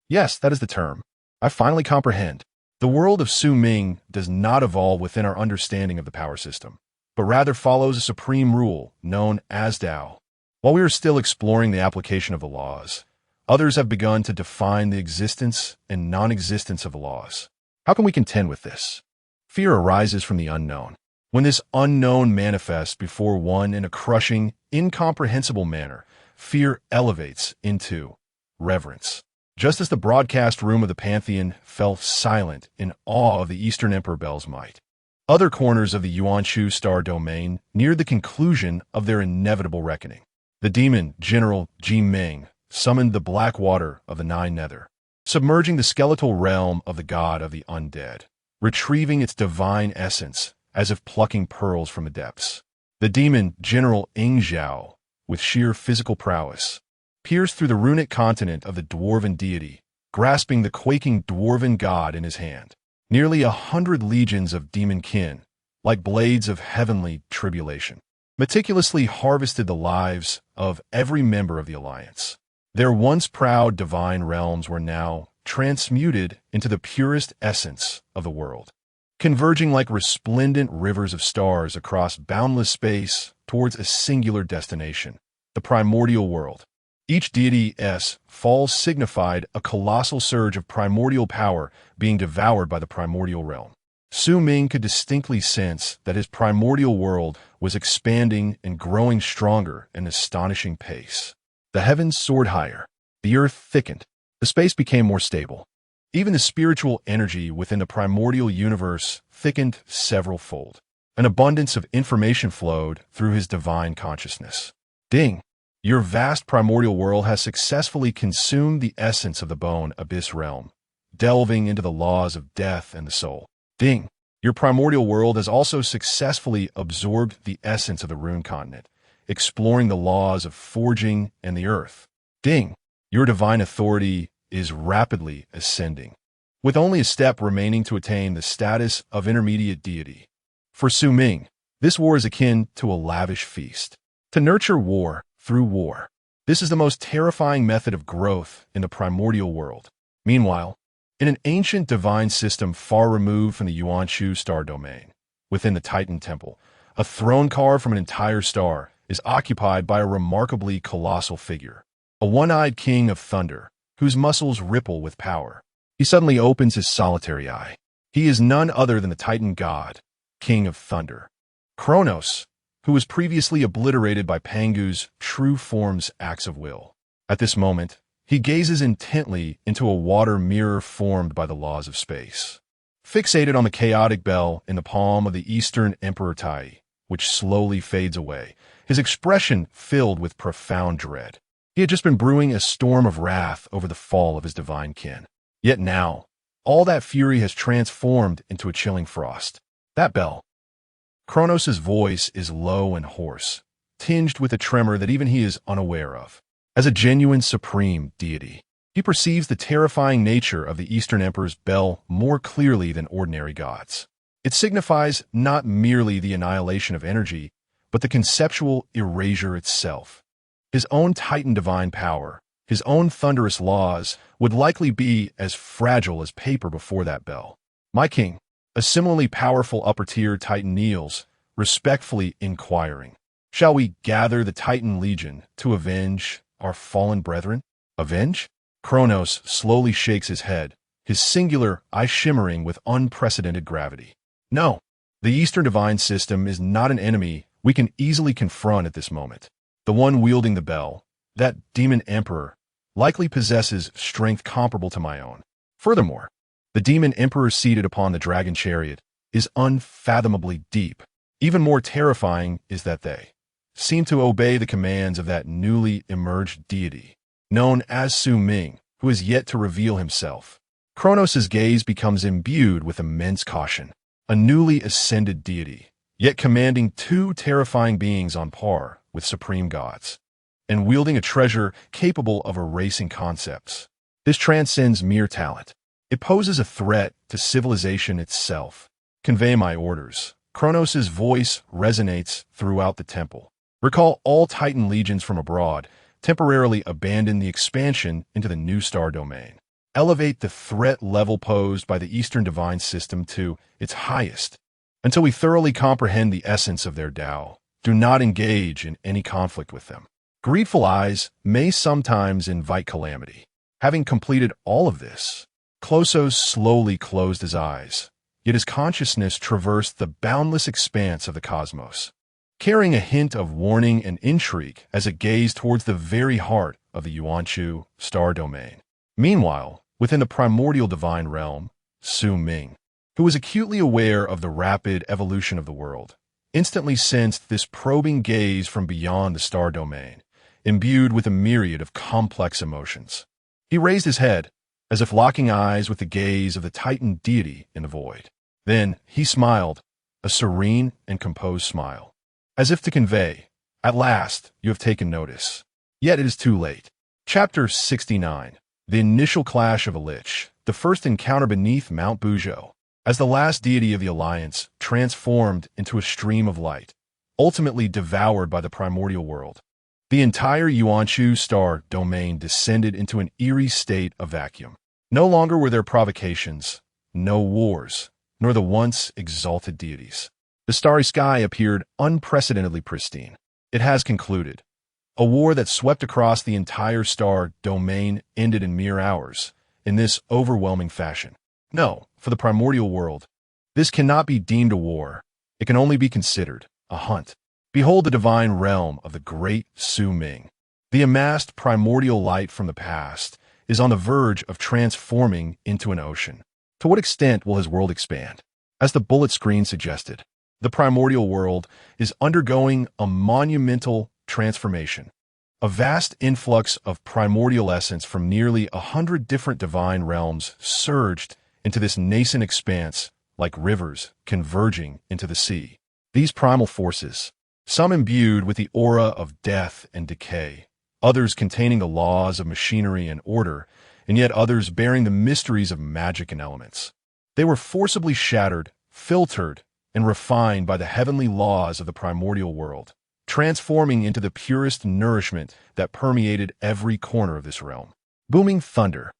Yes, that is the term. I finally comprehend. The world of Su Ming does not evolve within our understanding of the power system, but rather follows a supreme rule known as Tao. While we are still exploring the application of the laws, others have begun to define the existence and non-existence of the laws. How can we contend with this? Fear arises from the unknown. When this unknown manifests before one in a crushing, incomprehensible manner, fear elevates into reverence. Just as the broadcast room of the Pantheon fell silent in awe of the Eastern Emperor Bel's might, other corners of the Yuan-Shu star domain neared the conclusion of their inevitable reckoning. The demon General Ji Ming summoned the black water of the Nine Nether, submerging the skeletal realm of the god of the undead, retrieving its divine essence as if plucking pearls from the depths. The demon General Ing Zhao, with sheer physical prowess, pierced through the runic continent of the dwarven deity, grasping the quaking dwarven god in his hand. Nearly 100 legions of demon kin, like blades of heavenly tribulation, meticulously harvested the lives of every member of the alliance. Their once proud divine realms were now transmuted into the purest essence of the world, converging like resplendent rivers of stars across boundless space towards a singular destination, the primordial world. Each deity's fall signified a colossal surge of primordial power being devoured by the primordial realm. Su Ming could distinctly sense that his primordial world was expanding and growing stronger at an astonishing pace. The heavens soared higher, the earth thickened, the space became more stable. Even the spiritual energy within the primordial universe thickened several-fold. An abundance of information flowed through his divine consciousness. Ding! Your vast primordial world has successfully consumed the essence of the bone abyss realm, delving into the laws of death and the soul. Ding! Your primordial world has also successfully absorbed the essence of the rune continent, exploring the laws of forging and the earth. Ding! Your divine authority is rapidly ascending, with only a step remaining to attain the status of intermediate deity. For Su Ming, this war is akin to a lavish feast. To nurture war through war. This is the most terrifying method of growth in the primordial world. Meanwhile, in an ancient divine system far removed from the Yuan-Shu star domain, within the Titan Temple, a throne carved from an entire star is occupied by a remarkably colossal figure, a one-eyed king of thunder, whose muscles ripple with power. He suddenly opens his solitary eye. He is none other than the Titan god, king of thunder, Kronos, who was previously obliterated by Pangu's true form's acts of will. At this moment, he gazes intently into a water mirror formed by the laws of space. Fixated on the chaotic bell in the palm of the Eastern Emperor Tai, which slowly fades away, his expression filled with profound dread. He had just been brewing a storm of wrath over the fall of his divine kin. Yet now, all that fury has transformed into a chilling frost. That bell. Kronos' voice is low and hoarse, tinged with a tremor that even he is unaware of. As a genuine supreme deity, he perceives the terrifying nature of the Eastern Emperor's bell more clearly than ordinary gods. It signifies not merely the annihilation of energy, but the conceptual erasure itself. His own Titan divine power, his own thunderous laws, would likely be as fragile as paper before that bell. My king, a similarly powerful upper-tier Titan kneels, respectfully inquiring, "Shall we gather the Titan Legion to avenge our fallen brethren?" Avenge? Kronos slowly shakes his head, his singular eye shimmering with unprecedented gravity. No, the Eastern Divine System is not an enemy we can easily confront at this moment. The one wielding the bell, that demon emperor, likely possesses strength comparable to my own. Furthermore, the demon emperor seated upon the dragon chariot is unfathomably deep, Even more terrifying is that they seem to obey the commands of that newly emerged deity, known as Su Ming, who is yet to reveal himself. Kronos' gaze becomes imbued with immense caution, a newly ascended deity, yet commanding two terrifying beings on par with supreme gods, and wielding a treasure capable of erasing concepts. This transcends mere talent. It poses a threat to civilization itself. Convey my orders. Kronos' voice resonates throughout the temple. Recall all Titan legions from abroad, temporarily abandon the expansion into the new star domain. Elevate the threat level posed by the Eastern divine system to its highest. Until we thoroughly comprehend the essence of their Tao, do not engage in any conflict with them. Greedful eyes may sometimes invite calamity. Having completed all of this, Klosos slowly closed his eyes, yet his consciousness traversed the boundless expanse of the cosmos, carrying a hint of warning and intrigue as it gazed towards the very heart of the Yuanchu star domain. Meanwhile, within the primordial divine realm, Su Ming, who was acutely aware of the rapid evolution of the world, instantly sensed this probing gaze from beyond the star domain, imbued with a myriad of complex emotions. He raised his head, as if locking eyes with the gaze of the Titan deity in the void. Then he smiled, a serene and composed smile, as if to convey, "At last, you have taken notice. Yet it is too late." Chapter 69. The initial clash of a lich, the first encounter beneath Mount Buzhou, as the last deity of the Alliance transformed into a stream of light, ultimately devoured by the primordial world. The entire Yuanchu star domain descended into an eerie state of vacuum. No longer were there provocations, no wars, nor the once exalted deities. The starry sky appeared unprecedentedly pristine. It has concluded. A war that swept across the entire star domain ended in mere hours, in this overwhelming fashion. No, for the primordial world, this cannot be deemed a war. It can only be considered a hunt. Behold the divine realm of the great Su Ming. The amassed primordial light from the past is on the verge of transforming into an ocean. To what extent will his world expand? As the bullet screen suggested, the primordial world is undergoing a monumental transformation. A vast influx of primordial essence from nearly 100 different divine realms surged into this nascent expanse like rivers converging into the sea. These primal forces, some imbued with the aura of death and decay, others containing the laws of machinery and order, and yet others bearing the mysteries of magic and elements. They were forcibly shattered, filtered, and refined by the heavenly laws of the primordial world, transforming into the purest nourishment that permeated every corner of this realm. Booming thunder.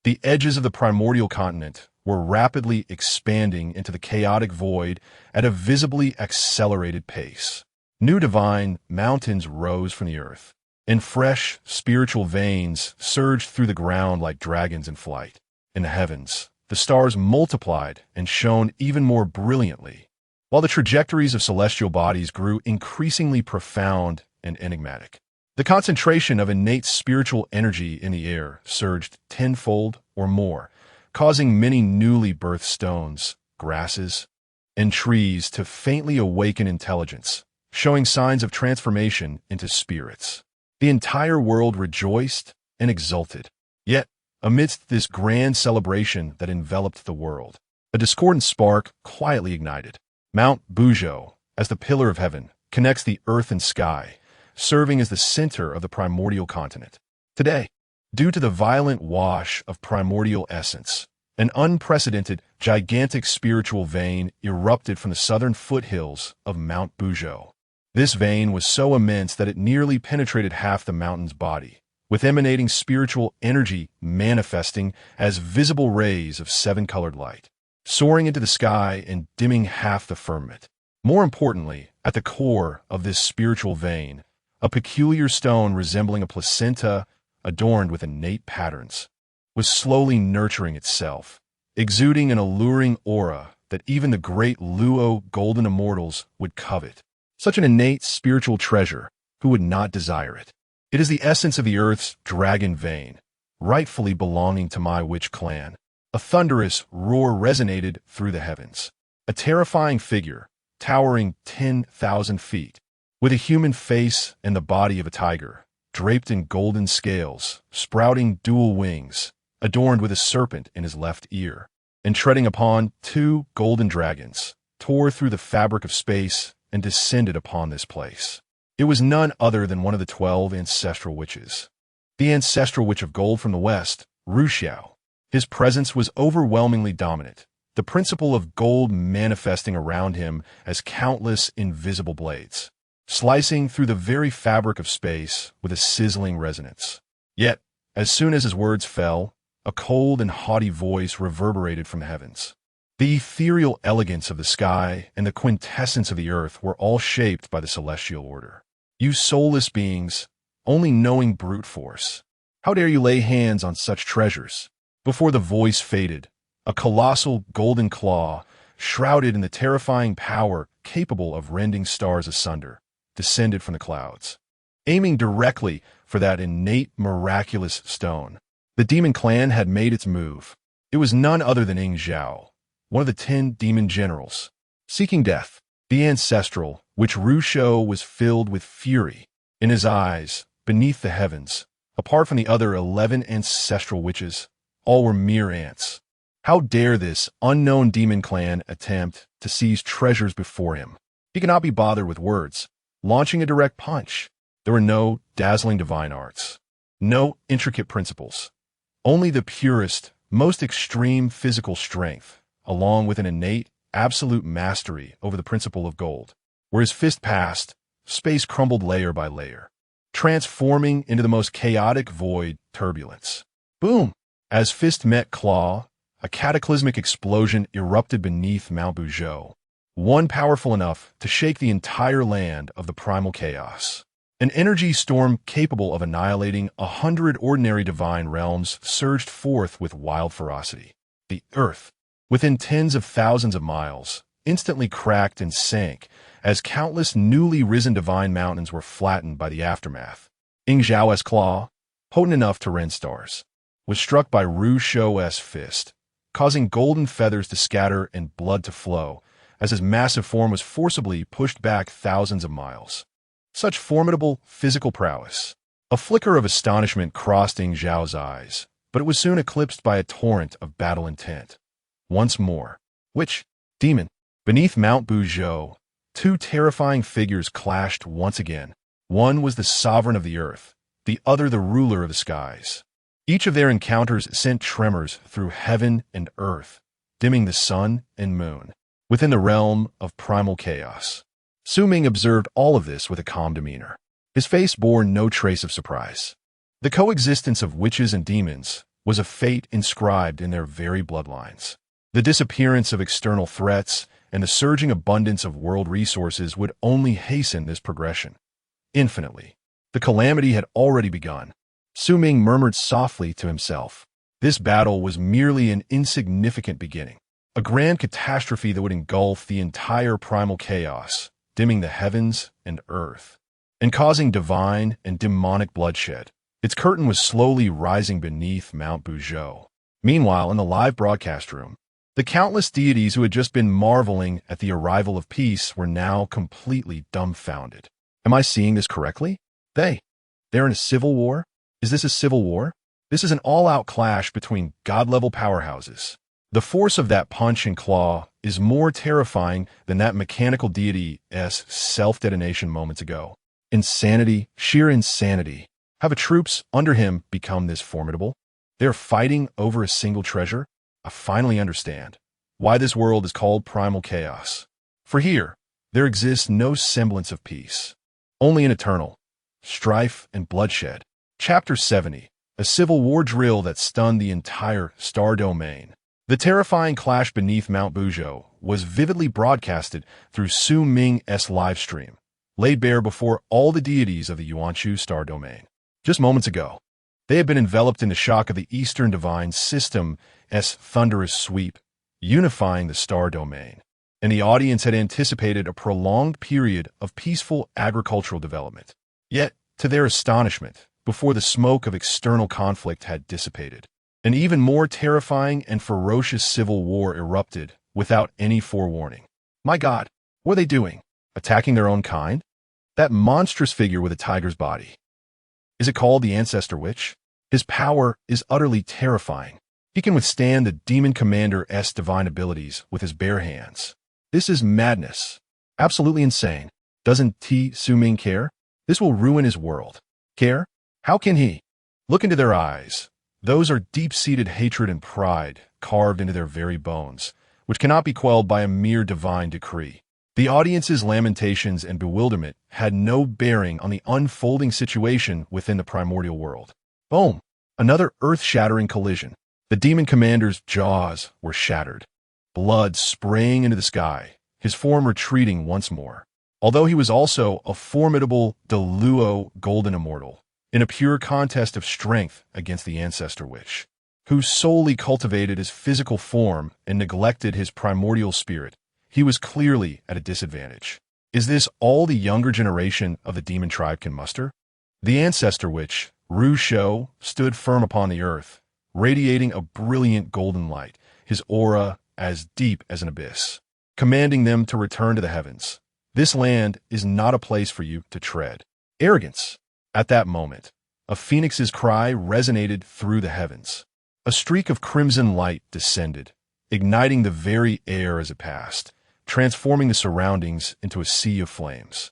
The edges of the primordial continent were rapidly expanding into the chaotic void at a visibly accelerated pace. New divine mountains rose from the earth, and fresh spiritual veins surged through the ground like dragons in flight. In the heavens, the stars multiplied and shone even more brilliantly, while the trajectories of celestial bodies grew increasingly profound and enigmatic. The concentration of innate spiritual energy in the air surged tenfold or more, causing many newly birthed stones, grasses, and trees to faintly awaken intelligence, showing signs of transformation into spirits. The entire world rejoiced and exulted. Yet, amidst this grand celebration that enveloped the world, a discordant spark quietly ignited. Mount Buzhou, as the pillar of heaven, connects the earth and sky, serving as the center of the primordial continent. Today, due to the violent wash of primordial essence, an unprecedented, gigantic spiritual vein erupted from the southern foothills of Mount Buzhou. This vein was so immense that it nearly penetrated half the mountain's body, with emanating spiritual energy manifesting as visible rays of seven-colored light, soaring into the sky and dimming half the firmament. More importantly, at the core of this spiritual vein, a peculiar stone resembling a placenta adorned with innate patterns was slowly nurturing itself, exuding an alluring aura that even the great Luo golden immortals would covet. Such an innate spiritual treasure, who would not desire it? It is the essence of the earth's dragon vein, rightfully belonging to my witch clan. A thunderous roar resonated through the heavens. A terrifying figure, towering 10,000 feet, with a human face and the body of a tiger, draped in golden scales, sprouting dual wings, adorned with a serpent in his left ear, and treading upon 2 golden dragons, tore through the fabric of space and descended upon this place. It was none other than one of the 12 ancestral witches. The ancestral witch of gold from the west, Ruxiao. His presence was overwhelmingly dominant, the principle of gold manifesting around him as countless invisible blades, slicing through the very fabric of space with a sizzling resonance. Yet, as soon as his words fell, a cold and haughty voice reverberated from the heavens. The ethereal elegance of the sky and the quintessence of the earth were all shaped by the celestial order. You soulless beings, only knowing brute force, how dare you lay hands on such treasures? Before the voice faded, a colossal golden claw, shrouded in the terrifying power capable of rending stars asunder, descended from the clouds, aiming directly for that innate miraculous stone. The demon clan had made its move. It was none other than Ing Zhao, one of the 10 demon generals, seeking death. The ancestral, which Ruxiao was filled with fury. In his eyes, beneath the heavens, apart from the other 11 ancestral witches, all were mere ants. How dare this unknown demon clan attempt to seize treasures before him? He could not be bothered with words, launching a direct punch. There were no dazzling divine arts, no intricate principles, only the purest, most extreme physical strength, along with an innate, absolute mastery over the principle of gold. Where his fist passed, space crumbled layer by layer, transforming into the most chaotic void turbulence. Boom! As fist met claw, a cataclysmic explosion erupted beneath Mount Buzhou, one powerful enough to shake the entire land of the primal chaos. An energy storm capable of annihilating 100 ordinary divine realms surged forth with wild ferocity. The earth, within tens of thousands of miles, instantly cracked and sank as countless newly risen divine mountains were flattened by the aftermath. Ing Zhao's claw, potent enough to rend stars, was struck by Ruxiao's fist, causing golden feathers to scatter and blood to flow as his massive form was forcibly pushed back thousands of miles. Such formidable physical prowess. A flicker of astonishment crossed Ing Zhao's eyes, but it was soon eclipsed by a torrent of battle intent. Once more, witch, demon, beneath Mount Buzhou, 2 terrifying figures clashed once again. One was the sovereign of the earth, the other the ruler of the skies. Each of their encounters sent tremors through heaven and earth, dimming the sun and moon, within the realm of primal chaos. Su Ming observed all of this with a calm demeanor. His face bore no trace of surprise. The coexistence of witches and demons was a fate inscribed in their very bloodlines. The disappearance of external threats and the surging abundance of world resources would only hasten this progression. Infinitely. The calamity had already begun. Su Ming murmured softly to himself. This battle was merely an insignificant beginning, a grand catastrophe that would engulf the entire primal chaos, dimming the heavens and earth, and causing divine and demonic bloodshed. Its curtain was slowly rising beneath Mount Buzhou. Meanwhile, in the live broadcast room, the countless deities who had just been marveling at the arrival of peace were now completely dumbfounded. Am I seeing this correctly? They're in a civil war? Is this a civil war? This is an all-out clash between god-level powerhouses. The force of that punch and claw is more terrifying than that mechanical deity's self-detonation moments ago. Insanity, sheer insanity. Have the troops under him become this formidable? They're fighting over a single treasure? I finally understand why this world is called primal chaos. For here, there exists no semblance of peace, only an eternal strife and bloodshed. Chapter 70, a civil war drill that stunned the entire star domain. The terrifying clash beneath Mount Buzhou was vividly broadcasted through Su Ming's livestream, laid bare before all the deities of the Yuanchu star domain. Just moments ago, they had been enveloped in the shock of the Eastern Divine System's thunderous sweep, unifying the star domain, and the audience had anticipated a prolonged period of peaceful agricultural development. Yet, to their astonishment, before the smoke of external conflict had dissipated, an even more terrifying and ferocious civil war erupted without any forewarning. My God, What are they doing? Attacking their own kind? That monstrous figure with a tiger's body. Is it called the Ancestor Witch? His power is utterly terrifying. He can withstand the Demon Commander's divine abilities with his bare hands. This is madness. Absolutely insane. Doesn't T. Su-Ming care? This will ruin his world. Care? How can he? Look into their eyes. Those are deep-seated hatred and pride carved into their very bones, which cannot be quelled by a mere divine decree. The audience's lamentations and bewilderment had no bearing on the unfolding situation within the primordial world. Boom! Another earth-shattering collision. The demon commander's jaws were shattered, blood spraying into the sky, his form retreating once more. Although he was also a formidable Deluo golden immortal, in a pure contest of strength against the Ancestor Witch, who solely cultivated his physical form and neglected his primordial spirit, he was clearly at a disadvantage. Is this all the younger generation of the demon tribe can muster? The Ancestor Witch, Ru Shou, stood firm upon the earth, radiating a brilliant golden light, his aura as deep as an abyss, commanding them to return to the heavens. This land is not a place for you to tread. Arrogance. At that moment, a phoenix's cry resonated through the heavens. A streak of crimson light descended, igniting the very air as it passed, transforming the surroundings into a sea of flames.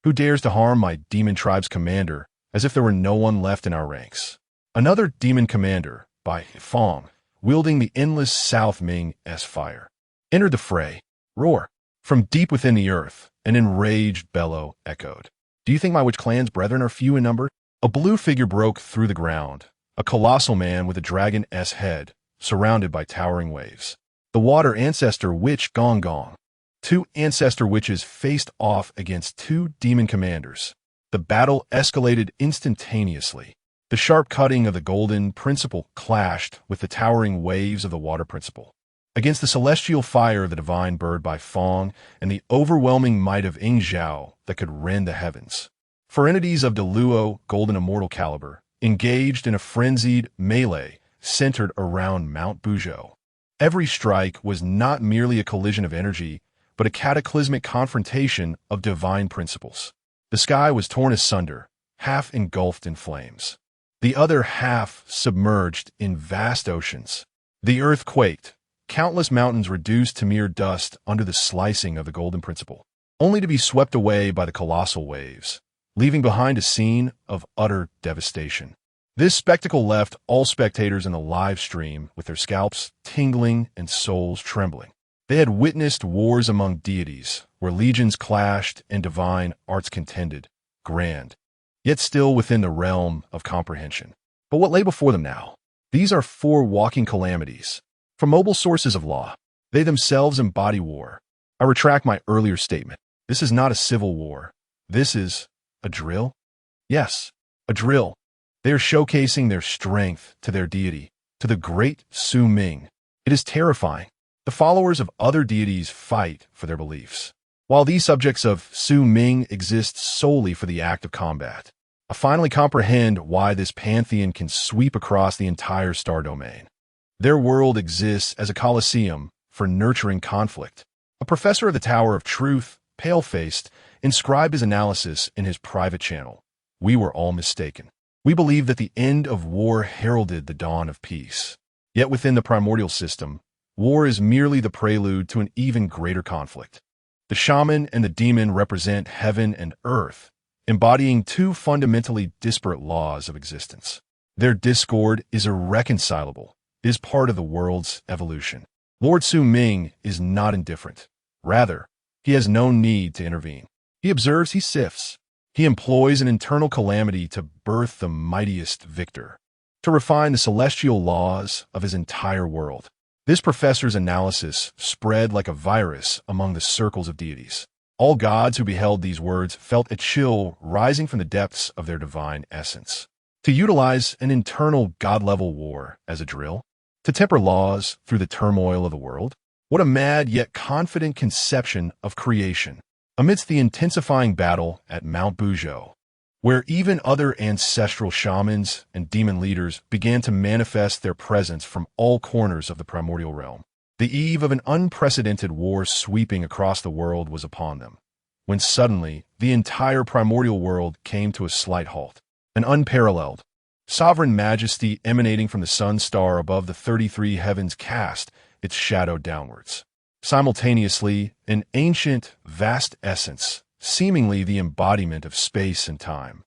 Who dares to harm my demon tribe's commander, as if there were no one left in our ranks? Another demon commander, by Fong, wielding the endless South Ming-esque fire, entered the fray. Roar! From deep within the earth, an enraged bellow echoed. Do you think my witch clan's brethren are few in number? A blue figure broke through the ground, a colossal man with a dragon-esque head, surrounded by towering waves. The water ancestor witch Gong Gong. Two ancestor witches faced off against two demon commanders. The battle escalated instantaneously. The sharp cutting of the golden principle clashed with the towering waves of the water principle. Against the celestial fire of the divine bird by Fong and the overwhelming might of Ing Zhao that could rend the heavens. For entities of Deluo golden immortal caliber engaged in a frenzied melee centered around Mount Buzhou. Every strike was not merely a collision of energy, but a cataclysmic confrontation of divine principles. The sky was torn asunder, half engulfed in flames. The other half submerged in vast oceans. The earth quaked, countless mountains reduced to mere dust under the slicing of the golden principle, only to be swept away by the colossal waves, leaving behind a scene of utter devastation. This spectacle left all spectators in the live stream with their scalps tingling and souls trembling. They had witnessed wars among deities, where legions clashed and divine arts contended, grand, yet still within the realm of comprehension. But what lay before them now? These are four walking calamities. From mobile sources of law, they themselves embody war. I retract my earlier statement. This is not a civil war. This is a drill? Yes, a drill. They are showcasing their strength to their deity, to the great Su-Ming. It is terrifying. The followers of other deities fight for their beliefs, while these subjects of Su-Ming exist solely for the act of combat. I finally comprehend why this pantheon can sweep across the entire star domain. Their world exists as a coliseum for nurturing conflict. A professor of the Tower of Truth, pale-faced, inscribed his analysis in his private channel. We were all mistaken. We believed that the end of war heralded the dawn of peace. Yet within the primordial system, war is merely the prelude to an even greater conflict. The shaman and the demon represent heaven and earth, embodying two fundamentally disparate laws of existence. Their discord is irreconcilable, is part of the world's evolution. Lord Su-Ming is not indifferent. Rather, he has no need to intervene. He observes, he sifts. He employs an internal calamity to birth the mightiest victor, to refine the celestial laws of his entire world. This professor's analysis spread like a virus among the circles of deities. All gods who beheld these words felt a chill rising from the depths of their divine essence. To utilize an internal god-level war as a drill, to temper laws through the turmoil of the world, what a mad yet confident conception of creation. Amidst the intensifying battle at Mount Buzhou, where even other ancestral shamans and demon leaders began to manifest their presence from all corners of the primordial realm, The eve of an unprecedented war sweeping across the world was upon them, when suddenly the entire primordial world came to a slight halt. An unparalleled, sovereign majesty emanating from the sun star above the 33 heavens cast its shadow downwards. Simultaneously, an ancient, vast essence, seemingly the embodiment of space and time,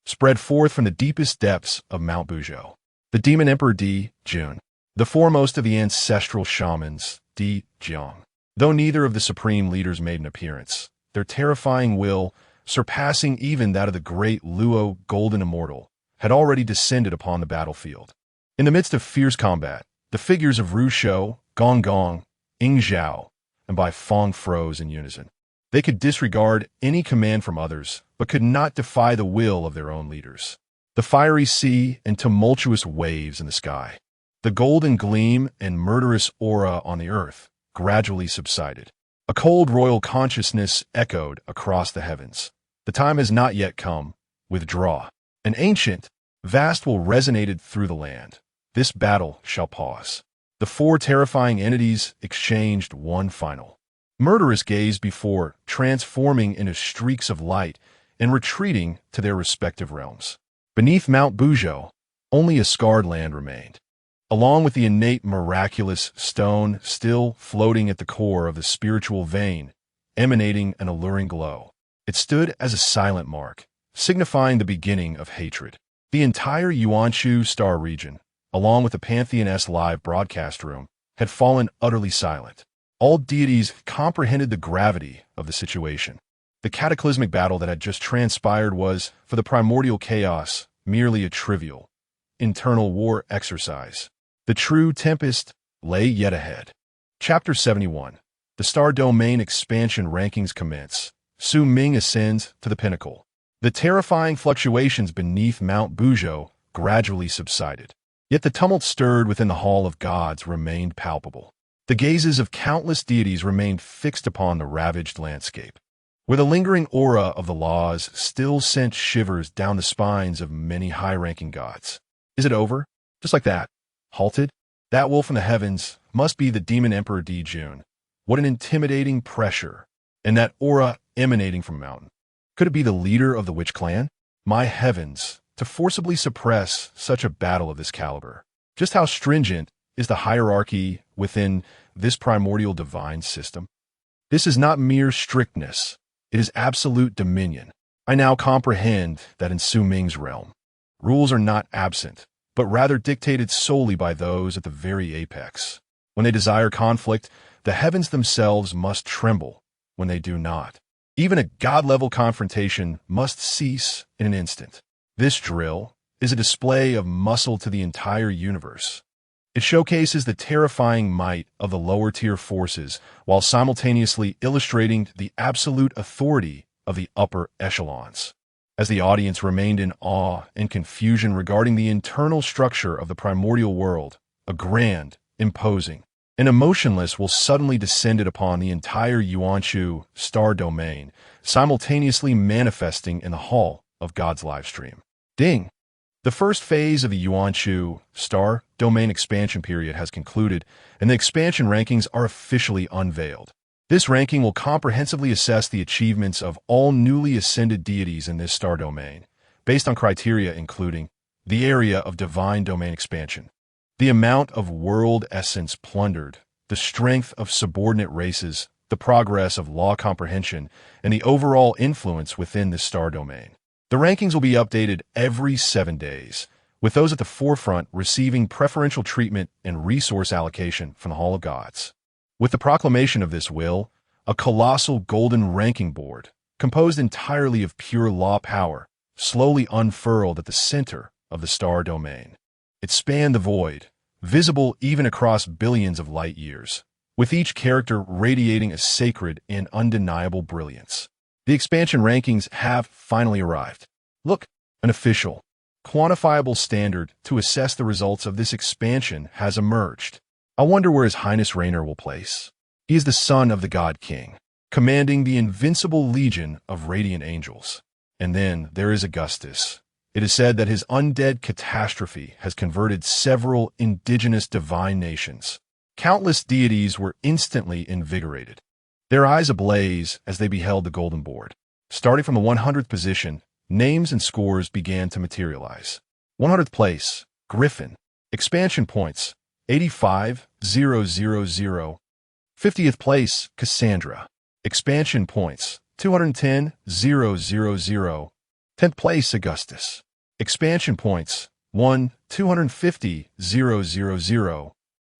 spread forth from the deepest depths of Mount Bujo. The demon emperor Di Jun, the foremost of the ancestral shamans, Di Jiang. Though neither of the supreme leaders made an appearance, their terrifying will, surpassing even that of the great Luo Golden Immortal, had already descended upon the battlefield. In the midst of fierce combat, the figures of Ru Shou, Gong Gong, Ying Zhao, and Bai Fong froze in unison. They could disregard any command from others, but could not defy the will of their own leaders. The fiery sea and tumultuous waves in the sky, the golden gleam and murderous aura on the earth gradually subsided. A cold royal consciousness echoed across the heavens. The time has not yet come. Withdraw. An ancient, vast will resonated through the land. This battle shall pause. The four terrifying entities exchanged one final murderous gaze before transforming into streaks of light and retreating to their respective realms. Beneath Mount Bujo, only a scarred land remained, along with the innate miraculous stone still floating at the core of the spiritual vein, emanating an alluring glow. It stood as a silent mark, signifying the beginning of hatred. The entire Yuanshu star region, along with the Pantheon-S live broadcast room, had fallen utterly silent. All deities comprehended the gravity of the situation. The cataclysmic battle that had just transpired was, for the primordial chaos, merely a trivial, internal war exercise. The true tempest lay yet ahead. Chapter 71. The Star Domain Expansion Rankings commence. Su Ming ascends to the pinnacle. The terrifying fluctuations beneath Mount Bujo gradually subsided. Yet the tumult stirred within the Hall of Gods remained palpable. The gazes of countless deities remained fixed upon the ravaged landscape, where the lingering aura of the laws still sent shivers down the spines of many high-ranking gods. Is it over? Just like that? Halted? That wolf in the heavens must be the demon emperor Di Jun. What an intimidating pressure, and that aura emanating from mountain. Could it be the leader of the witch clan? My heavens, to forcibly suppress such a battle of this caliber. Just how stringent is the hierarchy within this primordial divine system? This is not mere strictness. It is absolute dominion. I now comprehend that in Su Ming's realm, rules are not absent, but rather dictated solely by those at the very apex. When they desire conflict, the heavens themselves must tremble. When they do not, even a god-level confrontation must cease in an instant. This drill is a display of muscle to the entire universe. It showcases the terrifying might of the lower-tier forces while simultaneously illustrating the absolute authority of the upper echelons. As the audience remained in awe and confusion regarding the internal structure of the primordial world, a grand, imposing, and emotionless will suddenly descended upon the entire Yuanshu star domain, simultaneously manifesting in the Hall of God's livestream. Ding! The first phase of the Yuanshu star domain expansion period has concluded, and the expansion rankings are officially unveiled. This ranking will comprehensively assess the achievements of all newly ascended deities in this star domain, based on criteria including the area of divine domain expansion, the amount of world essence plundered, the strength of subordinate races, the progress of law comprehension, and the overall influence within this star domain. The rankings will be updated every 7 days, with those at the forefront receiving preferential treatment and resource allocation from the Hall of Gods. With the proclamation of this will, a colossal golden ranking board, composed entirely of pure law power, slowly unfurled at the center of the star domain. It spanned the void, visible even across billions of light years, with each character radiating a sacred and undeniable brilliance. The expansion rankings have finally arrived. Look, an official, quantifiable standard to assess the results of this expansion has emerged. I wonder where His Highness Reno will place. He is the son of the God King, commanding the invincible legion of radiant angels. And then there is Augustus. It is said that his undead catastrophe has converted several indigenous divine nations, Countless deities were instantly invigorated, their eyes ablaze as they beheld the golden board. Starting from the 100th position, names and scores began to materialize. 100th place, Griffin. Expansion points, 85,000. 50th place, Cassandra. Expansion points, 210,000. 10th place, Augustus. Expansion points, 250,000.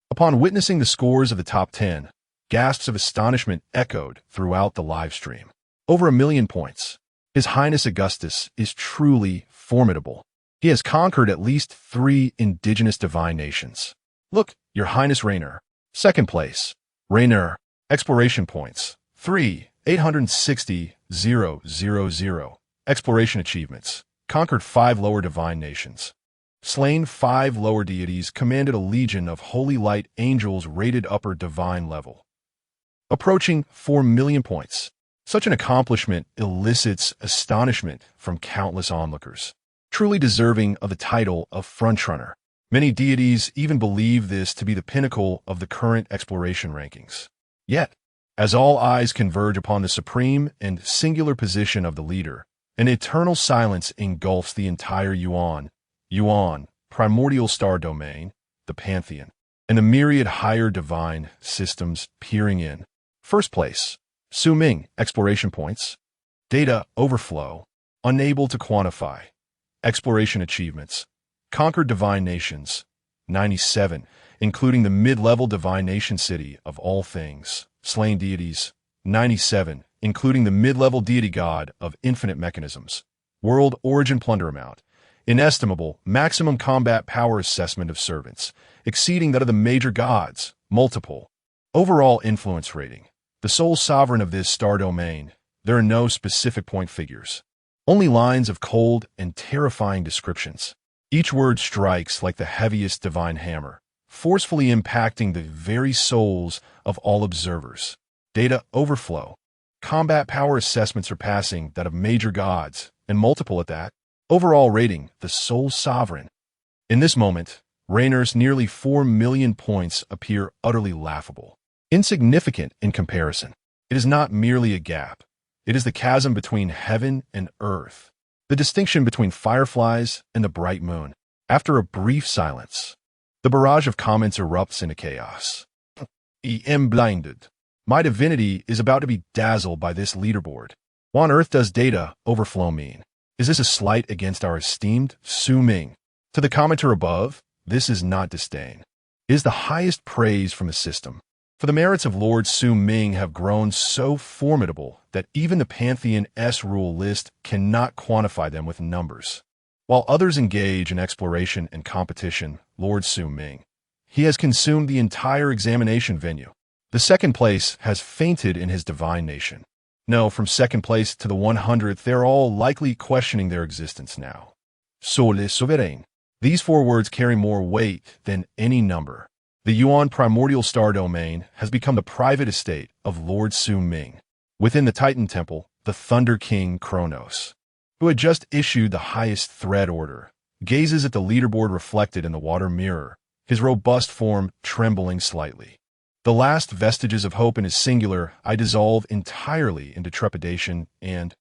Upon witnessing the scores of the top 10, gasps of astonishment echoed throughout the live stream. Over 1,000,000 points. His Highness Augustus is truly formidable. He has conquered at least 3 indigenous divine nations. Look, Your Highness Reno. Second place, Reno. Exploration points, 3,860,000. Exploration achievements. Conquered 5 lower divine nations. Slain 5 lower deities, commanded a legion of holy light angels rated upper divine level. Approaching 4,000,000 points. Such an accomplishment elicits astonishment from countless onlookers, truly deserving of the title of frontrunner. Many deities even believe this to be the pinnacle of the current exploration rankings. Yet, as all eyes converge upon the supreme and singular position of the leader, an eternal silence engulfs the entire Yuan, primordial star domain, the Pantheon, and the myriad higher divine systems peering in. First place, Su Ming. Exploration points. Data overflow. Unable to quantify. Exploration achievements. Conquered divine nations. 97, including the mid-level divine nation city of all things. Slain deities. 97, including the mid-level deity god of infinite mechanisms. World origin plunder amount. Inestimable maximum combat power assessment of servants, exceeding that of the major gods. Multiple. Overall influence rating. The sole sovereign of this star domain. There are no specific point figures. Only lines of cold and terrifying descriptions. Each word strikes like the heaviest divine hammer, forcefully impacting the very souls of all observers. Data overflow. Combat power assessment surpassing that of major gods, and multiple at that. Overall rating, the sole sovereign. In this moment, Raynor's nearly 4,000,000 points appear utterly laughable. Insignificant in comparison. It is not merely a gap. It is the chasm between heaven and earth. The distinction between fireflies and the bright moon. After a brief silence, the barrage of comments erupts into chaos. I am blinded. My divinity is about to be dazzled by this leaderboard. What on earth does data overflow mean? Is this a slight against our esteemed Su Ming? To the commenter above, this is not disdain. It is the highest praise from the system. For the merits of Lord Su Ming have grown so formidable that even the Pantheon S-rule list cannot quantify them with numbers. While others engage in exploration and competition, Lord Su Ming, he has consumed the entire examination venue. The second place has fainted in his divine nation. No, from second place to the 100th, they're all likely questioning their existence now. Sole souverain. These 4 words carry more weight than any number. The Yuan primordial star domain has become the private estate of Lord Su Ming. Within the Titan Temple, the Thunder King Kronos, who had just issued the highest thread order, gazes at the leaderboard reflected in the water mirror, his robust form trembling slightly. The last vestiges of hope in his singular I dissolve entirely into trepidation and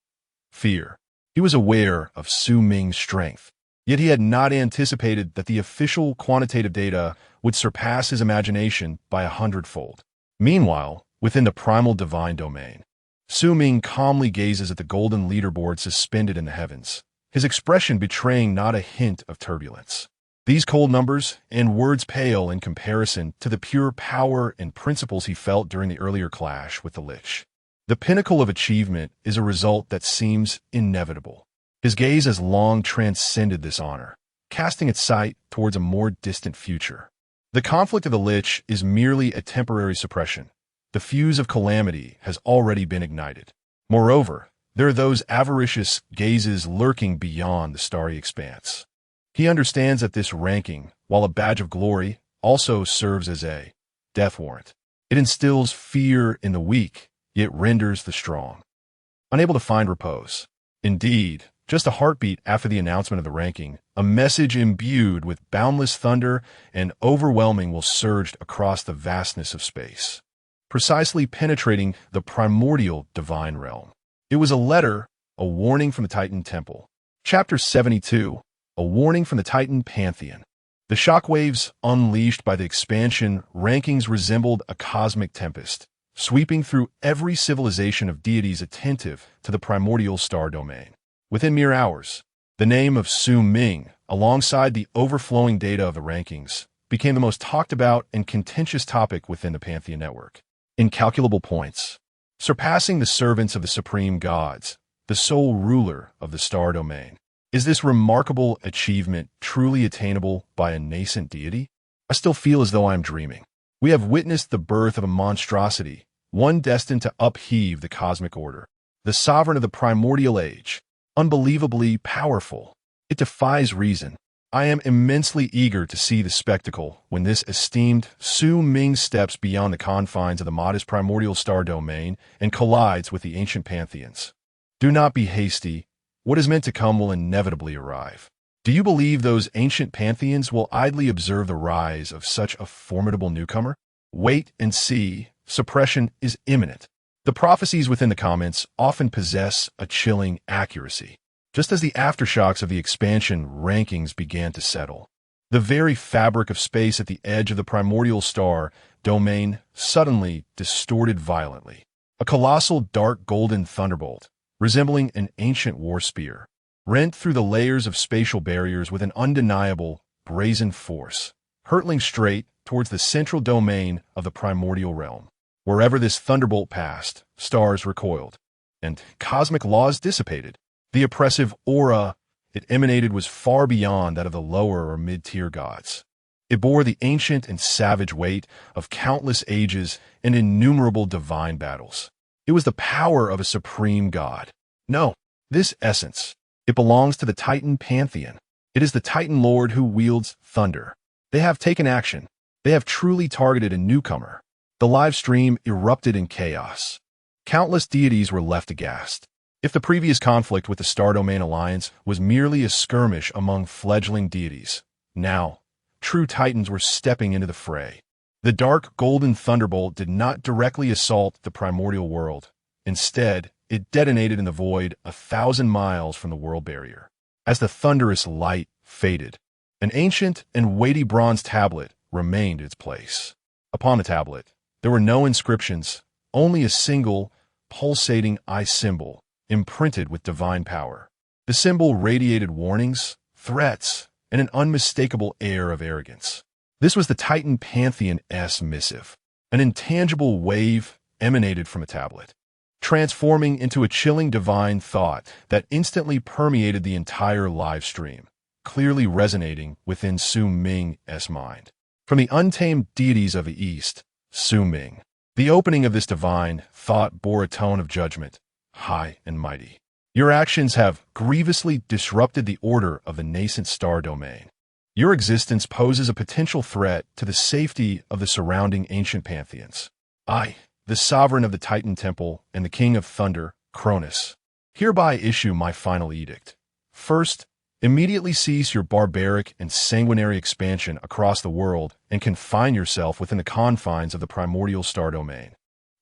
fear. He was aware of Su Ming's strength, yet he had not anticipated that the official quantitative data would surpass his imagination by 100-fold. Meanwhile, within the primal divine domain, Su Ming calmly gazes at the golden leaderboard suspended in the heavens, his expression betraying not a hint of turbulence. These cold numbers and words pale in comparison to the pure power and principles he felt during the earlier clash with the Lich. The pinnacle of achievement is a result that seems inevitable. His gaze has long transcended this honor, casting its sight towards a more distant future. The conflict of the Lich is merely a temporary suppression. The fuse of calamity has already been ignited. Moreover, there are those avaricious gazes lurking beyond the starry expanse. He understands that this ranking, while a badge of glory, also serves as a death warrant. It instills fear in the weak, yet renders the strong unable to find repose. Indeed, Just a heartbeat after the announcement of the ranking, a message imbued with boundless thunder and overwhelming will surged across the vastness of space, precisely penetrating the primordial divine realm. It was a letter, a warning from the Titan Temple. Chapter 72, a warning from the Titan Pantheon. The shockwaves unleashed by the expansion rankings resembled a cosmic tempest, sweeping through every civilization of deities attentive to the primordial star domain. Within mere hours, the name of Su Ming, alongside the overflowing data of the rankings, became the most talked about and contentious topic within the Pantheon network. Incalculable points, surpassing the servants of the supreme gods, the sole ruler of the star domain. Is this remarkable achievement truly attainable by a nascent deity? I still feel as though I am dreaming. We have witnessed the birth of a monstrosity, one destined to upheave the cosmic order. The sovereign of the primordial age, unbelievably powerful. It defies reason. I am immensely eager to see the spectacle when this esteemed Su Ming steps beyond the confines of the modest primordial star domain and collides with the ancient pantheons. Do not be hasty. What is meant to come will inevitably arrive. Do you believe those ancient pantheons will idly observe the rise of such a formidable newcomer? Wait and see. Suppression is imminent. The prophecies within the comments often possess a chilling accuracy. Just as the aftershocks of the expansion rankings began to settle, the very fabric of space at the edge of the primordial star domain suddenly distorted violently. A colossal dark golden thunderbolt, resembling an ancient war spear, rent through the layers of spatial barriers with an undeniable, brazen force, hurtling straight towards the central domain of the primordial realm. Wherever this thunderbolt passed, stars recoiled, and cosmic laws dissipated. The oppressive aura it emanated was far beyond that of the lower or mid-tier gods. It bore the ancient and savage weight of countless ages and innumerable divine battles. It was the power of a supreme god. No, this essence, it belongs to the Titan Pantheon. It is the Titan Lord who wields thunder. They have taken action. They have truly targeted a newcomer. The live stream erupted in chaos. Countless deities were left aghast. If the previous conflict with the Star Domain Alliance was merely a skirmish among fledgling deities, now, true titans were stepping into the fray. The dark golden thunderbolt did not directly assault the primordial world. Instead, it detonated in the void 1,000 miles from the world barrier. As the thunderous light faded, an ancient and weighty bronze tablet remained in its place. Upon the tablet, there were no inscriptions, only a single, pulsating eye symbol, imprinted with divine power. The symbol radiated warnings, threats, and an unmistakable air of arrogance. This was the Titan Pantheon's missive. An intangible wave emanated from a tablet, transforming into a chilling divine thought that instantly permeated the entire live stream, clearly resonating within Su Ming's mind. From the untamed deities of the East, Su Ming, the opening of this divine thought bore a tone of judgment, high and mighty. Your actions have grievously disrupted the order of the nascent star domain. Your existence poses a potential threat to the safety of the surrounding ancient pantheons. I, the sovereign of the Titan Temple and the King of Thunder, Cronus, hereby issue my final edict. First, immediately cease your barbaric and sanguinary expansion across the world and confine yourself within the confines of the primordial star domain,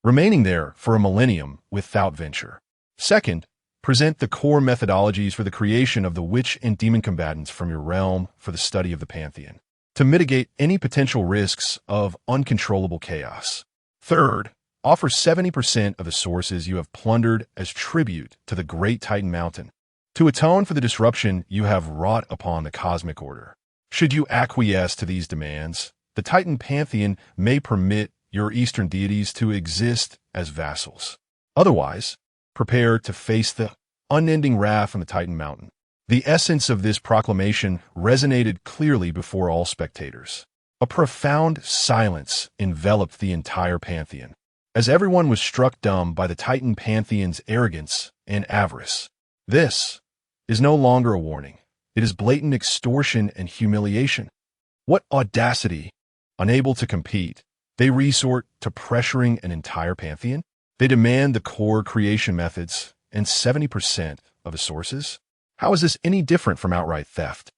remaining there for a millennium without venture. Second, present the core methodologies for the creation of the witch and demon combatants from your realm for the study of the Pantheon, to mitigate any potential risks of uncontrollable chaos. Third, offer 70% of the sources you have plundered as tribute to the great Titan Mountain, to atone for the disruption you have wrought upon the cosmic order. Should you acquiesce to these demands, the Titan Pantheon may permit your eastern deities to exist as vassals. Otherwise, prepare to face the unending wrath on the Titan Mountain. The essence of this proclamation resonated clearly before all spectators. A profound silence enveloped the entire Pantheon, as everyone was struck dumb by the Titan Pantheon's arrogance and avarice. This is no longer a warning. It is blatant extortion and humiliation. What audacity! Unable to compete, they resort to pressuring an entire Pantheon? They demand the core creation methods and 70% of the sources? How is this any different from outright theft?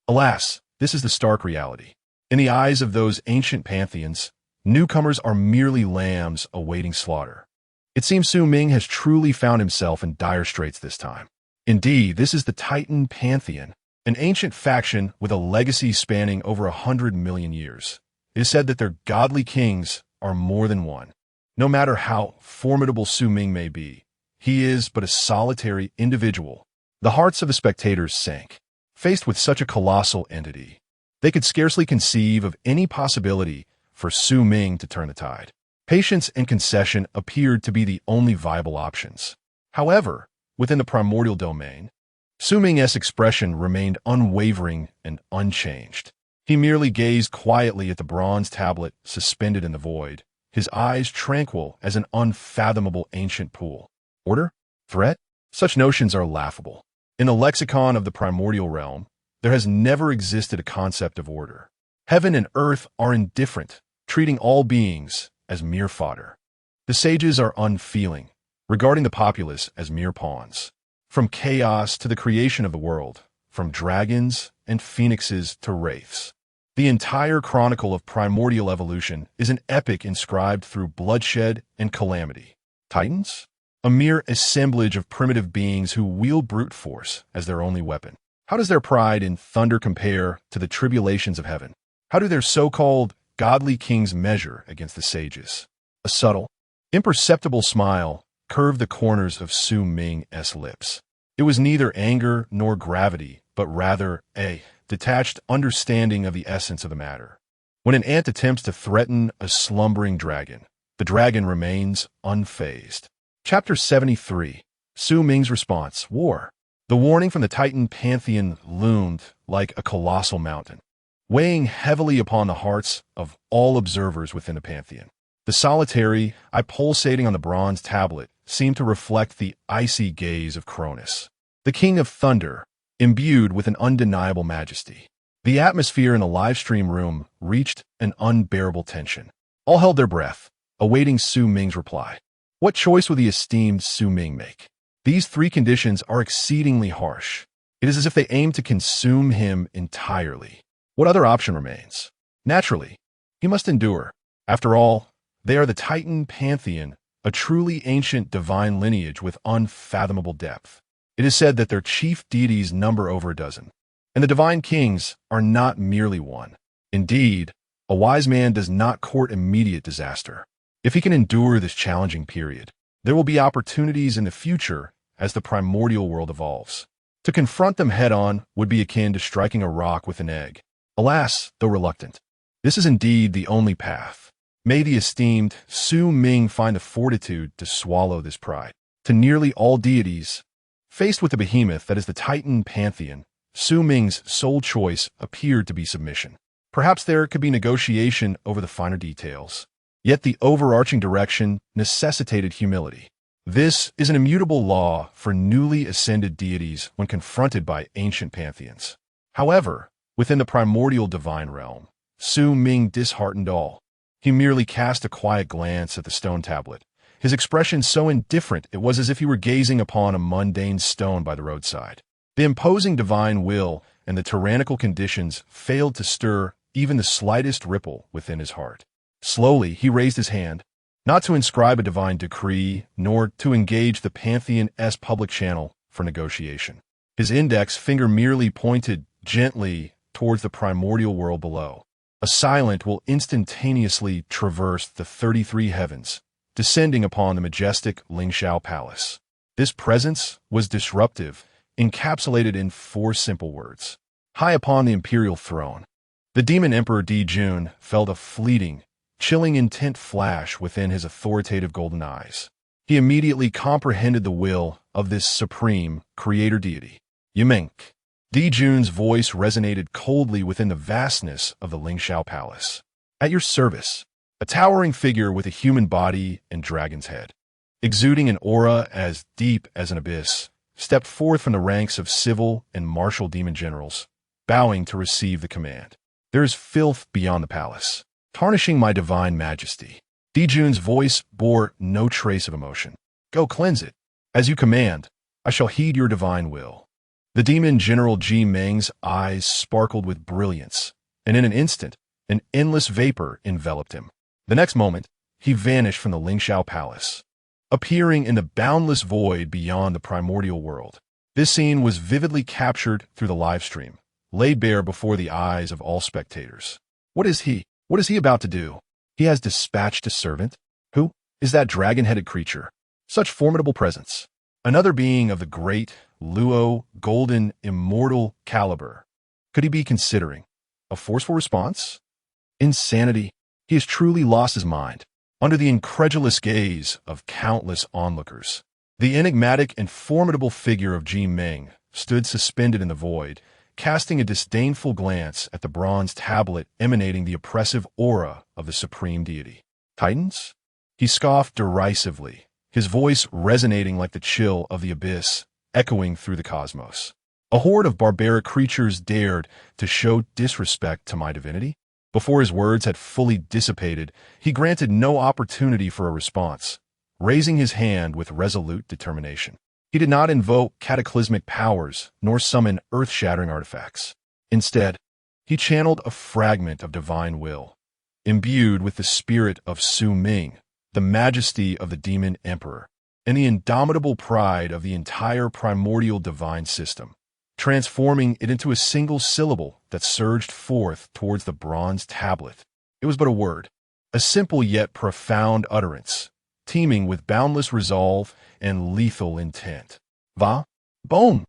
Alas, this is the stark reality. In the eyes of those ancient pantheons, newcomers are merely lambs awaiting slaughter. It seems Su Ming has truly found himself in dire straits this time. Indeed, this is the Titan Pantheon, an ancient faction with a legacy spanning over 100 million years. It is said that their godly kings are more than one. No matter how formidable Su Ming may be, he is but a solitary individual. The hearts of the spectators sank. Faced with such a colossal entity, they could scarcely conceive of any possibility for Su Ming to turn the tide. Patience and concession appeared to be the only viable options. However, within the primordial domain, Su Ming's expression remained unwavering and unchanged. He merely gazed quietly at the bronze tablet suspended in the void, his eyes tranquil as an unfathomable ancient pool. Order? Threat? Such notions are laughable. In the lexicon of the primordial realm, there has never existed a concept of order. Heaven and earth are indifferent, treating all beings as mere fodder. The sages are unfeeling, regarding the populace as mere pawns. From chaos to the creation of the world, from dragons and phoenixes to wraiths, the entire chronicle of primordial evolution is an epic inscribed through bloodshed and calamity. Titans? A mere assemblage of primitive beings who wield brute force as their only weapon. How does their pride in thunder compare to the tribulations of heaven? How do their so-called godly kings measure against the sages? A subtle, imperceptible smile curved the corners of Su Ming's lips. It was neither anger nor gravity, but rather a detached understanding of the essence of the matter. When an ant attempts to threaten a slumbering dragon, the dragon remains unfazed. Chapter 73. Su Ming's response, War. The warning from the Titan Pantheon loomed like a colossal mountain, weighing heavily upon the hearts of all observers within the Pantheon. The solitary eye pulsating on the bronze tablet seemed to reflect the icy gaze of Cronus, the king of thunder, imbued with an undeniable majesty. The atmosphere in the live-stream room reached an unbearable tension. All held their breath, awaiting Su Ming's reply. What choice would the esteemed Su Ming make? These three conditions are exceedingly harsh. It is as if they aim to consume him entirely. What other option remains? Naturally, he must endure. After all, they are the Titan Pantheon, a truly ancient divine lineage with unfathomable depth. It is said that their chief deities number over a dozen, and the divine kings are not merely one. Indeed, a wise man does not court immediate disaster. If he can endure this challenging period, there will be opportunities in the future as the primordial world evolves. To confront them head-on would be akin to striking a rock with an egg. Alas, though reluctant, this is indeed the only path. May the esteemed Su Ming find the fortitude to swallow this pride. To nearly all deities, faced with the behemoth that is the Titan Pantheon, Su Ming's sole choice appeared to be submission. Perhaps there could be negotiation over the finer details. Yet the overarching direction necessitated humility. This is an immutable law for newly ascended deities when confronted by ancient pantheons. However, within the primordial divine realm, Su Ming disheartened all. He merely cast a quiet glance at the stone tablet, his expression so indifferent it was as if he were gazing upon a mundane stone by the roadside. The imposing divine will and the tyrannical conditions failed to stir even the slightest ripple within his heart. Slowly, he raised his hand, not to inscribe a divine decree, nor to engage the Pantheon's public channel for negotiation. His index finger merely pointed gently towards the primordial world below. A silent will instantaneously traverse the 33 heavens, descending upon the majestic Lingxiao Palace. This presence was disruptive, encapsulated in 4 simple words. High upon the imperial throne, the demon emperor Dijun felt a fleeting, chilling intent flash within his authoritative golden eyes. He immediately comprehended the will of this supreme creator deity. Yimeng. Dijun's voice resonated coldly within the vastness of the Lingxiao Palace. At your service, a towering figure with a human body and dragon's head, exuding an aura as deep as an abyss, stepped forth from the ranks of civil and martial demon generals, bowing to receive the command. There is filth beyond the palace, tarnishing my divine majesty. Dijun's voice bore no trace of emotion. Go cleanse it. As you command, I shall heed your divine will. The demon General Ji Meng's eyes sparkled with brilliance, and in an instant, an endless vapor enveloped him. The next moment, he vanished from the Lingxiao Palace, appearing in the boundless void beyond the primordial world. This scene was vividly captured through the live stream, laid bare before the eyes of all spectators. What is he? What is he about to do? He has dispatched a servant? Who is that dragon-headed creature? Such formidable presence. Another being of the great, Luo, golden, immortal caliber. Could he be considering a forceful response? Insanity. He has truly lost his mind. Under the incredulous gaze of countless onlookers, the enigmatic and formidable figure of Ji Meng stood suspended in the void, casting a disdainful glance at the bronze tablet emanating the oppressive aura of the supreme deity. Titans? He scoffed derisively, his voice resonating like the chill of the abyss, echoing through the cosmos. A horde of barbaric creatures dared to show disrespect to my divinity? Before his words had fully dissipated, he granted no opportunity for a response, raising his hand with resolute determination. He did not invoke cataclysmic powers, nor summon earth-shattering artifacts. Instead, he channeled a fragment of divine will, imbued with the spirit of Su Ming, the majesty of the demon emperor, and the indomitable pride of the entire primordial divine system, transforming it into a single syllable that surged forth towards the bronze tablet. It was but a word, a simple yet profound utterance, teeming with boundless resolve and lethal intent. Va? Boom!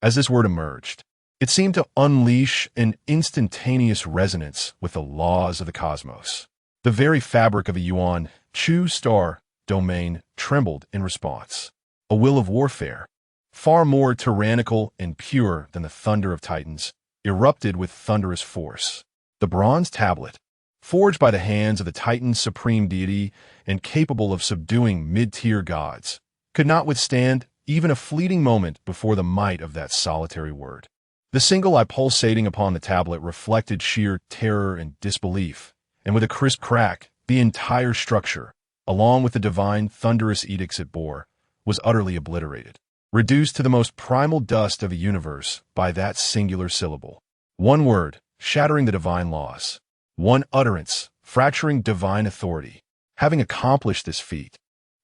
As this word emerged, it seemed to unleash an instantaneous resonance with the laws of the cosmos. The very fabric of the Yuan Chu star domain trembled in response. A will of warfare, far more tyrannical and pure than the thunder of titans, erupted with thunderous force. The bronze tablet, forged by the hands of the Titan's supreme deity and capable of subduing mid-tier gods, could not withstand even a fleeting moment before the might of that solitary word. The single eye pulsating upon the tablet reflected sheer terror and disbelief, and with a crisp crack, the entire structure, along with the divine thunderous edicts it bore, was utterly obliterated, reduced to the most primal dust of the universe by that singular syllable. One word, shattering the divine laws. One utterance, fracturing divine authority. Having accomplished this feat,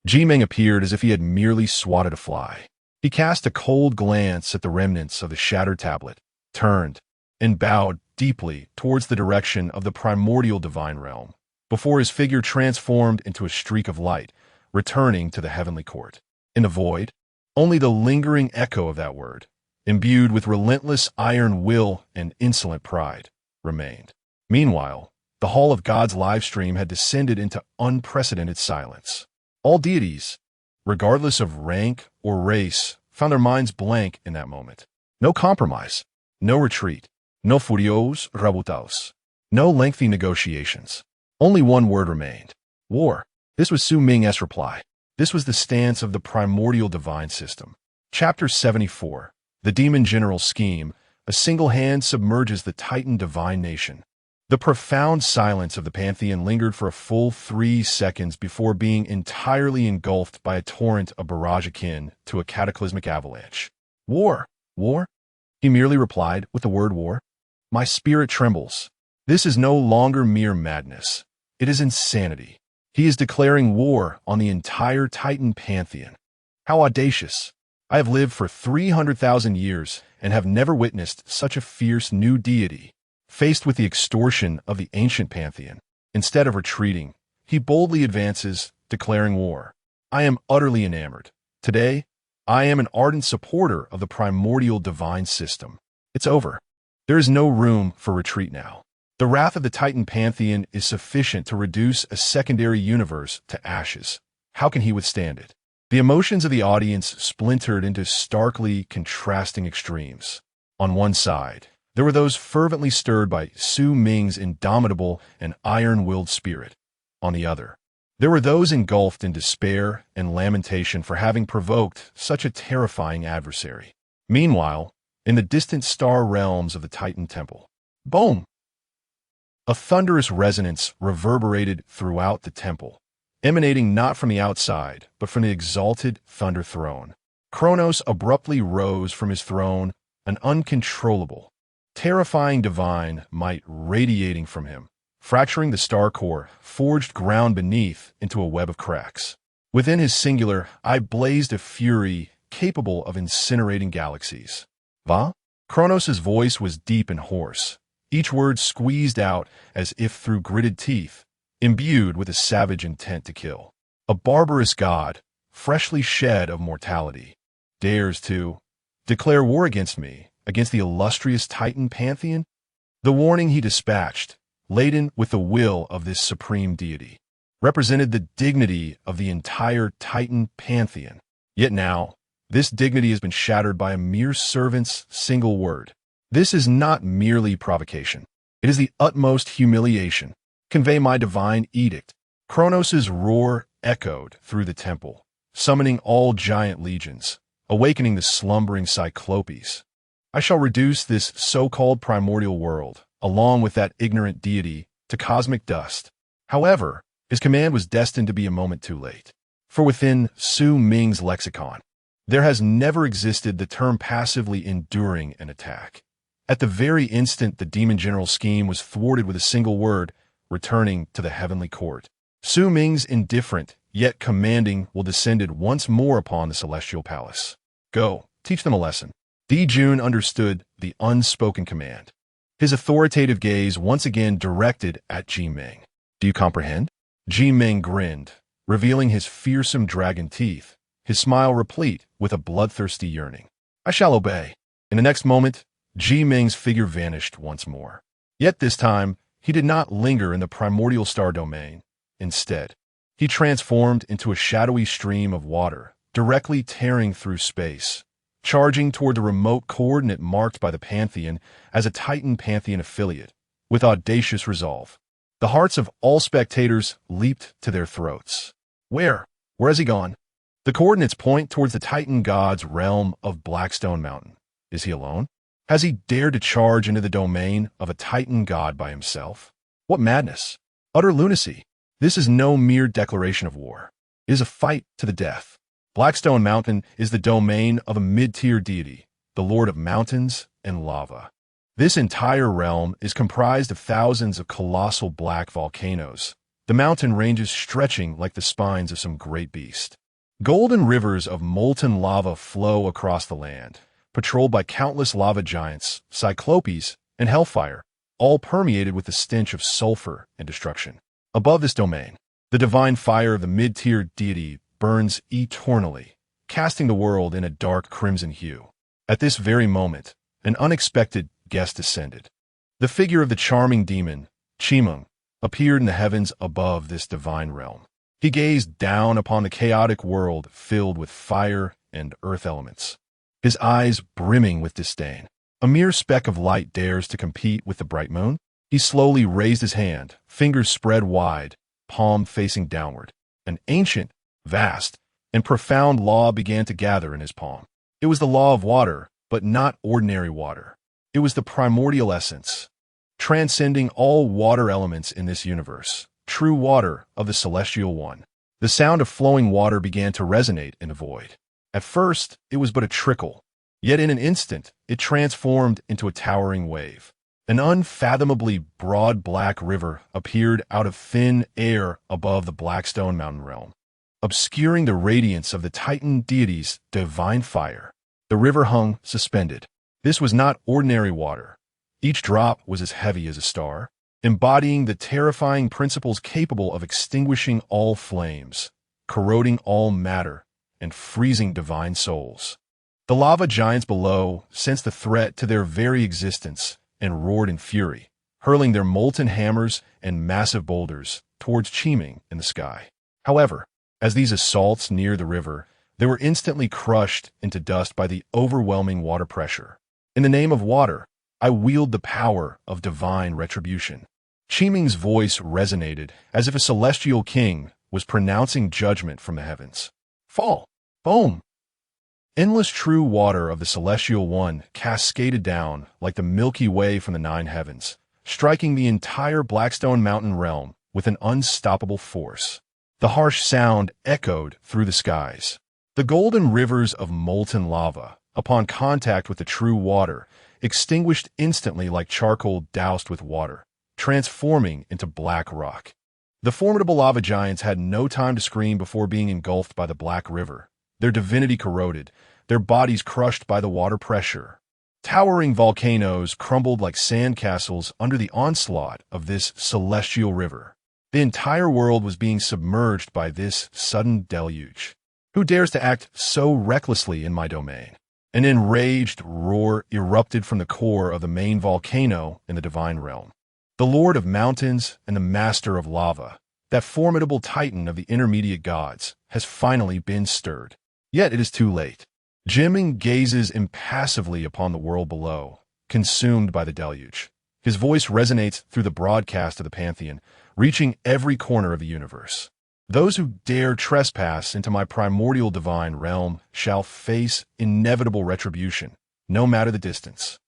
Ji Meng appeared as if he had merely swatted a fly. He cast a cold glance at the remnants of the shattered tablet, turned, and bowed deeply towards the direction of the primordial divine realm, before his figure transformed into a streak of light, returning to the heavenly court. In the void, only the lingering echo of that word, imbued with relentless iron will and insolent pride, remained. Meanwhile, the Hall of God's livestream had descended into unprecedented silence. All deities, regardless of rank or race, found their minds blank in that moment. No compromise, no retreat, no furios rebutaos, no lengthy negotiations. Only one word remained: war. This was Su Ming's reply. This was the stance of the primordial divine system. Chapter 74. The Demon General Scheme. A single hand submerges the Titan divine nation. The profound silence of the Pantheon lingered for a full 3 seconds before being entirely engulfed by a torrent of barrage akin to a cataclysmic avalanche. War! War? He merely replied with the word war. My spirit trembles. This is no longer mere madness. It is insanity. He is declaring war on the entire Titan Pantheon. How audacious! I have lived for 300,000 years and have never witnessed such a fierce new deity. Faced with the extortion of the ancient pantheon, instead of retreating, he boldly advances, declaring war. I am utterly enamored. Today, I am an ardent supporter of the primordial divine system. It's over. There is no room for retreat now. The wrath of the Titan pantheon is sufficient to reduce a secondary universe to ashes. How can he withstand it? The emotions of the audience splintered into starkly contrasting extremes. On one side, there were those fervently stirred by Su Ming's indomitable and iron-willed spirit. On the other, there were those engulfed in despair and lamentation for having provoked such a terrifying adversary. Meanwhile, in the distant star realms of the Titan Temple, boom! A thunderous resonance reverberated throughout the temple, emanating not from the outside, but from the exalted Thunder Throne. Kronos abruptly rose from his throne, an uncontrollable, terrifying divine might radiating from him, fracturing the star core, forged ground beneath into a web of cracks. Within his singular eye blazed a fury capable of incinerating galaxies. Va? Kronos' voice was deep and hoarse, each word squeezed out as if through gritted teeth, imbued with a savage intent to kill. A barbarous god, freshly shed of mortality, dares to declare war against me, against the illustrious Titan pantheon? The warning he dispatched, laden with the will of this supreme deity, represented the dignity of the entire Titan pantheon. Yet now, this dignity has been shattered by a mere servant's single word. This is not merely provocation. It is the utmost humiliation. Convey my divine edict. Kronos' roar echoed through the temple, summoning all giant legions, awakening the slumbering Cyclopes. I shall reduce this so-called primordial world, along with that ignorant deity, to cosmic dust. However, his command was destined to be a moment too late. For within Su Ming's lexicon, there has never existed the term passively enduring an attack. At the very instant the demon general's scheme was thwarted with a single word, returning to the heavenly court, Su Ming's indifferent, yet commanding will descended once more upon the celestial palace. Go, teach them a lesson. Di Jun understood the unspoken command, his authoritative gaze once again directed at Ji Ming. Do you comprehend? Ji Ming grinned, revealing his fearsome dragon teeth, his smile replete with a bloodthirsty yearning. I shall obey. In the next moment, Ji Ming's figure vanished once more. Yet this time, he did not linger in the primordial star domain. Instead, he transformed into a shadowy stream of water, directly tearing through space, charging toward the remote coordinate marked by the Pantheon as a Titan Pantheon affiliate, with audacious resolve. The hearts of all spectators leaped to their throats. Where has he gone? The coordinates point towards the Titan god's realm of Blackstone Mountain. Is he alone? Has he dared to charge into the domain of a Titan god by himself? What madness! Utter lunacy! This is no mere declaration of war. It is a fight to the death. Blackstone Mountain is the domain of a mid-tier deity, the lord of mountains and lava. This entire realm is comprised of thousands of colossal black volcanoes, the mountain ranges stretching like the spines of some great beast. Golden rivers of molten lava flow across the land, patrolled by countless lava giants, cyclopes, and hellfire, all permeated with the stench of sulfur and destruction. Above this domain, the divine fire of the mid-tier deity burns eternally, casting the world in a dark crimson hue. At this very moment, an unexpected guest descended. The figure of the charming demon, Chimeng, appeared in the heavens above this divine realm. He gazed down upon the chaotic world filled with fire and earth elements, his eyes brimming with disdain. A mere speck of light dares to compete with the bright moon? He slowly raised his hand, fingers spread wide, palm facing downward. An ancient, vast, and profound law began to gather in his palm. It was the law of water, but not ordinary water. It was the primordial essence, transcending all water elements in this universe, true water of the Celestial One. The sound of flowing water began to resonate in the void. At first, it was but a trickle, yet in an instant, it transformed into a towering wave. An unfathomably broad black river appeared out of thin air above the Blackstone Mountain realm, obscuring the radiance of the Titan deity's divine fire. The river hung suspended. This was not ordinary water. Each drop was as heavy as a star, embodying the terrifying principles capable of extinguishing all flames, corroding all matter, and freezing divine souls. The lava giants below sensed the threat to their very existence and roared in fury, hurling their molten hammers and massive boulders towards Chiming in the sky. However, as these assaults neared the river, they were instantly crushed into dust by the overwhelming water pressure. In the name of water, I wield the power of divine retribution. Chiming's voice resonated as if a celestial king was pronouncing judgment from the heavens. Fall! Boom! Endless true water of the Celestial One cascaded down like the Milky Way from the nine heavens, striking the entire Blackstone Mountain realm with an unstoppable force. The harsh sound echoed through the skies, The golden rivers of molten lava, upon contact with the true water, extinguished instantly like charcoal doused with water, transforming into black rock. The formidable lava giants had no time to scream before being engulfed by the black river, their divinity corroded, their bodies crushed by the water pressure. Towering volcanoes crumbled like sandcastles under the onslaught of this celestial river. The entire world was being submerged by this sudden deluge. Who dares to act so recklessly in my domain? An enraged roar erupted from the core of the main volcano in the divine realm. The Lord of Mountains and the Master of Lava, that formidable titan of the intermediate gods, has finally been stirred. Yet it is too late. Jiming gazes impassively upon the world below, consumed by the deluge. His voice resonates through the broadcast of the Pantheon, reaching every corner of the universe. Those who dare trespass into my primordial divine realm shall face inevitable retribution, no matter the distance.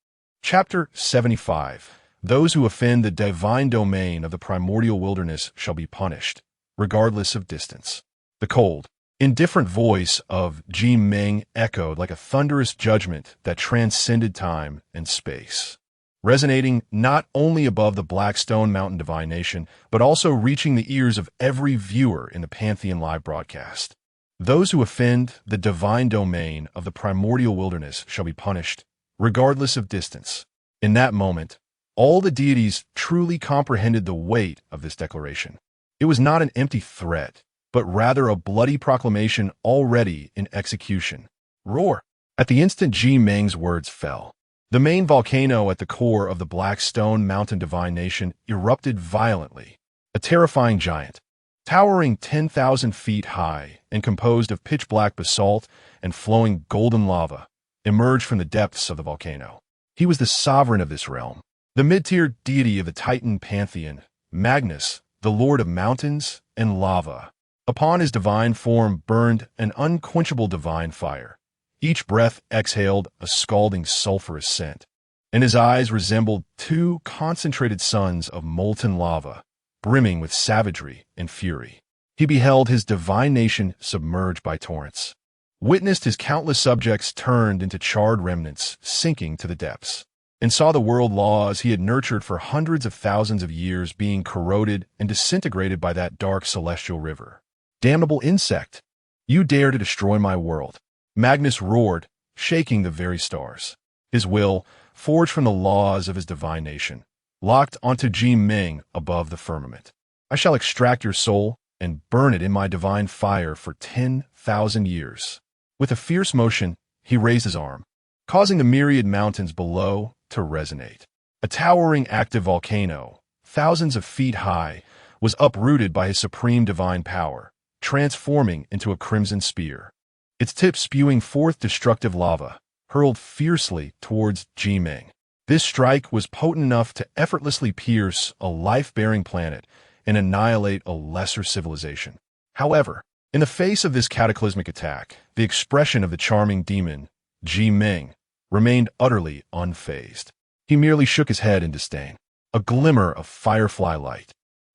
Chapter 75. Those who offend the divine domain of the primordial wilderness shall be punished, regardless of distance. The cold, indifferent voice of Ji Ming echoed like a thunderous judgment that transcended time and space, resonating not only above the Blackstone Mountain divination, but also reaching the ears of every viewer in the Pantheon live broadcast. Those who offend the divine domain of the primordial wilderness shall be punished, regardless of distance. In that moment, all the deities truly comprehended the weight of this declaration. It was not an empty threat, but rather a bloody proclamation already in execution. Roar! At the instant Ji Ming's words fell, the main volcano at the core of the Blackstone Mountain divination erupted violently. A terrifying giant, towering 10,000 feet high and composed of pitch-black basalt and flowing golden lava, emerged from the depths of the volcano. He was the sovereign of this realm, the mid-tier deity of the Titan pantheon, Magnus, the Lord of Mountains and Lava. Upon his divine form burned an unquenchable divine fire. Each breath exhaled a scalding sulphurous scent, and his eyes resembled two concentrated suns of molten lava, brimming with savagery and fury. He beheld his divine nation submerged by torrents, witnessed his countless subjects turned into charred remnants sinking to the depths, and saw the world laws he had nurtured for hundreds of thousands of years being corroded and disintegrated by that dark celestial river. Damnable insect! You dare to destroy my world! Magnus roared, shaking the very stars. His will, forged from the laws of his divine nation, locked onto Ji Ming above the firmament. I shall extract your soul and burn it in my divine fire for 10,000 years. With a fierce motion, he raised his arm, causing the myriad mountains below to resonate. A towering active volcano, thousands of feet high, was uprooted by his supreme divine power, transforming into a crimson spear. Its tip spewing forth destructive lava, hurled fiercely towards Ji Ming. This strike was potent enough to effortlessly pierce a life-bearing planet and annihilate a lesser civilization. However, in the face of this cataclysmic attack, the expression of the charming demon, Ji Ming, remained utterly unfazed. He merely shook his head in disdain, a glimmer of firefly light.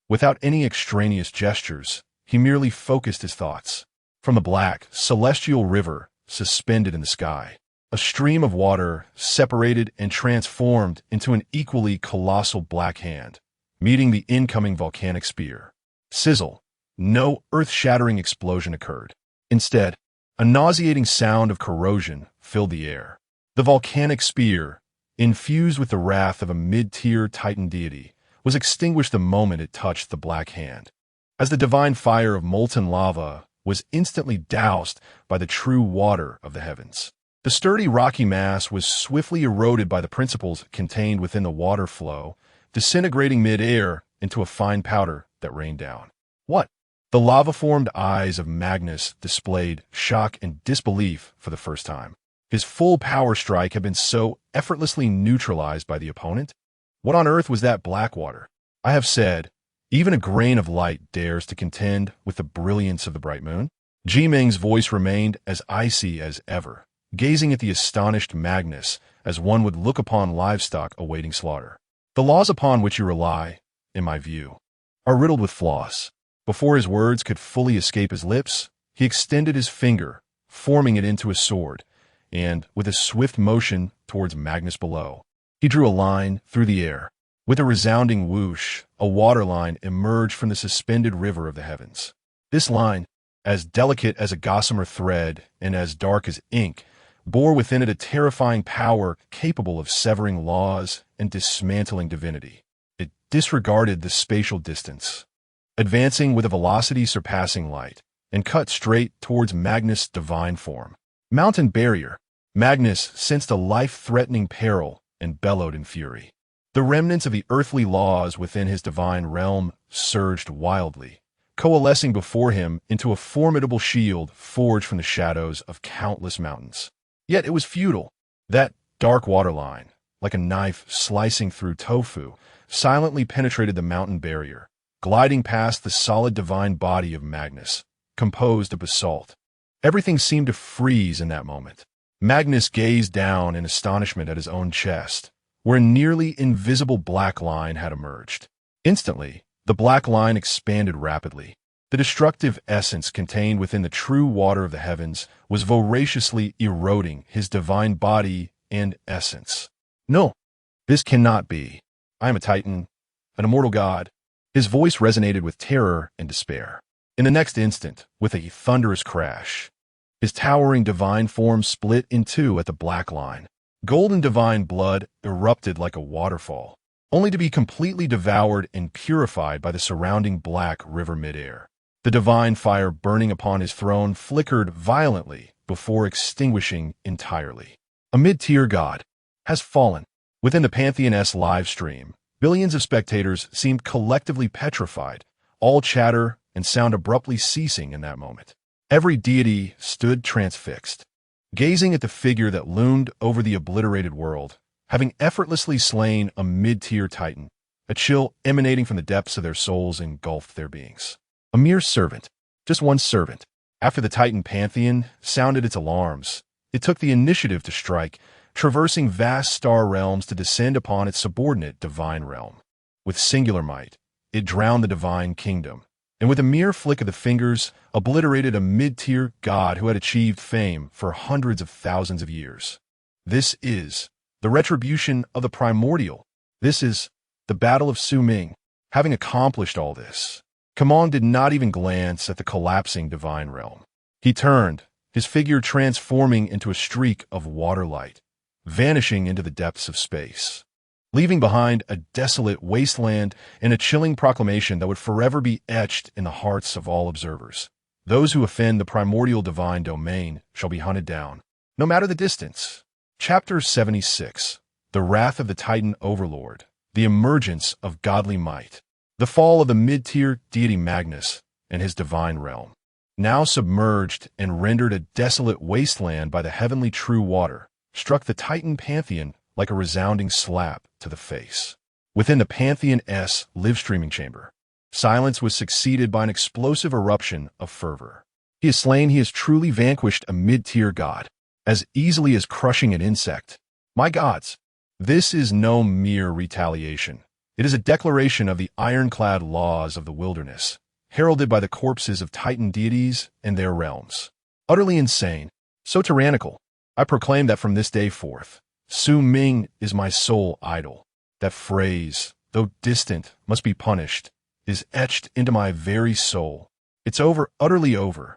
Without any extraneous gestures, he merely focused his thoughts. From the black, celestial river suspended in the sky, a stream of water separated and transformed into an equally colossal black hand, meeting the incoming volcanic spear. Sizzle! No earth-shattering explosion occurred. Instead, a nauseating sound of corrosion filled the air. The volcanic spear, infused with the wrath of a mid-tier Titan deity, was extinguished the moment it touched the black hand. As the divine fire of molten lava was instantly doused by the true water of the heavens. The sturdy rocky mass was swiftly eroded by the principles contained within the water flow, disintegrating mid-air into a fine powder that rained down. What? The lava-formed eyes of Magnus displayed shock and disbelief for the first time. His full power strike had been so effortlessly neutralized by the opponent. What on earth was that black water? I have said, even a grain of light dares to contend with the brilliance of the bright moon. Ji Ming's voice remained as icy as ever, gazing at the astonished Magnus as one would look upon livestock awaiting slaughter. The laws upon which you rely, in my view, are riddled with flaws. Before his words could fully escape his lips, he extended his finger, forming it into a sword, and, with a swift motion towards Magnus below, he drew a line through the air. With a resounding whoosh, a waterline emerged from the suspended river of the heavens. This line, as delicate as a gossamer thread and as dark as ink, bore within it a terrifying power capable of severing laws and dismantling divinity. It disregarded the spatial distance, advancing with a velocity surpassing light, and cut straight towards Magnus' divine form. Mountain barrier. Magnus sensed a life-threatening peril and bellowed in fury. The remnants of the earthly laws within his divine realm surged wildly, coalescing before him into a formidable shield forged from the shadows of countless mountains. Yet it was futile. That dark waterline, like a knife slicing through tofu, silently penetrated the mountain barrier, gliding past the solid divine body of Magnus, composed of basalt. Everything seemed to freeze in that moment. Magnus gazed down in astonishment at his own chest, where a nearly invisible black line had emerged. Instantly, the black line expanded rapidly. The destructive essence contained within the true water of the heavens was voraciously eroding his divine body and essence. No, this cannot be. I am a titan, an immortal god. His voice resonated with terror and despair. In the next instant, with a thunderous crash, his towering divine form split in two at the black line. Golden divine blood erupted like a waterfall, only to be completely devoured and purified by the surrounding black river midair. The divine fire burning upon his throne flickered violently before extinguishing entirely. A mid-tier god has fallen. Within the Pantheon-S live stream, billions of spectators seemed collectively petrified, all chatter and sound abruptly ceasing in that moment. Every deity stood transfixed, gazing at the figure that loomed over the obliterated world, having effortlessly slain a mid-tier titan. A chill emanating from the depths of their souls engulfed their beings. A mere servant, just one servant. After the titan pantheon sounded its alarms, it took the initiative to strike, traversing vast star realms to descend upon its subordinate divine realm. With singular might, it drowned the divine kingdom, and with a mere flick of the fingers, obliterated a mid-tier god who had achieved fame for hundreds of thousands of years. This is the retribution of the Primordial. This is the Battle of Su Ming. Having accomplished all this, Kamon did not even glance at the collapsing divine realm. He turned, his figure transforming into a streak of water light, vanishing into the depths of space, leaving behind a desolate wasteland and a chilling proclamation that would forever be etched in the hearts of all observers. Those who offend the primordial divine domain shall be hunted down, no matter the distance. Chapter 76. The Wrath of the Titan Overlord. The Emergence of Godly Might. The fall of the mid-tier deity Magnus and his divine realm. Now submerged and rendered a desolate wasteland by the heavenly true water, struck the Titan pantheon like a resounding slap to the face. Within the Pantheon-S live-streaming chamber, silence was succeeded by an explosive eruption of fervor. He has truly vanquished a mid-tier god, as easily as crushing an insect. My gods, this is no mere retaliation. It is a declaration of the ironclad laws of the wilderness, heralded by the corpses of Titan deities and their realms. Utterly insane, so tyrannical, I proclaim that from this day forth, Su Ming is my sole idol. That phrase, though distant, must be punished, is etched into my very soul. It's over, utterly over.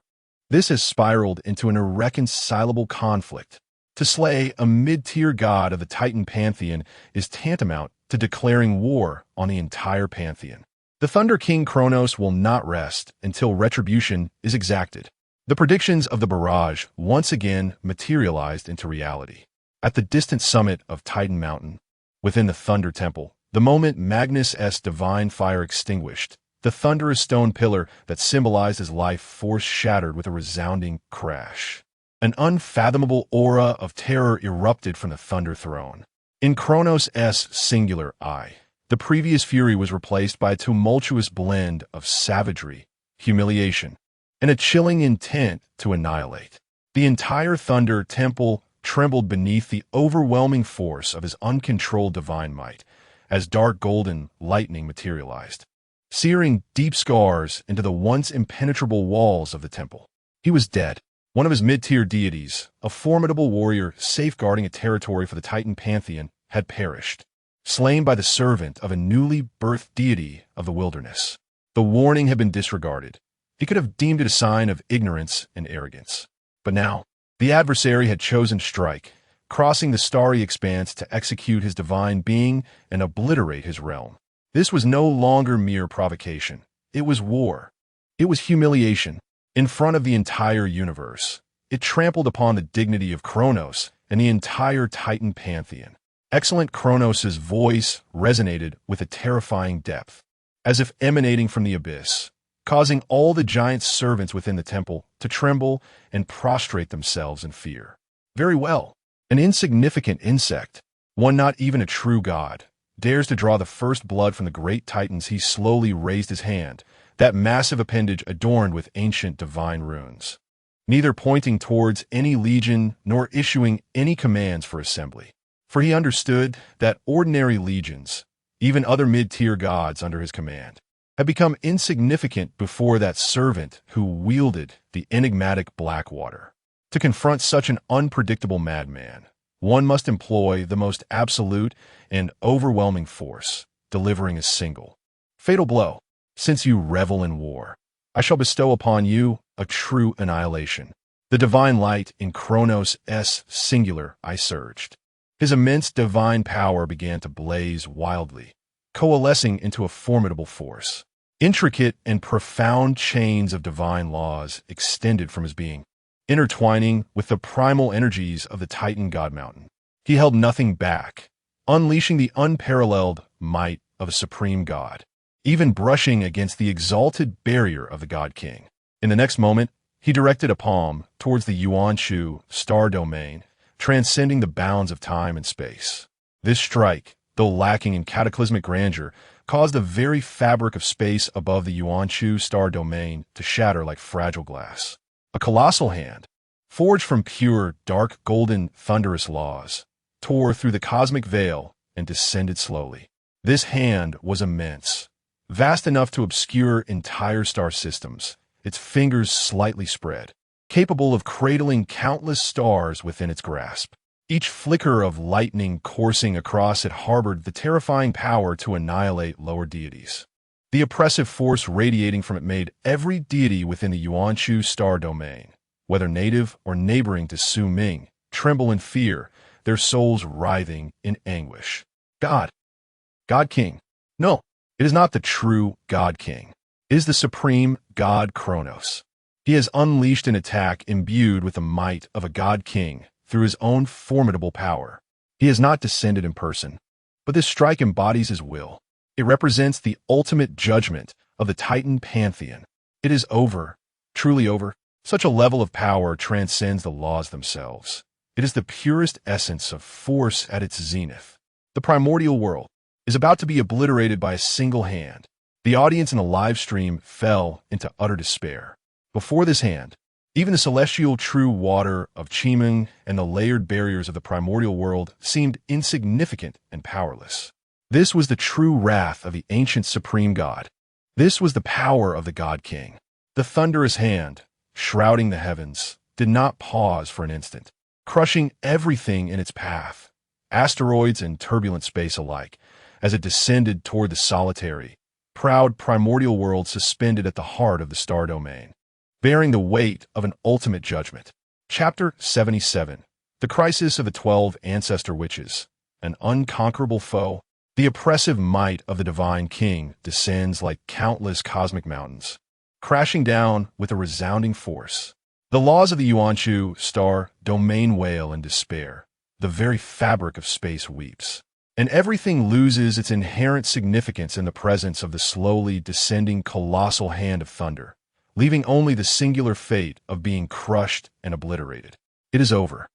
This has spiraled into an irreconcilable conflict. To slay a mid-tier god of the Titan pantheon is tantamount to declaring war on the entire pantheon. The Thunder King Kronos will not rest until retribution is exacted. The predictions of the barrage once again materialized into reality. At the distant summit of Titan Mountain, within the Thunder Temple, the moment Magnus' divine fire extinguished, the thunderous stone pillar that symbolized his life force shattered with a resounding crash. An unfathomable aura of terror erupted from the Thunder Throne. In Kronos' singular eye, the previous fury was replaced by a tumultuous blend of savagery, humiliation, and a chilling intent to annihilate. The entire Thunder Temple trembled beneath the overwhelming force of his uncontrolled divine might, as dark golden lightning materialized, searing deep scars into the once impenetrable walls of the temple. He was dead. One of his mid-tier deities, a formidable warrior safeguarding a territory for the Titan pantheon, had perished, slain by the servant of a newly birthed deity of the wilderness. The warning had been disregarded. He could have deemed it a sign of ignorance and arrogance. But now, the adversary had chosen to strike, crossing the starry expanse to execute his divine being and obliterate his realm. This was no longer mere provocation. It was war. It was humiliation. In front of the entire universe, it trampled upon the dignity of Kronos and the entire Titan pantheon. Excellent Kronos' voice resonated with a terrifying depth, as if emanating from the abyss, causing all the giant servants within the temple to tremble and prostrate themselves in fear. Very well, an insignificant insect, one not even a true god, dares to draw the first blood from the great titans. He slowly raised his hand, that massive appendage adorned with ancient divine runes, neither pointing towards any legion nor issuing any commands for assembly. For he understood that ordinary legions, even other mid-tier gods under his command, had become insignificant before that servant who wielded the enigmatic Blackwater. To confront such an unpredictable madman, one must employ the most absolute and overwhelming force, delivering a single fatal blow. Since you revel in war, I shall bestow upon you a true annihilation. The divine light in Kronos' singular eye surged. His immense divine power began to blaze wildly, coalescing into a formidable force. Intricate and profound chains of divine laws extended from his being, intertwining with the primal energies of the Titan God Mountain. He held nothing back, unleashing the unparalleled might of a supreme god, even brushing against the exalted barrier of the God King. In the next moment, he directed a palm towards the Yuan-Shu star domain, transcending the bounds of time and space. This strike, though lacking in cataclysmic grandeur, caused the very fabric of space above the Yuan-Shu star domain to shatter like fragile glass. A colossal hand, forged from pure, dark, golden, thunderous laws, tore through the cosmic veil and descended slowly. This hand was immense, vast enough to obscure entire star systems, its fingers slightly spread, capable of cradling countless stars within its grasp. Each flicker of lightning coursing across it harbored the terrifying power to annihilate lower deities. The oppressive force radiating from it made every deity within the Yuan-Shu star domain, whether native or neighboring to Su Ming, tremble in fear, their souls writhing in anguish. God King. No, it is not the true God King. It is the supreme God Kronos. He has unleashed an attack imbued with the might of a God King through his own formidable power. He has not descended in person, but this strike embodies his will. It represents the ultimate judgment of the Titan pantheon. It is over, truly over. Such a level of power transcends the laws themselves. It is the purest essence of force at its zenith. The primordial world is about to be obliterated by a single hand. The audience in the live stream fell into utter despair. Before this hand, even the celestial true water of Qimeng and the layered barriers of the primordial world seemed insignificant and powerless. This was the true wrath of the ancient supreme god. This was the power of the God King. The thunderous hand, shrouding the heavens, did not pause for an instant, crushing everything in its path, asteroids and turbulent space alike, as it descended toward the solitary, proud primordial world suspended at the heart of the star domain, bearing the weight of an ultimate judgment. Chapter 77. The Crisis of the 12 Ancestor Witches. An unconquerable foe. The oppressive might of the Divine King descends like countless cosmic mountains, crashing down with a resounding force. The laws of the Yuan-Shu star domain wail in despair. The very fabric of space weeps, and everything loses its inherent significance in the presence of the slowly descending colossal hand of thunder, leaving only the singular fate of being crushed and obliterated. It is over.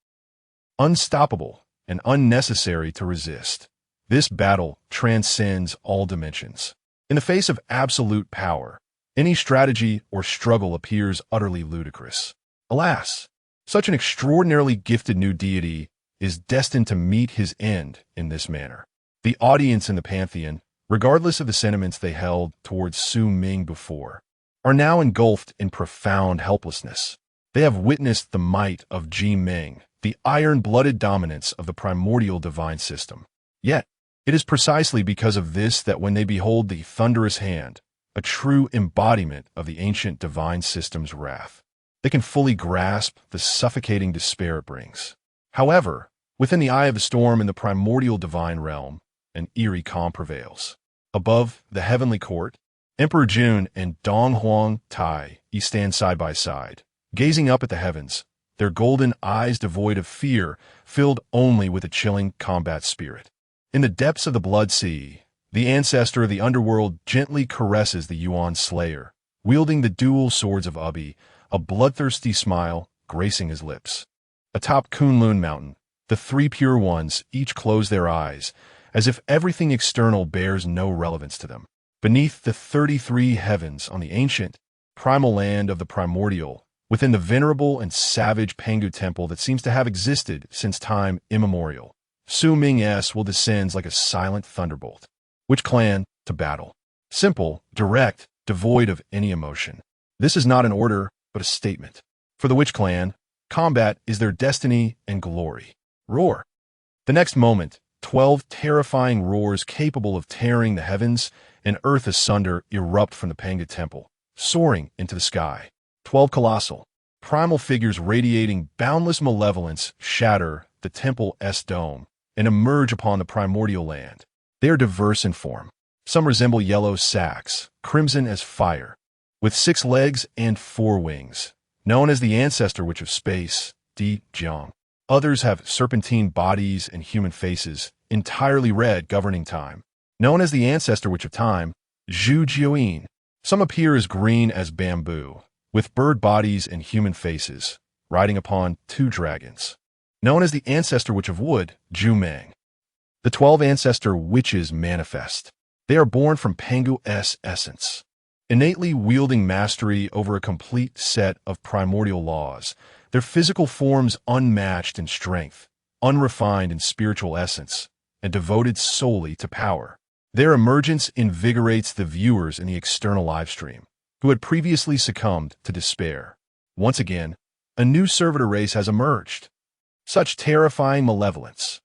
Unstoppable and unnecessary to resist. This battle transcends all dimensions. In the face of absolute power, any strategy or struggle appears utterly ludicrous. Alas, such an extraordinarily gifted new deity is destined to meet his end in this manner. The audience in the pantheon, regardless of the sentiments they held towards Su Ming before, are now engulfed in profound helplessness. They have witnessed the might of Ji Ming, the iron-blooded dominance of the primordial divine system. Yet, it is precisely because of this that when they behold the thunderous hand, a true embodiment of the ancient divine system's wrath, they can fully grasp the suffocating despair it brings. However, within the eye of the storm in the primordial divine realm, an eerie calm prevails. Above the heavenly court, Emperor Jun and Dong Huang Tai stand side by side, gazing up at the heavens, their golden eyes devoid of fear, filled only with a chilling combat spirit. In the depths of the Blood Sea, the ancestor of the underworld gently caresses the Yuan Slayer, wielding the dual swords of Ubi, a bloodthirsty smile gracing his lips. Atop Kunlun Mountain, the three pure ones each close their eyes, as if everything external bears no relevance to them. Beneath the 33 heavens on the ancient, primal land of the primordial, within the venerable and savage Pangu temple that seems to have existed since time immemorial, Su Ming S will descend like a silent thunderbolt. Which clan to battle? Simple, direct, devoid of any emotion. This is not an order, but a statement. For the Witch clan, combat is their destiny and glory. Roar. The next moment, 12 terrifying roars capable of tearing the heavens and earth asunder erupt from the Pangu temple, soaring into the sky. 12 colossal, primal figures radiating boundless malevolence shatter the temple's dome and emerge upon the primordial land. They are diverse in form. Some resemble yellow sacks, crimson as fire, with 6 legs and 4 wings, known as the ancestor witch of space, Di Jiang. Others have serpentine bodies and human faces, entirely red governing time, known as the ancestor witch of time, Zhu Jiuyin. Some appear as green as bamboo, with bird bodies and human faces, riding upon 2 dragons, known as the ancestor witch of wood, Zhu Meng. The 12 ancestor witches manifest. They are born from Pangu's essence, innately wielding mastery over a complete set of primordial laws, their physical forms unmatched in strength, unrefined in spiritual essence, and devoted solely to power. Their emergence invigorates the viewers in the external livestream, who had previously succumbed to despair. Once again, a new servitor race has emerged. Such terrifying malevolence.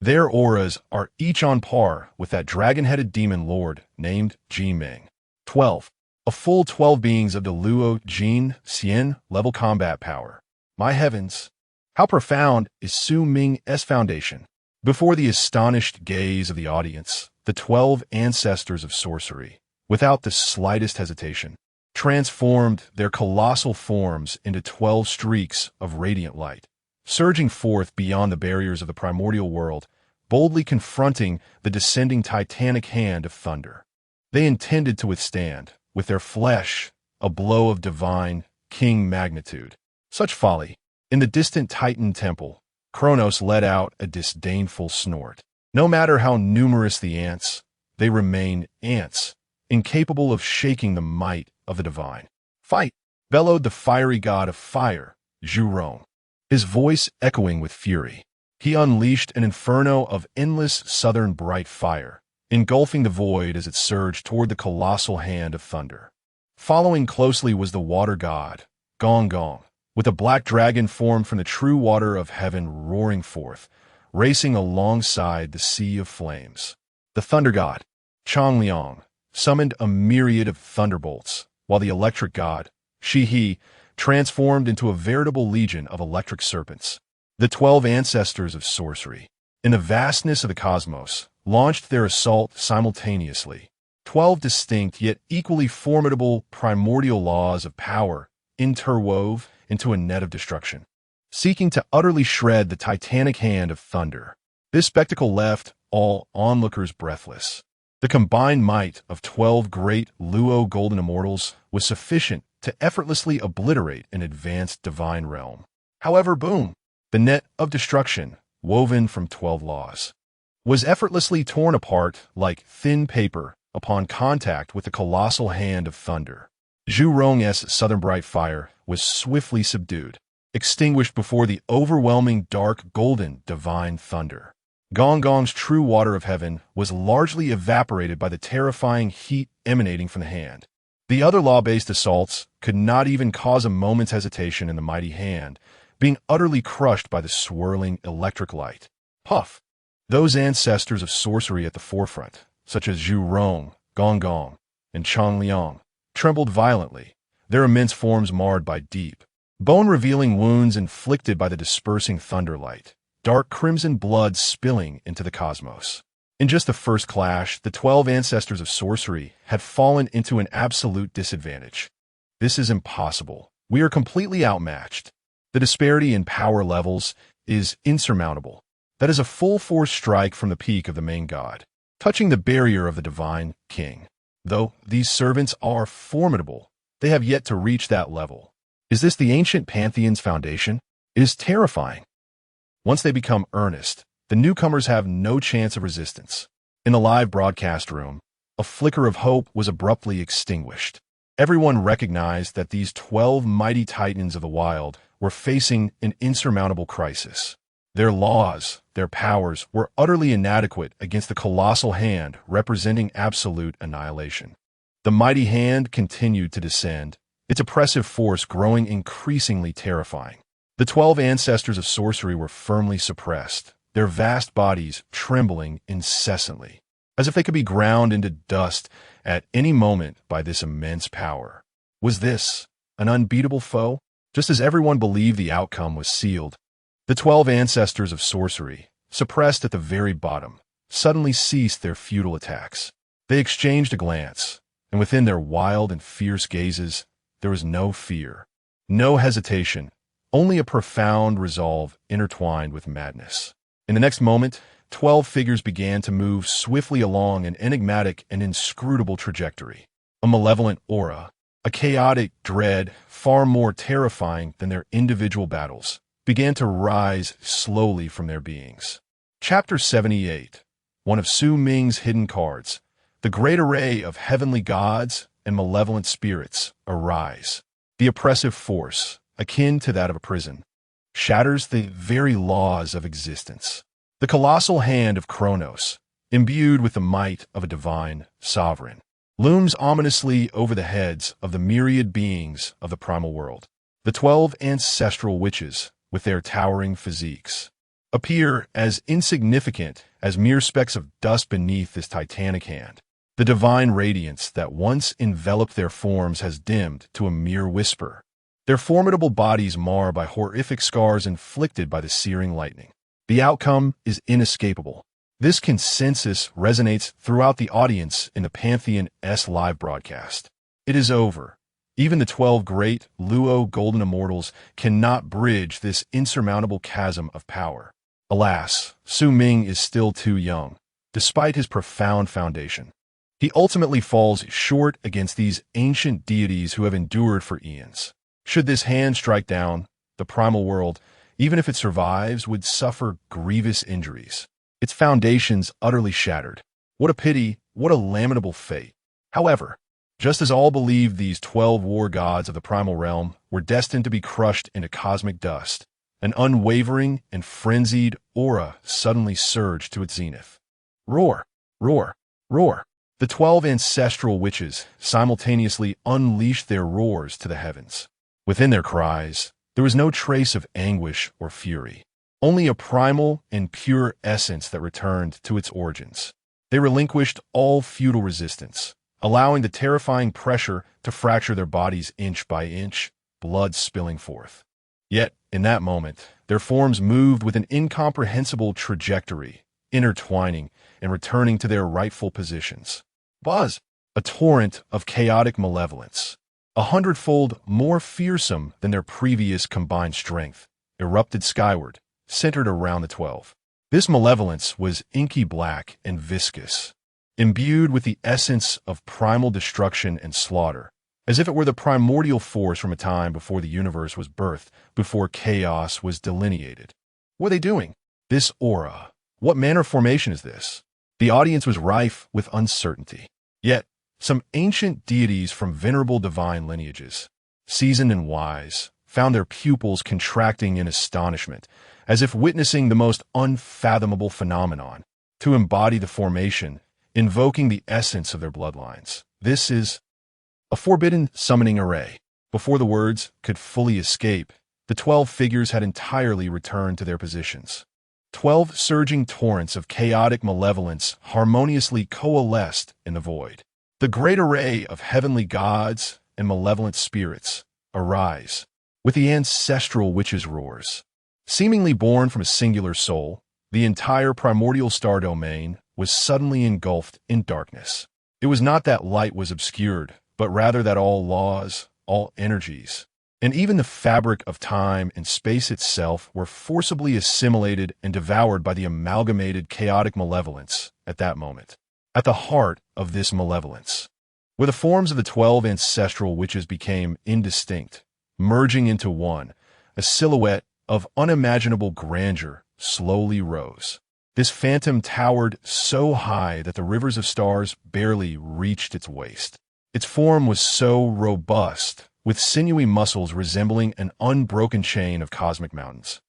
Their auras are each on par with that dragon-headed demon lord named Ji Ming. 12. A full 12 beings of the Luo Jin Xian level combat power. My heavens, how profound is Su Ming's foundation? Before the astonished gaze of the audience, the 12 ancestors of sorcery, without the slightest hesitation, transformed their colossal forms into 12 streaks of radiant light, surging forth beyond the barriers of the primordial world, boldly confronting the descending titanic hand of thunder. They intended to withstand, with their flesh, a blow of divine, king magnitude. Such folly. In the distant Titan temple, Kronos let out a disdainful snort. No matter how numerous the ants, they remain ants, incapable of shaking the might of the divine. Fight! Bellowed the fiery god of fire, Zhu Rong, his voice echoing with fury. He unleashed an inferno of endless southern bright fire, engulfing the void as it surged toward the colossal hand of thunder. Following closely was the water god, Gong Gong, with a black dragon formed from the true water of heaven roaring forth, racing alongside the sea of flames. The thunder god, Chang Liang, summoned a myriad of thunderbolts, while the electric god, Shi He, transformed into a veritable legion of electric serpents. The 12 ancestors of sorcery, in the vastness of the cosmos, launched their assault simultaneously. 12 distinct yet equally formidable primordial laws of power interwove into a net of destruction, seeking to utterly shred the titanic hand of thunder. This spectacle left all onlookers breathless. The combined might of 12 great Luo golden immortals was sufficient to effortlessly obliterate an advanced divine realm. However, boom, the net of destruction, woven from 12 laws, was effortlessly torn apart like thin paper upon contact with the colossal hand of thunder. Zhu Rong's southern bright fire was swiftly subdued, extinguished before the overwhelming dark golden divine thunder. Gong Gong's true water of heaven was largely evaporated by the terrifying heat emanating from the hand. The other law-based assaults could not even cause a moment's hesitation in the mighty hand, being utterly crushed by the swirling electric light. Puff! Those ancestors of sorcery at the forefront, such as Zhu Rong, Gong Gong, and Chang Liang, trembled violently, their immense forms marred by deep, bone-revealing wounds inflicted by the dispersing thunderlight, dark crimson blood spilling into the cosmos. In just the first clash, the 12 ancestors of sorcery had fallen into an absolute disadvantage. This is impossible. We are completely outmatched. The disparity in power levels is insurmountable. That is a full-force strike from the peak of the main god, touching the barrier of the divine king. Though these servants are formidable, they have yet to reach that level. Is this the ancient pantheon's foundation? It is terrifying. Once they become earnest, the newcomers have no chance of resistance. In the live broadcast room, a flicker of hope was abruptly extinguished. Everyone recognized that these 12 mighty titans of the wild were facing an insurmountable crisis. Their laws, their powers, were utterly inadequate against the colossal hand representing absolute annihilation. The mighty hand continued to descend, its oppressive force growing increasingly terrifying. The 12 ancestors of sorcery were firmly suppressed, their vast bodies trembling incessantly, as if they could be ground into dust at any moment by this immense power. Was this an unbeatable foe? Just as everyone believed the outcome was sealed, the 12 ancestors of sorcery, suppressed at the very bottom, suddenly ceased their futile attacks. They exchanged a glance, and within their wild and fierce gazes, there was no fear, no hesitation, only a profound resolve intertwined with madness. In the next moment, 12 figures began to move swiftly along an enigmatic and inscrutable trajectory. A malevolent aura, a chaotic dread far more terrifying than their individual battles, began to rise slowly from their beings. Chapter 78, one of Su Ming's hidden cards. The great array of heavenly gods and malevolent spirits arise. The oppressive force, akin to that of a prison, shatters the very laws of existence. The colossal hand of Kronos, imbued with the might of a divine sovereign, looms ominously over the heads of the myriad beings of the primal world. The 12 ancestral witches, with their towering physiques, appear as insignificant as mere specks of dust beneath this titanic hand. The divine radiance that once enveloped their forms has dimmed to a mere whisper, their formidable bodies marred by horrific scars inflicted by the searing lightning. The outcome is inescapable. This consensus resonates throughout the audience in the Pantheon's live broadcast. It is over. Even the 12 great Luo golden immortals cannot bridge this insurmountable chasm of power. Alas, Su Ming is still too young, despite his profound foundation. He ultimately falls short against these ancient deities who have endured for eons. Should this hand strike down, the primal world, even if it survives, would suffer grievous injuries. Its foundations utterly shattered. What a pity, what a lamentable fate. However, just as all believed these 12 war gods of the primal realm were destined to be crushed into cosmic dust, an unwavering and frenzied aura suddenly surged to its zenith. Roar, roar, roar. The 12 ancestral witches simultaneously unleashed their roars to the heavens. Within their cries, there was no trace of anguish or fury, only a primal and pure essence that returned to its origins. They relinquished all futile resistance, allowing the terrifying pressure to fracture their bodies inch by inch, blood spilling forth. Yet, in that moment, their forms moved with an incomprehensible trajectory, intertwining and returning to their rightful positions. Buzz! A torrent of chaotic malevolence, 100-fold more fearsome than their previous combined strength, erupted skyward, centered around the 12. This malevolence was inky black and viscous, imbued with the essence of primal destruction and slaughter, as if it were the primordial force from a time before the universe was birthed, before chaos was delineated. What are they doing? This aura. What manner of formation is this? The audience was rife with uncertainty. Yet, some ancient deities from venerable divine lineages, seasoned and wise, found their pupils contracting in astonishment, as if witnessing the most unfathomable phenomenon, to embody the formation, invoking the essence of their bloodlines. This is A forbidden summoning array. Before the words could fully escape, the 12 figures had entirely returned to their positions. 12 surging torrents of chaotic malevolence harmoniously coalesced in the void. The great array of heavenly gods and malevolent spirits arise, with the ancestral witches' roars. Seemingly born from a singular soul, the entire primordial star domain was suddenly engulfed in darkness. It was not that light was obscured, but rather that all laws, all energies, and even the fabric of time and space itself were forcibly assimilated and devoured by the amalgamated chaotic malevolence at that moment. At the heart of this malevolence, where the forms of the 12 ancestral witches became indistinct, merging into one, a silhouette of unimaginable grandeur slowly rose. This phantom towered so high that the rivers of stars barely reached its waist. Its form was so robust, with sinewy muscles resembling an unbroken chain of cosmic mountains,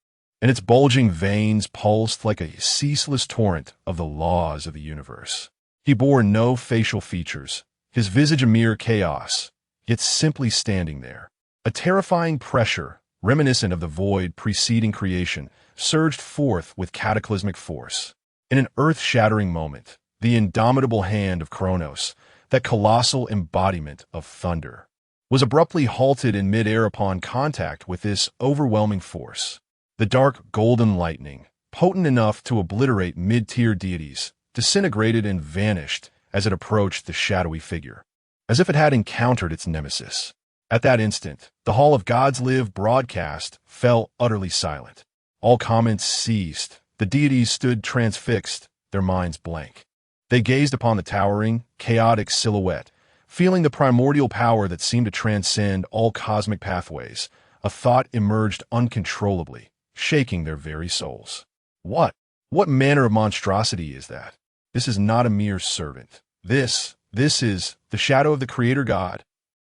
and its bulging veins pulsed like a ceaseless torrent of the laws of the universe. He bore no facial features, his visage a mere chaos, yet simply standing there. A terrifying pressure, reminiscent of the void preceding creation, surged forth with cataclysmic force. In an earth-shattering moment, the indomitable hand of Kronos, that colossal embodiment of thunder, was abruptly halted in mid-air upon contact with this overwhelming force. The dark golden lightning, potent enough to obliterate mid-tier deities, disintegrated and vanished as it approached the shadowy figure, as if it had encountered its nemesis. At that instant, the Hall of Gods Live broadcast fell utterly silent. All comments ceased. The deities stood transfixed, their minds blank. They gazed upon the towering, chaotic silhouette, feeling the primordial power that seemed to transcend all cosmic pathways. A thought emerged uncontrollably, shaking their very souls. What manner of monstrosity is that? This is not a mere servant. This is the shadow of the Creator God.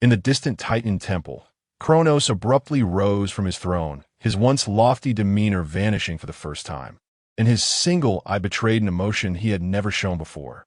In the distant Titan temple, Kronos abruptly rose from his throne, his once lofty demeanor vanishing for the first time. In his single eye betrayed an emotion he had never shown before.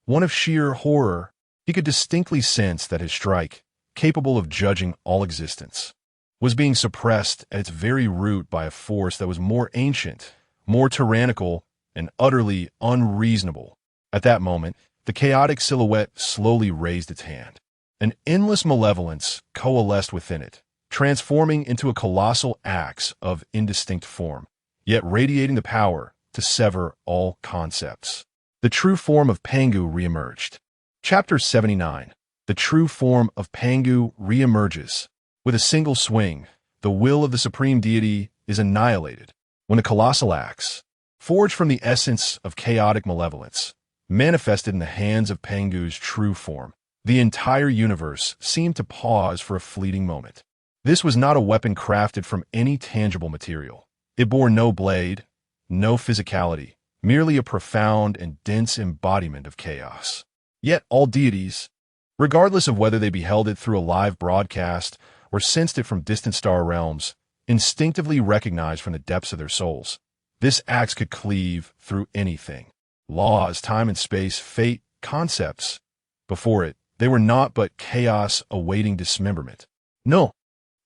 One of sheer horror. He could distinctly sense that his strike, capable of judging all existence, was being suppressed at its very root by a force that was more ancient, more tyrannical, and utterly unreasonable. At that moment, the chaotic silhouette slowly raised its hand. An endless malevolence coalesced within it, transforming into a colossal axe of indistinct form, yet radiating the power to sever all concepts. The true form of Pangu reemerged. Chapter 79. The true form of Pangu reemerges. With a single swing, the will of the supreme deity is annihilated. When a colossal axe, forged from the essence of chaotic malevolence, manifested in the hands of Pangu's true form, the entire universe seemed to pause for a fleeting moment. This was not a weapon crafted from any tangible material. It bore no blade, no physicality, merely a profound and dense embodiment of chaos. Yet all deities, regardless of whether they beheld it through a live broadcast or sensed it from distant star realms, instinctively recognized from the depths of their souls, this axe could cleave through anything. Laws, time and space, fate, concepts. Before it, they were naught but chaos awaiting dismemberment. No,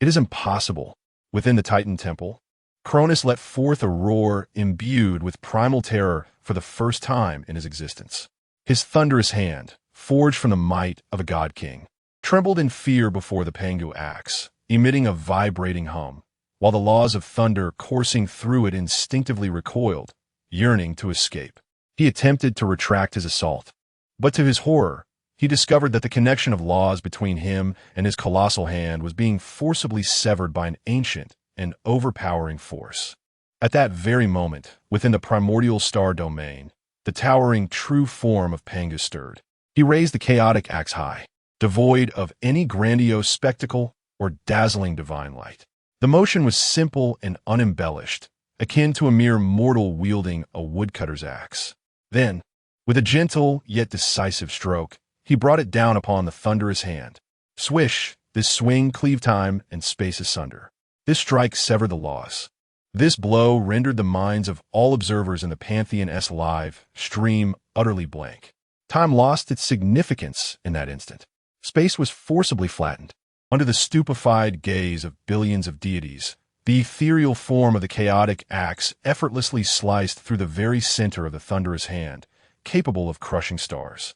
it is impossible. Within the Titan temple, Cronus let forth a roar imbued with primal terror for the first time in his existence. His thunderous hand, forged from the might of a god-king, trembled in fear before the Pangu axe, emitting a vibrating hum, while the laws of thunder coursing through it instinctively recoiled, yearning to escape. He attempted to retract his assault, but to his horror, he discovered that the connection of laws between him and his colossal hand was being forcibly severed by an ancient and overpowering force. At that very moment, within the primordial star domain, the towering true form of Pangu stirred. He raised the chaotic axe high, devoid of any grandiose spectacle or dazzling divine light. The motion was simple and unembellished, akin to a mere mortal wielding a woodcutter's axe. Then, with a gentle yet decisive stroke, he brought it down upon the thunderous hand. Swish, this swing cleaved time and space asunder. This strike severed the laws. This blow rendered the minds of all observers in the Pantheon-S live stream utterly blank. Time lost its significance in that instant. Space was forcibly flattened. Under the stupefied gaze of billions of deities, the ethereal form of the chaotic axe effortlessly sliced through the very center of the thunderous hand, capable of crushing stars.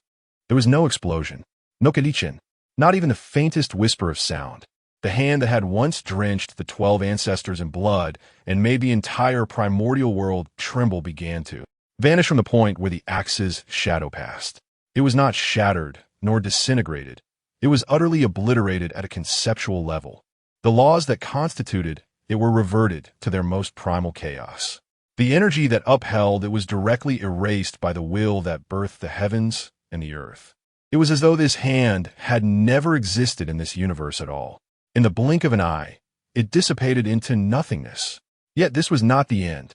There was no explosion, no kadichin, not even the faintest whisper of sound. The hand that had once drenched the 12 ancestors in blood and made the entire primordial world tremble began to vanish from the point where the axe's shadow passed. It was not shattered nor disintegrated. It was utterly obliterated at a conceptual level. The laws that constituted it were reverted to their most primal chaos. The energy that upheld it was directly erased by the will that birthed the heavens and the earth. It was as though this hand had never existed in this universe at all. In the blink of an eye, it dissipated into nothingness. Yet this was not the end.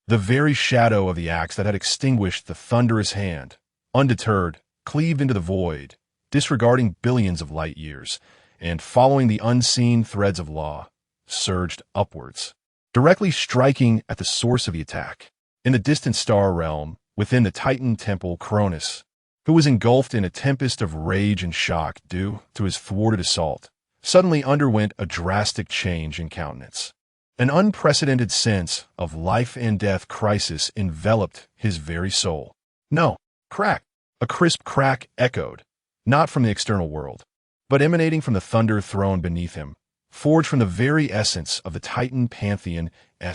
The very shadow of the axe that had extinguished the thunderous hand, undeterred, cleaved into the void, disregarding billions of light years, and following the unseen threads of law, surged upwards, directly striking at the source of the attack. In the distant star realm, within the Titan temple, Cronus, who was engulfed in a tempest of rage and shock due to his thwarted assault, suddenly underwent a drastic change in countenance. An unprecedented sense of life and death crisis enveloped his very soul. No, crack! A crisp crack echoed, not from the external world, but emanating from the thunder throne beneath him, forged from the very essence of the Titan Pantheon's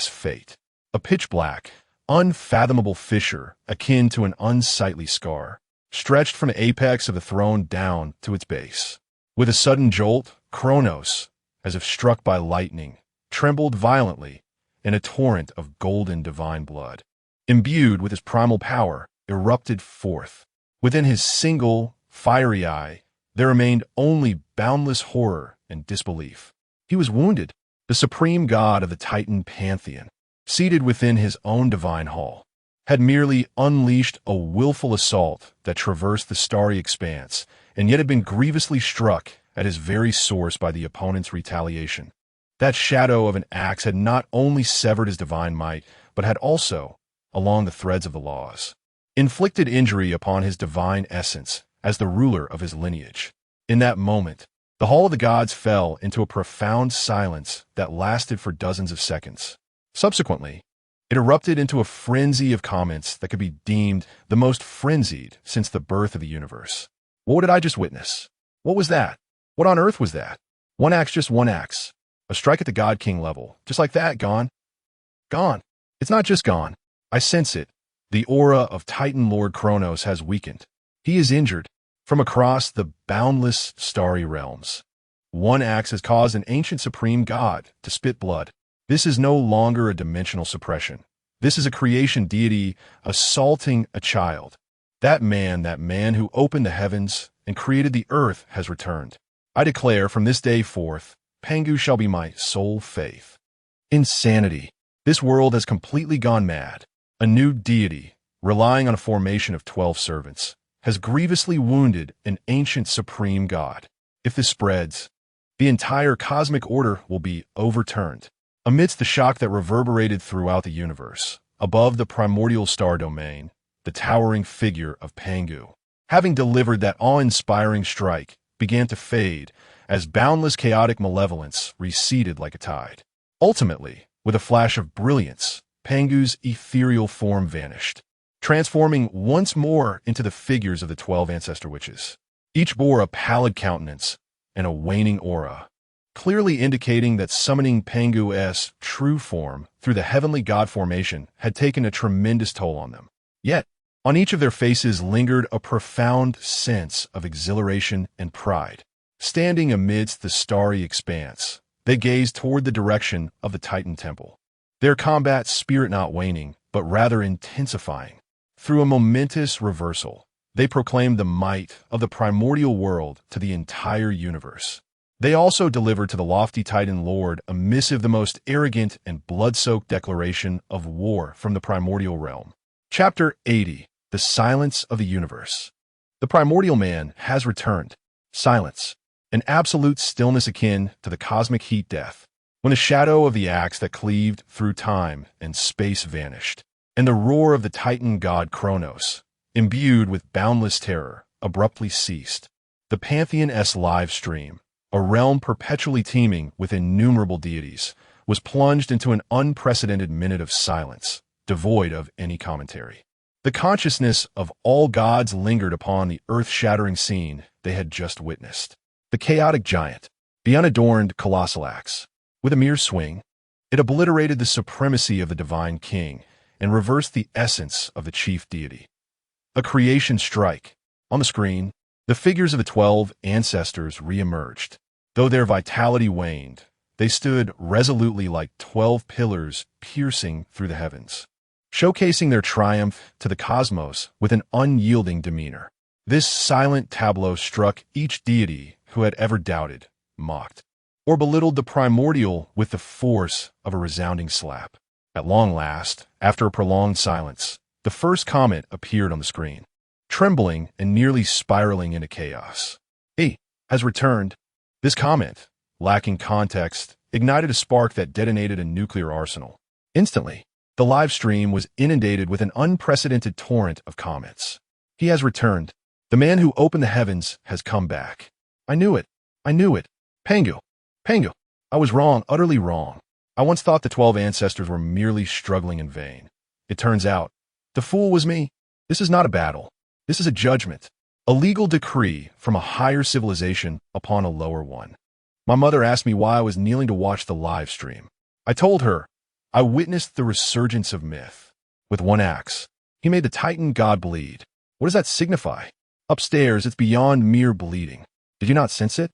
fate. A pitch-black, unfathomable fissure akin to an unsightly scar, stretched from the apex of the throne down to its base. With a sudden jolt, Kronos, as if struck by lightning, trembled violently in a torrent of golden divine blood. Imbued with his primal power, erupted forth. Within his single, fiery eye, there remained only boundless horror and disbelief. He was wounded. The supreme god of the Titan Pantheon, seated within his own divine hall, had merely unleashed a willful assault that traversed the starry expanse, and yet had been grievously struck at his very source by the opponent's retaliation. That shadow of an axe had not only severed his divine might, but had also, along the threads of the laws, inflicted injury upon his divine essence as the ruler of his lineage. In that moment, the hall of the gods fell into a profound silence that lasted for dozens of seconds. Subsequently, it erupted into a frenzy of comments that could be deemed the most frenzied since the birth of the universe. What did I just witness? What was that? What on earth was that? One axe, just one axe. A strike at the God King level. Just like that, gone. Gone. It's not just gone. I sense it. The aura of Titan Lord Kronos has weakened. He is injured. From across the boundless starry realms, one axe has caused an ancient supreme god to spit blood. This is no longer a dimensional suppression. This is a creation deity assaulting a child. That man who opened the heavens and created the earth has returned. I declare from this day forth, Pangu shall be my sole faith. Insanity. This world has completely gone mad. A new deity, relying on a formation of 12 servants, has grievously wounded an ancient supreme god. If this spreads, the entire cosmic order will be overturned. Amidst the shock that reverberated throughout the universe, above the primordial star domain, the towering figure of Pangu, having delivered that awe-inspiring strike, began to fade as boundless chaotic malevolence receded like a tide. Ultimately, with a flash of brilliance, Pangu's ethereal form vanished, transforming once more into the figures of the 12 ancestor witches. Each bore a pallid countenance and a waning aura, clearly indicating that summoning Pangu's true form through the heavenly god formation had taken a tremendous toll on them. Yet, on each of their faces lingered a profound sense of exhilaration and pride. Standing amidst the starry expanse, they gazed toward the direction of the Titan temple, their combat spirit not waning, but rather intensifying. Through a momentous reversal, they proclaimed the might of the primordial world to the entire universe. They also delivered to the lofty Titan Lord a missive, the most arrogant and blood-soaked declaration of war from the primordial realm. Chapter 80. The Silence of the Universe. The primordial man has returned. Silence. An absolute stillness akin to the cosmic heat death, when the shadow of the axe that cleaved through time and space vanished, and the roar of the Titan god Kronos, imbued with boundless terror, abruptly ceased. The Pantheon-S live stream, a realm perpetually teeming with innumerable deities, was plunged into an unprecedented minute of silence, devoid of any commentary. The consciousness of all gods lingered upon the earth-shattering scene they had just witnessed. The chaotic giant, the unadorned colossal axe. With a mere swing, it obliterated the supremacy of the divine king and reversed the essence of the chief deity. A creation strike. On the screen, the figures of the 12 ancestors re-emerged. Though their vitality waned, they stood resolutely like 12 pillars piercing through the heavens, showcasing their triumph to the cosmos with an unyielding demeanor. This silent tableau struck each deity who had ever doubted, mocked, or belittled the primordial with the force of a resounding slap. At long last, after a prolonged silence, the first comet appeared on the screen, trembling and nearly spiraling into chaos. It has returned. This comment, lacking context, ignited a spark that detonated a nuclear arsenal. Instantly, the live stream was inundated with an unprecedented torrent of comments. He has returned. The man who opened the heavens has come back. I knew it. I knew it. Pangu. Pangu. I was wrong, utterly wrong. I once thought the 12 ancestors were merely struggling in vain. It turns out, the fool was me. This is not a battle. This is a judgment, a legal decree from a higher civilization upon a lower one. My mother asked me why I was kneeling to watch the live stream. I told her, I witnessed the resurgence of myth. With one axe, he made the Titan god bleed. What does that signify? Upstairs, it's beyond mere bleeding. Did you not sense it?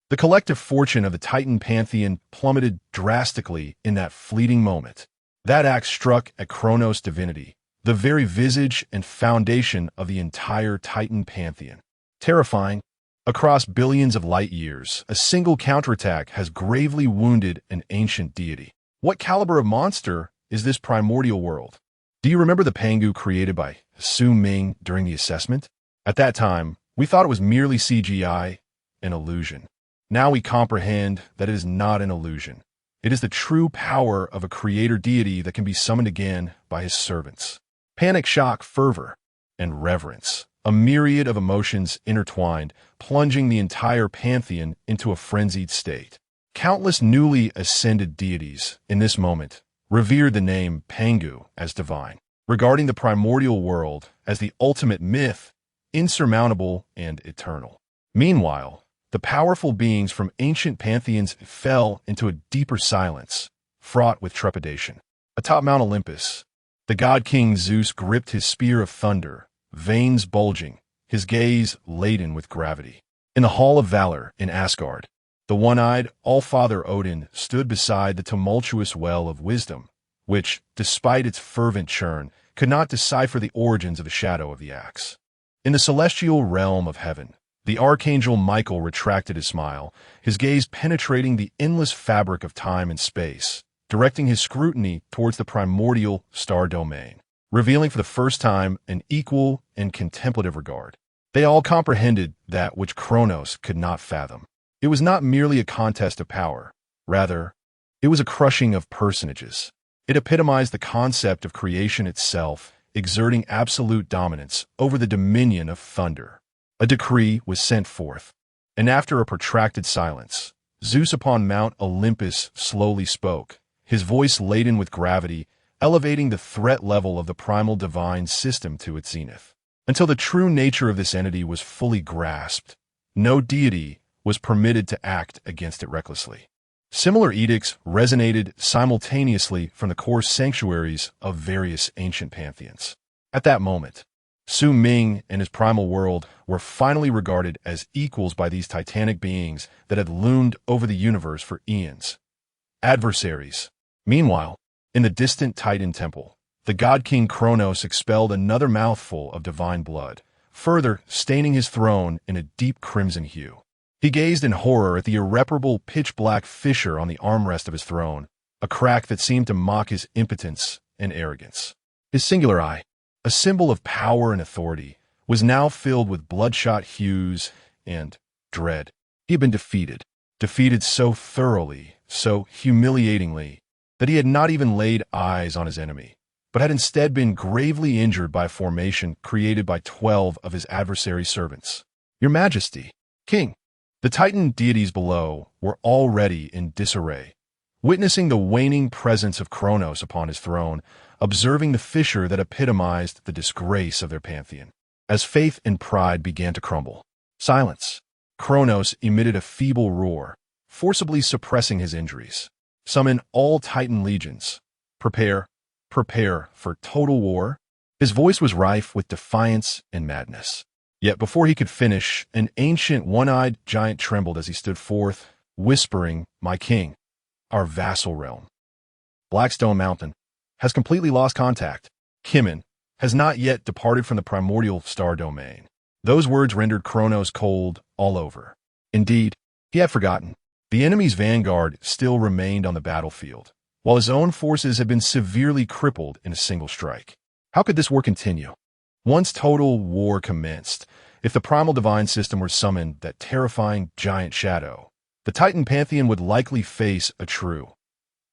The collective fortune of the Titan pantheon plummeted drastically in that fleeting moment. That axe struck at Kronos' divinity, the very visage and foundation of the entire Titan pantheon. Terrifying. Across billions of light years, a single counterattack has gravely wounded an ancient deity. What caliber of monster is this primordial world? Do you remember the Pangu created by Su Ming during the assessment? At that time, we thought it was merely CGI, an illusion. Now we comprehend that it is not an illusion. It is the true power of a creator deity that can be summoned again by his servants. Panic, shock, fervor, and reverence. A myriad of emotions intertwined, plunging the entire pantheon into a frenzied state. Countless newly ascended deities, in this moment, revered the name Pangu as divine, regarding the primordial world as the ultimate myth, insurmountable and eternal. Meanwhile, the powerful beings from ancient pantheons fell into a deeper silence, fraught with trepidation. Atop Mount Olympus, the god-king Zeus gripped his spear of thunder, veins bulging, his gaze laden with gravity. In the Hall of Valor in Asgard, the one-eyed, all-father Odin stood beside the tumultuous well of wisdom, which, despite its fervent churn, could not decipher the origins of the shadow of the axe. In the celestial realm of heaven, the archangel Michael retracted his smile, his gaze penetrating the endless fabric of time and space, directing his scrutiny towards the primordial star domain, revealing for the first time an equal and contemplative regard. They all comprehended that which Kronos could not fathom. It was not merely a contest of power. Rather, it was a crushing of personages. It epitomized the concept of creation itself, exerting absolute dominance over the dominion of thunder. A decree was sent forth, and after a protracted silence, Zeus upon Mount Olympus slowly spoke, his voice laden with gravity, elevating the threat level of the primal divine system to its zenith. Until the true nature of this entity was fully grasped, no deity was permitted to act against it recklessly. Similar edicts resonated simultaneously from the core sanctuaries of various ancient pantheons. At that moment, Su Ming and his primal world were finally regarded as equals by these titanic beings that had loomed over the universe for eons. Adversaries. Meanwhile, in the distant Titan temple, the god-king Kronos expelled another mouthful of divine blood, further staining his throne in a deep crimson hue. He gazed in horror at the irreparable pitch-black fissure on the armrest of his throne, a crack that seemed to mock his impotence and arrogance. His singular eye, a symbol of power and authority, was now filled with bloodshot hues and dread. He had been defeated so thoroughly, so humiliatingly, that he had not even laid eyes on his enemy, but had instead been gravely injured by a formation created by 12 of his adversary's servants. Your Majesty, King. The Titan deities below were already in disarray, witnessing the waning presence of Kronos upon his throne, observing the fissure that epitomized the disgrace of their pantheon. As faith and pride began to crumble, silence. Kronos emitted a feeble roar, forcibly suppressing his injuries. Summon all Titan legions. Prepare for total war. His voice was rife with defiance and madness. Yet before he could finish, an ancient one-eyed giant trembled as he stood forth, whispering, "My king, our vassal realm, Blackstone Mountain, has completely lost contact. Kimin has not yet departed from the primordial star domain." Those words rendered Kronos cold all over. Indeed, he had forgotten. The enemy's vanguard still remained on the battlefield, while his own forces had been severely crippled in a single strike. How could this war continue? Once total war commenced, if the primal divine system were summoned, that terrifying giant shadow, the Titan pantheon would likely face a true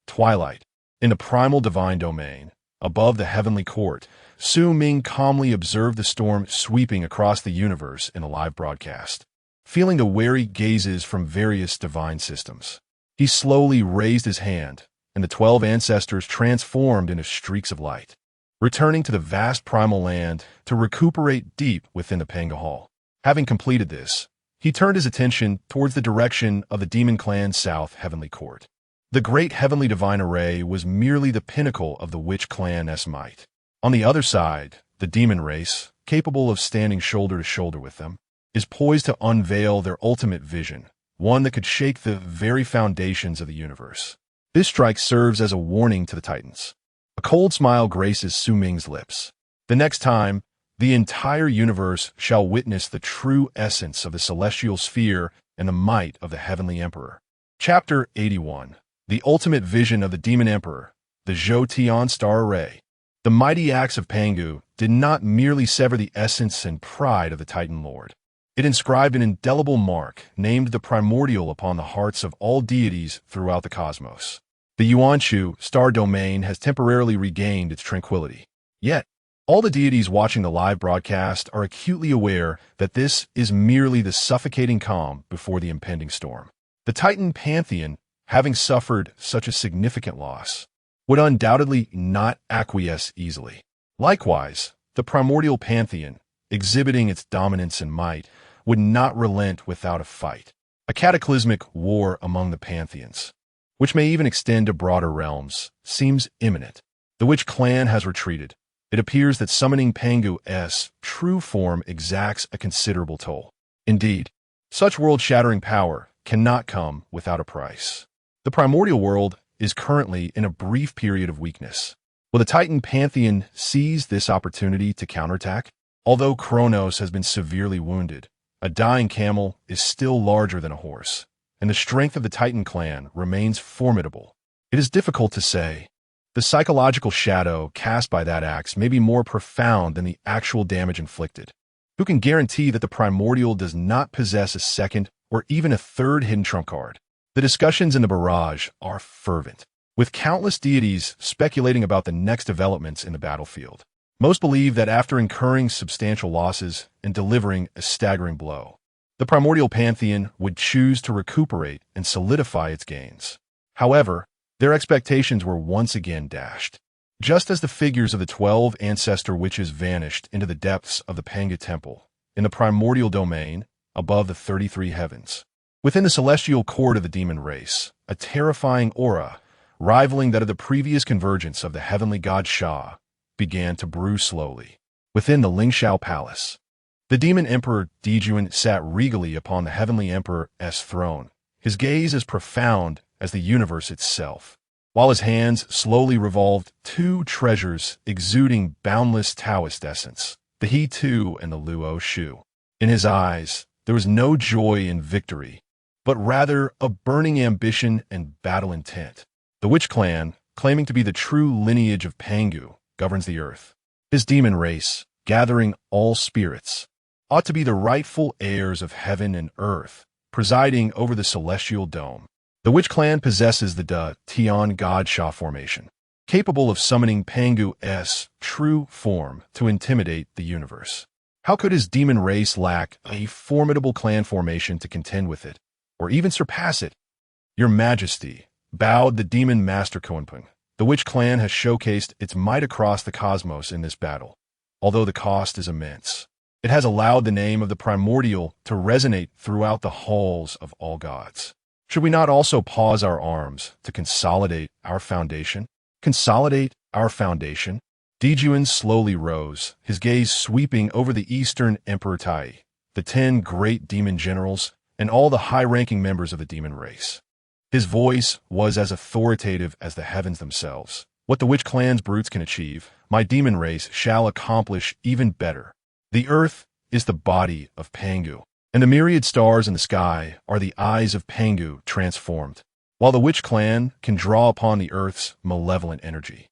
twilight. In the primal divine domain, above the heavenly court, Su Ming calmly observed the storm sweeping across the universe in a live broadcast. Feeling the wary gazes from various divine systems, he slowly raised his hand, and the 12 ancestors transformed into streaks of light, returning to the vast primal land to recuperate deep within the Panga Hall. Having completed this, he turned his attention towards the direction of the Demon Clan's South Heavenly Court. The great heavenly divine array was merely the pinnacle of the Witch Clan's might. On the other side, the demon race, capable of standing shoulder to shoulder with them, is poised to unveil their ultimate vision, one that could shake the very foundations of the universe. This strike serves as a warning to the Titans. A cold smile graces Su Ming's lips. The next time, the entire universe shall witness the true essence of the celestial sphere and the might of the Heavenly Emperor. Chapter 81. The Ultimate Vision of the Demon Emperor, the Zhou-Tian Star Array. The mighty axe of Pangu did not merely sever the essence and pride of the Titan Lord. It inscribed an indelible mark, named the Primordial, upon the hearts of all deities throughout the cosmos. The Yuanshu star domain has temporarily regained its tranquility. Yet, all the deities watching the live broadcast are acutely aware that this is merely the suffocating calm before the impending storm. The Titan pantheon, having suffered such a significant loss, would undoubtedly not acquiesce easily. Likewise, the primordial pantheon, exhibiting its dominance and might, would not relent without a fight. A cataclysmic war among the pantheons, which may even extend to broader realms, seems imminent. The Witch Clan has retreated. It appears that summoning Pangu's true form exacts a considerable toll. Indeed, such world-shattering power cannot come without a price. The primordial world is currently in a brief period of weakness. Will the Titan pantheon seize this opportunity to counterattack? Although Kronos has been severely wounded, a dying camel is still larger than a horse, and the strength of the Titan clan remains formidable. It is difficult to say. The psychological shadow cast by that axe may be more profound than the actual damage inflicted. Who can guarantee that the primordial does not possess a second or even a third hidden trump card? The discussions in the barrage are fervent, with countless deities speculating about the next developments in the battlefield. Most believe that after incurring substantial losses and delivering a staggering blow, the primordial pantheon would choose to recuperate and solidify its gains. However, their expectations were once again dashed. Just as the figures of the 12 ancestor witches vanished into the depths of the Panga Temple, in the primordial domain, above the 33 heavens, within the celestial court of the demon race, a terrifying aura, rivaling that of the previous convergence of the heavenly god Sha, began to brew slowly. Within the Lingxiao Palace, the demon emperor Dijuan sat regally upon the heavenly emperor's throne, his gaze as profound as the universe itself, while his hands slowly revolved two treasures exuding boundless Taoist essence, the He Tu and the Luo Shu. In his eyes, there was no joy in victory, but rather a burning ambition and battle intent. The Witch Clan, claiming to be the true lineage of Pangu, governs the earth. His demon race, gathering all spirits, ought to be the rightful heirs of heaven and earth, presiding over the celestial dome. The Witch Clan possesses the Tian God Sha formation, capable of summoning Pangu's true form to intimidate the universe. How could his demon race lack a formidable clan formation to contend with it, or even surpass it? Your Majesty, bowed the demon master Koenpung. The witch clan has showcased its might across the cosmos in this battle. Although the cost is immense, it has allowed the name of the Primordial to resonate throughout the halls of all gods. Should we not also pause our arms to consolidate our foundation? Consolidate our foundation? Dejuan slowly rose, his gaze sweeping over the Eastern Emperor Tai, the 10 great demon generals, and all the high-ranking members of the demon race. His voice was as authoritative as the heavens themselves. What the witch clan's brutes can achieve, my demon race shall accomplish even better. The earth is the body of Pangu, and the myriad stars in the sky are the eyes of Pangu transformed, while the witch clan can draw upon the earth's malevolent energy.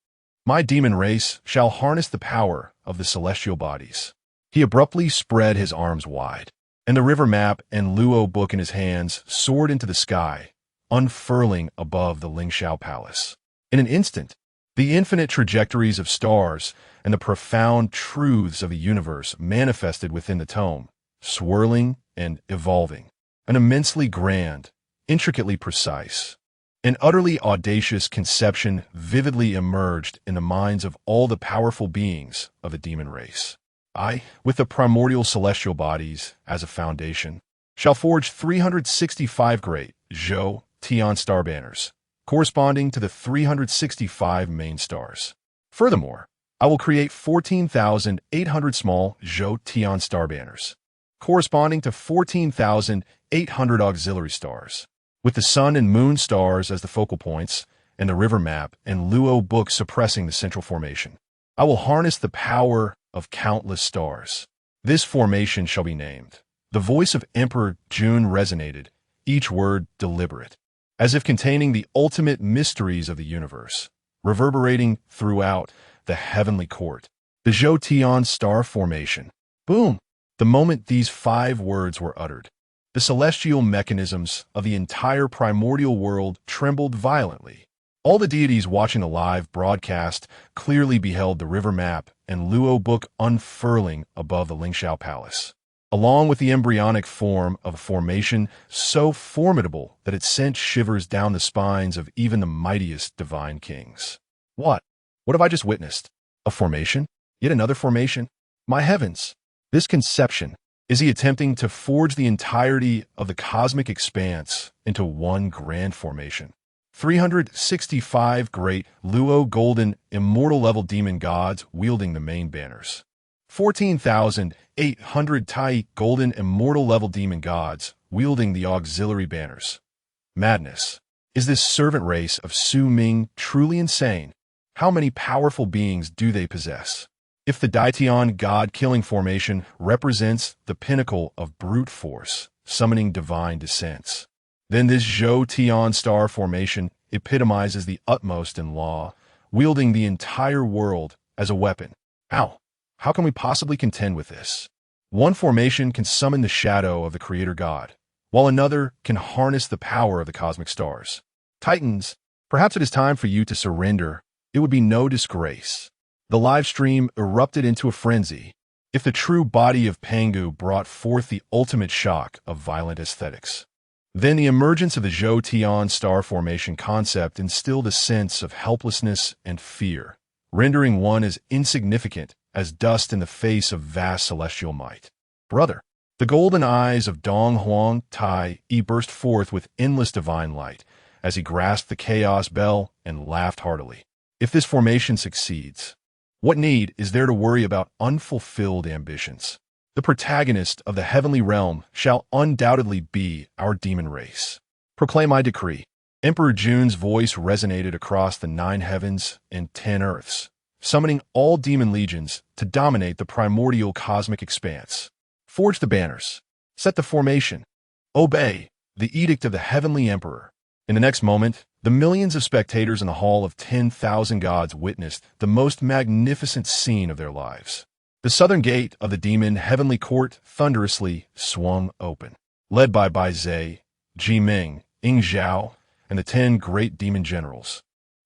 My demon race shall harness the power of the celestial bodies. He abruptly spread his arms wide, and the river map and Luo book in his hands soared into the sky, unfurling above the Lingxiao Palace. In an instant, the infinite trajectories of stars and the profound truths of the universe manifested within the tome, swirling and evolving, an immensely grand, intricately precise, an utterly audacious conception vividly emerged in the minds of all the powerful beings of the demon race. I, with the primordial celestial bodies as a foundation, shall forge 365 great Zhou Tian star banners, corresponding to the 365 main stars. Furthermore, I will create 14,800 small Zhou Tian star banners, corresponding to 14,800 auxiliary stars, with the sun and moon stars as the focal points, and the river map and Luo book suppressing the central formation. I will harness the power of countless stars. This formation shall be named. The voice of Emperor June resonated, each word deliberate, as if containing the ultimate mysteries of the universe, reverberating throughout the heavenly court. The Zhou Tian star formation. Boom! The moment these 5 words were uttered, the celestial mechanisms of the entire primordial world trembled violently. All the deities watching the live broadcast clearly beheld the river map and Luo book unfurling above the Lingxiao Palace, along with the embryonic form of a formation so formidable that it sent shivers down the spines of even the mightiest divine kings. What? What have I just witnessed? A formation? Yet another formation? My heavens! This conception, is he attempting to forge the entirety of the cosmic expanse into one grand formation? 365 great Luo golden immortal level demon gods wielding the main banners. 14,800 Tai golden immortal level demon gods wielding the auxiliary banners. Madness. Is this servant race of Su Ming truly insane? How many powerful beings do they possess? If the Deities god-killing formation represents the pinnacle of brute force, summoning divine descents, then this Zhou Tian star formation epitomizes the utmost in law, wielding the entire world as a weapon. How can we possibly contend with this? One formation can summon the shadow of the creator god, while another can harness the power of the cosmic stars. Titans, perhaps it is time for you to surrender. It would be no disgrace. The live stream erupted into a frenzy. If the true body of Pangu brought forth the ultimate shock of violent aesthetics, then the emergence of the Zhou Tian star formation concept instilled a sense of helplessness and fear, rendering one as insignificant as dust in the face of vast celestial might. Brother, the golden eyes of Dong Huang Tai burst forth with endless divine light as he grasped the chaos bell and laughed heartily. If this formation succeeds, what need is there to worry about unfulfilled ambitions? The protagonist of the heavenly realm shall undoubtedly be our demon race. Proclaim I decree. Emperor June's voice resonated across the 9 heavens and 10 earths, summoning all demon legions to dominate the primordial cosmic expanse. Forge the banners. Set the formation. Obey the edict of the heavenly emperor. In the next moment, the millions of spectators in the Hall of 10,000 Gods witnessed the most magnificent scene of their lives. The southern gate of the demon heavenly court thunderously swung open, led by Bai Zhe, Ji Ming, Ying Zhao, and the 10 great demon generals.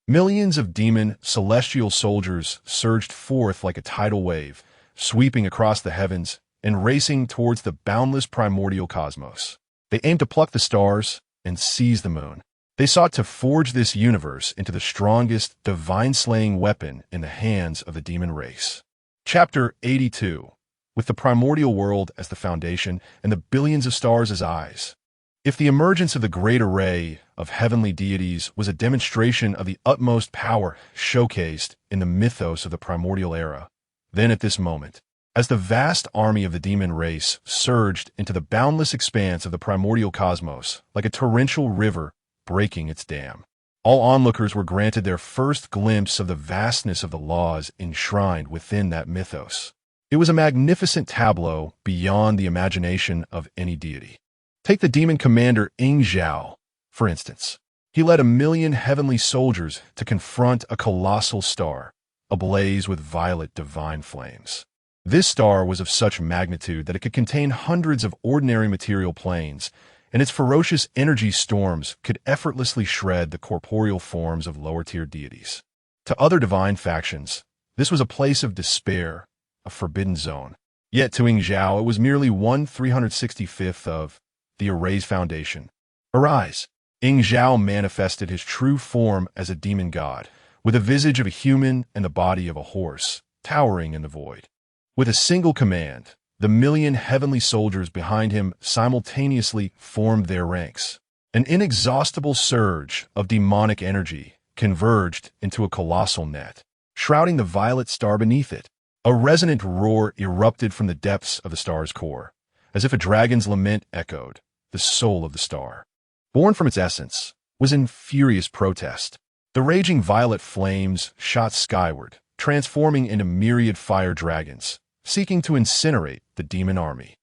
Millions of demon celestial soldiers surged forth like a tidal wave, sweeping across the heavens and racing towards the boundless primordial cosmos. They aimed to pluck the stars and seize the moon. They sought to forge this universe into the strongest, divine-slaying weapon in the hands of the demon race. Chapter 82. With the primordial world as the foundation and the billions of stars as eyes. If the emergence of the great array of heavenly deities was a demonstration of the utmost power showcased in the mythos of the primordial era, then at this moment, as the vast army of the demon race surged into the boundless expanse of the primordial cosmos like a torrential river breaking its dam, all onlookers were granted their first glimpse of the vastness of the laws enshrined within that mythos. It was a magnificent tableau beyond the imagination of any deity. Take the demon commander Ing Zhao, for instance. He led 1,000,000 heavenly soldiers to confront a colossal star, ablaze with violet divine flames. This star was of such magnitude that it could contain hundreds of ordinary material planes, and its ferocious energy storms could effortlessly shred the corporeal forms of lower-tier deities. To other divine factions, this was a place of despair, a forbidden zone. Yet to Ing Zhao, it was merely 1/365th of the array's foundation. Arise! Ing Zhao manifested his true form as a demon god, with a visage of a human and the body of a horse, towering in the void. With a single command, the 1,000,000 heavenly soldiers behind him simultaneously formed their ranks. An inexhaustible surge of demonic energy converged into a colossal net, shrouding the violet star beneath it. A resonant roar erupted from the depths of the star's core, as if a dragon's lament echoed. The soul of the star, born from its essence, was in furious protest. The raging violet flames shot skyward, transforming into myriad fire dragons, seeking to incinerate the demon army.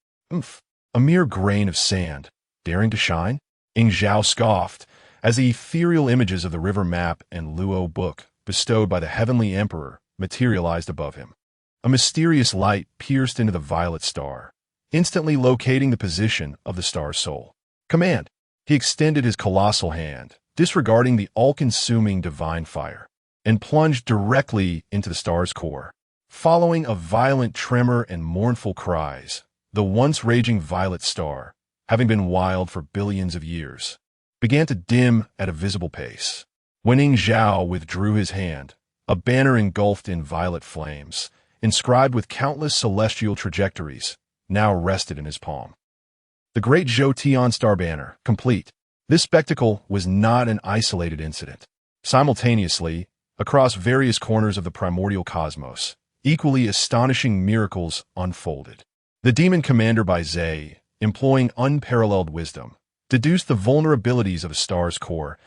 A mere grain of sand, daring to shine? Ing Zhao scoffed as the ethereal images of the river map and Luo book bestowed by the heavenly emperor materialized above him. A mysterious light pierced into the violet star, instantly locating the position of the star's soul. Command! He extended his colossal hand, disregarding the all-consuming divine fire, and plunged directly into the star's core. Following a violent tremor and mournful cries, the once raging violet star, having been wild for billions of years, began to dim at a visible pace. When Ing Zhao withdrew his hand, a banner engulfed in violet flames, inscribed with countless celestial trajectories, now rested in his palm. The great Zhou Tian star banner, complete. This spectacle was not an isolated incident. Simultaneously, across various corners of the primordial cosmos, equally astonishing miracles unfolded. The demon commander Bai Zhe, employing unparalleled wisdom, deduced the vulnerabilities of a star's core,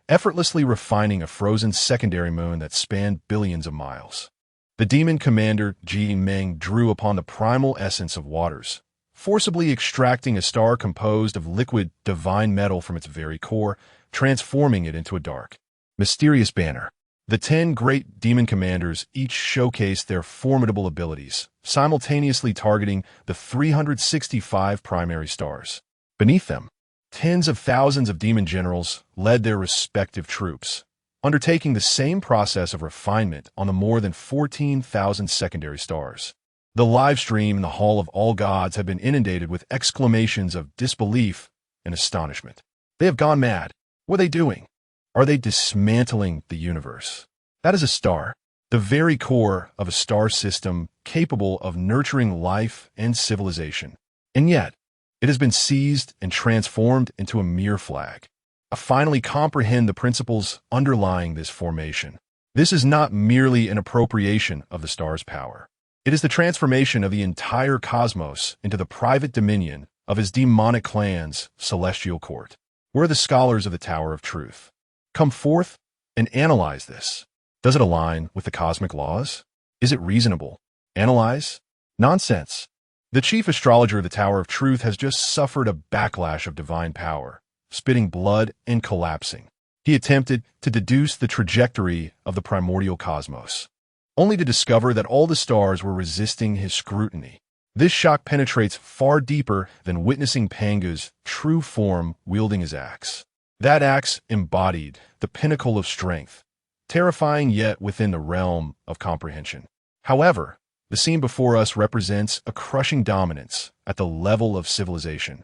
effortlessly refining a frozen secondary moon that spanned billions of miles. The demon commander Ji Meng drew upon the primal essence of waters, forcibly extracting a star composed of liquid divine metal from its very core, transforming it into a dark, mysterious banner. The 10 great demon commanders each showcased their formidable abilities, simultaneously targeting the 365 primary stars. Beneath them, tens of thousands of demon generals led their respective troops, undertaking the same process of refinement on the more than 14,000 secondary stars. The live stream in the Hall of All Gods had been inundated with exclamations of disbelief and astonishment. They have gone mad. What are they doing? Are they dismantling the universe? That is a star, the very core of a star system capable of nurturing life and civilization. And yet, it has been seized and transformed into a mere flag. I finally comprehend the principles underlying this formation. This is not merely an appropriation of the star's power. It is the transformation of the entire cosmos into the private dominion of his demonic clan's celestial court. Where are the scholars of the Tower of Truth? Come forth and analyze this. Does it align with the cosmic laws? Is it reasonable? Analyze? Nonsense. The chief astrologer of the Tower of Truth has just suffered a backlash of divine power, spitting blood and collapsing. He attempted to deduce the trajectory of the primordial cosmos, only to discover that all the stars were resisting his scrutiny. This shock penetrates far deeper than witnessing Panga's true form wielding his axe. That axe embodied the pinnacle of strength, terrifying yet within the realm of comprehension. However, The scene before us represents a crushing dominance at the level of civilization.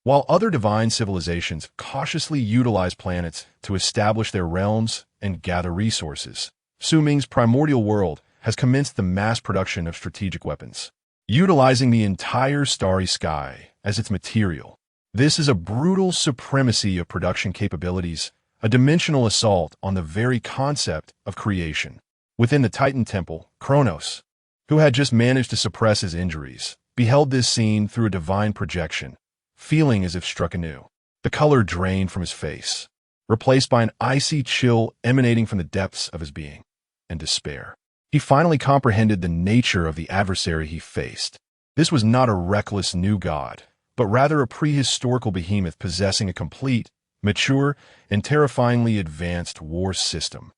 While other divine civilizations cautiously utilize planets to establish their realms and gather resources, Su Ming's primordial world has commenced the mass production of strategic weapons, utilizing the entire starry sky as its material. This is a brutal supremacy of production capabilities, a dimensional assault on the very concept of creation. Within the Titan Temple, Kronos, who had just managed to suppress his injuries, beheld this scene through a divine projection, feeling as if struck anew. The color drained from his face, replaced by an icy chill emanating from the depths of his being, and despair. He finally comprehended the nature of the adversary he faced. This was not a reckless new god, but rather a prehistorical behemoth possessing a complete, mature, and terrifyingly advanced war system.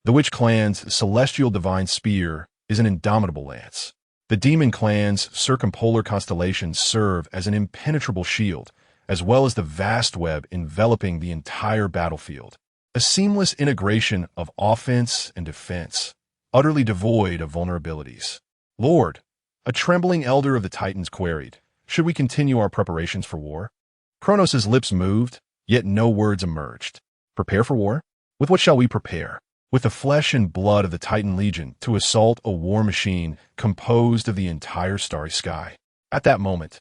The Witch Clan's celestial divine spear is an indomitable lance. The demon clan's circumpolar constellations serve as an impenetrable shield, as well as the vast web enveloping the entire battlefield. A seamless integration of offense and defense, utterly devoid of vulnerabilities. Lord, a trembling elder of the Titans queried, should we continue our preparations for war? Kronos' lips moved, yet no words emerged. Prepare for war? With what shall we prepare? With the flesh and blood of the Titan Legion to assault a war machine composed of the entire starry sky. At that moment,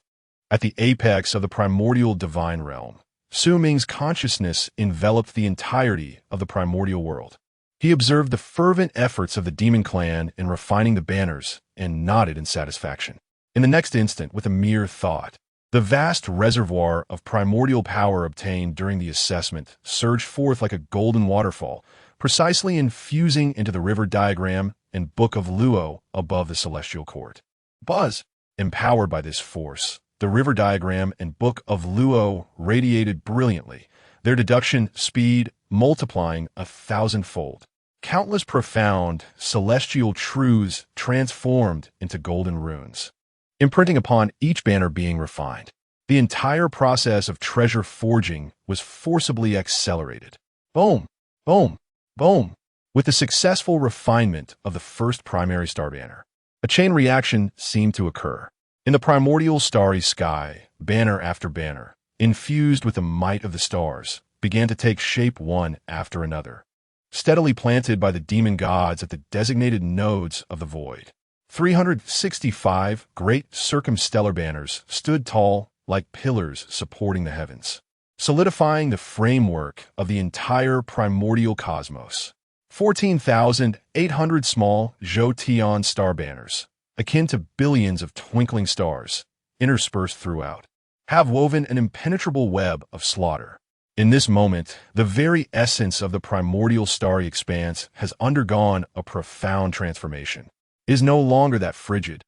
at the apex of the primordial divine realm, Su Ming's consciousness enveloped the entirety of the primordial world. He observed the fervent efforts of the demon clan in refining the banners and nodded in satisfaction. In the next instant, with a mere thought, the vast reservoir of primordial power obtained during the assessment surged forth like a golden waterfall, precisely infusing into the river diagram and Book of Luo above the celestial court. Buzz! Empowered by this force, the river diagram and Book of Luo radiated brilliantly, their deduction speed multiplying 1,000-fold. Countless profound, celestial truths transformed into golden runes, imprinting upon each banner being refined. The entire process of treasure forging was forcibly accelerated. Boom! Boom! Boom! With the successful refinement of the first primary star banner, a chain reaction seemed to occur. In the primordial starry sky, banner after banner, infused with the might of the stars, began to take shape one after another, steadily planted by the demon gods at the designated nodes of the void. 365 great circumstellar banners stood tall like pillars supporting the heavens, solidifying the framework of the entire primordial cosmos. 14,800 small Zhou-Tian star banners, akin to billions of twinkling stars, interspersed throughout, have woven an impenetrable web of slaughter. In this moment, the very essence of the primordial starry expanse has undergone a profound transformation. It is no longer that frigid,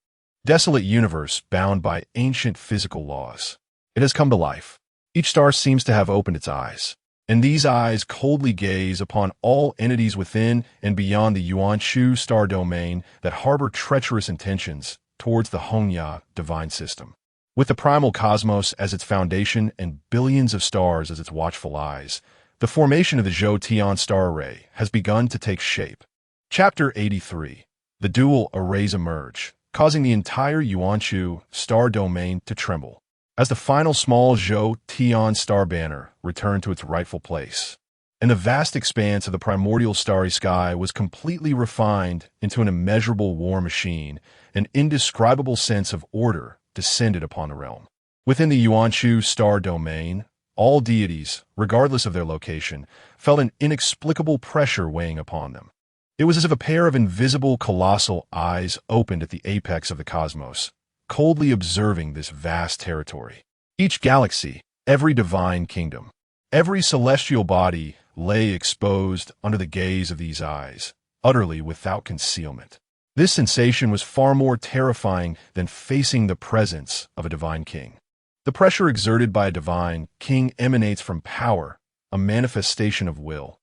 desolate universe bound by ancient physical laws. It has come to life. Each star seems to have opened its eyes, and these eyes coldly gaze upon all entities within and beyond the Yuan-Shu star domain that harbor treacherous intentions towards the Hongya divine system. With the primal cosmos as its foundation and billions of stars as its watchful eyes, the formation of the Zhou-Tian star array has begun to take shape. Chapter 83. The dual arrays emerge, causing the entire Yuan-Shu star domain to tremble, as the final small Zhou-Tian star banner returned to its rightful place, and the vast expanse of the primordial starry sky was completely refined into an immeasurable war machine. An indescribable sense of order descended upon the realm. Within the Yuan-Shu star domain, all deities, regardless of their location, felt an inexplicable pressure weighing upon them. It was as if a pair of invisible colossal eyes opened at the apex of the cosmos, coldly observing this vast territory. Each galaxy, every divine kingdom, every celestial body lay exposed under the gaze of these eyes, utterly without concealment. This sensation was far more terrifying than facing the presence of a divine king. The pressure exerted by a divine king emanates from power, a manifestation of will.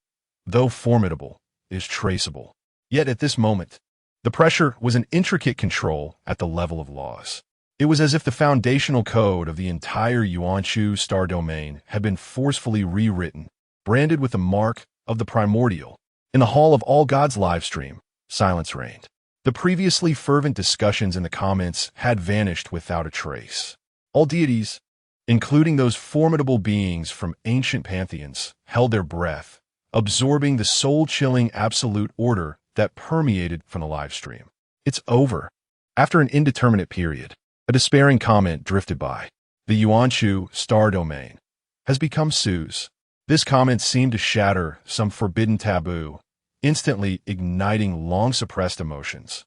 Though formidable, is traceable. Yet at this moment, the pressure was an intricate control at the level of laws. It was as if the foundational code of the entire Yuan-Shu star domain had been forcefully rewritten, branded with the mark of the primordial. In the Hall of All Gods livestream, silence reigned. The previously fervent discussions in the comments had vanished without a trace. All deities, including those formidable beings from ancient pantheons, held their breath, absorbing the soul-chilling absolute order that permeated from the livestream. It's over. After an indeterminate period, a despairing comment drifted by. The Yuanchu star domain has become Su's. This comment seemed to shatter some forbidden taboo, instantly igniting long-suppressed emotions.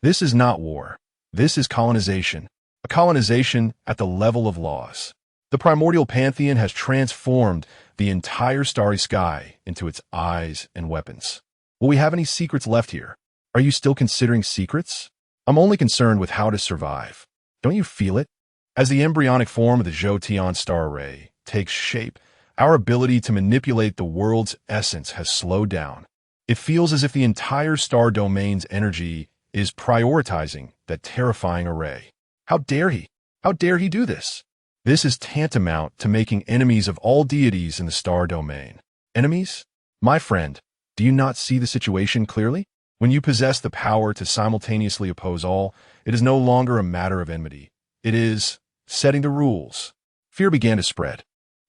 This is not war. This is colonization. A colonization at the level of laws. The primordial pantheon has transformed the entire starry sky into its eyes and weapons. Will we have any secrets left here? Are you still considering secrets? I'm only concerned with how to survive. Don't you feel it? As the embryonic form of the Zhou-Tian star array takes shape, our ability to manipulate the world's essence has slowed down. It feels as if the entire star domain's energy is prioritizing that terrifying array. How dare he? How dare he do this? This is tantamount to making enemies of all deities in the star domain. Enemies? My friend, do you not see the situation clearly? When you possess the power to simultaneously oppose all, it is no longer a matter of enmity. It is setting the rules. Fear began to spread.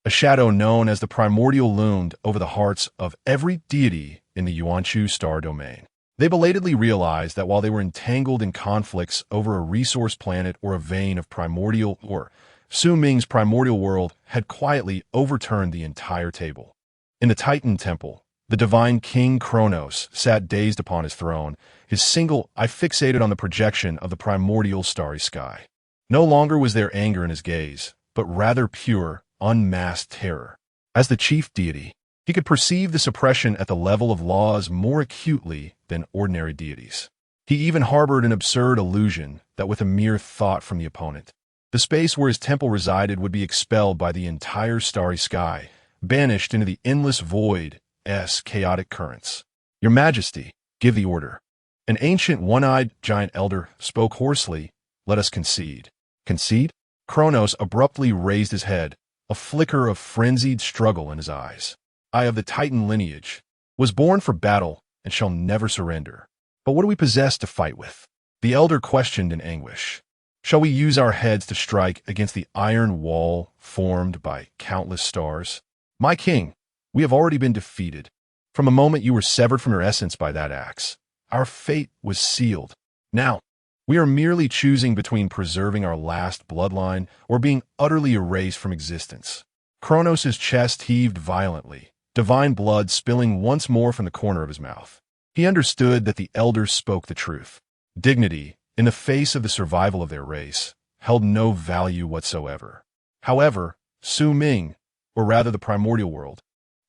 A shadow known as the Primordial loomed over the hearts of every deity in the Yuanchu star domain. They belatedly realized that while they were entangled in conflicts over a resource planet or a vein of primordial or Su Ming's primordial world had quietly overturned the entire table. In the Titan temple, the divine king Kronos sat dazed upon his throne, his single eye fixated on the projection of the primordial starry sky. No longer was there anger in his gaze, but rather pure, unmasked terror. As the chief deity, he could perceive the suppression at the level of laws more acutely than ordinary deities. He even harbored an absurd illusion that with a mere thought from the opponent, the space where his temple resided would be expelled by the entire starry sky, banished into the endless void's chaotic currents. Your Majesty, give the order. An ancient one-eyed giant elder spoke hoarsely, let us concede. Concede? Kronos abruptly raised his head, a flicker of frenzied struggle in his eyes. I of the Titan lineage, was born for battle and shall never surrender. But what do we possess to fight with? The elder questioned in anguish. Shall we use our heads to strike against the iron wall formed by countless stars? My king, we have already been defeated. From the moment you were severed from your essence by that axe, our fate was sealed. Now, we are merely choosing between preserving our last bloodline or being utterly erased from existence. Kronos' chest heaved violently, divine blood spilling once more from the corner of his mouth. He understood that the elders spoke the truth. Dignity, in the face of the survival of their race, held no value whatsoever. However, Su Ming, or rather the primordial world,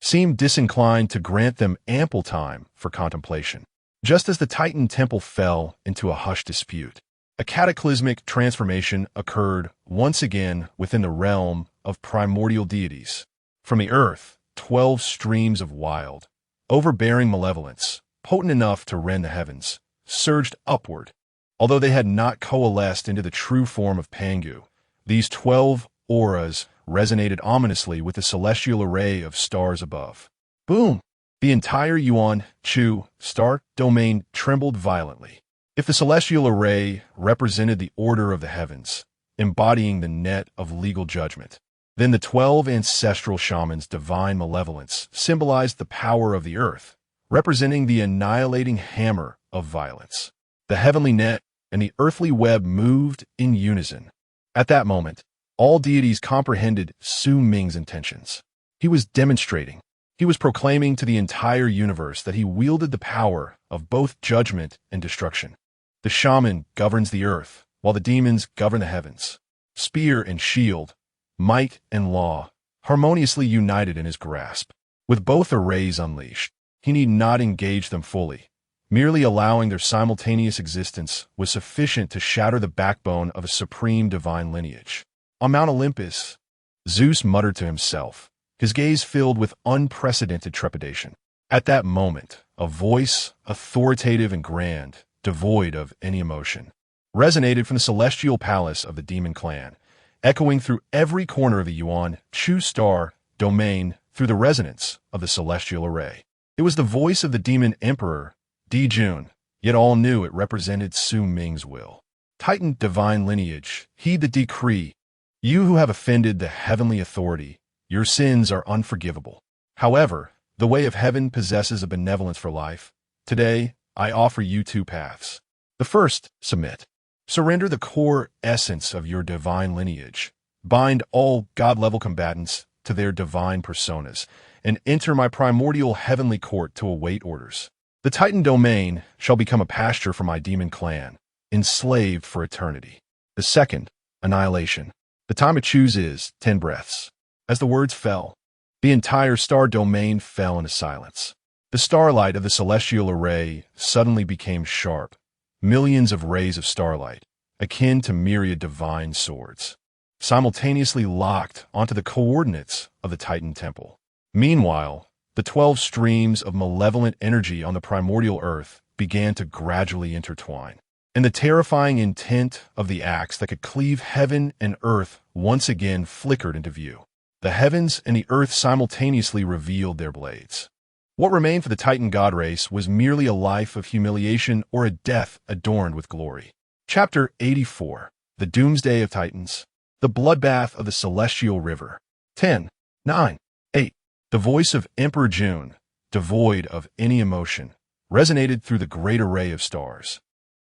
seemed disinclined to grant them ample time for contemplation. Just as the Titan temple fell into a hushed dispute, a cataclysmic transformation occurred once again within the realm of primordial deities. From the earth, 12 streams of wild, overbearing malevolence, potent enough to rend the heavens, surged upward. Although they had not coalesced into the true form of Pangu, these 12 auras resonated ominously with the celestial array of stars above. Boom! The entire Yuan-Chu star domain trembled violently. If the celestial array represented the order of the heavens, embodying the net of legal judgment, then the 12 ancestral shamans' divine malevolence symbolized the power of the earth, representing the annihilating hammer of violence. The heavenly net and the earthly web moved in unison. At that moment, all deities comprehended Su Ming's intentions. He was demonstrating. He was proclaiming to the entire universe that he wielded the power of both judgment and destruction. The shaman governs the earth, while the demons govern the heavens. Spear and shield, might and law, harmoniously united in his grasp. With both arrays unleashed, he need not engage them fully. Merely allowing their simultaneous existence was sufficient to shatter the backbone of a supreme divine lineage. On Mount Olympus, Zeus muttered to himself, his gaze filled with unprecedented trepidation. At that moment, a voice, authoritative and grand, devoid of any emotion, resonated from the celestial palace of the demon clan, echoing through every corner of the Yuan-Chu star domain through the resonance of the celestial array. It was the voice of the demon emperor, Dijun, yet all knew it represented Su Ming's will. Titan divine lineage, heed the decree. You who have offended the heavenly authority, your sins are unforgivable. However, the way of heaven possesses a benevolence for life. Today, I offer you two paths. The first, submit. Surrender the core essence of your divine lineage. Bind all God-level combatants to their divine personas, and enter my primordial heavenly court to await orders. The Titan domain shall become a pasture for my demon clan, enslaved for eternity. The second, annihilation. The time to choose is 10 breaths. As the words fell, the entire star domain fell into silence. The starlight of the celestial array suddenly became sharp, millions of rays of starlight, akin to myriad divine swords, simultaneously locked onto the coordinates of the Titan temple. Meanwhile, the 12 streams of malevolent energy on the primordial earth began to gradually intertwine, and the terrifying intent of the axe that could cleave heaven and earth once again flickered into view. The heavens and the earth simultaneously revealed their blades. What remained for the Titan god race was merely a life of humiliation or a death adorned with glory. Chapter 84. The Doomsday of Titans. The Bloodbath of the Celestial River. 10, 9, 8. The voice of Emperor June, devoid of any emotion, resonated through the great array of stars,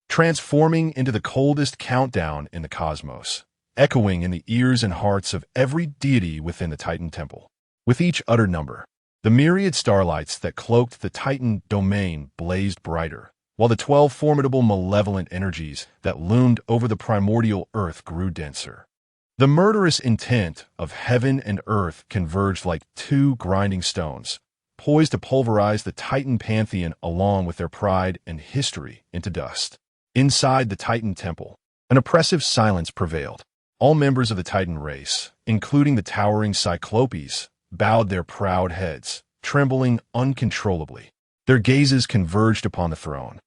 transforming into the coldest countdown in the cosmos, echoing in the ears and hearts of every deity within the Titan temple. With each uttered number, the myriad starlights that cloaked the Titan domain blazed brighter, while the 12 formidable malevolent energies that loomed over the primordial earth grew denser. The murderous intent of heaven and earth converged like two grinding stones, poised to pulverize the Titan pantheon along with their pride and history into dust. Inside the Titan temple, an oppressive silence prevailed. All members of the Titan race, including the towering Cyclopes, bowed their proud heads, trembling uncontrollably. Their gazes converged upon the throne,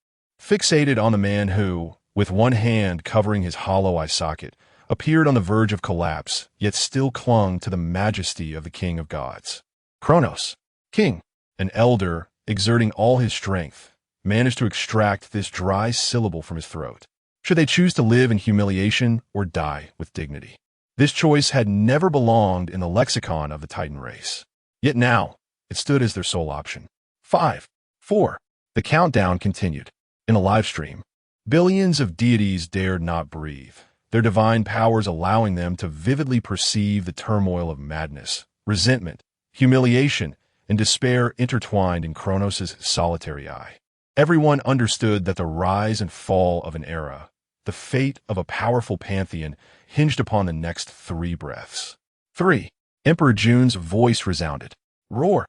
fixated on the man who, with one hand covering his hollow eye socket, appeared on the verge of collapse, yet still clung to the majesty of the King of Gods. Kronos, King, an elder, exerting all his strength, managed to extract this dry syllable from his throat. Should they choose to live in humiliation or die with dignity? This choice had never belonged in the lexicon of the Titan race. Yet now, it stood as their sole option. 5, 4. The countdown continued. In a live stream, billions of deities dared not breathe, their divine powers allowing them to vividly perceive the turmoil of madness, resentment, humiliation, and despair intertwined in Kronos' solitary eye. Everyone understood that the rise and fall of an era, the fate of a powerful pantheon, hinged upon the next 3 breaths. 3. Emperor June's voice resounded. Roar!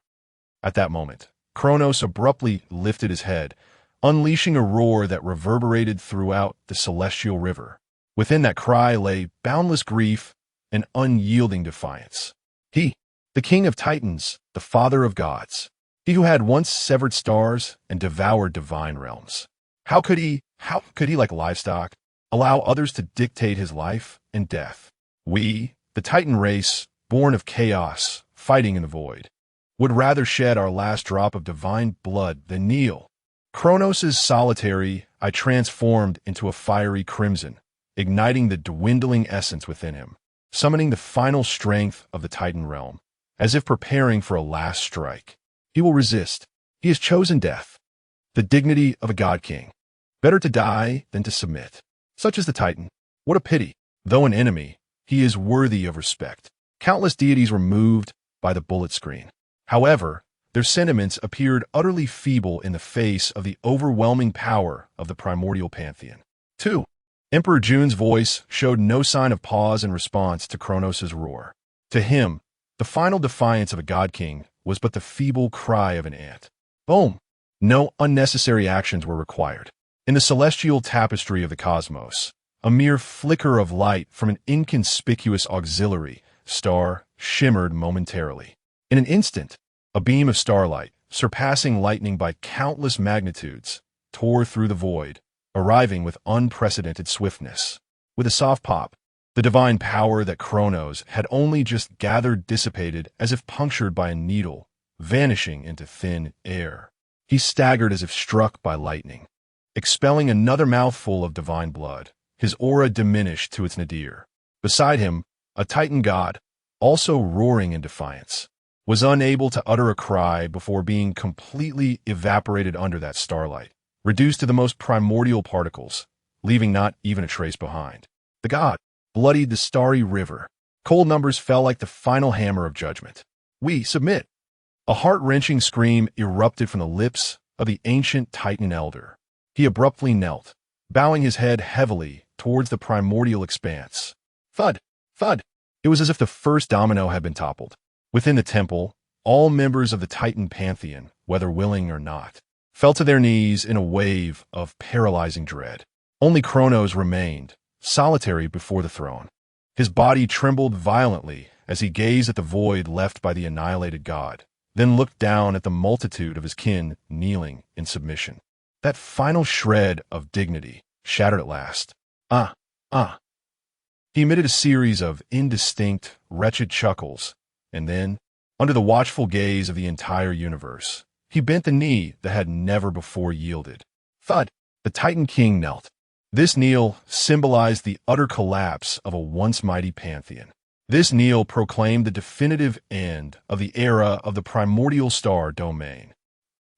At that moment, Kronos abruptly lifted his head, unleashing a roar that reverberated throughout the celestial river. Within that cry lay boundless grief and unyielding defiance. He, the King of Titans, the Father of Gods, he who had once severed stars and devoured divine realms. How could he, like livestock, allow others to dictate his life and death? We, the Titan race, born of chaos, fighting in the void, would rather shed our last drop of divine blood than kneel. Kronos' solitary eye transformed into a fiery crimson, igniting the dwindling essence within him, summoning the final strength of the Titan realm, as if preparing for a last strike. He will resist. He has chosen death, the dignity of a god king. Better to die than to submit. Such is the Titan. What a pity. Though an enemy, he is worthy of respect. Countless deities were moved by the bullet screen. However, their sentiments appeared utterly feeble in the face of the overwhelming power of the primordial pantheon. 2. Emperor June's voice showed no sign of pause in response to Kronos' roar. To him, the final defiance of a god king was but the feeble cry of an ant. Boom! No unnecessary actions were required. In the celestial tapestry of the cosmos, a mere flicker of light from an inconspicuous auxiliary star shimmered momentarily. In an instant, a beam of starlight, surpassing lightning by countless magnitudes, tore through the void, arriving with unprecedented swiftness. With a soft pop, the divine power that Kronos had only just gathered dissipated as if punctured by a needle, vanishing into thin air. He staggered as if struck by lightning. expelling another mouthful of divine blood. His aura diminished to its nadir. Beside him, a Titan god, also roaring in defiance, was unable to utter a cry before being completely evaporated under that starlight, reduced to the most primordial particles, leaving not even a trace behind. The god bloodied the starry river. Cold numbers fell like the final hammer of judgment. We submit. A heart-wrenching scream erupted from the lips of the ancient Titan elder. He abruptly knelt, bowing his head heavily towards the primordial expanse. Thud! Thud! It was as if the first domino had been toppled. Within the temple, all members of the Titan pantheon, whether willing or not, fell to their knees in a wave of paralyzing dread. Only Kronos remained, solitary before the throne. His body trembled violently as he gazed at the void left by the annihilated god, then looked down at the multitude of his kin kneeling in submission. That final shred of dignity shattered at last. He emitted a series of indistinct, wretched chuckles, and then, under the watchful gaze of the entire universe, he bent the knee that had never before yielded. Thud! The Titan King knelt. This kneel symbolized the utter collapse of a once mighty pantheon. This kneel proclaimed the definitive end of the era of the primordial star domain.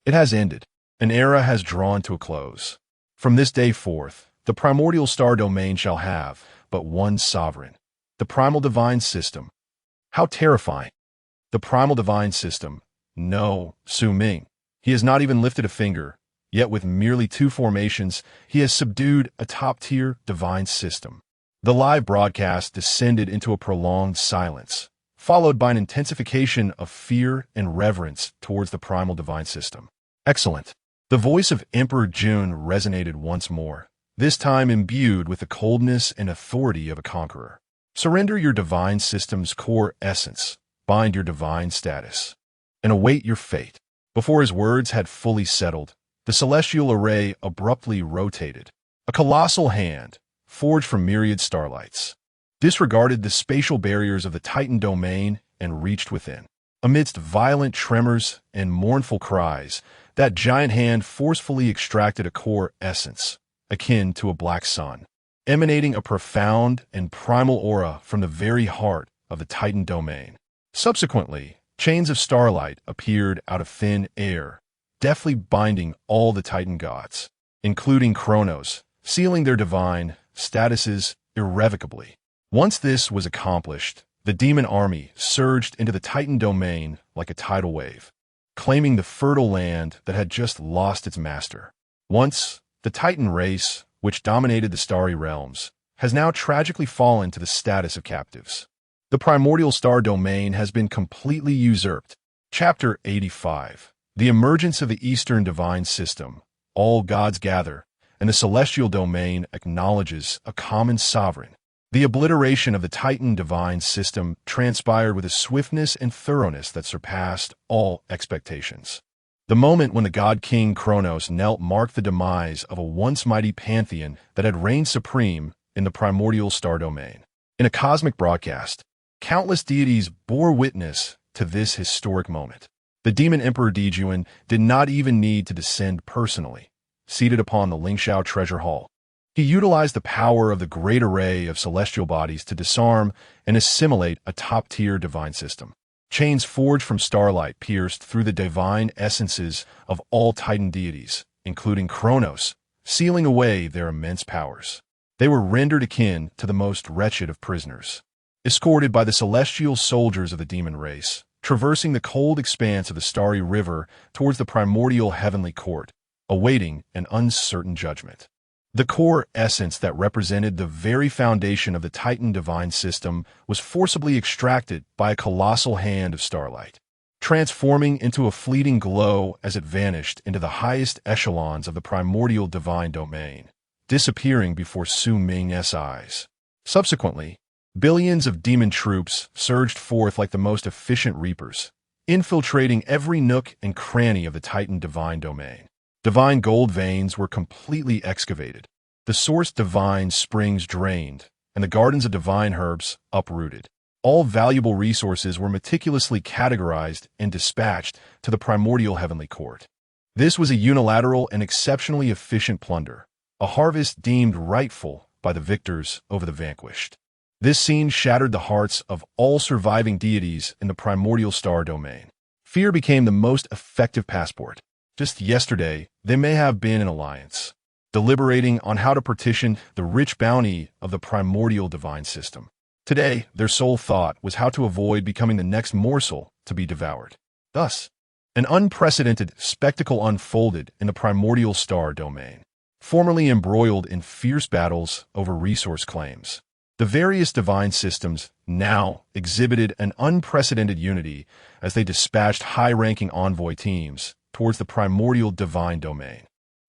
It has ended. An era has drawn to a close. From this day forth, the primordial star domain shall have but one sovereign, the primal divine system. How terrifying. The primal divine system. No, Su Ming. He has not even lifted a finger, yet with merely 2 formations, he has subdued a top-tier divine system. The live broadcast descended into a prolonged silence, followed by an intensification of fear and reverence towards the primal divine system. Excellent. The voice of Emperor June resonated once more, this time imbued with the coldness and authority of a conqueror. Surrender your divine system's core essence, bind your divine status, and await your fate. Before his words had fully settled, the celestial array abruptly rotated. A colossal hand, forged from myriad starlights, disregarded the spatial barriers of the Titan domain and reached within. Amidst violent tremors and mournful cries, that giant hand forcefully extracted a core essence, akin to a black sun, emanating a profound and primal aura from the very heart of the Titan domain. Subsequently, chains of starlight appeared out of thin air, deftly binding all the Titan gods, including Kronos, sealing their divine statuses irrevocably. Once this was accomplished, the demon army surged into the Titan domain like a tidal wave, claiming the fertile land that had just lost its master. Once, the Titan race, which dominated the starry realms, has now tragically fallen to the status of captives. The primordial star domain has been completely usurped. Chapter 85. The emergence of the Eastern divine system. All gods gather, and the celestial domain acknowledges a common sovereign. The obliteration of the Titan divine system transpired with a swiftness and thoroughness that surpassed all expectations. The moment when the god king Kronos knelt marked the demise of a once mighty pantheon that had reigned supreme in the primordial star domain. In a cosmic broadcast, countless deities bore witness to this historic moment. The demon emperor Dejuan did not even need to descend personally. Seated upon the Lingxiao treasure hall, he utilized the power of the great array of celestial bodies to disarm and assimilate a top-tier divine system. Chains forged from starlight pierced through the divine essences of all Titan deities, including Kronos, sealing away their immense powers. They were rendered akin to the most wretched of prisoners. Escorted by the celestial soldiers of the demon race, traversing the cold expanse of the starry river towards the primordial heavenly court, awaiting an uncertain judgment. The core essence that represented the very foundation of the Titan divine system was forcibly extracted by a colossal hand of starlight, transforming into a fleeting glow as it vanished into the highest echelons of the primordial divine domain, disappearing before Su Ming's eyes. Subsequently, billions of demon troops surged forth like the most efficient reapers, infiltrating every nook and cranny of the Titan divine domain. Divine gold veins were completely excavated, the source divine springs drained, and the gardens of divine herbs uprooted. All valuable resources were meticulously categorized and dispatched to the primordial heavenly court. This was a unilateral and exceptionally efficient plunder, a harvest deemed rightful by the victors over the vanquished. This scene shattered the hearts of all surviving deities in the primordial star domain. Fear became the most effective passport. Just yesterday, they may have been in alliance, deliberating on how to partition the rich bounty of the primordial divine system. Today, their sole thought was how to avoid becoming the next morsel to be devoured. Thus, an unprecedented spectacle unfolded in the primordial star domain, formerly embroiled in fierce battles over resource claims. The various divine systems now exhibited an unprecedented unity as they dispatched high-ranking envoy teams towards the primordial divine domain.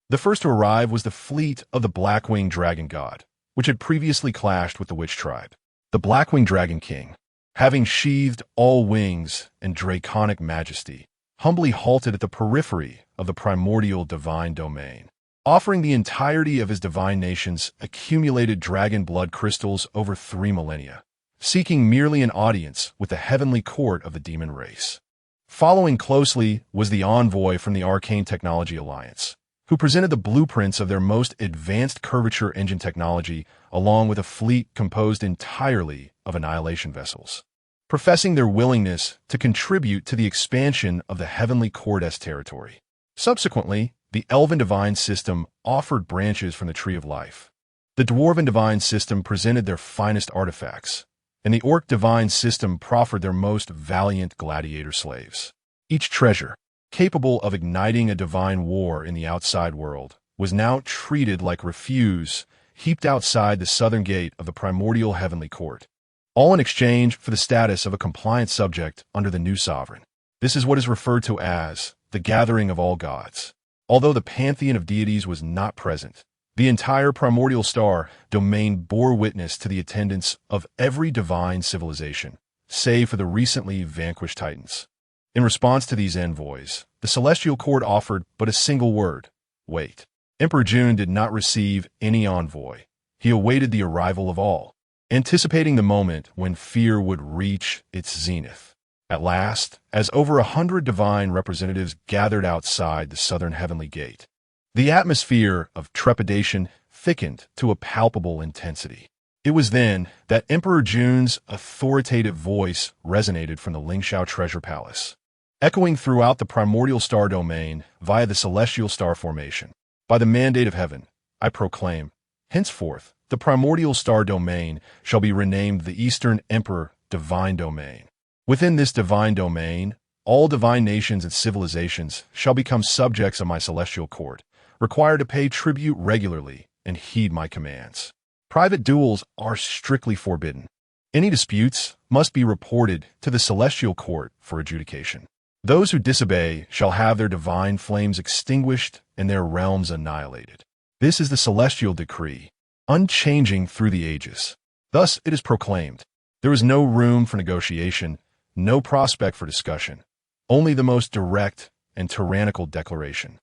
The first to arrive was the fleet of the Blackwing Dragon God, which had previously clashed with the Witch Tribe. The Blackwing Dragon King, having sheathed all wings and draconic majesty, humbly halted at the periphery of the primordial divine domain, offering the entirety of his divine nation's accumulated dragon blood crystals over 3 millennia, seeking merely an audience with the heavenly court of the demon race. Following closely was the envoy from the Arcane Technology Alliance, who presented the blueprints of their most advanced curvature engine technology along with a fleet composed entirely of annihilation vessels, professing their willingness to contribute to the expansion of the heavenly court territory. Subsequently, the Elven Divine System offered branches from the Tree of Life. The Dwarven Divine System presented their finest artifacts, and the Orc Divine System proffered their most valiant gladiator slaves. Each treasure, capable of igniting a divine war in the outside world, was now treated like refuse heaped outside the southern gate of the primordial heavenly court, all in exchange for the status of a compliant subject under the new sovereign. This is what is referred to as the gathering of all gods. Although the pantheon of deities was not present, the entire primordial star domain bore witness to the attendance of every divine civilization, save for the recently vanquished Titans. In response to these envoys, the celestial court offered but a single word: wait. Emperor June did not receive any envoy. He awaited the arrival of all, anticipating the moment when fear would reach its zenith. At last, as over 100 divine representatives gathered outside the southern heavenly gate, the atmosphere of trepidation thickened to a palpable intensity. It was then that Emperor June's authoritative voice resonated from the Lingxiao Treasure Palace, echoing throughout the primordial star domain via the celestial star formation. By the mandate of heaven, I proclaim, henceforth, the primordial star domain shall be renamed the Eastern Emperor Divine Domain. Within this divine domain, all divine nations and civilizations shall become subjects of my celestial court, required to pay tribute regularly and heed my commands. Private duels are strictly forbidden. Any disputes must be reported to the celestial court for adjudication. Those who disobey shall have their divine flames extinguished and their realms annihilated. This is the celestial decree, unchanging through the ages. Thus it is proclaimed. There is no room for negotiation, no prospect for discussion, only the most direct and tyrannical declaration.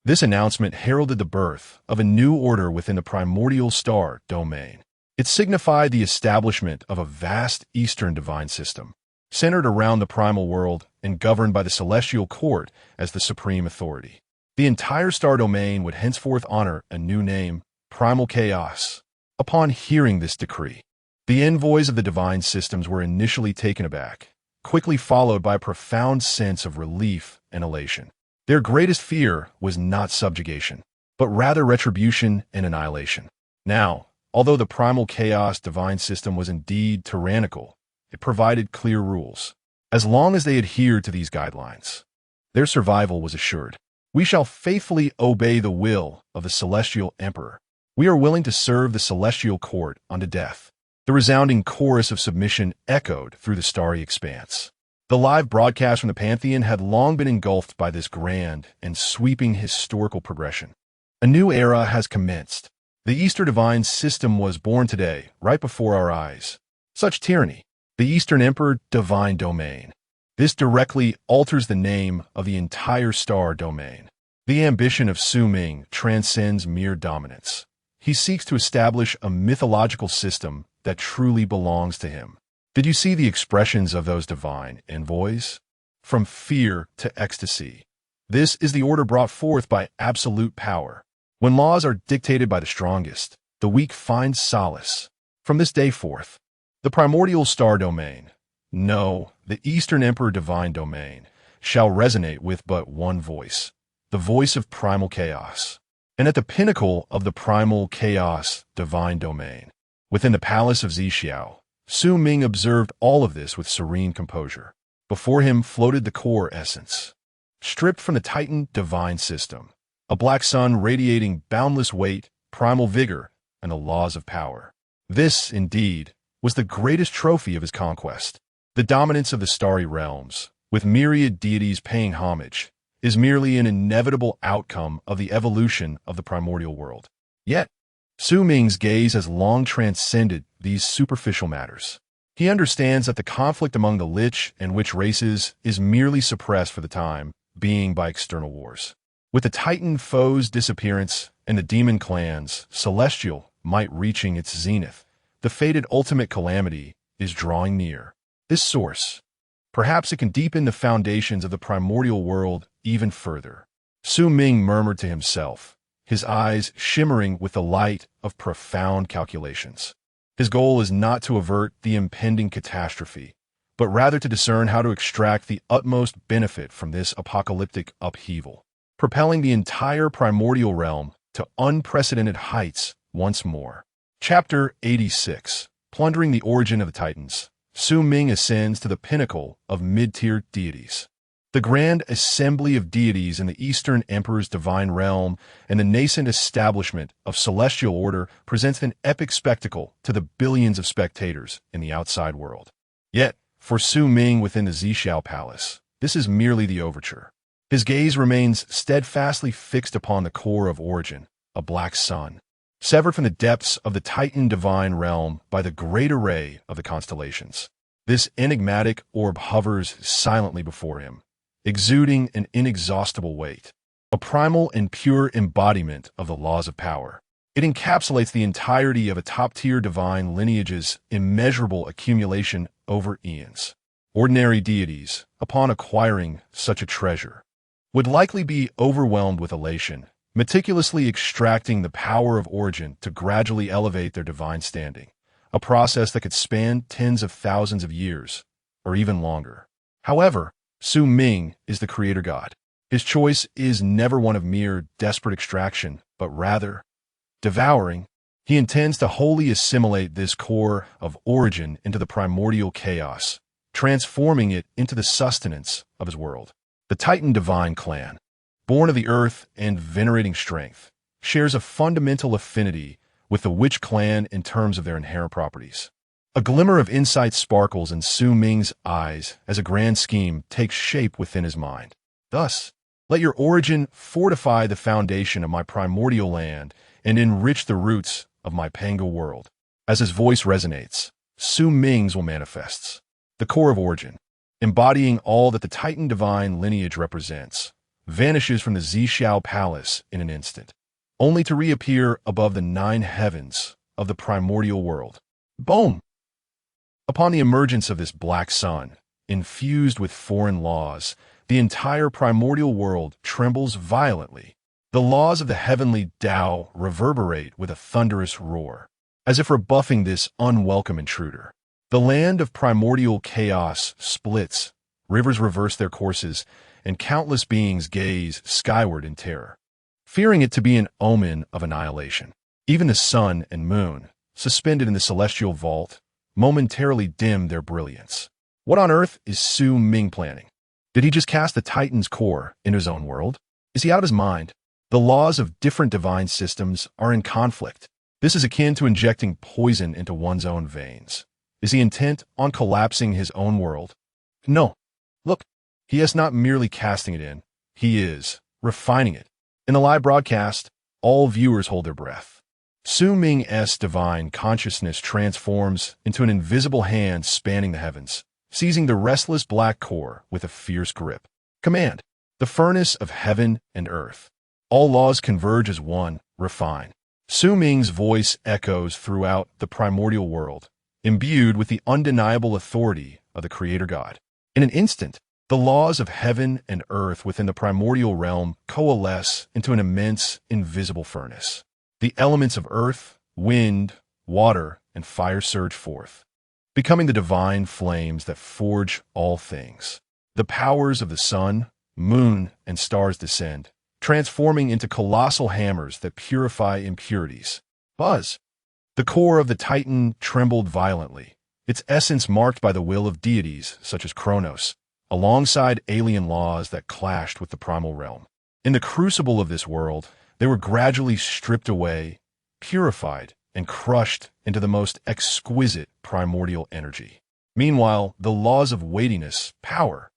This announcement heralded the birth of a new order within the primordial star domain. It signified the establishment of a vast Eastern divine system, centered around the primal world and governed by the celestial court as the supreme authority. The entire star domain would henceforth honor a new name, Primal Chaos. Upon hearing this decree, the envoys of the divine systems were initially taken aback, quickly followed by a profound sense of relief and elation. Their greatest fear was not subjugation, but rather retribution and annihilation. Now, although the primal chaos divine system was indeed tyrannical, it provided clear rules. As long as they adhered to these guidelines, their survival was assured. We shall faithfully obey the will of the celestial emperor. We are willing to serve the celestial court unto death. The resounding chorus of submission echoed through the starry expanse. The live broadcast from the Pantheon had long been engulfed by this grand and sweeping historical progression. A new era has commenced. The Eastern divine system was born today, right before our eyes. Such tyranny, the Eastern Emperor Divine Domain. This directly alters the name of the entire star domain. The ambition of Su Ming transcends mere dominance. He seeks to establish a mythological system that truly belongs to him. Did you see the expressions of those divine envoys? From fear to ecstasy, This is the order brought forth by absolute power. When laws are dictated by the strongest, the weak find solace. From this day forth, the primordial star domain, no, the Eastern Emperor divine domain, shall resonate with but one voice, the voice of primal chaos. And at the pinnacle of the primal chaos divine domain, within the palace of Zixiao, Su Ming observed all of this with serene composure. Before him floated the core essence, stripped from the Titan divine system, a black sun radiating boundless weight, primal vigor, and the laws of power. This, indeed, was the greatest trophy of his conquest. The dominance of the starry realms, with myriad deities paying homage, is merely an inevitable outcome of the evolution of the primordial world. Yet, Su Ming's gaze has long transcended these superficial matters. He understands that the conflict among the Lich and Witch races is merely suppressed for the time being by external wars. With the Titan foes' disappearance and the demon clans' celestial might reaching its zenith, the fated ultimate calamity is drawing near. This source, perhaps it can deepen the foundations of the primordial world even further. Su Ming murmured to himself, his eyes shimmering with the light of profound calculations. His goal is not to avert the impending catastrophe, but rather to discern how to extract the utmost benefit from this apocalyptic upheaval, propelling the entire primordial realm to unprecedented heights once more. Chapter 86. Plundering the Origin of the Titans. Su Ming ascends to the pinnacle of mid-tier deities. The grand assembly of deities in the Eastern Emperor's divine realm and the nascent establishment of celestial order presents an epic spectacle to the billions of spectators in the outside world. Yet, for Su Ming within the Zixiao Palace, this is merely the overture. His gaze remains steadfastly fixed upon the core of origin, a black sun, severed from the depths of the Titan divine realm by the great array of the constellations. This enigmatic orb hovers silently before him, exuding an inexhaustible weight, a primal and pure embodiment of the laws of power. It encapsulates the entirety of a top-tier divine lineage's immeasurable accumulation over eons. Ordinary deities, upon acquiring such a treasure, would likely be overwhelmed with elation, meticulously extracting the power of origin to gradually elevate their divine standing, a process that could span tens of thousands of years, or even longer. However, Su Ming is the creator god. His choice is never one of mere desperate extraction, but rather devouring. He intends to wholly assimilate this core of origin into the primordial chaos, transforming it into the sustenance of his world. The Titan divine clan, born of the earth and venerating strength, shares a fundamental affinity with the Witch clan in terms of their inherent properties. A glimmer of insight sparkles in Su Ming's eyes as a grand scheme takes shape within his mind. Thus, let your origin fortify the foundation of my primordial land and enrich the roots of my Pango world. As his voice resonates, Su Ming's will manifests. The core of origin, embodying all that the Titan divine lineage represents, vanishes from the Zixiao Palace in an instant, only to reappear above the 9 heavens of the primordial world. Boom! Upon the emergence of this black sun, infused with foreign laws, the entire primordial world trembles violently. The laws of the heavenly Tao reverberate with a thunderous roar, as if rebuffing this unwelcome intruder. The land of primordial chaos splits, rivers reverse their courses, and countless beings gaze skyward in terror, fearing it to be an omen of annihilation. Even the sun and moon, suspended in the celestial vault, momentarily dim their brilliance. What on earth is Su Ming planning? Did he just cast the Titan's core into his own world? Is he out of his mind? The laws of different divine systems are in conflict. This is akin to injecting poison into one's own veins. Is he intent on collapsing his own world? No. Look, he is not merely casting it in. He is refining it. In the live broadcast, all viewers hold their breath. Su Ming's divine consciousness transforms into an invisible hand spanning the heavens, seizing the restless black core with a fierce grip. Command, the furnace of heaven and earth. All laws converge as one, refine. Su Ming's voice echoes throughout the primordial world, imbued with the undeniable authority of the creator god. In an instant, The laws of heaven and earth within the primordial realm coalesce into an immense, invisible furnace. The elements of earth, wind, water, and fire surge forth, becoming the divine flames that forge all things. The powers of the sun, moon, and stars descend, transforming into colossal hammers that purify impurities. Buzz! The core of the Titan trembled violently, its essence marked by the will of deities such as Kronos, alongside alien laws that clashed with the primal realm. In the crucible of this world, they were gradually stripped away, purified, and crushed into the most exquisite primordial energy. Meanwhile, the laws of weightiness, power,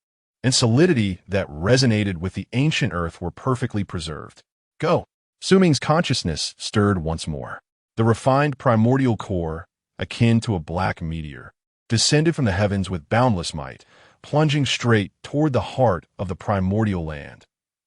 and solidity that resonated with the ancient earth were perfectly preserved. Go! Su Ming's consciousness stirred once more. The refined primordial core, akin to a black meteor, descended from the heavens with boundless might, plunging straight toward the heart of the primordial land.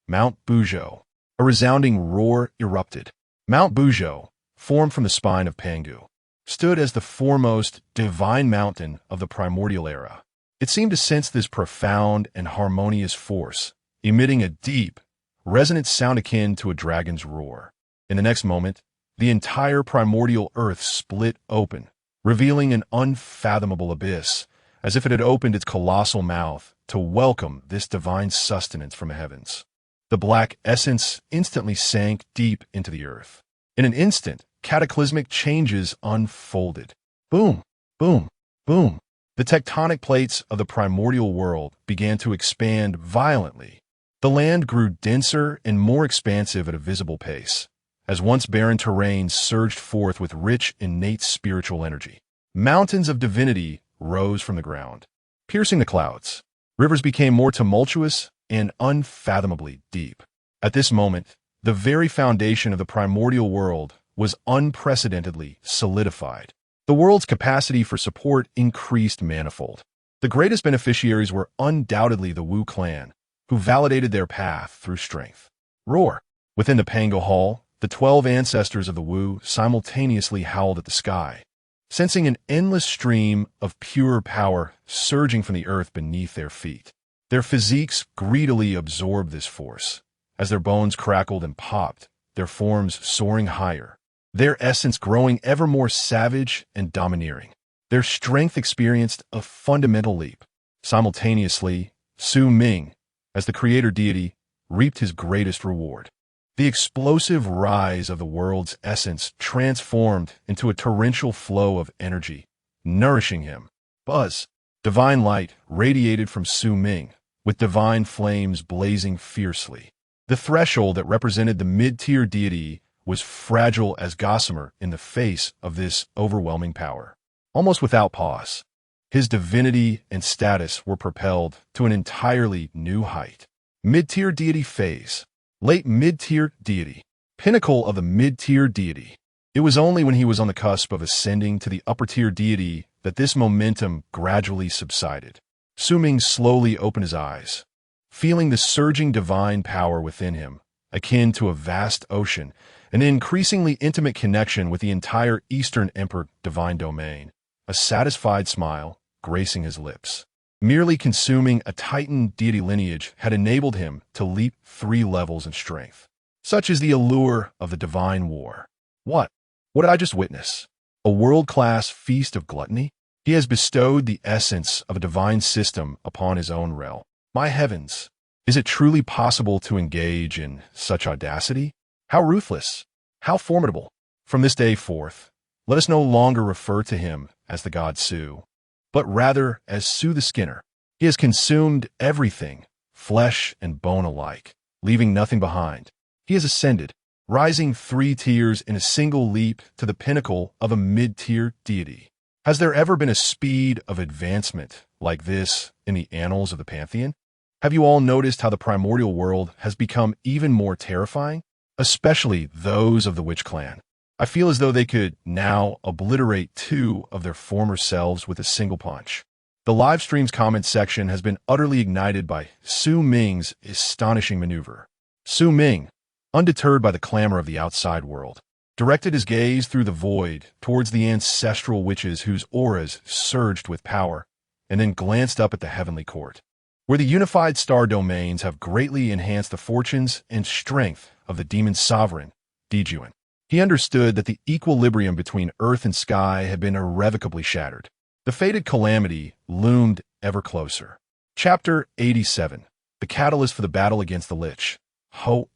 Mount Buzhou. A resounding roar erupted. Mount Buzhou, formed from the spine of Pangu, stood as the foremost divine mountain of the primordial era. It seemed to sense this profound and harmonious force, emitting a deep, resonant sound akin to a dragon's roar. In the next moment, the entire primordial earth split open, revealing an unfathomable abyss, as if it had opened its colossal mouth to welcome this divine sustenance from the heavens. The black essence instantly sank deep into the earth. In an instant, cataclysmic changes unfolded. Boom, boom, boom. The tectonic plates of the primordial world began to expand violently. The land grew denser and more expansive at a visible pace, as once barren terrain surged forth with rich, innate spiritual energy. Mountains of divinity rose from the ground, piercing the clouds. Rivers became more tumultuous and unfathomably deep. At this moment, the very foundation of the primordial world was unprecedentedly solidified. The world's capacity for support increased manifold. The greatest beneficiaries were undoubtedly the Wu clan, who validated their path through strength. Roar! Within the Pango Hall, the 12 ancestors of the Wu simultaneously howled at the sky, sensing an endless stream of pure power surging from the earth beneath their feet. Their physiques greedily absorbed this force, as their bones crackled and popped, their forms soaring higher, their essence growing ever more savage and domineering. Their strength experienced a fundamental leap. Simultaneously, Su Ming, as the creator deity, reaped his greatest reward. The explosive rise of the world's essence transformed into a torrential flow of energy, nourishing him. Buzz! Divine light radiated from Su Ming, with divine flames blazing fiercely. The threshold that represented the mid-tier deity was fragile as gossamer in the face of this overwhelming power. Almost without pause, his divinity and status were propelled to an entirely new height. Mid-tier deity phase. Late mid-tier deity. Pinnacle of the mid-tier deity. It was only when he was on the cusp of ascending to the upper-tier deity that this momentum gradually subsided. Su Ming slowly opened his eyes, feeling the surging divine power within him, akin to a vast ocean, an increasingly intimate connection with the entire Eastern Emperor divine domain. A satisfied smile gracing his lips. Merely consuming a Titan deity lineage had enabled him to leap 3 levels in strength. Such is the allure of the divine war. What did I just witness? A world-class feast of gluttony? He has bestowed the essence of a divine system upon his own realm. My heavens, is it truly possible to engage in such audacity? How ruthless, how formidable. From this day forth, let us no longer refer to him as the god Su, but rather as Su the Skinner. He has consumed everything, flesh and bone alike, leaving nothing behind. He has ascended, rising 3 tiers in a single leap to the pinnacle of a mid-tier deity. Has there ever been a speed of advancement like this in the annals of the Pantheon? Have you all noticed how the primordial world has become even more terrifying? Especially those of the Witch Clan. I feel as though they could now obliterate 2 of their former selves with a single punch. The live stream's comment section has been utterly ignited by Su Ming's astonishing maneuver. Su Ming, undeterred by the clamor of the outside world, directed his gaze through the void towards the ancestral witches whose auras surged with power, and then glanced up at the heavenly court. where the unified star domains have greatly enhanced the fortunes and strength of the demon sovereign, Dejuan. He understood that the equilibrium between earth and sky had been irrevocably shattered. The fated calamity loomed ever closer. Chapter 87. The catalyst for the battle against the Lich.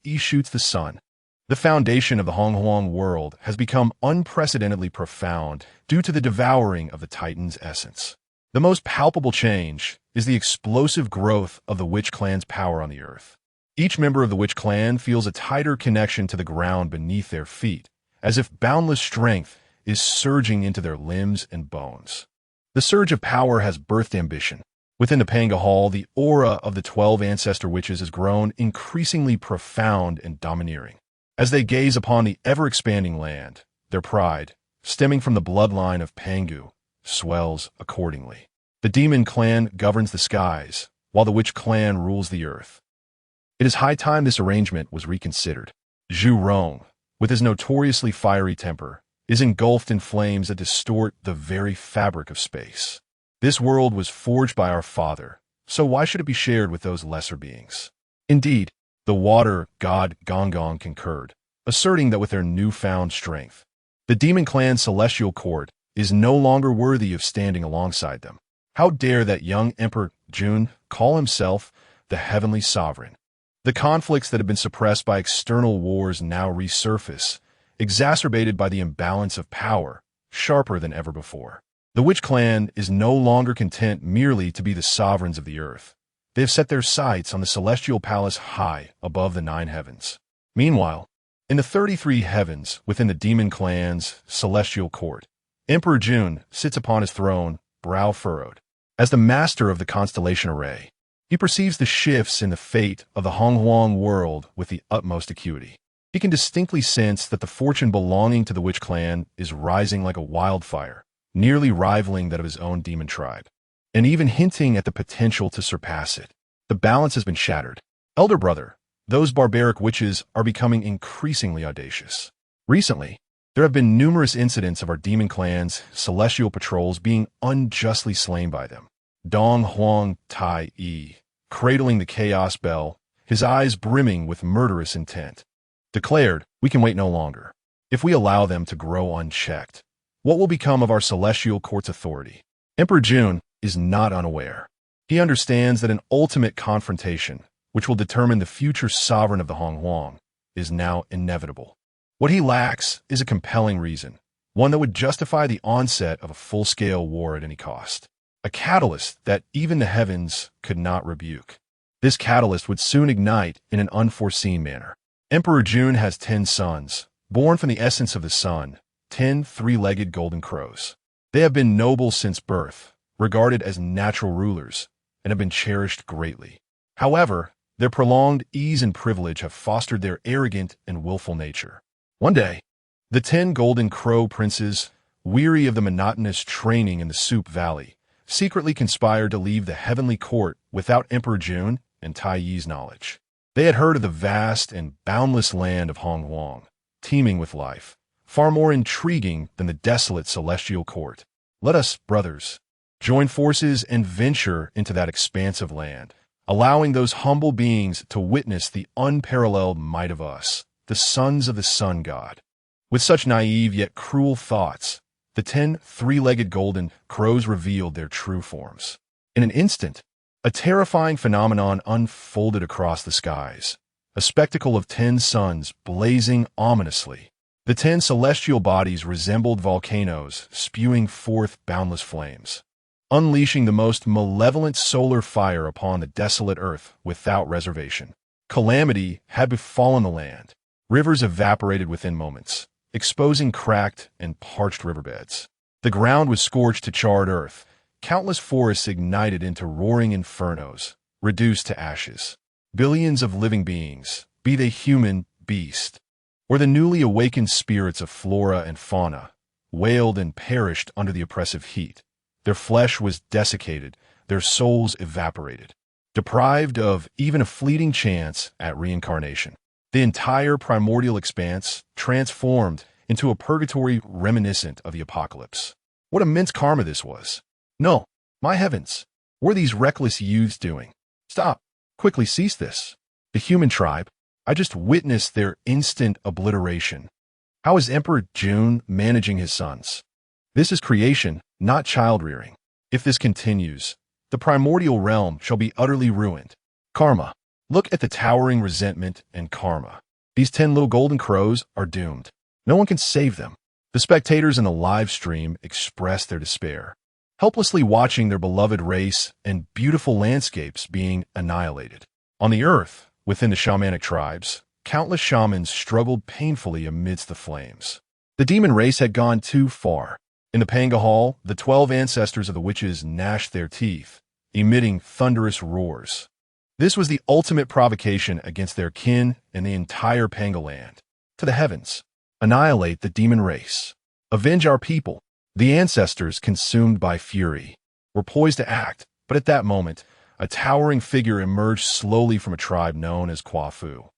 He shoots the sun. The foundation of the Honghuang world has become unprecedentedly profound due to the devouring of the Titan's essence. The most palpable change is the explosive growth of the Witch Clan's power on the earth. Each member of the Witch Clan feels a tighter connection to the ground beneath their feet, as if boundless strength is surging into their limbs and bones. The surge of power has birthed ambition. Within the Panga Hall, the aura of the 12 ancestor witches has grown increasingly profound and domineering. As they gaze upon the ever-expanding land, their pride, stemming from the bloodline of Pangu, swells accordingly. The Demon Clan governs the skies, while the Witch Clan rules the earth. It is high time this arrangement was reconsidered. Zhu Rong, with his notoriously fiery temper, is engulfed in flames that distort the very fabric of space. This world was forged by our father, so why should it be shared with those lesser beings? Indeed, the water god Gongong concurred, asserting that with their newfound strength, the Demon Clan's celestial court is no longer worthy of standing alongside them. How dare that young Emperor Jun call himself the heavenly sovereign? The conflicts that have been suppressed by external wars now resurface, exacerbated by the imbalance of power, sharper than ever before. The Witch Clan is no longer content merely to be the sovereigns of the earth. They have set their sights on the celestial palace high above the 9 heavens. Meanwhile, in the 33 heavens within the Demon Clan's celestial court, Emperor Jun sits upon his throne, brow furrowed. As the master of the constellation array, he perceives the shifts in the fate of the Honghuang world with the utmost acuity. He can distinctly sense that the fortune belonging to the Witch Clan is rising like a wildfire, nearly rivaling that of his own demon tribe, and even hinting at the potential to surpass it. The balance has been shattered. Elder brother, those barbaric witches are becoming increasingly audacious. Recently, there have been numerous incidents of our Demon Clan's celestial patrols being unjustly slain by them. Dong Huang Tai Yi, cradling the chaos bell, his eyes brimming with murderous intent, declared, "We can wait no longer. If we allow them to grow unchecked, what will become of our celestial court's authority?" Emperor Jun is not unaware. He understands that an ultimate confrontation, which will determine the future sovereign of the Honghuang, is now inevitable. What he lacks is a compelling reason, one that would justify the onset of a full-scale war at any cost. A catalyst that even the heavens could not rebuke. This catalyst would soon ignite in an unforeseen manner. Emperor Jun has 10 sons, born from the essence of the sun, 10 three-legged golden crows. They have been noble since birth, regarded as natural rulers, and have been cherished greatly. However, their prolonged ease and privilege have fostered their arrogant and willful nature. One day, the 10 golden crow princes, weary of the monotonous training in the Soup Valley, secretly conspired to leave the heavenly court without Emperor Jun and Tai Yi's knowledge. They had heard of the vast and boundless land of Honghuang, teeming with life, far more intriguing than the desolate celestial court. Let us, brothers, join forces and venture into that expansive land, allowing those humble beings to witness the unparalleled might of us, the sons of the sun god. With such naive yet cruel thoughts, the 10 three-legged golden crows revealed their true forms. In an instant, a terrifying phenomenon unfolded across the skies, a spectacle of 10 suns blazing ominously. The 10 celestial bodies resembled volcanoes spewing forth boundless flames, unleashing the most malevolent solar fire upon the desolate earth without reservation. Calamity had befallen the land. Rivers evaporated within moments, exposing cracked and parched riverbeds. The ground was scorched to charred earth. Countless forests ignited into roaring infernos, reduced to ashes. Billions of living beings, be they human, beast, or the newly awakened spirits of flora and fauna, wailed and perished under the oppressive heat. Their flesh was desiccated, their souls evaporated, deprived of even a fleeting chance at reincarnation. The entire primordial expanse transformed into a purgatory reminiscent of the apocalypse. What immense karma this was! No, my heavens, what were these reckless youths doing? Stop. Quickly cease this. The human tribe. I just witnessed their instant obliteration. How is Emperor June managing his sons? This is creation, not child-rearing. If this continues, the primordial realm shall be utterly ruined. Karma. Look at the towering resentment and karma. These 10 little golden crows are doomed. No one can save them. The spectators in the live stream express their despair, helplessly watching their beloved race and beautiful landscapes being annihilated. On the earth, within the shamanic tribes, countless shamans struggled painfully amidst the flames. The demon race had gone too far. In the Panga Hall, the 12 ancestors of the witches gnashed their teeth, emitting thunderous roars. This was the ultimate provocation against their kin and the entire Panga land. To the heavens, annihilate the demon race. Avenge our people. The ancestors, consumed by fury, were poised to act, but at that moment, a towering figure emerged slowly from a tribe known as Kwafu.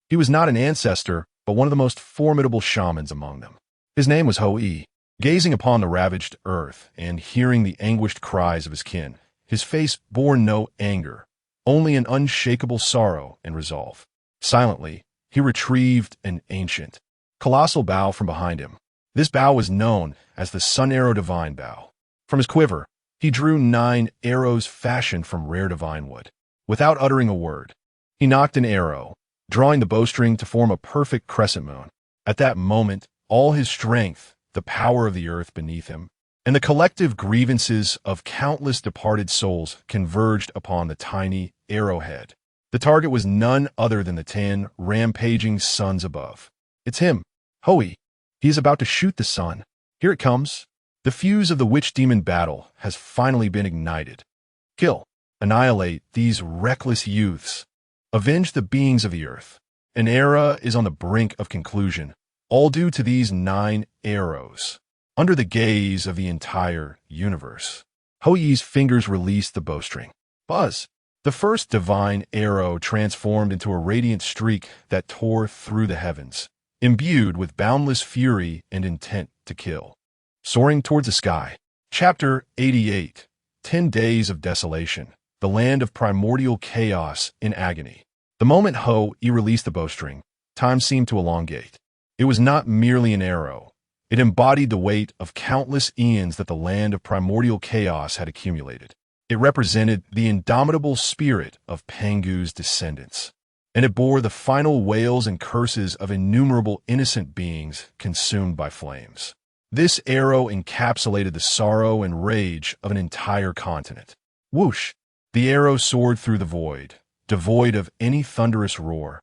He was not an ancestor, but one of the most formidable shamans among them. His name was Hoi. Gazing upon the ravaged earth and hearing the anguished cries of his kin, his face bore no anger, only an unshakable sorrow and resolve. Silently, he retrieved an ancient, colossal bow from behind him. This bow was known as the Sun Arrow Divine Bow. From his quiver, he drew 9 arrows fashioned from rare divine wood. Without uttering a word, he knocked an arrow, drawing the bowstring to form a perfect crescent moon. At that moment, all his strength, the power of the earth beneath him, and the collective grievances of countless departed souls converged upon the tiny arrowhead. The target was none other than the 10 rampaging suns above. It's him, Hoi. He is about to shoot the sun. Here it comes. The fuse of the witch-demon battle has finally been ignited. Kill, annihilate these reckless youths. Avenge the beings of the earth. An era is on the brink of conclusion, all due to these 9 arrows. Under the gaze of the entire universe, Hoi's fingers released the bowstring. Buzz! The first divine arrow transformed into a radiant streak that tore through the heavens, imbued with boundless fury and intent to kill. Soaring towards the sky. Chapter 88. 10 Days of Desolation. The Land of Primordial Chaos in Agony. The moment Hoi released the bowstring, time seemed to elongate. It was not merely an arrow. It embodied the weight of countless eons that the land of primordial chaos had accumulated. It represented the indomitable spirit of Pangu's descendants, and it bore the final wails and curses of innumerable innocent beings consumed by flames. This arrow encapsulated the sorrow and rage of an entire continent. Whoosh! The arrow soared through the void, devoid of any thunderous roar,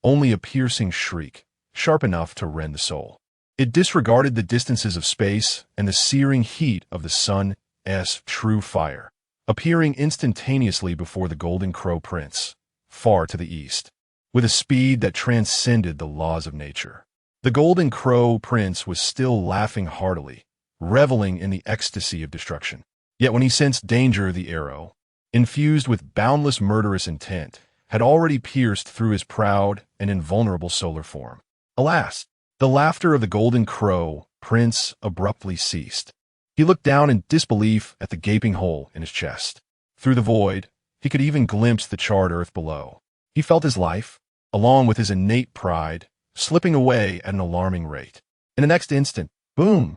only a piercing shriek, sharp enough to rend the soul. It disregarded the distances of space and the searing heat of the sun's true fire, appearing instantaneously before the Golden Crow Prince, far to the east, with a speed that transcended the laws of nature. The Golden Crow Prince was still laughing heartily, reveling in the ecstasy of destruction. Yet when he sensed danger, the arrow, infused with boundless murderous intent, had already pierced through his proud and invulnerable solar form. Alas! The laughter of the Golden Crow Prince abruptly ceased. He looked down in disbelief at the gaping hole in his chest. Through the void, he could even glimpse the charred earth below. He felt his life, along with his innate pride, slipping away at an alarming rate. In the next instant, boom!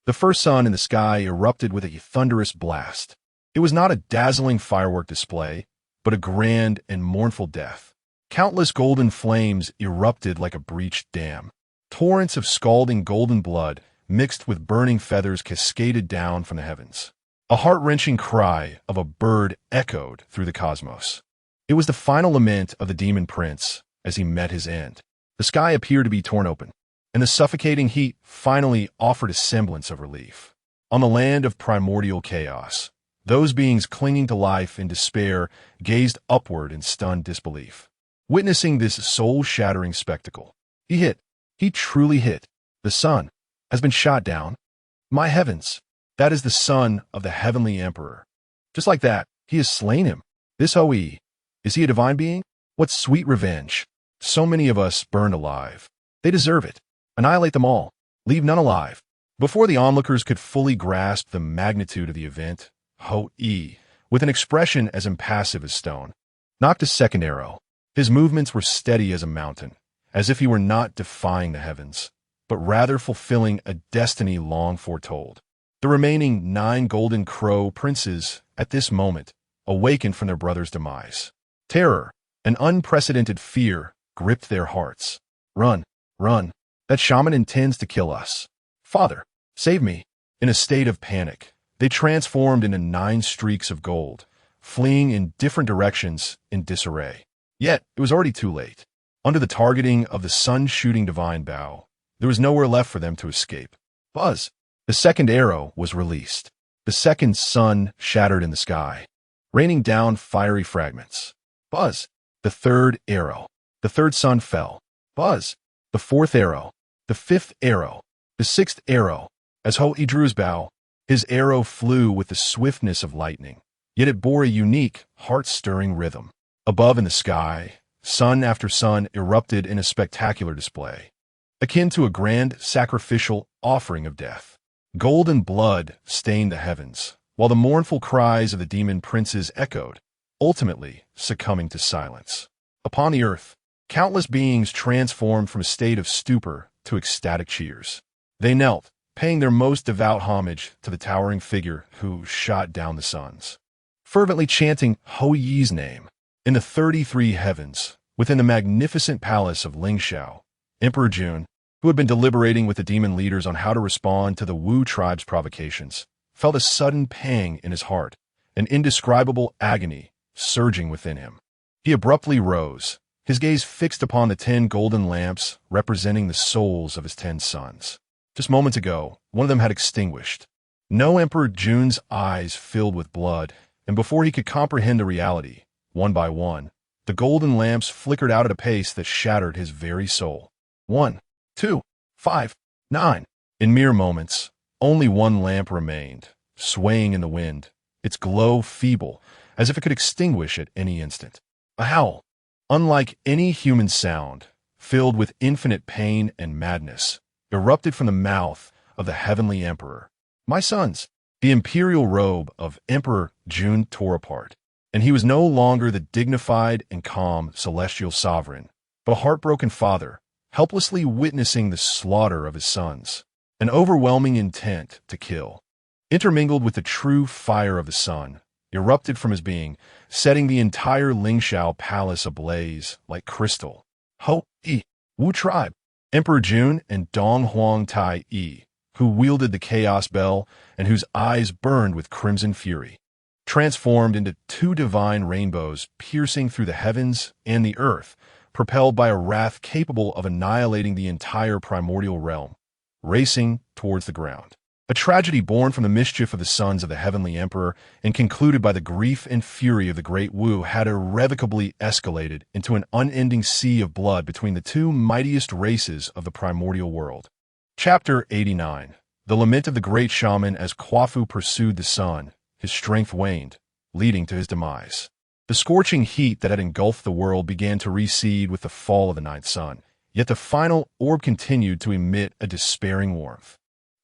The first sun in the sky erupted with a thunderous blast. It was not a dazzling firework display, but a grand and mournful death. Countless golden flames erupted like a breached dam. Torrents of scalding golden blood mixed with burning feathers cascaded down from the heavens. A heart-wrenching cry of a bird echoed through the cosmos. It was the final lament of the demon prince as he met his end. The sky appeared to be torn open, and the suffocating heat finally offered a semblance of relief. On the land of primordial chaos, those beings clinging to life in despair gazed upward in stunned disbelief. Witnessing this soul-shattering spectacle, he truly hit. The sun has been shot down. My heavens, that is the son of the heavenly emperor. Just like that, he has slain him. This Hoi, is he a divine being? What sweet revenge. So many of us burned alive. They deserve it. Annihilate them all. Leave none alive. Before the onlookers could fully grasp the magnitude of the event, Hoi, with an expression as impassive as stone, knocked a second arrow. His movements were steady as a mountain, as if he were not defying the heavens, but rather fulfilling a destiny long foretold. The remaining 9 golden crow princes, at this moment, awakened from their brother's demise. Terror, an unprecedented fear, gripped their hearts. Run, run, that shaman intends to kill us. Father, save me. In a state of panic, they transformed into 9 streaks of gold, fleeing in different directions in disarray. Yet, it was already too late. Under the targeting of the sun-shooting divine bow, there was nowhere left for them to escape. Buzz! The second arrow was released. The second sun shattered in the sky, raining down fiery fragments. Buzz! The third arrow. The third sun fell. Buzz! The fourth arrow. The fifth arrow. The sixth arrow. As Ho-E drew his bow, his arrow flew with the swiftness of lightning, yet it bore a unique, heart-stirring rhythm. Above in the sky, sun after sun erupted in a spectacular display, akin to a grand sacrificial offering of death. Golden blood stained the heavens, while the mournful cries of the demon princes echoed, ultimately succumbing to silence. Upon the earth, countless beings transformed from a state of stupor to ecstatic cheers. They knelt, paying their most devout homage to the towering figure who shot down the suns, fervently chanting Ho-Yi's name. In the 33 heavens, within the magnificent palace of Lingxiao, Emperor Jun, who had been deliberating with the demon leaders on how to respond to the Wu tribe's provocations, felt a sudden pang in his heart, an indescribable agony surging within him. He abruptly rose, his gaze fixed upon the 10 golden lamps representing the souls of his 10 sons. Just moments ago, one of them had extinguished. No Emperor Jun's eyes filled with blood, and before he could comprehend the reality, one by one, the golden lamps flickered out at a pace that shattered his very soul. 1, 2, 5, 9. In mere moments, only one lamp remained, swaying in the wind, its glow feeble, as if it could extinguish at any instant. A howl, unlike any human sound, filled with infinite pain and madness, erupted from the mouth of the heavenly emperor. My sons! The imperial robe of Emperor Jun tore apart, and he was no longer the dignified and calm celestial sovereign, but a heartbroken father, helplessly witnessing the slaughter of his sons. An overwhelming intent to kill, intermingled with the true fire of the sun, erupted from his being, setting the entire Lingxiao palace ablaze like crystal. Ho-E, Wu tribe, Emperor Jun and Dong Huang Tai-E, who wielded the chaos bell and whose eyes burned with crimson fury, transformed into 2 divine rainbows piercing through the heavens and the earth, propelled by a wrath capable of annihilating the entire primordial realm, racing towards the ground. A tragedy born from the mischief of the sons of the heavenly emperor and concluded by the grief and fury of the great Wu had irrevocably escalated into an unending sea of blood between the 2 mightiest races of the primordial world. Chapter 89. The Lament of the Great Shaman. As Quafu pursued the sun, his strength waned, leading to his demise. The scorching heat that had engulfed the world began to recede with the fall of the 9th sun, yet the final orb continued to emit a despairing warmth.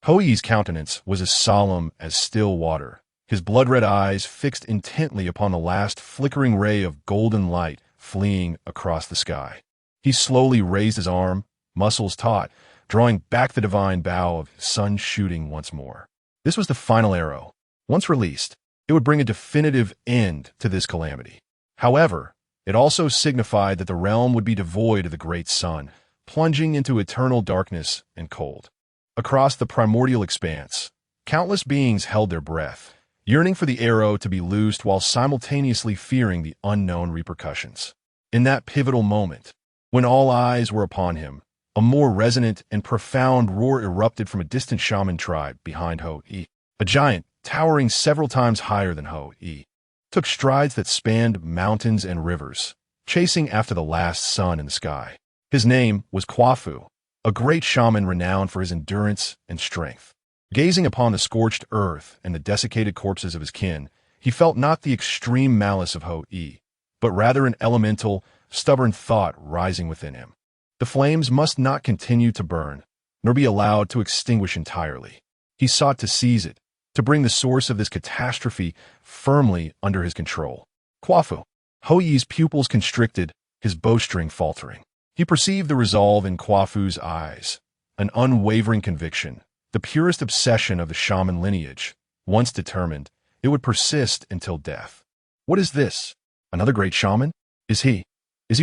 Ho-Yi's countenance was as solemn as still water, his blood-red eyes fixed intently upon the last flickering ray of golden light fleeing across the sky. He slowly raised his arm, muscles taut, drawing back the divine bow of sun shooting once more. This was the final arrow. Once released, it would bring a definitive end to this calamity. However, it also signified that the realm would be devoid of the great sun, plunging into eternal darkness and cold. Across the primordial expanse, countless beings held their breath, yearning for the arrow to be loosed while simultaneously fearing the unknown repercussions. In that pivotal moment, when all eyes were upon him, a more resonant and profound roar erupted from a distant shaman tribe behind Ho-E. A giant, towering several times higher than Ho-E, took strides that spanned mountains and rivers, chasing after the last sun in the sky. His name was Quafu, a great shaman renowned for his endurance and strength. Gazing upon the scorched earth and the desiccated corpses of his kin, he felt not the extreme malice of Ho-E, but rather an elemental, stubborn thought rising within him. The flames must not continue to burn, nor be allowed to extinguish entirely. He sought to seize it, to bring the source of this catastrophe firmly under his control. Quafu, Hou-Yi's pupils constricted, his bowstring faltering. He perceived the resolve in Kwafu's eyes, an unwavering conviction, the purest obsession of the shaman lineage. Once determined, it would persist until death. What is this? Another great shaman? Is he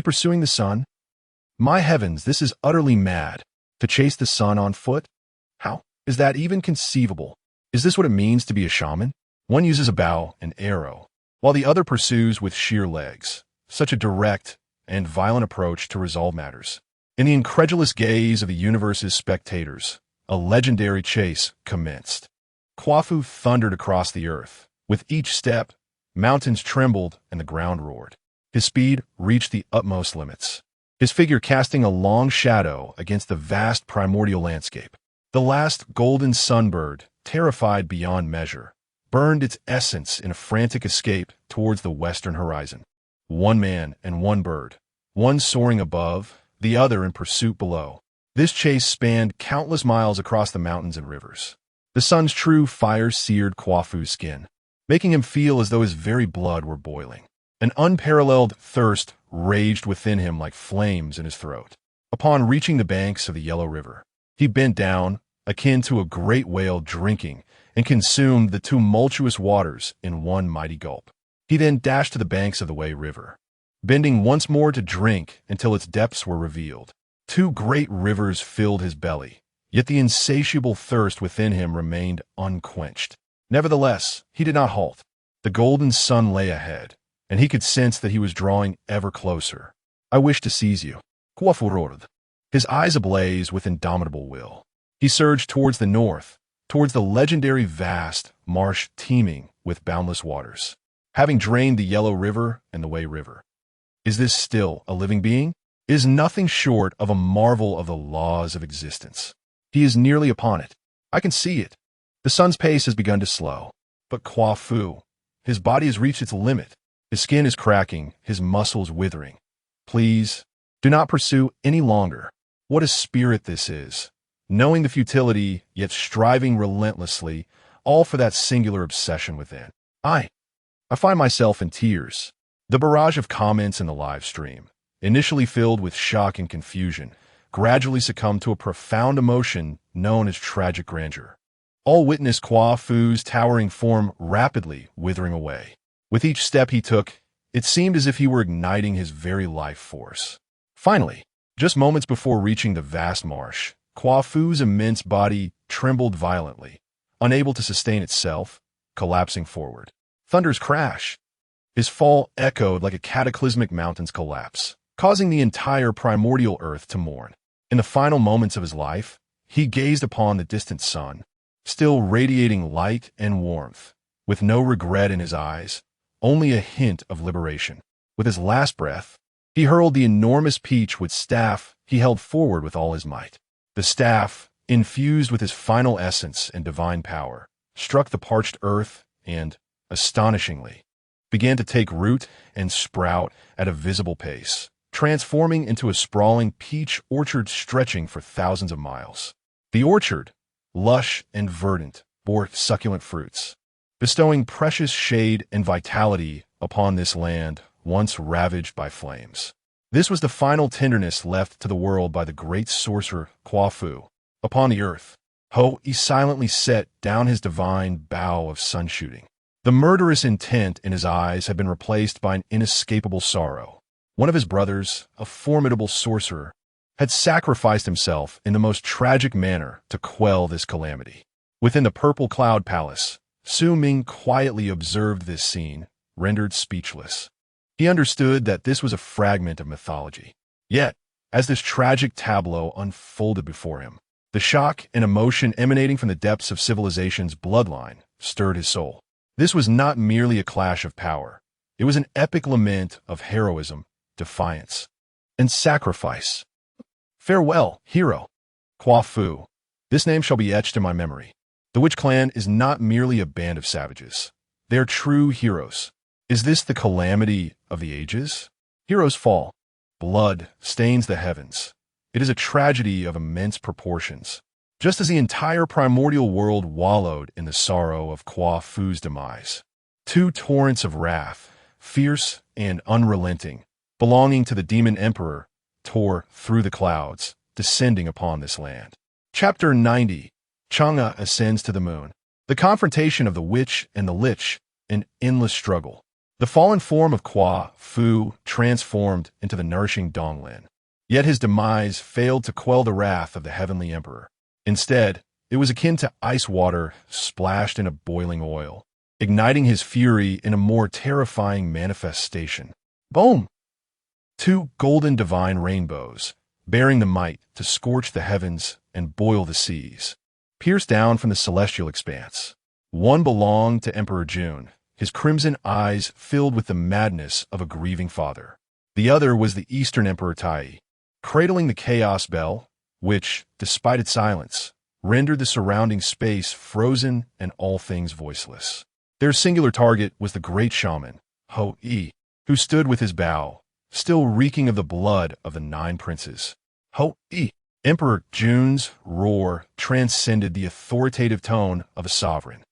pursuing the sun? My heavens, this is utterly mad. To chase the sun on foot? How is that even conceivable? Is this what it means to be a shaman? One uses a bow and arrow, while the other pursues with sheer legs. Such a direct and violent approach to resolve matters. In the incredulous gaze of the universe's spectators, a legendary chase commenced. Kwafu thundered across the earth. With each step, mountains trembled and the ground roared. His speed reached the utmost limits, his figure casting a long shadow against the vast primordial landscape. The last golden sunbird, terrified beyond measure, burned its essence in a frantic escape towards the western horizon. One man and one bird, one soaring above, the other in pursuit below. This chase spanned countless miles across the mountains and rivers. The sun's true fire seared Kwafu's skin, making him feel as though his very blood were boiling. An unparalleled thirst raged within him like flames in his throat. Upon reaching the banks of the Yellow River, he bent down, akin to a great whale drinking, and consumed the tumultuous waters in one mighty gulp. He then dashed to the banks of the Wei River, bending once more to drink until its depths were revealed. Two great rivers filled his belly, yet the insatiable thirst within him remained unquenched. Nevertheless, he did not halt. The golden sun lay ahead, and he could sense that he was drawing ever closer. I wish to seize you. Kwafu roared, his eyes ablaze with indomitable will. He surged towards the north, towards the legendary vast marsh teeming with boundless waters, having drained the Yellow River and the Wei River. Is this still a living being? It is nothing short of a marvel of the laws of existence. He is nearly upon it. I can see it. The sun's pace has begun to slow. But Kwafu, his body has reached its limit. His skin is cracking, his muscles withering. Please, do not pursue any longer. What a spirit this is. Knowing the futility, yet striving relentlessly, all for that singular obsession within. I find myself in tears. The barrage of comments in the live stream, initially filled with shock and confusion, gradually succumbed to a profound emotion known as tragic grandeur. All witnessed Kwafu's towering form rapidly withering away. With each step he took, it seemed as if he were igniting his very life force. Finally, just moments before reaching the vast marsh, Kwafu's immense body trembled violently, unable to sustain itself, collapsing forward. Thunder's crash. His fall echoed like a cataclysmic mountain's collapse, causing the entire primordial earth to mourn. In the final moments of his life, he gazed upon the distant sun, still radiating light and warmth, with no regret in his eyes, only a hint of liberation. With his last breath, he hurled the enormous peach with staff he held forward with all his might. The staff, infused with his final essence and divine power, struck the parched earth and, astonishingly, began to take root and sprout at a visible pace, transforming into a sprawling peach orchard stretching for thousands of miles. The orchard, lush and verdant, bore succulent fruits, bestowing precious shade and vitality upon this land once ravaged by flames. This was the final tenderness left to the world by the great sorcerer Kwafu. Upon the earth, Hou-Yi silently set down his divine bow of sun-shooting. The murderous intent in his eyes had been replaced by an inescapable sorrow. One of his brothers, a formidable sorcerer, had sacrificed himself in the most tragic manner to quell this calamity. Within the purple cloud palace, Su Ming quietly observed this scene, rendered speechless. He understood that this was a fragment of mythology. Yet, as this tragic tableau unfolded before him, the shock and emotion emanating from the depths of civilization's bloodline stirred his soul. This was not merely a clash of power. It was an epic lament of heroism, defiance, and sacrifice. Farewell, hero. Kwafu. This name shall be etched in my memory. The Witch Clan is not merely a band of savages. They are true heroes. Is this the calamity of the ages? Heroes fall. Blood stains the heavens. It is a tragedy of immense proportions. Just as the entire primordial world wallowed in the sorrow of Kwafu's demise, two torrents of wrath, fierce and unrelenting, belonging to the demon emperor, tore through the clouds, descending upon this land. Chapter 90. Chang'e ascends to the moon. The confrontation of the witch and the lich, an endless struggle. The fallen form of Kwa Fu transformed into the nourishing Donglin. Yet his demise failed to quell the wrath of the heavenly emperor. Instead, it was akin to ice water splashed in a boiling oil, igniting his fury in a more terrifying manifestation. Boom! Two golden divine rainbows, bearing the might to scorch the heavens and boil the seas, pierced down from the celestial expanse. One belonged to Emperor June, his crimson eyes filled with the madness of a grieving father. The other was the Eastern Emperor Tai, cradling the chaos bell, which, despite its silence, rendered the surrounding space frozen and all things voiceless. Their singular target was the great shaman, Ho-I, who stood with his bow, still reeking of the blood of the 9 princes. Ho-I! Emperor June's roar transcended the authoritative tone of a sovereign,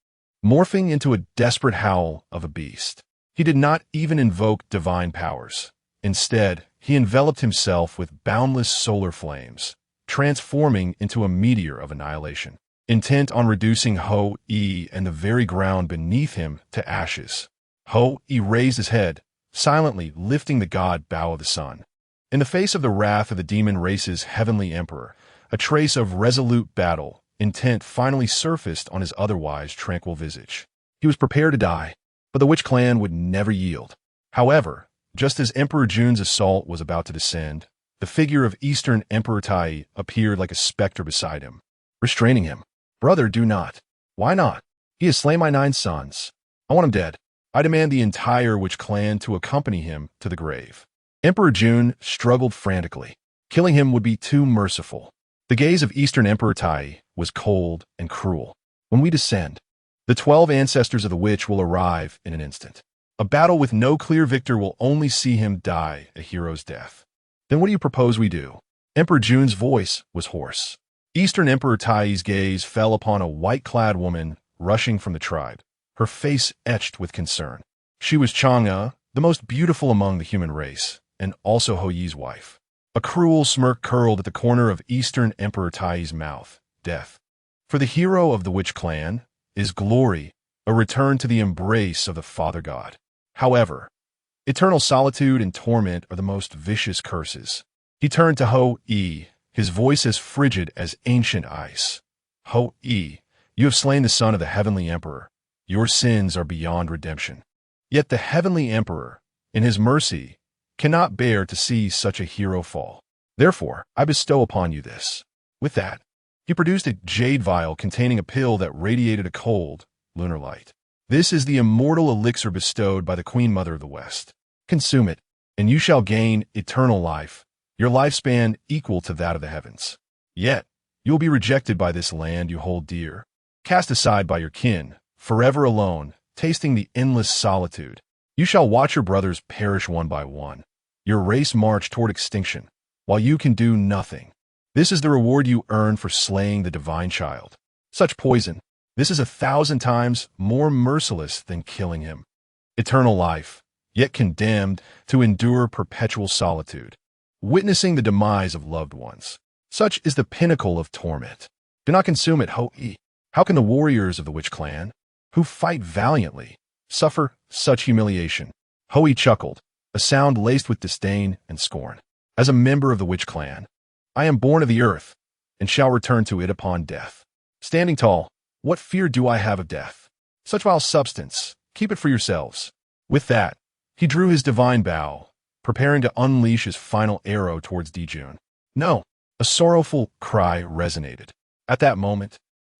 morphing into a desperate howl of a beast. He did not even invoke divine powers. Instead, he enveloped himself with boundless solar flames, transforming into a meteor of annihilation, intent on reducing Ho-I and the very ground beneath him to ashes. Ho-I raised his head, silently lifting the god bow of the sun. In the face of the wrath of the demon race's heavenly emperor, a trace of resolute battle intent finally surfaced on his otherwise tranquil visage. He was prepared to die, but the witch clan would never yield. However, just as Emperor June's assault was about to descend, the figure of Eastern Emperor Tai appeared like a specter beside him, restraining him. "Brother, do not." "Why not?" "He has slain my 9 sons. I want him dead. I demand the entire witch clan to accompany him to the grave." Emperor June struggled frantically. Killing him would be too merciful. The gaze of Eastern Emperor Tai was cold and cruel. "When we descend, the 12 ancestors of the witch will arrive in an instant. A battle with no clear victor will only see him die a hero's death. Then what do you propose we do?" Emperor June's voice was hoarse. Eastern Emperor Tai's gaze fell upon a white-clad woman rushing from the tribe, her face etched with concern. She was Chang'e, the most beautiful among the human race, and also Ho-Yi's wife. A cruel smirk curled at the corner of Eastern Emperor Tai's mouth. Death. For the hero of the witch clan is glory, a return to the embrace of the Father God. However, eternal solitude and torment are the most vicious curses. He turned to Ho-I, his voice as frigid as ancient ice. "Ho-I, you have slain the son of the heavenly emperor. Your sins are beyond redemption. Yet the heavenly emperor, in his mercy, cannot bear to see such a hero fall. Therefore, I bestow upon you this." With that, he produced a jade vial containing a pill that radiated a cold, lunar light. "This is the immortal elixir bestowed by the Queen Mother of the West. Consume it, and you shall gain eternal life, your lifespan equal to that of the heavens. Yet, you will be rejected by this land you hold dear, cast aside by your kin, forever alone, tasting the endless solitude. You shall watch your brothers perish one by one, your race march toward extinction, while you can do nothing. This is the reward you earn for slaying the divine child. Such poison, this is 1,000 times more merciless than killing him. Eternal life, yet condemned to endure perpetual solitude, witnessing the demise of loved ones. Such is the pinnacle of torment. Do not consume it, Ho-I. How can the warriors of the witch clan, who fight valiantly, suffer such humiliation?" Ho-I chuckled, a sound laced with disdain and scorn. "As a member of the witch clan, I am born of the earth, and shall return to it upon death. Standing tall, what fear do I have of death? Such vile substance, keep it for yourselves." With that, he drew his divine bow, preparing to unleash his final arrow towards Dijun. "No!" A sorrowful cry resonated. At that moment,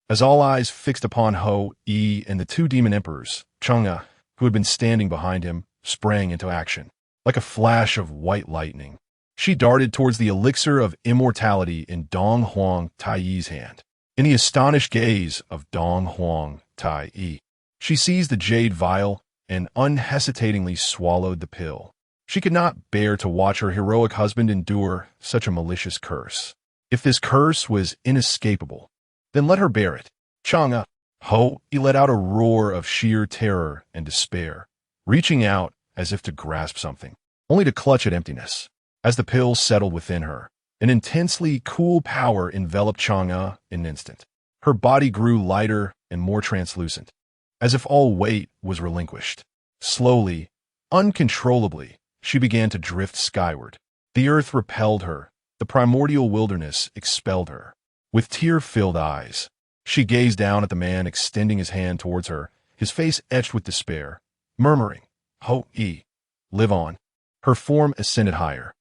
as all eyes fixed upon Ho-I and the 2 demon emperors, Chang'e, who had been standing behind him, sprang into action. Like a flash of white lightning, she darted towards the elixir of immortality in Dong Huang Tai's hand. In the astonished gaze of Dong Huang Tai, she seized the jade vial and unhesitatingly swallowed the pill. She could not bear to watch her heroic husband endure such a malicious curse. If this curse was inescapable, then let her bear it. Chang'e, Ho-I let out a roar of sheer terror and despair. Reaching out, as if to grasp something, only to clutch at emptiness. As the pill settled within her, an intensely cool power enveloped Chang'e in an instant. Her body grew lighter and more translucent, as if all weight was relinquished. Slowly, uncontrollably, she began to drift skyward. The earth repelled her, the primordial wilderness expelled her. With tear-filled eyes, she gazed down at the man extending his hand towards her, his face etched with despair, murmuring, "Ho-e, live on." Her form ascended higher,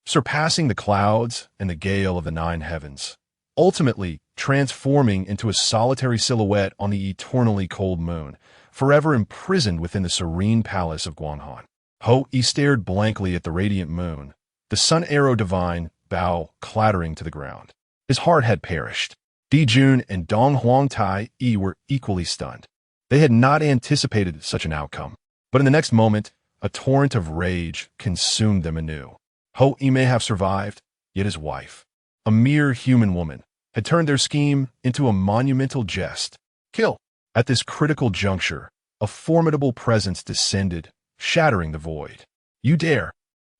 surpassing the clouds and the gale of the 9 heavens, ultimately transforming into a solitary silhouette on the eternally cold moon, forever imprisoned within the serene palace of Guanghan. Ho-e stared blankly at the radiant moon, the sun arrow divine bow clattering to the ground. His heart had perished. Dijun and Dong Huang Tai Yi were equally stunned. They had not anticipated such an outcome, but in the next moment, a torrent of rage consumed them anew. Ho-e may have survived, yet his wife, a mere human woman, had turned their scheme into a monumental jest. Kill! At this critical juncture, a formidable presence descended, shattering the void. You dare!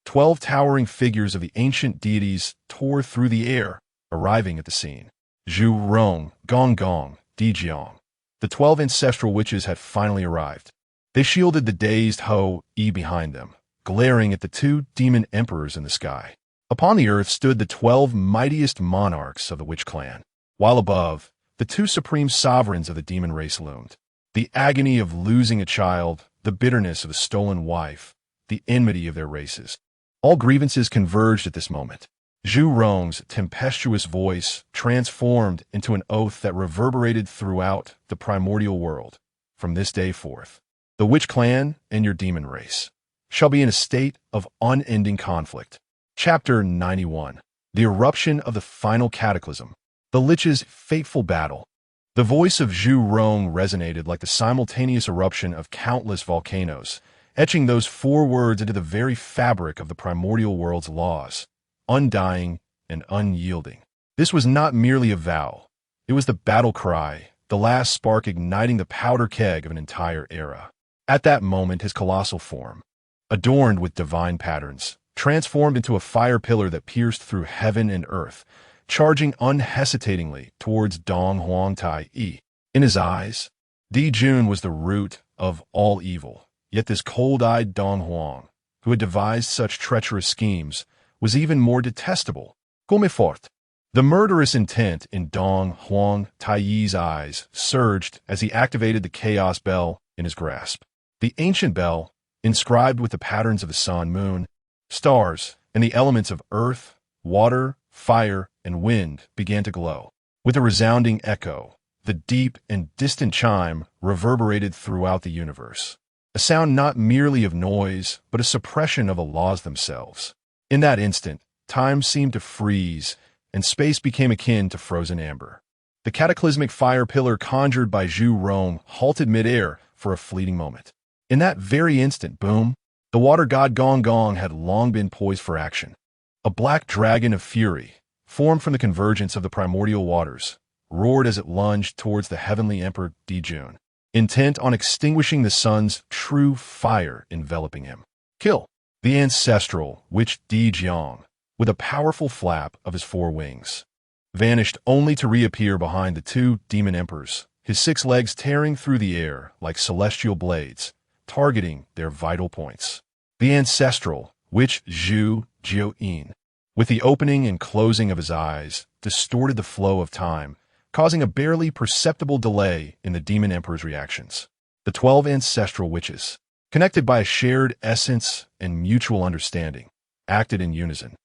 12 towering figures of the ancient deities tore through the air, arriving at the scene. Zhu Rong, Gong Gong, Dijiang. The 12 ancestral witches had finally arrived. They shielded the dazed Ho-e behind them, glaring at the 2 demon emperors in the sky. Upon the earth stood the 12 mightiest monarchs of the witch clan, while above, the 2 supreme sovereigns of the demon race loomed. The agony of losing a child, the bitterness of a stolen wife, the enmity of their races. All grievances converged at this moment. Zhu Rong's tempestuous voice transformed into an oath that reverberated throughout the primordial world. From this day forth, the witch clan and your demon race shall be in a state of unending conflict. Chapter 91. The eruption of the final cataclysm. The Lich's fateful battle. The voice of Zhu Rong resonated like the simultaneous eruption of countless volcanoes, etching those 4 words into the very fabric of the primordial world's laws. Undying and unyielding. This was not merely a vow. It was the battle cry, the last spark igniting the powder keg of an entire era. At that moment, his colossal form, adorned with divine patterns, transformed into a fire pillar that pierced through heaven and earth, charging unhesitatingly towards Dong Huang Tai Yi. In his eyes, Dijun was the root of all evil, yet this cold-eyed Dong Huang, who had devised such treacherous schemes, was even more detestable. Comme fort. The murderous intent in Dong Huang Tai Yi's eyes surged as he activated the chaos bell in his grasp. The ancient bell, inscribed with the patterns of the sun, moon, stars, and the elements of earth, water, fire, and wind, began to glow. With a resounding echo, the deep and distant chime reverberated throughout the universe. A sound not merely of noise, but a suppression of the laws themselves. In that instant, time seemed to freeze, and space became akin to frozen amber. The cataclysmic fire pillar conjured by Zhu Rong halted midair for a fleeting moment. In that very instant, boom, the water god Gong Gong had long been poised for action. A black dragon of fury, formed from the convergence of the primordial waters, roared as it lunged towards the heavenly emperor Dijun, intent on extinguishing the sun's true fire enveloping him. Kill! The ancestral witch Dijiang, with a powerful flap of his 4 wings, vanished only to reappear behind the 2 demon emperors, his 6 legs tearing through the air like celestial blades, targeting their vital points. The ancestral witch Zhu Jiuyin, with the opening and closing of his eyes, distorted the flow of time, causing a barely perceptible delay in the demon emperor's reactions. The 12 ancestral witches, connected by a shared essence and mutual understanding, acted in unison,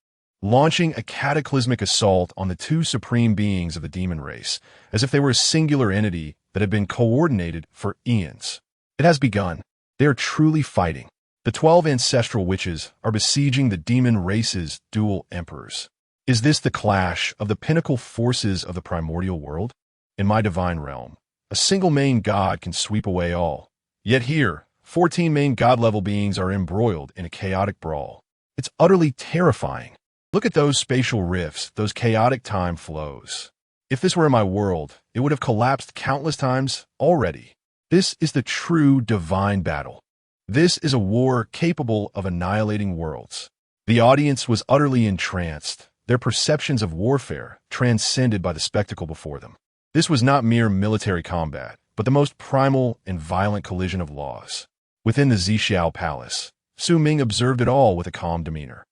launching a cataclysmic assault on the 2 supreme beings of the demon race, as if they were a singular entity that had been coordinated for eons. It has begun. They are truly fighting. The 12 ancestral witches are besieging the demon race's dual emperors. Is this the clash of the pinnacle forces of the primordial world? In my divine realm, a single main god can sweep away all. Yet here, 14 main god-level beings are embroiled in a chaotic brawl. It's utterly terrifying. Look at those spatial rifts, those chaotic time flows. If this were my world, it would have collapsed countless times already. This is the true divine battle. This is a war capable of annihilating worlds. The audience was utterly entranced, their perceptions of warfare transcended by the spectacle before them. This was not mere military combat, but the most primal and violent collision of laws. Within the Zhixiao Palace, Su Ming observed it all with a calm demeanor.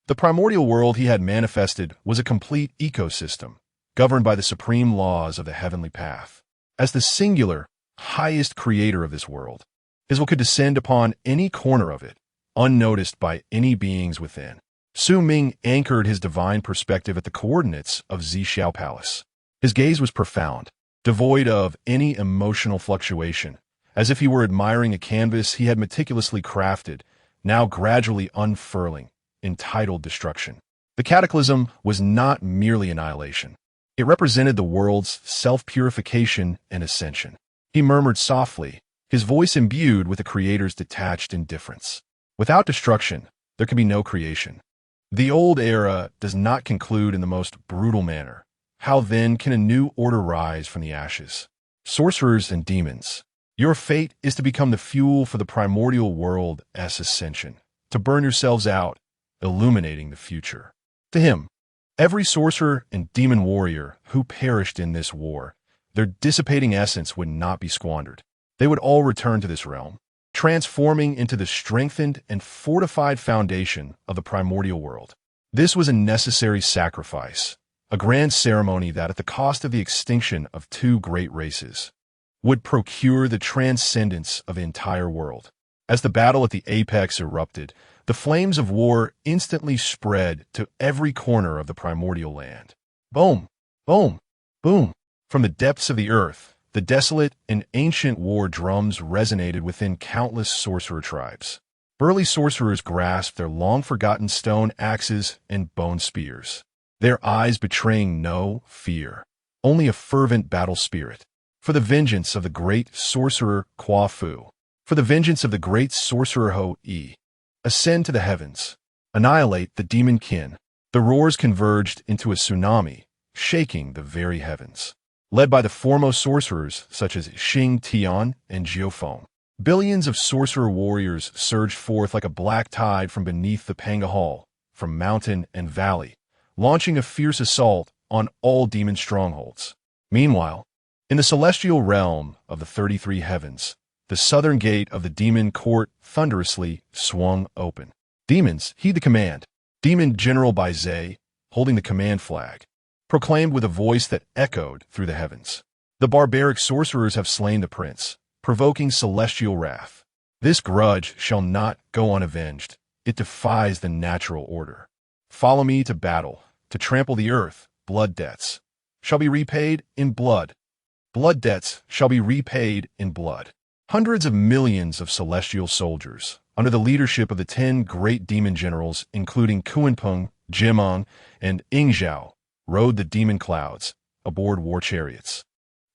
The primordial world he had manifested was a complete ecosystem, governed by the supreme laws of the heavenly path. As the singular, highest creator of this world, his will could descend upon any corner of it, unnoticed by any beings within. Su Ming anchored his divine perspective at the coordinates of Zhixiao Palace. His gaze was profound, devoid of any emotional fluctuation, as if he were admiring a canvas he had meticulously crafted, now gradually unfurling, entitled destruction. The cataclysm was not merely annihilation. It represented the world's self-purification and ascension. He murmured softly, his voice imbued with the Creator's detached indifference. Without destruction, there can be no creation. The old era does not conclude in the most brutal manner. How then can a new order rise from the ashes? Sorcerers and demons, your fate is to become the fuel for the primordial world as ascension, to burn yourselves out, illuminating the future. To him, every sorcerer and demon warrior who perished in this war, their dissipating essence would not be squandered. They would all return to this realm, transforming into the strengthened and fortified foundation of the primordial world. This was a necessary sacrifice, a grand ceremony that, at the cost of the extinction of two great races, would procure the transcendence of the entire world. As the battle at the apex erupted, the flames of war instantly spread to every corner of the primordial land. Boom, boom, boom. From the depths of the earth, the desolate and ancient war drums resonated within countless sorcerer tribes. Burly sorcerers grasped their long-forgotten stone axes and bone spears, their eyes betraying no fear, only a fervent battle spirit. For the vengeance of the great sorcerer Kwa Fu, for the vengeance of the great sorcerer Ho-E. Ascend to the heavens, annihilate the demon kin. The roars converged into a tsunami, shaking the very heavens. Led by the foremost sorcerers such as Xing Tian and Jiufeng, billions of sorcerer warriors surged forth like a black tide from beneath the Panga Hall, from mountain and valley, launching a fierce assault on all demon strongholds. Meanwhile, in the celestial realm of the 33 heavens, the southern gate of the demon court thunderously swung open. Demons, heed the command. Demon General Bai Zhe, holding the command flag, proclaimed with a voice that echoed through the heavens. The barbaric sorcerers have slain the prince, provoking celestial wrath. This grudge shall not go unavenged. It defies the natural order. Follow me to battle, to trample the earth. Blood debts shall be repaid in blood. Blood debts shall be repaid in blood. Hundreds of millions of celestial soldiers, under the leadership of the 10 great demon generals, including Kuanpeng, Jimong, and Ingzhao, rode the demon clouds aboard war chariots,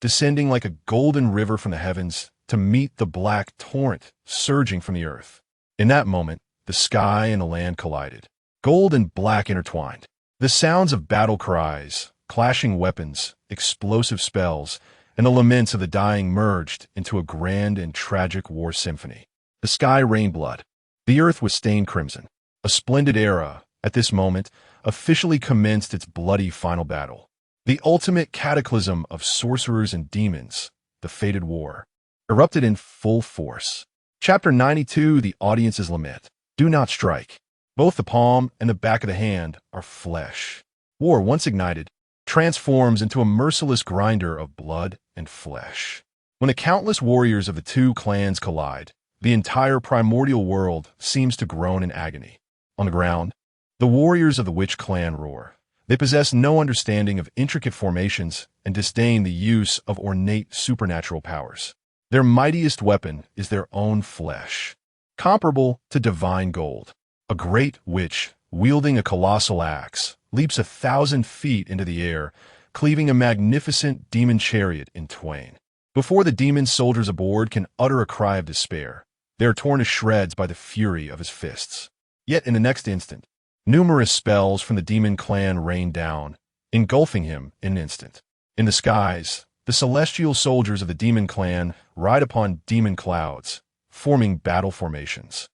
descending like a golden river from the heavens to meet the black torrent surging from the earth. In that moment, the sky and the land collided, gold and black intertwined. The sounds of battle cries, clashing weapons, explosive spells, and the laments of the dying merged into a grand and tragic war symphony. The sky rained blood. The earth was stained crimson. A splendid era, at this moment, officially commenced its bloody final battle. The ultimate cataclysm of sorcerers and demons, the fated war, erupted in full force. Chapter 92, The Audience's Lament. Do not strike. Both the palm and the back of the hand are flesh. War, once ignited, transforms into a merciless grinder of blood and flesh. When the countless warriors of the two clans collide, the entire primordial world seems to groan in agony. On the ground, the warriors of the witch clan roar. They possess no understanding of intricate formations and disdain the use of ornate supernatural powers. Their mightiest weapon is their own flesh, comparable to divine gold. A great witch, wielding a colossal axe, leaps 1,000 feet into the air, cleaving a magnificent demon chariot in twain. Before the demon soldiers aboard can utter a cry of despair, they are torn to shreds by the fury of his fists. Yet in the next instant, numerous spells from the demon clan rain down, engulfing him in an instant. In the skies, the celestial soldiers of the demon clan ride upon demon clouds, forming battle formations.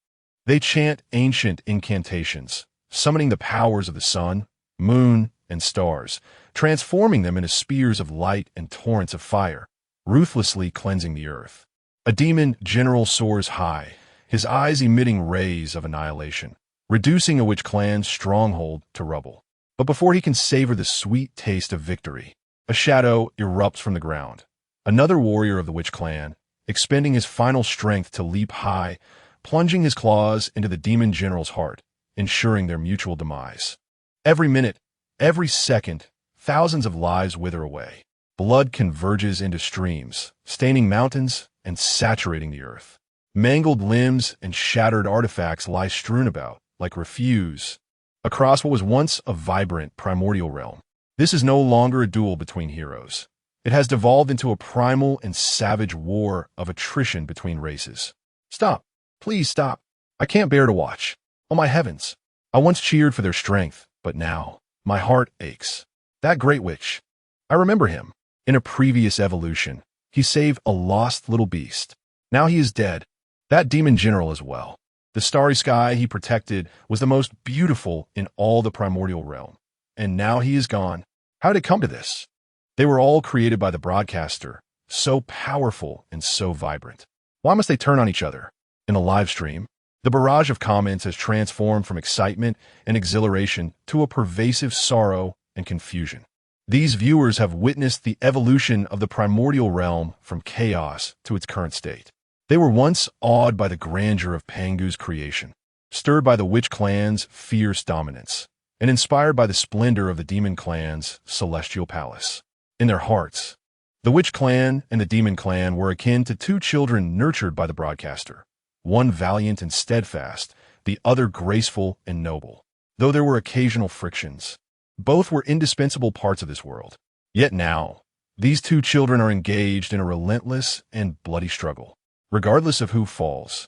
They chant ancient incantations, summoning the powers of the sun, moon, and stars, transforming them into spears of light and torrents of fire, ruthlessly cleansing the earth. A demon general soars high, his eyes emitting rays of annihilation, reducing a witch clan's stronghold to rubble. But before he can savor the sweet taste of victory, a shadow erupts from the ground. Another warrior of the witch clan, expending his final strength to leap high, plunging his claws into the demon general's heart, ensuring their mutual demise. Every minute, every second, thousands of lives wither away. Blood converges into streams, staining mountains and saturating the earth. Mangled limbs and shattered artifacts lie strewn about, like refuse, across what was once a vibrant primordial realm. This is no longer a duel between heroes. It has devolved into a primal and savage war of attrition between races. Stop. Please stop. I can't bear to watch. Oh my heavens. I once cheered for their strength, but now my heart aches. That great witch. I remember him. In a previous evolution, he saved a lost little beast. Now he is dead. That demon general as well. The starry sky he protected was the most beautiful in all the primordial realm. And now he is gone. How did it come to this? They were all created by the broadcaster, so powerful and so vibrant. Why must they turn on each other? In a live stream, the barrage of comments has transformed from excitement and exhilaration to a pervasive sorrow and confusion. These viewers have witnessed the evolution of the primordial realm from chaos to its current state. They were once awed by the grandeur of Pangu's creation, stirred by the witch clan's fierce dominance, and inspired by the splendor of the demon clan's celestial palace. In their hearts, the witch clan and the demon clan were akin to two children nurtured by the broadcaster, one valiant and steadfast, the other graceful and noble. Though there were occasional frictions, both were indispensable parts of this world. Yet now, these two children are engaged in a relentless and bloody struggle, regardless of who falls.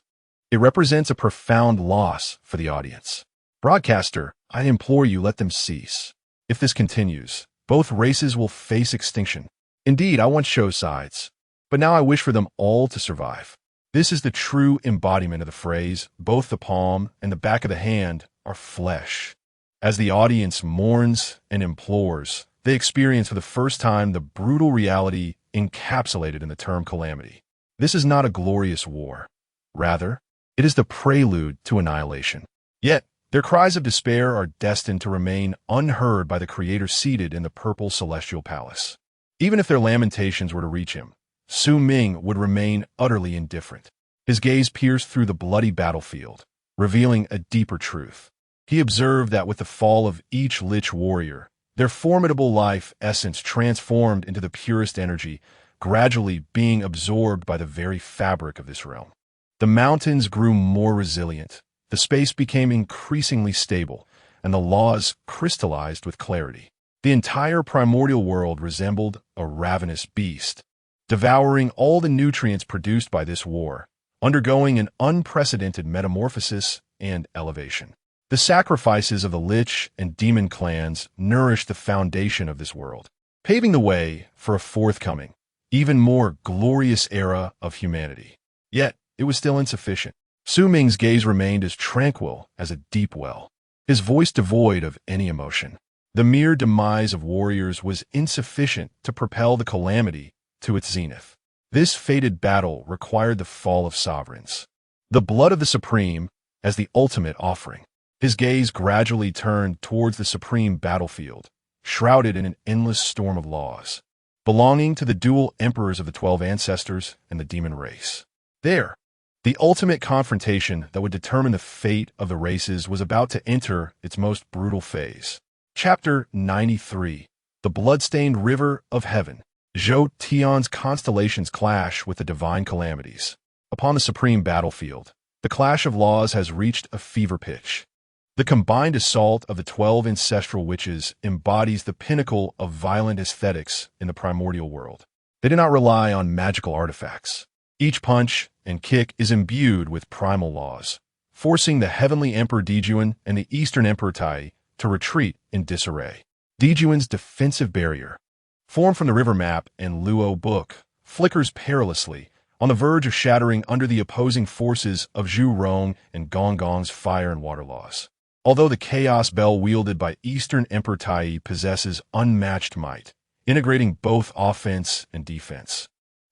It represents a profound loss for the audience. Broadcaster, I implore you, let them cease. If this continues, both races will face extinction. Indeed, I once chose sides, but now I wish for them all to survive. This is the true embodiment of the phrase, both the palm and the back of the hand are flesh. As the audience mourns and implores, they experience for the first time the brutal reality encapsulated in the term calamity. This is not a glorious war. Rather, it is the prelude to annihilation. Yet, their cries of despair are destined to remain unheard by the Creator seated in the purple celestial palace. Even if their lamentations were to reach him, Su Ming would remain utterly indifferent. His gaze pierced through the bloody battlefield, revealing a deeper truth. He observed that with the fall of each lich warrior, their formidable life essence transformed into the purest energy, gradually being absorbed by the very fabric of this realm. The mountains grew more resilient, the space became increasingly stable, and the laws crystallized with clarity. The entire primordial world resembled a ravenous beast, devouring all the nutrients produced by this war, undergoing an unprecedented metamorphosis and elevation. The sacrifices of the lich and demon clans nourished the foundation of this world, paving the way for a forthcoming, even more glorious era of humanity. Yet, it was still insufficient. Su Ming's gaze remained as tranquil as a deep well, his voice devoid of any emotion. The mere demise of warriors was insufficient to propel the calamity to its zenith. This fated battle required the fall of sovereigns, the blood of the supreme as the ultimate offering. His gaze gradually turned towards the supreme battlefield, shrouded in an endless storm of laws, belonging to the dual emperors of the 12 ancestors and the demon race. There, the ultimate confrontation that would determine the fate of the races was about to enter its most brutal phase. Chapter 93. The Bloodstained River of Heaven. Zhou Tian's constellations clash with the divine calamities. Upon the supreme battlefield, the clash of laws has reached a fever pitch. The combined assault of the 12 ancestral witches embodies the pinnacle of violent aesthetics in the primordial world. They do not rely on magical artifacts. Each punch and kick is imbued with primal laws, forcing the heavenly Emperor Dijuan and the Eastern Emperor Tai to retreat in disarray. Dijuan's defensive barrier, formed from the river map and Luo book, flickers perilously, on the verge of shattering under the opposing forces of Zhu Rong and Gong Gong's fire and water laws. Although the chaos bell wielded by Eastern Emperor Tai possesses unmatched might, integrating both offense and defense.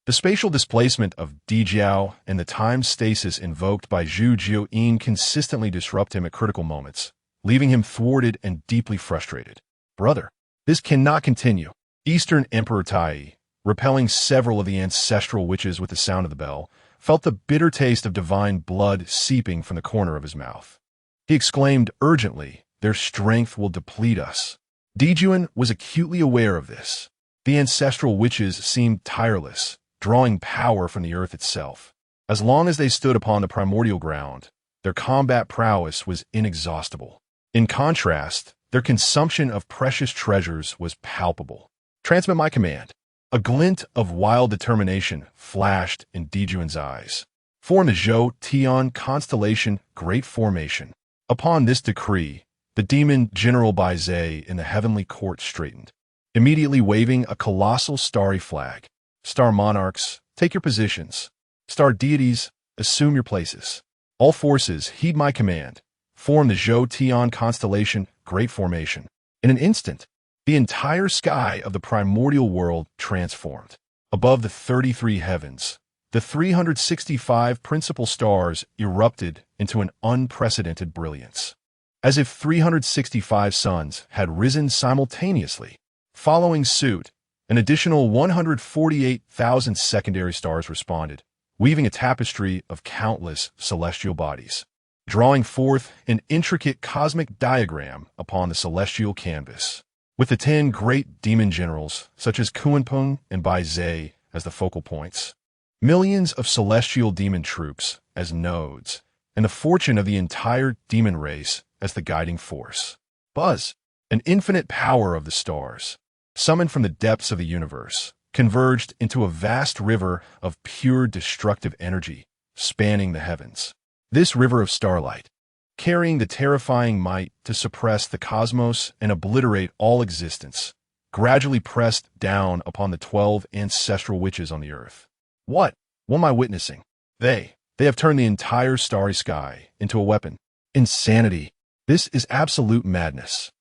The spatial displacement of Dijiao and the time stasis invoked by Zhu Jiuyin consistently disrupt him at critical moments, leaving him thwarted and deeply frustrated. Brother, this cannot continue. Eastern Emperor Tai, repelling several of the ancestral witches with the sound of the bell, felt the bitter taste of divine blood seeping from the corner of his mouth. He exclaimed urgently, "Their strength will deplete us." Dijuan was acutely aware of this. The ancestral witches seemed tireless, drawing power from the earth itself. As long as they stood upon the primordial ground, their combat prowess was inexhaustible. In contrast, their consumption of precious treasures was palpable. "Transmit my command." A glint of wild determination flashed in Dijuan's eyes. "Form the Zhou Tian constellation Great Formation." Upon this decree, the demon General Baizhe in the heavenly court straightened, immediately waving a colossal starry flag. "Star monarchs, take your positions. Star deities, assume your places. All forces, heed my command. Form the Zhou Tian constellation Great Formation." In an instant, the entire sky of the primordial world transformed. Above the 33 heavens, the 365 principal stars erupted into an unprecedented brilliance, as if 365 suns had risen simultaneously. Following suit, an additional 148,000 secondary stars responded, weaving a tapestry of countless celestial bodies, drawing forth an intricate cosmic diagram upon the celestial canvas. With the 10 great demon generals, such as Kunpeng and Baizhe, as the focal points, millions of celestial demon troops as nodes, and the fortune of the entire demon race as the guiding force. Buzz, an infinite power of the stars, summoned from the depths of the universe, converged into a vast river of pure destructive energy, spanning the heavens. This river of starlight, carrying the terrifying might to suppress the cosmos and obliterate all existence, gradually pressed down upon the 12 ancestral witches on the earth. What am I witnessing? They have turned the entire starry sky into a weapon. Insanity. This is absolute madness.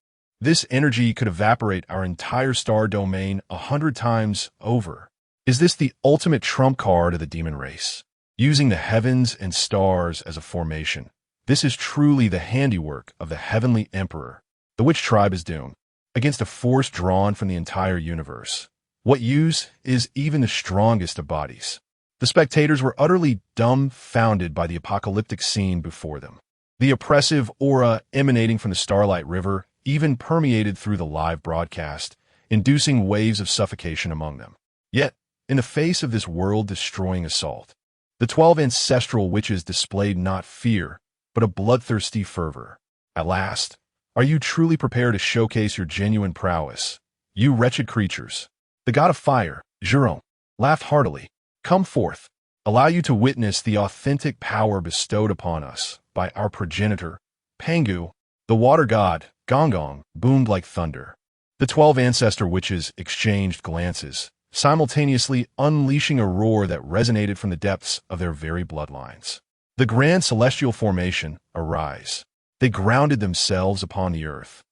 This energy could evaporate our entire star domain 100 times over. Is this the ultimate trump card of the demon race? Using the heavens and stars as a formation, this is truly the handiwork of the heavenly emperor. The witch tribe is doomed. Against a force drawn from the entire universe, what use is even the strongest of bodies? The spectators were utterly dumbfounded by the apocalyptic scene before them. The oppressive aura emanating from the Starlight River even permeated through the live broadcast, inducing waves of suffocation among them. Yet, in the face of this world-destroying assault, the 12 ancestral witches displayed not fear, but a bloodthirsty fervor. At last, are you truly prepared to showcase your genuine prowess? You wretched creatures. The god of fire, Zhurong, laughed heartily. Come forth. Allow you to witness the authentic power bestowed upon us by our progenitor, Pangu. The water god, Gong Gong, boomed like thunder. The 12 ancestor witches exchanged glances, simultaneously unleashing a roar that resonated from the depths of their very bloodlines. The grand celestial formation, arise. They grounded themselves upon the earth,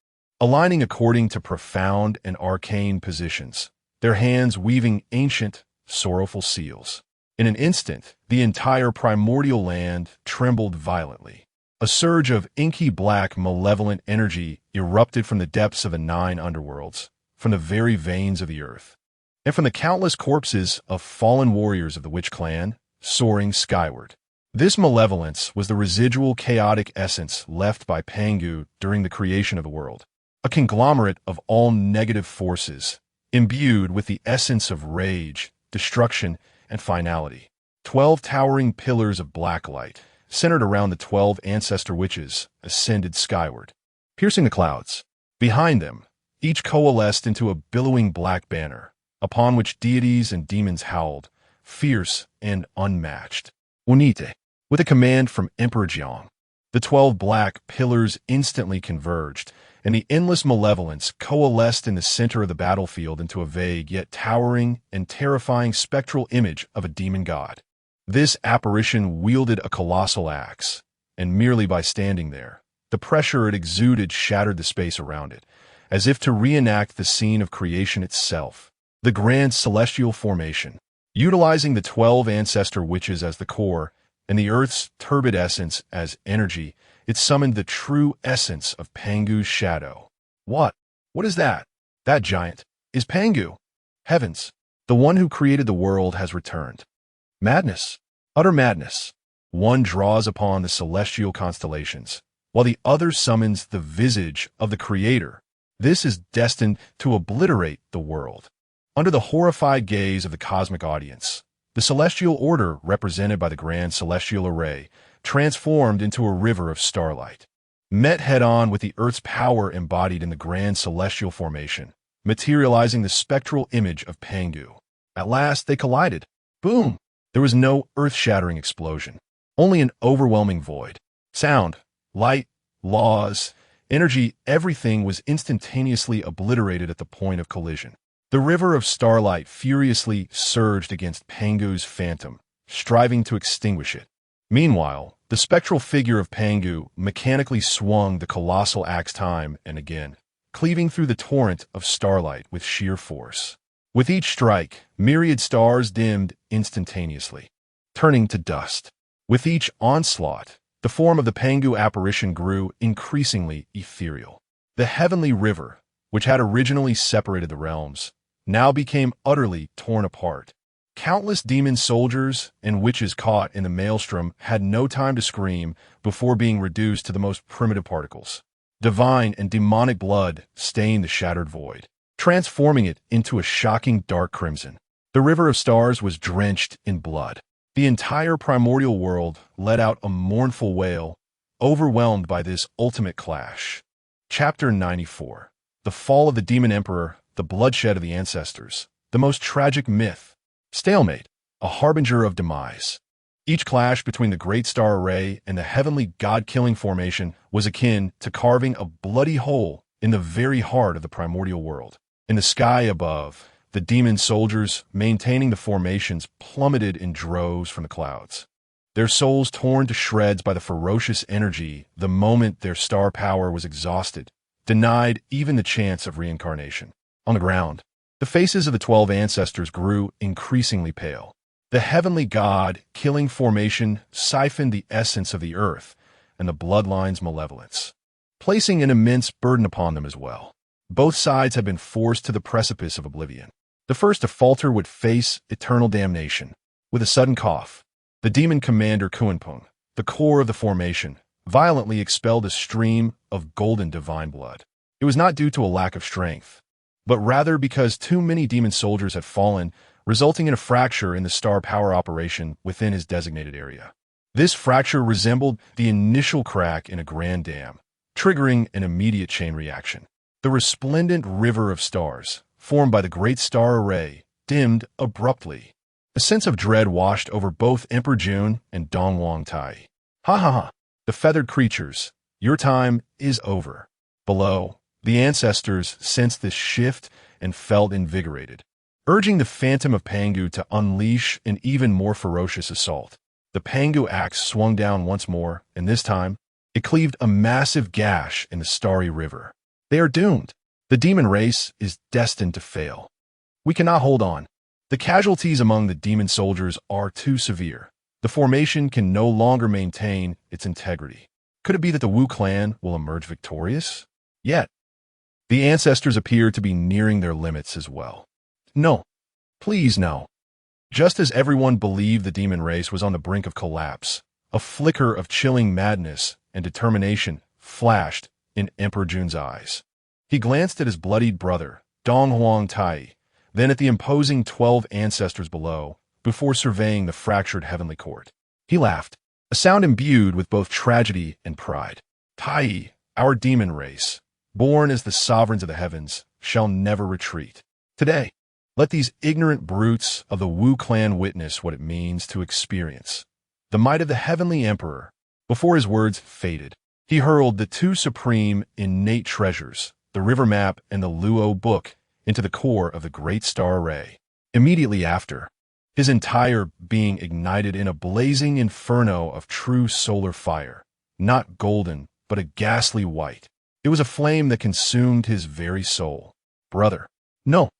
aligning according to profound and arcane positions, their hands weaving ancient, sorrowful seals. In an instant, the entire primordial land trembled violently. A surge of inky black malevolent energy erupted from the depths of the 9 underworlds, from the very veins of the earth, and from the countless corpses of fallen warriors of the witch clan, soaring skyward. This malevolence was the residual chaotic essence left by Pangu during the creation of the world, a conglomerate of all negative forces, imbued with the essence of rage, destruction, and finality. 12 towering pillars of black light, centered around the 12 ancestor witches, ascended skyward, piercing the clouds. Behind them, each coalesced into a billowing black banner, upon which deities and demons howled, fierce and unmatched. Unite. With a command from Emperor Jiang, the 12 black pillars instantly converged, and the endless malevolence coalesced in the center of the battlefield into a vague yet towering and terrifying spectral image of a demon god. This apparition wielded a colossal axe, and merely by standing there, the pressure it exuded shattered the space around it, as if to reenact the scene of creation itself. The grand celestial formation, utilizing the 12 ancestor witches as the core and the Earth's turbid essence as energy, it summoned the true essence of Pangu's shadow. What? What is that? That giant is Pangu. Heavens, the one who created the world has returned. Madness, utter madness. One draws upon the celestial constellations, while the other summons the visage of the Creator. This is destined to obliterate the world. Under the horrified gaze of the cosmic audience, the celestial order, represented by the grand celestial array, transformed into a river of starlight, met head-on with the Earth's power embodied in the grand celestial formation, materializing the spectral image of Pangu. At last, they collided. Boom! There was no earth-shattering explosion, only an overwhelming void. Sound, light, laws, energy, everything was instantaneously obliterated at the point of collision. The river of starlight furiously surged against Pangu's phantom, striving to extinguish it. Meanwhile, the spectral figure of Pangu mechanically swung the colossal axe time and again, cleaving through the torrent of starlight with sheer force. With each strike, myriad stars dimmed instantaneously, turning to dust. With each onslaught, the form of the Pangu apparition grew increasingly ethereal. The heavenly river, which had originally separated the realms, now became utterly torn apart. Countless demon soldiers and witches caught in the maelstrom had no time to scream before being reduced to the most primitive particles. Divine and demonic blood stained the shattered void, transforming it into a shocking dark crimson. The river of stars was drenched in blood. The entire primordial world let out a mournful wail, overwhelmed by this ultimate clash. Chapter 94. The Fall of the Demon Emperor, the Bloodshed of the Ancestors, the Most Tragic Myth. Stalemate, a harbinger of demise. Each clash between the Great Star Array and the heavenly god-killing formation was akin to carving a bloody hole in the very heart of the primordial world. In the sky above, the demon soldiers, maintaining the formations, plummeted in droves from the clouds, their souls torn to shreds by the ferocious energy the moment their star power was exhausted, denied even the chance of reincarnation. On the ground, the faces of the 12 ancestors grew increasingly pale. The heavenly god-killing formation siphoned the essence of the earth and the bloodline's malevolence, placing an immense burden upon them as well. Both sides had been forced to the precipice of oblivion. The first to falter would face eternal damnation. With a sudden cough, the demon commander Kuanpung, the core of the formation, violently expelled a stream of golden divine blood. It was not due to a lack of strength, but rather because too many demon soldiers had fallen, resulting in a fracture in the star power operation within his designated area. This fracture resembled the initial crack in a grand dam, triggering an immediate chain reaction. The resplendent river of stars, formed by the Great Star Array, dimmed abruptly. A sense of dread washed over both Emperor Jun and Dongwang Tai. Ha ha ha! The feathered creatures, your time is over. Below, the ancestors sensed this shift and felt invigorated, urging the phantom of Pangu to unleash an even more ferocious assault. The Pangu axe swung down once more, and this time, it cleaved a massive gash in the starry river. They are doomed. The demon race is destined to fail. We cannot hold on. The casualties among the demon soldiers are too severe. The formation can no longer maintain its integrity. Could it be that the Wu clan will emerge victorious? Yet, the ancestors appear to be nearing their limits as well. No. Please no. Just as everyone believed the demon race was on the brink of collapse, a flicker of chilling madness and determination flashed in Emperor Jun's eyes. He glanced at his bloodied brother, Dongwang Tai, then at the imposing 12 ancestors below, before surveying the fractured heavenly court. He laughed, a sound imbued with both tragedy and pride. Tai, our demon race, born as the sovereigns of the heavens, shall never retreat. Today, let these ignorant brutes of the Wu clan witness what it means to experience the might of the heavenly emperor. Before his words faded, he hurled the two supreme innate treasures, the river map and the Luo book, into the core of the Great Star Array. Immediately after, his entire being ignited in a blazing inferno of true solar fire, not golden, but a ghastly white. It was a flame that consumed his very soul. Brother. No.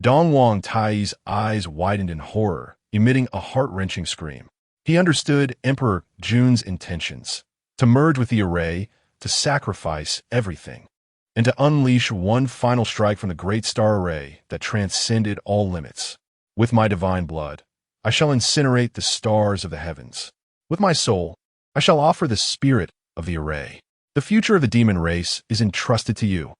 Dongwang Tai's eyes widened in horror, emitting a heart-wrenching scream. He understood Emperor Jun's intentions, to merge with the array, to sacrifice everything, and to unleash one final strike from the great star array that transcended all limits. With my divine blood, I shall incinerate the stars of the heavens. With my soul, I shall offer the spirit of the array. The future of the demon race is entrusted to you.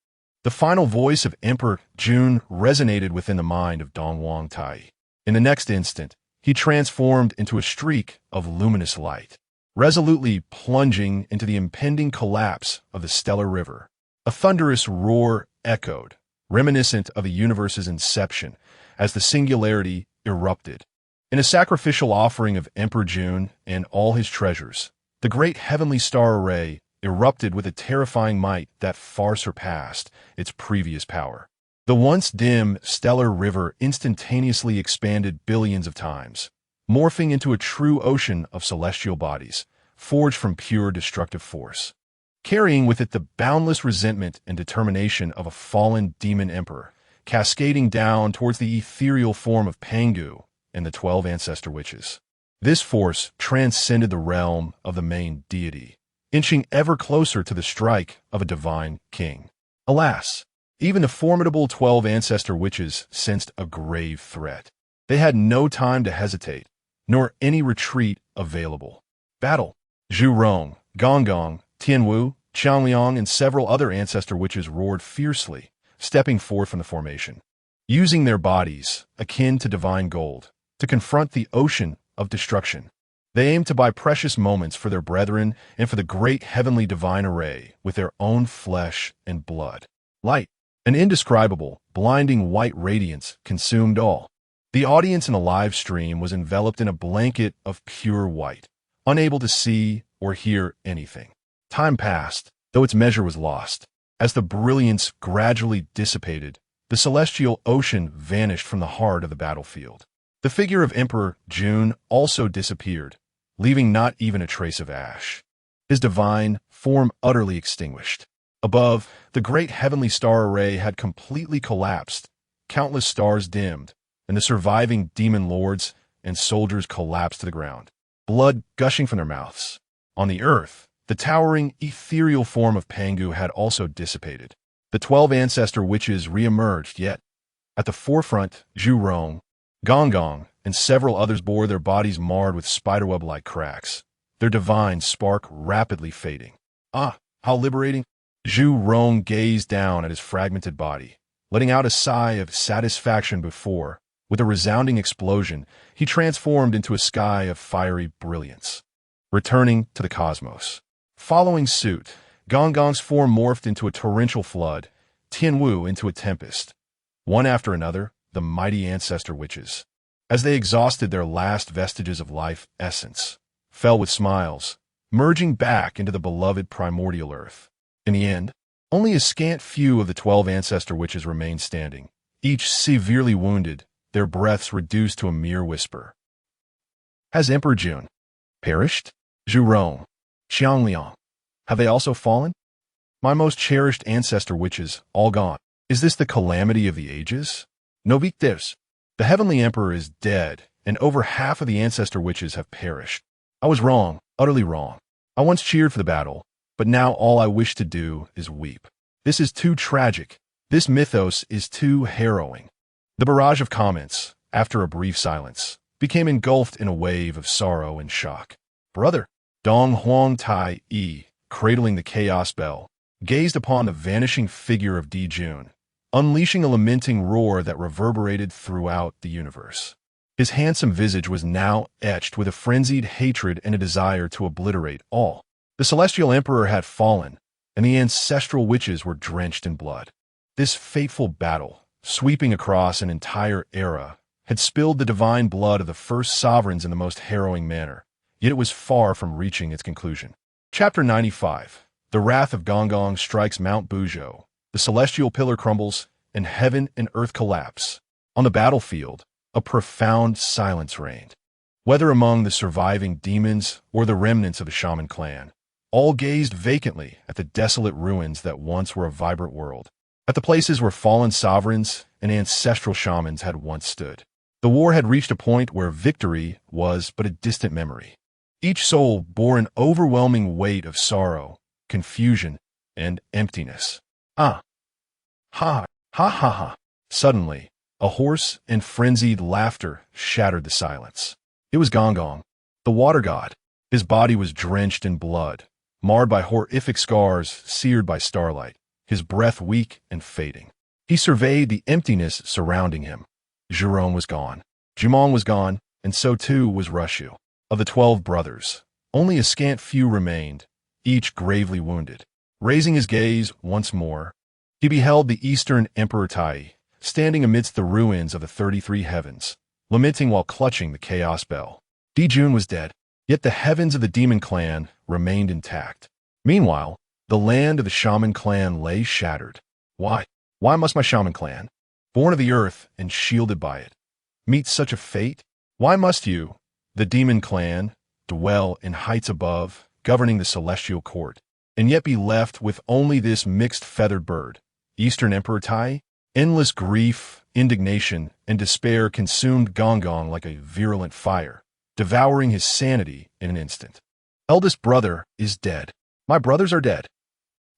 The final voice of Emperor Jun resonated within the mind of Dongwang Tai. In the next instant, he transformed into a streak of luminous light, resolutely plunging into the impending collapse of the stellar river. A thunderous roar echoed, reminiscent of the universe's inception, as the singularity erupted. In a sacrificial offering of Emperor Jun and all his treasures, the great heavenly star array erupted with a terrifying might that far surpassed its previous power. The once dim, stellar river instantaneously expanded billions of times, morphing into a true ocean of celestial bodies, forged from pure destructive force. Carrying with it the boundless resentment and determination of a fallen demon emperor, cascading down towards the ethereal form of Pangu and the 12 ancestor witches. This force transcended the realm of the main deity, inching ever closer to the strike of a divine king. Alas, even the formidable 12 ancestor witches sensed a grave threat. They had no time to hesitate, nor any retreat available. Battle! Zhu Rong, Gong, Tianwu, Qiangliang, and several other ancestor witches roared fiercely, stepping forth from the formation, using their bodies, akin to divine gold, to confront the ocean of destruction. They aimed to buy precious moments for their brethren and for the great heavenly divine array with their own flesh and blood. Light, an indescribable, blinding white radiance consumed all. The audience in the live stream was enveloped in a blanket of pure white, unable to see or hear anything. Time passed, though its measure was lost. As the brilliance gradually dissipated, the celestial ocean vanished from the heart of the battlefield. The figure of Emperor Jun also disappeared, leaving not even a trace of ash. His divine form utterly extinguished. Above, the great heavenly star array had completely collapsed, countless stars dimmed, and the surviving demon lords and soldiers collapsed to the ground, blood gushing from their mouths. On the earth, the towering, ethereal form of Pangu had also dissipated. The 12 ancestor witches re-emerged, yet, at the forefront, Zhu Rong, Gong, and several others bore their bodies marred with spiderweb-like cracks, their divine spark rapidly fading. Ah, how liberating! Zhu Rong gazed down at his fragmented body, letting out a sigh of satisfaction before, with a resounding explosion, he transformed into a sky of fiery brilliance, returning to the cosmos. Following suit, Gong's form morphed into a torrential flood, Tianwu into a tempest. One after another, the mighty ancestor witches, as they exhausted their last vestiges of life essence, fell with smiles, merging back into the beloved primordial earth. In the end, only a scant few of the 12 ancestor witches remained standing, each severely wounded, their breaths reduced to a mere whisper. Has Emperor Jun perished? Zhu Rong, Qiangliang, have they also fallen? My most cherished ancestor witches, all gone. Is this the calamity of the ages? No victors. The heavenly emperor is dead, and over half of the ancestor witches have perished. I was wrong, utterly wrong. I once cheered for the battle, but now all I wish to do is weep. This is too tragic. This mythos is too harrowing. The barrage of comments, after a brief silence, became engulfed in a wave of sorrow and shock. Brother, Dong Huang Tai Yi, cradling the chaos bell, gazed upon the vanishing figure of Di Jun, unleashing a lamenting roar that reverberated throughout the universe. His handsome visage was now etched with a frenzied hatred and a desire to obliterate all. The celestial emperor had fallen, and the ancestral witches were drenched in blood. This fateful battle, sweeping across an entire era, had spilled the divine blood of the first sovereigns in the most harrowing manner, yet it was far from reaching its conclusion. Chapter 95. The wrath of Gong strikes Mount Buzhou. The celestial pillar crumbles, and heaven and earth collapse. On the battlefield, a profound silence reigned. Whether among the surviving demons or the remnants of the shaman clan, all gazed vacantly at the desolate ruins that once were a vibrant world, at the places where fallen sovereigns and ancestral shamans had once stood. The war had reached a point where victory was but a distant memory. Each soul bore an overwhelming weight of sorrow, confusion, and emptiness. Ah! Ha! Ha ha ha! Suddenly, a hoarse and frenzied laughter shattered the silence. It was Gong Gong, the water god. His body was drenched in blood, marred by horrific scars seared by starlight, his breath weak and fading. He surveyed the emptiness surrounding him. Jerome was gone. Jumong was gone, and so too was Rushu. Of the 12 brothers, only a scant few remained, each gravely wounded. Raising his gaze once more, he beheld the Eastern Emperor Tai, standing amidst the ruins of the 33 heavens, lamenting while clutching the Chaos Bell. Dijun was dead, yet the heavens of the Demon Clan remained intact. Meanwhile, the land of the Shaman Clan lay shattered. Why? Why must my Shaman Clan, born of the earth and shielded by it, meet such a fate? Why must you, the Demon Clan, dwell in heights above, governing the celestial court, and yet be left with only this mixed feathered bird, Eastern Emperor Tai? Endless grief, indignation, and despair consumed Gong Gong like a virulent fire, devouring his sanity in an instant. Eldest brother is dead. My brothers are dead.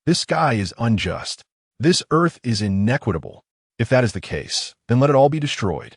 This sky is unjust. This earth is inequitable. If that is the case, then let it all be destroyed.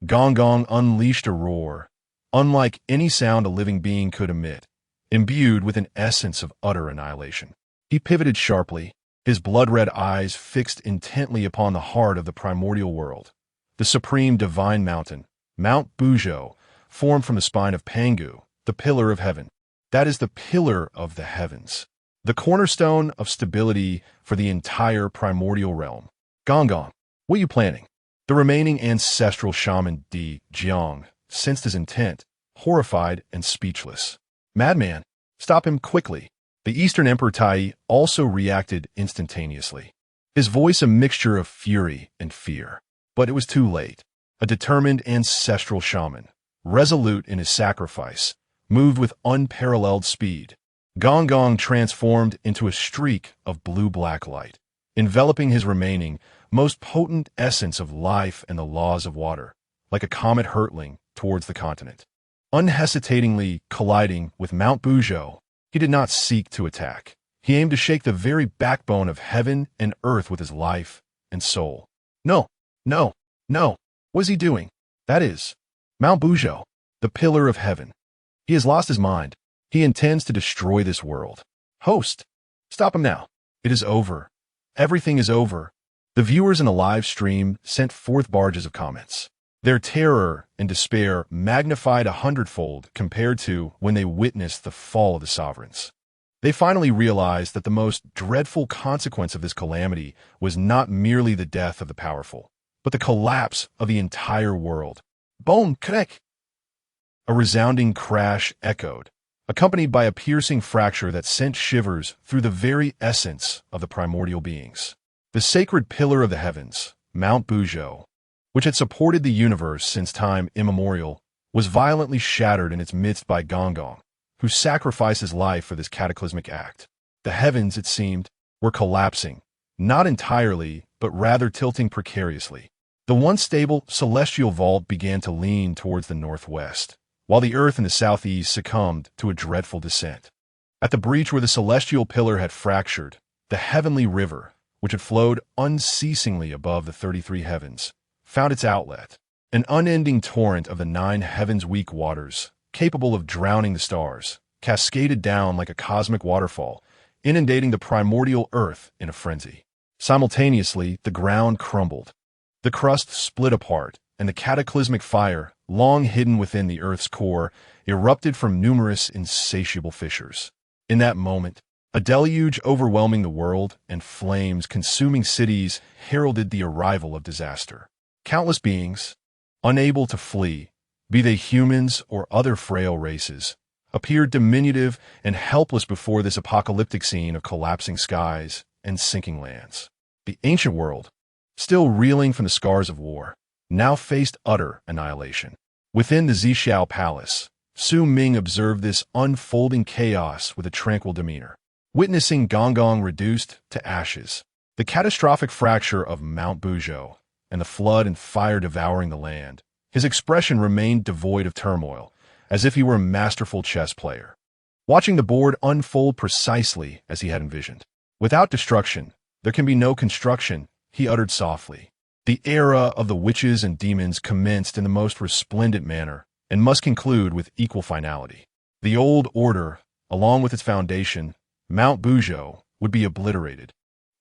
Gong Gong unleashed a roar, unlike any sound a living being could emit, imbued with an essence of utter annihilation. He pivoted sharply, his blood-red eyes fixed intently upon the heart of the primordial world, the supreme divine mountain, Mount Buzhou, formed from the spine of Pangu, the pillar of heaven. That is the pillar of the heavens, the cornerstone of stability for the entire primordial realm. Gong Gong, what are you planning? The remaining ancestral shaman Di Jiang sensed his intent, horrified and speechless. Madman, stop him quickly. The Eastern Emperor Tai also reacted instantaneously, his voice a mixture of fury and fear. But it was too late. A determined ancestral shaman, resolute in his sacrifice, moved with unparalleled speed. Gong Gong transformed into a streak of blue-black light, enveloping his remaining, most potent essence of life and the laws of water, like a comet hurtling towards the continent. Unhesitatingly colliding with Mount Buzhou, he did not seek to attack. He aimed to shake the very backbone of heaven and earth with his life and soul. No, no, no. What is he doing? That is, Mount Buzhou, the pillar of heaven. He has lost his mind. He intends to destroy this world. Host, stop him now. It is over. Everything is over. The viewers in the live stream sent forth barges of comments. Their terror and despair magnified 100-fold compared to when they witnessed the fall of the sovereigns. They finally realized that the most dreadful consequence of this calamity was not merely the death of the powerful, but the collapse of the entire world. Boom, crack! A resounding crash echoed, accompanied by a piercing fracture that sent shivers through the very essence of the primordial beings. The sacred pillar of the heavens, Mount Buzhou, which had supported the universe since time immemorial, was violently shattered in its midst by Gong Gong, who sacrificed his life for this cataclysmic act. The heavens, it seemed, were collapsing, not entirely, but rather tilting precariously. The once stable celestial vault began to lean towards the northwest, while the earth in the southeast succumbed to a dreadful descent. At the breach where the celestial pillar had fractured, the heavenly river, which had flowed unceasingly above the 33 heavens, found its outlet, an unending torrent of the 9 heavens-weak waters, capable of drowning the stars, cascaded down like a cosmic waterfall, inundating the primordial earth in a frenzy. Simultaneously, the ground crumbled. The crust split apart, and the cataclysmic fire, long hidden within the earth's core, erupted from numerous insatiable fissures. In that moment, a deluge overwhelming the world and flames consuming cities heralded the arrival of disaster. Countless beings, unable to flee, be they humans or other frail races, appeared diminutive and helpless before this apocalyptic scene of collapsing skies and sinking lands. The ancient world, still reeling from the scars of war, now faced utter annihilation. Within the Zixiao Palace, Su Ming observed this unfolding chaos with a tranquil demeanor. Witnessing Gonggong reduced to ashes, the catastrophic fracture of Mount Buzhou, and the flood and fire devouring the land, his expression remained devoid of turmoil, as if he were a masterful chess player, watching the board unfold precisely as he had envisioned. Without destruction, there can be no construction, he uttered softly. The era of the witches and demons commenced in the most resplendent manner, and must conclude with equal finality. The old order, along with its foundation, Mount Buzhou, would be obliterated,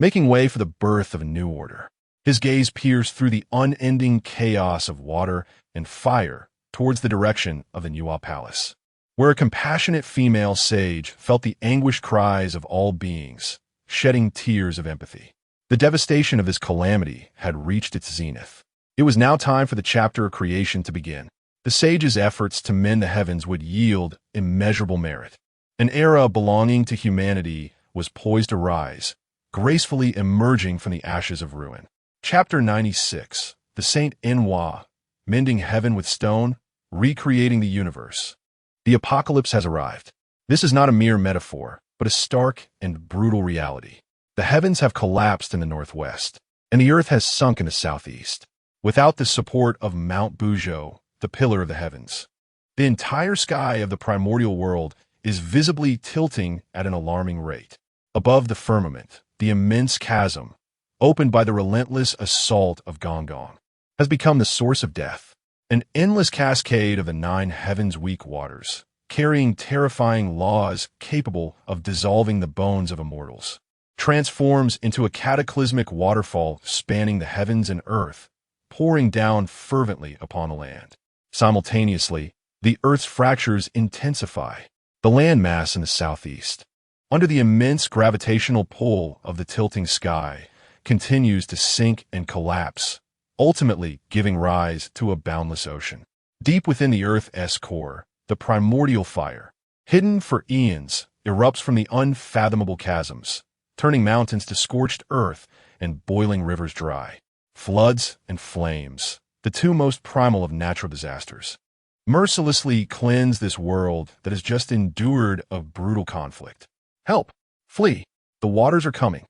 making way for the birth of a new order. His gaze pierced through the unending chaos of water and fire towards the direction of the Nuo Palace, where a compassionate female sage felt the anguished cries of all beings, shedding tears of empathy. The devastation of this calamity had reached its zenith. It was now time for the chapter of creation to begin. The sage's efforts to mend the heavens would yield immeasurable merit. An era belonging to humanity was poised to rise, gracefully emerging from the ashes of ruin. Chapter 96. The Saint Enhua, Mending Heaven with Stone, Recreating the Universe. The apocalypse has arrived. This is not a mere metaphor, but a stark and brutal reality. The heavens have collapsed in the northwest, and the earth has sunk in the southeast. Without the support of Mount Buzhou, the pillar of the heavens, the entire sky of the primordial world is visibly tilting at an alarming rate. Above the firmament, the immense chasm, opened by the relentless assault of Gonggong, has become the source of death. An endless cascade of the 9 heavens' weak waters, carrying terrifying laws capable of dissolving the bones of immortals, transforms into a cataclysmic waterfall spanning the heavens and earth, pouring down fervently upon the land. Simultaneously, the earth's fractures intensify. The landmass in the southeast, under the immense gravitational pull of the tilting sky, continues to sink and collapse, ultimately giving rise to a boundless ocean. Deep within the Earth's core, the primordial fire, hidden for eons, erupts from the unfathomable chasms, turning mountains to scorched earth and boiling rivers dry. Floods and flames, the two most primal of natural disasters, mercilessly cleanse this world that has just endured a brutal conflict. Help! Flee! The waters are coming.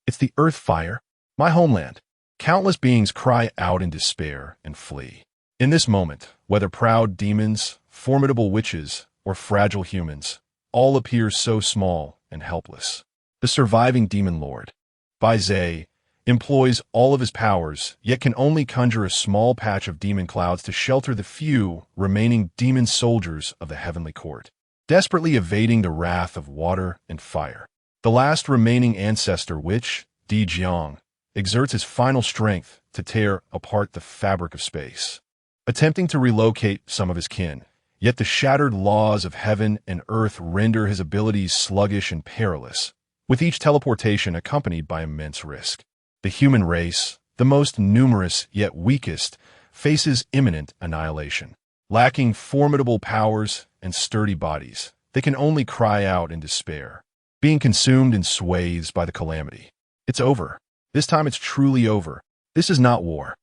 It's the earth fire, my homeland. Countless beings cry out in despair and flee. In this moment, whether proud demons, formidable witches, or fragile humans, all appear so small and helpless. The surviving demon lord, Bai Zhe, employs all of his powers, yet can only conjure a small patch of demon clouds to shelter the few remaining demon soldiers of the heavenly court, desperately evading the wrath of water and fire. The last remaining ancestor witch, Di Jiang, exerts his final strength to tear apart the fabric of space, attempting to relocate some of his kin, yet the shattered laws of heaven and earth render his abilities sluggish and perilous, with each teleportation accompanied by immense risk. The human race, the most numerous yet weakest, faces imminent annihilation. Lacking formidable powers and sturdy bodies, they can only cry out in despair, being consumed in swathes by the calamity. It's over. This time it's truly over. This is not war.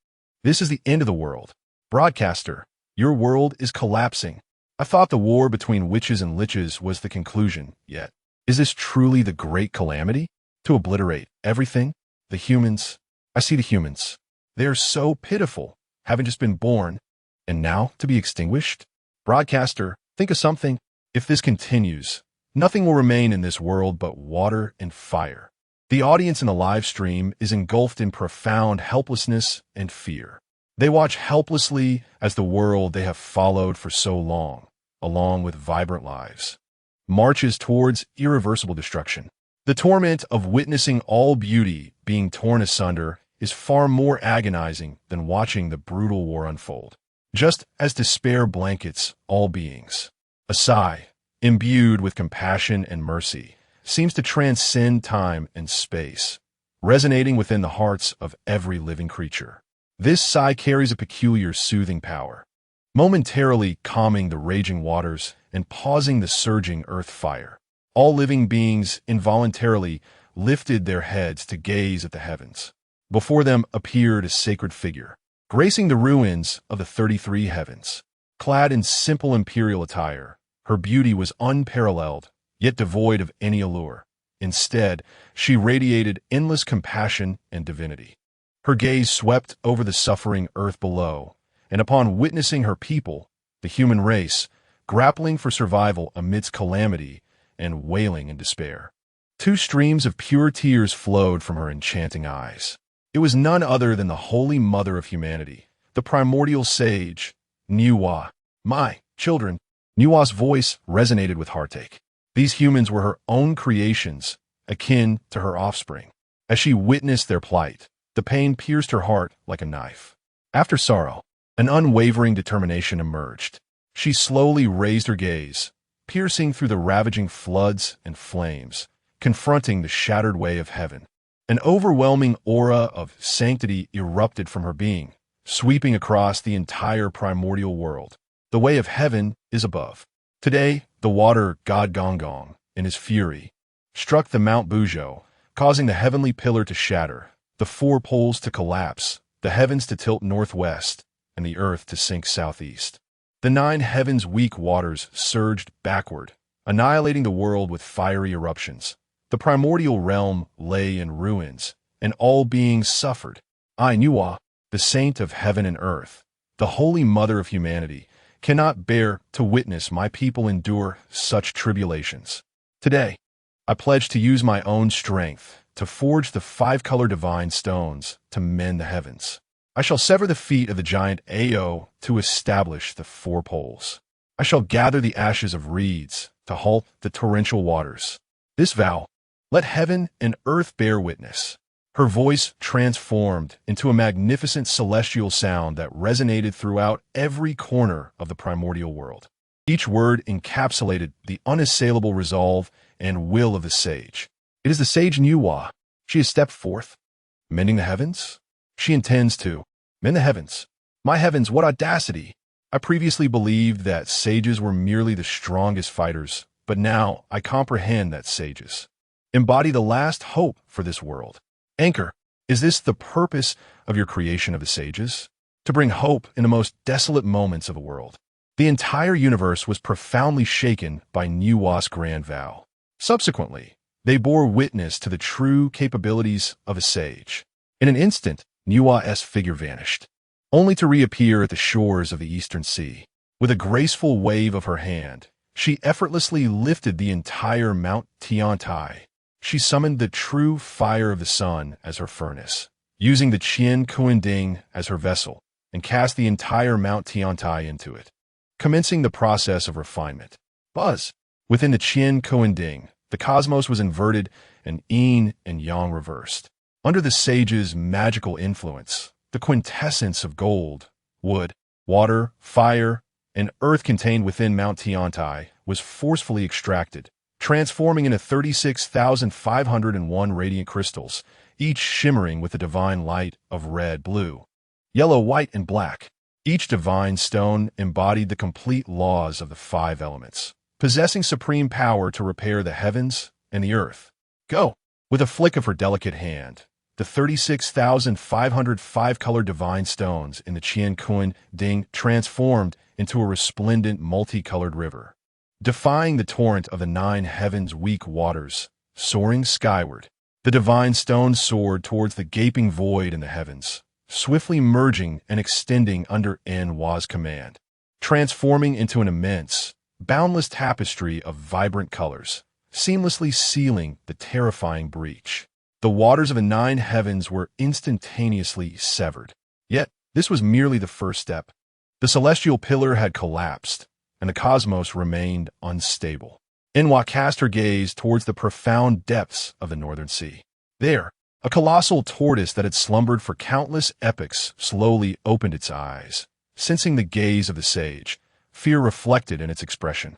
This is the end of the world. Broadcaster, your world is collapsing. I thought the war between witches and liches was the conclusion, yet. Is this truly the great calamity? To obliterate everything? The humans. I see the humans. They are so pitiful, having just been born, and now to be extinguished? Broadcaster, think of something. If this continues, nothing will remain in this world but water and fire. The audience in the live stream is engulfed in profound helplessness and fear. They watch helplessly as the world they have followed for so long, along with vibrant lives, marches towards irreversible destruction. The torment of witnessing all beauty being torn asunder is far more agonizing than watching the brutal war unfold. Just as despair blankets all beings, a sigh, imbued with compassion and mercy, seems to transcend time and space, resonating within the hearts of every living creature. This sigh carries a peculiar soothing power, momentarily calming the raging waters and pausing the surging earth fire. All living beings involuntarily lifted their heads to gaze at the heavens. Before them appeared a sacred figure, gracing the ruins of the 33 heavens. Clad in simple imperial attire, her beauty was unparalleled, yet devoid of any allure. Instead, she radiated endless compassion and divinity. Her gaze swept over the suffering earth below, and upon witnessing her people, the human race, grappling for survival amidst calamity and wailing in despair, two streams of pure tears flowed from her enchanting eyes. It was none other than the Holy Mother of humanity, the primordial sage, Nuwa. My children, Nuwa's voice resonated with heartache. These humans were her own creations, akin to her offspring. As she witnessed their plight, the pain pierced her heart like a knife. After sorrow, an unwavering determination emerged. She slowly raised her gaze, piercing through the ravaging floods and flames, confronting the shattered way of heaven. An overwhelming aura of sanctity erupted from her being, sweeping across the entire primordial world. The way of heaven is above. Today, the water god Gong, in his fury, struck the Mount Bujo, causing the heavenly pillar to shatter, the four poles to collapse, the heavens to tilt northwest, and the earth to sink southeast. The 9 heavens' weak waters surged backward, annihilating the world with fiery eruptions. The primordial realm lay in ruins, and all beings suffered. I, Nuwa, the saint of heaven and earth, the holy mother of humanity, cannot bear to witness my people endure such tribulations. Today, I pledge to use my own strength to forge the 5-color divine stones to mend the heavens. I shall sever the feet of the giant Ao to establish the 4 poles. I shall gather the ashes of reeds to halt the torrential waters. This vow, let heaven and earth bear witness. Her voice transformed into a magnificent celestial sound that resonated throughout every corner of the primordial world. Each word encapsulated the unassailable resolve and will of the sage. It is the sage Nuwa. She has stepped forth, mending the heavens. She intends to mend the heavens. My heavens, what audacity! I previously believed that sages were merely the strongest fighters, but now I comprehend that sages embody the last hope for this world. Anchor, is this the purpose of your creation of the sages? To bring hope in the most desolate moments of the world. The entire universe was profoundly shaken by Nuwa's grand vow. Subsequently, they bore witness to the true capabilities of a sage. In an instant, Nuwa's figure vanished, only to reappear at the shores of the eastern sea. With a graceful wave of her hand, she effortlessly lifted the entire Mount Tiantai. She summoned the true fire of the sun as her furnace, using the Qian Kuanding as her vessel, and cast the entire Mount Tiantai into it, commencing the process of refinement. Buzz! Within the Qian Kuanding, the cosmos was inverted and yin and yang reversed. Under the sage's magical influence, the quintessence of gold, wood, water, fire, and earth contained within Mount Tiantai was forcefully extracted, transforming into 36,501 radiant crystals, each shimmering with the divine light of red, blue, yellow, white, and black. Each divine stone embodied the complete laws of the 5 elements, possessing supreme power to repair the heavens and the earth. Go! With a flick of her delicate hand, the 36,505 colored divine stones in the Qian Kun Ding transformed into a resplendent multicolored river, defying the torrent of the 9 heavens' weak waters. Soaring skyward, the divine stones soared towards the gaping void in the heavens, swiftly merging and extending under Nuwa's command, transforming into an immense, boundless tapestry of vibrant colors, seamlessly sealing the terrifying breach. The waters of the 9 heavens were instantaneously severed. Yet, this was merely the first step. The celestial pillar had collapsed, and the cosmos remained unstable. Nuwa cast her gaze towards the profound depths of the northern sea. There, a colossal tortoise that had slumbered for countless epochs slowly opened its eyes, sensing the gaze of the sage, fear reflected in its expression.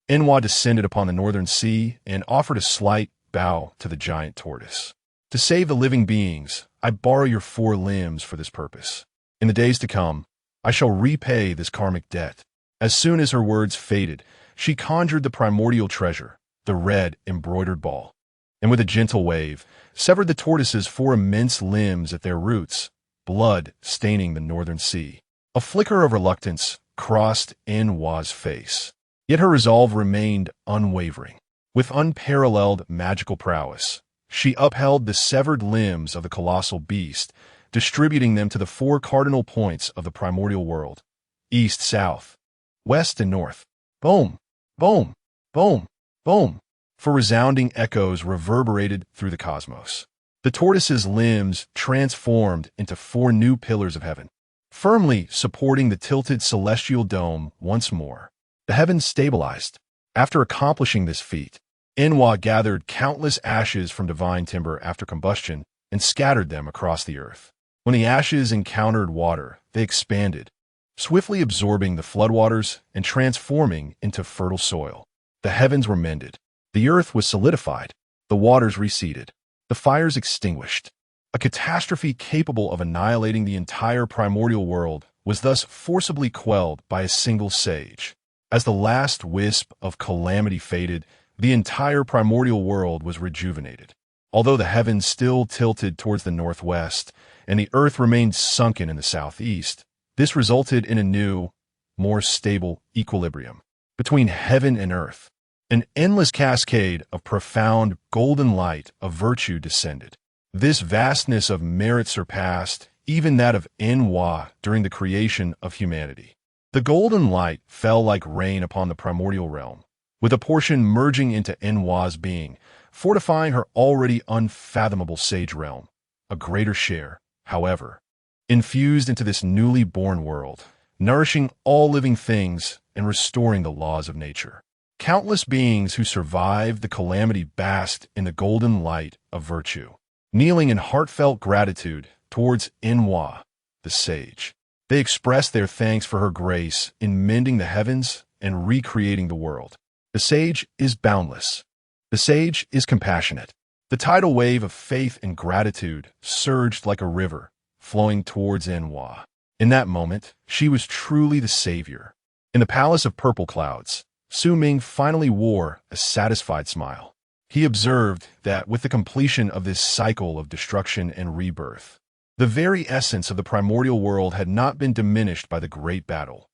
Nuwa descended upon the northern sea and offered a slight bow to the giant tortoise. To save the living beings, I borrow your 4 limbs for this purpose. In the days to come, I shall repay this karmic debt. As soon as her words faded, she conjured the primordial treasure, the red embroidered ball, and with a gentle wave, severed the tortoise's 4 immense limbs at their roots, blood staining the northern sea. A flicker of reluctance crossed Enwa's face, yet her resolve remained unwavering. With unparalleled magical prowess, she upheld the severed limbs of the colossal beast, distributing them to the 4 cardinal points of the primordial world: east, south, west, and north. Boom, boom, boom, boom, for resounding echoes reverberated through the cosmos. The tortoise's limbs transformed into 4 new pillars of heaven, firmly supporting the tilted celestial dome once more. The heavens stabilized. After accomplishing this feat, Enwa gathered countless ashes from divine timber after combustion and scattered them across the earth. When the ashes encountered water, they expanded, swiftly absorbing the floodwaters and transforming into fertile soil. The heavens were mended. The earth was solidified. The waters receded. The fires extinguished. A catastrophe capable of annihilating the entire primordial world was thus forcibly quelled by a single sage. As the last wisp of calamity faded, the entire primordial world was rejuvenated. Although the heavens still tilted towards the northwest, and the earth remained sunken in the southeast, this resulted in a new, more stable equilibrium between heaven and earth. An endless cascade of profound golden light of virtue descended. This vastness of merit surpassed even that of Enwa during the creation of humanity. The golden light fell like rain upon the primordial realm, with a portion merging into Enwa's being, fortifying her already unfathomable sage realm. A greater share, however, infused into this newly born world, nourishing all living things and restoring the laws of nature. Countless beings who survived the calamity basked in the golden light of virtue, kneeling in heartfelt gratitude towards Enwa, the sage. They expressed their thanks for her grace in mending the heavens and recreating the world. The sage is boundless. The sage is compassionate. The tidal wave of faith and gratitude surged like a river, flowing towards Enwa. In that moment, she was truly the savior. In the palace of purple clouds, Su Ming finally wore a satisfied smile. He observed that with the completion of this cycle of destruction and rebirth, the very essence of the primordial world had not been diminished by the great battle,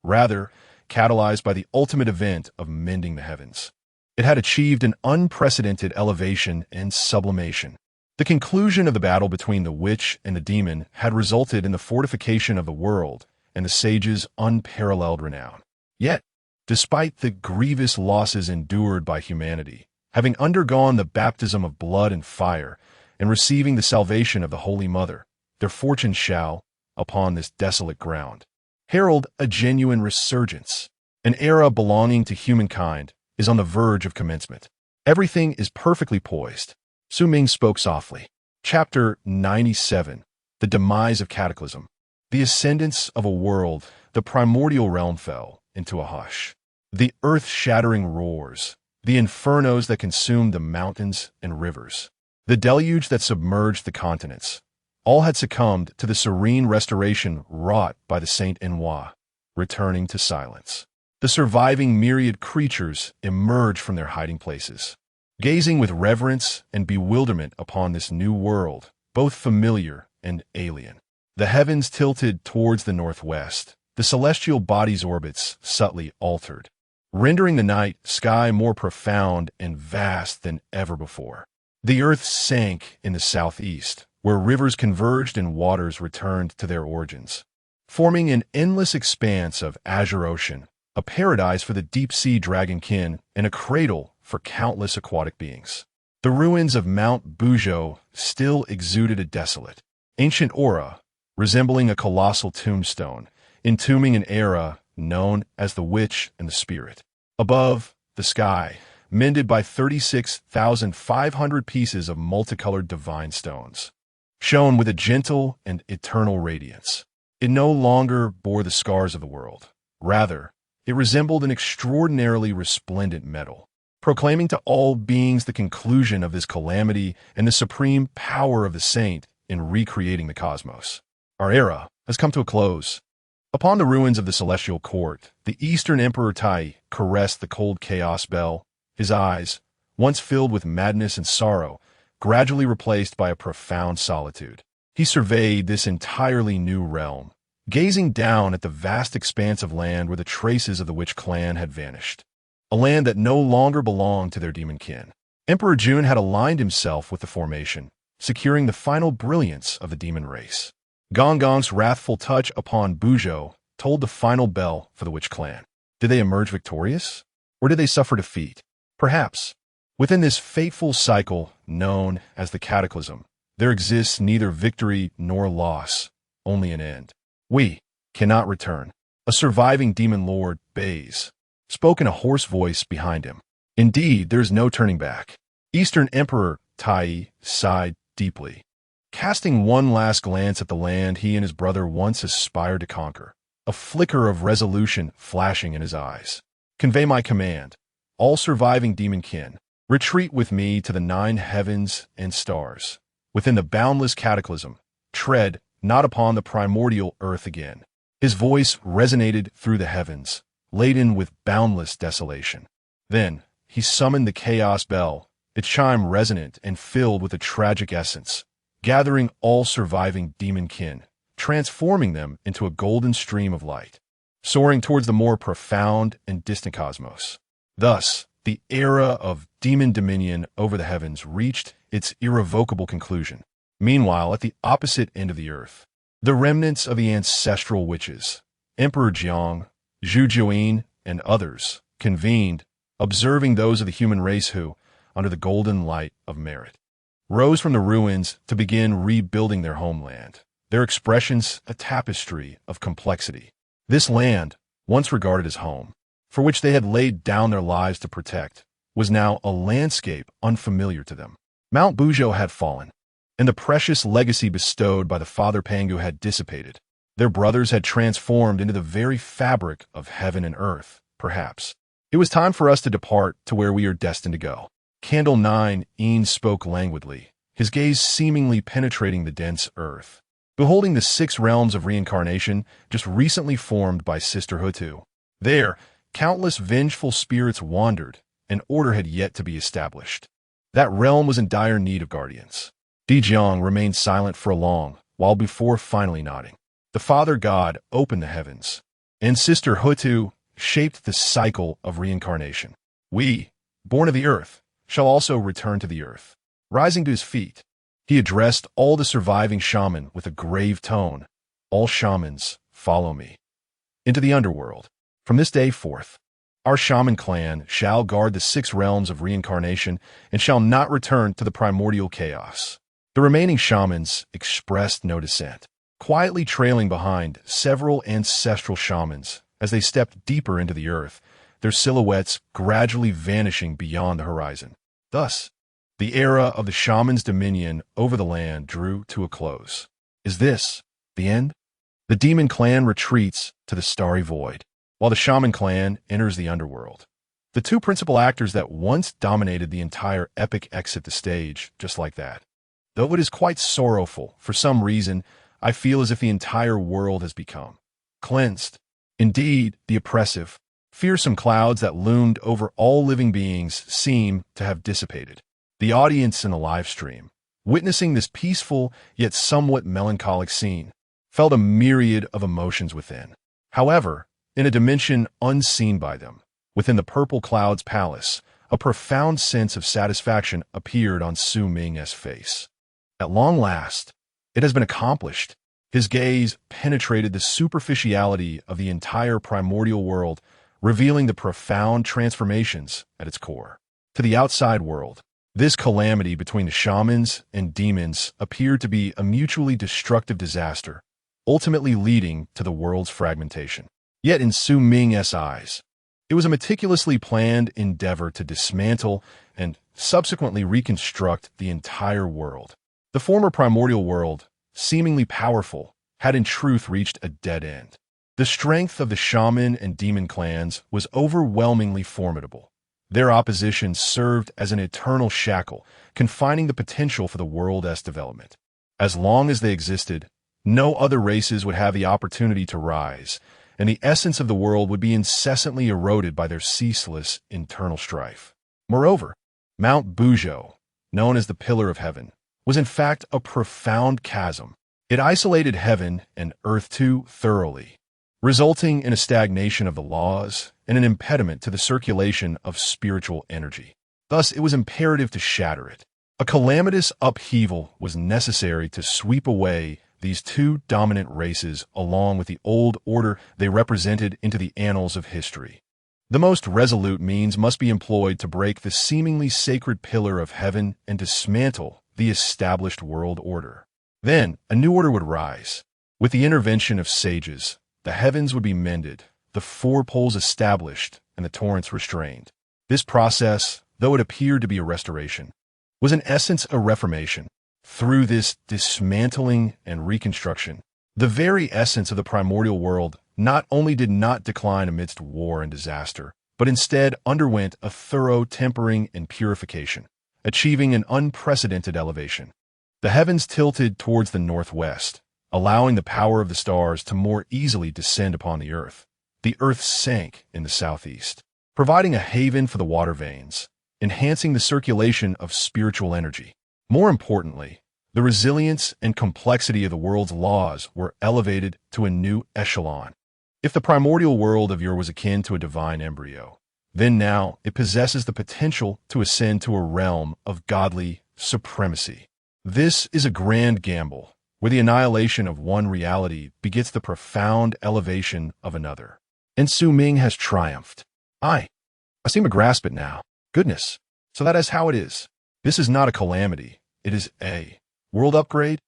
rather catalyzed by the ultimate event of mending the heavens. It had achieved an unprecedented elevation and sublimation. The conclusion of the battle between the witch and the demon had resulted in the fortification of the world and the sage's unparalleled renown. Yet, despite the grievous losses endured by humanity, having undergone the baptism of blood and fire, and receiving the salvation of the Holy Mother, their fortunes shall, upon this desolate ground, herald a genuine resurgence. An era belonging to humankind is on the verge of commencement. Everything is perfectly poised. Su Ming spoke softly. Chapter 97. The Demise of Cataclysm. The ascendance of a world, the primordial realm fell into a hush. The earth-shattering roars, the infernos that consumed the mountains and rivers, the deluge that submerged the continents, all had succumbed to the serene restoration wrought by the Saint Enwa, returning to silence. The surviving myriad creatures emerged from their hiding places, gazing with reverence and bewilderment upon this new world, both familiar and alien. The heavens tilted towards the northwest, the celestial bodies' orbits subtly altered, rendering the night sky more profound and vast than ever before. The earth sank in the southeast, where rivers converged and waters returned to their origins, forming an endless expanse of azure ocean, a paradise for the deep-sea dragonkin and a cradle for countless aquatic beings. The ruins of Mount Bujo still exuded a desolate, ancient aura, resembling a colossal tombstone, entombing an era known as the Witch and the Spirit. Above, the sky, mended by 36,500 pieces of multicolored divine stones, shone with a gentle and eternal radiance. It no longer bore the scars of the world. Rather, it resembled an extraordinarily resplendent metal, proclaiming to all beings the conclusion of this calamity and the supreme power of the saint in recreating the cosmos. Our era has come to a close. Upon the ruins of the celestial court, the Eastern Emperor Tai caressed the cold chaos bell, his eyes, once filled with madness and sorrow, gradually replaced by a profound solitude. He surveyed this entirely new realm, gazing down at the vast expanse of land where the traces of the witch clan had vanished. A land that no longer belonged to their demon kin. Emperor June had aligned himself with the formation, securing the final brilliance of the demon race. Gong Gong's wrathful touch upon Bujo tolled the final bell for the witch clan. Did they emerge victorious? Or did they suffer defeat? Perhaps. Within this fateful cycle known as the Cataclysm, there exists neither victory nor loss, only an end. We cannot return. A surviving demon lord, Baze, spoke in a hoarse voice behind him. Indeed, there is no turning back. Eastern Emperor Tai sighed deeply, casting one last glance at the land he and his brother once aspired to conquer, a flicker of resolution flashing in his eyes. Convey my command. All surviving demon kin, retreat with me to the 9 heavens and stars. Within the boundless cataclysm, tread not upon the primordial earth again. His voice resonated through the heavens, laden with boundless desolation. Then he summoned the chaos bell, its chime resonant and filled with a tragic essence, gathering all surviving demon kin, transforming them into a golden stream of light, soaring towards the more profound and distant cosmos. Thus, the era of demon dominion over the heavens reached its irrevocable conclusion. Meanwhile, at the opposite end of the earth, the remnants of the ancestral witches, Emperor Jiang, Zhu Juin, and others, convened, observing those of the human race who, under the golden light of merit, rose from the ruins to begin rebuilding their homeland, their expressions a tapestry of complexity. This land, once regarded as home, for which they had laid down their lives to protect, was now a landscape unfamiliar to them. Mount Bujo had fallen, and the precious legacy bestowed by the Father Pangu had dissipated. Their brothers had transformed into the very fabric of heaven and earth, perhaps. It was time for us to depart to where we are destined to go. Candle 9, Een spoke languidly, his gaze seemingly penetrating the dense earth, beholding the 6 realms of reincarnation just recently formed by Sister Hutu. There, countless vengeful spirits wandered, and order had yet to be established. That realm was in dire need of guardians. Dijiang remained silent for a long while before finally nodding. The Father God opened the heavens, and Sister Hutu shaped the cycle of reincarnation. We, born of the earth, shall also return to the earth. Rising to his feet, he addressed all the surviving shaman with a grave tone. All shamans, follow me into the underworld. From this day forth, our shaman clan shall guard the 6 realms of reincarnation and shall not return to the primordial chaos. The remaining shamans expressed no dissent, quietly trailing behind several ancestral shamans as they stepped deeper into the earth, their silhouettes gradually vanishing beyond the horizon. Thus, the era of the shaman's dominion over the land drew to a close. Is this the end? The demon clan retreats to the starry void, while the shaman clan enters the underworld. The 2 principal actors that once dominated the entire epic exit the stage just like that. Though it is quite sorrowful, for some reason, I feel as if the entire world has become cleansed. Indeed, the oppressive, fearsome clouds that loomed over all living beings seem to have dissipated. The audience in the live stream, witnessing this peaceful yet somewhat melancholic scene, felt a myriad of emotions within. However, in a dimension unseen by them, within the purple cloud's palace, a profound sense of satisfaction appeared on Su Ming's face. At long last, it has been accomplished. His gaze penetrated the superficiality of the entire primordial world, revealing the profound transformations at its core. To the outside world, this calamity between the shamans and demons appeared to be a mutually destructive disaster, ultimately leading to the world's fragmentation. Yet in Su Ming's eyes, it was a meticulously planned endeavor to dismantle and subsequently reconstruct the entire world. The former primordial world, seemingly powerful, had in truth reached a dead end. The strength of the shaman and demon clans was overwhelmingly formidable. Their opposition served as an eternal shackle, confining the potential for the world's development. As long as they existed, no other races would have the opportunity to rise, and the essence of the world would be incessantly eroded by their ceaseless internal strife. Moreover, Mount Bujo, known as the Pillar of Heaven, was in fact a profound chasm, It isolated heaven and earth too thoroughly, resulting in a stagnation of the laws and an impediment to the circulation of spiritual energy. Thus, it was imperative to shatter it. A calamitous upheaval was necessary to sweep away these two dominant races along with the old order they represented into the annals of history. The most resolute means must be employed to break the seemingly sacred pillar of heaven and dismantle the established world order. Then, a new order would rise. With the intervention of sages, the heavens would be mended, the four poles established, and the torrents restrained. This process, though it appeared to be a restoration, was in essence a reformation. Through this dismantling and reconstruction, the very essence of the primordial world not only did not decline amidst war and disaster, but instead underwent a thorough tempering and purification, achieving an unprecedented elevation. The heavens tilted towards the northwest, allowing the power of the stars to more easily descend upon the earth. The earth sank in the southeast, providing a haven for the water veins, enhancing the circulation of spiritual energy. More importantly, the resilience and complexity of the world's laws were elevated to a new echelon. If the primordial world of yore was akin to a divine embryo, then now it possesses the potential to ascend to a realm of godly supremacy. This is a grand gamble, where the annihilation of one reality begets the profound elevation of another. And Su Ming has triumphed. I seem to grasp it now. Goodness. So that is how it is. This is not a calamity. It is a world upgrade?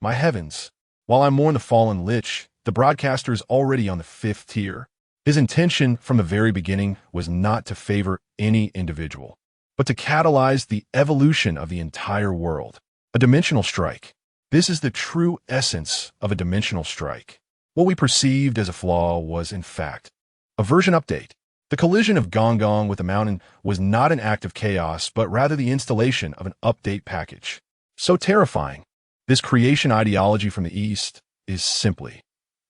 My heavens. While I mourn the fallen Lich, the broadcaster is already on the 5th tier. His intention from the very beginning was not to favor any individual, but to catalyze the evolution of the entire world. A dimensional strike. This is the true essence of a dimensional strike. What we perceived as a flaw was, in fact, a version update. The collision of Gong Gong with the mountain was not an act of chaos, but rather the installation of an update package. So terrifying. This creation ideology from the East is simply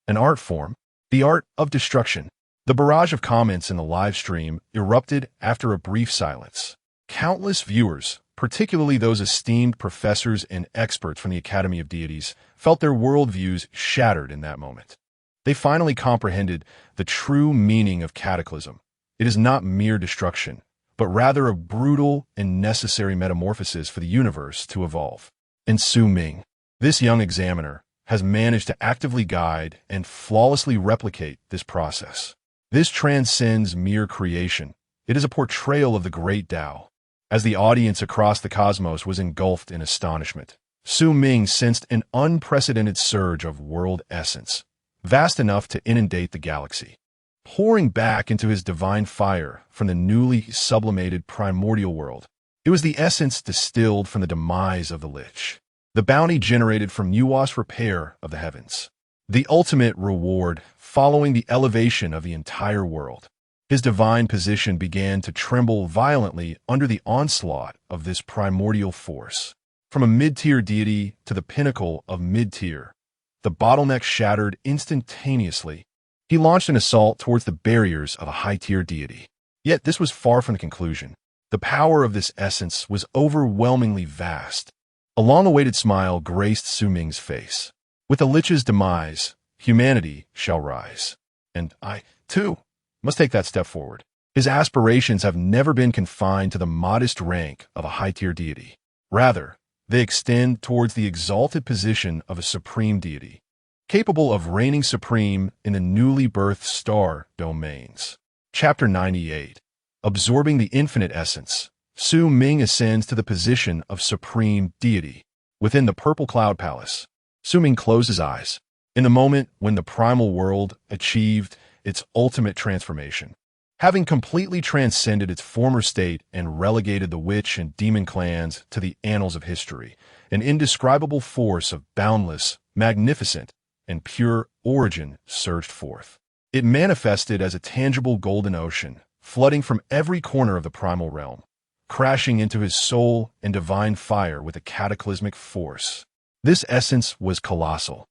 an art form, the art of destruction. The barrage of comments in the live stream erupted after a brief silence. Countless viewers, particularly those esteemed professors and experts from the Academy of Deities, felt their worldviews shattered in that moment. They finally comprehended the true meaning of cataclysm. It is not mere destruction, but rather a brutal and necessary metamorphosis for the universe to evolve. And Su Ming, this young examiner, has managed to actively guide and flawlessly replicate this process. This transcends mere creation. It is a portrayal of the great Tao. As the audience across the cosmos was engulfed in astonishment, Su Ming sensed an unprecedented surge of world essence, vast enough to inundate the galaxy. Pouring back into his divine fire from the newly sublimated primordial world, it was the essence distilled from the demise of the Lich, the bounty generated from Nuwa's repair of the heavens, the ultimate reward following the elevation of the entire world. His divine position began to tremble violently under the onslaught of this primordial force. From a mid-tier deity to the pinnacle of mid-tier, the bottleneck shattered instantaneously. He launched an assault towards the barriers of a high-tier deity. Yet this was far from the conclusion. The power of this essence was overwhelmingly vast. A long-awaited smile graced Su Ming's face. With the Lich's demise, humanity shall rise. And I, too, must take that step forward. His aspirations have never been confined to the modest rank of a high-tier deity. Rather, they extend towards the exalted position of a supreme deity, capable of reigning supreme in the newly birthed star domains. Chapter 98. Absorbing the infinite essence, Su Ming ascends to the position of supreme deity. Within the purple cloud palace, Su Ming closed his eyes. In the moment when the primal world achieved its ultimate transformation, having completely transcended its former state and relegated the witch and demon clans to the annals of history, an indescribable force of boundless, magnificent, and pure origin surged forth. It manifested as a tangible golden ocean, flooding from every corner of the primal realm, crashing into his soul and divine fire with a cataclysmic force. This essence was colossal.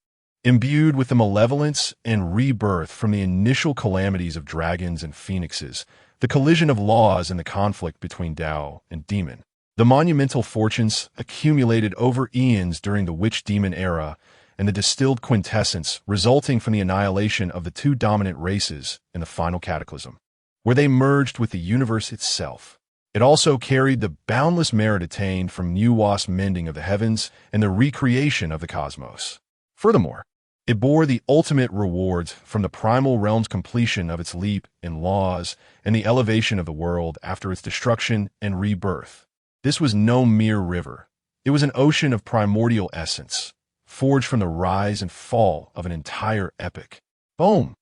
Imbued with the malevolence and rebirth from the initial calamities of dragons and phoenixes, the collision of laws and the conflict between Tao and demon, the monumental fortunes accumulated over eons during the witch-demon era, and the distilled quintessence resulting from the annihilation of the two dominant races in the final cataclysm, where they merged with the universe itself. It also carried the boundless merit attained from nuanced mending of the heavens and the recreation of the cosmos. Furthermore, it bore the ultimate rewards from the primal realm's completion of its leap in laws and the elevation of the world after its destruction and rebirth. This was no mere river. It was an ocean of primordial essence, forged from the rise and fall of an entire epic. Boom!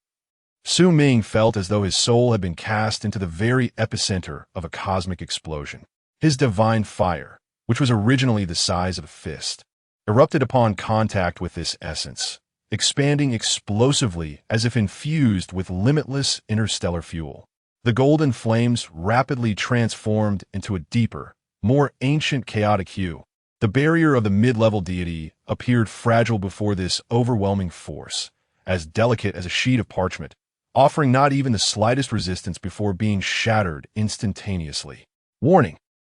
Su Ming felt as though his soul had been cast into the very epicenter of a cosmic explosion. His divine fire, which was originally the size of a fist, erupted upon contact with this essence, expanding explosively as if infused with limitless interstellar fuel. The golden flames rapidly transformed into a deeper, more ancient chaotic hue. The barrier of the mid-level deity appeared fragile before this overwhelming force, as delicate as a sheet of parchment, offering not even the slightest resistance before being shattered instantaneously. Warning: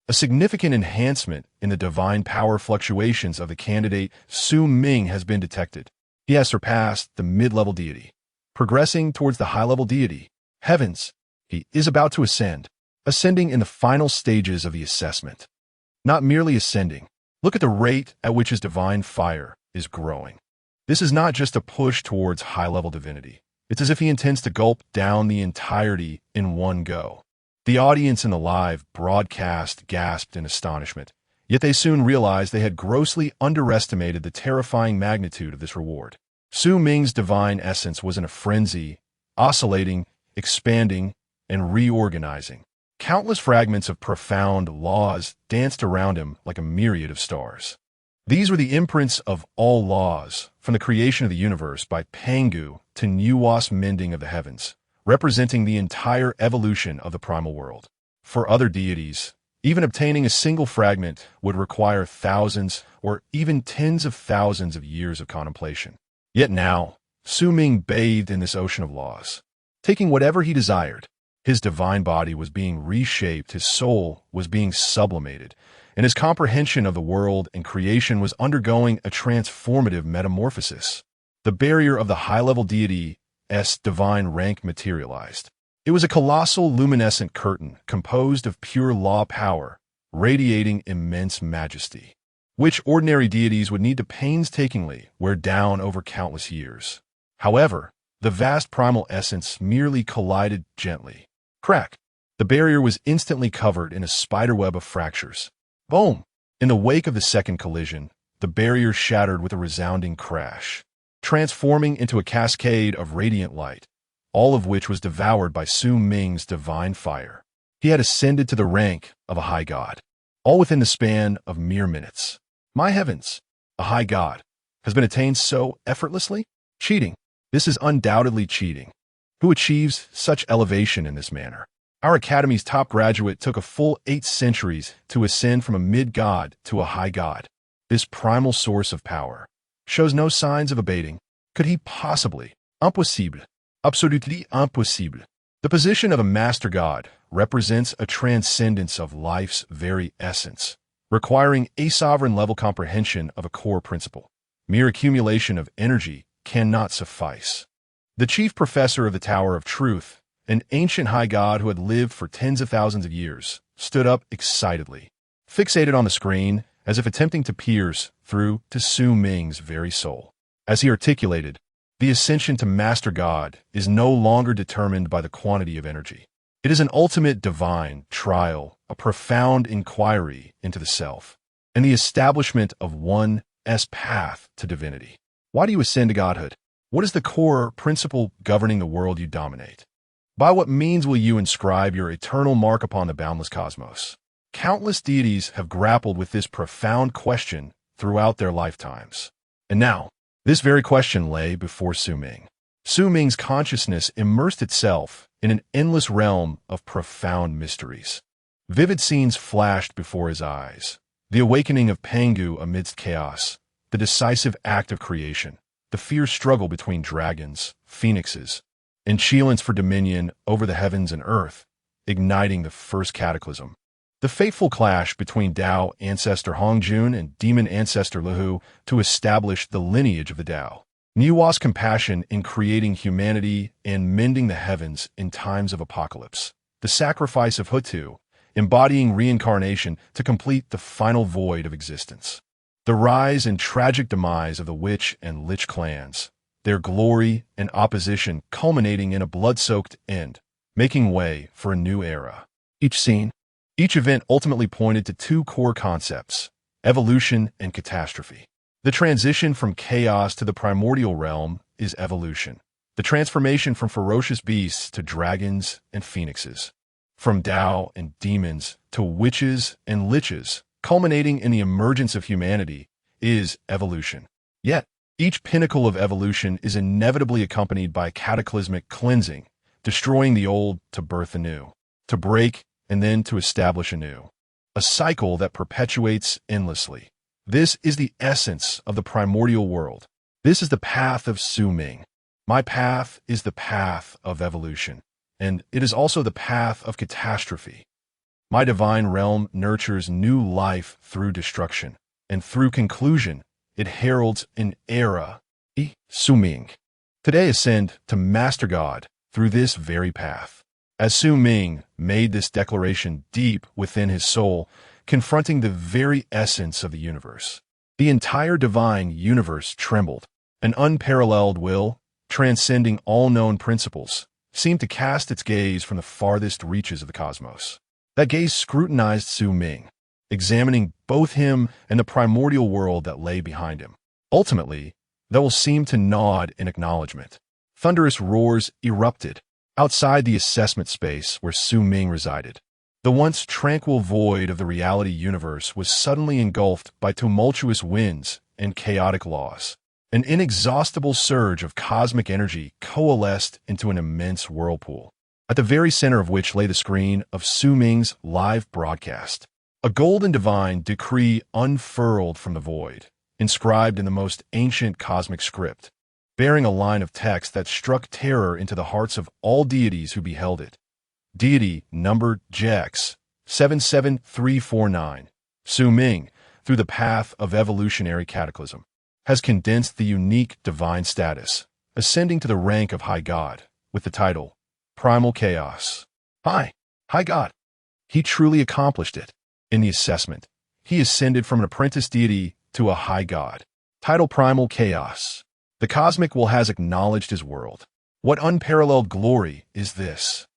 a significant enhancement in the divine power fluctuations of the candidate Su Ming has been detected. He has surpassed the mid-level deity, progressing towards the high-level deity. Heavens, he is about to ascending in the final stages of the assessment. Not merely ascending. Look at the rate at which his divine fire is growing. This is not just a push towards high-level divinity. It's as if he intends to gulp down the entirety in one go. The audience in the live broadcast gasped in astonishment, yet they soon realized they had grossly underestimated the terrifying magnitude of this reward. Su Ming's divine essence was in a frenzy, oscillating, expanding, and reorganizing. Countless fragments of profound laws danced around him like a myriad of stars. These were the imprints of all laws, from the creation of the universe by Pangu to nuanced mending of the heavens, representing the entire evolution of the primal world. For other deities, even obtaining a single fragment would require thousands or even tens of thousands of years of contemplation. Yet now, Su Ming bathed in this ocean of laws. Taking whatever he desired, his divine body was being reshaped, his soul was being sublimated, and his comprehension of the world and creation was undergoing a transformative metamorphosis. The barrier of the high-level deity's divine rank materialized. It was a colossal luminescent curtain composed of pure law power, radiating immense majesty, which ordinary deities would need to painstakingly wear down over countless years. However, the vast primal essence merely collided gently. Crack! The barrier was instantly covered in a spiderweb of fractures. Boom! In the wake of the second collision, the barrier shattered with a resounding crash, transforming into a cascade of radiant light, all of which was devoured by Su Ming's divine fire. He had ascended to the rank of a high god, all within the span of mere minutes. My heavens! A high god has been attained so effortlessly? Cheating. This is undoubtedly cheating. Who achieves such elevation in this manner? Our Academy's top graduate took a full 8 centuries to ascend from a mid-god to a high god. This primal source of power shows no signs of abating. Could he possibly? Impossible. Absolutely impossible. The position of a master god represents a transcendence of life's very essence, requiring a sovereign-level comprehension of a core principle. Mere accumulation of energy cannot suffice. The chief professor of the Tower of Truth, an ancient high god who had lived for tens of thousands of years, stood up excitedly, fixated on the screen as if attempting to pierce through to Su Ming's very soul. As he articulated, the ascension to Master God is no longer determined by the quantity of energy. It is an ultimate divine trial, a profound inquiry into the self, and the establishment of one's path to divinity. Why do you ascend to godhood? What is the core principle governing the world you dominate? By what means will you inscribe your eternal mark upon the boundless cosmos? Countless deities have grappled with this profound question throughout their lifetimes. And now, this very question lay before Su Ming. Su Ming's consciousness immersed itself in an endless realm of profound mysteries. Vivid scenes flashed before his eyes. The awakening of Pangu amidst chaos, the decisive act of creation, the fierce struggle between dragons, phoenixes, and Cheelans for dominion over the heavens and earth, igniting the first cataclysm. The fateful clash between Tao ancestor Hongjun and demon ancestor Lihu to establish the lineage of the Tao. Nuwa's compassion in creating humanity and mending the heavens in times of apocalypse. The sacrifice of Hutu, embodying reincarnation to complete the final void of existence. The rise and tragic demise of the Witch and Lich clans, their glory and opposition culminating in a blood-soaked end, making way for a new era. Each event ultimately pointed to two core concepts: evolution and catastrophe. The transition from chaos to the primordial realm is evolution. The transformation from ferocious beasts to dragons and phoenixes. From Tao and demons to witches and liches, culminating in the emergence of humanity, is evolution. Yet, each pinnacle of evolution is inevitably accompanied by cataclysmic cleansing, destroying the old to birth anew, to break and then to establish anew. A cycle that perpetuates endlessly. This is the essence of the primordial world. This is the path of Su Ming. My path is the path of evolution, and it is also the path of catastrophe. My divine realm nurtures new life through destruction, and through conclusion, it heralds an era. Su Ming. Today ascend to Master God through this very path. As Su Ming made this declaration deep within his soul, confronting the very essence of the universe, the entire divine universe trembled. An unparalleled will, transcending all known principles, seemed to cast its gaze from the farthest reaches of the cosmos. That gaze scrutinized Su Ming, examining both him and the primordial world that lay behind him. Ultimately, that will seem to nod in acknowledgement. Thunderous roars erupted outside the assessment space where Su Ming resided. The once tranquil void of the reality universe was suddenly engulfed by tumultuous winds and chaotic laws. An inexhaustible surge of cosmic energy coalesced into an immense whirlpool, at the very center of which lay the screen of Su Ming's live broadcast. A golden divine decree unfurled from the void, inscribed in the most ancient cosmic script, bearing a line of text that struck terror into the hearts of all deities who beheld it. Deity number JEX 77349. Su Ming, through the path of evolutionary cataclysm, has condensed the unique divine status, ascending to the rank of High God, with the title, Primal Chaos. High God. He truly accomplished it. In the assessment, he ascended from an apprentice deity to a High God. Title Primal Chaos. The cosmic will has acknowledged his world. What unparalleled glory is this?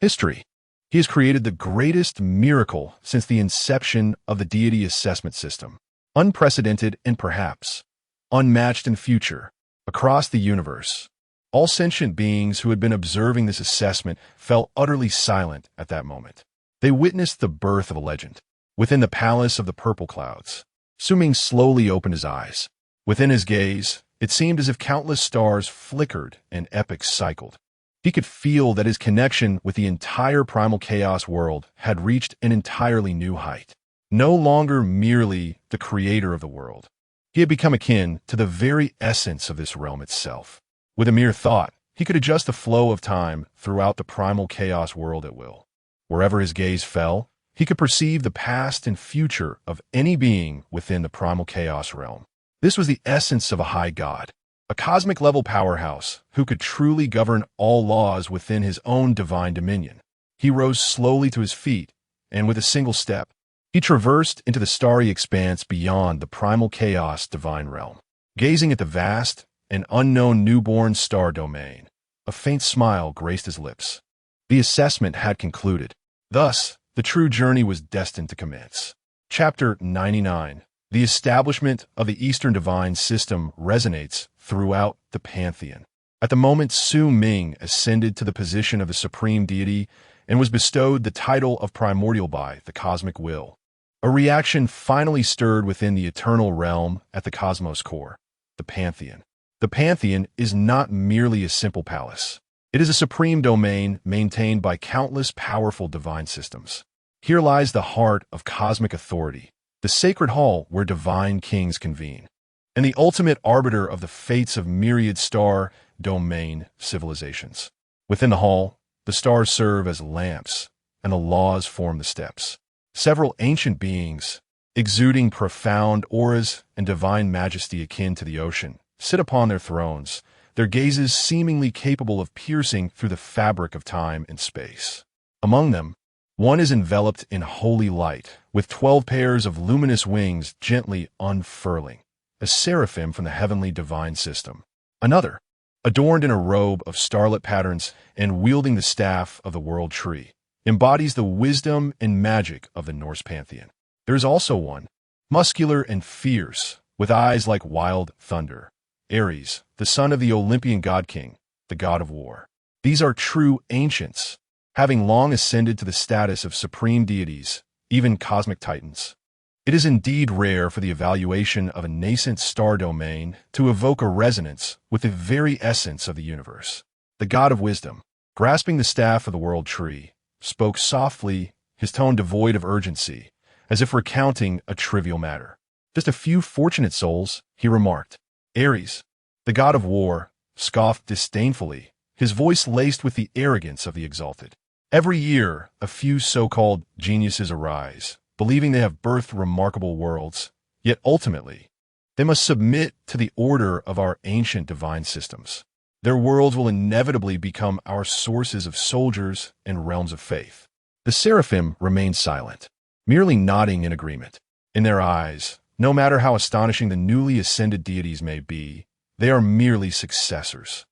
History. He has created the greatest miracle since the inception of the deity assessment system. Unprecedented and perhaps unmatched in future, across the universe. All sentient beings who had been observing this assessment fell utterly silent at that moment. They witnessed the birth of a legend. Within the palace of the purple clouds, Su Ming slowly opened his eyes. Within his gaze, it seemed as if countless stars flickered and epics cycled. He could feel that his connection with the entire primal chaos world had reached an entirely new height. No longer merely the creator of the world. He had become akin to the very essence of this realm itself. With a mere thought, he could adjust the flow of time throughout the primal chaos world at will. Wherever his gaze fell, he could perceive the past and future of any being within the primal chaos realm. This was the essence of a High God, a cosmic-level powerhouse who could truly govern all laws within his own divine dominion. He rose slowly to his feet, and with a single step, he traversed into the starry expanse beyond the primal chaos divine realm. Gazing at the vast and unknown newborn star domain, a faint smile graced his lips. The assessment had concluded. Thus, the true journey was destined to commence. Chapter 99. The establishment of the Eastern divine system resonates throughout the pantheon. At the moment Su Ming ascended to the position of the supreme deity and was bestowed the title of primordial by the cosmic will, a reaction finally stirred within the eternal realm at the cosmos core, the pantheon. The pantheon is not merely a simple palace. It is a supreme domain maintained by countless powerful divine systems. Here lies the heart of cosmic authority, the sacred hall where divine kings convene, and the ultimate arbiter of the fates of myriad star domain civilizations. Within the hall, the stars serve as lamps, and the laws form the steps. Several ancient beings, exuding profound auras and divine majesty akin to the ocean, sit upon their thrones, their gazes seemingly capable of piercing through the fabric of time and space. Among them, one is enveloped in holy light, with 12 pairs of luminous wings gently unfurling, a seraphim from the heavenly divine system. Another, adorned in a robe of starlit patterns and wielding the staff of the world tree, embodies the wisdom and magic of the Norse pantheon. There is also one, muscular and fierce, with eyes like wild thunder, Ares, the son of the Olympian god-king, the god of war. These are true ancients, having long ascended to the status of supreme deities, even cosmic titans. It is indeed rare for the evaluation of a nascent star domain to evoke a resonance with the very essence of the universe. The god of wisdom, grasping the staff of the world tree, spoke softly, his tone devoid of urgency, as if recounting a trivial matter. Just a few fortunate souls, he remarked. Ares, the god of war, scoffed disdainfully, his voice laced with the arrogance of the exalted. Every year, a few so-called geniuses arise, believing they have birthed remarkable worlds, yet ultimately, they must submit to the order of our ancient divine systems. Their worlds will inevitably become our sources of soldiers and realms of faith. The seraphim remained silent, merely nodding in agreement. In their eyes, no matter how astonishing the newly ascended deities may be, they are merely successors.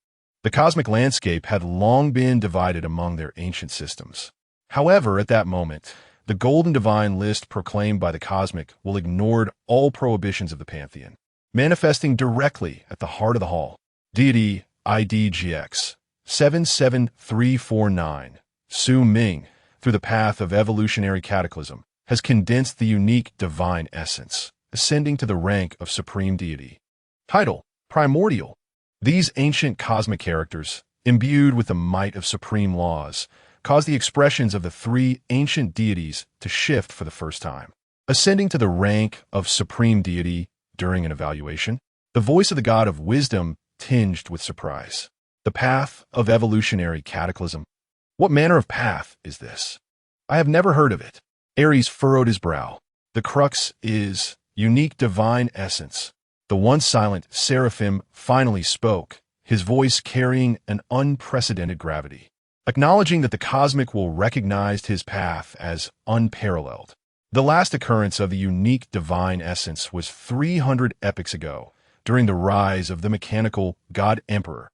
The cosmic landscape had long been divided among their ancient systems. However, at that moment, the golden divine list proclaimed by the cosmic will ignored all prohibitions of the pantheon, manifesting directly at the heart of the hall. Deity IDGX 77349, Su Ming, through the path of evolutionary cataclysm, has condensed the unique divine essence, ascending to the rank of supreme deity. Title: Primordial. These ancient cosmic characters, imbued with the might of supreme laws, cause the expressions of the three ancient deities to shift for the first time. Ascending to the rank of supreme deity during an evaluation, the voice of the god of wisdom tinged with surprise. The path of evolutionary cataclysm. What manner of path is this? I have never heard of it. Ares furrowed his brow. The crux is unique divine essence. The once silent seraphim finally spoke, his voice carrying an unprecedented gravity, acknowledging that the cosmic will recognize his path as unparalleled. The last occurrence of the unique divine essence was 300 epochs ago, during the rise of the mechanical god-emperor.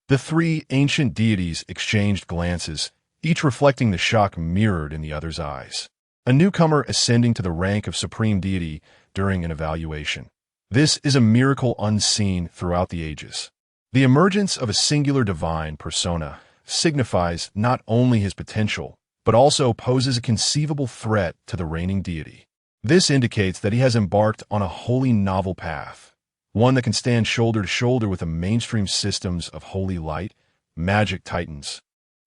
The three ancient deities exchanged glances, each reflecting the shock mirrored in the other's eyes. A newcomer ascending to the rank of supreme deity during an evaluation. This is a miracle unseen throughout the ages. The emergence of a singular divine persona signifies not only his potential, but also poses a conceivable threat to the reigning deity. This indicates that he has embarked on a wholly novel path, one that can stand shoulder to shoulder with the mainstream systems of holy light, magic titans,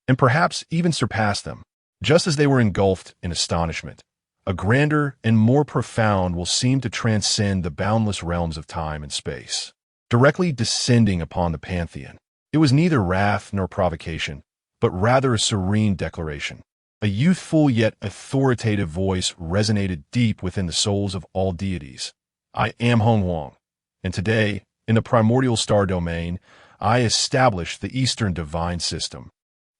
and perhaps even surpass them. Just as they were engulfed in astonishment, a grander and more profound will seem to transcend the boundless realms of time and space, directly descending upon the pantheon. It was neither wrath nor provocation, but rather a serene declaration. A youthful yet authoritative voice resonated deep within the souls of all deities. I am Hong Wang, and today, in the primordial star domain, I establish the Eastern divine system.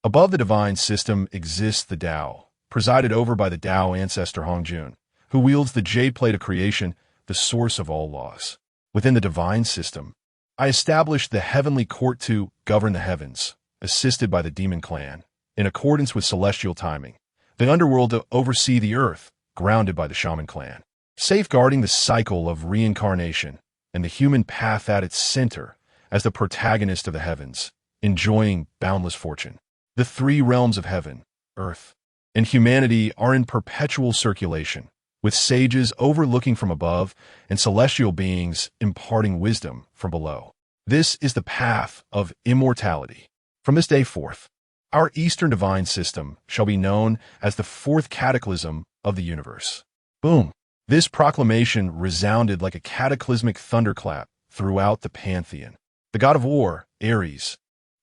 Above the divine system exists the Tao, presided over by the Tao ancestor Hongjun, who wields the jade plate of creation, the source of all laws. Within the divine system, I established the heavenly court to govern the heavens, assisted by the demon clan, in accordance with celestial timing, the underworld to oversee the earth, grounded by the shaman clan, safeguarding the cycle of reincarnation, and the human path at its center as the protagonist of the heavens, enjoying boundless fortune. The three realms of heaven, earth, and humanity are in perpetual circulation, with sages overlooking from above and celestial beings imparting wisdom from below. This is the path of immortality. From this day forth, our Eastern divine system shall be known as the fourth cataclysm of the universe. Boom! This proclamation resounded like a cataclysmic thunderclap throughout the pantheon. The god of war, Ares,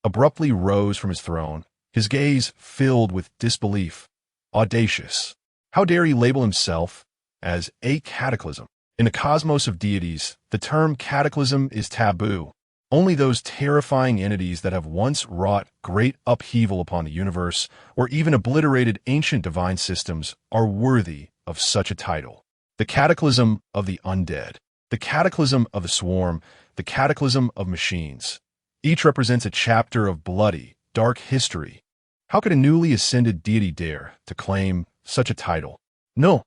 abruptly rose from his throne, his gaze filled with disbelief. Audacious. How dare he label himself as a cataclysm? In the cosmos of deities, the term cataclysm is taboo. Only those terrifying entities that have once wrought great upheaval upon the universe or even obliterated ancient divine systems are worthy of such a title. The cataclysm of the undead, the cataclysm of the swarm, the cataclysm of machines. Each represents a chapter of bloody, dark history. How could a newly ascended deity dare to claim such a title? No,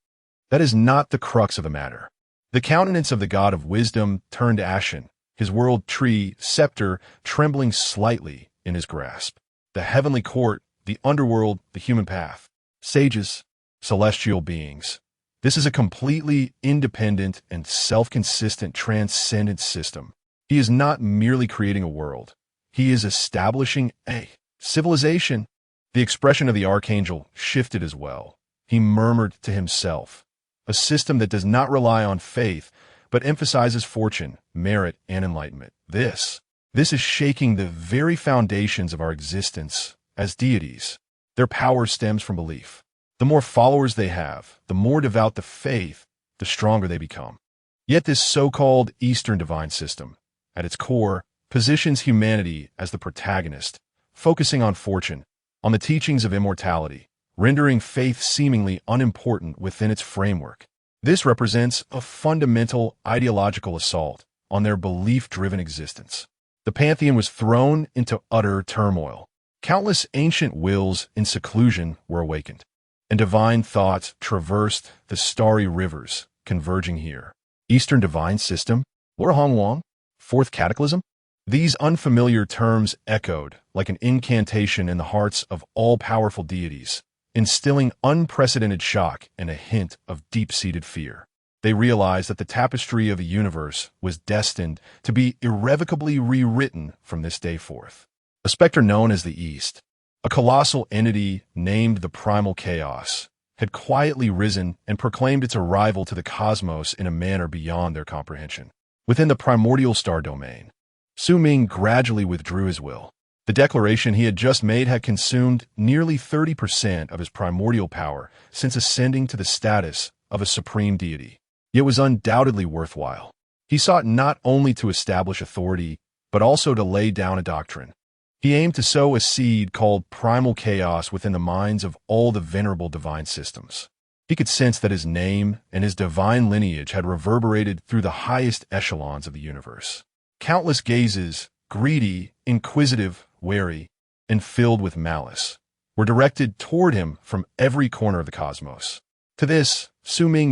that is not the crux of the matter. The countenance of the god of wisdom turned ashen, his world tree, scepter, trembling slightly in his grasp. The heavenly court, the underworld, the human path. Sages, celestial beings. This is a completely independent and self-consistent transcendent system. He is not merely creating a world. He is establishing a civilization. The expression of the archangel shifted as well. He murmured to himself, a system that does not rely on faith, but emphasizes fortune, merit, and enlightenment. This is shaking the very foundations of our existence as deities. Their power stems from belief. The more followers they have, the more devout the faith, the stronger they become. Yet this so-called Eastern divine system, at its core, positions humanity as the protagonist, focusing on fortune, on the teachings of immortality, rendering faith seemingly unimportant within its framework. This represents a fundamental ideological assault on their belief-driven existence. The pantheon was thrown into utter turmoil. Countless ancient wills in seclusion were awakened, and divine thoughts traversed the starry rivers, converging here. Eastern divine system, Lor Hong Wang, fourth cataclysm? These unfamiliar terms echoed like an incantation in the hearts of all-powerful deities, instilling unprecedented shock and a hint of deep-seated fear. They realized that the tapestry of the universe was destined to be irrevocably rewritten from this day forth. A specter known as the East, a colossal entity named the Primal Chaos, had quietly risen and proclaimed its arrival to the cosmos in a manner beyond their comprehension. Within the primordial star domain, Su Ming gradually withdrew his will. The declaration he had just made had consumed nearly 30% of his primordial power since ascending to the status of a supreme deity. Yet was undoubtedly worthwhile. He sought not only to establish authority, but also to lay down a doctrine. He aimed to sow a seed called primal chaos within the minds of all the venerable divine systems. He could sense that his name and his divine lineage had reverberated through the highest echelons of the universe. Countless gazes, greedy, inquisitive, wary, and filled with malice, were directed toward him from every corner of the cosmos. To this, Su Ming